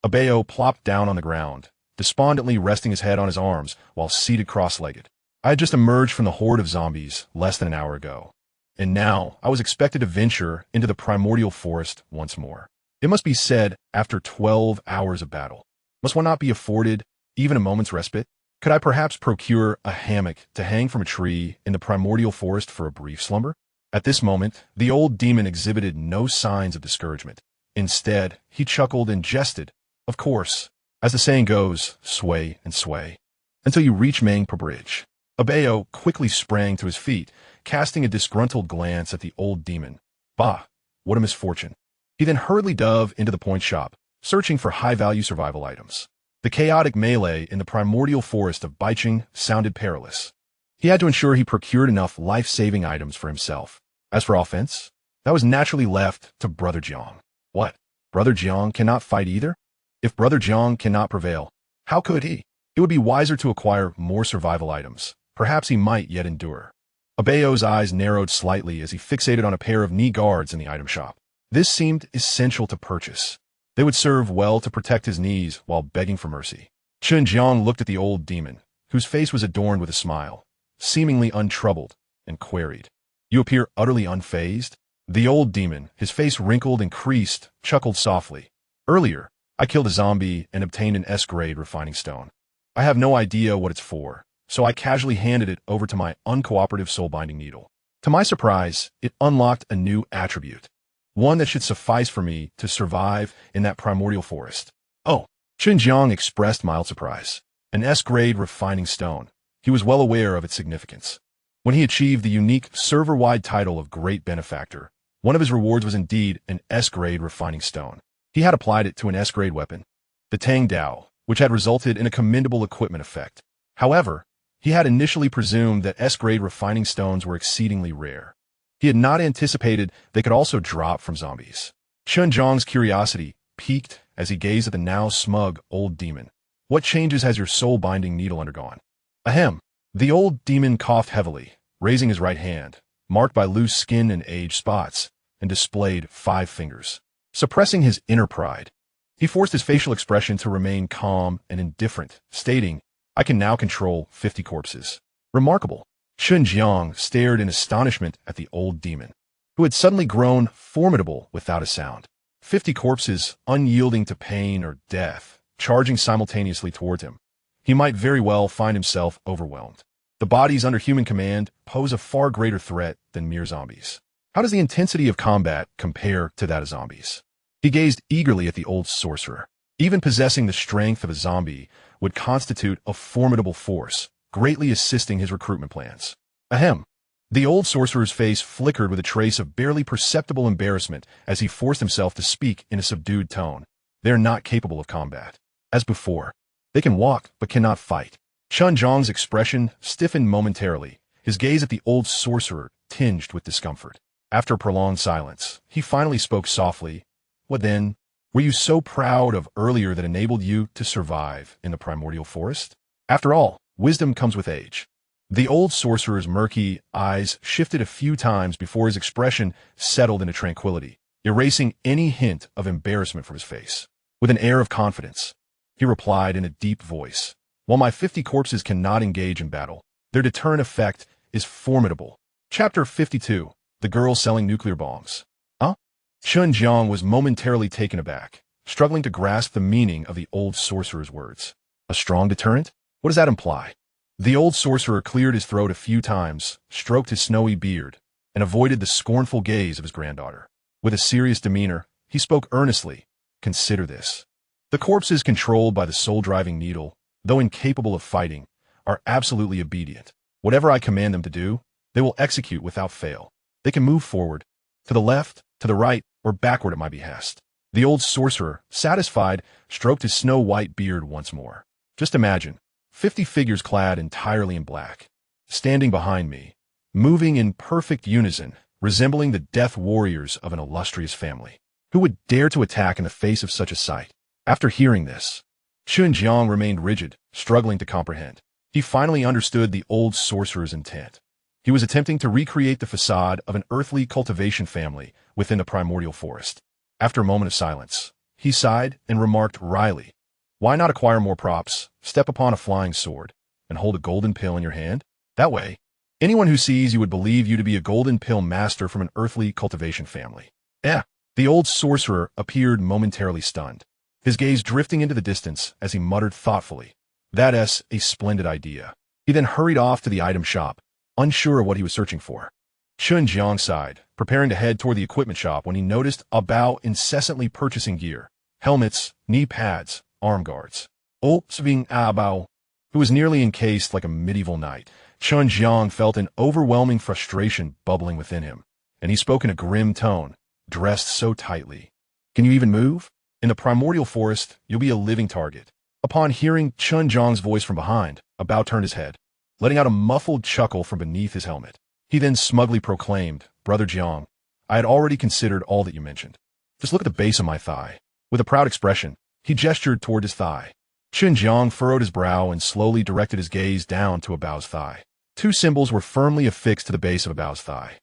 Abayo plopped down on the ground, despondently resting his head on his arms while seated cross-legged. I had just emerged from the horde of zombies less than an hour ago, and now I was expected to venture into the primordial forest once more. It must be said, after 12 hours of battle, must one not be afforded even a moment's respite? Could I perhaps procure a hammock to hang from a tree in the primordial forest for a brief slumber? At this moment, the old demon exhibited no signs of discouragement. Instead, he chuckled and jested. Of course, as the saying goes, sway and sway, until you reach Mangpa Bridge. Abayo quickly sprang to his feet, casting a disgruntled glance at the old demon. Bah, what a misfortune. He then hurriedly dove into the point shop, searching for high-value survival items. The chaotic melee in the primordial forest of Baicheng sounded perilous. He had to ensure he procured enough life-saving items for himself. As for offense, that was naturally left to Brother Jiang. What? Brother Jiang cannot fight either? If Brother Jiang cannot prevail, how could he? It would be wiser to acquire more survival items. Perhaps he might yet endure. Abayo's eyes narrowed slightly as he fixated on a pair of knee guards in the item shop. This seemed essential to purchase. They would serve well to protect his knees while begging for mercy. Chen Jiang looked at the old demon, whose face was adorned with a smile, seemingly untroubled, and queried, "You appear utterly unfazed?" The old demon, his face wrinkled and creased, chuckled softly. "Earlier, I killed a zombie and obtained an S-grade refining stone. I have no idea what it's for, so I casually handed it over to my uncooperative soul-binding needle. To my surprise, it unlocked a new attribute, one that should suffice for me to survive in that primordial forest. Oh, Chen Jiang expressed mild surprise. An S-grade refining stone. He was well aware of its significance. When he achieved the unique server-wide title of Great Benefactor, one of his rewards was indeed an S-grade refining stone. He had applied it to an S-grade weapon, the Tang Dao, which had resulted in a commendable equipment effect. However, he had initially presumed that S-grade refining stones were exceedingly rare. He had not anticipated they could also drop from zombies. Chen Jiang's curiosity piqued as he gazed at the now smug old demon. What changes has your soul-binding needle undergone? Ahem. The old demon coughed heavily, raising his right hand, marked by loose skin and age spots, and displayed 5 fingers. Suppressing his inner pride, he forced his facial expression to remain calm and indifferent, stating, I can now control 50 corpses. Remarkable. Chen Jiang stared in astonishment at the old demon, who had suddenly grown formidable without a sound. 50 corpses, unyielding to pain or death, charging simultaneously towards him. He might very well find himself overwhelmed. The bodies under human command pose a far greater threat than mere zombies. How does the intensity of combat compare to that of zombies? He gazed eagerly at the old sorcerer. Even possessing the strength of a zombie would constitute a formidable force, greatly assisting his recruitment plans. Ahem. The old sorcerer's face flickered with a trace of barely perceptible embarrassment as he forced himself to speak in a subdued tone. They are not capable of combat. As before, they can walk but cannot fight. Chen Jiang's expression stiffened momentarily, his gaze at the old sorcerer tinged with discomfort. After a prolonged silence, he finally spoke softly. What then? Were you so proud of earlier that enabled you to survive in the primordial forest? After all, wisdom comes with age. The old sorcerer's murky eyes shifted a few times before his expression settled into tranquility, erasing any hint of embarrassment from his face. With an air of confidence, he replied in a deep voice, while my 50 corpses cannot engage in battle, their deterrent effect is formidable. Chapter 52. The Girl Selling Nuclear Bombs. Huh? Chen Jiang was momentarily taken aback, struggling to grasp the meaning of the old sorcerer's words. A strong deterrent? What does that imply? The old sorcerer cleared his throat a few times, stroked his snowy beard, and avoided the scornful gaze of his granddaughter. With a serious demeanor, he spoke earnestly. Consider this. The corpses controlled by the soul-driving needle, though incapable of fighting, are absolutely obedient. Whatever I command them to do, they will execute without fail. They can move forward, to the left, to the right, or backward at my behest. The old sorcerer, satisfied, stroked his snow-white beard once more. Just imagine, 50 figures clad entirely in black, standing behind me, moving in perfect unison, resembling the death warriors of an illustrious family. Who would dare to attack in the face of such a sight? After hearing this, Chen Jiang remained rigid, struggling to comprehend. He finally understood the old sorcerer's intent. He was attempting to recreate the facade of an earthly cultivation family within the primordial forest. After a moment of silence, he sighed and remarked wryly, why not acquire more props, step upon a flying sword, and hold a golden pill in your hand? That way, anyone who sees you would believe you to be a golden pill master from an earthly cultivation family. The old sorcerer appeared momentarily stunned, his gaze drifting into the distance as he muttered thoughtfully, That's a splendid idea. He then hurried off to the item shop, unsure of what he was searching for. Chen Jiang sighed, preparing to head toward the equipment shop when he noticed a Bao incessantly purchasing gear, helmets, knee pads, arm guards. Sving Bao, who was nearly encased like a medieval knight. Chen Jiang felt an overwhelming frustration bubbling within him, and he spoke in a grim tone, dressed so tightly. Can you even move? In the primordial forest, you'll be a living target. Upon hearing Chen Jiang's voice from behind, Bao turned his head, letting out a muffled chuckle from beneath his helmet. He then smugly proclaimed, Brother Jiang, I had already considered all that you mentioned. Just look at the base of my thigh. With a proud expression, he gestured toward his thigh. Chen Jiang furrowed his brow and slowly directed his gaze down to Bao's thigh. 2 symbols were firmly affixed to the base of Bao's thigh.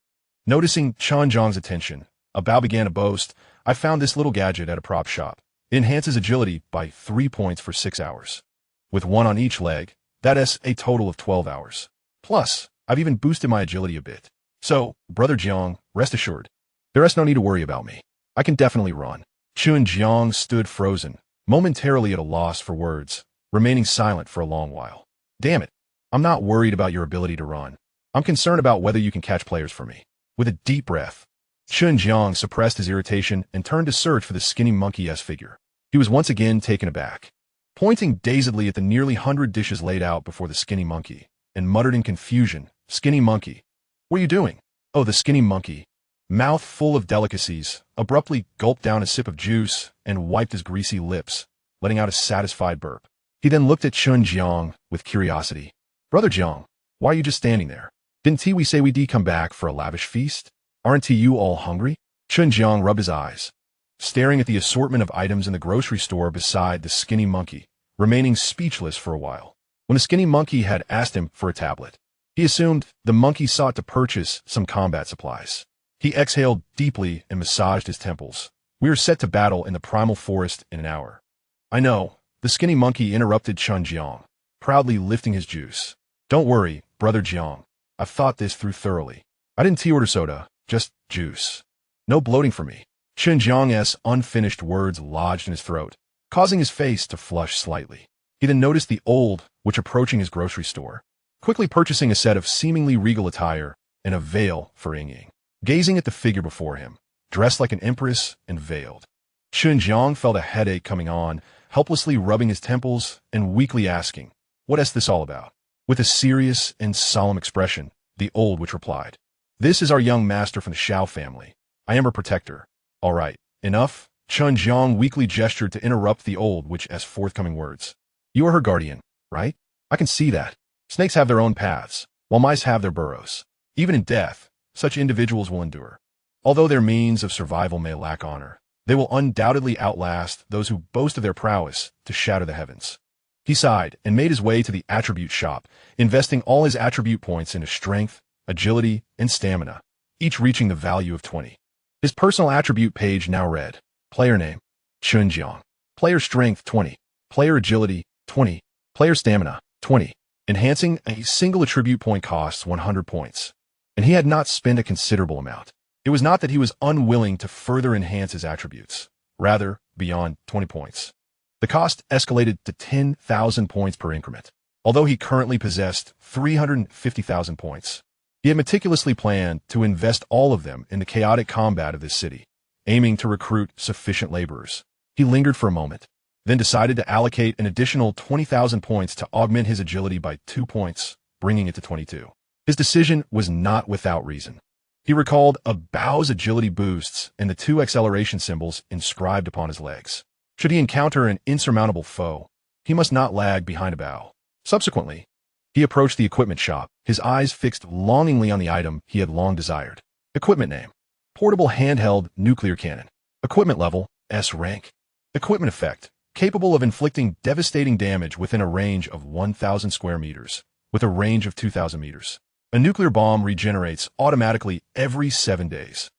Noticing Chen Jiang's attention, Bao began to boast, I found this little gadget at a prop shop. It enhances agility by 3 points for 6 hours. With 1 on each leg, that is a total of 12 hours. Plus, I've even boosted my agility a bit. So, Brother Jiang, rest assured, there is no need to worry about me. I can definitely run. Chen Jiang stood frozen, momentarily at a loss for words. remaining silent for a long while. Damn it. I'm not worried about your ability to run. I'm concerned about whether you can catch players for me. With a deep breath, Chen Jiang suppressed his irritation and turned to search for the skinny monkey-esque figure. He was once again taken aback, pointing dazedly at the nearly 100 dishes laid out before the skinny monkey, and muttered in confusion, "Skinny monkey, what are you doing?" Oh, the skinny monkey, mouth full of delicacies, abruptly gulped down a sip of juice and wiped his greasy lips, letting out a satisfied burp. He then looked at Chen Jiang with curiosity. "Brother Jiang, why are you just standing there? Didn't we say we'd come back for a lavish feast? Aren't you all hungry?" Chen Jiang rubbed his eyes, staring at the assortment of items in the grocery store beside the skinny monkey, remaining speechless for a while. When the skinny monkey had asked him for a tablet, he assumed the monkey sought to purchase some combat supplies. He exhaled deeply and massaged his temples. "We are set to battle in the primal forest in an hour." "I know," the skinny monkey interrupted Chen Jiang, proudly lifting his juice. "Don't worry, brother Jiang. I've thought this through thoroughly. I didn't order soda, just juice. No bloating for me." Chen Jiang's unfinished words lodged in his throat, causing his face to flush slightly. He then noticed the old witch approaching his grocery store, quickly purchasing a set of seemingly regal attire and a veil for Ying. Gazing at the figure before him, dressed like an empress and veiled, Chen Jiang felt a headache coming on, helplessly rubbing his temples and weakly asking, "What is this all about?" With a serious and solemn expression, the old witch replied, "This is our young master from the Shao family. I am her protector." "All right, enough." Chen Jiang weakly gestured to interrupt the old witch's forthcoming words. "You are her guardian, right? I can see that. Snakes have their own paths, while mice have their burrows. Even in death, such individuals will endure. Although their means of survival may lack honor, they will undoubtedly outlast those who boast of their prowess to shatter the heavens." He sighed and made his way to the attribute shop, investing all his attribute points into strength, agility, and stamina, each reaching the value of 20. His personal attribute page now read, player name, Chen Jiang, player strength 20, player agility 20, player stamina 20. Enhancing a single attribute point costs 100 points, and he had not spent a considerable amount. It was not that he was unwilling to further enhance his attributes, rather, beyond 20 points. The cost escalated to 10,000 points per increment. Although he currently possessed 350,000 points, he had meticulously planned to invest all of them in the chaotic combat of this city, aiming to recruit sufficient laborers. He lingered for a moment, then decided to allocate an additional 20,000 points to augment his agility by 2 points, bringing it to 22. His decision was not without reason. He recalled a bow's agility boosts and the 2 acceleration symbols inscribed upon his legs. Should he encounter an insurmountable foe, he must not lag behind a bow. Subsequently, he approached the equipment shop, his eyes fixed longingly on the item he had long desired. Equipment name, portable handheld nuclear cannon. Equipment level, S rank. Equipment effect, capable of inflicting devastating damage within a range of 1,000 square meters, with a range of 2,000 meters. A nuclear bomb regenerates automatically every 7 days,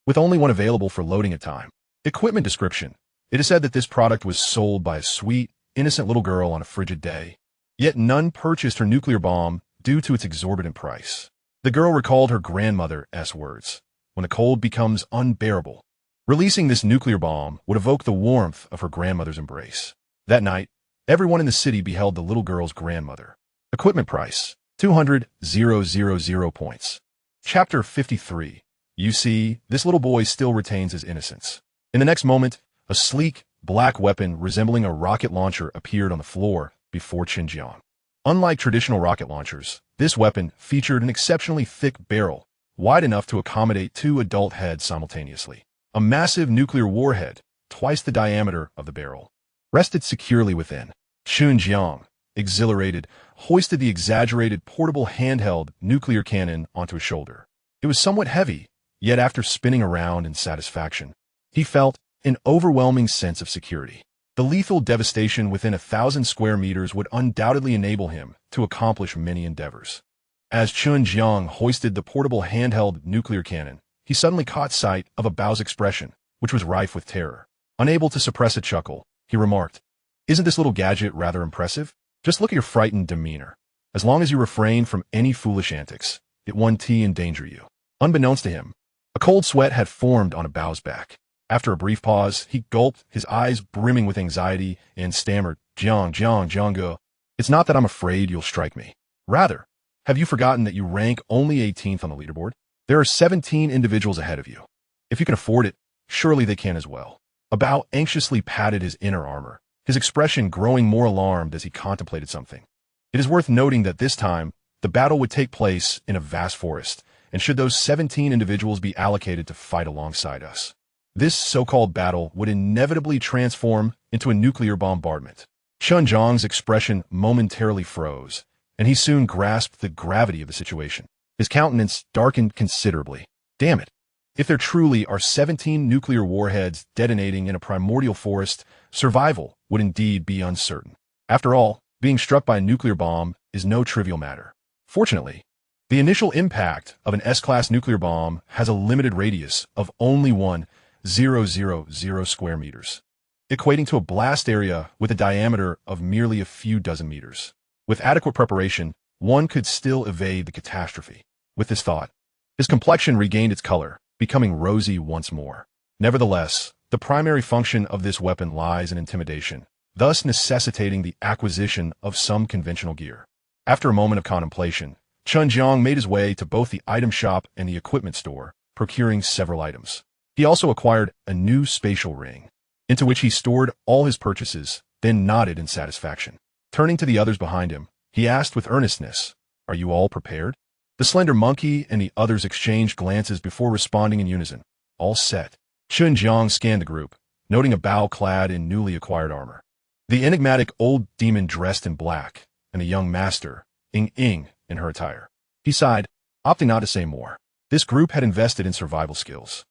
with only one available for loading at time. Equipment description. It is said that this product was sold by a sweet, innocent little girl on a frigid day. Yet none purchased her nuclear bomb due to its exorbitant price. The girl recalled her grandmother's words, "When a cold becomes unbearable, releasing this nuclear bomb would evoke the warmth of her grandmother's embrace." That night, everyone in the city beheld the little girl's grandmother. Equipment price, 200,000 points. Chapter 53. You see, this little boy still retains his innocence. In the next moment, a sleek, black weapon resembling a rocket launcher appeared on the floor before Chen Jiang. Unlike traditional rocket launchers, this weapon featured an exceptionally thick barrel, wide enough to accommodate 2 adult heads simultaneously. A massive nuclear warhead, twice the diameter of the barrel, rested securely within. Chen Jiang, exhilarated, hoisted the exaggerated portable handheld nuclear cannon onto his shoulder. It was somewhat heavy, yet after spinning around in satisfaction, he felt an overwhelming sense of security. The lethal devastation within 1,000 square meters would undoubtedly enable him to accomplish many endeavors. As Chen Jiang hoisted the portable handheld nuclear cannon, he suddenly caught sight of a Bao's expression, which was rife with terror. Unable to suppress a chuckle, he remarked, "Isn't this little gadget rather impressive? Just look at your frightened demeanor. As long as you refrain from any foolish antics, it won't endanger you." Unbeknownst to him, a cold sweat had formed on a Bao's back. After a brief pause, he gulped, his eyes brimming with anxiety, and stammered, Jiang go. It's not that I'm afraid you'll strike me. Rather, have you forgotten that you rank only 18th on the leaderboard? There are 17 individuals ahead of you. If you can afford it, surely they can as well. Bao anxiously patted his inner armor, his expression growing more alarmed as he contemplated something. It is worth noting that this time, the battle would take place in a vast forest, and should those 17 individuals be allocated to fight alongside us, this so-called battle would inevitably transform into a nuclear bombardment. Chen Jiang's expression momentarily froze, and he soon grasped the gravity of the situation. His countenance darkened considerably. Damn it. If there truly are 17 nuclear warheads detonating in a primordial forest, survival would indeed be uncertain. After all, being struck by a nuclear bomb is no trivial matter. Fortunately, the initial impact of an S-class nuclear bomb has a limited radius of only 1,000 square meters, equating to a blast area with a diameter of merely a few dozen meters. With adequate preparation, one could still evade the catastrophe. With this thought, his complexion regained its color, becoming rosy once more. Nevertheless, the primary function of this weapon lies in intimidation, thus necessitating the acquisition of some conventional gear. After a moment of contemplation, Chen Jiang made his way to both the item shop and the equipment store, procuring several items. He also acquired a new spatial ring, into which he stored all his purchases, then nodded in satisfaction. Turning to the others behind him, he asked with earnestness, "Are you all prepared?" The slender monkey and the others exchanged glances before responding in unison. All set. Chen Jiang scanned the group, noting a Bao clad in newly acquired armor, the enigmatic old demon dressed in black, and the young master, Ying in her attire. He sighed, opting not to say more. This group had invested in survival skills.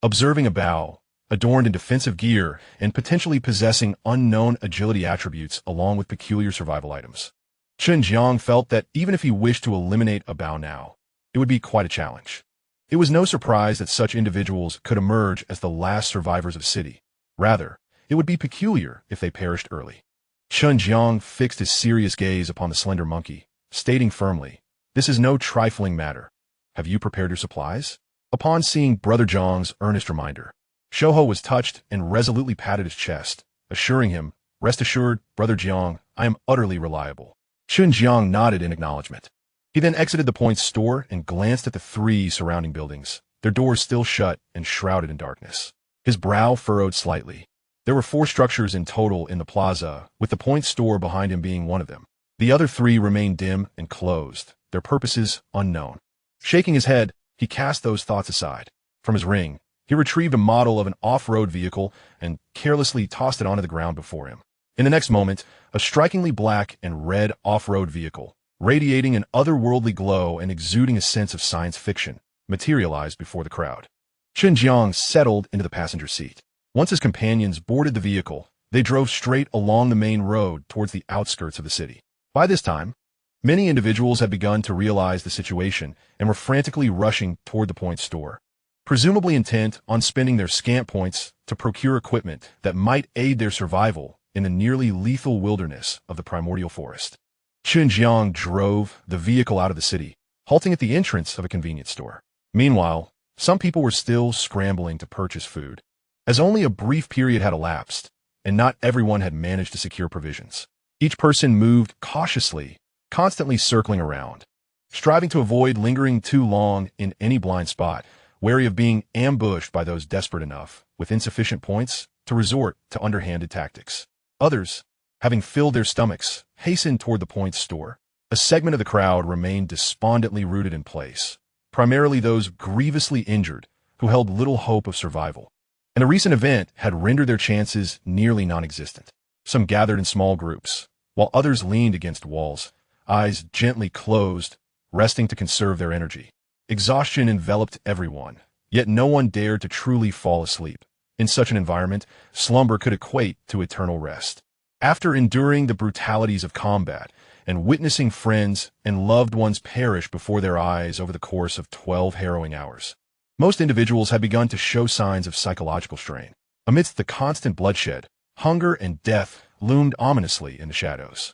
Observing a Bao, adorned in defensive gear and potentially possessing unknown agility attributes along with peculiar survival items, Chen Jiang felt that even if he wished to eliminate a Bao now, it would be quite a challenge. It was no surprise that such individuals could emerge as the last survivors of the city. Rather, it would be peculiar if they perished early. Chen Jiang fixed his serious gaze upon the slender monkey, stating firmly, "This is no trifling matter. Have you prepared your supplies?" Upon seeing Brother Jiang's earnest reminder, Shouho was touched and resolutely patted his chest, assuring him, "Rest assured, Brother Jiang, I am utterly reliable." Chen Jiang nodded in acknowledgement. He then exited the point's store and glanced at the three surrounding buildings, their doors still shut and shrouded in darkness. His brow furrowed slightly. There were 4 structures in total in the plaza, with the point store behind him being one of them. The other 3 remained dim and closed, their purposes unknown. Shaking his head, he cast those thoughts aside. From his ring, he retrieved a model of an off-road vehicle and carelessly tossed it onto the ground before him. In the next moment, a strikingly black and red off-road vehicle, radiating an otherworldly glow and exuding a sense of science fiction, materialized before the crowd. Chen Jiang settled into the passenger seat. Once his companions boarded the vehicle, they drove straight along the main road towards the outskirts of the city. By this time, many individuals had begun to realize the situation and were frantically rushing toward the point store, presumably intent on spending their scant points to procure equipment that might aid their survival in the nearly lethal wilderness of the primordial forest. Chen Jiang drove the vehicle out of the city, halting at the entrance of a convenience store. Meanwhile, some people were still scrambling to purchase food, as only a brief period had elapsed, and not everyone had managed to secure provisions. Each person moved cautiously, constantly circling around, striving to avoid lingering too long in any blind spot, wary of being ambushed by those desperate enough, with insufficient points, to resort to underhanded tactics. Others, having filled their stomachs, hastened toward the point store. A segment of the crowd remained despondently rooted in place, primarily those grievously injured who held little hope of survival, and a recent event had rendered their chances nearly non-existent. Some gathered in small groups, while others leaned against walls, eyes gently closed, resting to conserve their energy. Exhaustion enveloped everyone, yet no one dared to truly fall asleep. In such an environment, slumber could equate to eternal rest. After enduring the brutalities of combat and witnessing friends and loved ones perish before their eyes over the course of 12 harrowing hours, most individuals had begun to show signs of psychological strain. Amidst the constant bloodshed, hunger and death loomed ominously in the shadows.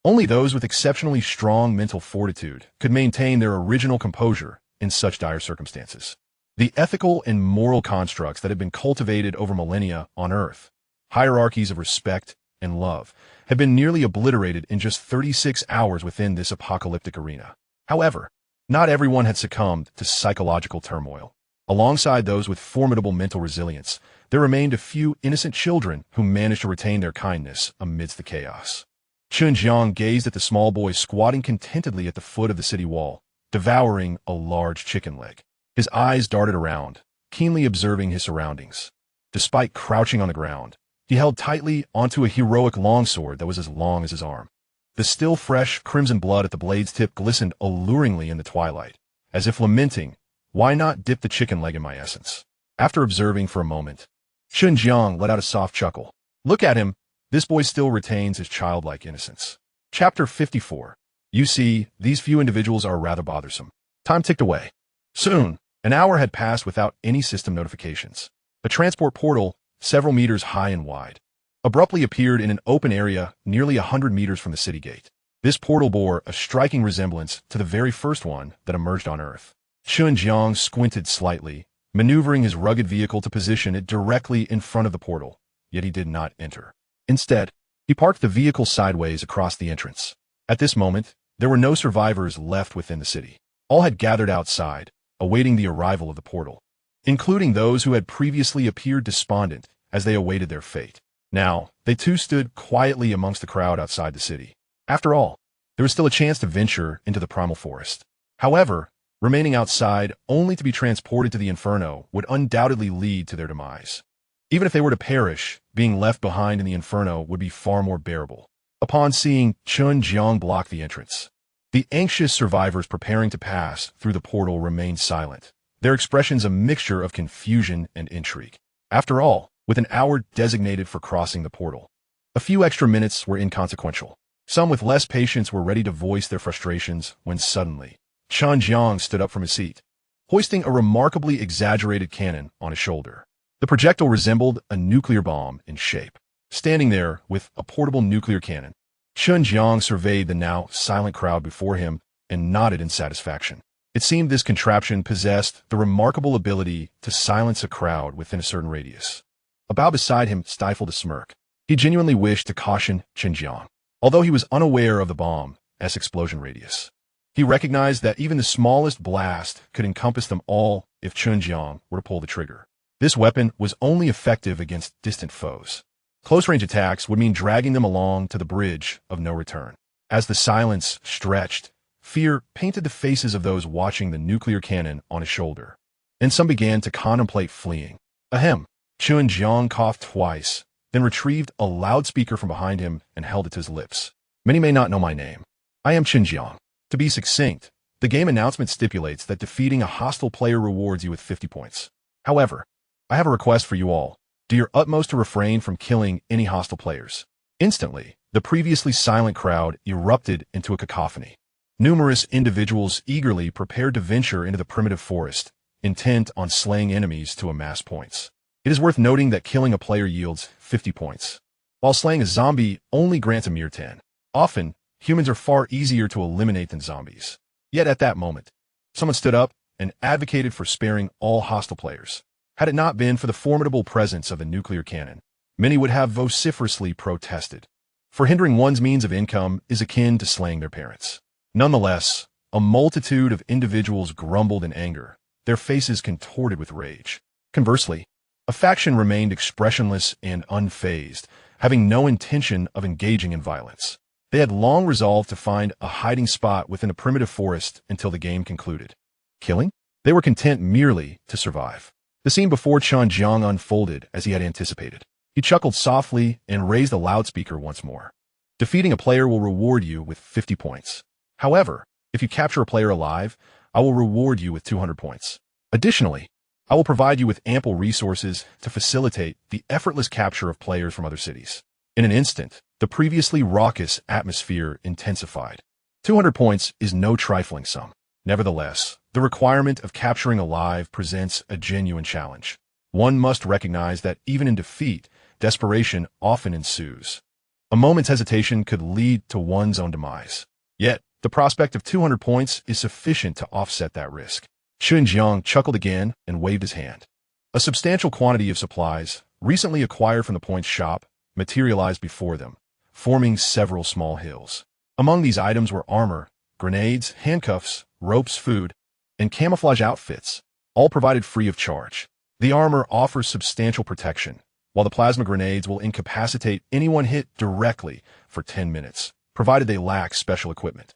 Only those with exceptionally strong mental fortitude could maintain their original composure in such dire circumstances. The ethical and moral constructs that had been cultivated over millennia on Earth, hierarchies of respect and love, had been nearly obliterated in just 36 hours within this apocalyptic arena. However, not everyone had succumbed to psychological turmoil. Alongside those with formidable mental resilience, there remained a few innocent children who managed to retain their kindness amidst the chaos. Chen Jiang gazed at the small boy squatting contentedly at the foot of the city wall, devouring a large chicken leg. His eyes darted around, keenly observing his surroundings. Despite crouching on the ground, he held tightly onto a heroic longsword that was as long as his arm. The still fresh crimson blood at the blade's tip glistened alluringly in the twilight, as if lamenting, "Why not dip the chicken leg in my essence?" After observing for a moment, Chen Jiang let out a soft chuckle. Look at him, this boy still retains his childlike innocence. Chapter 54. You see, these few individuals are rather bothersome. Time ticked away. Soon, an hour had passed without any system notifications. A transport portal, several meters high and wide, abruptly appeared in an open area nearly 100 meters from the city gate. This portal bore a striking resemblance to the very first one that emerged on Earth. Chen Jiang squinted slightly, maneuvering his rugged vehicle to position it directly in front of the portal, yet he did not enter. Instead, he parked the vehicle sideways across the entrance. At this moment, there were no survivors left within the city. All had gathered outside, awaiting the arrival of the portal, including those who had previously appeared despondent as they awaited their fate. Now, they too stood quietly amongst the crowd outside the city. After all, there was still a chance to venture into the primal forest. However, remaining outside only to be transported to the inferno would undoubtedly lead to their demise. Even if they were to perish, being left behind in the inferno would be far more bearable. Upon seeing Chen Jiang block the entrance, the anxious survivors preparing to pass through the portal remained silent, their expressions a mixture of confusion and intrigue. After all, with an hour designated for crossing the portal, a few extra minutes were inconsequential. Some with less patience were ready to voice their frustrations when suddenly, Chen Jiang stood up from his seat, hoisting a remarkably exaggerated cannon on his shoulder. The projectile resembled a nuclear bomb in shape. Standing there with a portable nuclear cannon, Chen Jiang surveyed the now silent crowd before him and nodded in satisfaction. It seemed this contraption possessed the remarkable ability to silence a crowd within a certain radius. A bow beside him stifled a smirk. He genuinely wished to caution Chen Jiang, although he was unaware of the bomb's explosion radius. He recognized that even the smallest blast could encompass them all if Chen Jiang were to pull the trigger. This weapon was only effective against distant foes. Close-range attacks would mean dragging them along to the bridge of no return. As the silence stretched, fear painted the faces of those watching the nuclear cannon on his shoulder, and some began to contemplate fleeing. Ahem. Chen Jiang coughed twice, then retrieved a loudspeaker from behind him and held it to his lips. Many may not know my name. I am Chen Jiang. To be succinct, the game announcement stipulates that defeating a hostile player rewards you with 50 points. However, I have a request for you all. Do your utmost to refrain from killing any hostile players. Instantly, the previously silent crowd erupted into a cacophony. Numerous individuals eagerly prepared to venture into the primitive forest, intent on slaying enemies to amass points. It is worth noting that killing a player yields 50 points, while slaying a zombie only grants a mere 10. Often, humans are far easier to eliminate than zombies. Yet at that moment, someone stood up and advocated for sparing all hostile players. Had it not been for the formidable presence of the nuclear cannon, many would have vociferously protested. For hindering one's means of income is akin to slaying their parents. Nonetheless, a multitude of individuals grumbled in anger, their faces contorted with rage. Conversely, a faction remained expressionless and unfazed, having no intention of engaging in violence. They had long resolved to find a hiding spot within a primitive forest until the game concluded. Killing? They were content merely to survive. The scene before Chen Jiang unfolded as he had anticipated. He chuckled softly and raised the loudspeaker once more. Defeating a player will reward you with 50 points. However, if you capture a player alive, I will reward you with 200 points. Additionally, I will provide you with ample resources to facilitate the effortless capture of players from other cities. In an instant, the previously raucous atmosphere intensified. 200 points is no trifling sum. Nevertheless, the requirement of capturing alive presents a genuine challenge. One must recognize that even in defeat, desperation often ensues. A moment's hesitation could lead to one's own demise. Yet, the prospect of 200 points is sufficient to offset that risk. Chen Jiang chuckled again and waved his hand. A substantial quantity of supplies, recently acquired from the points shop, materialized before them, forming several small hills. Among these items were armor, grenades, handcuffs, ropes, food, and camouflage outfits, all provided free of charge. The armor offers substantial protection, while the plasma grenades will incapacitate anyone hit directly for 10 minutes, provided they lack special equipment.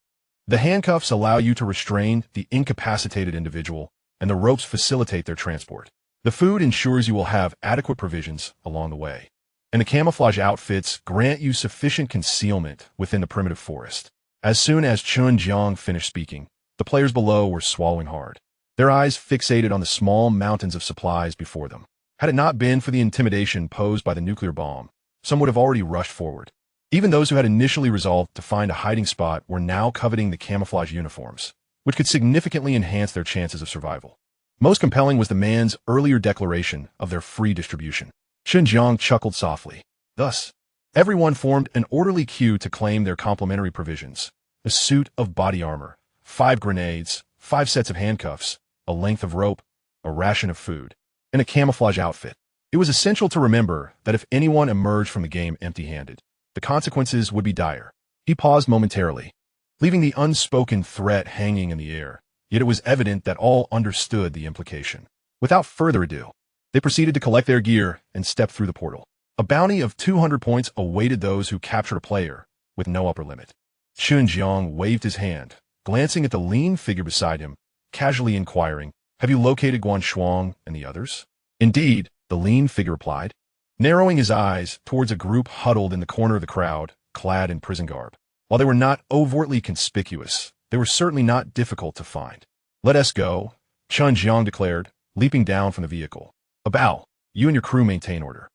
The handcuffs allow you to restrain the incapacitated individual, and the ropes facilitate their transport. The food ensures you will have adequate provisions along the way. And the camouflage outfits grant you sufficient concealment within the primitive forest. As soon as Chen Jiang finished speaking, the players below were swallowing hard, their eyes fixated on the small mountains of supplies before them. Had it not been for the intimidation posed by the nuclear bomb, some would have already rushed forward. Even those who had initially resolved to find a hiding spot were now coveting the camouflage uniforms, which could significantly enhance their chances of survival. Most compelling was the man's earlier declaration of their free distribution. Chen Jiang chuckled softly. Thus, everyone formed an orderly queue to claim their complementary provisions: a suit of body armor, 5 grenades, 5 sets of handcuffs, a length of rope, a ration of food, and a camouflage outfit. It was essential to remember that if anyone emerged from the game empty-handed, the consequences would be dire. He paused momentarily, leaving the unspoken threat hanging in the air, yet it was evident that all understood the implication. Without further ado, they proceeded to collect their gear and step through the portal. A bounty of 200 points awaited those who captured a player, with no upper limit. Chen Jiang waved his hand, glancing at the lean figure beside him, casually inquiring, "Have you located Guan Shuang and the others?" "Indeed," the lean figure replied, narrowing his eyes towards a group huddled in the corner of the crowd, clad in prison garb. While they were not overtly conspicuous, they were certainly not difficult to find. "Let us go," Chen Jiang declared, leaping down from the vehicle. "A bow. You and your crew maintain order.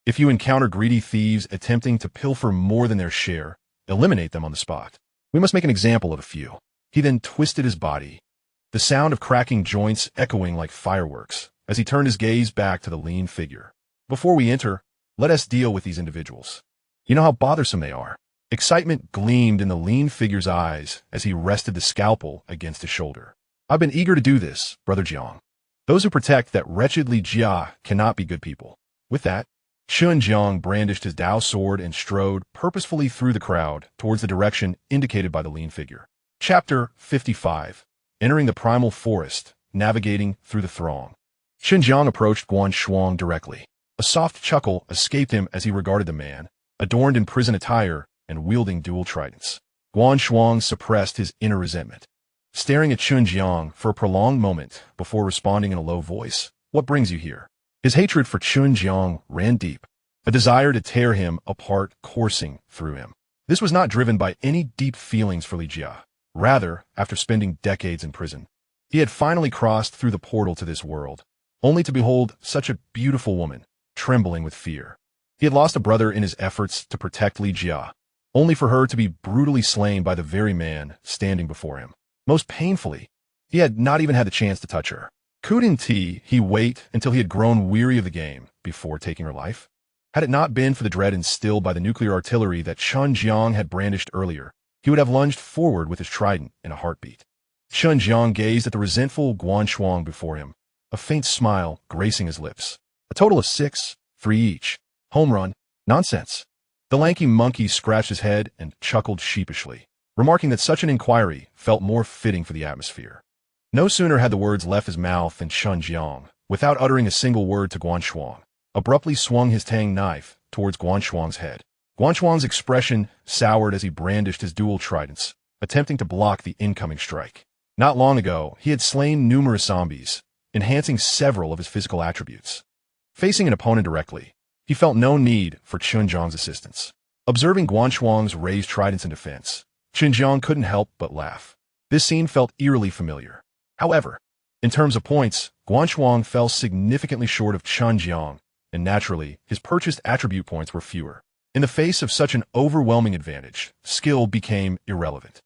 If you encounter greedy thieves attempting to pilfer more than their share, eliminate them on the spot. We must make an example of a few." He then twisted his body, the sound of cracking joints echoing like fireworks, as he turned his gaze back to the lean figure. "Before we enter, let us deal with these individuals. You know how bothersome they are." Excitement gleamed in the lean figure's eyes as he rested the scalpel against his shoulder. "I've been eager to do this, Brother Jiang. Those who protect that wretched Li Jia cannot be good people." With that, Chen Jiang brandished his Dao sword and strode purposefully through the crowd towards the direction indicated by the lean figure. Chapter 55. Entering the Primal Forest, Navigating Through the Throng. Chen Jiang approached Guan Shuang directly. A soft chuckle escaped him as he regarded the man, adorned in prison attire and wielding dual tridents. Guan Shuang suppressed his inner resentment, staring at Chen Jiang for a prolonged moment before responding in a low voice. "What brings you here?" His hatred for Chen Jiang ran deep, a desire to tear him apart coursing through him. This was not driven by any deep feelings for Li Jia. Rather, after spending decades in prison, he had finally crossed through the portal to this world, only to behold such a beautiful woman, trembling with fear. He had lost a brother in his efforts to protect Li Jia, only for her to be brutally slain by the very man standing before him. Most painfully, he had not even had the chance to touch her. Couldn't he wait until he had grown weary of the game before taking her life? Had it not been for the dread instilled by the nuclear artillery that Chen Jiang had brandished earlier, he would have lunged forward with his trident in a heartbeat. Chen Jiang gazed at the resentful Guan Shuang before him, a faint smile gracing his lips. "A total of 6, 3 each. Home run. Nonsense." The lanky monkey scratched his head and chuckled sheepishly, remarking that such an inquiry felt more fitting for the atmosphere. No sooner had the words left his mouth than Chen Jiang, without uttering a single word to Guan Shuang, abruptly swung his tang knife towards Guan Shuang's head. Guan Shuang's expression soured as he brandished his dual tridents, attempting to block the incoming strike. Not long ago, he had slain numerous zombies, enhancing several of his physical attributes. Facing an opponent directly, he felt no need for Chen Jiang's assistance. Observing Guan Shuang's raised tridents in defense, Chen Jiang couldn't help but laugh. This scene felt eerily familiar. However, in terms of points, Guan Shuang fell significantly short of Chen Jiang, and naturally, his purchased attribute points were fewer. In the face of such an overwhelming advantage, skill became irrelevant.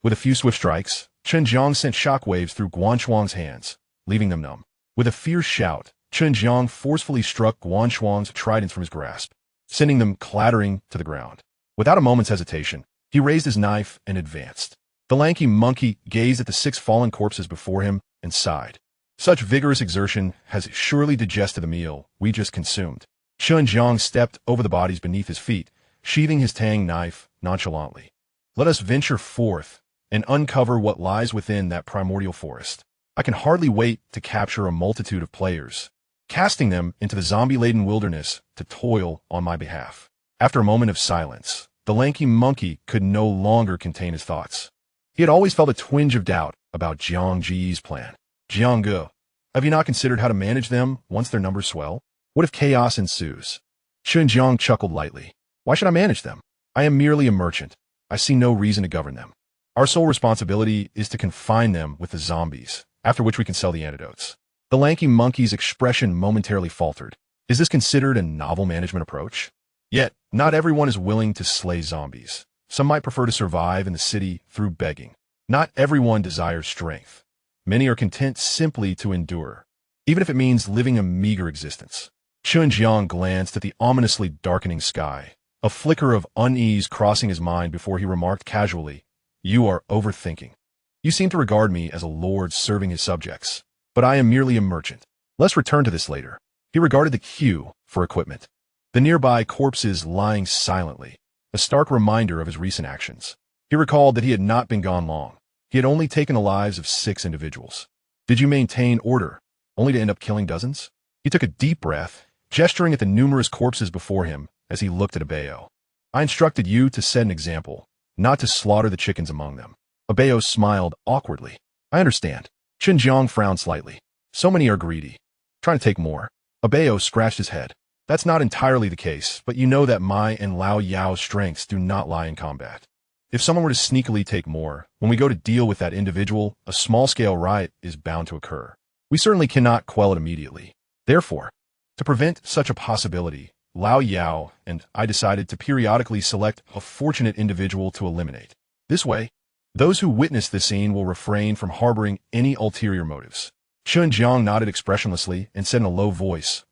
With a few swift strikes, Chen Jiang sent shockwaves through Guan Shuang's hands, leaving them numb. With a fierce shout, Chen Jiang forcefully struck Guan Shuang's tridents from his grasp, sending them clattering to the ground. Without a moment's hesitation, he raised his knife and advanced. The lanky monkey gazed at the 6 fallen corpses before him and sighed. "Such vigorous exertion has surely digested the meal we just consumed." Chen Jiang stepped over the bodies beneath his feet, sheathing his tang knife nonchalantly. Let us venture forth and uncover what lies within that primordial forest. I can hardly wait to capture a multitude of players, casting them into the zombie-laden wilderness to toil on my behalf. After a moment of silence, the lanky monkey could no longer contain his thoughts. He had always felt a twinge of doubt about Jiang Ji's plan. Jiang, have you not considered how to manage them once their numbers swell? What if chaos ensues? Chen Jiang chuckled lightly. Why should I manage them? I am merely a merchant. I see no reason to govern them. Our sole responsibility is to confine them with the zombies, after which we can sell the antidotes. The lanky monkey's expression momentarily faltered. Is this considered a novel management approach? Yet, not everyone is willing to slay zombies. Some might prefer to survive in the city through begging. Not everyone desires strength. Many are content simply to endure, even if it means living a meager existence. Chen Jiang glanced at the ominously darkening sky, a flicker of unease crossing his mind before he remarked casually, "You are overthinking. You seem to regard me as a lord serving his subjects, but I am merely a merchant. Let's return to this later." He regarded the queue for equipment. The nearby corpses lying silently, a stark reminder of his recent actions. He recalled that he had not been gone long. He had only taken the lives of 6 individuals. Did you maintain order, only to end up killing dozens? He took a deep breath, gesturing at the numerous corpses before him as he looked at Abayo. I instructed you to set an example, not to slaughter the chickens among them. Abayo smiled awkwardly. I understand. Chen Jiang frowned slightly. So many are greedy, trying to take more. Abayo scratched his head. That's not entirely the case, but you know that my and Lao Yao's strengths do not lie in combat. If someone were to sneakily take more, when we go to deal with that individual, a small-scale riot is bound to occur. We certainly cannot quell it immediately. Therefore, to prevent such a possibility, Lao Yao and I decided to periodically select a fortunate individual to eliminate. This way, those who witness this scene will refrain from harboring any ulterior motives. Chen Jiang nodded expressionlessly and said in a low voice,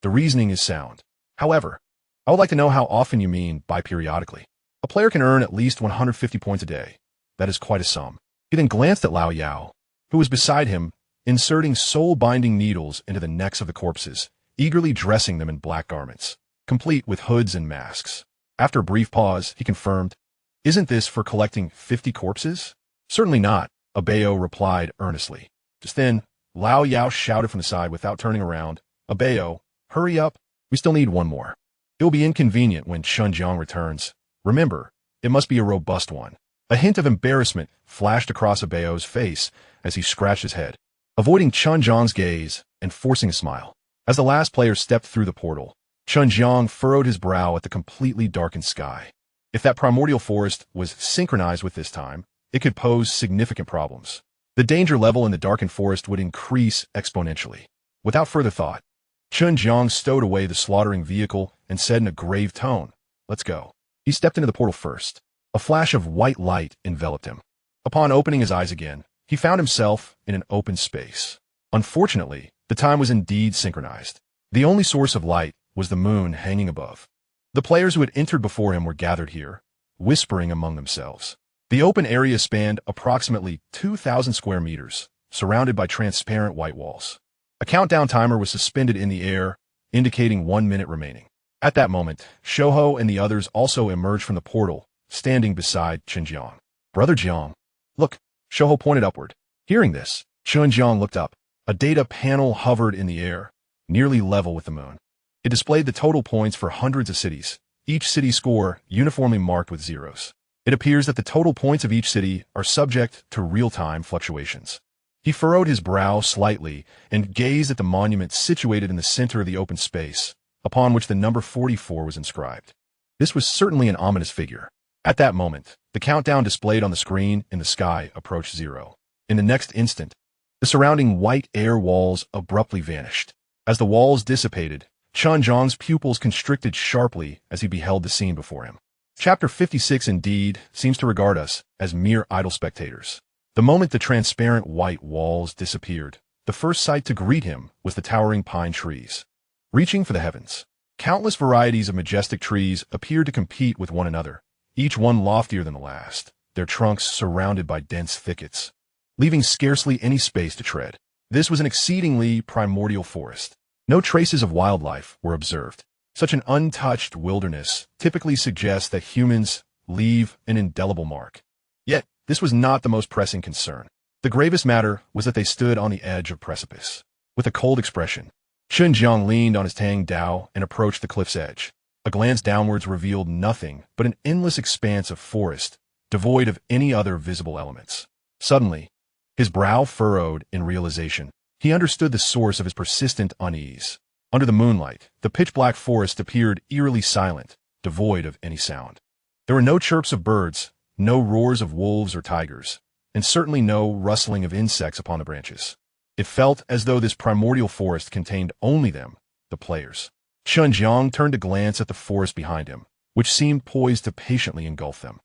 The reasoning is sound. However, I would like to know how often you mean by periodically. A player can earn at least 150 points a day. That is quite a sum. He then glanced at Lao Yao, who was beside him, inserting soul-binding needles into the necks of the corpses, eagerly dressing them in black garments, complete with hoods and masks. After a brief pause, he confirmed, Isn't this for collecting 50 corpses? Certainly not, Abayo replied earnestly. Just then, Lao Yao shouted from the side without turning around, Abayo, hurry up, we still need one more. It will be inconvenient when Chen Jiang returns. Remember, it must be a robust one. A hint of embarrassment flashed across Abayo's face as he scratched his head, avoiding Chen Jiang's gaze and forcing a smile. As the last player stepped through the portal, Chen Jiang furrowed his brow at the completely darkened sky. If that primordial forest was synchronized with this time, it could pose significant problems. The danger level in the darkened forest would increase exponentially. Without further thought, Chen Jiang stowed away the slaughtering vehicle and said in a grave tone, Let's go. He stepped into the portal first. A flash of white light enveloped him. Upon opening his eyes again, he found himself in an open space. Unfortunately, the time was indeed synchronized. The only source of light was the moon hanging above. The players who had entered before him were gathered here, whispering among themselves. The open area spanned approximately 2,000 square meters, surrounded by transparent white walls. A countdown timer was suspended in the air, indicating 1 minute remaining. At that moment, Shouho and the others also emerged from the portal, standing beside Chen Jiang. Brother Jiang. Look, Shouho pointed upward. Hearing this, Chen Jiang looked up. A data panel hovered in the air, nearly level with the moon. It displayed the total points for hundreds of cities, each city score uniformly marked with zeros. It appears that the total points of each city are subject to real-time fluctuations. He furrowed his brow slightly and gazed at the monument situated in the center of the open space, upon which the number 44 was inscribed. This was certainly an ominous figure. At that moment, the countdown displayed on the screen in the sky approached 0. In the next instant, the surrounding white air walls abruptly vanished. As the walls dissipated, Chen Jiang's pupils constricted sharply as he beheld the scene before him. Chapter 56 indeed seems to regard us as mere idle spectators. The moment the transparent white walls disappeared, the first sight to greet him was the towering pine trees. Reaching for the heavens, countless varieties of majestic trees appeared to compete with one another, each one loftier than the last, their trunks surrounded by dense thickets, leaving scarcely any space to tread. This was an exceedingly primordial forest. No traces of wildlife were observed. Such an untouched wilderness typically suggests that humans leave an indelible mark. Yet, this was not the most pressing concern. The gravest matter was that they stood on the edge of precipice. With a cold expression, Chen Jiang leaned on his Tang Dao and approached the cliff's edge. A glance downwards revealed nothing but an endless expanse of forest, devoid of any other visible elements. Suddenly, his brow furrowed in realization. He understood the source of his persistent unease. Under the moonlight, the pitch-black forest appeared eerily silent, devoid of any sound. There were no chirps of birds, no roars of wolves or tigers, and certainly no rustling of insects upon the branches. It felt as though this primordial forest contained only them, the players. Chen Jiang turned to glance at the forest behind him, which seemed poised to patiently engulf them.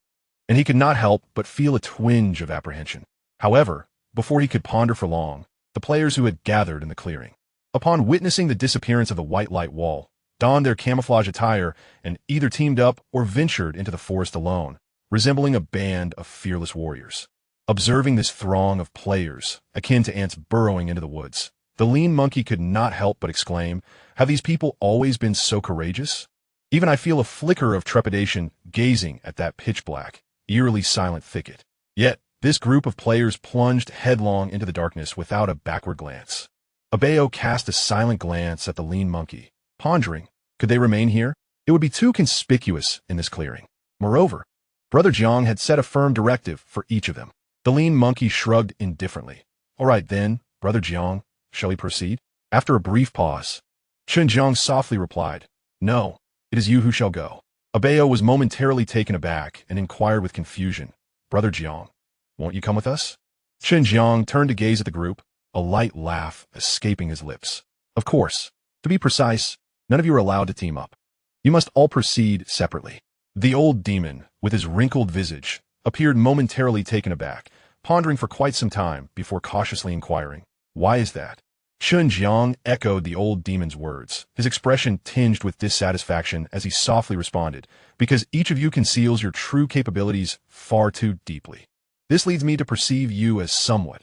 And he could not help but feel a twinge of apprehension. However, before he could ponder for long, the players who had gathered in the clearing, upon witnessing the disappearance of the white light wall, donned their camouflage attire and either teamed up or ventured into the forest alone, resembling a band of fearless warriors. Observing this throng of players, akin to ants burrowing into the woods, the lean monkey could not help but exclaim, "Have these people always been so courageous? Even I feel a flicker of trepidation gazing at that pitch-black, eerily silent thicket." Yet, this group of players plunged headlong into the darkness without a backward glance. Abeo cast a silent glance at the lean monkey, pondering, could they remain here? It would be too conspicuous in this clearing. Moreover, Brother Jiang had set a firm directive for each of them. The lean monkey shrugged indifferently. "All right then, Brother Jiang, shall we proceed?" After a brief pause, Chen Jiang softly replied, "No, it is you who shall go." Abeo was momentarily taken aback and inquired with confusion, "Brother Jiang, won't you come with us?" Chen Jiang turned to gaze at the group, a light laugh escaping his lips. "Of course. To be precise, none of you are allowed to team up. You must all proceed separately." The old demon, with his wrinkled visage, appeared momentarily taken aback, pondering for quite some time before cautiously inquiring, "Why is that?" Chen Jiang echoed the old demon's words, his expression tinged with dissatisfaction as he softly responded, "Because each of you conceals your true capabilities far too deeply. This leads me to perceive you as somewhat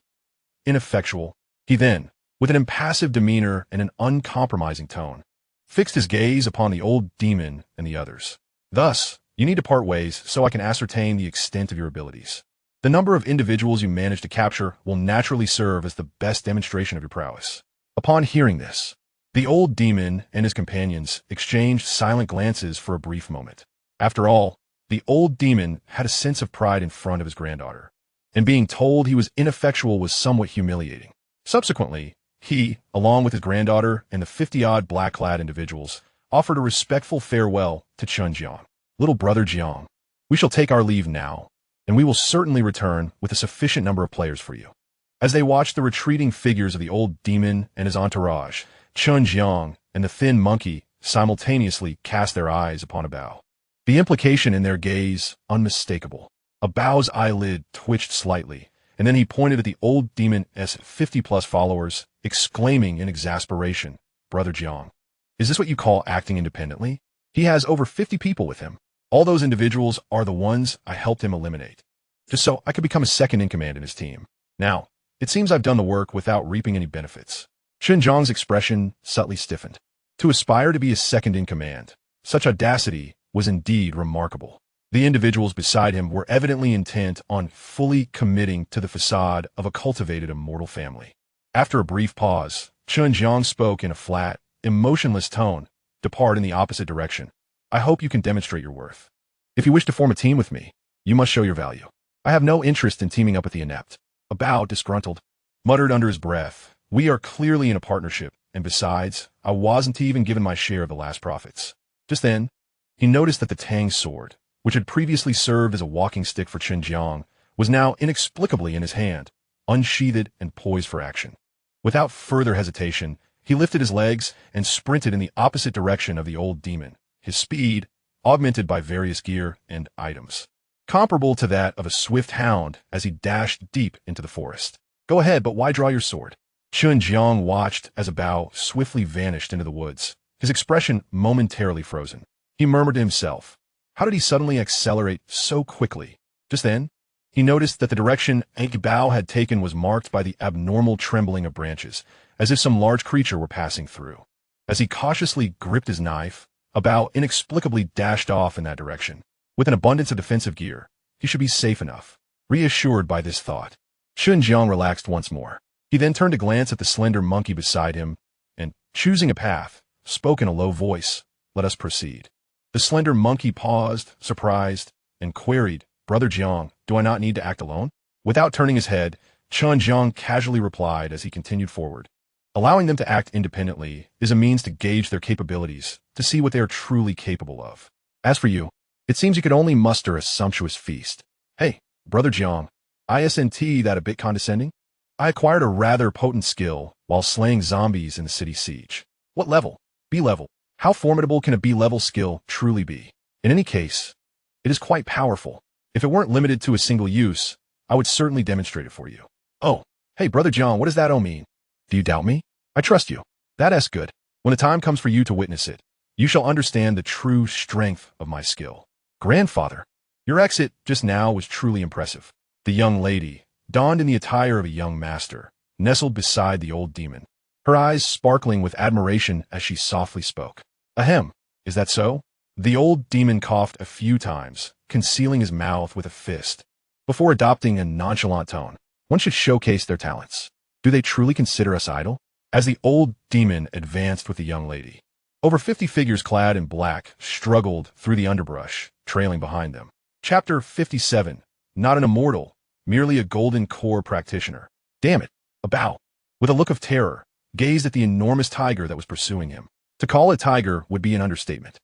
ineffectual." He then, with an impassive demeanor and an uncompromising tone, fixed his gaze upon the old demon and the others. "Thus, you need to part ways so I can ascertain the extent of your abilities. The number of individuals you manage to capture will naturally serve as the best demonstration of your prowess." Upon hearing this, the old demon and his companions exchanged silent glances for a brief moment. After all, the old demon had a sense of pride in front of his granddaughter, and being told he was ineffectual was somewhat humiliating. Subsequently, he, along with his granddaughter and the 50-odd black-clad individuals, offered a respectful farewell to Chen Jiang. "Little Brother Jiang, we shall take our leave now, and we will certainly return with a sufficient number of players for you." As they watched the retreating figures of the old demon and his entourage, Chen Jiang and the thin monkey simultaneously cast their eyes upon Abao. The implication in their gaze unmistakable. Abao's eyelid twitched slightly, and then he pointed at the old demon's 50-plus followers, exclaiming in exasperation, "Brother Jiang, is this what you call acting independently? He has over 50 people with him. All those individuals are the ones I helped him eliminate, just so I could become a second-in-command in his team. Now, it seems I've done the work without reaping any benefits." Chen Jiang's expression subtly stiffened. To aspire to be a second-in-command, such audacity was indeed remarkable. The individuals beside him were evidently intent on fully committing to the facade of a cultivated immortal family. After a brief pause, Chen Jiang spoke in a flat, emotionless tone, "Depart in the opposite direction. I hope you can demonstrate your worth. If you wish to form a team with me, you must show your value. I have no interest in teaming up with the inept." Abao, disgruntled, muttered under his breath, "We are clearly in a partnership, and besides, I wasn't even given my share of the last profits." Just then, he noticed that the Tang sword, which had previously served as a walking stick for Chen Jiang, was now inexplicably in his hand, unsheathed and poised for action. Without further hesitation, he lifted his legs and sprinted in the opposite direction of the old demon, his speed, augmented by various gear and items, comparable to that of a swift hound as he dashed deep into the forest. "Go ahead, but why draw your sword?" Chen Jiang watched as Abao swiftly vanished into the woods, his expression momentarily frozen. He murmured to himself, how did he suddenly accelerate so quickly? Just then, he noticed that the direction Bao had taken was marked by the abnormal trembling of branches, as if some large creature were passing through. As he cautiously gripped his knife, Bao inexplicably dashed off in that direction. With an abundance of defensive gear, he should be safe enough. Reassured by this thought, Chen Jiang relaxed once more. He then turned to glance at the slender monkey beside him, and, choosing a path, spoke in a low voice, "Let us proceed." The slender monkey paused, surprised, and queried, "Brother Jiang, do I not need to act alone?" Without turning his head, Chen Jiang casually replied as he continued forward. Allowing them to act independently is a means to gauge their capabilities, to see what they are truly capable of. As for you, it seems you could only muster a sumptuous feast. Hey, Brother Jiang, isn't that a bit condescending? I acquired a rather potent skill while slaying zombies in the city siege. What level? B level. How formidable can a B level skill truly be? In any case, it is quite powerful. If it weren't limited to a single use, I would certainly demonstrate it for you. Oh, hey, Brother Jiang, what does that all mean? Do you doubt me? I trust you. That's good. When the time comes for you to witness it, you shall understand the true strength of my skill. Grandfather, your exit just now was truly impressive. The young lady, donned in the attire of a young master, nestled beside the old demon, her eyes sparkling with admiration as she softly spoke. Ahem, is that so? The old demon coughed a few times, concealing his mouth with a fist. Before adopting a nonchalant tone, one should showcase their talents. Do they truly consider us idle? As the old demon advanced with the young lady, over 50 figures clad in black struggled through the underbrush, trailing behind them. Chapter 57. Not an immortal, merely a golden core practitioner. Damn it, Bao, with a look of terror, gazed at the enormous tiger that was pursuing him. To call it tiger would be an understatement,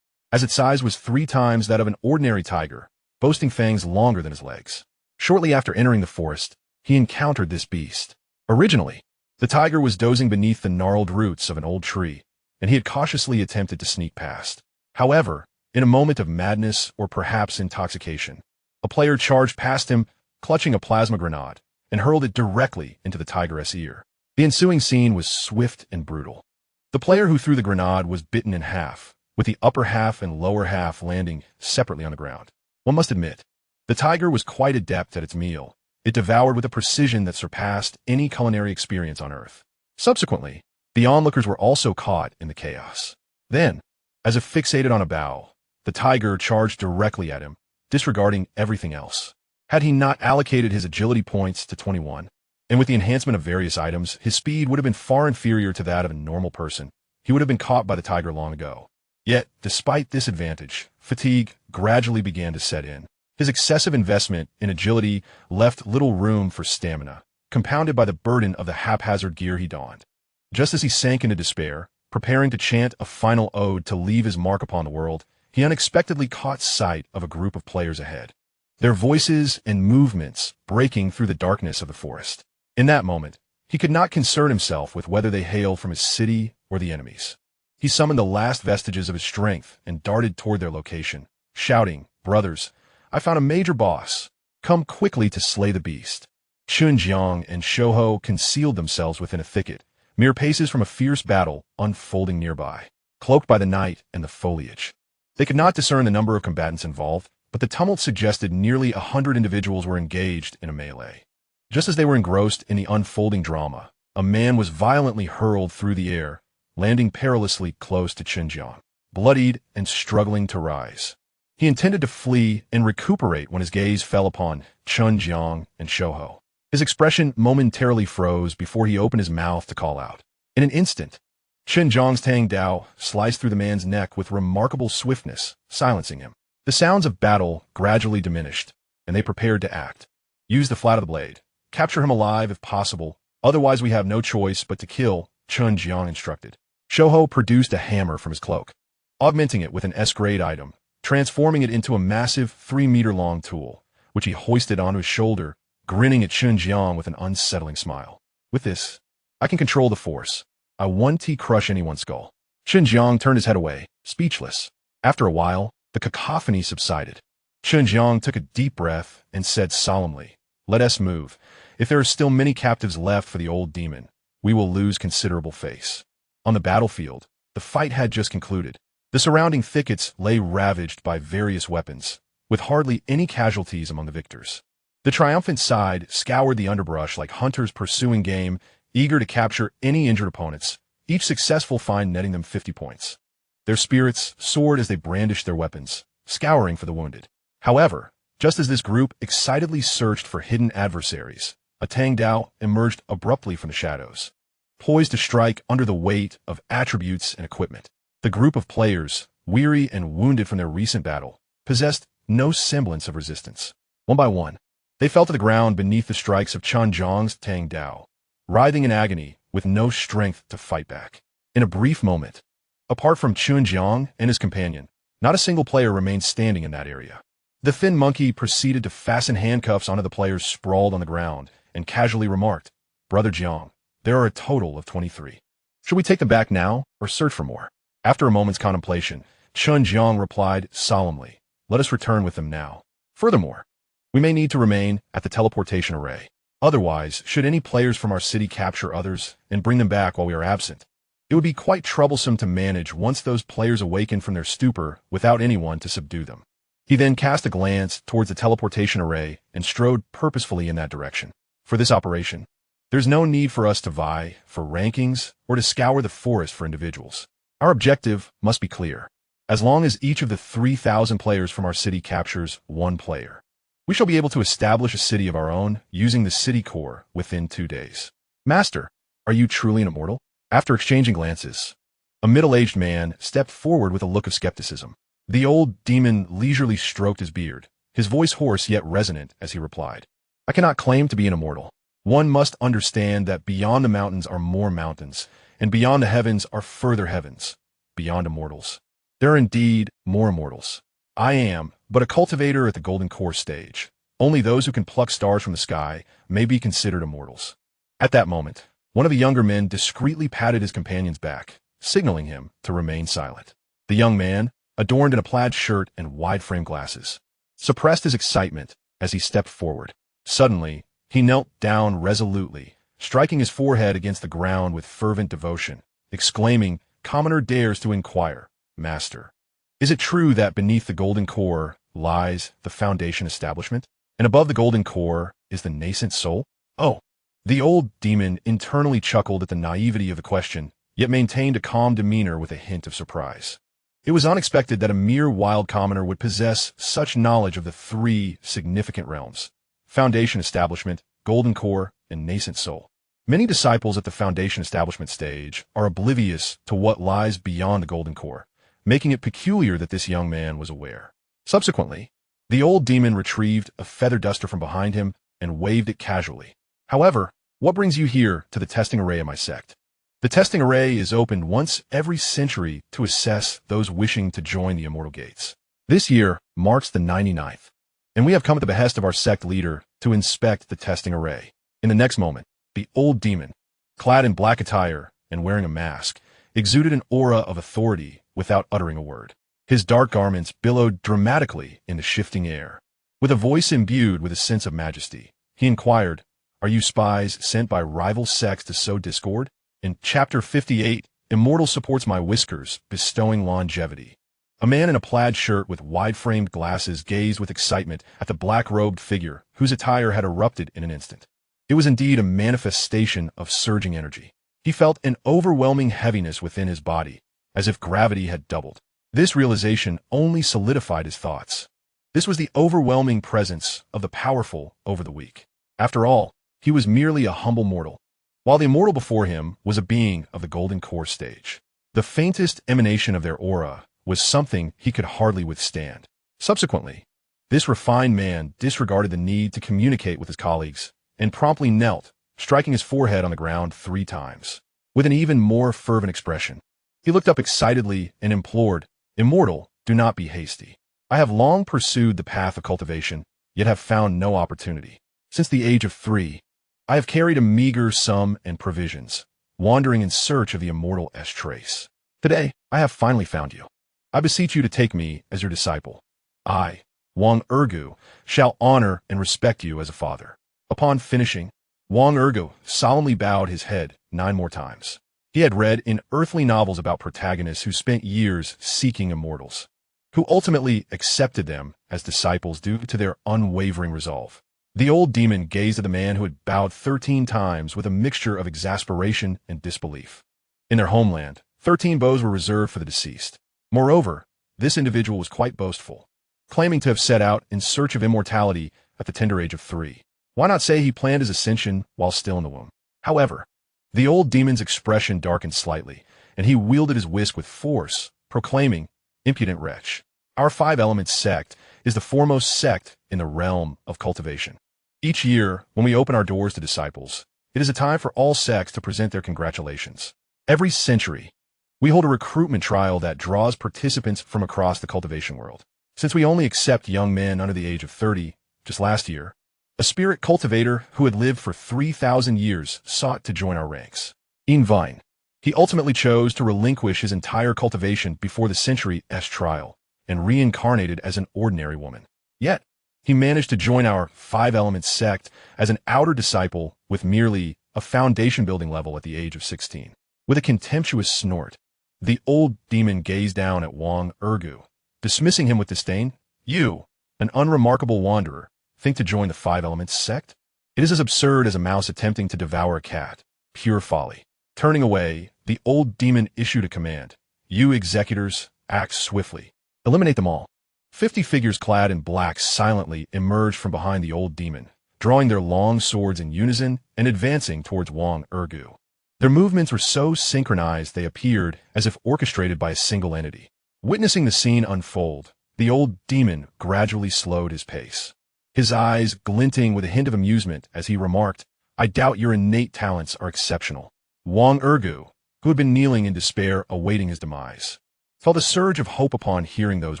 as its size was 3 times that of an ordinary tiger, boasting fangs longer than his legs. Shortly after entering the forest, he encountered this beast. Originally, the tiger was dozing beneath the gnarled roots of an old tree, and he had cautiously attempted to sneak past. However, in a moment of madness or perhaps intoxication, a player charged past him, clutching a plasma grenade, and hurled it directly into the tiger's ear. The ensuing scene was swift and brutal. The player who threw the grenade was bitten in half, with the upper half and lower half landing separately on the ground. One must admit, the tiger was quite adept at its meal. It devoured with a precision that surpassed any culinary experience on Earth. Subsequently, the onlookers were also caught in the chaos. Then, as if fixated on a Bao, the tiger charged directly at him, disregarding everything else. Had he not allocated his agility points to 21, and with the enhancement of various items, his speed would have been far inferior to that of a normal person. He would have been caught by the tiger long ago. Yet, despite this advantage, fatigue gradually began to set in. His excessive investment in agility left little room for stamina, compounded by the burden of the haphazard gear he donned. Just as he sank into despair, preparing to chant a final ode to leave his mark upon the world, he unexpectedly caught sight of a group of players ahead, their voices and movements breaking through the darkness of the forest. In that moment, he could not concern himself with whether they hailed from his city or the enemy's. He summoned the last vestiges of his strength and darted toward their location, shouting, "Brothers, I found a major boss. Come quickly to slay the beast." Chen Jiang and Shouho concealed themselves within a thicket, mere paces from a fierce battle unfolding nearby, cloaked by the night and the foliage. They could not discern the number of combatants involved, but the tumult suggested nearly 100 individuals were engaged in a melee. Just as they were engrossed in the unfolding drama, a man was violently hurled through the air, landing perilously close to Chen Jiang, bloodied and struggling to rise. He intended to flee and recuperate when his gaze fell upon Chen Jiang and Shouho. His expression momentarily froze before he opened his mouth to call out. In an instant, Chen Jiang's Tang Dao sliced through the man's neck with remarkable swiftness, silencing him. The sounds of battle gradually diminished, and they prepared to act. Use the flat of the blade. Capture him alive if possible, otherwise we have no choice but to kill, Chen Jiang instructed. Shouho produced a hammer from his cloak, augmenting it with an S-grade item, transforming it into a massive 3-meter-long tool, which he hoisted onto his shoulder, grinning at Chen Jiang with an unsettling smile. With this, I can control the force. I 1T crush anyone's skull. Chen Jiang turned his head away, speechless. After a while, the cacophony subsided. Chen Jiang took a deep breath and said solemnly, "Let us move. If there are still many captives left for the old demon, we will lose considerable face." On the battlefield, the fight had just concluded. The surrounding thickets lay ravaged by various weapons, with hardly any casualties among the victors. The triumphant side scoured the underbrush like hunters pursuing game, eager to capture any injured opponents, each successful find netting them 50 points. Their spirits soared as they brandished their weapons, scouring for the wounded. However, just as this group excitedly searched for hidden adversaries, a Tang Dao emerged abruptly from the shadows, poised to strike under the weight of attributes and equipment. The group of players, weary and wounded from their recent battle, possessed no semblance of resistance. One by one, they fell to the ground beneath the strikes of Chen Jiang's Tang Dao, writhing in agony with no strength to fight back. In a brief moment, apart from Chen Jiang and his companion, not a single player remained standing in that area. The thin monkey proceeded to fasten handcuffs onto the players sprawled on the ground and casually remarked, "Brother Jiang, there are a total of 23. Should we take them back now or search for more?" After a moment's contemplation, Chen Jiang replied solemnly, "Let us return with them now. Furthermore, we may need to remain at the teleportation array. Otherwise, should any players from our city capture others and bring them back while we are absent, it would be quite troublesome to manage once those players awaken from their stupor without anyone to subdue them." He then cast a glance towards the teleportation array and strode purposefully in that direction. For this operation, there's no need for us to vie for rankings or to scour the forest for individuals. Our objective must be clear. As long as each of the 3,000 players from our city captures one player, we shall be able to establish a city of our own using the city core within 2 days. "Master, are you truly an immortal?" After exchanging glances, a middle-aged man stepped forward with a look of skepticism. The old demon leisurely stroked his beard, his voice hoarse yet resonant as he replied, "I cannot claim to be an immortal. One must understand that beyond the mountains are more mountains, and beyond the heavens are further heavens. Beyond immortals, there are indeed more immortals. I am but a cultivator at the golden core stage. Only those who can pluck stars from the sky may be considered immortals." At that moment, one of the younger men discreetly patted his companion's back, signaling him to remain silent. The young man, adorned in a plaid shirt and wide-frame glasses, suppressed his excitement as he stepped forward. Suddenly, he knelt down resolutely, striking his forehead against the ground with fervent devotion, exclaiming, "Commoner dares to inquire, Master, is it true that beneath the golden core lies the foundation establishment, and above the golden core is the nascent soul?" Oh! The old demon internally chuckled at the naivety of the question, yet maintained a calm demeanor with a hint of surprise. It was unexpected that a mere wild commoner would possess such knowledge of the 3 significant realms: foundation establishment, golden core, and nascent soul. Many disciples at the foundation establishment stage are oblivious to what lies beyond the golden core, making it peculiar that this young man was aware. Subsequently, the old demon retrieved a feather duster from behind him and waved it casually. "However, what brings you here to the testing array of my sect?" The testing array is opened once every century to assess those wishing to join the immortal gates. This year marks the 99th, and we have come at the behest of our sect leader to inspect the testing array. In the next moment, the old demon, clad in black attire and wearing a mask, exuded an aura of authority without uttering a word. His dark garments billowed dramatically in the shifting air. With a voice imbued with a sense of majesty, he inquired, "Are you spies sent by rival sects to sow discord?" In Chapter 58, Immortal supports my whiskers, bestowing longevity. A man in a plaid shirt with wide-framed glasses gazed with excitement at the black-robed figure whose attire had erupted in an instant. It was indeed a manifestation of surging energy. He felt an overwhelming heaviness within his body, as if gravity had doubled. This realization only solidified his thoughts. This was the overwhelming presence of the powerful over the weak. After all, he was merely a humble mortal, while the immortal before him was a being of the golden core stage. The faintest emanation of their aura was something he could hardly withstand. Subsequently, this refined man disregarded the need to communicate with his colleagues and promptly knelt, striking his forehead on the ground 3 times. With an even more fervent expression, he looked up excitedly and implored, "Immortal, do not be hasty. I have long pursued the path of cultivation, yet have found no opportunity. Since the age of 3, I have carried a meager sum and provisions, wandering in search of the immortal trace. Today, I have finally found you. I beseech you to take me as your disciple. I, Wang Ergu, shall honor and respect you as a father." Upon finishing, Wang Ergu solemnly bowed his head 9 more times. He had read in earthly novels about protagonists who spent years seeking immortals, who ultimately accepted them as disciples due to their unwavering resolve. The old demon gazed at the man who had bowed 13 times with a mixture of exasperation and disbelief. In their homeland, 13 bows were reserved for the deceased. Moreover, this individual was quite boastful, claiming to have set out in search of immortality at the tender age of 3. Why not say he planned his ascension while still in the womb? However, the old demon's expression darkened slightly, and he wielded his whisk with force, proclaiming, "Impudent wretch, our five-element sect is the foremost sect in the realm of cultivation. Each year, when we open our doors to disciples, it is a time for all sects to present their congratulations. Every century, we hold a recruitment trial that draws participants from across the cultivation world. Since we only accept young men under the age of 30, just last year, a spirit cultivator who had lived for 3,000 years sought to join our ranks. In vain. He ultimately chose to relinquish his entire cultivation before the century's trial and reincarnated as an ordinary woman. Yet, he managed to join our five-element sect as an outer disciple with merely a foundation-building level at the age of 16. With a contemptuous snort, the old demon gazed down at Wang Ergu, dismissing him with disdain. "You, an unremarkable wanderer, think to join the five-element sect? It is as absurd as a mouse attempting to devour a cat. Pure folly." Turning away, the old demon issued a command. "You executors, act swiftly. Eliminate them all." 50 figures clad in black silently emerged from behind the old demon, drawing their long swords in unison and advancing towards Wang Ergu. Their movements were so synchronized they appeared as if orchestrated by a single entity. Witnessing the scene unfold, the old demon gradually slowed his pace, his eyes glinting with a hint of amusement as he remarked, "I doubt your innate talents are exceptional." Wang Ergu, who had been kneeling in despair awaiting his demise, felt a surge of hope upon hearing those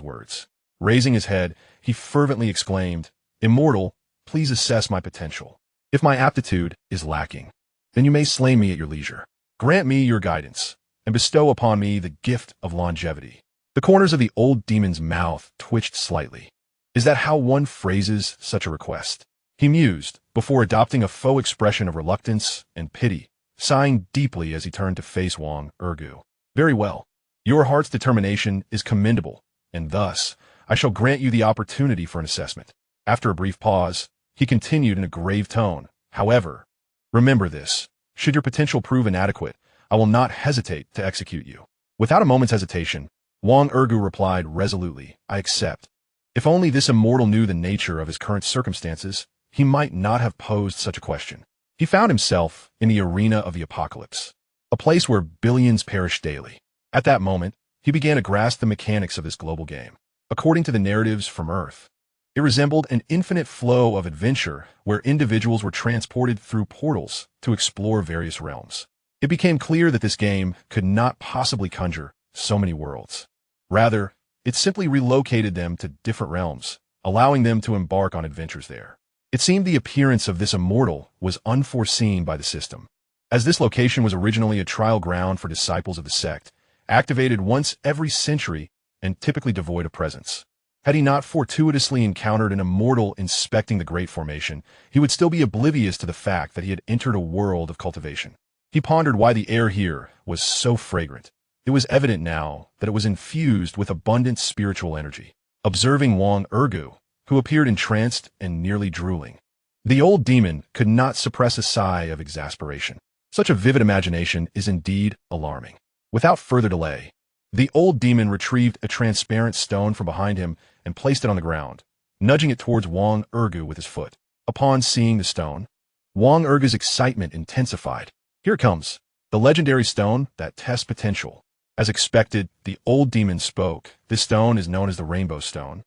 words. Raising his head, he fervently exclaimed, "Immortal, please assess my potential. If my aptitude is lacking, then you may slay me at your leisure. Grant me your guidance, and bestow upon me the gift of longevity." The corners of the old demon's mouth twitched slightly. Is that how one phrases such a request? He mused, before adopting a faux expression of reluctance and pity, sighing deeply as he turned to face Wang Ergu. "Very well. Your heart's determination is commendable, and thus, I shall grant you the opportunity for an assessment." After a brief pause, he continued in a grave tone, "However, remember this. Should your potential prove inadequate, I will not hesitate to execute you." Without a moment's hesitation, Wang Ergu replied resolutely, "I accept." If only this immortal knew the nature of his current circumstances, he might not have posed such a question. He found himself in the arena of the apocalypse, a place where billions perish daily. At that moment, he began to grasp the mechanics of this global game. According to the narratives from Earth, it resembled an infinite flow of adventure where individuals were transported through portals to explore various realms. It became clear that this game could not possibly conjure so many worlds. Rather, it simply relocated them to different realms, allowing them to embark on adventures there. It seemed the appearance of this immortal was unforeseen by the system, as this location was originally a trial ground for disciples of the sect, activated once every century and typically devoid of presence. Had he not fortuitously encountered an immortal inspecting the Great Formation, he would still be oblivious to the fact that he had entered a world of cultivation. He pondered why the air here was so fragrant. It was evident now that it was infused with abundant spiritual energy. Observing Wang Ergu, who appeared entranced and nearly drooling, the old demon could not suppress a sigh of exasperation. Such a vivid imagination is indeed alarming. Without further delay, the old demon retrieved a transparent stone from behind him and placed it on the ground, nudging it towards Wang Ergu with his foot. Upon seeing the stone, Wang Ergu's excitement intensified. "Here it comes, the legendary stone that tests potential." As expected, the old demon spoke. "This stone is known as the Rainbow Stone,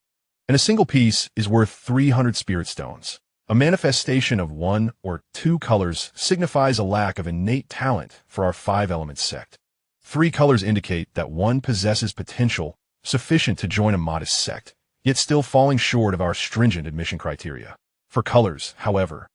and a single piece is worth 300 spirit stones. A manifestation of one or two colors signifies a lack of innate talent for our five-element sect. 3 colors indicate that one possesses potential sufficient to join a modest sect, yet still falling short of our stringent admission criteria. 4 colors, however,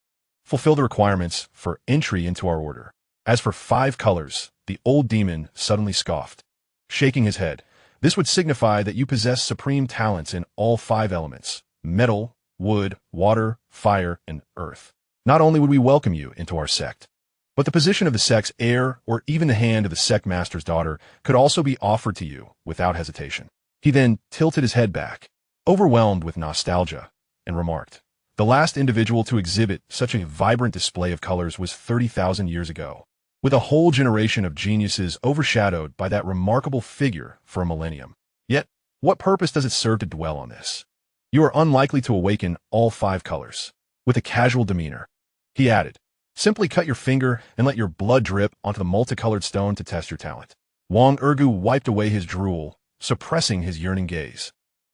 fulfill the requirements for entry into our order. As for 5 colors, the old demon suddenly scoffed, shaking his head. This would signify that you possess supreme talents in all 5 elements: metal, wood, water, fire, and earth. Not only would we welcome you into our sect, but the position of the sect's heir or even the hand of the sect master's daughter could also be offered to you without hesitation." He then tilted his head back, overwhelmed with nostalgia, and remarked, "The last individual to exhibit such a vibrant display of colors was 30,000 years ago, with a whole generation of geniuses overshadowed by that remarkable figure for a millennium. Yet, what purpose does it serve to dwell on this? You are unlikely to awaken all 5 colors. With a casual demeanor, he added, simply cut your finger and let your blood drip onto the multicolored stone to test your talent. Wang Ergu wiped away his drool, suppressing his yearning gaze,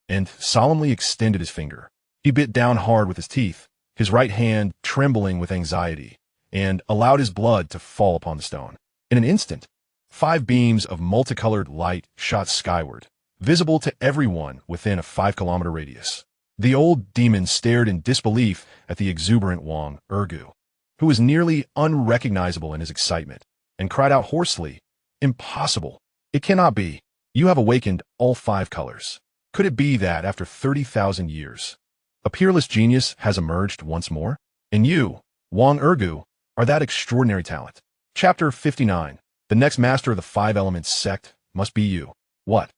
and solemnly extended his finger. He bit down hard with his teeth, his right hand trembling with anxiety, and allowed his blood to fall upon the stone. In an instant, 5 beams of multicolored light shot skyward, visible to everyone within a 5-kilometer radius. The old demon stared in disbelief at the exuberant Wang Ergu, who was nearly unrecognizable in his excitement, and cried out hoarsely, "Impossible! It cannot be! You have awakened all 5 colors. Could it be that, after 30,000 years, a peerless genius has emerged once more? And you, Wang Ergu, are that extraordinary talent." Chapter 59. The next master of the 5 Elements sect must be you. What?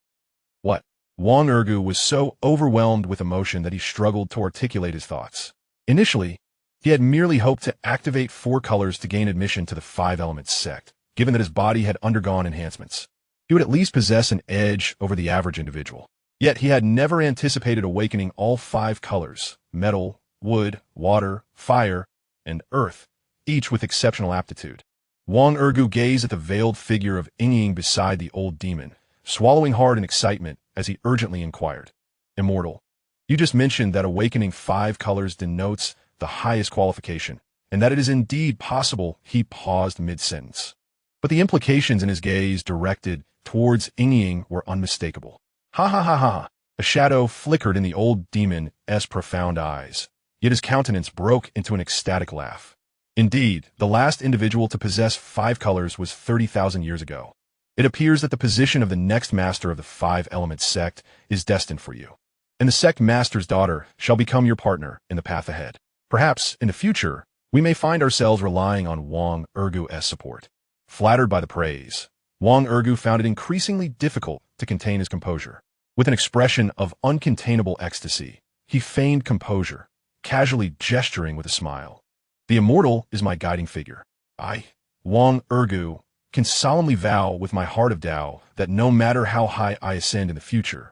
Wang Ergu was so overwhelmed with emotion that he struggled to articulate his thoughts. Initially, he had merely hoped to activate 4 colors to gain admission to the 5 Elements sect, given that his body had undergone enhancements. He would at least possess an edge over the average individual. Yet he had never anticipated awakening all 5 colors: metal, wood, water, fire, and earth, each with exceptional aptitude. Wang Ergu gazed at the veiled figure of Ying beside the old demon, swallowing hard in excitement as he urgently inquired, "Immortal, you just mentioned that awakening 5 colors denotes the highest qualification, and that it is indeed possible." He paused mid-sentence, but the implications in his gaze directed towards Ying were unmistakable. Ha ha ha ha! A shadow flickered in the old demon's profound eyes, yet his countenance broke into an ecstatic laugh. Indeed, the last individual to possess 5 colors was 30,000 years ago. It appears that the position of the next master of the 5 Elements sect is destined for you, and the sect master's daughter shall become your partner in the path ahead. Perhaps, in the future, we may find ourselves relying on Wang Ergu's support. Flattered by the praise, Wang Ergu found it increasingly difficult to contain his composure. With an expression of uncontainable ecstasy, he feigned composure, casually gesturing with a smile. "The immortal is my guiding figure. I, Wang Ergu, can solemnly vow with my heart of Tao that no matter how high I ascend in the future,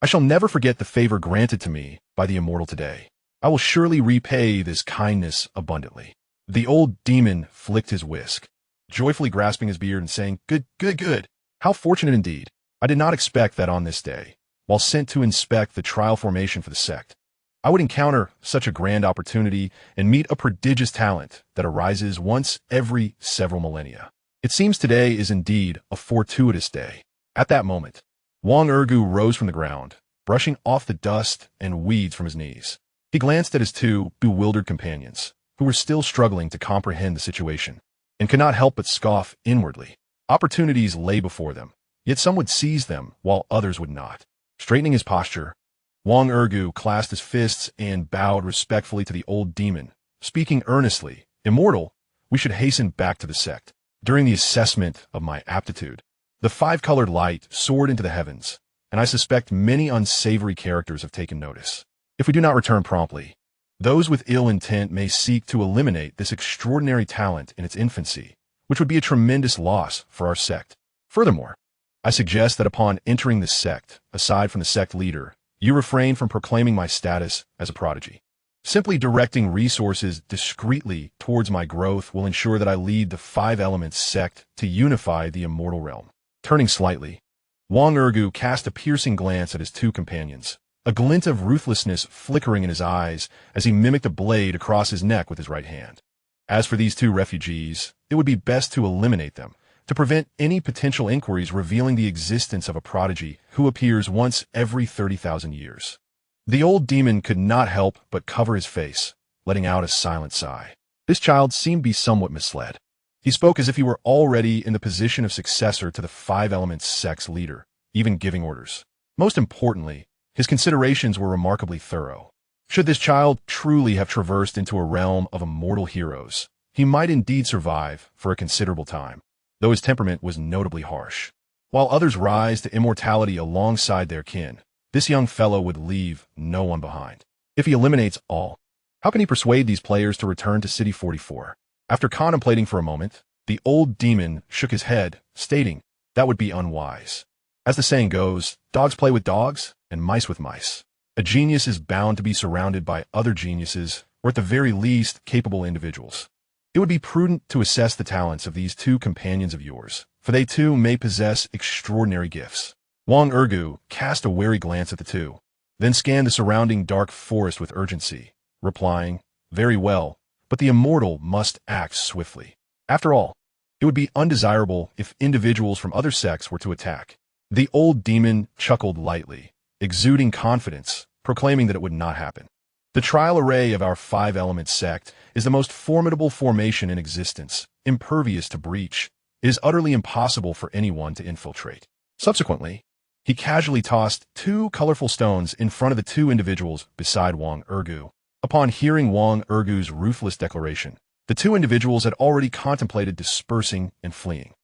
I shall never forget the favor granted to me by the immortal today. I will surely repay this kindness abundantly." The old demon flicked his whisk, joyfully grasping his beard and saying, Good. How fortunate indeed. I did not expect that on this day, while sent to inspect the trial formation for the sect, I would encounter such a grand opportunity and meet a prodigious talent that arises once every several millennia. It seems today is indeed a fortuitous day. At that moment, Wang Ergu rose from the ground, brushing off the dust and weeds from his knees. He glanced at his 2 bewildered companions, who were still struggling to comprehend the situation, and could not help but scoff inwardly. Opportunities lay before them, yet some would seize them while others would not. Straightening his posture, Wang Ergu clasped his fists and bowed respectfully to the old demon, speaking earnestly, "Immortal, we should hasten back to the sect. During the assessment of my aptitude, the 5-colored light soared into the heavens, and I suspect many unsavory characters have taken notice. If we do not return promptly, those with ill intent may seek to eliminate this extraordinary talent in its infancy, which would be a tremendous loss for our sect. Furthermore, I suggest that upon entering the sect, aside from the sect leader, you refrain from proclaiming my status as a prodigy. Simply directing resources discreetly towards my growth will ensure that I lead the 5 Elements sect to unify the immortal realm." Turning slightly, Wang Ergu cast a piercing glance at his 2 companions, a glint of ruthlessness flickering in his eyes as he mimicked a blade across his neck with his right hand. As for these 2 refugees, it would be best to eliminate them, to prevent any potential inquiries revealing the existence of a prodigy who appears once every 30,000 years. The old demon could not help but cover his face, letting out a silent sigh. This child seemed to be somewhat misled. He spoke as if he were already in the position of successor to the 5 Elements sect's leader, even giving orders. Most importantly, his considerations were remarkably thorough. Should this child truly have traversed into a realm of immortal heroes, he might indeed survive for a considerable time, though his temperament was notably harsh. While others rise to immortality alongside their kin, this young fellow would leave no one behind. If he eliminates all, how can he persuade these players to return to City 44? After contemplating for a moment, the old demon shook his head, stating, "That would be unwise. As the saying goes, dogs play with dogs and mice with mice. A genius is bound to be surrounded by other geniuses, or at the very least, capable individuals. It would be prudent to assess the talents of these two companions of yours, for they too may possess extraordinary gifts. Wang Ergu cast a wary glance at the two, then scanned the surrounding dark forest with urgency, replying, "Very well, but the immortal must act swiftly. After all, it would be undesirable if individuals from other sects were to attack." The old demon chuckled lightly, exuding confidence, proclaiming that it would not happen. The trial array of our five-element sect is the most formidable formation in existence, impervious to breach. It is utterly impossible for anyone to infiltrate. Subsequently, he casually tossed two colorful stones in front of the two individuals beside Wang Ergu. Upon hearing Wang Ergu's ruthless declaration, the two individuals had already contemplated dispersing and fleeing.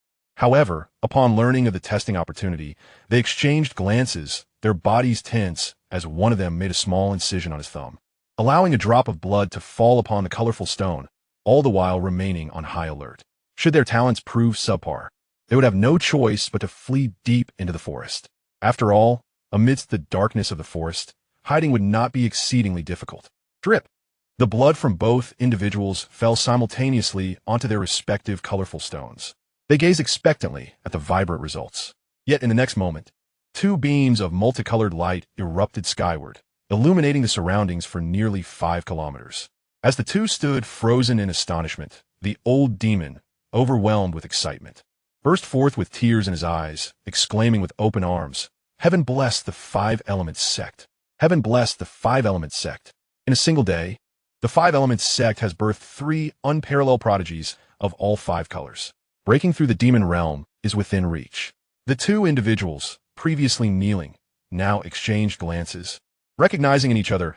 However, upon learning of the testing opportunity, they exchanged glances, their bodies tense, as one of them made a small incision on his thumb, allowing a drop of blood to fall upon the colorful stone, all the while remaining on high alert. Should their talents prove subpar, they would have no choice but to flee deep into the forest. After all, amidst the darkness of the forest, hiding would not be exceedingly difficult. Drip! The blood from both individuals fell simultaneously onto their respective colorful stones. They gazed expectantly at the vibrant results. Yet in the next moment, two beams of multicolored light erupted skyward, illuminating the surroundings for nearly 5 kilometers. As the two stood frozen in astonishment, the old demon, overwhelmed with excitement, burst forth with tears in his eyes, exclaiming with open arms, "Heaven bless the five-element sect! Heaven bless the five-element sect!" In a single day, the five-element sect has birthed 3 unparalleled prodigies of all 5 colors. Breaking through the demon realm is within reach. The two individuals, previously kneeling, now exchanged glances, recognizing in each other's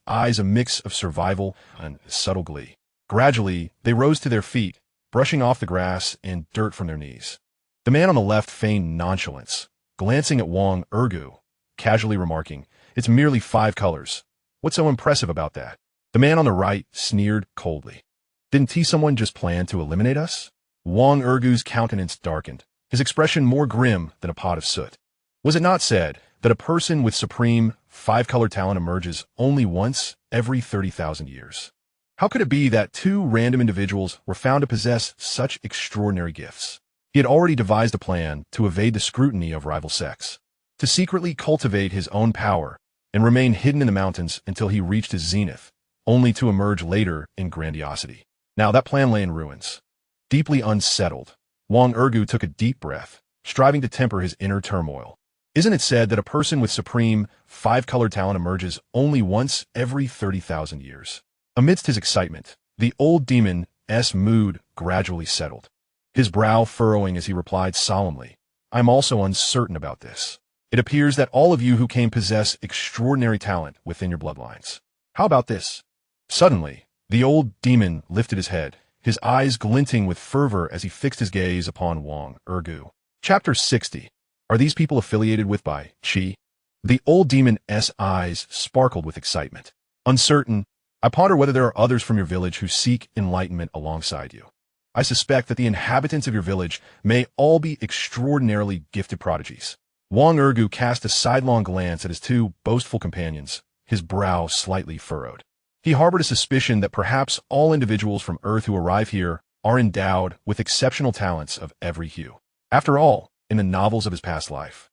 eyes a mix of survival and subtle glee. Gradually, they rose to their feet, brushing off the grass and dirt from their knees. The man on the left feigned nonchalance, glancing at Wang Ergu, casually remarking, "It's merely 5 colors. What's so impressive about that?" The man on the right sneered coldly. "Didn't someone just plan to eliminate us?" Wang Ergu's countenance darkened, his expression more grim than a pot of soot. Was it not said that a person with supreme 5-color talent emerges only once every 30,000 years? How could it be that 2 random individuals were found to possess such extraordinary gifts? He had already devised a plan to evade the scrutiny of rival sects, to secretly cultivate his own power and remain hidden in the mountains until he reached his zenith, only to emerge later in grandiosity. Now that plan lay in ruins. Deeply unsettled, Wang Ergu took a deep breath, striving to temper his inner turmoil. Isn't it said that a person with supreme 5-color talent emerges only once every 30,000 years? Amidst his excitement, the old demon's mood gradually settled, his brow furrowing as he replied solemnly, "I'm also uncertain about this. It appears that all of you who came possess extraordinary talent within your bloodlines. How about this?" Suddenly, the old demon lifted his head, his eyes glinting with fervor as he fixed his gaze upon Wang Ergu. Chapter 60. Are these people affiliated with by Qi? The old demon's eyes sparkled with excitement. "Uncertain, I ponder whether there are others from your village who seek enlightenment alongside you. I suspect that the inhabitants of your village may all be extraordinarily gifted prodigies." Wang Ergu cast a sidelong glance at his 2 boastful companions, his brow slightly furrowed. He harbored a suspicion that perhaps all individuals from Earth who arrive here are endowed with exceptional talents of every hue. After all, in the novels of his past life,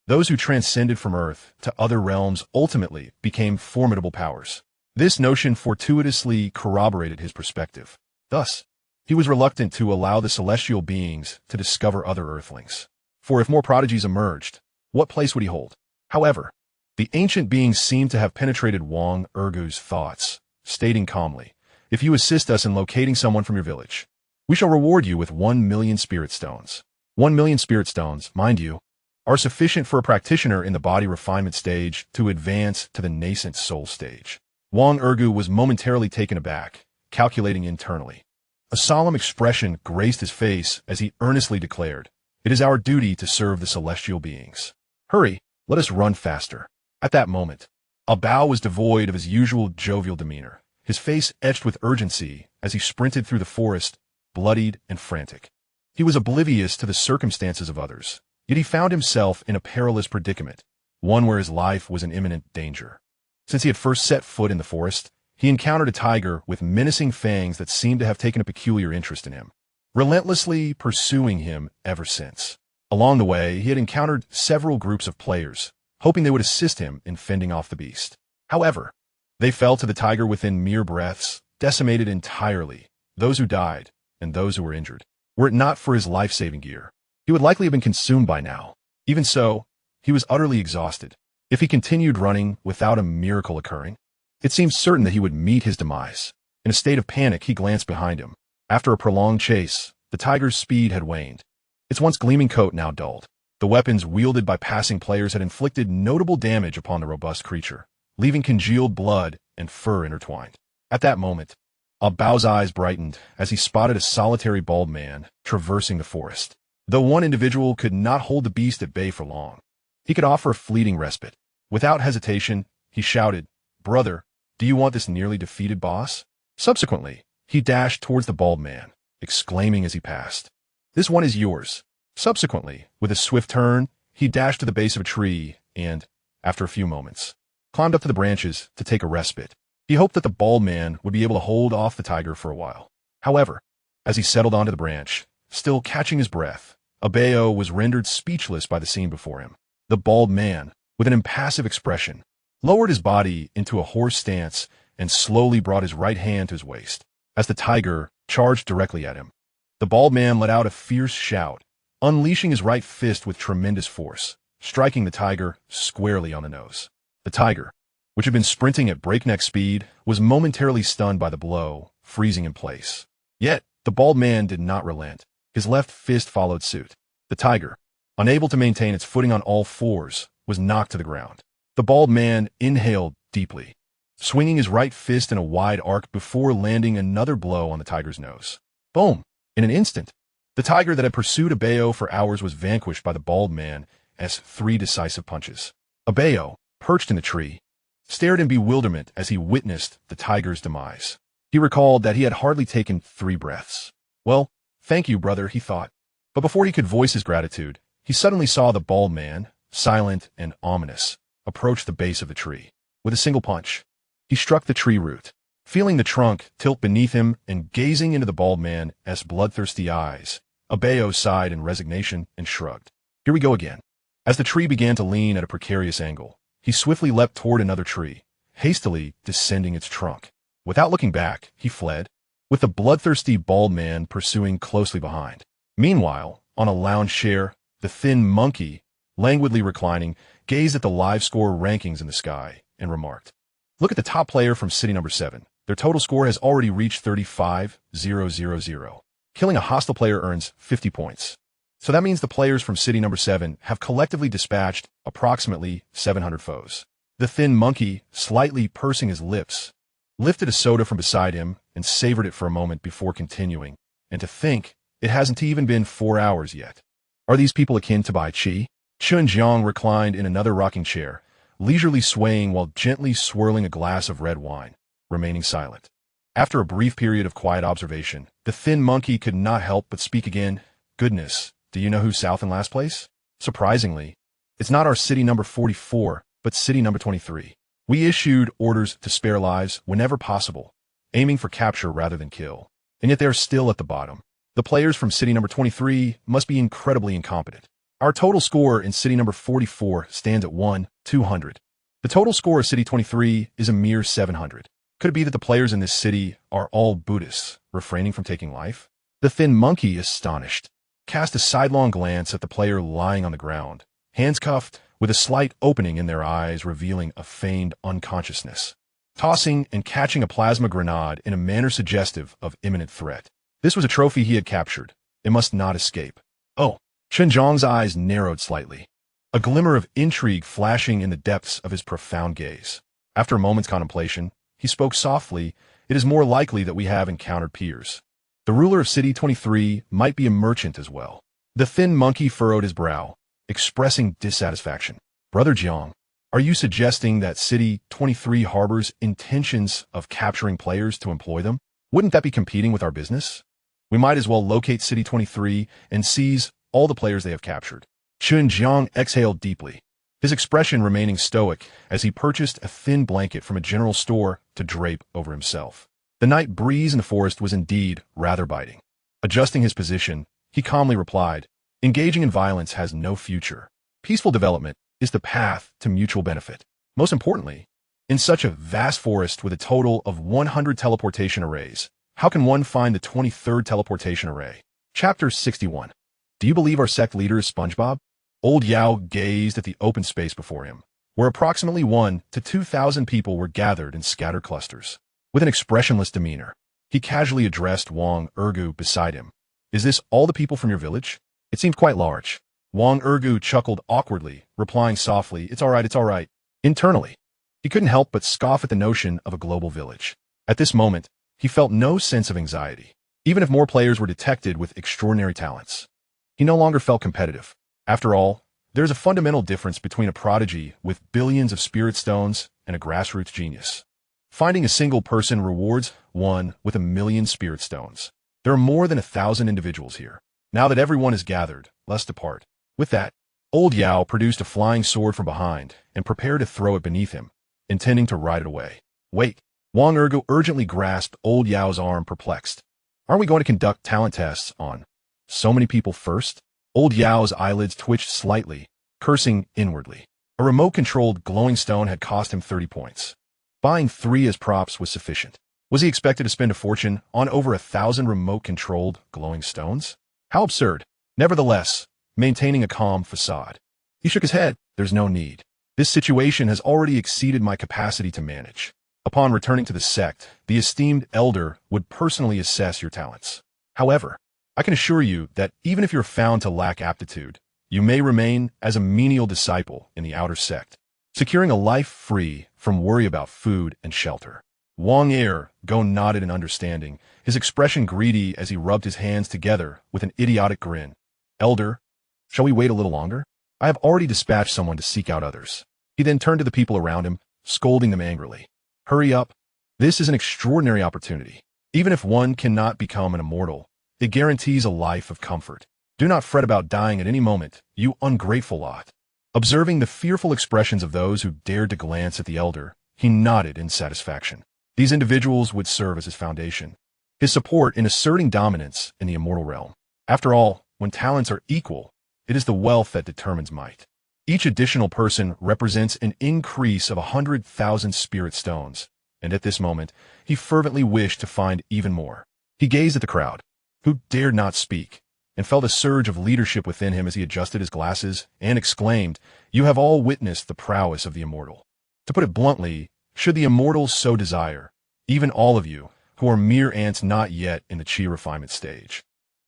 those who transcended from Earth to other realms ultimately became formidable powers. This notion fortuitously corroborated his perspective. Thus, he was reluctant to allow the celestial beings to discover other Earthlings. For if more prodigies emerged, what place would he hold? However, the ancient beings seemed to have penetrated Wang Ergu's thoughts, stating calmly, "If you assist us in locating someone from your village, we shall reward you with 1 million spirit stones. 1 million spirit stones, mind you, are sufficient for a practitioner in the body refinement stage to advance to the nascent soul stage." Wang Ergu was momentarily taken aback, calculating internally. A solemn expression graced his face as he earnestly declared, "It is our duty to serve the celestial beings. Hurry, let us run faster." At that moment, a Bao was devoid of his usual jovial demeanor, his face etched with urgency as he sprinted through the forest, bloodied and frantic. He was oblivious to the circumstances of others, Yet he found himself in a perilous predicament, one where his life was in imminent danger. Since he had first set foot in the forest, he encountered a tiger with menacing fangs that seemed to have taken a peculiar interest in him, relentlessly pursuing him ever since. Along the way, he had encountered several groups of players, hoping they would assist him in fending off the beast. However, they fell to the tiger within mere breaths, decimated entirely, those who died and those who were injured. Were it not for his life-saving gear, he would likely have been consumed by now. Even so, he was utterly exhausted. If he continued running without a miracle occurring, it seemed certain that he would meet his demise. In a state of panic, he glanced behind him. After a prolonged chase, the tiger's speed had waned. Its once gleaming coat now dulled. The weapons wielded by passing players had inflicted notable damage upon the robust creature, leaving congealed blood and fur intertwined. At that moment, Bao's eyes brightened as he spotted a solitary bald man traversing the forest. Though one individual could not hold the beast at bay for long, he could offer a fleeting respite. Without hesitation, he shouted, "Brother, do you want this nearly defeated boss?" Subsequently, he dashed towards the bald man, exclaiming as he passed, "This one is yours." Subsequently, with a swift turn, he dashed to the base of a tree and, after a few moments, climbed up to the branches to take a respite. He hoped that the bald man would be able to hold off the tiger for a while. However, as he settled onto the branch, still catching his breath, Bao was rendered speechless by the scene before him. The bald man, with an impassive expression, lowered his body into a horse stance and slowly brought his right hand to his waist. As the tiger charged directly at him, the bald man let out a fierce shout, unleashing his right fist with tremendous force, striking the tiger squarely on the nose. The tiger, which had been sprinting at breakneck speed, was momentarily stunned by the blow, freezing in place. Yet, the bald man did not relent. His left fist followed suit. The tiger, unable to maintain its footing on all fours, was knocked to the ground. The bald man inhaled deeply, swinging his right fist in a wide arc before landing another blow on the tiger's nose. Boom! In an instant, the tiger that had pursued Bao for hours was vanquished by the bald man as 3 decisive punches. Bao, perched in the tree, stared in bewilderment as he witnessed the tiger's demise. He recalled that he had hardly taken 3 breaths. Well, thank you, brother, he thought. But before he could voice his gratitude, he suddenly saw the bald man, silent and ominous, approach the base of the tree. With a single punch, he struck the tree root, feeling the trunk tilt beneath him and gazing into the bald man's bloodthirsty eyes. Bao sighed in resignation and shrugged. Here we go again. As the tree began to lean at a precarious angle, he swiftly leapt toward another tree, hastily descending its trunk. Without looking back, he fled, with the bloodthirsty bald man pursuing closely behind. Meanwhile, on a lounge chair, the thin monkey, languidly reclining, gazed at the live score rankings in the sky and remarked, "Look at the top player from city number 7. Their total score has already reached 35,000. Killing a hostile player earns 50 points. So that means the players from city number 7 have collectively dispatched approximately 700 foes." The thin monkey, slightly pursing his lips, lifted a soda from beside him and savored it for a moment before continuing. And to think, it hasn't even been 4 hours yet. Are these people akin to Bai Chi? Chen Jiang reclined in another rocking chair, leisurely swaying while gently swirling a glass of red wine, remaining silent. After a brief period of quiet observation, the thin monkey could not help but speak again. "Goodness, do you know who's south in last place? Surprisingly, it's not our city number 44, but city number 23. We issued orders to spare lives whenever possible, aiming for capture rather than kill. And yet they're still at the bottom. The players from city number 23 must be incredibly incompetent. Our total score in city number 44 stands at 1,200. The total score of city 23 is a mere 700. Could it be that the players in this city are all Buddhists, refraining from taking life?" The thin monkey, astonished, cast a sidelong glance at the player lying on the ground, hands cuffed, with a slight opening in their eyes revealing a feigned unconsciousness, tossing and catching a plasma grenade in a manner suggestive of imminent threat. This was a trophy he had captured. It must not escape. Oh, Chen Jiang's eyes narrowed slightly, a glimmer of intrigue flashing in the depths of his profound gaze. After a moment's contemplation, he spoke softly. "It is more likely that we have encountered peers. The ruler of City 23 might be a merchant as well." The thin monkey furrowed his brow, expressing dissatisfaction. "Brother Jiang, are you suggesting that City 23 harbors intentions of capturing players to employ them? Wouldn't that be competing with our business? We might as well locate City 23 and seize all the players they have captured. Chen Jiang exhaled deeply, his expression remaining stoic as he purchased a thin blanket from a general store to drape over himself. The night breeze in the forest was indeed rather biting. Adjusting his position, he calmly replied, "Engaging in violence has no future. Peaceful development is the path to mutual benefit. Most importantly, in such a vast forest with a total of 100 teleportation arrays, how can one find the 23rd teleportation array?" Chapter 61. Do you believe our sect leader is SpongeBob? Old Yao gazed at the open space before him, where approximately 1 to 2,000 people were gathered in scattered clusters. With an expressionless demeanor, he casually addressed Wang Ergu beside him. "Is this all the people from your village?" It seemed quite large. Wang Ergu chuckled awkwardly, replying softly, it's all right. Internally, he couldn't help but scoff at the notion of a global village. At this moment, he felt no sense of anxiety, even if more players were detected with extraordinary talents. He no longer felt competitive. After all, there's a fundamental difference between a prodigy with billions of spirit stones and a grassroots genius. Finding a single person rewards one with 1,000,000 spirit stones. There are more than 1,000 individuals here. Now that everyone is gathered, let's depart. With that, Old Yao produced a flying sword from behind and prepared to throw it beneath him, intending to ride it away. Wait! Wang Ergu urgently grasped Old Yao's arm, perplexed. Aren't we going to conduct talent tests on so many people first? Old Yao's eyelids twitched slightly, cursing inwardly. A remote-controlled glowing stone had cost him 30 points. Buying 3 as props was sufficient. Was he expected to spend a fortune on over 1,000 remote-controlled glowing stones? How absurd. Nevertheless, maintaining a calm facade, he shook his head. There's no need. This situation has already exceeded my capacity to manage. Upon returning to the sect, the esteemed elder would personally assess your talents. However, I can assure you that even if you're found to lack aptitude, you may remain as a menial disciple in the outer sect, securing a life free from worry about food and shelter. Wang Ergu nodded in understanding, his expression greedy as he rubbed his hands together with an idiotic grin. Elder, shall we wait a little longer? I have already dispatched someone to seek out others. He then turned to the people around him, scolding them angrily. Hurry up. This is an extraordinary opportunity. Even if one cannot become an immortal, it guarantees a life of comfort. Do not fret about dying at any moment, you ungrateful lot. Observing the fearful expressions of those who dared to glance at the elder, he nodded in satisfaction. These individuals would serve as his foundation, his support in asserting dominance in the immortal realm. After all, when talents are equal, it is the wealth that determines might. Each additional person represents an increase of 100,000 spirit stones, and at this moment, he fervently wished to find even more. He gazed at the crowd, who dared not speak, and felt a surge of leadership within him as he adjusted his glasses and exclaimed, "You have all witnessed the prowess of the immortal. To put it bluntly, should the immortals so desire, even all of you, who are mere ants not yet in the chi refinement stage,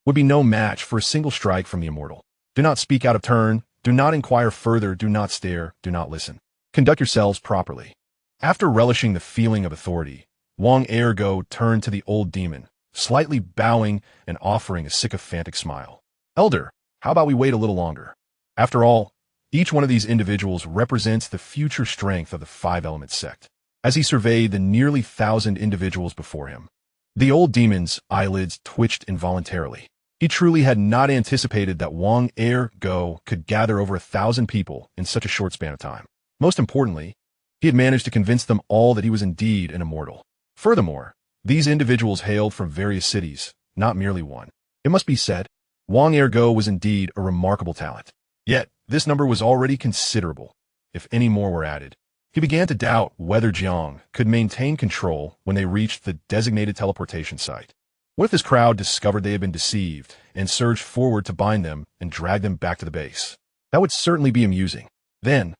would be no match for a single strike from the immortal. Do not speak out of turn, do not inquire further, do not stare, do not listen. Conduct yourselves properly." After relishing the feeling of authority, Wang Ergu turned to the old demon, slightly bowing and offering a sycophantic smile. "Elder, how about we wait a little longer? After all, each one of these individuals represents the future strength of the 5-element sect." As he surveyed the nearly 1,000 individuals before him, the old demon's eyelids twitched involuntarily. He truly had not anticipated that Wang Ergu could gather over 1,000 people in such a short span of time. Most importantly, he had managed to convince them all that he was indeed an immortal. Furthermore, these individuals hailed from various cities, not merely one. It must be said, Wang Ergu was indeed a remarkable talent. Yet, this number was already considerable. If any more were added, he began to doubt whether Jiang could maintain control when they reached the designated teleportation site. What if this crowd discovered they had been deceived and surged forward to bind them and drag them back to the base? That would certainly be amusing. Then,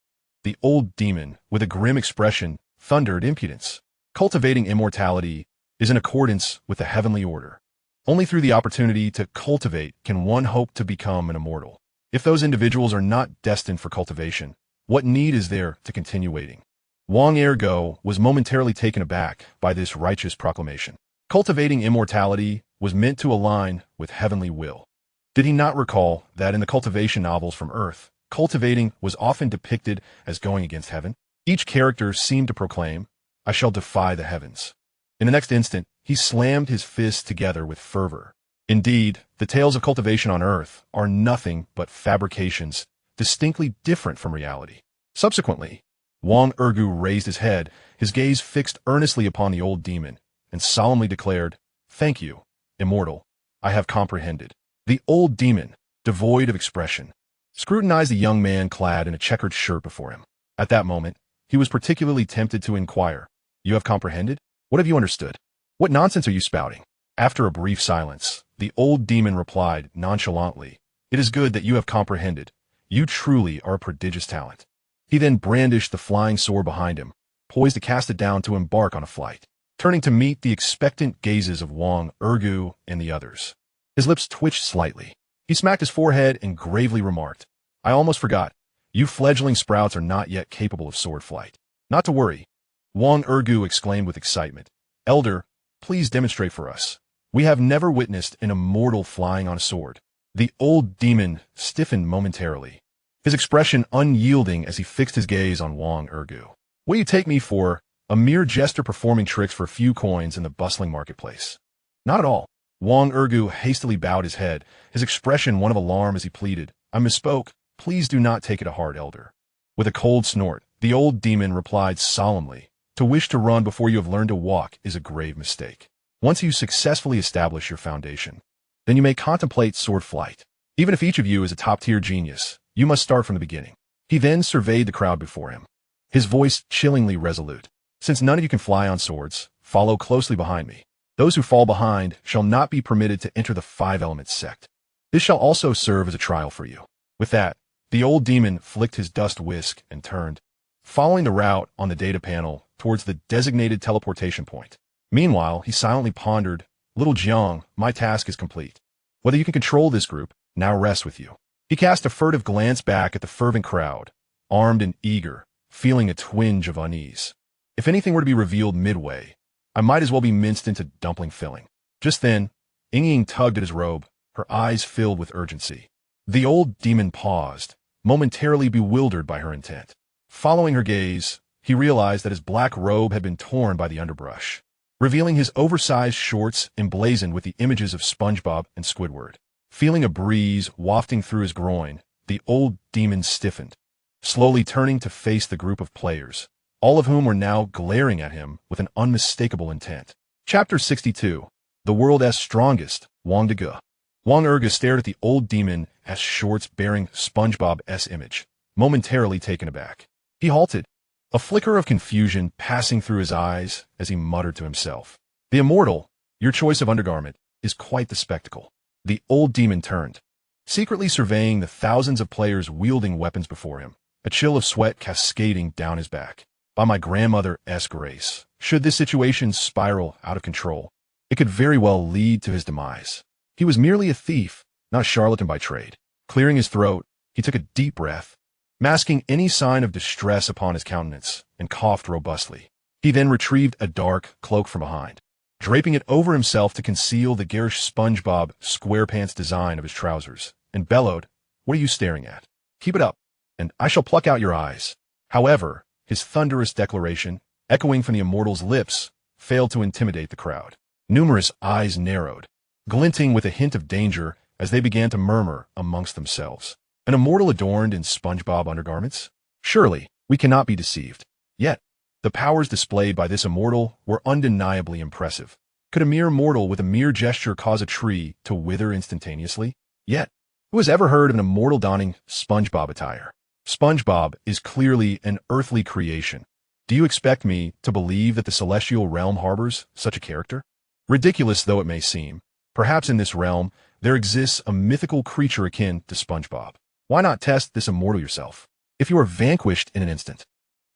the old demon, with a grim expression, thundered impudence. Cultivating immortality is in accordance with the heavenly order. Only through the opportunity to cultivate can one hope to become an immortal. If those individuals are not destined for cultivation, what need is there to continue waiting? Wang Ergu was momentarily taken aback by this righteous proclamation. Cultivating immortality was meant to align with heavenly will. Did he not recall that in the cultivation novels from Earth, cultivating was often depicted as going against heaven? Each character seemed to proclaim, "I shall defy the heavens." In the next instant, he slammed his fists together with fervor. Indeed, the tales of cultivation on Earth are nothing but fabrications distinctly different from reality. Subsequently, Wang Ergu raised his head, his gaze fixed earnestly upon the old demon, and solemnly declared, "Thank you, immortal. I have comprehended." The old demon, devoid of expression, scrutinized the young man clad in a checkered shirt before him. At that moment, he was particularly tempted to inquire, "You have comprehended? What have you understood? What nonsense are you spouting?" After a brief silence, the old demon replied nonchalantly, "It is good that you have comprehended. You truly are a prodigious talent." He then brandished the flying sword behind him, poised to cast it down to embark on a flight. Turning to meet the expectant gazes of Wang Ergu and the others, his lips twitched slightly. He smacked his forehead and gravely remarked, "I almost forgot. You fledgling sprouts are not yet capable of sword flight." "Not to worry," Wang Ergu exclaimed with excitement. "Elder, please demonstrate for us. We have never witnessed an immortal flying on a sword." The old demon stiffened momentarily, his expression unyielding as he fixed his gaze on Wang Ergu. "What do you take me for, a mere jester performing tricks for a few coins in the bustling marketplace?" "Not at all." Wang Ergu hastily bowed his head, his expression one of alarm as he pleaded, "I misspoke. Please do not take it to heart, Elder." With a cold snort, the old demon replied solemnly, "To wish to run before you have learned to walk is a grave mistake. Once you successfully establish your foundation, then you may contemplate sword flight. Even if each of you is a top-tier genius, you must start from the beginning." He then surveyed the crowd before him, his voice chillingly resolute. "Since none of you can fly on swords, follow closely behind me. Those who fall behind shall not be permitted to enter the Five Elements sect. This shall also serve as a trial for you." With that, the old demon flicked his dust whisk and turned, following the route on the data panel towards the designated teleportation point. Meanwhile, he silently pondered, "Little Jiang, my task is complete. Whether you can control this group now rests with you." He cast a furtive glance back at the fervent crowd, armed and eager, feeling a twinge of unease. If anything were to be revealed midway, I might as well be minced into dumpling filling. Just then, Ying tugged at his robe, her eyes filled with urgency. The old demon paused, momentarily bewildered by her intent. Following her gaze, he realized that his black robe had been torn by the underbrush, revealing his oversized shorts emblazoned with the images of SpongeBob and Squidward. Feeling a breeze wafting through his groin, the old demon stiffened, slowly turning to face the group of players, all of whom were now glaring at him with an unmistakable intent. Chapter 62. The World's Strongest, Wang Dege. Wang Ergu stared at the old demon as shorts bearing SpongeBob's image, momentarily taken aback. He halted, a flicker of confusion passing through his eyes as he muttered to himself, "The immortal, your choice of undergarment, is quite the spectacle." The old demon turned, secretly surveying the thousands of players wielding weapons before him, a chill of sweat cascading down his back. By my grandmother's grace, should this situation spiral out of control, it could very well lead to his demise. He was merely a thief, not a charlatan by trade. Clearing his throat, he took a deep breath, masking any sign of distress upon his countenance, and coughed robustly. He then retrieved a dark cloak from behind, draping it over himself to conceal the garish SpongeBob SquarePants design of his trousers, and bellowed, "What are you staring at? Keep it up, and I shall pluck out your eyes." However, his thunderous declaration, echoing from the immortal's lips, failed to intimidate the crowd. Numerous eyes narrowed, glinting with a hint of danger as they began to murmur amongst themselves. An immortal adorned in SpongeBob undergarments? Surely, we cannot be deceived. Yet, the powers displayed by this immortal were undeniably impressive. Could a mere mortal with a mere gesture cause a tree to wither instantaneously? Yet, who has ever heard of an immortal donning SpongeBob attire? SpongeBob is clearly an earthly creation. Do you expect me to believe that the celestial realm harbors such a character? Ridiculous though it may seem, perhaps in this realm there exists a mythical creature akin to SpongeBob. Why not test this immortal yourself? If you are vanquished in an instant,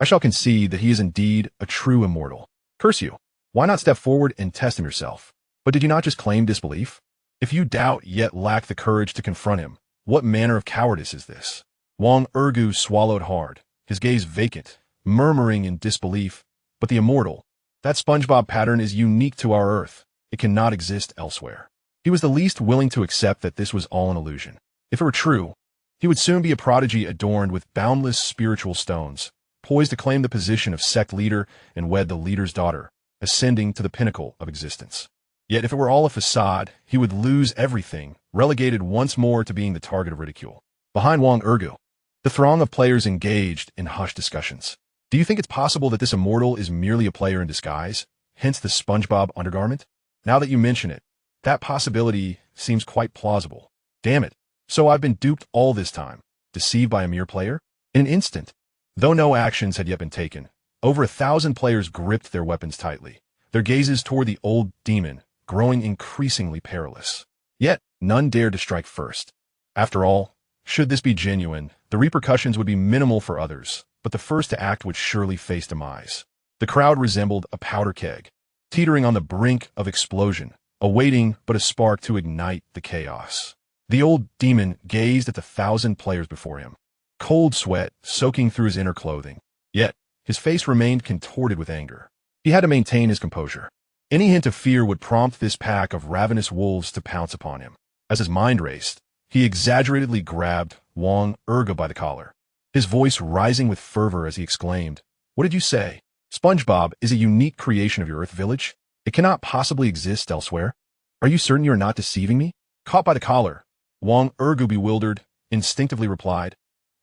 I shall concede that he is indeed a true immortal. Curse you. Why not step forward and test him yourself? But did you not just claim disbelief? If you doubt yet lack the courage to confront him, what manner of cowardice is this? Wang Ergu swallowed hard, his gaze vacant, murmuring in disbelief. But the immortal, that SpongeBob pattern is unique to our Earth. It cannot exist elsewhere. He was the least willing to accept that this was all an illusion. If it were true, he would soon be a prodigy adorned with boundless spiritual stones, poised to claim the position of sect leader and wed the leader's daughter, ascending to the pinnacle of existence. Yet if it were all a facade, he would lose everything, relegated once more to being the target of ridicule. Behind Wang Ergu, The throng of players engaged in hushed discussions. Do you think it's possible that this immortal is merely a player in disguise, hence the SpongeBob undergarment? Now that you mention it, that possibility seems quite plausible. Damn it. So I've been duped all this time, deceived by a mere player? In an instant. Though no actions had yet been taken, over 1,000 players gripped their weapons tightly, their gazes toward the old demon, growing increasingly perilous. Yet, none dared to strike first. After all, should this be genuine, the repercussions would be minimal for others, but the first to act would surely face demise. The crowd resembled a powder keg, teetering on the brink of explosion, awaiting but a spark to ignite the chaos. The old demon gazed at the 1,000 players before him, cold sweat soaking through his inner clothing. Yet, his face remained contorted with anger. He had to maintain his composure. Any hint of fear would prompt this pack of ravenous wolves to pounce upon him. As his mind raced, he exaggeratedly grabbed Wang Erga by the collar, his voice rising with fervor as he exclaimed, "What did you say? SpongeBob is a unique creation of your Earth village? It cannot possibly exist elsewhere? Are you certain you are not deceiving me?" Caught by the collar, Wang Ergu, bewildered, instinctively replied,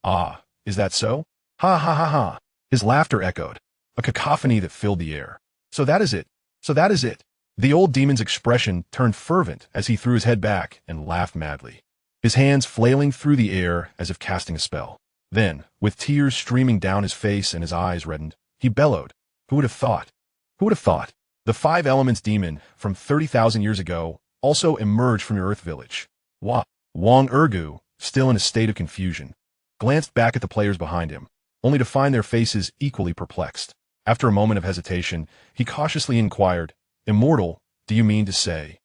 "Ah, is that so? Ha ha ha ha." His laughter echoed, a cacophony that filled the air. So that is it. So that is it. The old demon's expression turned fervent as he threw his head back and laughed madly, his hands flailing through the air as if casting a spell. Then, with tears streaming down his face and his eyes reddened, he bellowed, "Who would have thought? Who would have thought? The Five Elements demon from 30,000 years ago also emerged from your Earth village." Wang Ergu, still in a state of confusion, glanced back at the players behind him, only to find their faces equally perplexed. After a moment of hesitation, he cautiously inquired, "Immortal, do you mean to say?"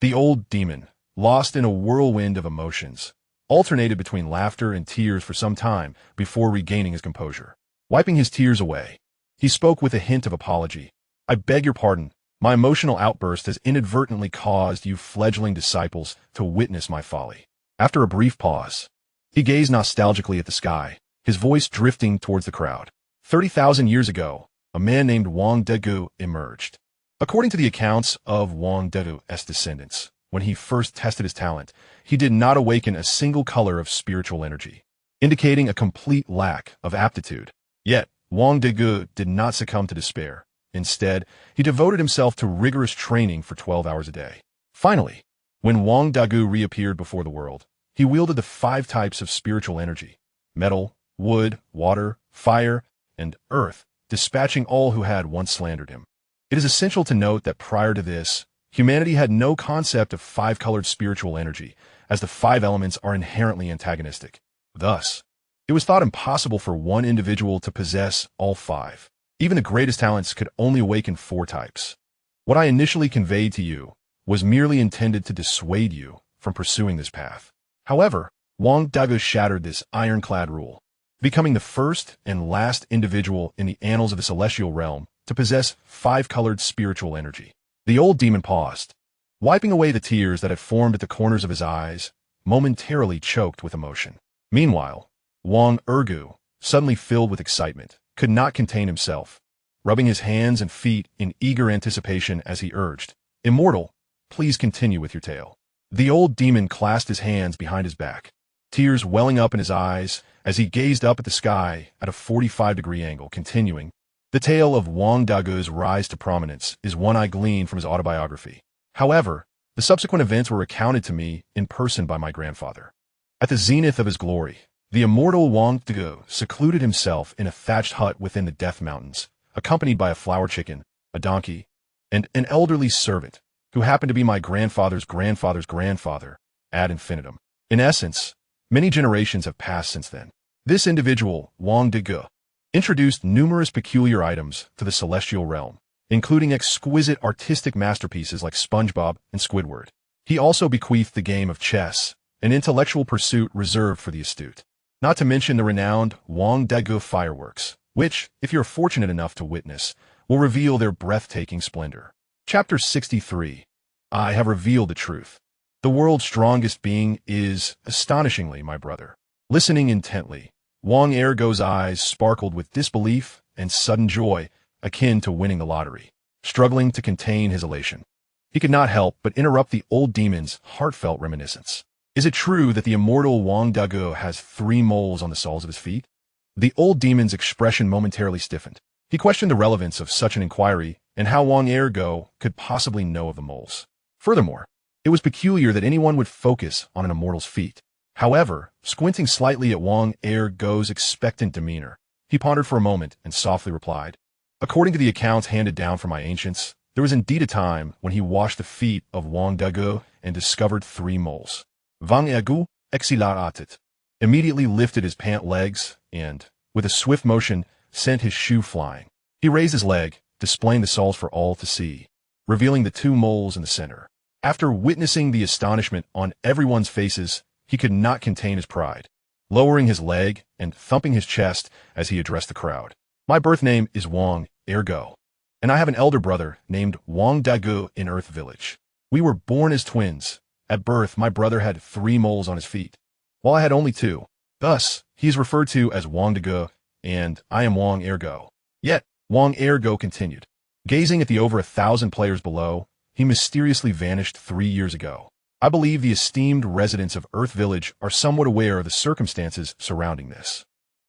The old demon, lost in a whirlwind of emotions, alternated between laughter and tears for some time before regaining his composure. Wiping his tears away, he spoke with a hint of apology. "I beg your pardon. My emotional outburst has inadvertently caused you fledgling disciples to witness my folly." After a brief pause, he gazed nostalgically at the sky, his voice drifting towards the crowd. 30,000 years ago, a man named Wang Degu emerged. According to the accounts of Wang Degu's descendants, when he first tested his talent, he did not awaken a single color of spiritual energy, indicating a complete lack of aptitude. Yet, Wang Degu did not succumb to despair. Instead, he devoted himself to rigorous training for 12 hours a day. Finally, when Wang Degu reappeared before the world, he wielded the 5 types of spiritual energy: metal, wood, water, fire, and earth, dispatching all who had once slandered him. It is essential to note that prior to this, humanity had no concept of 5-colored spiritual energy, as the 5 elements are inherently antagonistic. Thus, it was thought impossible for one individual to possess all 5. Even the greatest talents could only awaken 4 types. What I initially conveyed to you was merely intended to dissuade you from pursuing this path. However, Wang Degu shattered this ironclad rule, becoming the first and last individual in the annals of the celestial realm to possess 5-colored spiritual energy. The old demon paused, wiping away the tears that had formed at the corners of his eyes, momentarily choked with emotion. Meanwhile, Wang Ergu, suddenly filled with excitement, could not contain himself, rubbing his hands and feet in eager anticipation as he urged, "Immortal, please continue with your tale." The old demon clasped his hands behind his back, tears welling up in his eyes as he gazed up at the sky at a 45-degree angle, continuing, "The tale of Wang Dagu's rise to prominence is one I gleaned from his autobiography. However, the subsequent events were recounted to me in person by my grandfather. At the zenith of his glory, the immortal Wang Dagu secluded himself in a thatched hut within the Death Mountains, accompanied by a flower chicken, a donkey, and an elderly servant, who happened to be my grandfather's grandfather's grandfather, ad infinitum. In essence, many generations have passed since then. This individual, Wang Dagu, introduced numerous peculiar items to the celestial realm, including exquisite artistic masterpieces like SpongeBob and Squidward. He also bequeathed the game of chess, an intellectual pursuit reserved for the astute. Not to mention the renowned Wang Dagu fireworks, which, if you're fortunate enough to witness, will reveal their breathtaking splendor. Chapter 63. I have revealed the truth. The world's strongest being is, astonishingly, my brother. Listening intently, Wang Ergu's eyes sparkled with disbelief and sudden joy, akin to winning the lottery. Struggling to contain his elation, he could not help but interrupt the old demon's heartfelt reminiscence. Is it true that the immortal Wang Dagu has 3 moles on the soles of his feet? The old demon's expression momentarily stiffened. He questioned the relevance of such an inquiry and how Wang Ergo could possibly know of the moles. Furthermore, it was peculiar that anyone would focus on an immortal's feet. However, squinting slightly at Wang Ergo's expectant demeanor, he pondered for a moment and softly replied, "According to the accounts handed down from my ancients, there was indeed a time when he washed the feet of Wang Dagu and discovered 3 moles. Wang Ergo exilaratit, immediately lifted his pant legs and, with a swift motion, sent his shoe flying. He raised his leg, displaying the soles for all to see, revealing the 2 moles in the center. After witnessing the astonishment on everyone's faces, he could not contain his pride, lowering his leg and thumping his chest as he addressed the crowd. My birth name is Wang Ergo, and I have an elder brother named Wang Dagu in Earth Village. We were born as twins. At birth, my brother had 3 moles on his feet, while I had only 2. Thus, he is referred to as Wang Dagu, and I am Wang Ergo." Yet, Wang Ergo continued. Gazing at the over 1,000 players below, he mysteriously vanished 3 years ago. I believe the esteemed residents of Earth Village are somewhat aware of the circumstances surrounding this.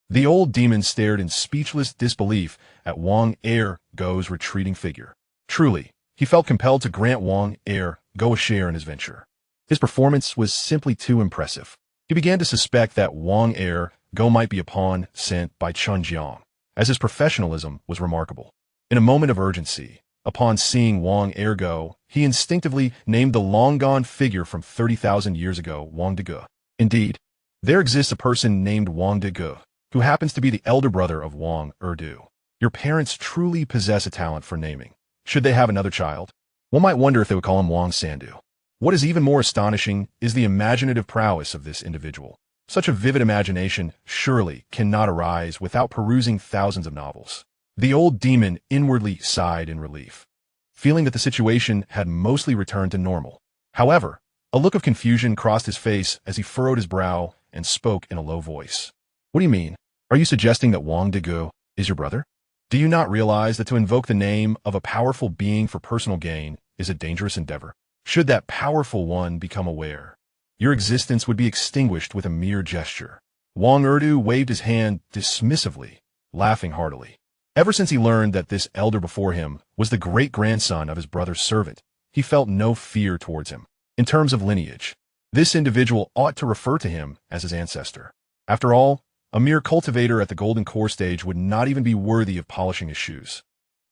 The old demon stared in speechless disbelief at Wang Ergo's retreating figure. Truly, he felt compelled to grant Wang Ergo a share in his venture. His performance was simply too impressive. He began to suspect that Wang Ergo might be a pawn sent by Chen Jiang, as his professionalism was remarkable. In a moment of urgency, upon seeing Wang Ergo, he instinctively named the long-gone figure from 30,000 years ago, Wang Dagu. Indeed, there exists a person named Wang Dagu, who happens to be the elder brother of Wang Erdu. Your parents truly possess a talent for naming. Should they have another child, one might wonder if they would call him Wang Sandu. What is even more astonishing is the imaginative prowess of this individual. Such a vivid imagination surely cannot arise without perusing thousands of novels. The old demon inwardly sighed in relief, feeling that the situation had mostly returned to normal. However, a look of confusion crossed his face as he furrowed his brow and spoke in a low voice. "What do you mean? Are you suggesting that Wang Dagu is your brother? Do you not realize that to invoke the name of a powerful being for personal gain is a dangerous endeavor? Should that powerful one become aware, your existence would be extinguished with a mere gesture." Wang Erdu waved his hand dismissively, laughing heartily. Ever since he learned that this elder before him was the great-grandson of his brother's servant, he felt no fear towards him. In terms of lineage, this individual ought to refer to him as his ancestor. After all, a mere cultivator at the golden core stage would not even be worthy of polishing his shoes.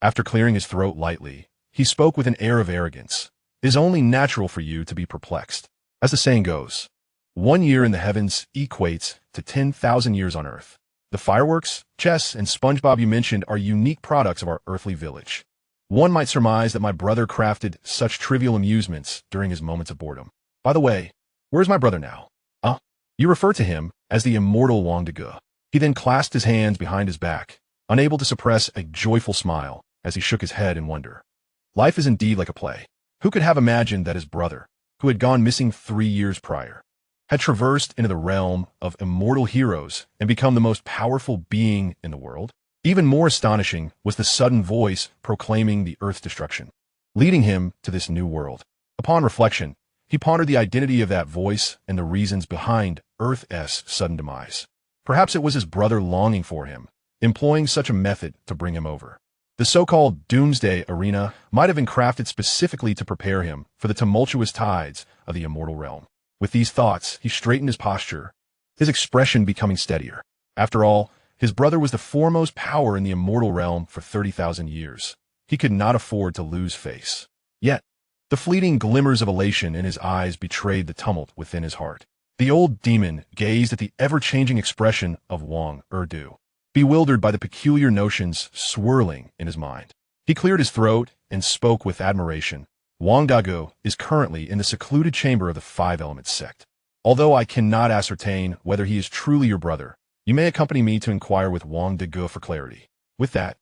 After clearing his throat lightly, he spoke with an air of arrogance. "It is only natural for you to be perplexed. As the saying goes, 1 year in the heavens equates to 10,000 years on Earth. The fireworks, chess, and SpongeBob you mentioned are unique products of our earthly village. One might surmise that my brother crafted such trivial amusements during his moments of boredom. By the way, where's my brother now?" You refer to him as the immortal Wang Dagu." He then clasped his hands behind his back, unable to suppress a joyful smile as he shook his head in wonder. Life is indeed like a play. Who could have imagined that his brother, who had gone missing 3 years prior, had traversed into the realm of immortal heroes and become the most powerful being in the world? Even more astonishing was the sudden voice proclaiming the Earth's destruction, leading him to this new world. Upon reflection, he pondered the identity of that voice and the reasons behind Earth's sudden demise. Perhaps it was his brother longing for him, employing such a method to bring him over. The so-called Doomsday Arena might have been crafted specifically to prepare him for the tumultuous tides of the immortal realm. With these thoughts, he straightened his posture, his expression becoming steadier. After all, his brother was the foremost power in the immortal realm for 30,000 years. He could not afford to lose face. Yet, the fleeting glimmers of elation in his eyes betrayed the tumult within his heart. The old demon gazed at the ever-changing expression of Wang Erdu, bewildered by the peculiar notions swirling in his mind. He cleared his throat and spoke with admiration. "Wang Dagu is currently in the secluded chamber of the Five Elements sect. Although I cannot ascertain whether he is truly your brother, you may accompany me to inquire with Wang Dagu for clarity." With that,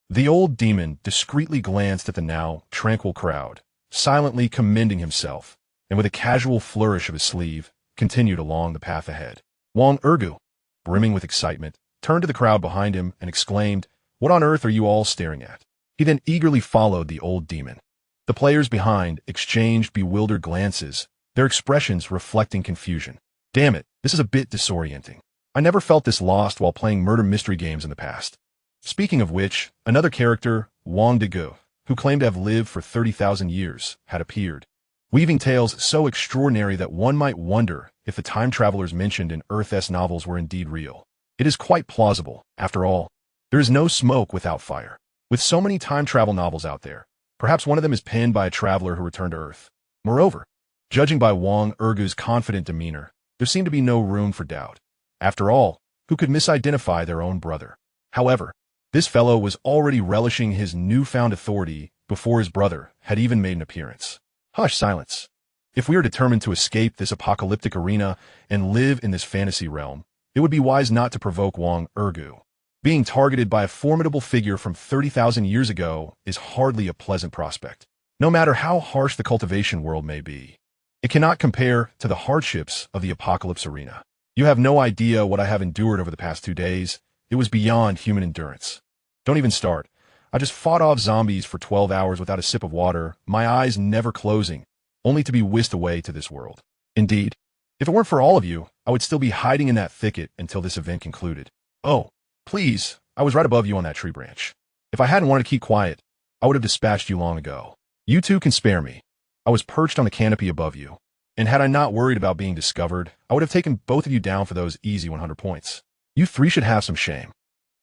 the old demon discreetly glanced at the now tranquil crowd, silently commending himself, and with a casual flourish of his sleeve, continued along the path ahead. Wang Ergu, brimming with excitement, turned to the crowd behind him and exclaimed, "What on earth are you all staring at?" He then eagerly followed the old demon. The players behind exchanged bewildered glances their expressions reflecting confusion. Damn it, this is a bit disorienting. I never felt this lost while playing murder mystery games in the past. Speaking of which, another character, Wang Degu, who claimed to have lived for 30,000 years, had appeared, weaving tales so extraordinary that one might wonder if the time travelers mentioned in Earth's novels were indeed real. It is quite plausible, after all. There is no smoke without fire. With so many time travel novels out there, perhaps one of them is penned by a traveler who returned to Earth. Moreover, judging by Wang Ergu's confident demeanor, there seemed to be no room for doubt. After all, who could misidentify their own brother? However, this fellow was already relishing his newfound authority before his brother had even made an appearance. Hush, silence. If we are determined to escape this apocalyptic arena and live in this fantasy realm, it would be wise not to provoke Wang Ergu. Being targeted by a formidable figure from 30,000 years ago is hardly a pleasant prospect. No matter how harsh the cultivation world may be, it cannot compare to the hardships of the apocalypse arena. You have no idea what I have endured over the past 2 days. It was beyond human endurance. Don't even start. I just fought off zombies for 12 hours without a sip of water, my eyes never closing, only to be whisked away to this world. Indeed, if it weren't for all of you, I would still be hiding in that thicket until this event concluded. Oh, please, I was right above you on that tree branch. If I hadn't wanted to keep quiet, I would have dispatched you long ago. You two can spare me. I was perched on the canopy above you, and had I not worried about being discovered, I would have taken both of you down for those easy 100 points. You three should have some shame.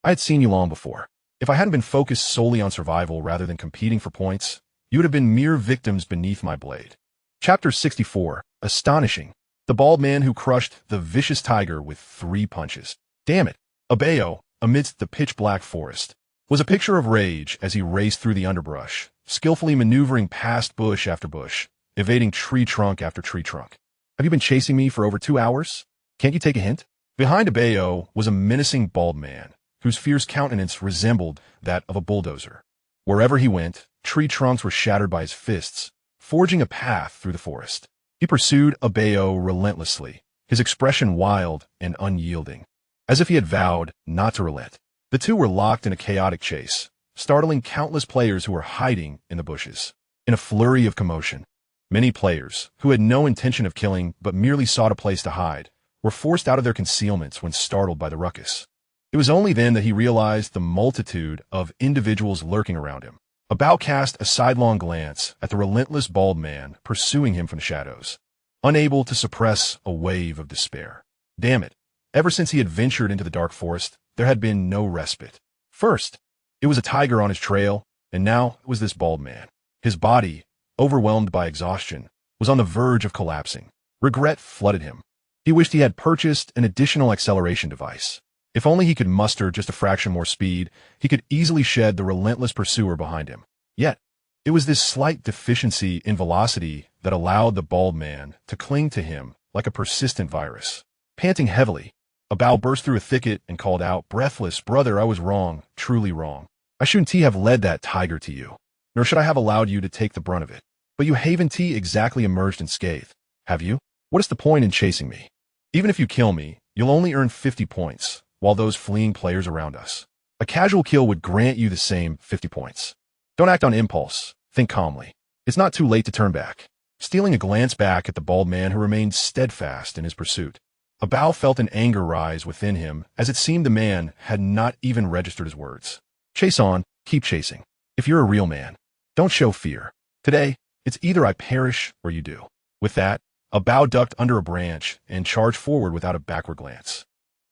I had seen you long before. If I hadn't been focused solely on survival rather than competing for points, you would have been mere victims beneath my blade. Chapter 64, Astonishing. The bald man who crushed the vicious tiger with 3 punches. Damn it. Abayo, amidst the pitch-black forest, was a picture of rage as he raced through the underbrush, skillfully maneuvering past bush after bush, evading tree trunk after tree trunk. Have you been chasing me for over 2 hours? Can't you take a hint? Behind Abayo was a menacing bald man, whose fierce countenance resembled that of a bulldozer. Wherever he went, tree trunks were shattered by his fists, forging a path through the forest. He pursued Abayo relentlessly, his expression wild and unyielding, as if he had vowed not to relent. The two were locked in a chaotic chase, startling countless players who were hiding in the bushes. In a flurry of commotion, many players, who had no intention of killing but merely sought a place to hide, were forced out of their concealments when startled by the ruckus. It was only then that he realized the multitude of individuals lurking around him. Abao cast a sidelong glance at the relentless bald man pursuing him from the shadows, unable to suppress a wave of despair. Damn it. Ever since he had ventured into the dark forest, there had been no respite. First, it was a tiger on his trail, and now it was this bald man. His body, overwhelmed by exhaustion, was on the verge of collapsing. Regret flooded him. He wished he had purchased an additional acceleration device. If only he could muster just a fraction more speed, he could easily shed the relentless pursuer behind him. Yet, it was this slight deficiency in velocity that allowed the bald man to cling to him like a persistent virus. Panting heavily, Abao burst through a thicket and called out, breathless, "Brother, I was wrong, truly wrong. I shouldn't have led that tiger to you, nor should I have allowed you to take the brunt of it. But you haven't exactly emerged unscathed, have you? What is the point in chasing me? Even if you kill me, you'll only earn 50 points, while those fleeing players around us. A casual kill would grant you the same 50 points. Don't act on impulse. Think calmly. It's not too late to turn back." Stealing a glance back at the bald man who remained steadfast in his pursuit, Abao felt an anger rise within him as it seemed the man had not even registered his words. Chase on, keep chasing. If you're a real man, don't show fear. Today, it's either I perish or you do. With that, Abao ducked under a branch and charged forward without a backward glance.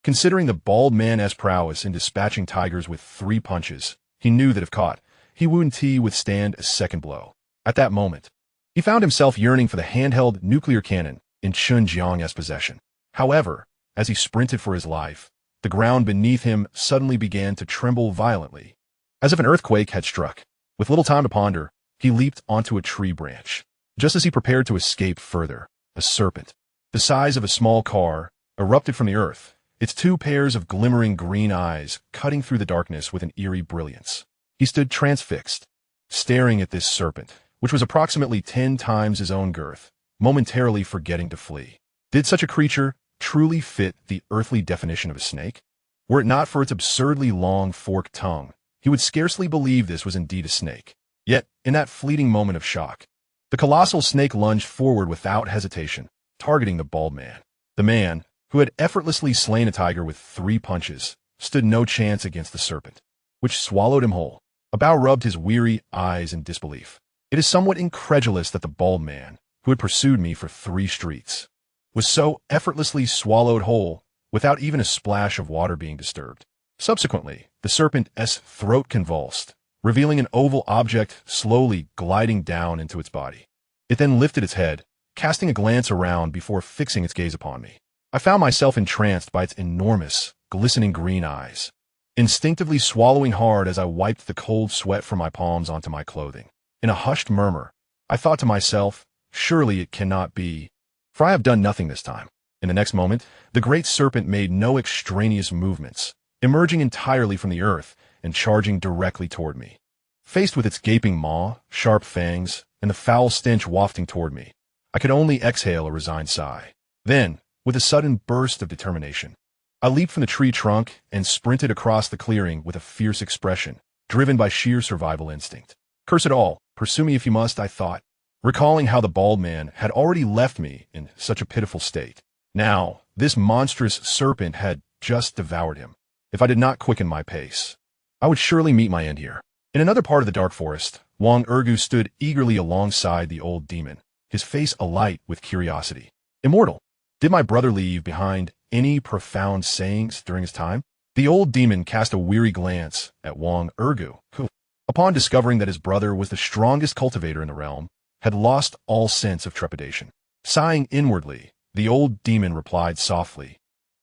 Considering the bald man's prowess in dispatching tigers with 3 punches, he knew that if caught, he wouldn't withstand a second blow. At that moment, he found himself yearning for the handheld nuclear cannon in Chen Jiang's possession. However, as he sprinted for his life, the ground beneath him suddenly began to tremble violently, as if an earthquake had struck. With little time to ponder, he leaped onto a tree branch. Just as he prepared to escape further, a serpent, the size of a small car, erupted from the earth, its 2 pairs of glimmering green eyes cutting through the darkness with an eerie brilliance. He stood transfixed, staring at this serpent, which was approximately 10 times his own girth, momentarily forgetting to flee. Did such a creature truly fit the earthly definition of a snake? Were it not for its absurdly long forked tongue, he would scarcely believe this was indeed a snake. Yet, in that fleeting moment of shock, The colossal snake lunged forward without hesitation, targeting the bald man. The man, who had effortlessly slain a tiger with 3 punches, stood no chance against the serpent, which swallowed him whole. Abao rubbed his weary eyes in disbelief. It is somewhat incredulous that the bald man, who had pursued me for 3 streets, was so effortlessly swallowed whole without even a splash of water being disturbed. Subsequently, the serpent's throat convulsed, revealing an oval object slowly gliding down into its body. It then lifted its head, casting a glance around before fixing its gaze upon me. I found myself entranced by its enormous, glistening green eyes, instinctively swallowing hard as I wiped the cold sweat from my palms onto my clothing. In a hushed murmur, I thought to myself, surely it cannot be, for I have done nothing this time. In the next moment, the great serpent made no extraneous movements, emerging entirely from the earth and charging directly toward me. Faced with its gaping maw, sharp fangs, and the foul stench wafting toward me, I could only exhale a resigned sigh. Then, with a sudden burst of determination, I leaped from the tree trunk and sprinted across the clearing with a fierce expression, driven by sheer survival instinct. Curse it all, pursue me if you must, I thought, recalling how the bald man had already left me in such a pitiful state. Now, this monstrous serpent had just devoured him. If I did not quicken my pace, I would surely meet my end here. In another part of the dark forest, Wang Ergu stood eagerly alongside the old demon, his face alight with curiosity. Immortal, did my brother leave behind any profound sayings during his time? The old demon cast a weary glance at Wang Ergu, who, upon discovering that his brother was the strongest cultivator in the realm, had lost all sense of trepidation. Sighing inwardly, the old demon replied softly,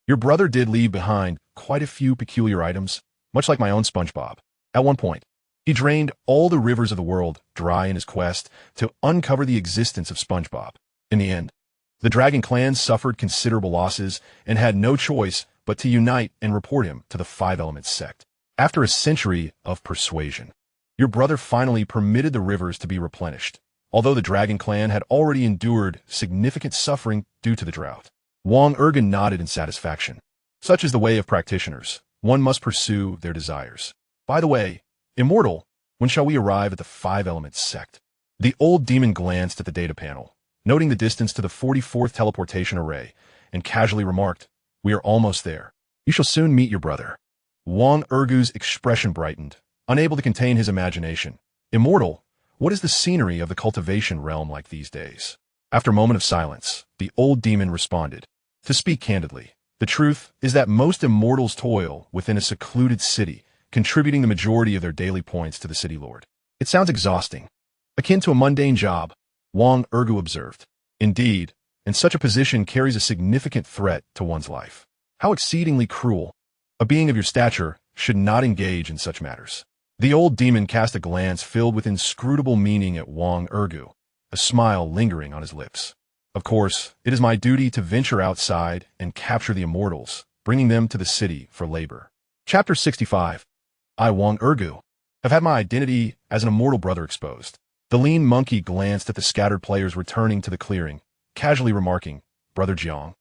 "Your brother did leave behind quite a few peculiar items, much like my own SpongeBob. At one point, he drained all the rivers of the world dry in his quest to uncover the existence of SpongeBob. In the end, the dragon clan suffered considerable losses and had no choice but to unite and report him to the Five Elements sect. After a century of persuasion, your brother finally permitted the rivers to be replenished, although the dragon clan had already endured significant suffering due to the drought." Wang Ergen nodded in satisfaction. Such is the way of practitioners. One must pursue their desires. By the way, Immortal, when shall we arrive at the Five Elements sect? The old demon glanced at the data panel, noting the distance to the 44th teleportation array, and casually remarked, "We are almost there. You shall soon meet your brother." Wang Ergu's expression brightened, unable to contain his imagination. "Immortal, what is the scenery of the cultivation realm like these days?" After a moment of silence, the old demon responded, "To speak candidly, the truth is that most immortals toil within a secluded city, contributing the majority of their daily points to the city lord. It sounds exhausting, akin to a mundane job," Wang Ergu observed. "Indeed, and such a position carries a significant threat to one's life. How exceedingly cruel. A being of your stature should not engage in such matters." The old demon cast a glance filled with inscrutable meaning at Wang Ergu, a smile lingering on his lips. "Of course, it is my duty to venture outside and capture the immortals, bringing them to the city for labor." Chapter 65. I, Wang Ergu, have had my identity as an immortal brother exposed. The lean monkey glanced at the scattered players returning to the clearing, casually remarking, "Brother Jiang,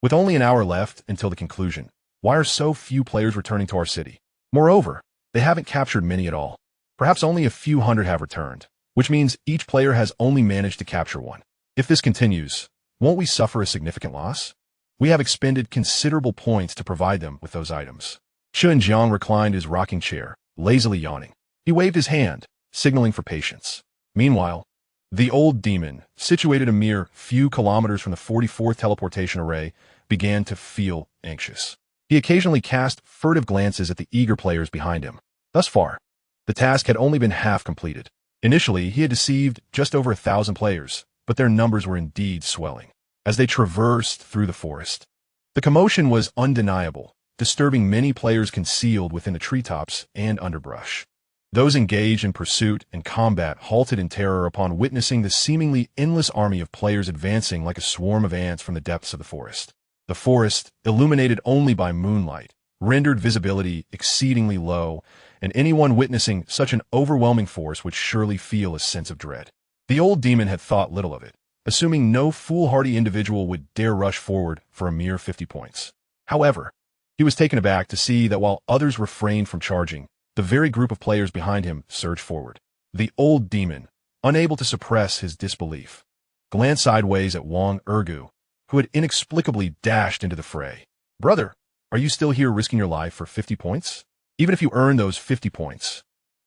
with only an hour left until the conclusion, why are so few players returning to our city? Moreover, they haven't captured many at all. Perhaps only a few hundred have returned, which means each player has only managed to capture one. If this continues, won't we suffer a significant loss? We have expended considerable points to provide them with those items." Chen Jiang reclined in his rocking chair, lazily yawning. He waved his hand, signaling for patience. Meanwhile, the old demon, situated a mere few kilometers from the 44th teleportation array, began to feel anxious. He occasionally cast furtive glances at the eager players behind him. Thus far, the task had only been half completed. Initially, he had deceived just over 1,000 players, but their numbers were indeed swelling as they traversed through the forest. The commotion was undeniable, disturbing many players concealed within the treetops and underbrush. Those engaged in pursuit and combat halted in terror upon witnessing the seemingly endless army of players advancing like a swarm of ants from the depths of the forest. The forest, illuminated only by moonlight, rendered visibility exceedingly low, and anyone witnessing such an overwhelming force would surely feel a sense of dread. The old demon had thought little of it, assuming no foolhardy individual would dare rush forward for a mere 50 points. However, he was taken aback to see that while others refrained from charging, the very group of players behind him surged forward. The old demon, unable to suppress his disbelief, glanced sideways at Wang Ergu, who had inexplicably dashed into the fray. Brother, are you still here risking your life for 50 points? Even if you earn those 50 points,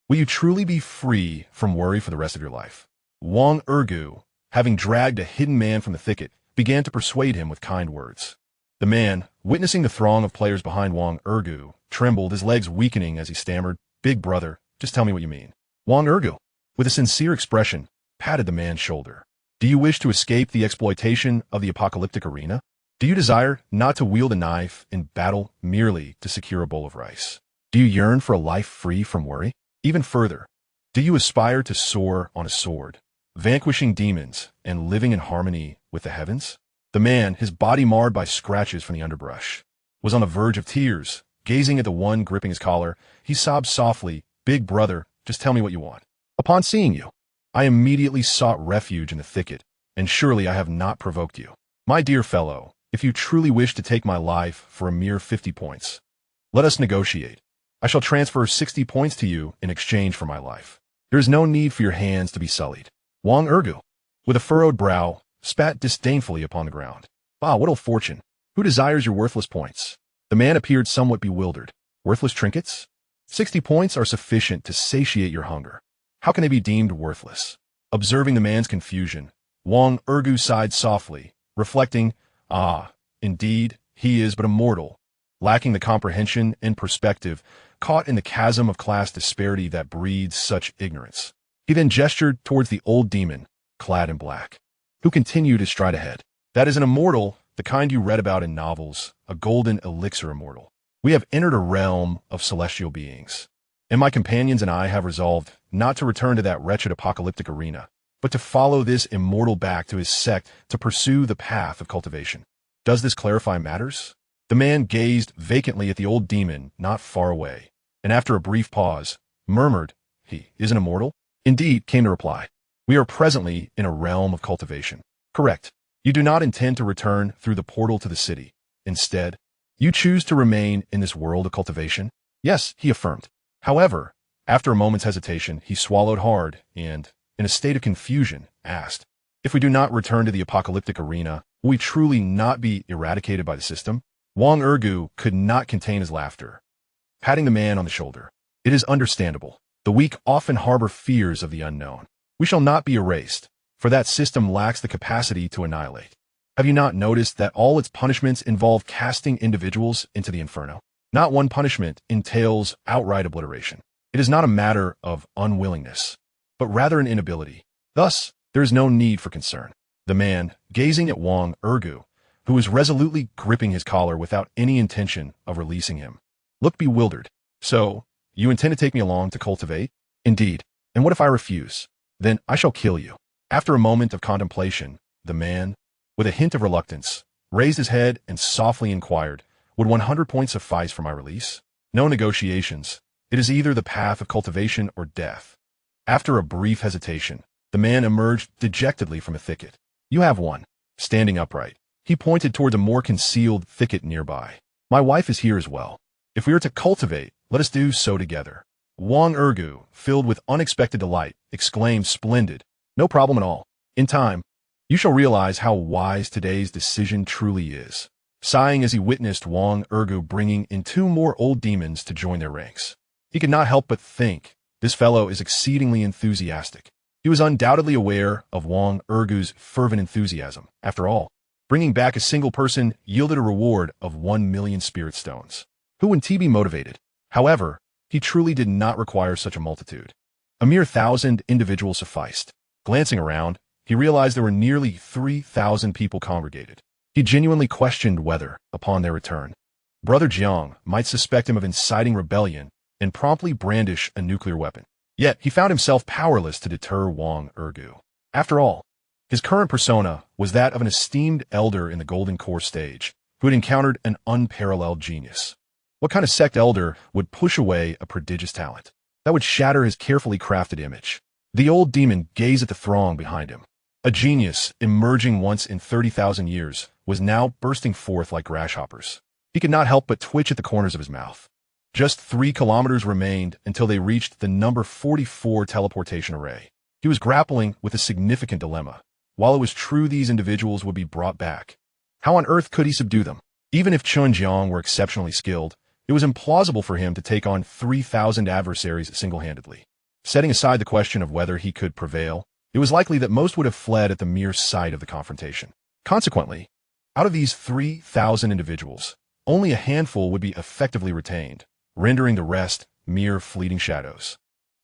will you truly be free from worry for the rest of your life? Wang Ergu, having dragged a hidden man from the thicket, began to persuade him with kind words. The man, witnessing the throng of players behind Wang Ergu, trembled, his legs weakening as he stammered, Big brother, just tell me what you mean. Wang Ergu, with a sincere expression, patted the man's shoulder. Do you wish to escape the exploitation of the apocalyptic arena? Do you desire not to wield a knife in battle merely to secure a bowl of rice? Do you yearn for a life free from worry? Even further, do you aspire to soar on a sword, vanquishing demons and living in harmony with the heavens? The man, his body marred by scratches from the underbrush, was on the verge of tears. Gazing at the one gripping his collar, he sobbed softly, Big brother, just tell me what you want. Upon seeing you, I immediately sought refuge in the thicket, and surely I have not provoked you. My dear fellow, if you truly wish to take my life for a mere 50 points, let us negotiate. I shall transfer 60 points to you in exchange for my life. There is no need for your hands to be sullied. Wang Ergu, with a furrowed brow, spat disdainfully upon the ground. Ah, what ill fortune! Who desires your worthless points? The man appeared somewhat bewildered. Worthless trinkets? 60 points are sufficient to satiate your hunger. How can they be deemed worthless? Observing the man's confusion, Wang Ergu sighed softly, reflecting, indeed, he is but a mortal, lacking the comprehension and perspective, caught in the chasm of class disparity that breeds such ignorance. He then gestured towards the old demon, clad in black, who continued to stride ahead. That is an immortal, the kind you read about in novels, a golden elixir immortal. We have entered a realm of celestial beings, and my companions and I have resolved not to return to that wretched apocalyptic arena, but to follow this immortal back to his sect to pursue the path of cultivation. Does this clarify matters? The man gazed vacantly at the old demon not far away, and after a brief pause, murmured, He isn't immortal? Indeed, came the reply. We are presently in a realm of cultivation. Correct. You do not intend to return through the portal to the city. Instead, you choose to remain in this world of cultivation? Yes, he affirmed. However, after a moment's hesitation, he swallowed hard and, in a state of confusion, asked, If we do not return to the apocalyptic arena, will we truly not be eradicated by the system? Wang Ergu could not contain his laughter, patting the man on the shoulder. It is understandable. The weak often harbor fears of the unknown. We shall not be erased, for that system lacks the capacity to annihilate. Have you not noticed that all its punishments involve casting individuals into the inferno? Not one punishment entails outright obliteration. It is not a matter of unwillingness, but rather an inability. Thus, there is no need for concern. The man, gazing at Wang Ergu, who was resolutely gripping his collar without any intention of releasing him, looked bewildered. So, you intend to take me along to cultivate? Indeed. And what if I refuse? Then I shall kill you. After a moment of contemplation, the man, with a hint of reluctance, raised his head and softly inquired, Would 100 points suffice for my release? No negotiations. It is either the path of cultivation or death. After a brief hesitation, the man emerged dejectedly from a thicket. You have one. Standing upright, he pointed toward a more concealed thicket nearby. My wife is here as well. If we are to cultivate, let us do so together. Wang Ergu, filled with unexpected delight, exclaimed, Splendid. No problem at all. In time, you shall realize how wise today's decision truly is. Sighing as he witnessed Wang Ergu bringing in 2 more old demons to join their ranks, he could not help but think, this fellow is exceedingly enthusiastic. He was undoubtedly aware of Wang Ergu's fervent enthusiasm. After all, bringing back a single person yielded a reward of 1 million spirit stones. Who wouldn't he be motivated? However, he truly did not require such a multitude. A mere 1,000 individuals sufficed. Glancing around, he realized there were nearly 3,000 people congregated. He genuinely questioned whether, upon their return, Brother Jiang might suspect him of inciting rebellion and promptly brandish a nuclear weapon. Yet he found himself powerless to deter Wang Ergu. After all, his current persona was that of an esteemed elder in the Golden Core stage who had encountered an unparalleled genius. What kind of sect elder would push away a prodigious talent? That would shatter his carefully crafted image. The old demon gazed at the throng behind him. A genius, emerging once in 30,000 years, was now bursting forth like grasshoppers. He could not help but twitch at the corners of his mouth. Just 3 kilometers remained until they reached the number 44 teleportation array. He was grappling with a significant dilemma. While it was true these individuals would be brought back, how on earth could he subdue them? Even if Chen Jiang were exceptionally skilled, it was implausible for him to take on 3,000 adversaries single-handedly. Setting aside the question of whether he could prevail, it was likely that most would have fled at the mere sight of the confrontation. Consequently, out of these 3,000 individuals, only a handful would be effectively retained, rendering the rest mere fleeting shadows.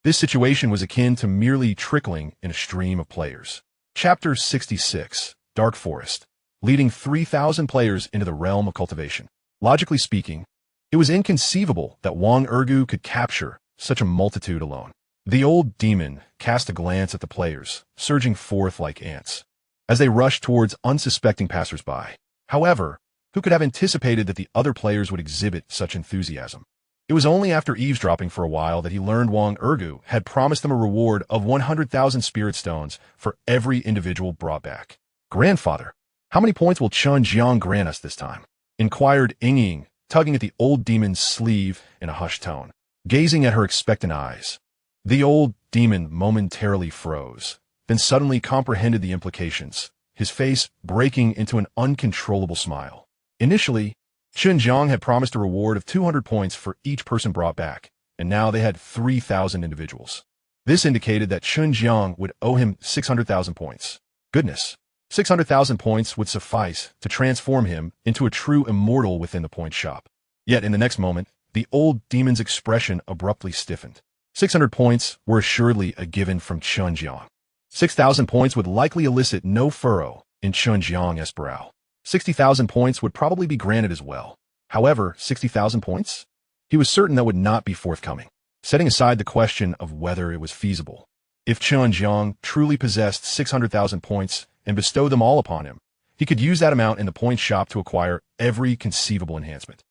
This situation was akin to merely trickling in a stream of players. Chapter 66, Dark Forest, leading 3,000 players into the realm of cultivation. Logically speaking, it was inconceivable that Wang Ergu could capture such a multitude alone. The old demon cast a glance at the players, surging forth like ants, as they rushed towards unsuspecting passersby. However, who could have anticipated that the other players would exhibit such enthusiasm? It was only after eavesdropping for a while that he learned Wang Ergu had promised them a reward of 100,000 spirit stones for every individual brought back. "Grandfather, how many points will Chen Jiang grant us this time?" inquired Ying, tugging at the old demon's sleeve in a hushed tone, gazing at her expectant eyes. The old demon momentarily froze, then suddenly comprehended the implications, his face breaking into an uncontrollable smile. Initially, Chen Jiang had promised a reward of 200 points for each person brought back, and now they had 3,000 individuals. This indicated that Chen Jiang would owe him 600,000 points. Goodness, 600,000 points would suffice to transform him into a true immortal within the point shop. Yet in the next moment, the old demon's expression abruptly stiffened. 600 points were assuredly a given from Chen Jiang. 6,000 points would likely elicit no furrow in Chen Jiang's brow. 60,000 points would probably be granted as well. However, 60,000 points? He was certain that would not be forthcoming. Setting aside the question of whether it was feasible, if Chen Jiang truly possessed 600,000 points and bestowed them all upon him, he could use that amount in the point shop to acquire every conceivable enhancement.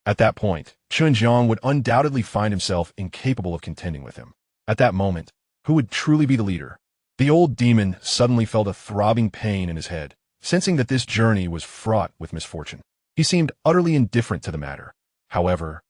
At that point, Chen Jiang would undoubtedly find himself incapable of contending with him. At that moment, who would truly be the leader? The old demon suddenly felt a throbbing pain in his head, sensing that this journey was fraught with misfortune. He seemed utterly indifferent to the matter. However,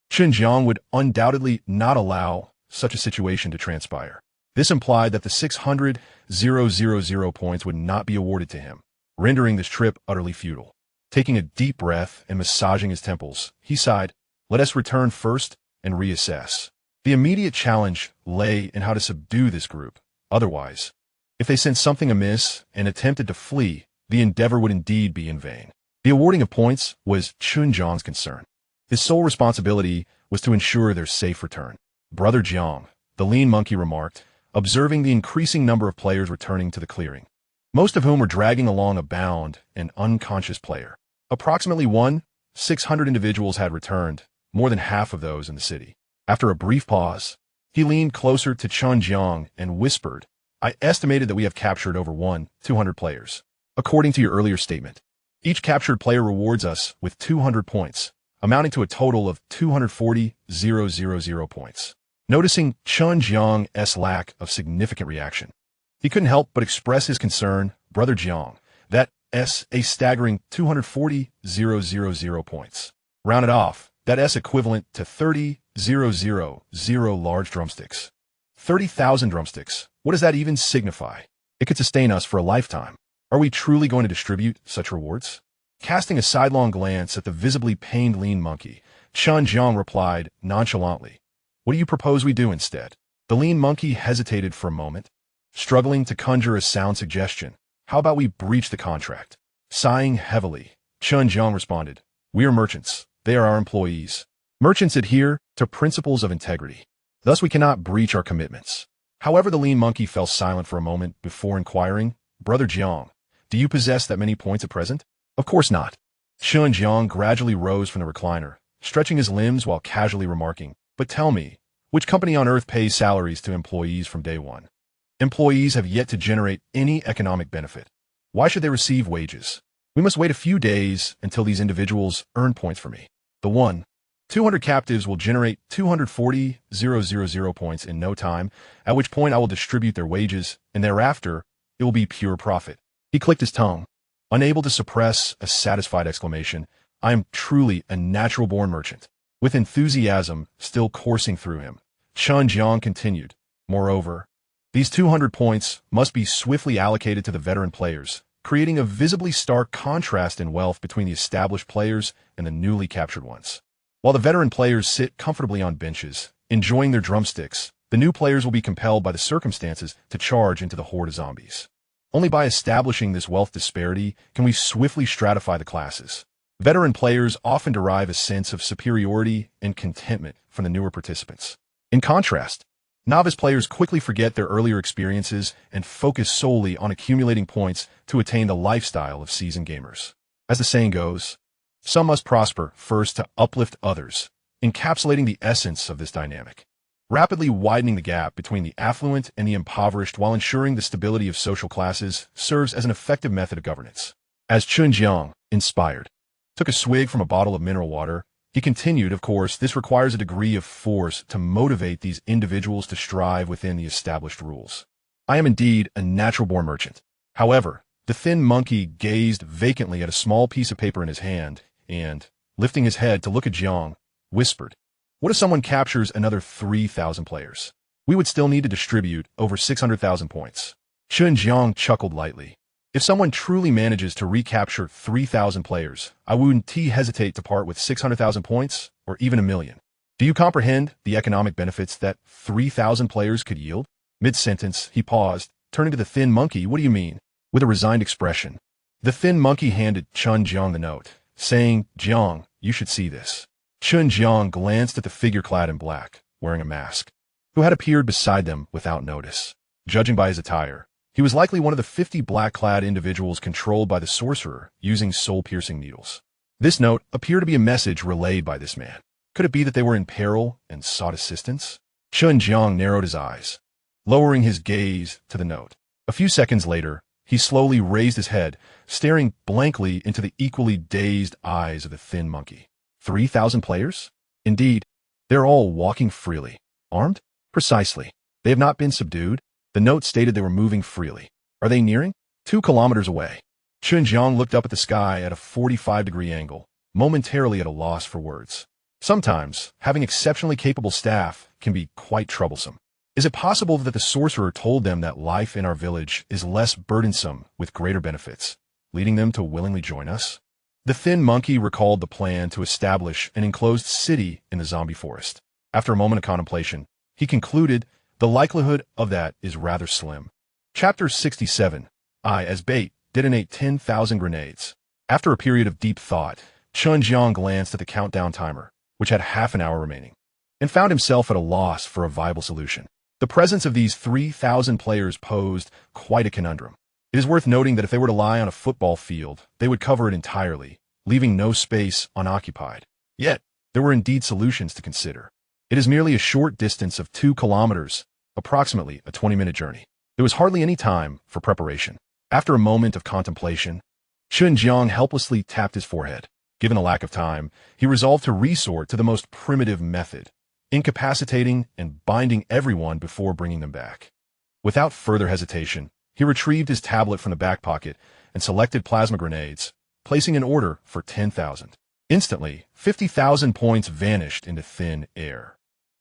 Chen Jiang would undoubtedly not allow such a situation to transpire. This implied that the 600,000 points would not be awarded to him, rendering this trip utterly futile. Taking a deep breath and massaging his temples, he sighed, "Let us return first and reassess." The immediate challenge lay in how to subdue this group. Otherwise, if they sensed something amiss and attempted to flee, the endeavor would indeed be in vain. The awarding of points was Chen Jiang's concern. His sole responsibility was to ensure their safe return. "Brother Jiang," the lean monkey remarked, observing the increasing number of players returning to the clearing, most of whom were dragging along a bound and unconscious player. Approximately 1,600 individuals had returned, more than half of those in the city. After a brief pause, he leaned closer to Chen Jiang and whispered, "I estimated that we have captured over 200 players. According to your earlier statement, each captured player rewards us with 200 points, amounting to a total of 240,000 points." Noticing Chen Jiang's lack of significant reaction, he couldn't help but express his concern. "Brother Jiang, that's a staggering 240,000 points. Rounded off, that's equivalent to 30,000 large drumsticks. 30,000 drumsticks. What does that even signify? It could sustain us for a lifetime. Are we truly going to distribute such rewards?" Casting a sidelong glance at the visibly pained lean monkey, Chen Jiang replied nonchalantly, "What do you propose we do instead?" The lean monkey hesitated for a moment, struggling to conjure a sound suggestion. "How about we breach the contract?" Sighing heavily, Chen Jiang responded, "We are merchants. They are our employees. Merchants adhere to principles of integrity. Thus we cannot breach our commitments." However, the lean monkey fell silent for a moment before inquiring, "Brother Jiang, do you possess that many points at present?" "Of course not." Chen Jiang gradually rose from the recliner, stretching his limbs while casually remarking, "But tell me, which company on earth pays salaries to employees from day one? Employees have yet to generate any economic benefit. Why should they receive wages? We must wait a few days until these individuals earn points for me. The 200 captives will generate 240,000 points in no time, at which point I will distribute their wages, and thereafter, it will be pure profit." He clicked his tongue, unable to suppress a satisfied exclamation. "I am truly a natural-born merchant." With enthusiasm still coursing through him, Chen Jiang continued, "Moreover, These 200 points must be swiftly allocated to the veteran players, creating a visibly stark contrast in wealth between the established players and the newly captured ones. While the veteran players sit comfortably on benches, enjoying their drumsticks, the new players will be compelled by the circumstances to charge into the horde of zombies. Only by establishing this wealth disparity can we swiftly stratify the classes. Veteran players often derive a sense of superiority and contentment from the newer participants. In contrast, novice players quickly forget their earlier experiences and focus solely on accumulating points to attain the lifestyle of seasoned gamers. As the saying goes, some must prosper first to uplift others, encapsulating the essence of this dynamic. Rapidly widening the gap between the affluent and the impoverished while ensuring the stability of social classes serves as an effective method of governance. As Chen Jiang, inspired, took a swig from a bottle of mineral water, he continued, of course, this requires a degree of force to motivate these individuals to strive within the established rules. I am indeed a natural-born merchant. However, the thin monkey gazed vacantly at a small piece of paper in his hand and, lifting his head to look at Jiang, whispered, "What if someone captures another 3,000 players? We would still need to distribute over 600,000 points." Chen Jiang chuckled lightly. "If someone truly manages to recapture 3,000 players, I wouldn't hesitate to part with 600,000 points or even 1,000,000. Do you comprehend the economic benefits that 3,000 players could yield?" Mid-sentence, he paused, turning to the thin monkey. "What do you mean?" With a resigned expression, the thin monkey handed Chen Jiang the note, saying, "Jiang, you should see this." Chen Jiang glanced at the figure clad in black, wearing a mask, who had appeared beside them without notice. Judging by his attire, he was likely one of the 50 black-clad individuals controlled by the sorcerer using soul-piercing needles. This note appeared to be a message relayed by this man. Could it be that they were in peril and sought assistance? Chen Jiang narrowed his eyes, lowering his gaze to the note. A few seconds later, he slowly raised his head, staring blankly into the equally dazed eyes of the thin monkey. 3,000 players? Indeed, they're all walking freely. Armed? Precisely. They have not been subdued. The note stated they were moving freely. Are they nearing? 2 kilometers away. Chen Jiang looked up at the sky at a 45-degree angle, momentarily at a loss for words. Sometimes, having exceptionally capable staff can be quite troublesome. Is it possible that the sorcerer told them that life in our village is less burdensome with greater benefits, leading them to willingly join us? The thin monkey recalled the plan to establish an enclosed city in the zombie forest. After a moment of contemplation, he concluded the likelihood of that is rather slim. Chapter 67. I, as bait, detonate 10,000 grenades. After a period of deep thought, Chen Jiang glanced at the countdown timer, which had half an hour remaining, and found himself at a loss for a viable solution. The presence of these 3,000 players posed quite a conundrum. It is worth noting that if they were to lie on a football field, they would cover it entirely, leaving no space unoccupied. Yet, there were indeed solutions to consider. It is merely a short distance of 2 kilometers, approximately a 20-minute journey. There was hardly any time for preparation. After a moment of contemplation, Chen Jiang helplessly tapped his forehead. Given the lack of time, he resolved to resort to the most primitive method, incapacitating and binding everyone before bringing them back. Without further hesitation, he retrieved his tablet from the back pocket and selected plasma grenades, placing an order for 10,000. Instantly, 50,000 points vanished into thin air.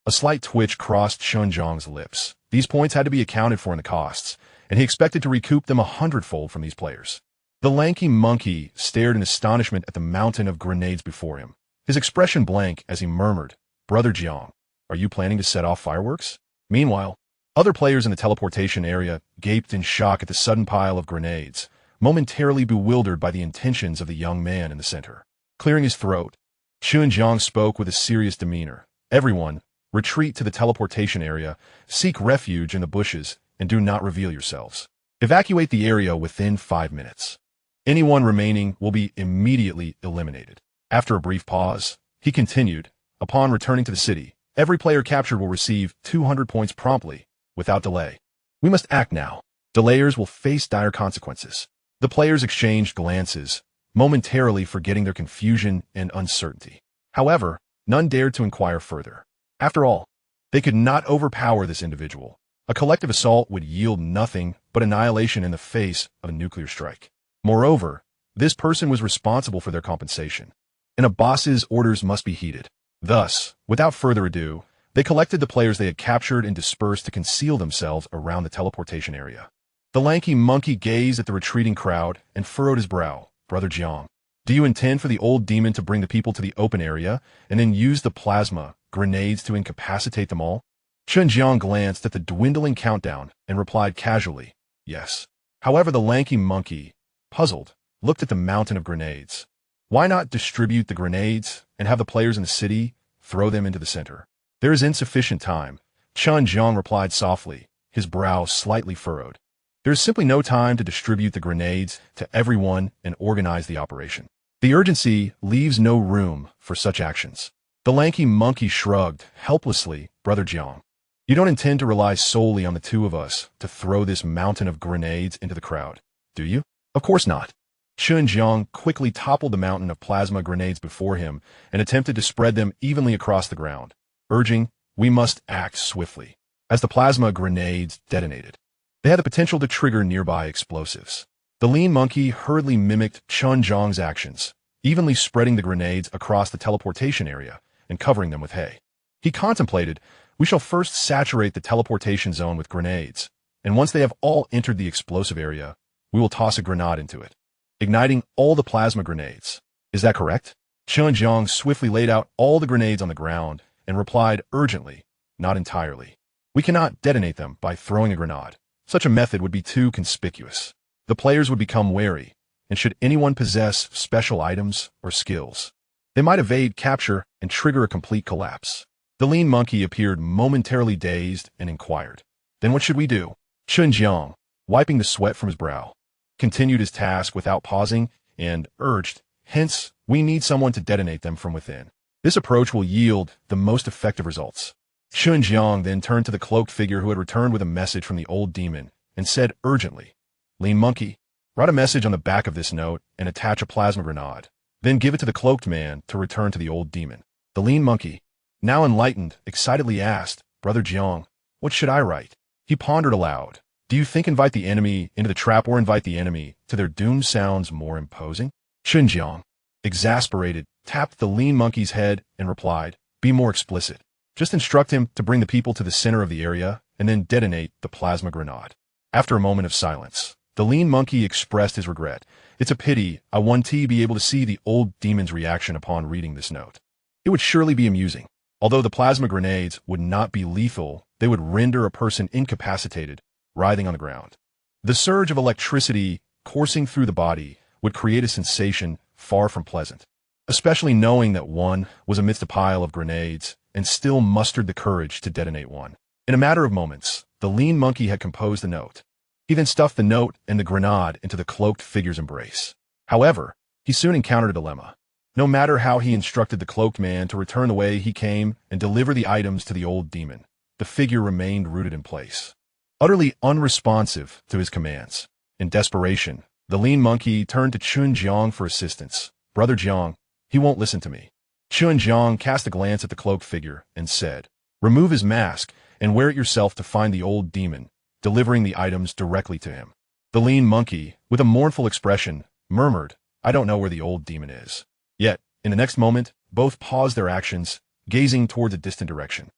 A slight twitch crossed Chen Jiang's lips. These points had to be accounted for in the costs, and he expected to recoup them 100-fold from these players. The lanky monkey stared in astonishment at the mountain of grenades before him, his expression blank as he murmured, "Brother Jiang, are you planning to set off fireworks?" Meanwhile, other players in the teleportation area gaped in shock at the sudden pile of grenades, momentarily bewildered by the intentions of the young man in the center. Clearing his throat, Chen Jiang spoke with a serious demeanor. "Everyone, retreat to the teleportation area, seek refuge in the bushes, and do not reveal yourselves. Evacuate the area within 5 minutes. Anyone remaining will be immediately eliminated." After a brief pause, he continued, "Upon returning to the city, every player captured will receive 200 points promptly, without delay. We must act now. Delayers will face dire consequences." The players exchanged glances, momentarily forgetting their confusion and uncertainty. However, none dared to inquire further. After all, they could not overpower this individual. A collective assault would yield nothing but annihilation in the face of a nuclear strike. Moreover, this person was responsible for their compensation, and a boss's orders must be heeded. Thus, without further ado, They collected the players they had captured and dispersed to conceal themselves around the teleportation area. The lanky monkey gazed at the retreating crowd and furrowed his brow. Brother Jiang, do you intend for the old demon to bring the people to the open area and then use the plasma grenades to incapacitate them all? Chen Jiang glanced at the dwindling countdown and replied casually, yes. However, the lanky monkey, puzzled, looked at the mountain of grenades. Why not distribute the grenades and have the players in the city throw them into the center? There is insufficient time, Chen Jiang replied softly, his brow slightly furrowed. There is simply no time to distribute the grenades to everyone and organize the operation. The urgency leaves no room for such actions. The lanky monkey shrugged helplessly. Brother Jiang, you don't intend to rely solely on the two of us to throw this mountain of grenades into the crowd, do you? Of course not. Chen Jiang quickly toppled the mountain of plasma grenades before him and attempted to spread them evenly across the ground, urging, we must act swiftly. As the plasma grenades detonated, they had the potential to trigger nearby explosives. The lean monkey hurriedly mimicked Chen Jiang's actions, evenly spreading the grenades across the teleportation area and covering them with hay. He contemplated, we shall first saturate the teleportation zone with grenades, and once they have all entered the explosive area, we will toss a grenade into it, igniting all the plasma grenades. Is that correct? Chen Jiang swiftly laid out all the grenades on the ground and replied urgently, not entirely. We cannot detonate them by throwing a grenade. Such a method would be too conspicuous. The players would become wary, and should anyone possess special items or skills, they might evade capture and trigger a complete collapse. The lean monkey appeared momentarily dazed and inquired, then what should we do? Chen Jiang, wiping the sweat from his brow, continued his task without pausing and urged, hence, we need someone to detonate them from within. This approach will yield the most effective results. Chen Jiang then turned to the cloaked figure who had returned with a message from the old demon and said urgently, Lean monkey, write a message on the back of this note and attach a plasma grenade. Then give it to the cloaked man to return to the old demon. The lean monkey, now enlightened, excitedly asked, Brother Jiang, what should I write? He pondered aloud. Do you think invite the enemy into the trap or invite the enemy to their doom sounds more imposing? Chen Jiang, exasperated, tapped the lean monkey's head and replied, be more explicit. Just instruct him to bring the people to the center of the area and then detonate the plasma grenade. After a moment of silence, the lean monkey expressed his regret. It's a pity I want to be able to see the old demon's reaction upon reading this note. It would surely be amusing. Although the plasma grenades would not be lethal, they would render a person incapacitated, writhing on the ground. The surge of electricity coursing through the body would create a sensation far from pleasant, especially knowing that one was amidst a pile of grenades and still mustered the courage to detonate one. In a matter of moments, the lean monkey had composed the note. He then stuffed the note and the grenade into the cloaked figure's embrace. However, he soon encountered a dilemma. No matter how he instructed the cloaked man to return the way he came and deliver the items to the old demon, the figure remained rooted in place, utterly unresponsive to his commands. In desperation, the lean monkey turned to Chen Jiang for assistance. Brother Jiang, he won't listen to me. Chen Jiang cast a glance at the cloaked figure and said, remove his mask and wear it yourself to find the old demon, delivering the items directly to him. The lean monkey, with a mournful expression, murmured, I don't know where the old demon is. Yet, in the next moment, both paused their actions, gazing towards a distant direction.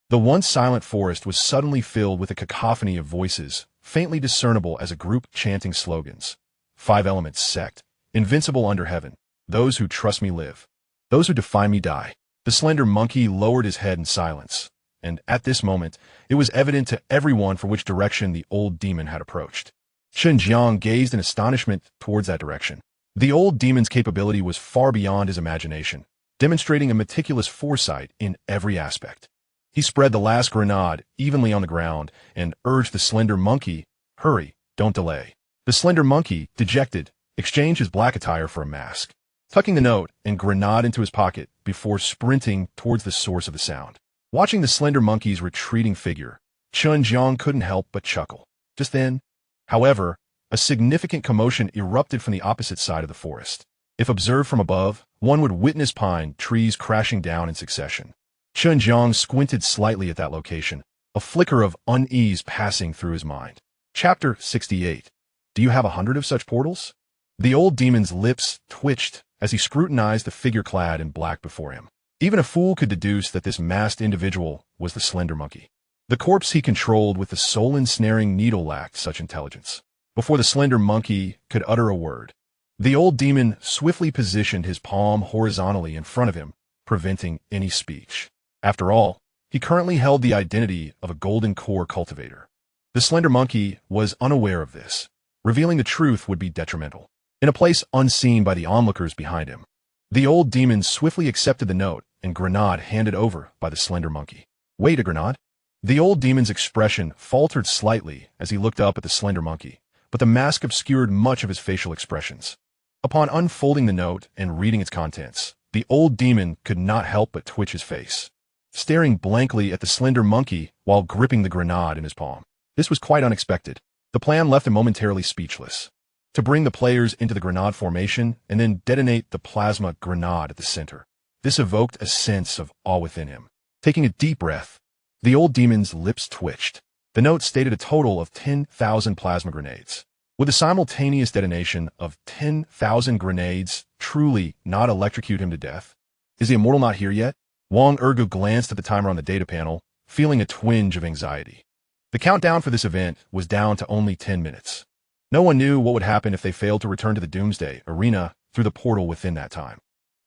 The once silent forest was suddenly filled with a cacophony of voices, faintly discernible as a group chanting slogans. 5 elements sect, invincible under heaven, those who trust me live, those who defy me die. The slender monkey lowered his head in silence, and at this moment, it was evident to everyone from which direction the old demon had approached. Chen Jiang gazed in astonishment towards that direction. The old demon's capability was far beyond his imagination, demonstrating a meticulous foresight in every aspect. He spread the last grenade evenly on the ground and urged the slender monkey, hurry, don't delay. The slender monkey, dejected, exchanged his black attire for a mask, tucking the note and grenade into his pocket before sprinting towards the source of the sound. Watching the slender monkey's retreating figure, Chen Jiang couldn't help but chuckle. Just then, however, a significant commotion erupted from the opposite side of the forest. If observed from above, one would witness pine trees crashing down in succession. Chen Jiang squinted slightly at that location, a flicker of unease passing through his mind. Chapter 68. Do you have 100 of such portals? The old demon's lips twitched as he scrutinized the figure clad in black before him. Even a fool could deduce that this masked individual was the Slender Monkey. The corpse he controlled with the soul-ensnaring needle lacked such intelligence. Before the Slender Monkey could utter a word, the old demon swiftly positioned his palm horizontally in front of him, preventing any speech. After all, he currently held the identity of a golden core cultivator. The Slender Monkey was unaware of this. Revealing the truth would be detrimental. In a place unseen by the onlookers behind him, the old demon swiftly accepted the note and grenade handed over by the Slender Monkey. Wait, a grenade? The old demon's expression faltered slightly as he looked up at the Slender Monkey, but the mask obscured much of his facial expressions. Upon unfolding the note and reading its contents, the old demon could not help but twitch his face, staring blankly at the Slender Monkey while gripping the grenade in his palm. This was quite unexpected. The plan left him momentarily speechless. To bring the players into the grenade formation and then detonate the plasma grenade at the center. This evoked a sense of awe within him. Taking a deep breath, the old demon's lips twitched. The note stated a total of 10,000 plasma grenades. Would the simultaneous detonation of 10,000 grenades truly not electrocute him to death? Is the immortal not here yet? Wang Ergu glanced at the timer on the data panel, feeling a twinge of anxiety. The countdown for this event was down to only 10 minutes. No one knew what would happen if they failed to return to the Doomsday Arena through the portal within that time.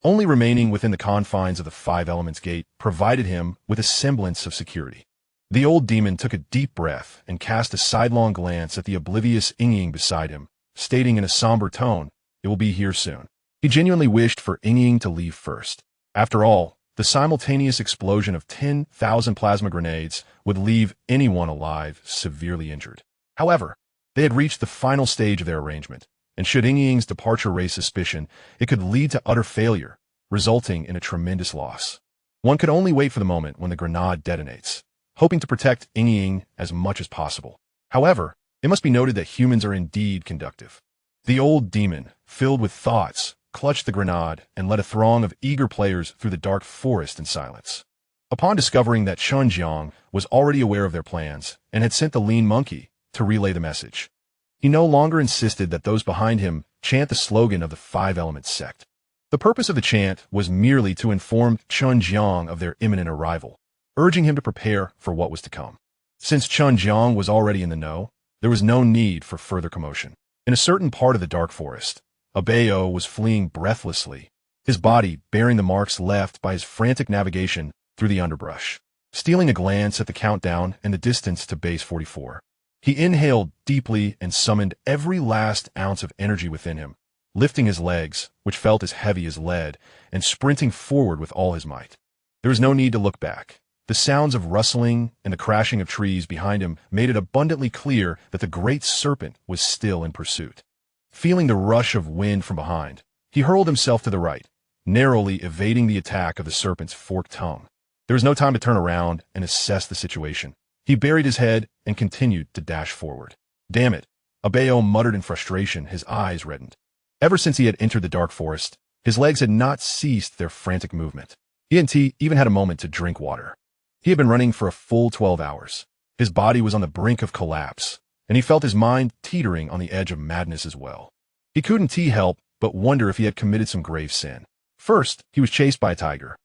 Only remaining within the confines of the Five Elements Gate provided him with a semblance of security. The old demon took a deep breath and cast a sidelong glance at the oblivious Ying beside him, stating in a somber tone, "It will be here soon." He genuinely wished for Ying to leave first. After all, the simultaneous explosion of 10,000 plasma grenades would leave anyone alive severely injured. However, they had reached the final stage of their arrangement, and should Ying's departure raise suspicion, it could lead to utter failure, resulting in a tremendous loss. One could only wait for the moment when the grenade detonates, hoping to protect Ying as much as possible. However, it must be noted that humans are indeed conductive. The old demon, filled with thoughts, clutched the grenade and led a throng of eager players through the dark forest in silence. Upon discovering that Chen Jiang was already aware of their plans and had sent the lean monkey to relay the message, he no longer insisted that those behind him chant the slogan of the Five Elements sect. The purpose of the chant was merely to inform Chen Jiang of their imminent arrival, urging him to prepare for what was to come. Since Chen Jiang was already in the know, there was no need for further commotion. In a certain part of the dark forest, a Bayo was fleeing breathlessly, his body bearing the marks left by his frantic navigation through the underbrush. Stealing a glance at the countdown and the distance to base 44, he inhaled deeply and summoned every last ounce of energy within him, lifting his legs, which felt as heavy as lead, and sprinting forward with all his might. There was no need to look back. The sounds of rustling and the crashing of trees behind him made it abundantly clear that the great serpent was still in pursuit. Feeling the rush of wind from behind, he hurled himself to the right, narrowly evading the attack of the serpent's forked tongue. There was no time to turn around and assess the situation. He buried his head and continued to dash forward. Damn it, Abayo muttered in frustration, his eyes reddened. Ever since he had entered the dark forest, his legs had not ceased their frantic movement. He and T even had a moment to drink water. He had been running for a full 12 hours. His body was on the brink of collapse, and he felt his mind teetering on the edge of madness as well. He couldn't help but wonder if he had committed some grave sin. First, he was chased by a tiger,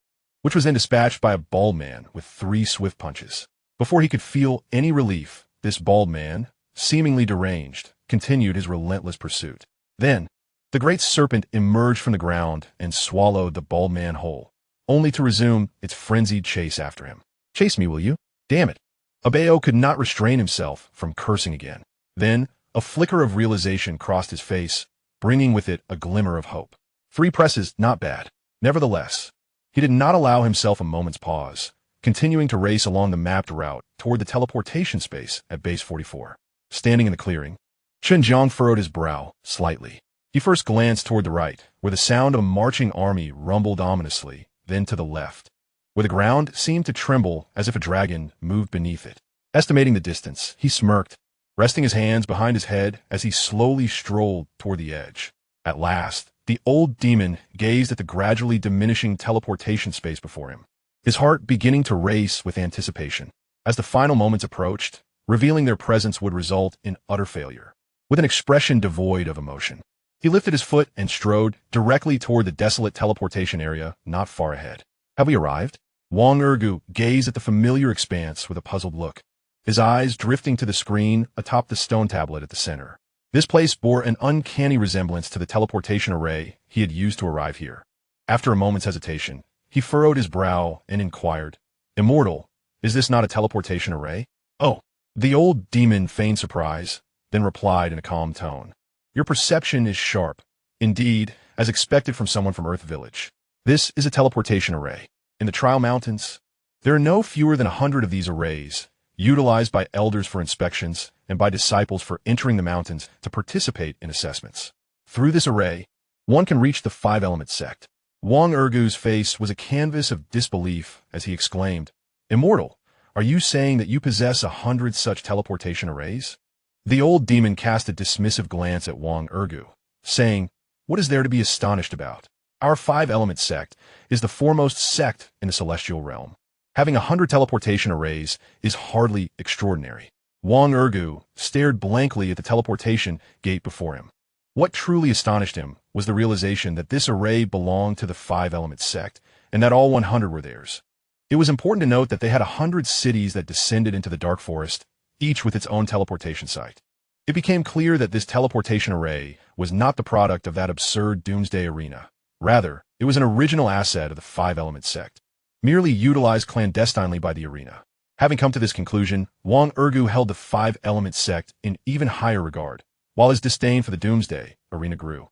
which was then dispatched by a bald man with 3 swift punches. Before he could feel any relief, this bald man, seemingly deranged, continued his relentless pursuit. Then, the great serpent emerged from the ground and swallowed the bald man whole, only to resume its frenzied chase after him. Chase me, will you? Damn it. Abayo could not restrain himself from cursing again. Then, a flicker of realization crossed his face, bringing with it a glimmer of hope. 3 presses, not bad. Nevertheless, he did not allow himself a moment's pause, continuing to race along the mapped route toward the teleportation space at base 44. Standing in the clearing, Chen Jiang furrowed his brow slightly. He first glanced toward the right, where the sound of a marching army rumbled ominously, then to the left, where the ground seemed to tremble as if a dragon moved beneath it. Estimating the distance, he smirked, resting his hands behind his head as he slowly strolled toward the edge. At last, the old demon gazed at the gradually diminishing teleportation space before him, his heart beginning to race with anticipation. As the final moments approached, revealing their presence would result in utter failure. With an expression devoid of emotion, he lifted his foot and strode directly toward the desolate teleportation area not far ahead. Have we arrived? Wang Ergu gazed at the familiar expanse with a puzzled look, his eyes drifting to the screen atop the stone tablet at the center. This place bore an uncanny resemblance to the teleportation array he had used to arrive here. After a moment's hesitation, he furrowed his brow and inquired, "Immortal, is this not a teleportation array?" "Oh." The old demon feigned surprise, then replied in a calm tone, "Your perception is sharp. Indeed, as expected from someone from Earth Village. This is a teleportation array. In the Trial Mountains, there are no fewer than 100 of these arrays, utilized by elders for inspections and by disciples for entering the mountains to participate in assessments. Through this array, one can reach the five-element sect." Wang Ergu's face was a canvas of disbelief as he exclaimed, "Immortal, are you saying that you possess 100 such teleportation arrays?" The old demon cast a dismissive glance at Wang Ergu, saying, "What is there to be astonished about? Our five-element sect is the foremost sect in the celestial realm. Having 100 teleportation arrays is hardly extraordinary." Wang Ergu stared blankly at the teleportation gate before him. What truly astonished him was the realization that this array belonged to the five-element sect, and that all 100 were theirs. It was important to note that they had 100 cities that descended into the dark forest, each with its own teleportation site. It became clear that this teleportation array was not the product of that absurd doomsday arena. Rather, it was an original asset of the five-element sect, merely utilized clandestinely by the arena. Having come to this conclusion, Wang Ergu held the five-element sect in even higher regard, while his disdain for the doomsday arena grew.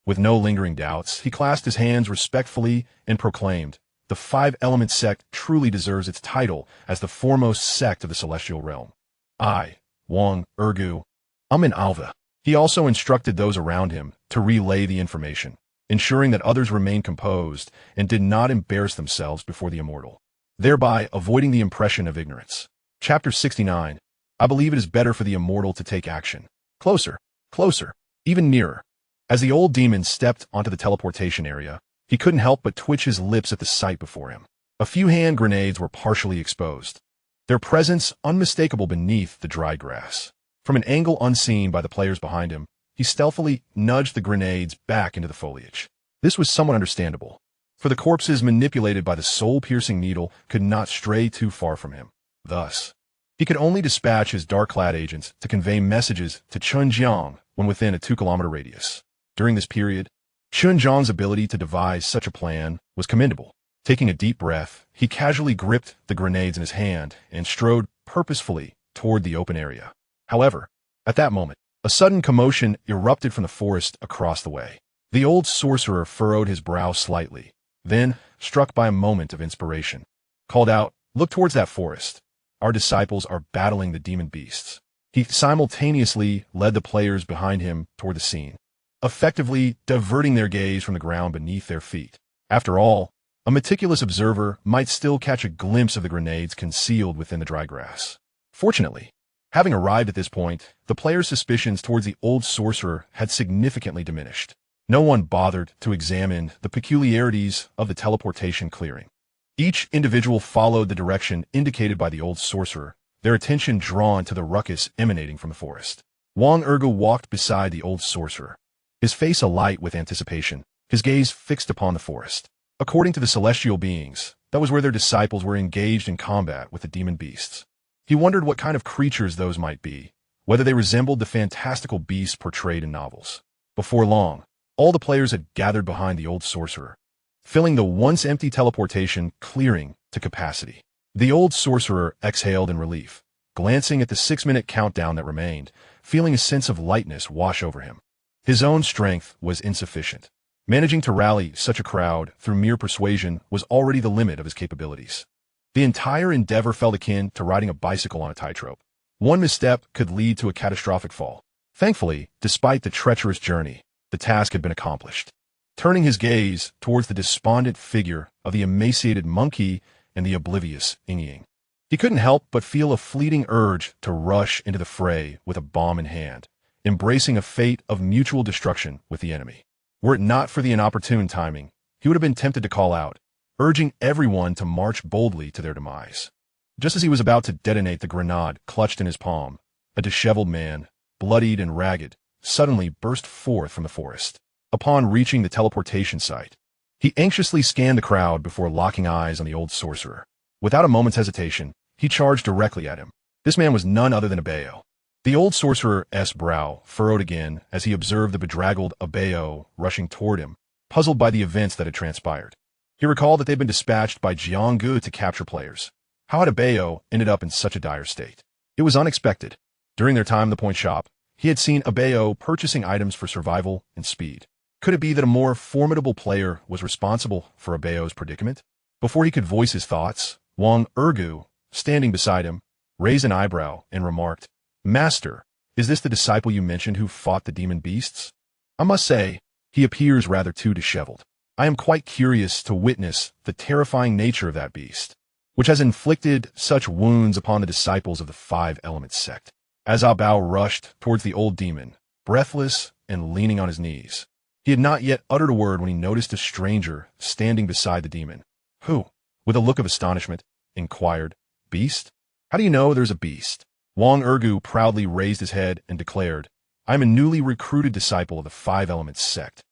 With no lingering doubts, he clasped his hands respectfully and proclaimed, "The five-element sect truly deserves its title as the foremost sect of the celestial realm. I, Wang Ergu, am in Alva." He also instructed those around him to relay the information, ensuring that others remained composed and did not embarrass themselves before the immortal, thereby avoiding the impression of ignorance. Chapter 69. I believe it is better for the immortal to take action. Closer, closer, even nearer. As the old demon stepped onto the teleportation area, he couldn't help but twitch his lips at the sight before him. A few hand grenades were partially exposed, their presence unmistakable beneath the dry grass. From an angle unseen by the players behind him, he stealthily nudged the grenades back into the foliage. This was somewhat understandable, for the corpses manipulated by the soul-piercing needle could not stray too far from him. Thus, he could only dispatch his dark-clad agents to convey messages to Chen Jiang when within a 2-kilometer radius. During this period, Chen Jiang's ability to devise such a plan was commendable. Taking a deep breath, he casually gripped the grenades in his hand and strode purposefully toward the open area. However, at that moment, a sudden commotion erupted from the forest across the way. The old sorcerer furrowed his brow slightly, then, struck by a moment of inspiration, called out, "Look towards that forest. Our disciples are battling the demon beasts." He simultaneously led the players behind him toward the scene, effectively diverting their gaze from the ground beneath their feet. After all, a meticulous observer might still catch a glimpse of the grenades concealed within the dry grass. Fortunately, having arrived at this point, the players' suspicions towards the old sorcerer had significantly diminished. No one bothered to examine the peculiarities of the teleportation clearing. Each individual followed the direction indicated by the old sorcerer, their attention drawn to the ruckus emanating from the forest. Wang Ergu walked beside the old sorcerer, his face alight with anticipation, his gaze fixed upon the forest. According to the celestial beings, that was where their disciples were engaged in combat with the demon beasts. He wondered what kind of creatures those might be, whether they resembled the fantastical beasts portrayed in novels. Before long, all the players had gathered behind the old sorcerer, filling the once-empty teleportation clearing to capacity. The old sorcerer exhaled in relief, glancing at the 6-minute countdown that remained, feeling a sense of lightness wash over him. His own strength was insufficient. Managing to rally such a crowd through mere persuasion was already the limit of his capabilities. The entire endeavor felt akin to riding a bicycle on a tightrope. One misstep could lead to a catastrophic fall. Thankfully, despite the treacherous journey, the task had been accomplished. Turning his gaze towards the despondent figure of the emaciated monkey and the oblivious Ying, he couldn't help but feel a fleeting urge to rush into the fray with a bomb in hand, embracing a fate of mutual destruction with the enemy. Were it not for the inopportune timing, he would have been tempted to call out, urging everyone to march boldly to their demise. Just as he was about to detonate the grenade clutched in his palm, a disheveled man, bloodied and ragged, suddenly burst forth from the forest. Upon reaching the teleportation site, He anxiously scanned the crowd before locking eyes on the old sorcerer. Without a moment's hesitation, he charged directly at him. This man was none other than Abeo. The old sorcerer's brow furrowed again as he observed the bedraggled Abeo rushing toward him, puzzled by the events that had transpired. He recalled that they'd been dispatched by Jiang to capture players. How had Abeo ended up in such a dire state? It was unexpected. During their time in the point shop, he had seen Abeo purchasing items for survival and speed. Could it be that a more formidable player was responsible for Abeo's predicament? Before he could voice his thoughts, Wang Ergu, standing beside him, raised an eyebrow and remarked, "Master, is this the disciple you mentioned who fought the demon beasts? I must say, he appears rather too disheveled. I am quite curious to witness the terrifying nature of that beast, which has inflicted such wounds upon the disciples of the Five Elements sect." As Bao rushed towards the old demon, breathless and leaning on his knees. He had not yet uttered a word when he noticed a stranger standing beside the demon. "Who?" With a look of astonishment, inquired, "Beast? How do you know there's a beast?" Wang Ergu proudly raised his head and declared, "I am a newly recruited disciple of the Five Elements sect,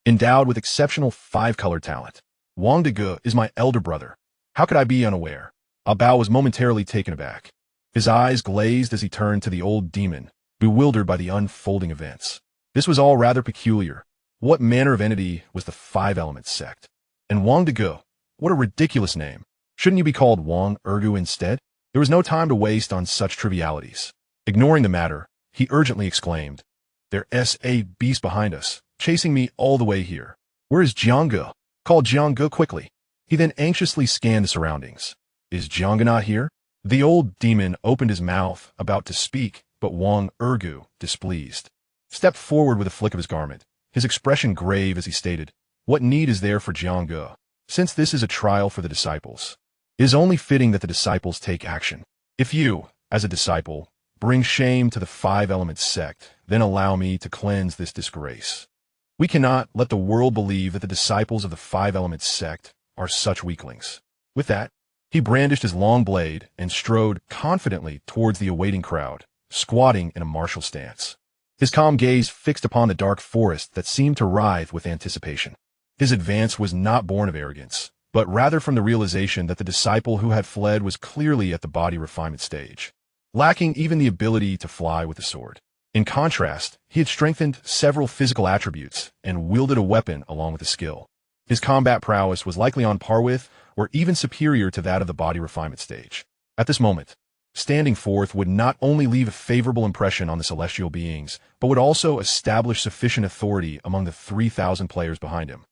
endowed with exceptional five-color talent. Wang Dege is my elder brother. How could I be unaware?" Bao was momentarily taken aback. His eyes glazed as he turned to the old demon, bewildered by the unfolding events. This was all rather peculiar. What manner of entity was the Five Elements sect? And Wang Dege, what a ridiculous name. Shouldn't you be called Wang Ergu instead? There was no time to waste on such trivialities. Ignoring the matter, he urgently exclaimed, "There's a beast behind us, chasing me all the way here. Where is Jiang? Call Jiang quickly." He then anxiously scanned the surroundings. "Is Jiang not here?" The old demon opened his mouth, about to speak, but Wang Ergu, displeased, stepped forward with a flick of his garment, his expression grave as he stated, "What need is there for Jiang? Since this is a trial for the disciples, it is only fitting that the disciples take action. If you, as a disciple, bring shame to the Five Elements sect, then allow me to cleanse this disgrace. We cannot let the world believe that the disciples of the Five Elements sect are such weaklings." With that, he brandished his long blade and strode confidently towards the awaiting crowd, squatting in a martial stance. His calm gaze fixed upon the dark forest that seemed to writhe with anticipation. His advance was not born of arrogance, but rather from the realization that the disciple who had fled was clearly at the body refinement stage, lacking even the ability to fly with the sword. In contrast, he had strengthened several physical attributes and wielded a weapon along with the skill. His combat prowess was likely on par with, or even superior to that of the body refinement stage. At this moment, standing forth would not only leave a favorable impression on the celestial beings, but would also establish sufficient authority among the 3,000 players behind him,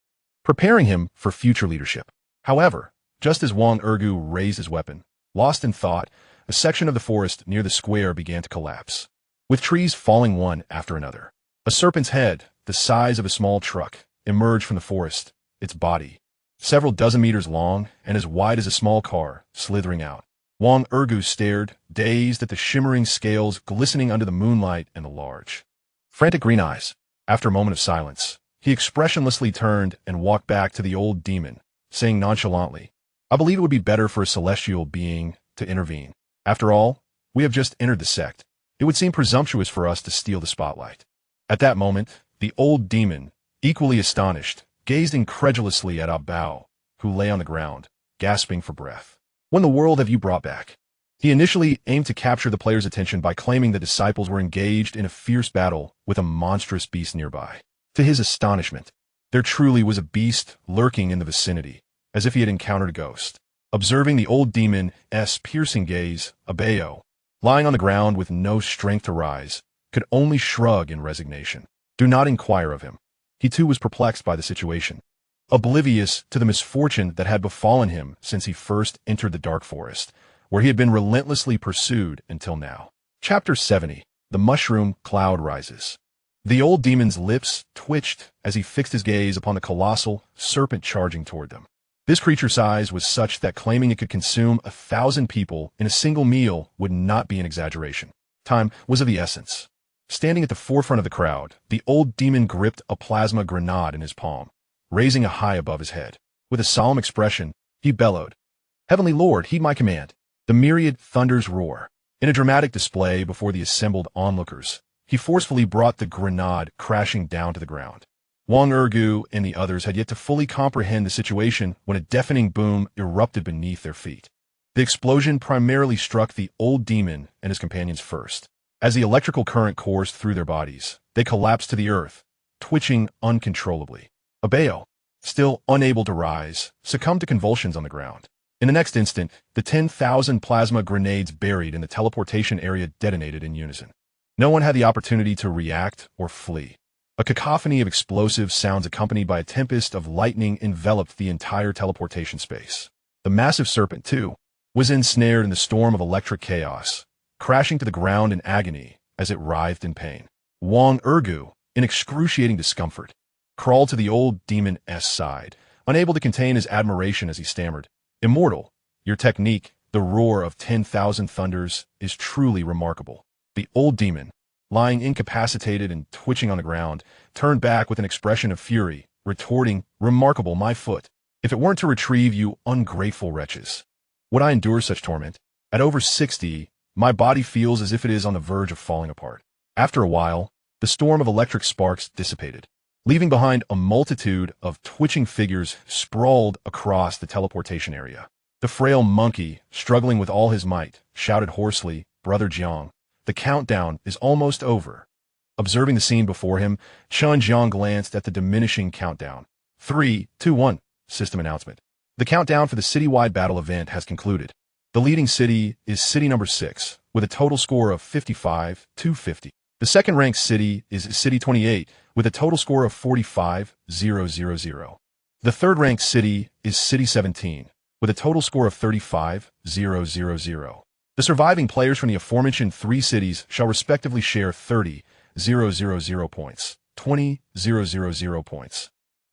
preparing him for future leadership. However, just as Wang Ergu raised his weapon, lost in thought, a section of the forest near the square began to collapse, with trees falling one after another. A serpent's head, the size of a small truck, emerged from the forest, its body, several dozen meters long and as wide as a small car, slithering out. Wang Ergu stared, dazed at the shimmering scales glistening under the moonlight and the large, frantic green eyes. After a moment of silence, he expressionlessly turned and walked back to the old demon, saying nonchalantly, "I believe it would be better for a celestial being to intervene. After all, we have just entered the sect. It would seem presumptuous for us to steal the spotlight." At that moment, the old demon, equally astonished, gazed incredulously at Bao, who lay on the ground, gasping for breath. "When the world have you brought back?" He initially aimed to capture the player's attention by claiming the disciples were engaged in a fierce battle with a monstrous beast nearby. To his astonishment, there truly was a beast lurking in the vicinity, as if he had encountered a ghost. Observing the old demon's piercing gaze, Abeo, lying on the ground with no strength to rise, could only shrug in resignation. Do not inquire of him. He too was perplexed by the situation, oblivious to the misfortune that had befallen him since he first entered the dark forest, where he had been relentlessly pursued until now. Chapter 70. The Mushroom Cloud Rises. The old demon's lips twitched as he fixed his gaze upon the colossal serpent charging toward them. This creature's size was such that claiming it could consume 1,000 people in a single meal would not be an exaggeration. Time was of the essence. Standing at the forefront of the crowd, the old demon gripped a plasma grenade in his palm, raising it high above his head. With a solemn expression, he bellowed, "Heavenly Lord, heed my command." The myriad thunders roar. In a dramatic display before the assembled onlookers, he forcefully brought the grenade crashing down to the ground. Wang Ergu and the others had yet to fully comprehend the situation when a deafening boom erupted beneath their feet. The explosion primarily struck the old demon and his companions first. As the electrical current coursed through their bodies, they collapsed to the earth, twitching uncontrollably. Abeo, still unable to rise, succumbed to convulsions on the ground. In the next instant, the 10,000 plasma grenades buried in the teleportation area detonated in unison. No one had the opportunity to react or flee. A cacophony of explosive sounds accompanied by a tempest of lightning enveloped the entire teleportation space. The massive serpent, too, was ensnared in the storm of electric chaos, crashing to the ground in agony as it writhed in pain. Wang Ergu, in excruciating discomfort, crawled to the old demon's side, unable to contain his admiration as he stammered, "Immortal, your technique, the roar of 10,000 thunders, is truly remarkable." The old demon, lying incapacitated and twitching on the ground, turned back with an expression of fury, retorting, "Remarkable, my foot. If it weren't to retrieve you ungrateful wretches, would I endure such torment? At over 60, my body feels as if it is on the verge of falling apart." After a while, the storm of electric sparks dissipated, leaving behind a multitude of twitching figures sprawled across the teleportation area. The frail monkey, struggling with all his might, shouted hoarsely, "Brother Jiang, the countdown is almost over." Observing the scene before him, Chen Jiang glanced at the diminishing countdown. 3, 2, 1, system announcement. The countdown for the citywide battle event has concluded. The leading city is city number 6, with a total score of 55-250. The second-ranked city is city 28, with a total score of 45-000. The third-ranked city is city 17, with a total score of 35-000. The surviving players from the aforementioned 3 cities shall respectively share 30,000 points, 20,000 points,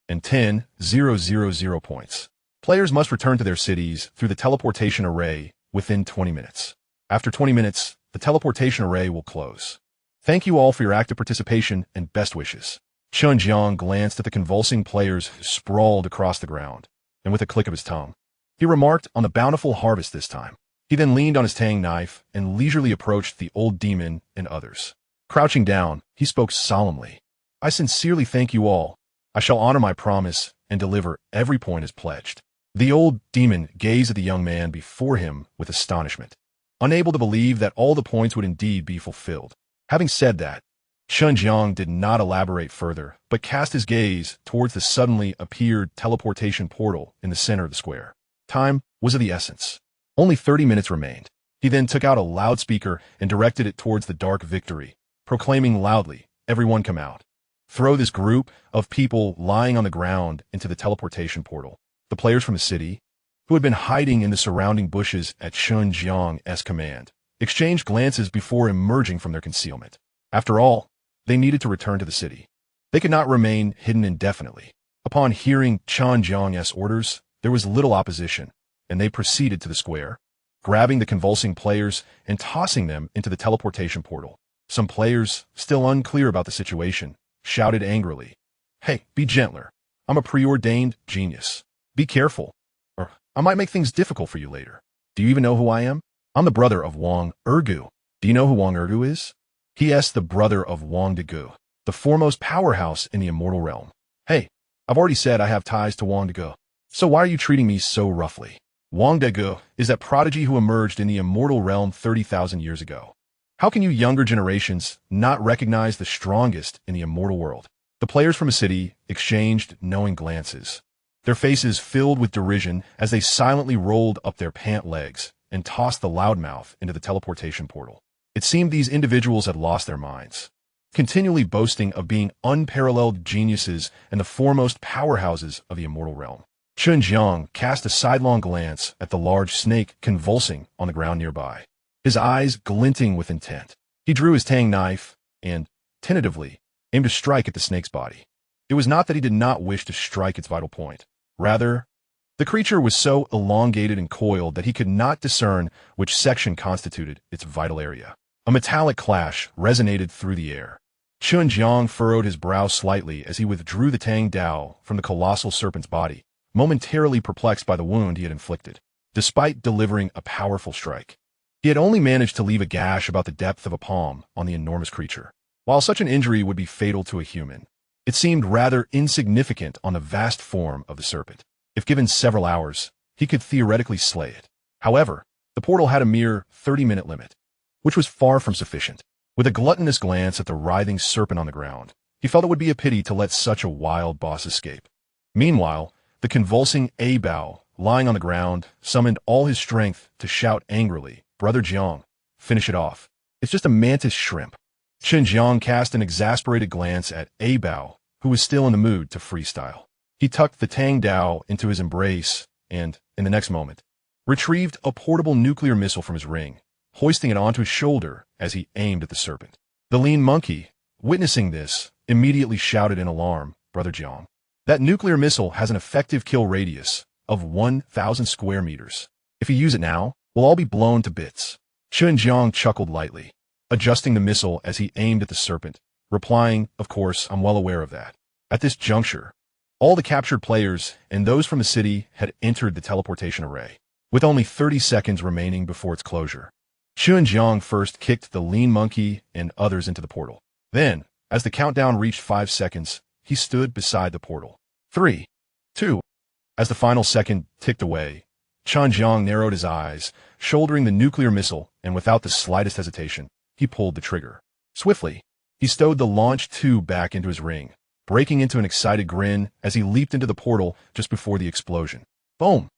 and 10,000 points. Players must return to their cities through the teleportation array within 20 minutes. After 20 minutes, the teleportation array will close. Thank you all for your active participation and best wishes. Chen Jiang glanced at the convulsing players who sprawled across the ground, and with a click of his tongue, he remarked on the bountiful harvest this time. He then leaned on his tang knife and leisurely approached the old demon and others. Crouching down, he spoke solemnly. "I sincerely thank you all. I shall honor my promise and deliver every point as pledged." The old demon gazed at the young man before him with astonishment, unable to believe that all the points would indeed be fulfilled. Having said that, Chen Jiang did not elaborate further, but cast his gaze towards the suddenly appeared teleportation portal in the center of the square. Time was of the essence. Only 30 minutes remained. He then took out a loudspeaker and directed it towards the dark victory, proclaiming loudly, "Everyone come out. Throw this group of people lying on the ground into the teleportation portal." The players from the city, who had been hiding in the surrounding bushes at Chen Jiang's command, exchanged glances before emerging from their concealment. After all, they needed to return to the city. They could not remain hidden indefinitely. Upon hearing Chen Jiang's orders, there was little opposition, and they proceeded to the square, grabbing the convulsing players and tossing them into the teleportation portal. Some players, still unclear about the situation, shouted angrily, "Hey, be gentler. I'm a preordained genius. Be careful, or I might make things difficult for you later. Do you even know who I am? I'm the brother of Wang Ergu." "Do you know who Wang Ergu is?" "He is the brother of Wang Degu, the foremost powerhouse in the immortal realm." "Hey, I've already said I have ties to Wang Degu, so why are you treating me so roughly?" Wang Degu is that prodigy who emerged in the immortal realm 30,000 years ago. How can you younger generations not recognize the strongest in the immortal world? The players from a city exchanged knowing glances, their faces filled with derision as they silently rolled up their pant legs and tossed the loudmouth into the teleportation portal. It seemed these individuals had lost their minds, continually boasting of being unparalleled geniuses and the foremost powerhouses of the immortal realm. Chen Jiang cast a sidelong glance at the large snake convulsing on the ground nearby, his eyes glinting with intent. He drew his tang knife and, tentatively, aimed to strike at the snake's body. It was not that he did not wish to strike its vital point. Rather, the creature was so elongated and coiled that he could not discern which section constituted its vital area. A metallic clash resonated through the air. Chen Jiang furrowed his brow slightly as he withdrew the tang dao from the colossal serpent's body, momentarily perplexed by the wound he had inflicted. Despite delivering a powerful strike, he had only managed to leave a gash about the depth of a palm on the enormous creature. While such an injury would be fatal to a human, It seemed rather insignificant on the vast form of the serpent. If given several hours, he could theoretically slay it. However, the portal had a mere 30-minute limit, which was far from sufficient. With a gluttonous glance at the writhing serpent on the ground, he felt it would be a pity to let such a wild boss escape. Meanwhile, the convulsing Bao, lying on the ground, summoned all his strength to shout angrily, "Brother Jiang, finish it off. It's just a mantis shrimp." Chen Jiang cast an exasperated glance at Bao, who was still in the mood to freestyle. He tucked the Tang Dao into his embrace and, in the next moment, retrieved a portable nuclear missile from his ring, hoisting it onto his shoulder as he aimed at the serpent. The lean monkey, witnessing this, immediately shouted in alarm, "Brother Jiang, that nuclear missile has an effective kill radius of 1,000 square meters. If you use it now, we'll all be blown to bits." Chen Jiang chuckled lightly, adjusting the missile as he aimed at the serpent, replying, "Of course, I'm well aware of that." At this juncture, all the captured players and those from the city had entered the teleportation array, with only 30 seconds remaining before its closure. Chen Jiang first kicked the lean monkey and others into the portal. Then, as the countdown reached 5 seconds, he stood beside the portal. 3, 2. As the final second ticked away, Chen Jiang narrowed his eyes, shouldering the nuclear missile, and without the slightest hesitation, he pulled the trigger. Swiftly, he stowed the launch tube back into his ring, breaking into an excited grin as he leaped into the portal just before the explosion. Boom!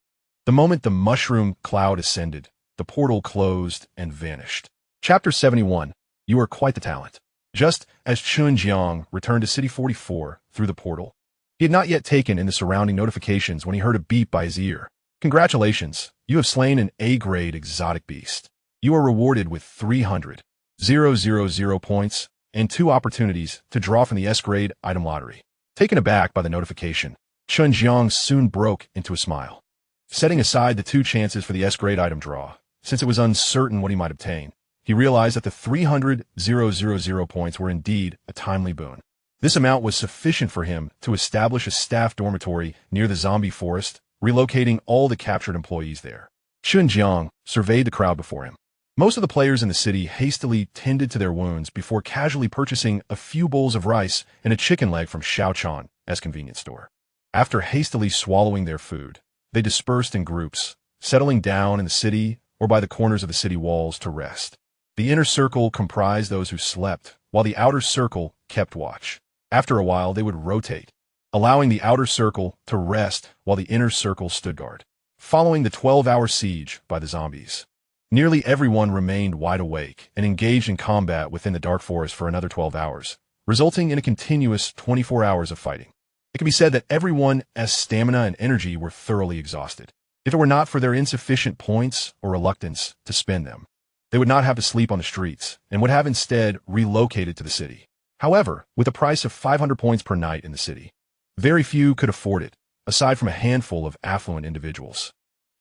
The moment the mushroom cloud ascended, the portal closed and vanished. Chapter 71. You are quite the talent. Just as Chen Jiang returned to City 44 through the portal, he had not yet taken in the surrounding notifications when he heard a beep by his ear. Congratulations, you have slain an A-grade exotic beast. You are rewarded with 300,000 points and 2 opportunities to draw from the S-grade item lottery. Taken aback by the notification, Chen Jiang soon broke into a smile. Setting aside the 2 chances for the S-grade item draw, since it was uncertain what he might obtain, he realized that the 300,000 points were indeed a timely boon. This amount was sufficient for him to establish a staff dormitory near the zombie forest, relocating all the captured employees there. Chen Jiang surveyed the crowd before him. Most of the players in the city hastily tended to their wounds before casually purchasing a few bowls of rice and a chicken leg from Xiaochan as convenience store. After hastily swallowing their food, they dispersed in groups, settling down in the city or by the corners of the city walls to rest. The inner circle comprised those who slept, while the outer circle kept watch. After a while, they would rotate, allowing the outer circle to rest while the inner circle stood guard. Following the 12-hour siege by the zombies, nearly everyone remained wide awake and engaged in combat within the dark forest for another 12 hours, resulting in a continuous 24 hours of fighting. It can be said that everyone's stamina and energy were thoroughly exhausted. If it were not for their insufficient points or reluctance to spend them, they would not have to sleep on the streets and would have instead relocated to the city. However, with a price of 500 points per night in the city, very few could afford it, aside from a handful of affluent individuals.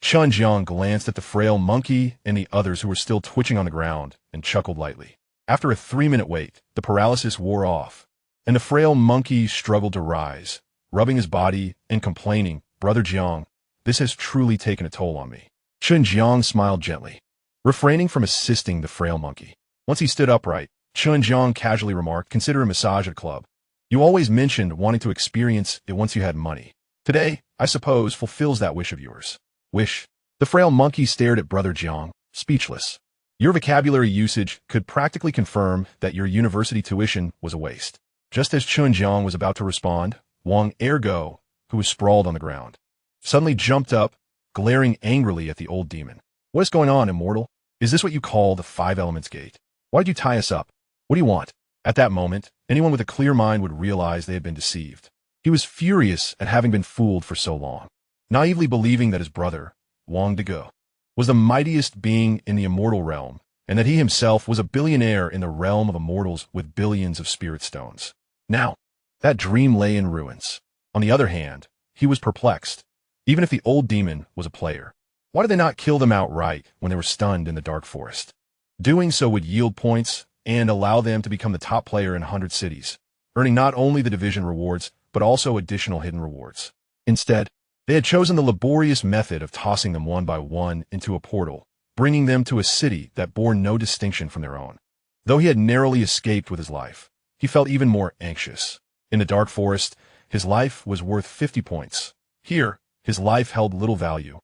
Chen Jiang glanced at the frail monkey and the others who were still twitching on the ground and chuckled lightly. After a 3-minute wait, the paralysis wore off, and the frail monkey struggled to rise, rubbing his body and complaining, "Brother Jiang, this has truly taken a toll on me." Chen Jiang smiled gently, refraining from assisting the frail monkey. Once he stood upright, Chen Jiang casually remarked, "Consider a massage at a club. You always mentioned wanting to experience it once you had money. Today, I suppose, fulfills that wish of yours." "Wish?" The frail monkey stared at Brother Jiang, speechless. Your vocabulary usage could practically confirm that your university tuition was a waste. Just as Chen Jiang was about to respond, Wang Ergo, who was sprawled on the ground, suddenly jumped up, glaring angrily at the old demon. "What is going on, immortal? Is this what you call the 5 Elements Gate? Why did you tie us up? What do you want?" At that moment, anyone with a clear mind would realize they had been deceived. He was furious at having been fooled for so long, naively believing that his brother, Wang Dego, was the mightiest being in the immortal realm, and that he himself was a billionaire in the realm of immortals with billions of spirit stones. Now, that dream lay in ruins. On the other hand, he was perplexed. Even if the old demon was a player, why did they not kill them outright when they were stunned in the dark forest? Doing so would yield points and allow them to become the top player in 100 cities, earning not only the division rewards, but also additional hidden rewards. Instead, they had chosen the laborious method of tossing them one by one into a portal, bringing them to a city that bore no distinction from their own. Though he had narrowly escaped with his life, he felt even more anxious. In the dark forest, his life was worth 50 points. Here, his life held little value,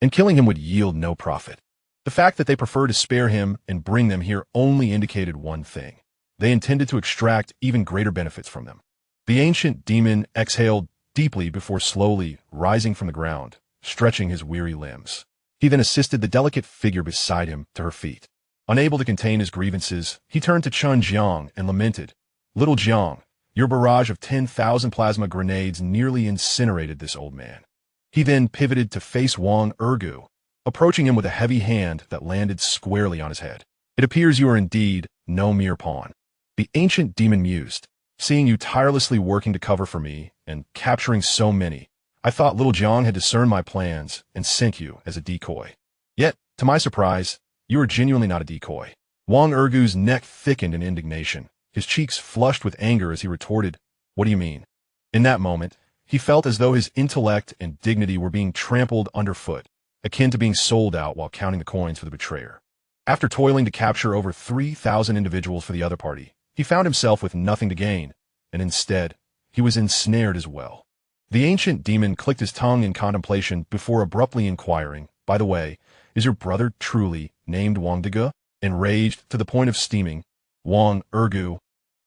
and killing him would yield no profit. The fact that they preferred to spare him and bring them here only indicated one thing. They intended to extract even greater benefits from them. The ancient demon exhaled deeply before slowly rising from the ground, stretching his weary limbs. He then assisted the delicate figure beside him to her feet. Unable to contain his grievances, he turned to Chen Jiang and lamented, "Little Jiang, your barrage of 10,000 plasma grenades nearly incinerated this old man." He then pivoted to face Wang Ergu, approaching him with a heavy hand that landed squarely on his head. "It appears you are indeed no mere pawn." The ancient demon mused, "Seeing you tirelessly working to cover for me and capturing so many, I thought little Jiang had discerned my plans and sent you as a decoy. Yet, to my surprise, you are genuinely not a decoy." Wang Ergu's neck thickened in indignation, his cheeks flushed with anger as he retorted, "What do you mean?" In that moment, he felt as though his intellect and dignity were being trampled underfoot, akin to being sold out while counting the coins for the betrayer. After toiling to capture over 3,000 individuals for the other party, he found himself with nothing to gain, and instead, he was ensnared as well. The ancient demon clicked his tongue in contemplation before abruptly inquiring, "By the way, is your brother truly named Wang Dege?" Enraged to the point of steaming, Wang Ergu,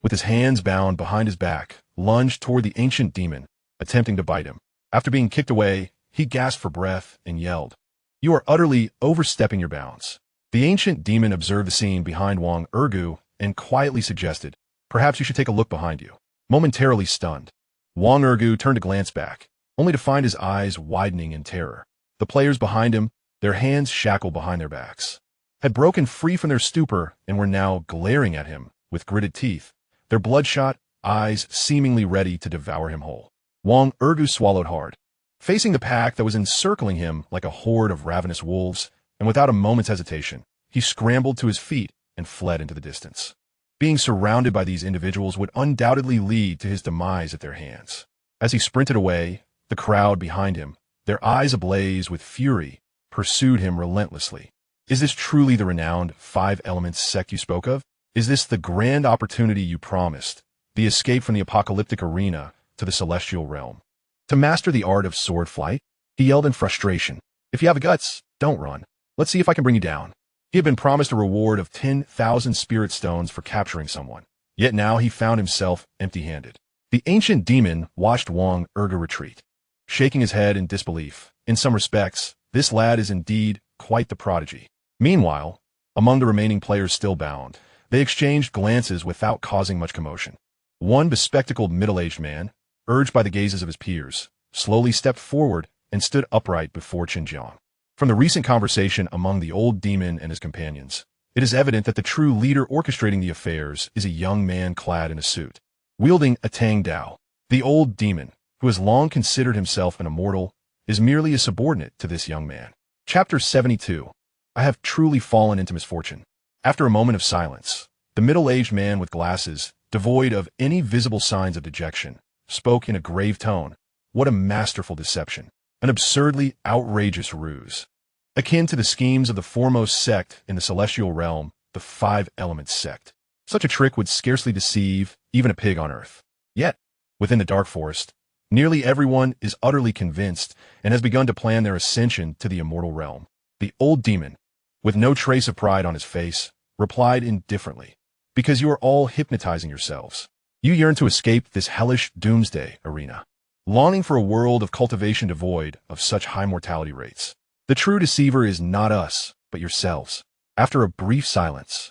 with his hands bound behind his back, lunged toward the ancient demon, attempting to bite him. After being kicked away, he gasped for breath and yelled, "You are utterly overstepping your bounds." The ancient demon observed the scene behind Wang Ergu and quietly suggested, "Perhaps you should take a look behind you." Momentarily stunned, Wang Ergu turned to glance back, only to find his eyes widening in terror. The players behind him, their hands shackled behind their backs, had broken free from their stupor and were now glaring at him with gritted teeth, their bloodshot eyes seemingly ready to devour him whole. Wang Ergu swallowed hard. Facing the pack that was encircling him like a horde of ravenous wolves, and without a moment's hesitation, he scrambled to his feet and fled into the distance. Being surrounded by these individuals would undoubtedly lead to his demise at their hands. As he sprinted away, the crowd behind him, their eyes ablaze with fury, pursued him relentlessly. Is this truly the renowned Five Elements sect you spoke of? Is this the grand opportunity you promised, the escape from the apocalyptic arena to the celestial realm? To master the art of sword flight? He yelled in frustration. "If you have the guts, don't run. Let's see if I can bring you down." He had been promised a reward of 10,000 spirit stones for capturing someone, yet now he found himself empty-handed. The ancient demon watched Wang Ergu retreat, shaking his head in disbelief. In some respects, this lad is indeed quite the prodigy. Meanwhile, among the remaining players still bound, they exchanged glances without causing much commotion. One bespectacled middle-aged man, urged by the gazes of his peers, slowly stepped forward and stood upright before Chen Jiang. From the recent conversation among the old demon and his companions, it is evident that the true leader orchestrating the affairs is a young man clad in a suit, wielding a Tang Dao. The old demon, who has long considered himself an immortal, is merely a subordinate to this young man. Chapter 72. I have truly fallen into misfortune. After a moment of silence, the middle-aged man with glasses, devoid of any visible signs of dejection, spoke in a grave tone. What a masterful deception. An absurdly outrageous ruse, akin to the schemes of the foremost sect in the celestial realm, the Five Elements sect. Such a trick would scarcely deceive even a pig on earth. Yet, within the dark forest, nearly everyone is utterly convinced and has begun to plan their ascension to the immortal realm. The old demon, with no trace of pride on his face, replied indifferently, "Because you are all hypnotizing yourselves. You yearn to escape this hellish doomsday arena, longing for a world of cultivation devoid of such high mortality rates. The true deceiver is not us, but yourselves." After a brief silence,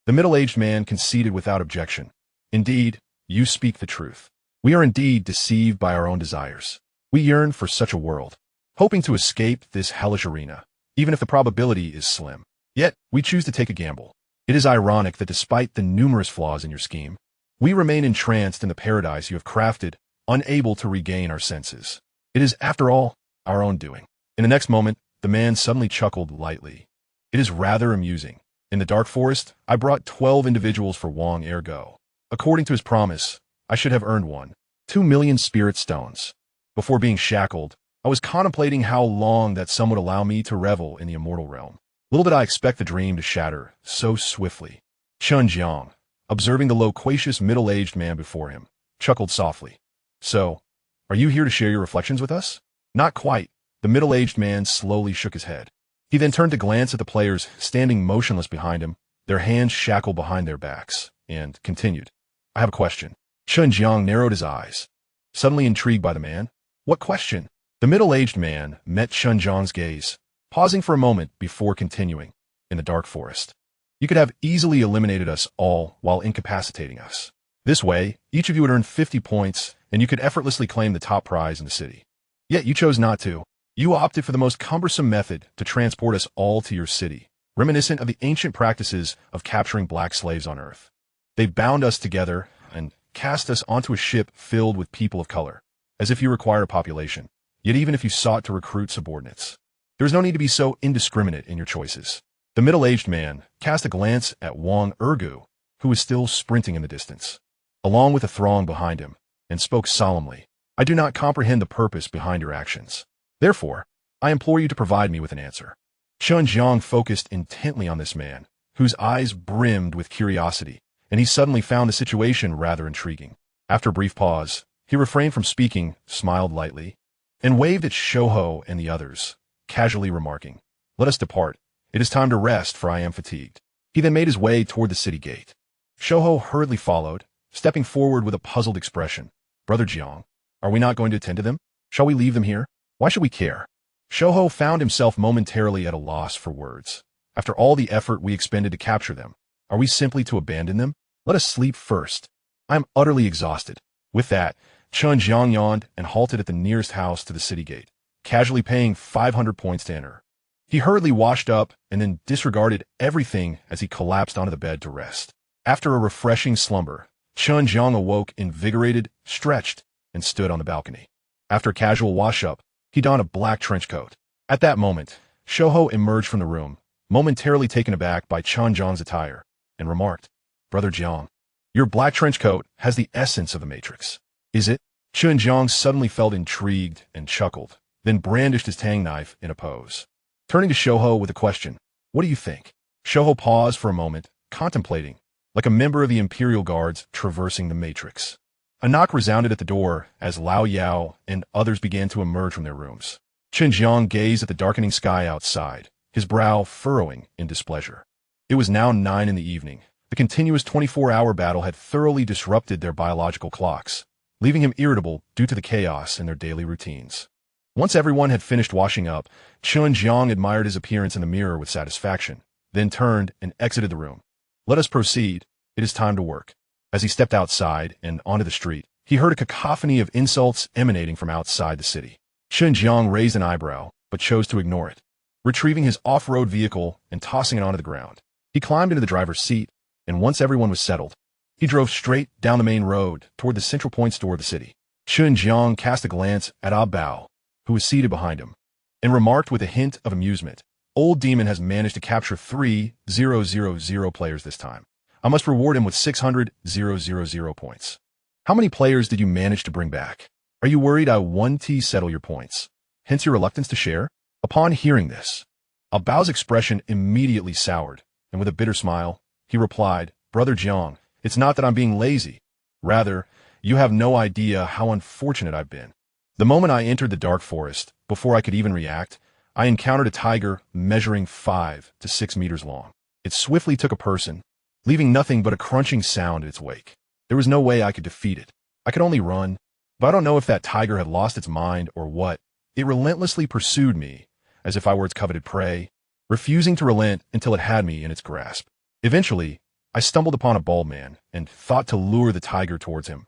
the middle-aged man conceded without objection, "Indeed, you speak the truth. We are indeed deceived by our own desires. We yearn for such a world, hoping to escape this hellish arena, even if the probability is slim. Yet, we choose to take a gamble. It is ironic that despite the numerous flaws in your scheme, we remain entranced in the paradise you have crafted, unable to regain our senses. It is, after all, our own doing." In the next moment, the man suddenly chuckled lightly. "It is rather amusing. In the dark forest, I brought 12 individuals for Wang Ergu. According to his promise, I should have earned 2 million spirit stones. Before being shackled, I was contemplating how long that sum would allow me to revel in the immortal realm. Little did I expect the dream to shatter so swiftly." Chen Jiang, observing the loquacious middle-aged man before him, chuckled softly. So, are you here to share your reflections with us? Not quite. The middle-aged man slowly shook his head. He then turned to glance at the players standing motionless behind him, their hands shackled behind their backs, and continued. I have a question. Chen Jiang narrowed his eyes, suddenly intrigued by the man. What question? The middle-aged man met Chen Jiang's gaze, pausing for a moment before continuing. In the dark forest, you could have easily eliminated us all while incapacitating us. This way, each of you would earn 50 points, and you could effortlessly claim the top prize in the city. Yet you chose not to. You opted for the most cumbersome method to transport us all to your city, reminiscent of the ancient practices of capturing black slaves on Earth. They bound us together and cast us onto a ship filled with people of color, as if you required a population, yet even if you sought to recruit subordinates. There is no need to be so indiscriminate in your choices. The middle-aged man cast a glance at Wang Ergu, who was still sprinting in the distance, along with a throng behind him, and spoke solemnly. I do not comprehend the purpose behind your actions. Therefore, I implore you to provide me with an answer. Chen Jiang focused intently on this man, whose eyes brimmed with curiosity, and he suddenly found the situation rather intriguing. After a brief pause, he refrained from speaking, smiled lightly, and waved at Shouho and the others, casually remarking, Let us depart. It is time to rest, for I am fatigued. He then made his way toward the city gate. Shouho hurriedly followed, stepping forward with a puzzled expression. Brother Jiang, are we not going to attend to them? Shall we leave them here? Why should we care? Shouho found himself momentarily at a loss for words. After all the effort we expended to capture them, are we simply to abandon them? Let us sleep first. I am utterly exhausted. With that, Chen Jiang yawned and halted at the nearest house to the city gate, casually paying 500 points to enter. He hurriedly washed up and then disregarded everything as he collapsed onto the bed to rest. After a refreshing slumber, Chen Jiang awoke invigorated, stretched, and stood on the balcony. After a casual wash-up, he donned a black trench coat. At that moment, Shouho emerged from the room, momentarily taken aback by Chen Jiang's attire, and remarked, Brother Jiang, your black trench coat has the essence of the Matrix. Is it? Chen Jiang suddenly felt intrigued and chuckled, then brandished his tang knife in a pose. Turning to Shouho with a question, what do you think? Shouho paused for a moment, contemplating, like a member of the Imperial Guards traversing the Matrix. A knock resounded at the door as Lao Yao and others began to emerge from their rooms. Chen Jiang gazed at the darkening sky outside, his brow furrowing in displeasure. It was now 9 in the evening. The continuous 24-hour battle had thoroughly disrupted their biological clocks, leaving him irritable due to the chaos in their daily routines. Once everyone had finished washing up, Chen Jiang admired his appearance in the mirror with satisfaction, then turned and exited the room. Let us proceed. It is time to work. As he stepped outside and onto the street, he heard a cacophony of insults emanating from outside the city. Chen Jiang raised an eyebrow, but chose to ignore it. Retrieving his off-road vehicle and tossing it onto the ground, he climbed into the driver's seat, and once everyone was settled, he drove straight down the main road toward the central point store of the city. Chen Jiang cast a glance at Ah Bao, who was seated behind him, and remarked with a hint of amusement, Old Demon has managed to capture 3,000 players this time. I must reward him with 600,000 points. How many players did you manage to bring back? Are you worried I won't settle your points? Hence your reluctance to share? Upon hearing this, Ah Bao's expression immediately soured, and with a bitter smile, he replied, Brother Jiang, it's not that I'm being lazy. Rather, you have no idea how unfortunate I've been. The moment I entered the dark forest, before I could even react, I encountered a tiger measuring 5 to 6 meters long. It swiftly took a person, leaving nothing but a crunching sound in its wake. There was no way I could defeat it. I could only run, but I don't know if that tiger had lost its mind or what. It relentlessly pursued me, as if I were its coveted prey, refusing to relent until it had me in its grasp. Eventually, I stumbled upon a bald man and thought to lure the tiger towards him,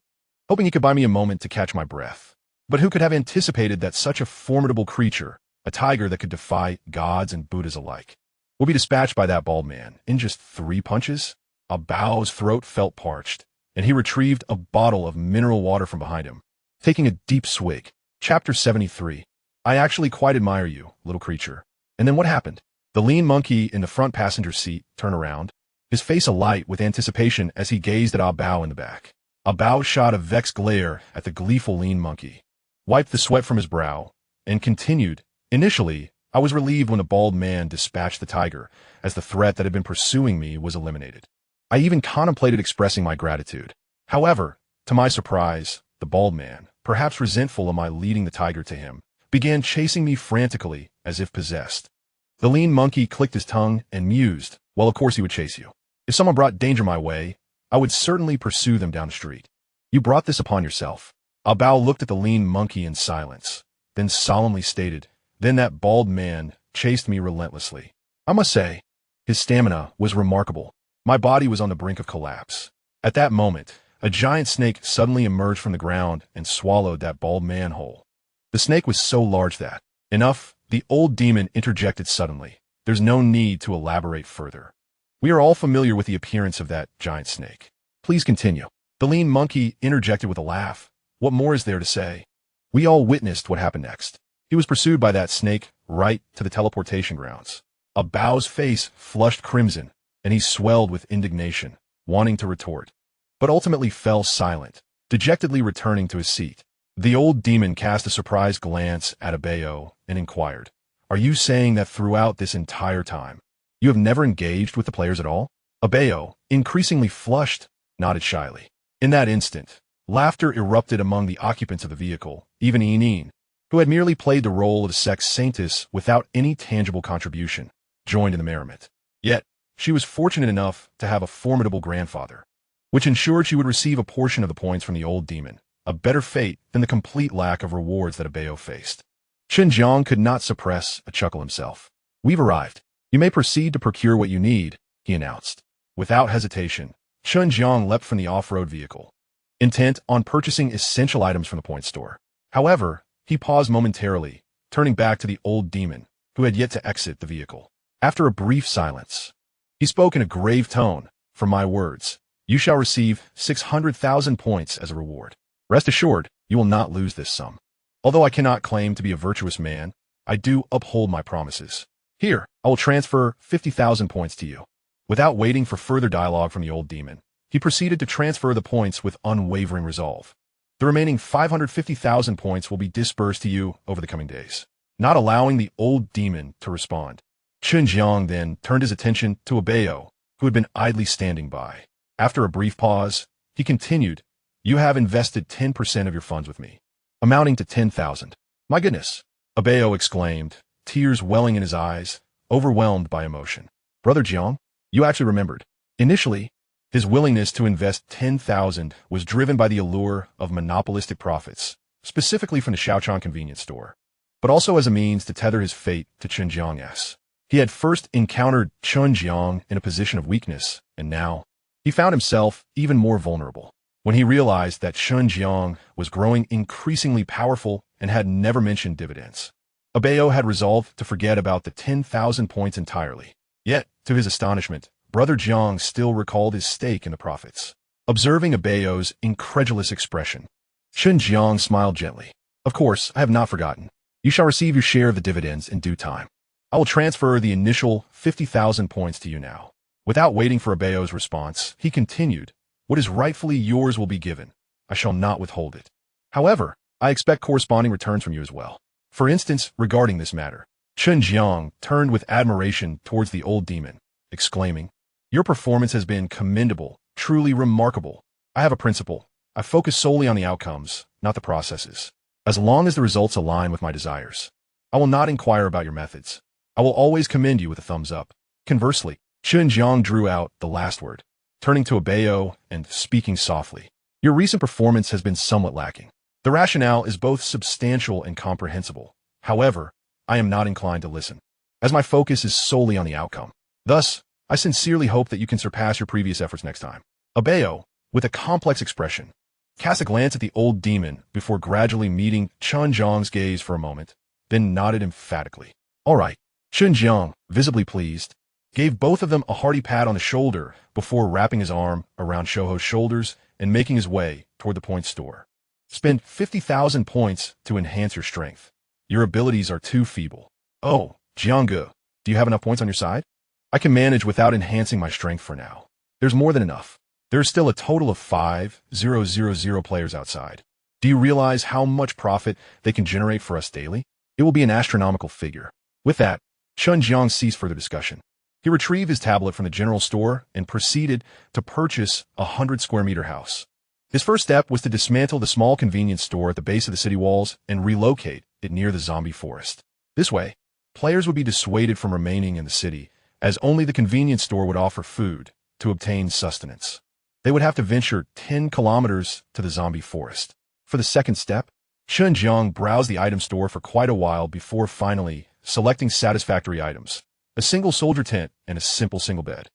hoping he could buy me a moment to catch my breath. But who could have anticipated that such a formidable creature, a tiger that could defy gods and Buddhas alike, would be dispatched by that bald man in just 3 punches? Ah Bao's throat felt parched, and he retrieved a bottle of mineral water from behind him, taking a deep swig. Chapter 73. I actually quite admire you, little creature. And then what happened? The lean monkey in the front passenger seat turned around, his face alight with anticipation as he gazed at Ah Bao in the back. Ah Bao shot a vexed glare at the gleeful lean monkey, wiped the sweat from his brow, and continued, Initially, I was relieved when the bald man dispatched the tiger, as the threat that had been pursuing me was eliminated. I even contemplated expressing my gratitude. However, To my surprise, the bald man, perhaps resentful of my leading the tiger to him, began chasing me frantically as if possessed. The lean monkey clicked his tongue and mused, well, of course he would chase you. If someone brought danger my way, I would certainly pursue them down the street. You brought this upon yourself. Bao looked at the lean monkey in silence, then solemnly stated, then that bald man chased me relentlessly. I must say, his stamina was remarkable. My body was on the brink of collapse. At that moment, a giant snake suddenly emerged from the ground and swallowed that bald man whole. The snake was so large that, enough, the old demon interjected suddenly. There's no need to elaborate further. We are all familiar with the appearance of that giant snake. Please continue. The lean monkey interjected with a laugh. What more is there to say? We all witnessed what happened next. He was pursued by that snake right to the teleportation grounds. Bao's face flushed crimson, and he swelled with indignation, wanting to retort, but ultimately fell silent, dejectedly returning to his seat. The old demon cast a surprised glance at Bao and inquired, are you saying that throughout this entire time, you have never engaged with the players at all? Bao, increasingly flushed, nodded shyly. In that instant, laughter erupted among the occupants of the vehicle, even Inin, who had merely played the role of sex saintess without any tangible contribution, joined in the merriment. Yet, she was fortunate enough to have a formidable grandfather, which ensured she would receive a portion of the points from the old demon, a better fate than the complete lack of rewards that Bao faced. Chen Jiang could not suppress a chuckle himself. We've arrived. You may proceed to procure what you need, he announced. Without hesitation, Chen Jiang leapt from the off-road vehicle, intent on purchasing essential items from the point store. However, he paused momentarily, turning back to the old demon, who had yet to exit the vehicle. After a brief silence, he spoke in a grave tone, for my words, you shall receive 600,000 points as a reward. Rest assured, you will not lose this sum. Although I cannot claim to be a virtuous man, I do uphold my promises. Here, I will transfer 50,000 points to you. Without waiting for further dialogue from the old demon, he proceeded to transfer the points with unwavering resolve. The remaining 550,000 points will be dispersed to you over the coming days. Not allowing the old demon to respond, Chen Jiang then turned his attention to Bao, who had been idly standing by. After a brief pause, he continued, you have invested 10% of your funds with me, amounting to 10,000. My goodness, Bao exclaimed, tears welling in his eyes, overwhelmed by emotion. Brother Jiang, you actually remembered. Initially, his willingness to invest 10,000 was driven by the allure of monopolistic profits, specifically from the Xiaochan convenience store, but also as a means to tether his fate to Chen Jiang's. He had first encountered Chen Jiang in a position of weakness, and now he found himself even more vulnerable. When he realized that Chen Jiang was growing increasingly powerful and had never mentioned dividends, Bao had resolved to forget about the 10,000 points entirely. Yet, to his astonishment, Brother Jiang still recalled his stake in the profits. Observing Bao's incredulous expression, Chen Jiang smiled gently. Of course, I have not forgotten. You shall receive your share of the dividends in due time. I will transfer the initial 50,000 points to you now. Without waiting for Bao's response, he continued, what is rightfully yours will be given. I shall not withhold it. However, I expect corresponding returns from you as well. For instance, regarding this matter, Chen Jiang turned with admiration towards the old demon, exclaiming, your performance has been commendable, truly remarkable. I have a principle. I focus solely on the outcomes, not the processes. As long as the results align with my desires, I will not inquire about your methods. I will always commend you with a thumbs up. Conversely, Chen Jiang drew out the last word, turning to Bao and speaking softly. Your recent performance has been somewhat lacking. The rationale is both substantial and comprehensible. However, I am not inclined to listen, as my focus is solely on the outcome. Thus, I sincerely hope that you can surpass your previous efforts next time. Bao, with a complex expression, cast a glance at the old demon before gradually meeting Chen Jiang's gaze for a moment, then nodded emphatically. All right. Chen Jiang, visibly pleased, gave both of them a hearty pat on the shoulder before wrapping his arm around Shouho's shoulders and making his way toward the point store. Spend 50,000 points to enhance your strength. Your abilities are too feeble. Oh, Jiangge, do you have enough points on your side? I can manage without enhancing my strength for now. There's more than enough. There's still a total of 5,000 players outside. Do you realize how much profit they can generate for us daily? It will be an astronomical figure. With that, Chen Jiang ceased further discussion. He retrieved his tablet from the general store and proceeded to purchase a 100 square meter house. His first step was to dismantle the small convenience store at the base of the city walls and relocate it near the zombie forest. This way, players would be dissuaded from remaining in the city, as only the convenience store would offer food to obtain sustenance. They would have to venture 10 kilometers to the zombie forest. For the second step, Chen Jiang browsed the item store for quite a while before finally selecting satisfactory items: a single soldier tent and a simple single bed.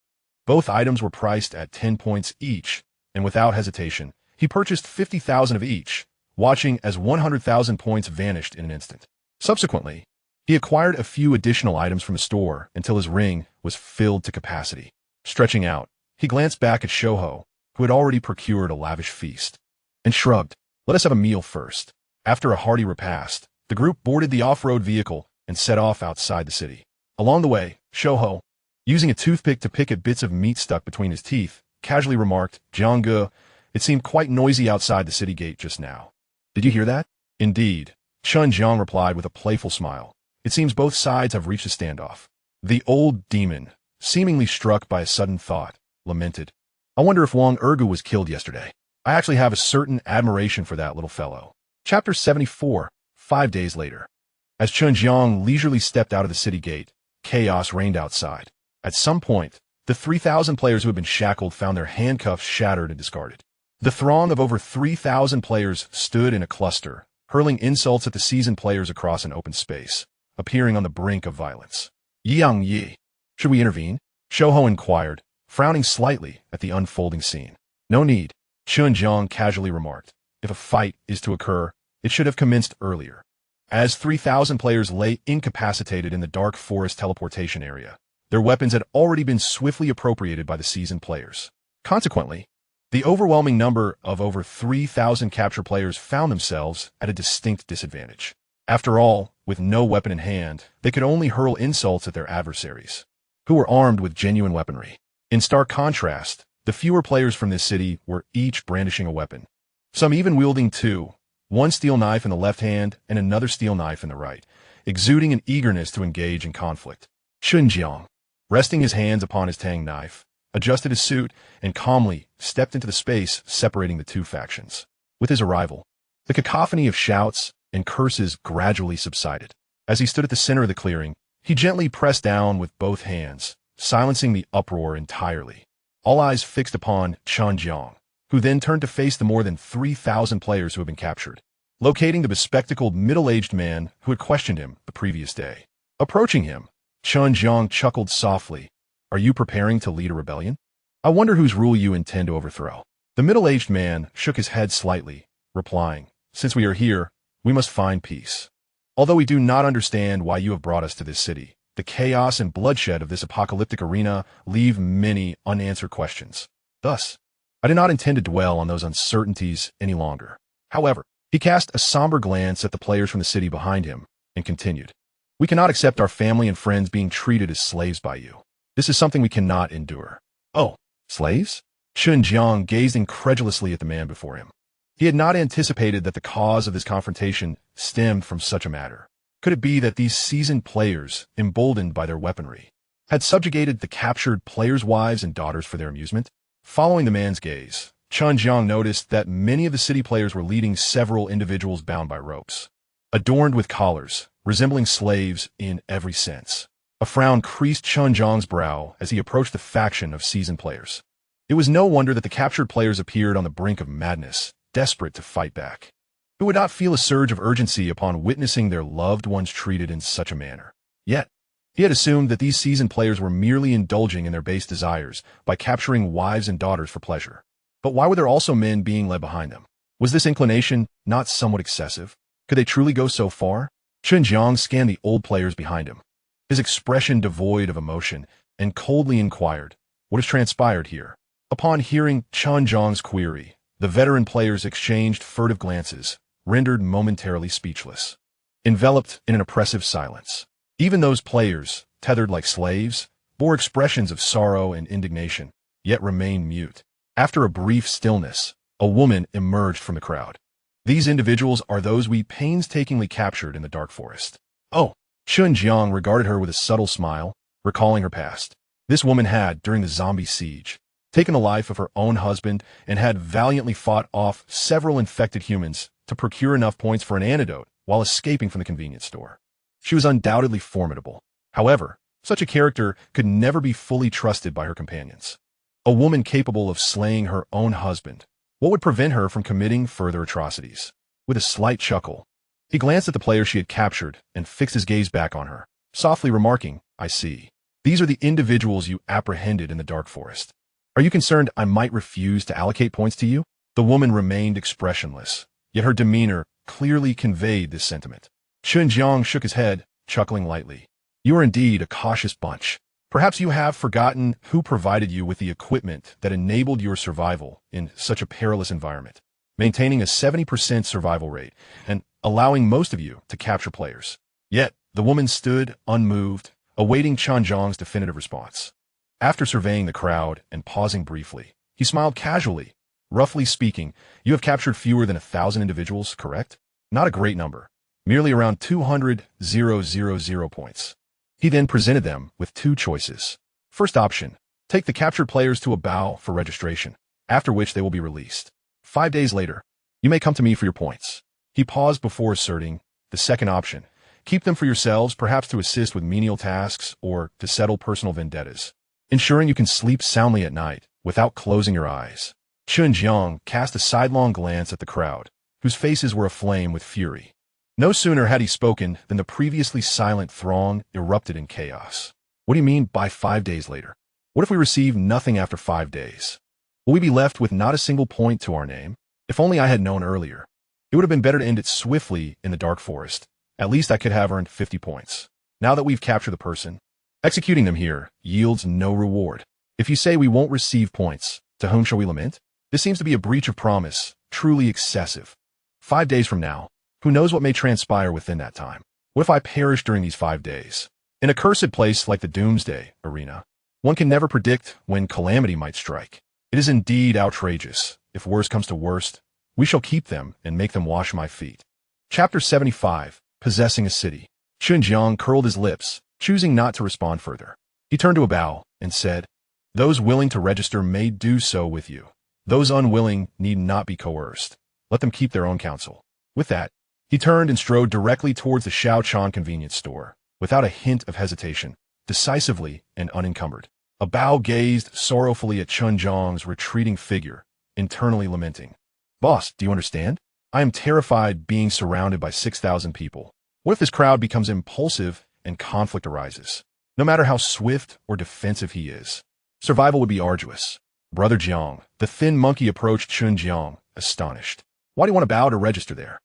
Both items were priced at 10 points each, and without hesitation, he purchased 50,000 of each, watching as 100,000 points vanished in an instant. Subsequently, he acquired a few additional items from the store until his ring was filled to capacity. Stretching out, he glanced back at Shouho, who had already procured a lavish feast, and shrugged. "Let us have a meal first." After a hearty repast, the group boarded the off-road vehicle and set off outside the city. Along the way, Shouho, using a toothpick to pick at bits of meat stuck between his teeth, casually remarked, "Jiangge, it seemed quite noisy outside the city gate just now. Did you hear that?" "Indeed," Chen Jiang replied with a playful smile. "It seems both sides have reached a standoff." The old demon, seemingly struck by a sudden thought, lamented, "I wonder if Wang Ergu was killed yesterday. I actually have a certain admiration for that little fellow." Chapter 74, 5 days later. As Chen Jiang leisurely stepped out of the city gate, chaos reigned outside. At some point, the 3,000 players who had been shackled found their handcuffs shattered and discarded. The throng of over 3,000 players stood in a cluster, hurling insults at the seasoned players across an open space, appearing on the brink of violence. "Yang Yi, should we intervene?" Shouho inquired, frowning slightly at the unfolding scene. "No need," Chen Jiang casually remarked. "If a fight is to occur, it should have commenced earlier." As 3,000 players lay incapacitated in the dark forest teleportation area, their weapons had already been swiftly appropriated by the seasoned players. Consequently, the overwhelming number of over 3,000 captured players found themselves at a distinct disadvantage. After all, with no weapon in hand, they could only hurl insults at their adversaries, who were armed with genuine weaponry. In stark contrast, the fewer players from this city were each brandishing a weapon, some even wielding two, one steel knife in the left hand and another steel knife in the right, exuding an eagerness to engage in conflict. Chen Jiang, resting his hands upon his tang knife, adjusted his suit and calmly stepped into the space separating the two factions. With his arrival, the cacophony of shouts and curses gradually subsided. As he stood at the center of the clearing, he gently pressed down with both hands, silencing the uproar entirely. All eyes fixed upon Chen Jiang, who then turned to face the more than 3,000 players who had been captured, locating the bespectacled middle-aged man who had questioned him the previous day. Approaching him, Chen Jiang chuckled softly. "Are you preparing to lead a rebellion? I wonder whose rule you intend to overthrow." The middle-aged man shook his head slightly, replying, "Since we are here, we must find peace. Although we do not understand why you have brought us to this city, the chaos and bloodshed of this apocalyptic arena leave many unanswered questions. Thus, I do not intend to dwell on those uncertainties any longer." However, he cast a somber glance at the players from the city behind him and continued, "We cannot accept our family and friends being treated as slaves by you. This is something we cannot endure." "Oh, slaves?" Chen Jiang gazed incredulously at the man before him. He had not anticipated that the cause of this confrontation stemmed from such a matter. Could it be that these seasoned players, emboldened by their weaponry, had subjugated the captured players' wives and daughters for their amusement? Following the man's gaze, Chen Jiang noticed that many of the city players were leading several individuals bound by ropes, adorned with collars, resembling slaves in every sense. A frown creased Chen Jiang's brow as he approached the faction of seasoned players. It was no wonder that the captured players appeared on the brink of madness, desperate to fight back. Who would not feel a surge of urgency upon witnessing their loved ones treated in such a manner? Yet, he had assumed that these seasoned players were merely indulging in their base desires by capturing wives and daughters for pleasure. But why were there also men being led behind them? Was this inclination not somewhat excessive? Could they truly go so far? Chen Jiang scanned the old players behind him, his expression devoid of emotion, and coldly inquired, "What has transpired here?" Upon hearing Chen Jiang's query, the veteran players exchanged furtive glances, rendered momentarily speechless, enveloped in an oppressive silence. Even those players, tethered like slaves, bore expressions of sorrow and indignation, yet remained mute. After a brief stillness, a woman emerged from the crowd. "These individuals are those we painstakingly captured in the dark forest." "Oh." Chen Jiang regarded her with a subtle smile, recalling her past. This woman had, during the zombie siege, taken the life of her own husband, and had valiantly fought off several infected humans to procure enough points for an antidote while escaping from the convenience store. She was undoubtedly formidable. However, such a character could never be fully trusted by her companions. A woman capable of slaying her own husband, what would prevent her from committing further atrocities? With a slight chuckle, he glanced at the player she had captured and fixed his gaze back on her, softly remarking, "I see. These are the individuals you apprehended in the dark forest. Are you concerned I might refuse to allocate points to you?" The woman remained expressionless, yet her demeanor clearly conveyed this sentiment. Chen Jiang shook his head, chuckling lightly. "You are indeed a cautious bunch. Perhaps you have forgotten who provided you with the equipment that enabled your survival in such a perilous environment, maintaining a 70% survival rate and allowing most of you to capture players." Yet, the woman stood unmoved, awaiting Chen Jiang's definitive response. After surveying the crowd and pausing briefly, he smiled casually. "Roughly speaking, you have captured fewer than 1,000 individuals, correct? Not a great number. Merely around 200,000 points." He then presented them with two choices. First option, take the captured players to a bow for registration, after which they will be released. 5 days later, you may come to me for your points. He paused before asserting, the second option, keep them for yourselves, perhaps to assist with menial tasks or to settle personal vendettas, ensuring you can sleep soundly at night without closing your eyes. Chen Jiang cast a sidelong glance at the crowd, whose faces were aflame with fury. No sooner had he spoken than the previously silent throng erupted in chaos. "What do you mean by 5 days later? What if we receive nothing after 5 days? Will we be left with not a single point to our name? If only I had known earlier. It would have been better to end it swiftly in the dark forest. At least I could have earned 50 points. Now that we've captured the person, executing them here yields no reward. If you say we won't receive points, to whom shall we lament? This seems to be a breach of promise, truly excessive. 5 days from now, who knows what may transpire within that time? What if I perish during these 5 days? In a cursed place like the Doomsday Arena, one can never predict when calamity might strike. It is indeed outrageous. If worst comes to worst, we shall keep them and make them wash my feet." Chapter 75, Possessing a City. Chen Jiang curled his lips, choosing not to respond further. He turned to a bow and said, "Those willing to register may do so with you. Those unwilling need not be coerced. Let them keep their own counsel." With that, he turned and strode directly towards the Xiaochan convenience store, without a hint of hesitation, decisively and unencumbered. A bow gazed sorrowfully at Chen Jiang's retreating figure, internally lamenting. "Boss, do you understand? I am terrified being surrounded by 6,000 people. What if this crowd becomes impulsive and conflict arises? No matter how swift or defensive he is, survival would be arduous." Brother Jiang, the thin monkey, approached Chen Jiang, astonished. "Why do you want to bow to register there?"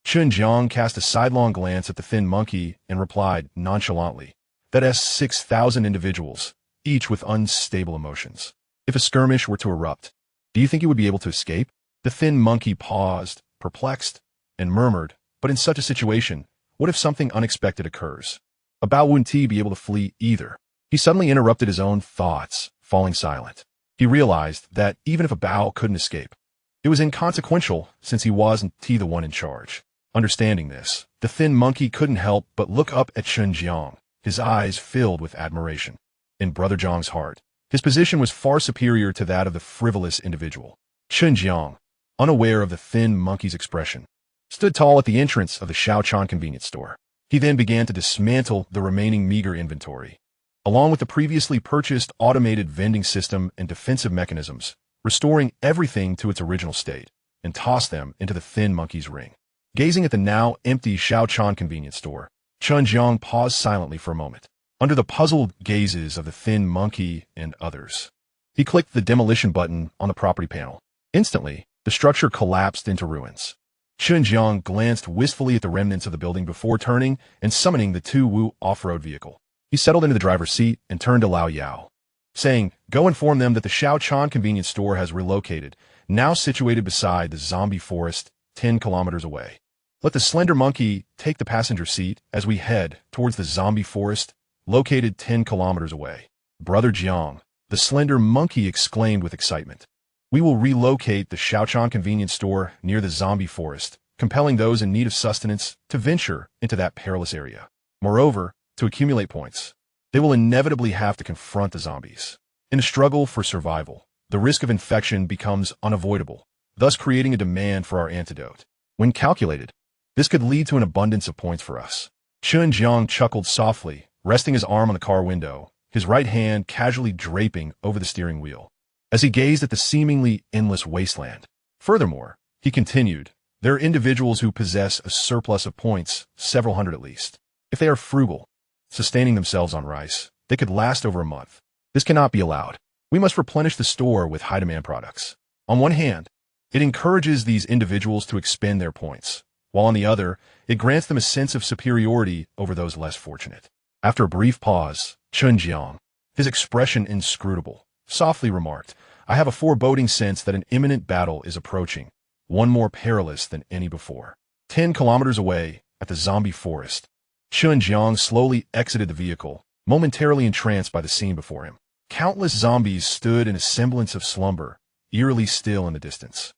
Chen Jiang cast a sidelong glance at the thin monkey and replied nonchalantly, "That is 6,000 individuals, each with unstable emotions. If a skirmish were to erupt, do you think you would be able to escape?" The thin monkey paused, perplexed, and murmured, "But in such a situation, what if something unexpected occurs? A bow wouldn't be able to flee either." He suddenly interrupted his own thoughts, falling silent. He realized that even if a bow couldn't escape, it was inconsequential since he wasn't the one in charge. Understanding this, the thin monkey couldn't help but look up at Chen Jiang, his eyes filled with admiration. In Brother Jiang's heart, his position was far superior to that of the frivolous individual. Chen Jiang, unaware of the thin monkey's expression, stood tall at the entrance of the Xiaochan convenience store. He then began to dismantle the remaining meager inventory, along with the previously purchased automated vending system and defensive mechanisms, restoring everything to its original state, and tossed them into the thin monkey's ring. Gazing at the now empty Xiaochan convenience store, Chen Jiang paused silently for a moment, under the puzzled gazes of the thin monkey and others. He clicked the demolition button on the property panel. Instantly, the structure collapsed into ruins. Chen Jiang glanced wistfully at the remnants of the building before turning and summoning the Tu Wu off-road vehicle. He settled into the driver's seat and turned to Lao Yao, saying, "Go inform them that the Xiaochan convenience store has relocated, now situated beside the zombie forest 10 kilometers away. Let the slender monkey take the passenger seat as we head towards the zombie forest located 10 kilometers away." Brother Jiang, the slender monkey, exclaimed with excitement. "We will relocate the Xiaochan convenience store near the zombie forest, compelling those in need of sustenance to venture into that perilous area. Moreover, to accumulate points, they will inevitably have to confront the zombies. In a struggle for survival, the risk of infection becomes unavoidable, thus creating a demand for our antidote. When calculated, this could lead to an abundance of points for us. Chen Jiang chuckled softly, resting his arm on the car window, his right hand casually draping over the steering wheel, as he gazed at the seemingly endless wasteland. Furthermore, he continued, there are individuals who possess a surplus of points, several hundred at least. If they are frugal, sustaining themselves on rice, they could last over a month. This cannot be allowed. We must replenish the store with high-demand products. On one hand, it encourages these individuals to expend their points, while on the other, it grants them a sense of superiority over those less fortunate. After a brief pause, Chen Jiang, his expression inscrutable, softly remarked, I have a foreboding sense that an imminent battle is approaching, one more perilous than any before. 10 kilometers away, at the zombie forest, Chen Jiang slowly exited the vehicle, momentarily entranced by the scene before him. Countless zombies stood in a semblance of slumber, eerily still in the distance,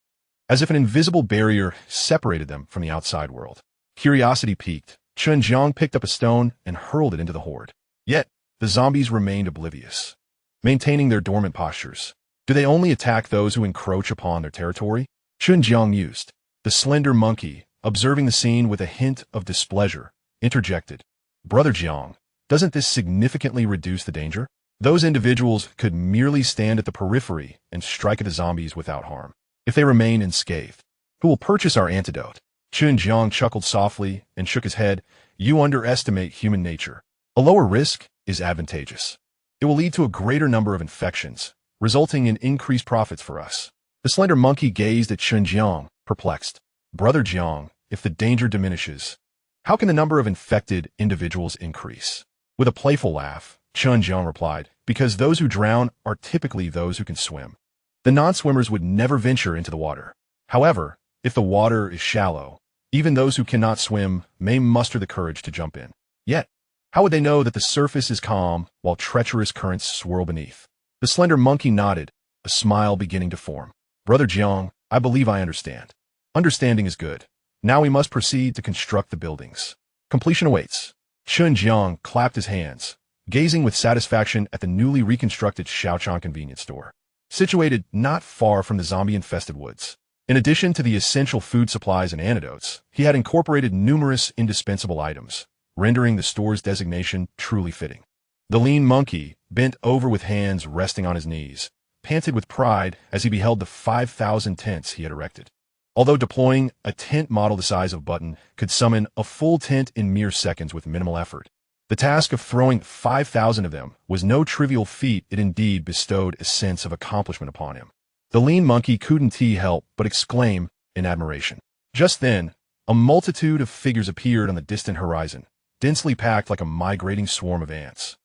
as if an invisible barrier separated them from the outside world. Curiosity piqued, Chen Jiang picked up a stone and hurled it into the horde. Yet, the zombies remained oblivious, maintaining their dormant postures. Do they only attack those who encroach upon their territory? Chen Jiang mused. The slender monkey, observing the scene with a hint of displeasure, interjected. Brother Jiang, doesn't this significantly reduce the danger? Those individuals could merely stand at the periphery and strike at the zombies without harm. If they remain unscathed, who will purchase our antidote? Chen Jiang chuckled softly and shook his head. You underestimate human nature. A lower risk is advantageous. It will lead to a greater number of infections, resulting in increased profits for us. The slender monkey gazed at Chen Jiang, perplexed. Brother Jiang, if the danger diminishes, how can the number of infected individuals increase? With a playful laugh, Chen Jiang replied, because those who drown are typically those who can swim. The non-swimmers would never venture into the water. However, if the water is shallow, even those who cannot swim may muster the courage to jump in. Yet, how would they know that the surface is calm while treacherous currents swirl beneath? The slender monkey nodded, a smile beginning to form. Brother Jiang, I believe I understand. Understanding is good. Now we must proceed to construct the buildings. Completion awaits. Chen Jiang clapped his hands, gazing with satisfaction at the newly reconstructed Xiaochan convenience store, situated not far from the zombie-infested woods. In addition to the essential food supplies and antidotes, he had incorporated numerous indispensable items, rendering the store's designation truly fitting. The lean monkey, bent over with hands resting on his knees, panted with pride as he beheld the 5,000 tents he had erected. Although deploying a tent model the size of Button could summon a full tent in mere seconds with minimal effort, the task of throwing 5,000 of them was no trivial feat. It indeed bestowed a sense of accomplishment upon him. The lean monkey couldn't help but exclaim in admiration. Just then, a multitude of figures appeared on the distant horizon, densely packed like a migrating swarm of ants.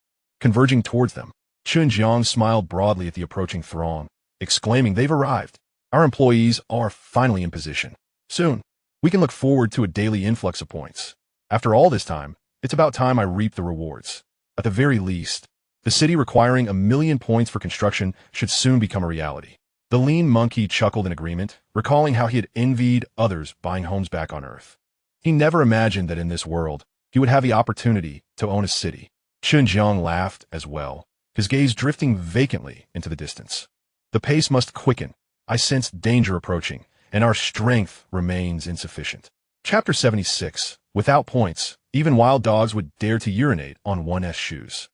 Converging towards them, Chen Jiang smiled broadly at the approaching throng, exclaiming, they've arrived. Our employees are finally in position. Soon, we can look forward to a daily influx of points. After all this time, it's about time I reap the rewards. At the very least, the city requiring 1,000,000 points for construction should soon become a reality. The lean monkey chuckled in agreement, recalling how he had envied others buying homes back on Earth. He never imagined that in this world, he would have the opportunity to own a city. Chen Jiang laughed as well, his gaze drifting vacantly into the distance. The pace must quicken. I sense danger approaching, and our strength remains insufficient. Chapter 76. Without points, even wild dogs would dare to urinate on one's shoes.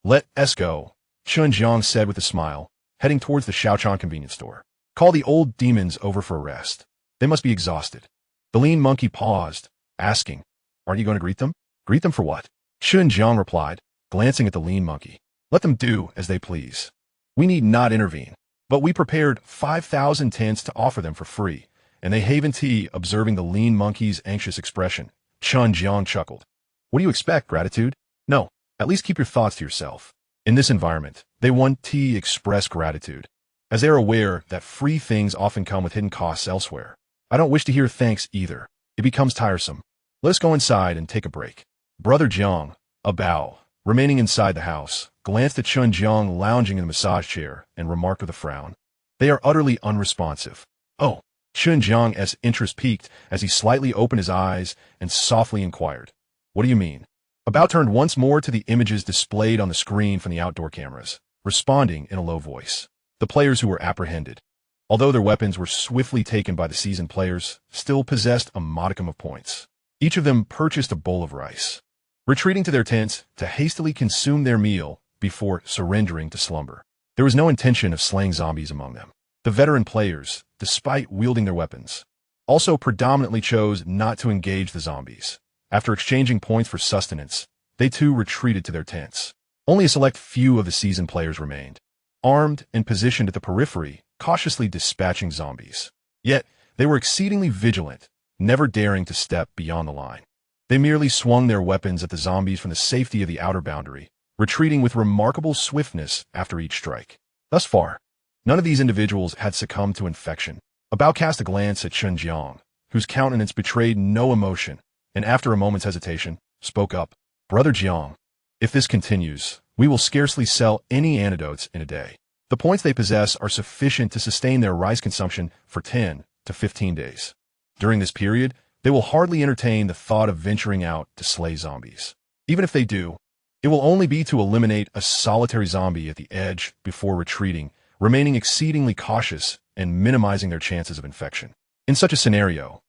Let us go, Chen Jiang said with a smile, heading towards the Xiaochan convenience store. Call the old demons over for a rest. They must be exhausted. The lean monkey paused, asking, aren't you going to greet them? Greet them for what? Chen Jiang replied, glancing at the lean monkey. Let them do as they please. We need not intervene. But we prepared 5,000 tents to offer them for free, and they haven't tea. Observing the lean monkey's anxious expression, Chen Jiang chuckled. What do you expect, gratitude? No, at least keep your thoughts to yourself. In this environment, they want to express gratitude, as they are aware that free things often come with hidden costs elsewhere. I don't wish to hear thanks either. It becomes tiresome. Let's go inside and take a break. Brother Jiang, a bow, remaining inside the house, glanced at Chen Jiang lounging in the massage chair and remarked with a frown, they are utterly unresponsive. Oh, Chen Jiang's interest peaked as he slightly opened his eyes and softly inquired, what do you mean? About turned once more to the images displayed on the screen from the outdoor cameras, responding in a low voice. The players who were apprehended, although their weapons were swiftly taken by the seasoned players, still possessed a modicum of points. Each of them purchased a bowl of rice, retreating to their tents to hastily consume their meal before surrendering to slumber. There was no intention of slaying zombies among them. The veteran players, despite wielding their weapons, also predominantly chose not to engage the zombies. After exchanging points for sustenance, they too retreated to their tents. Only a select few of the seasoned players remained, armed and positioned at the periphery, cautiously dispatching zombies. Yet, they were exceedingly vigilant, never daring to step beyond the line. They merely swung their weapons at the zombies from the safety of the outer boundary, retreating with remarkable swiftness after each strike. Thus far, none of these individuals had succumbed to infection. Bao cast a glance at Chen Jiang, whose countenance betrayed no emotion, and after a moment's hesitation, spoke up. Brother Jiang, if this continues, we will scarcely sell any antidotes in a day. The points they possess are sufficient to sustain their rice consumption for 10 to 15 days. During this period, they will hardly entertain the thought of venturing out to slay zombies. Even if they do, it will only be to eliminate a solitary zombie at the edge before retreating, remaining exceedingly cautious and minimizing their chances of infection. In such a scenario,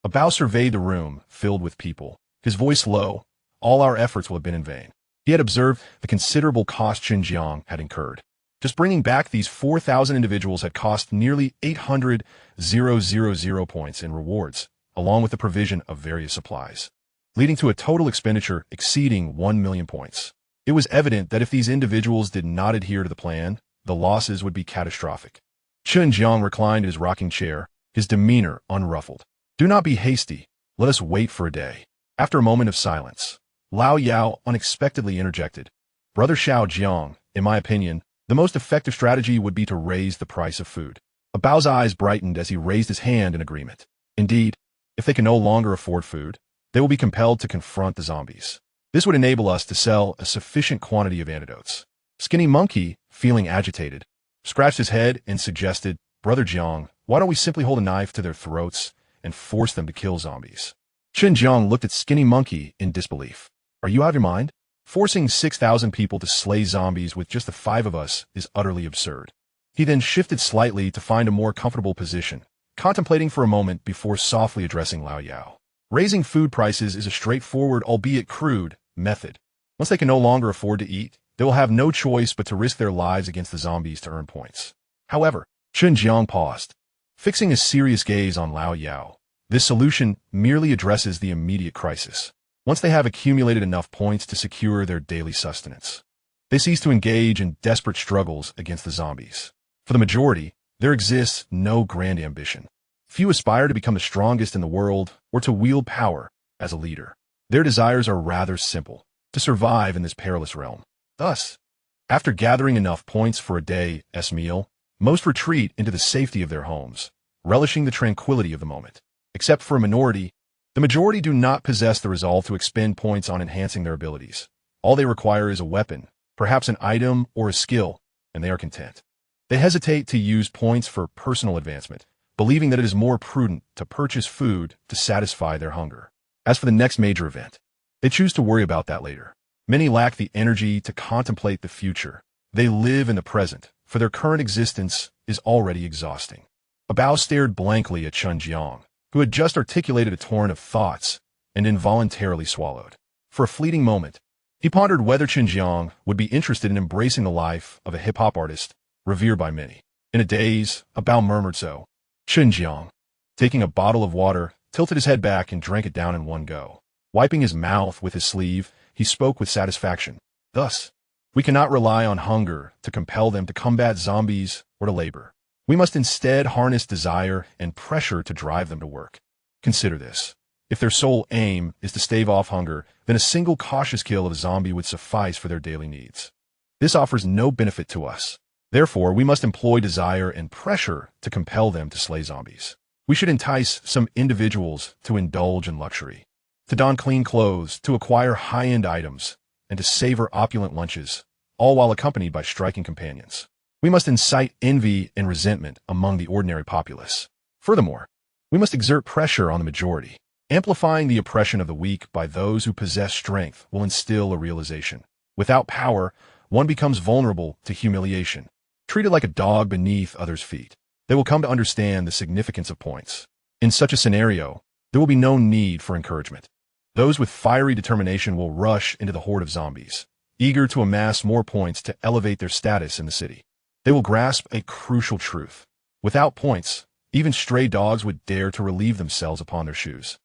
Bao surveyed the room filled with people, his voice low. All our efforts will have been in vain. He had observed the considerable cost Chen Jiang had incurred. Just bringing back these 4,000 individuals had cost nearly 800,000 points in rewards, along with the provision of various supplies, leading to a total expenditure exceeding 1 million points. It was evident that if these individuals did not adhere to the plan, the losses would be catastrophic. Chen Jiang reclined in his rocking chair, his demeanor unruffled. Do not be hasty. Let us wait for a day. After a moment of silence, Lao Yao unexpectedly interjected. Brother Xiao Jiang, in my opinion, the most effective strategy would be to raise the price of food. Bao's eyes brightened as he raised his hand in agreement. Indeed, if they can no longer afford food, they will be compelled to confront the zombies. This would enable us to sell a sufficient quantity of antidotes. Skinny Monkey, feeling agitated, scratched his head and suggested, Brother Jiang, why don't we simply hold a knife to their throats and force them to kill zombies? Chen Jiang looked at Skinny Monkey in disbelief. Are you out of your mind? Forcing 6,000 people to slay zombies with just the 5 of us is utterly absurd. He then shifted slightly to find a more comfortable position, contemplating for a moment before softly addressing Lao Yao. Raising food prices is a straightforward, albeit crude, method. Once they can no longer afford to eat, they will have no choice but to risk their lives against the zombies to earn points. However, Chen Jiang paused, fixing a serious gaze on Lao Yao. This solution merely addresses the immediate crisis. Once they have accumulated enough points to secure their daily sustenance, they cease to engage in desperate struggles against the zombies. For the majority, there exists no grand ambition. Few aspire to become the strongest in the world or to wield power as a leader. Their desires are rather simple: to survive in this perilous realm. Thus, after gathering enough points for a day's meal, most retreat into the safety of their homes, relishing the tranquility of the moment. Except for a minority, the majority do not possess the resolve to expend points on enhancing their abilities. All they require is a weapon, perhaps an item or a skill, and they are content. They hesitate to use points for personal advancement, believing that it is more prudent to purchase food to satisfy their hunger. As for the next major event, they choose to worry about that later. Many lack the energy to contemplate the future. They live in the present, for their current existence is already exhausting. Bao stared blankly at Chen Jiang, who had just articulated a torrent of thoughts and involuntarily swallowed. For a fleeting moment, he pondered whether Chen Jiang would be interested in embracing the life of a hip-hop artist revered by many. In a daze, Bao murmured so. Chen Jiang, taking a bottle of water, tilted his head back and drank it down in one go. Wiping his mouth with his sleeve, he spoke with satisfaction. Thus, we cannot rely on hunger to compel them to combat zombies or to labor. We must instead harness desire and pressure to drive them to work. Consider this. If their sole aim is to stave off hunger, then a single cautious kill of a zombie would suffice for their daily needs. This offers no benefit to us. Therefore, we must employ desire and pressure to compel them to slay zombies. We should entice some individuals to indulge in luxury, to don clean clothes, to acquire high-end items, and to savor opulent lunches, all while accompanied by striking companions. We must incite envy and resentment among the ordinary populace. Furthermore, we must exert pressure on the majority. Amplifying the oppression of the weak by those who possess strength will instill a realization. Without power, one becomes vulnerable to humiliation. treated like a dog beneath others' feet. They will come to understand the significance of points. In such a scenario, there will be no need for encouragement. Those with fiery determination will rush into the horde of zombies, eager to amass more points to elevate their status in the city. They will grasp a crucial truth. Without points, even stray dogs would dare to relieve themselves upon their shoes.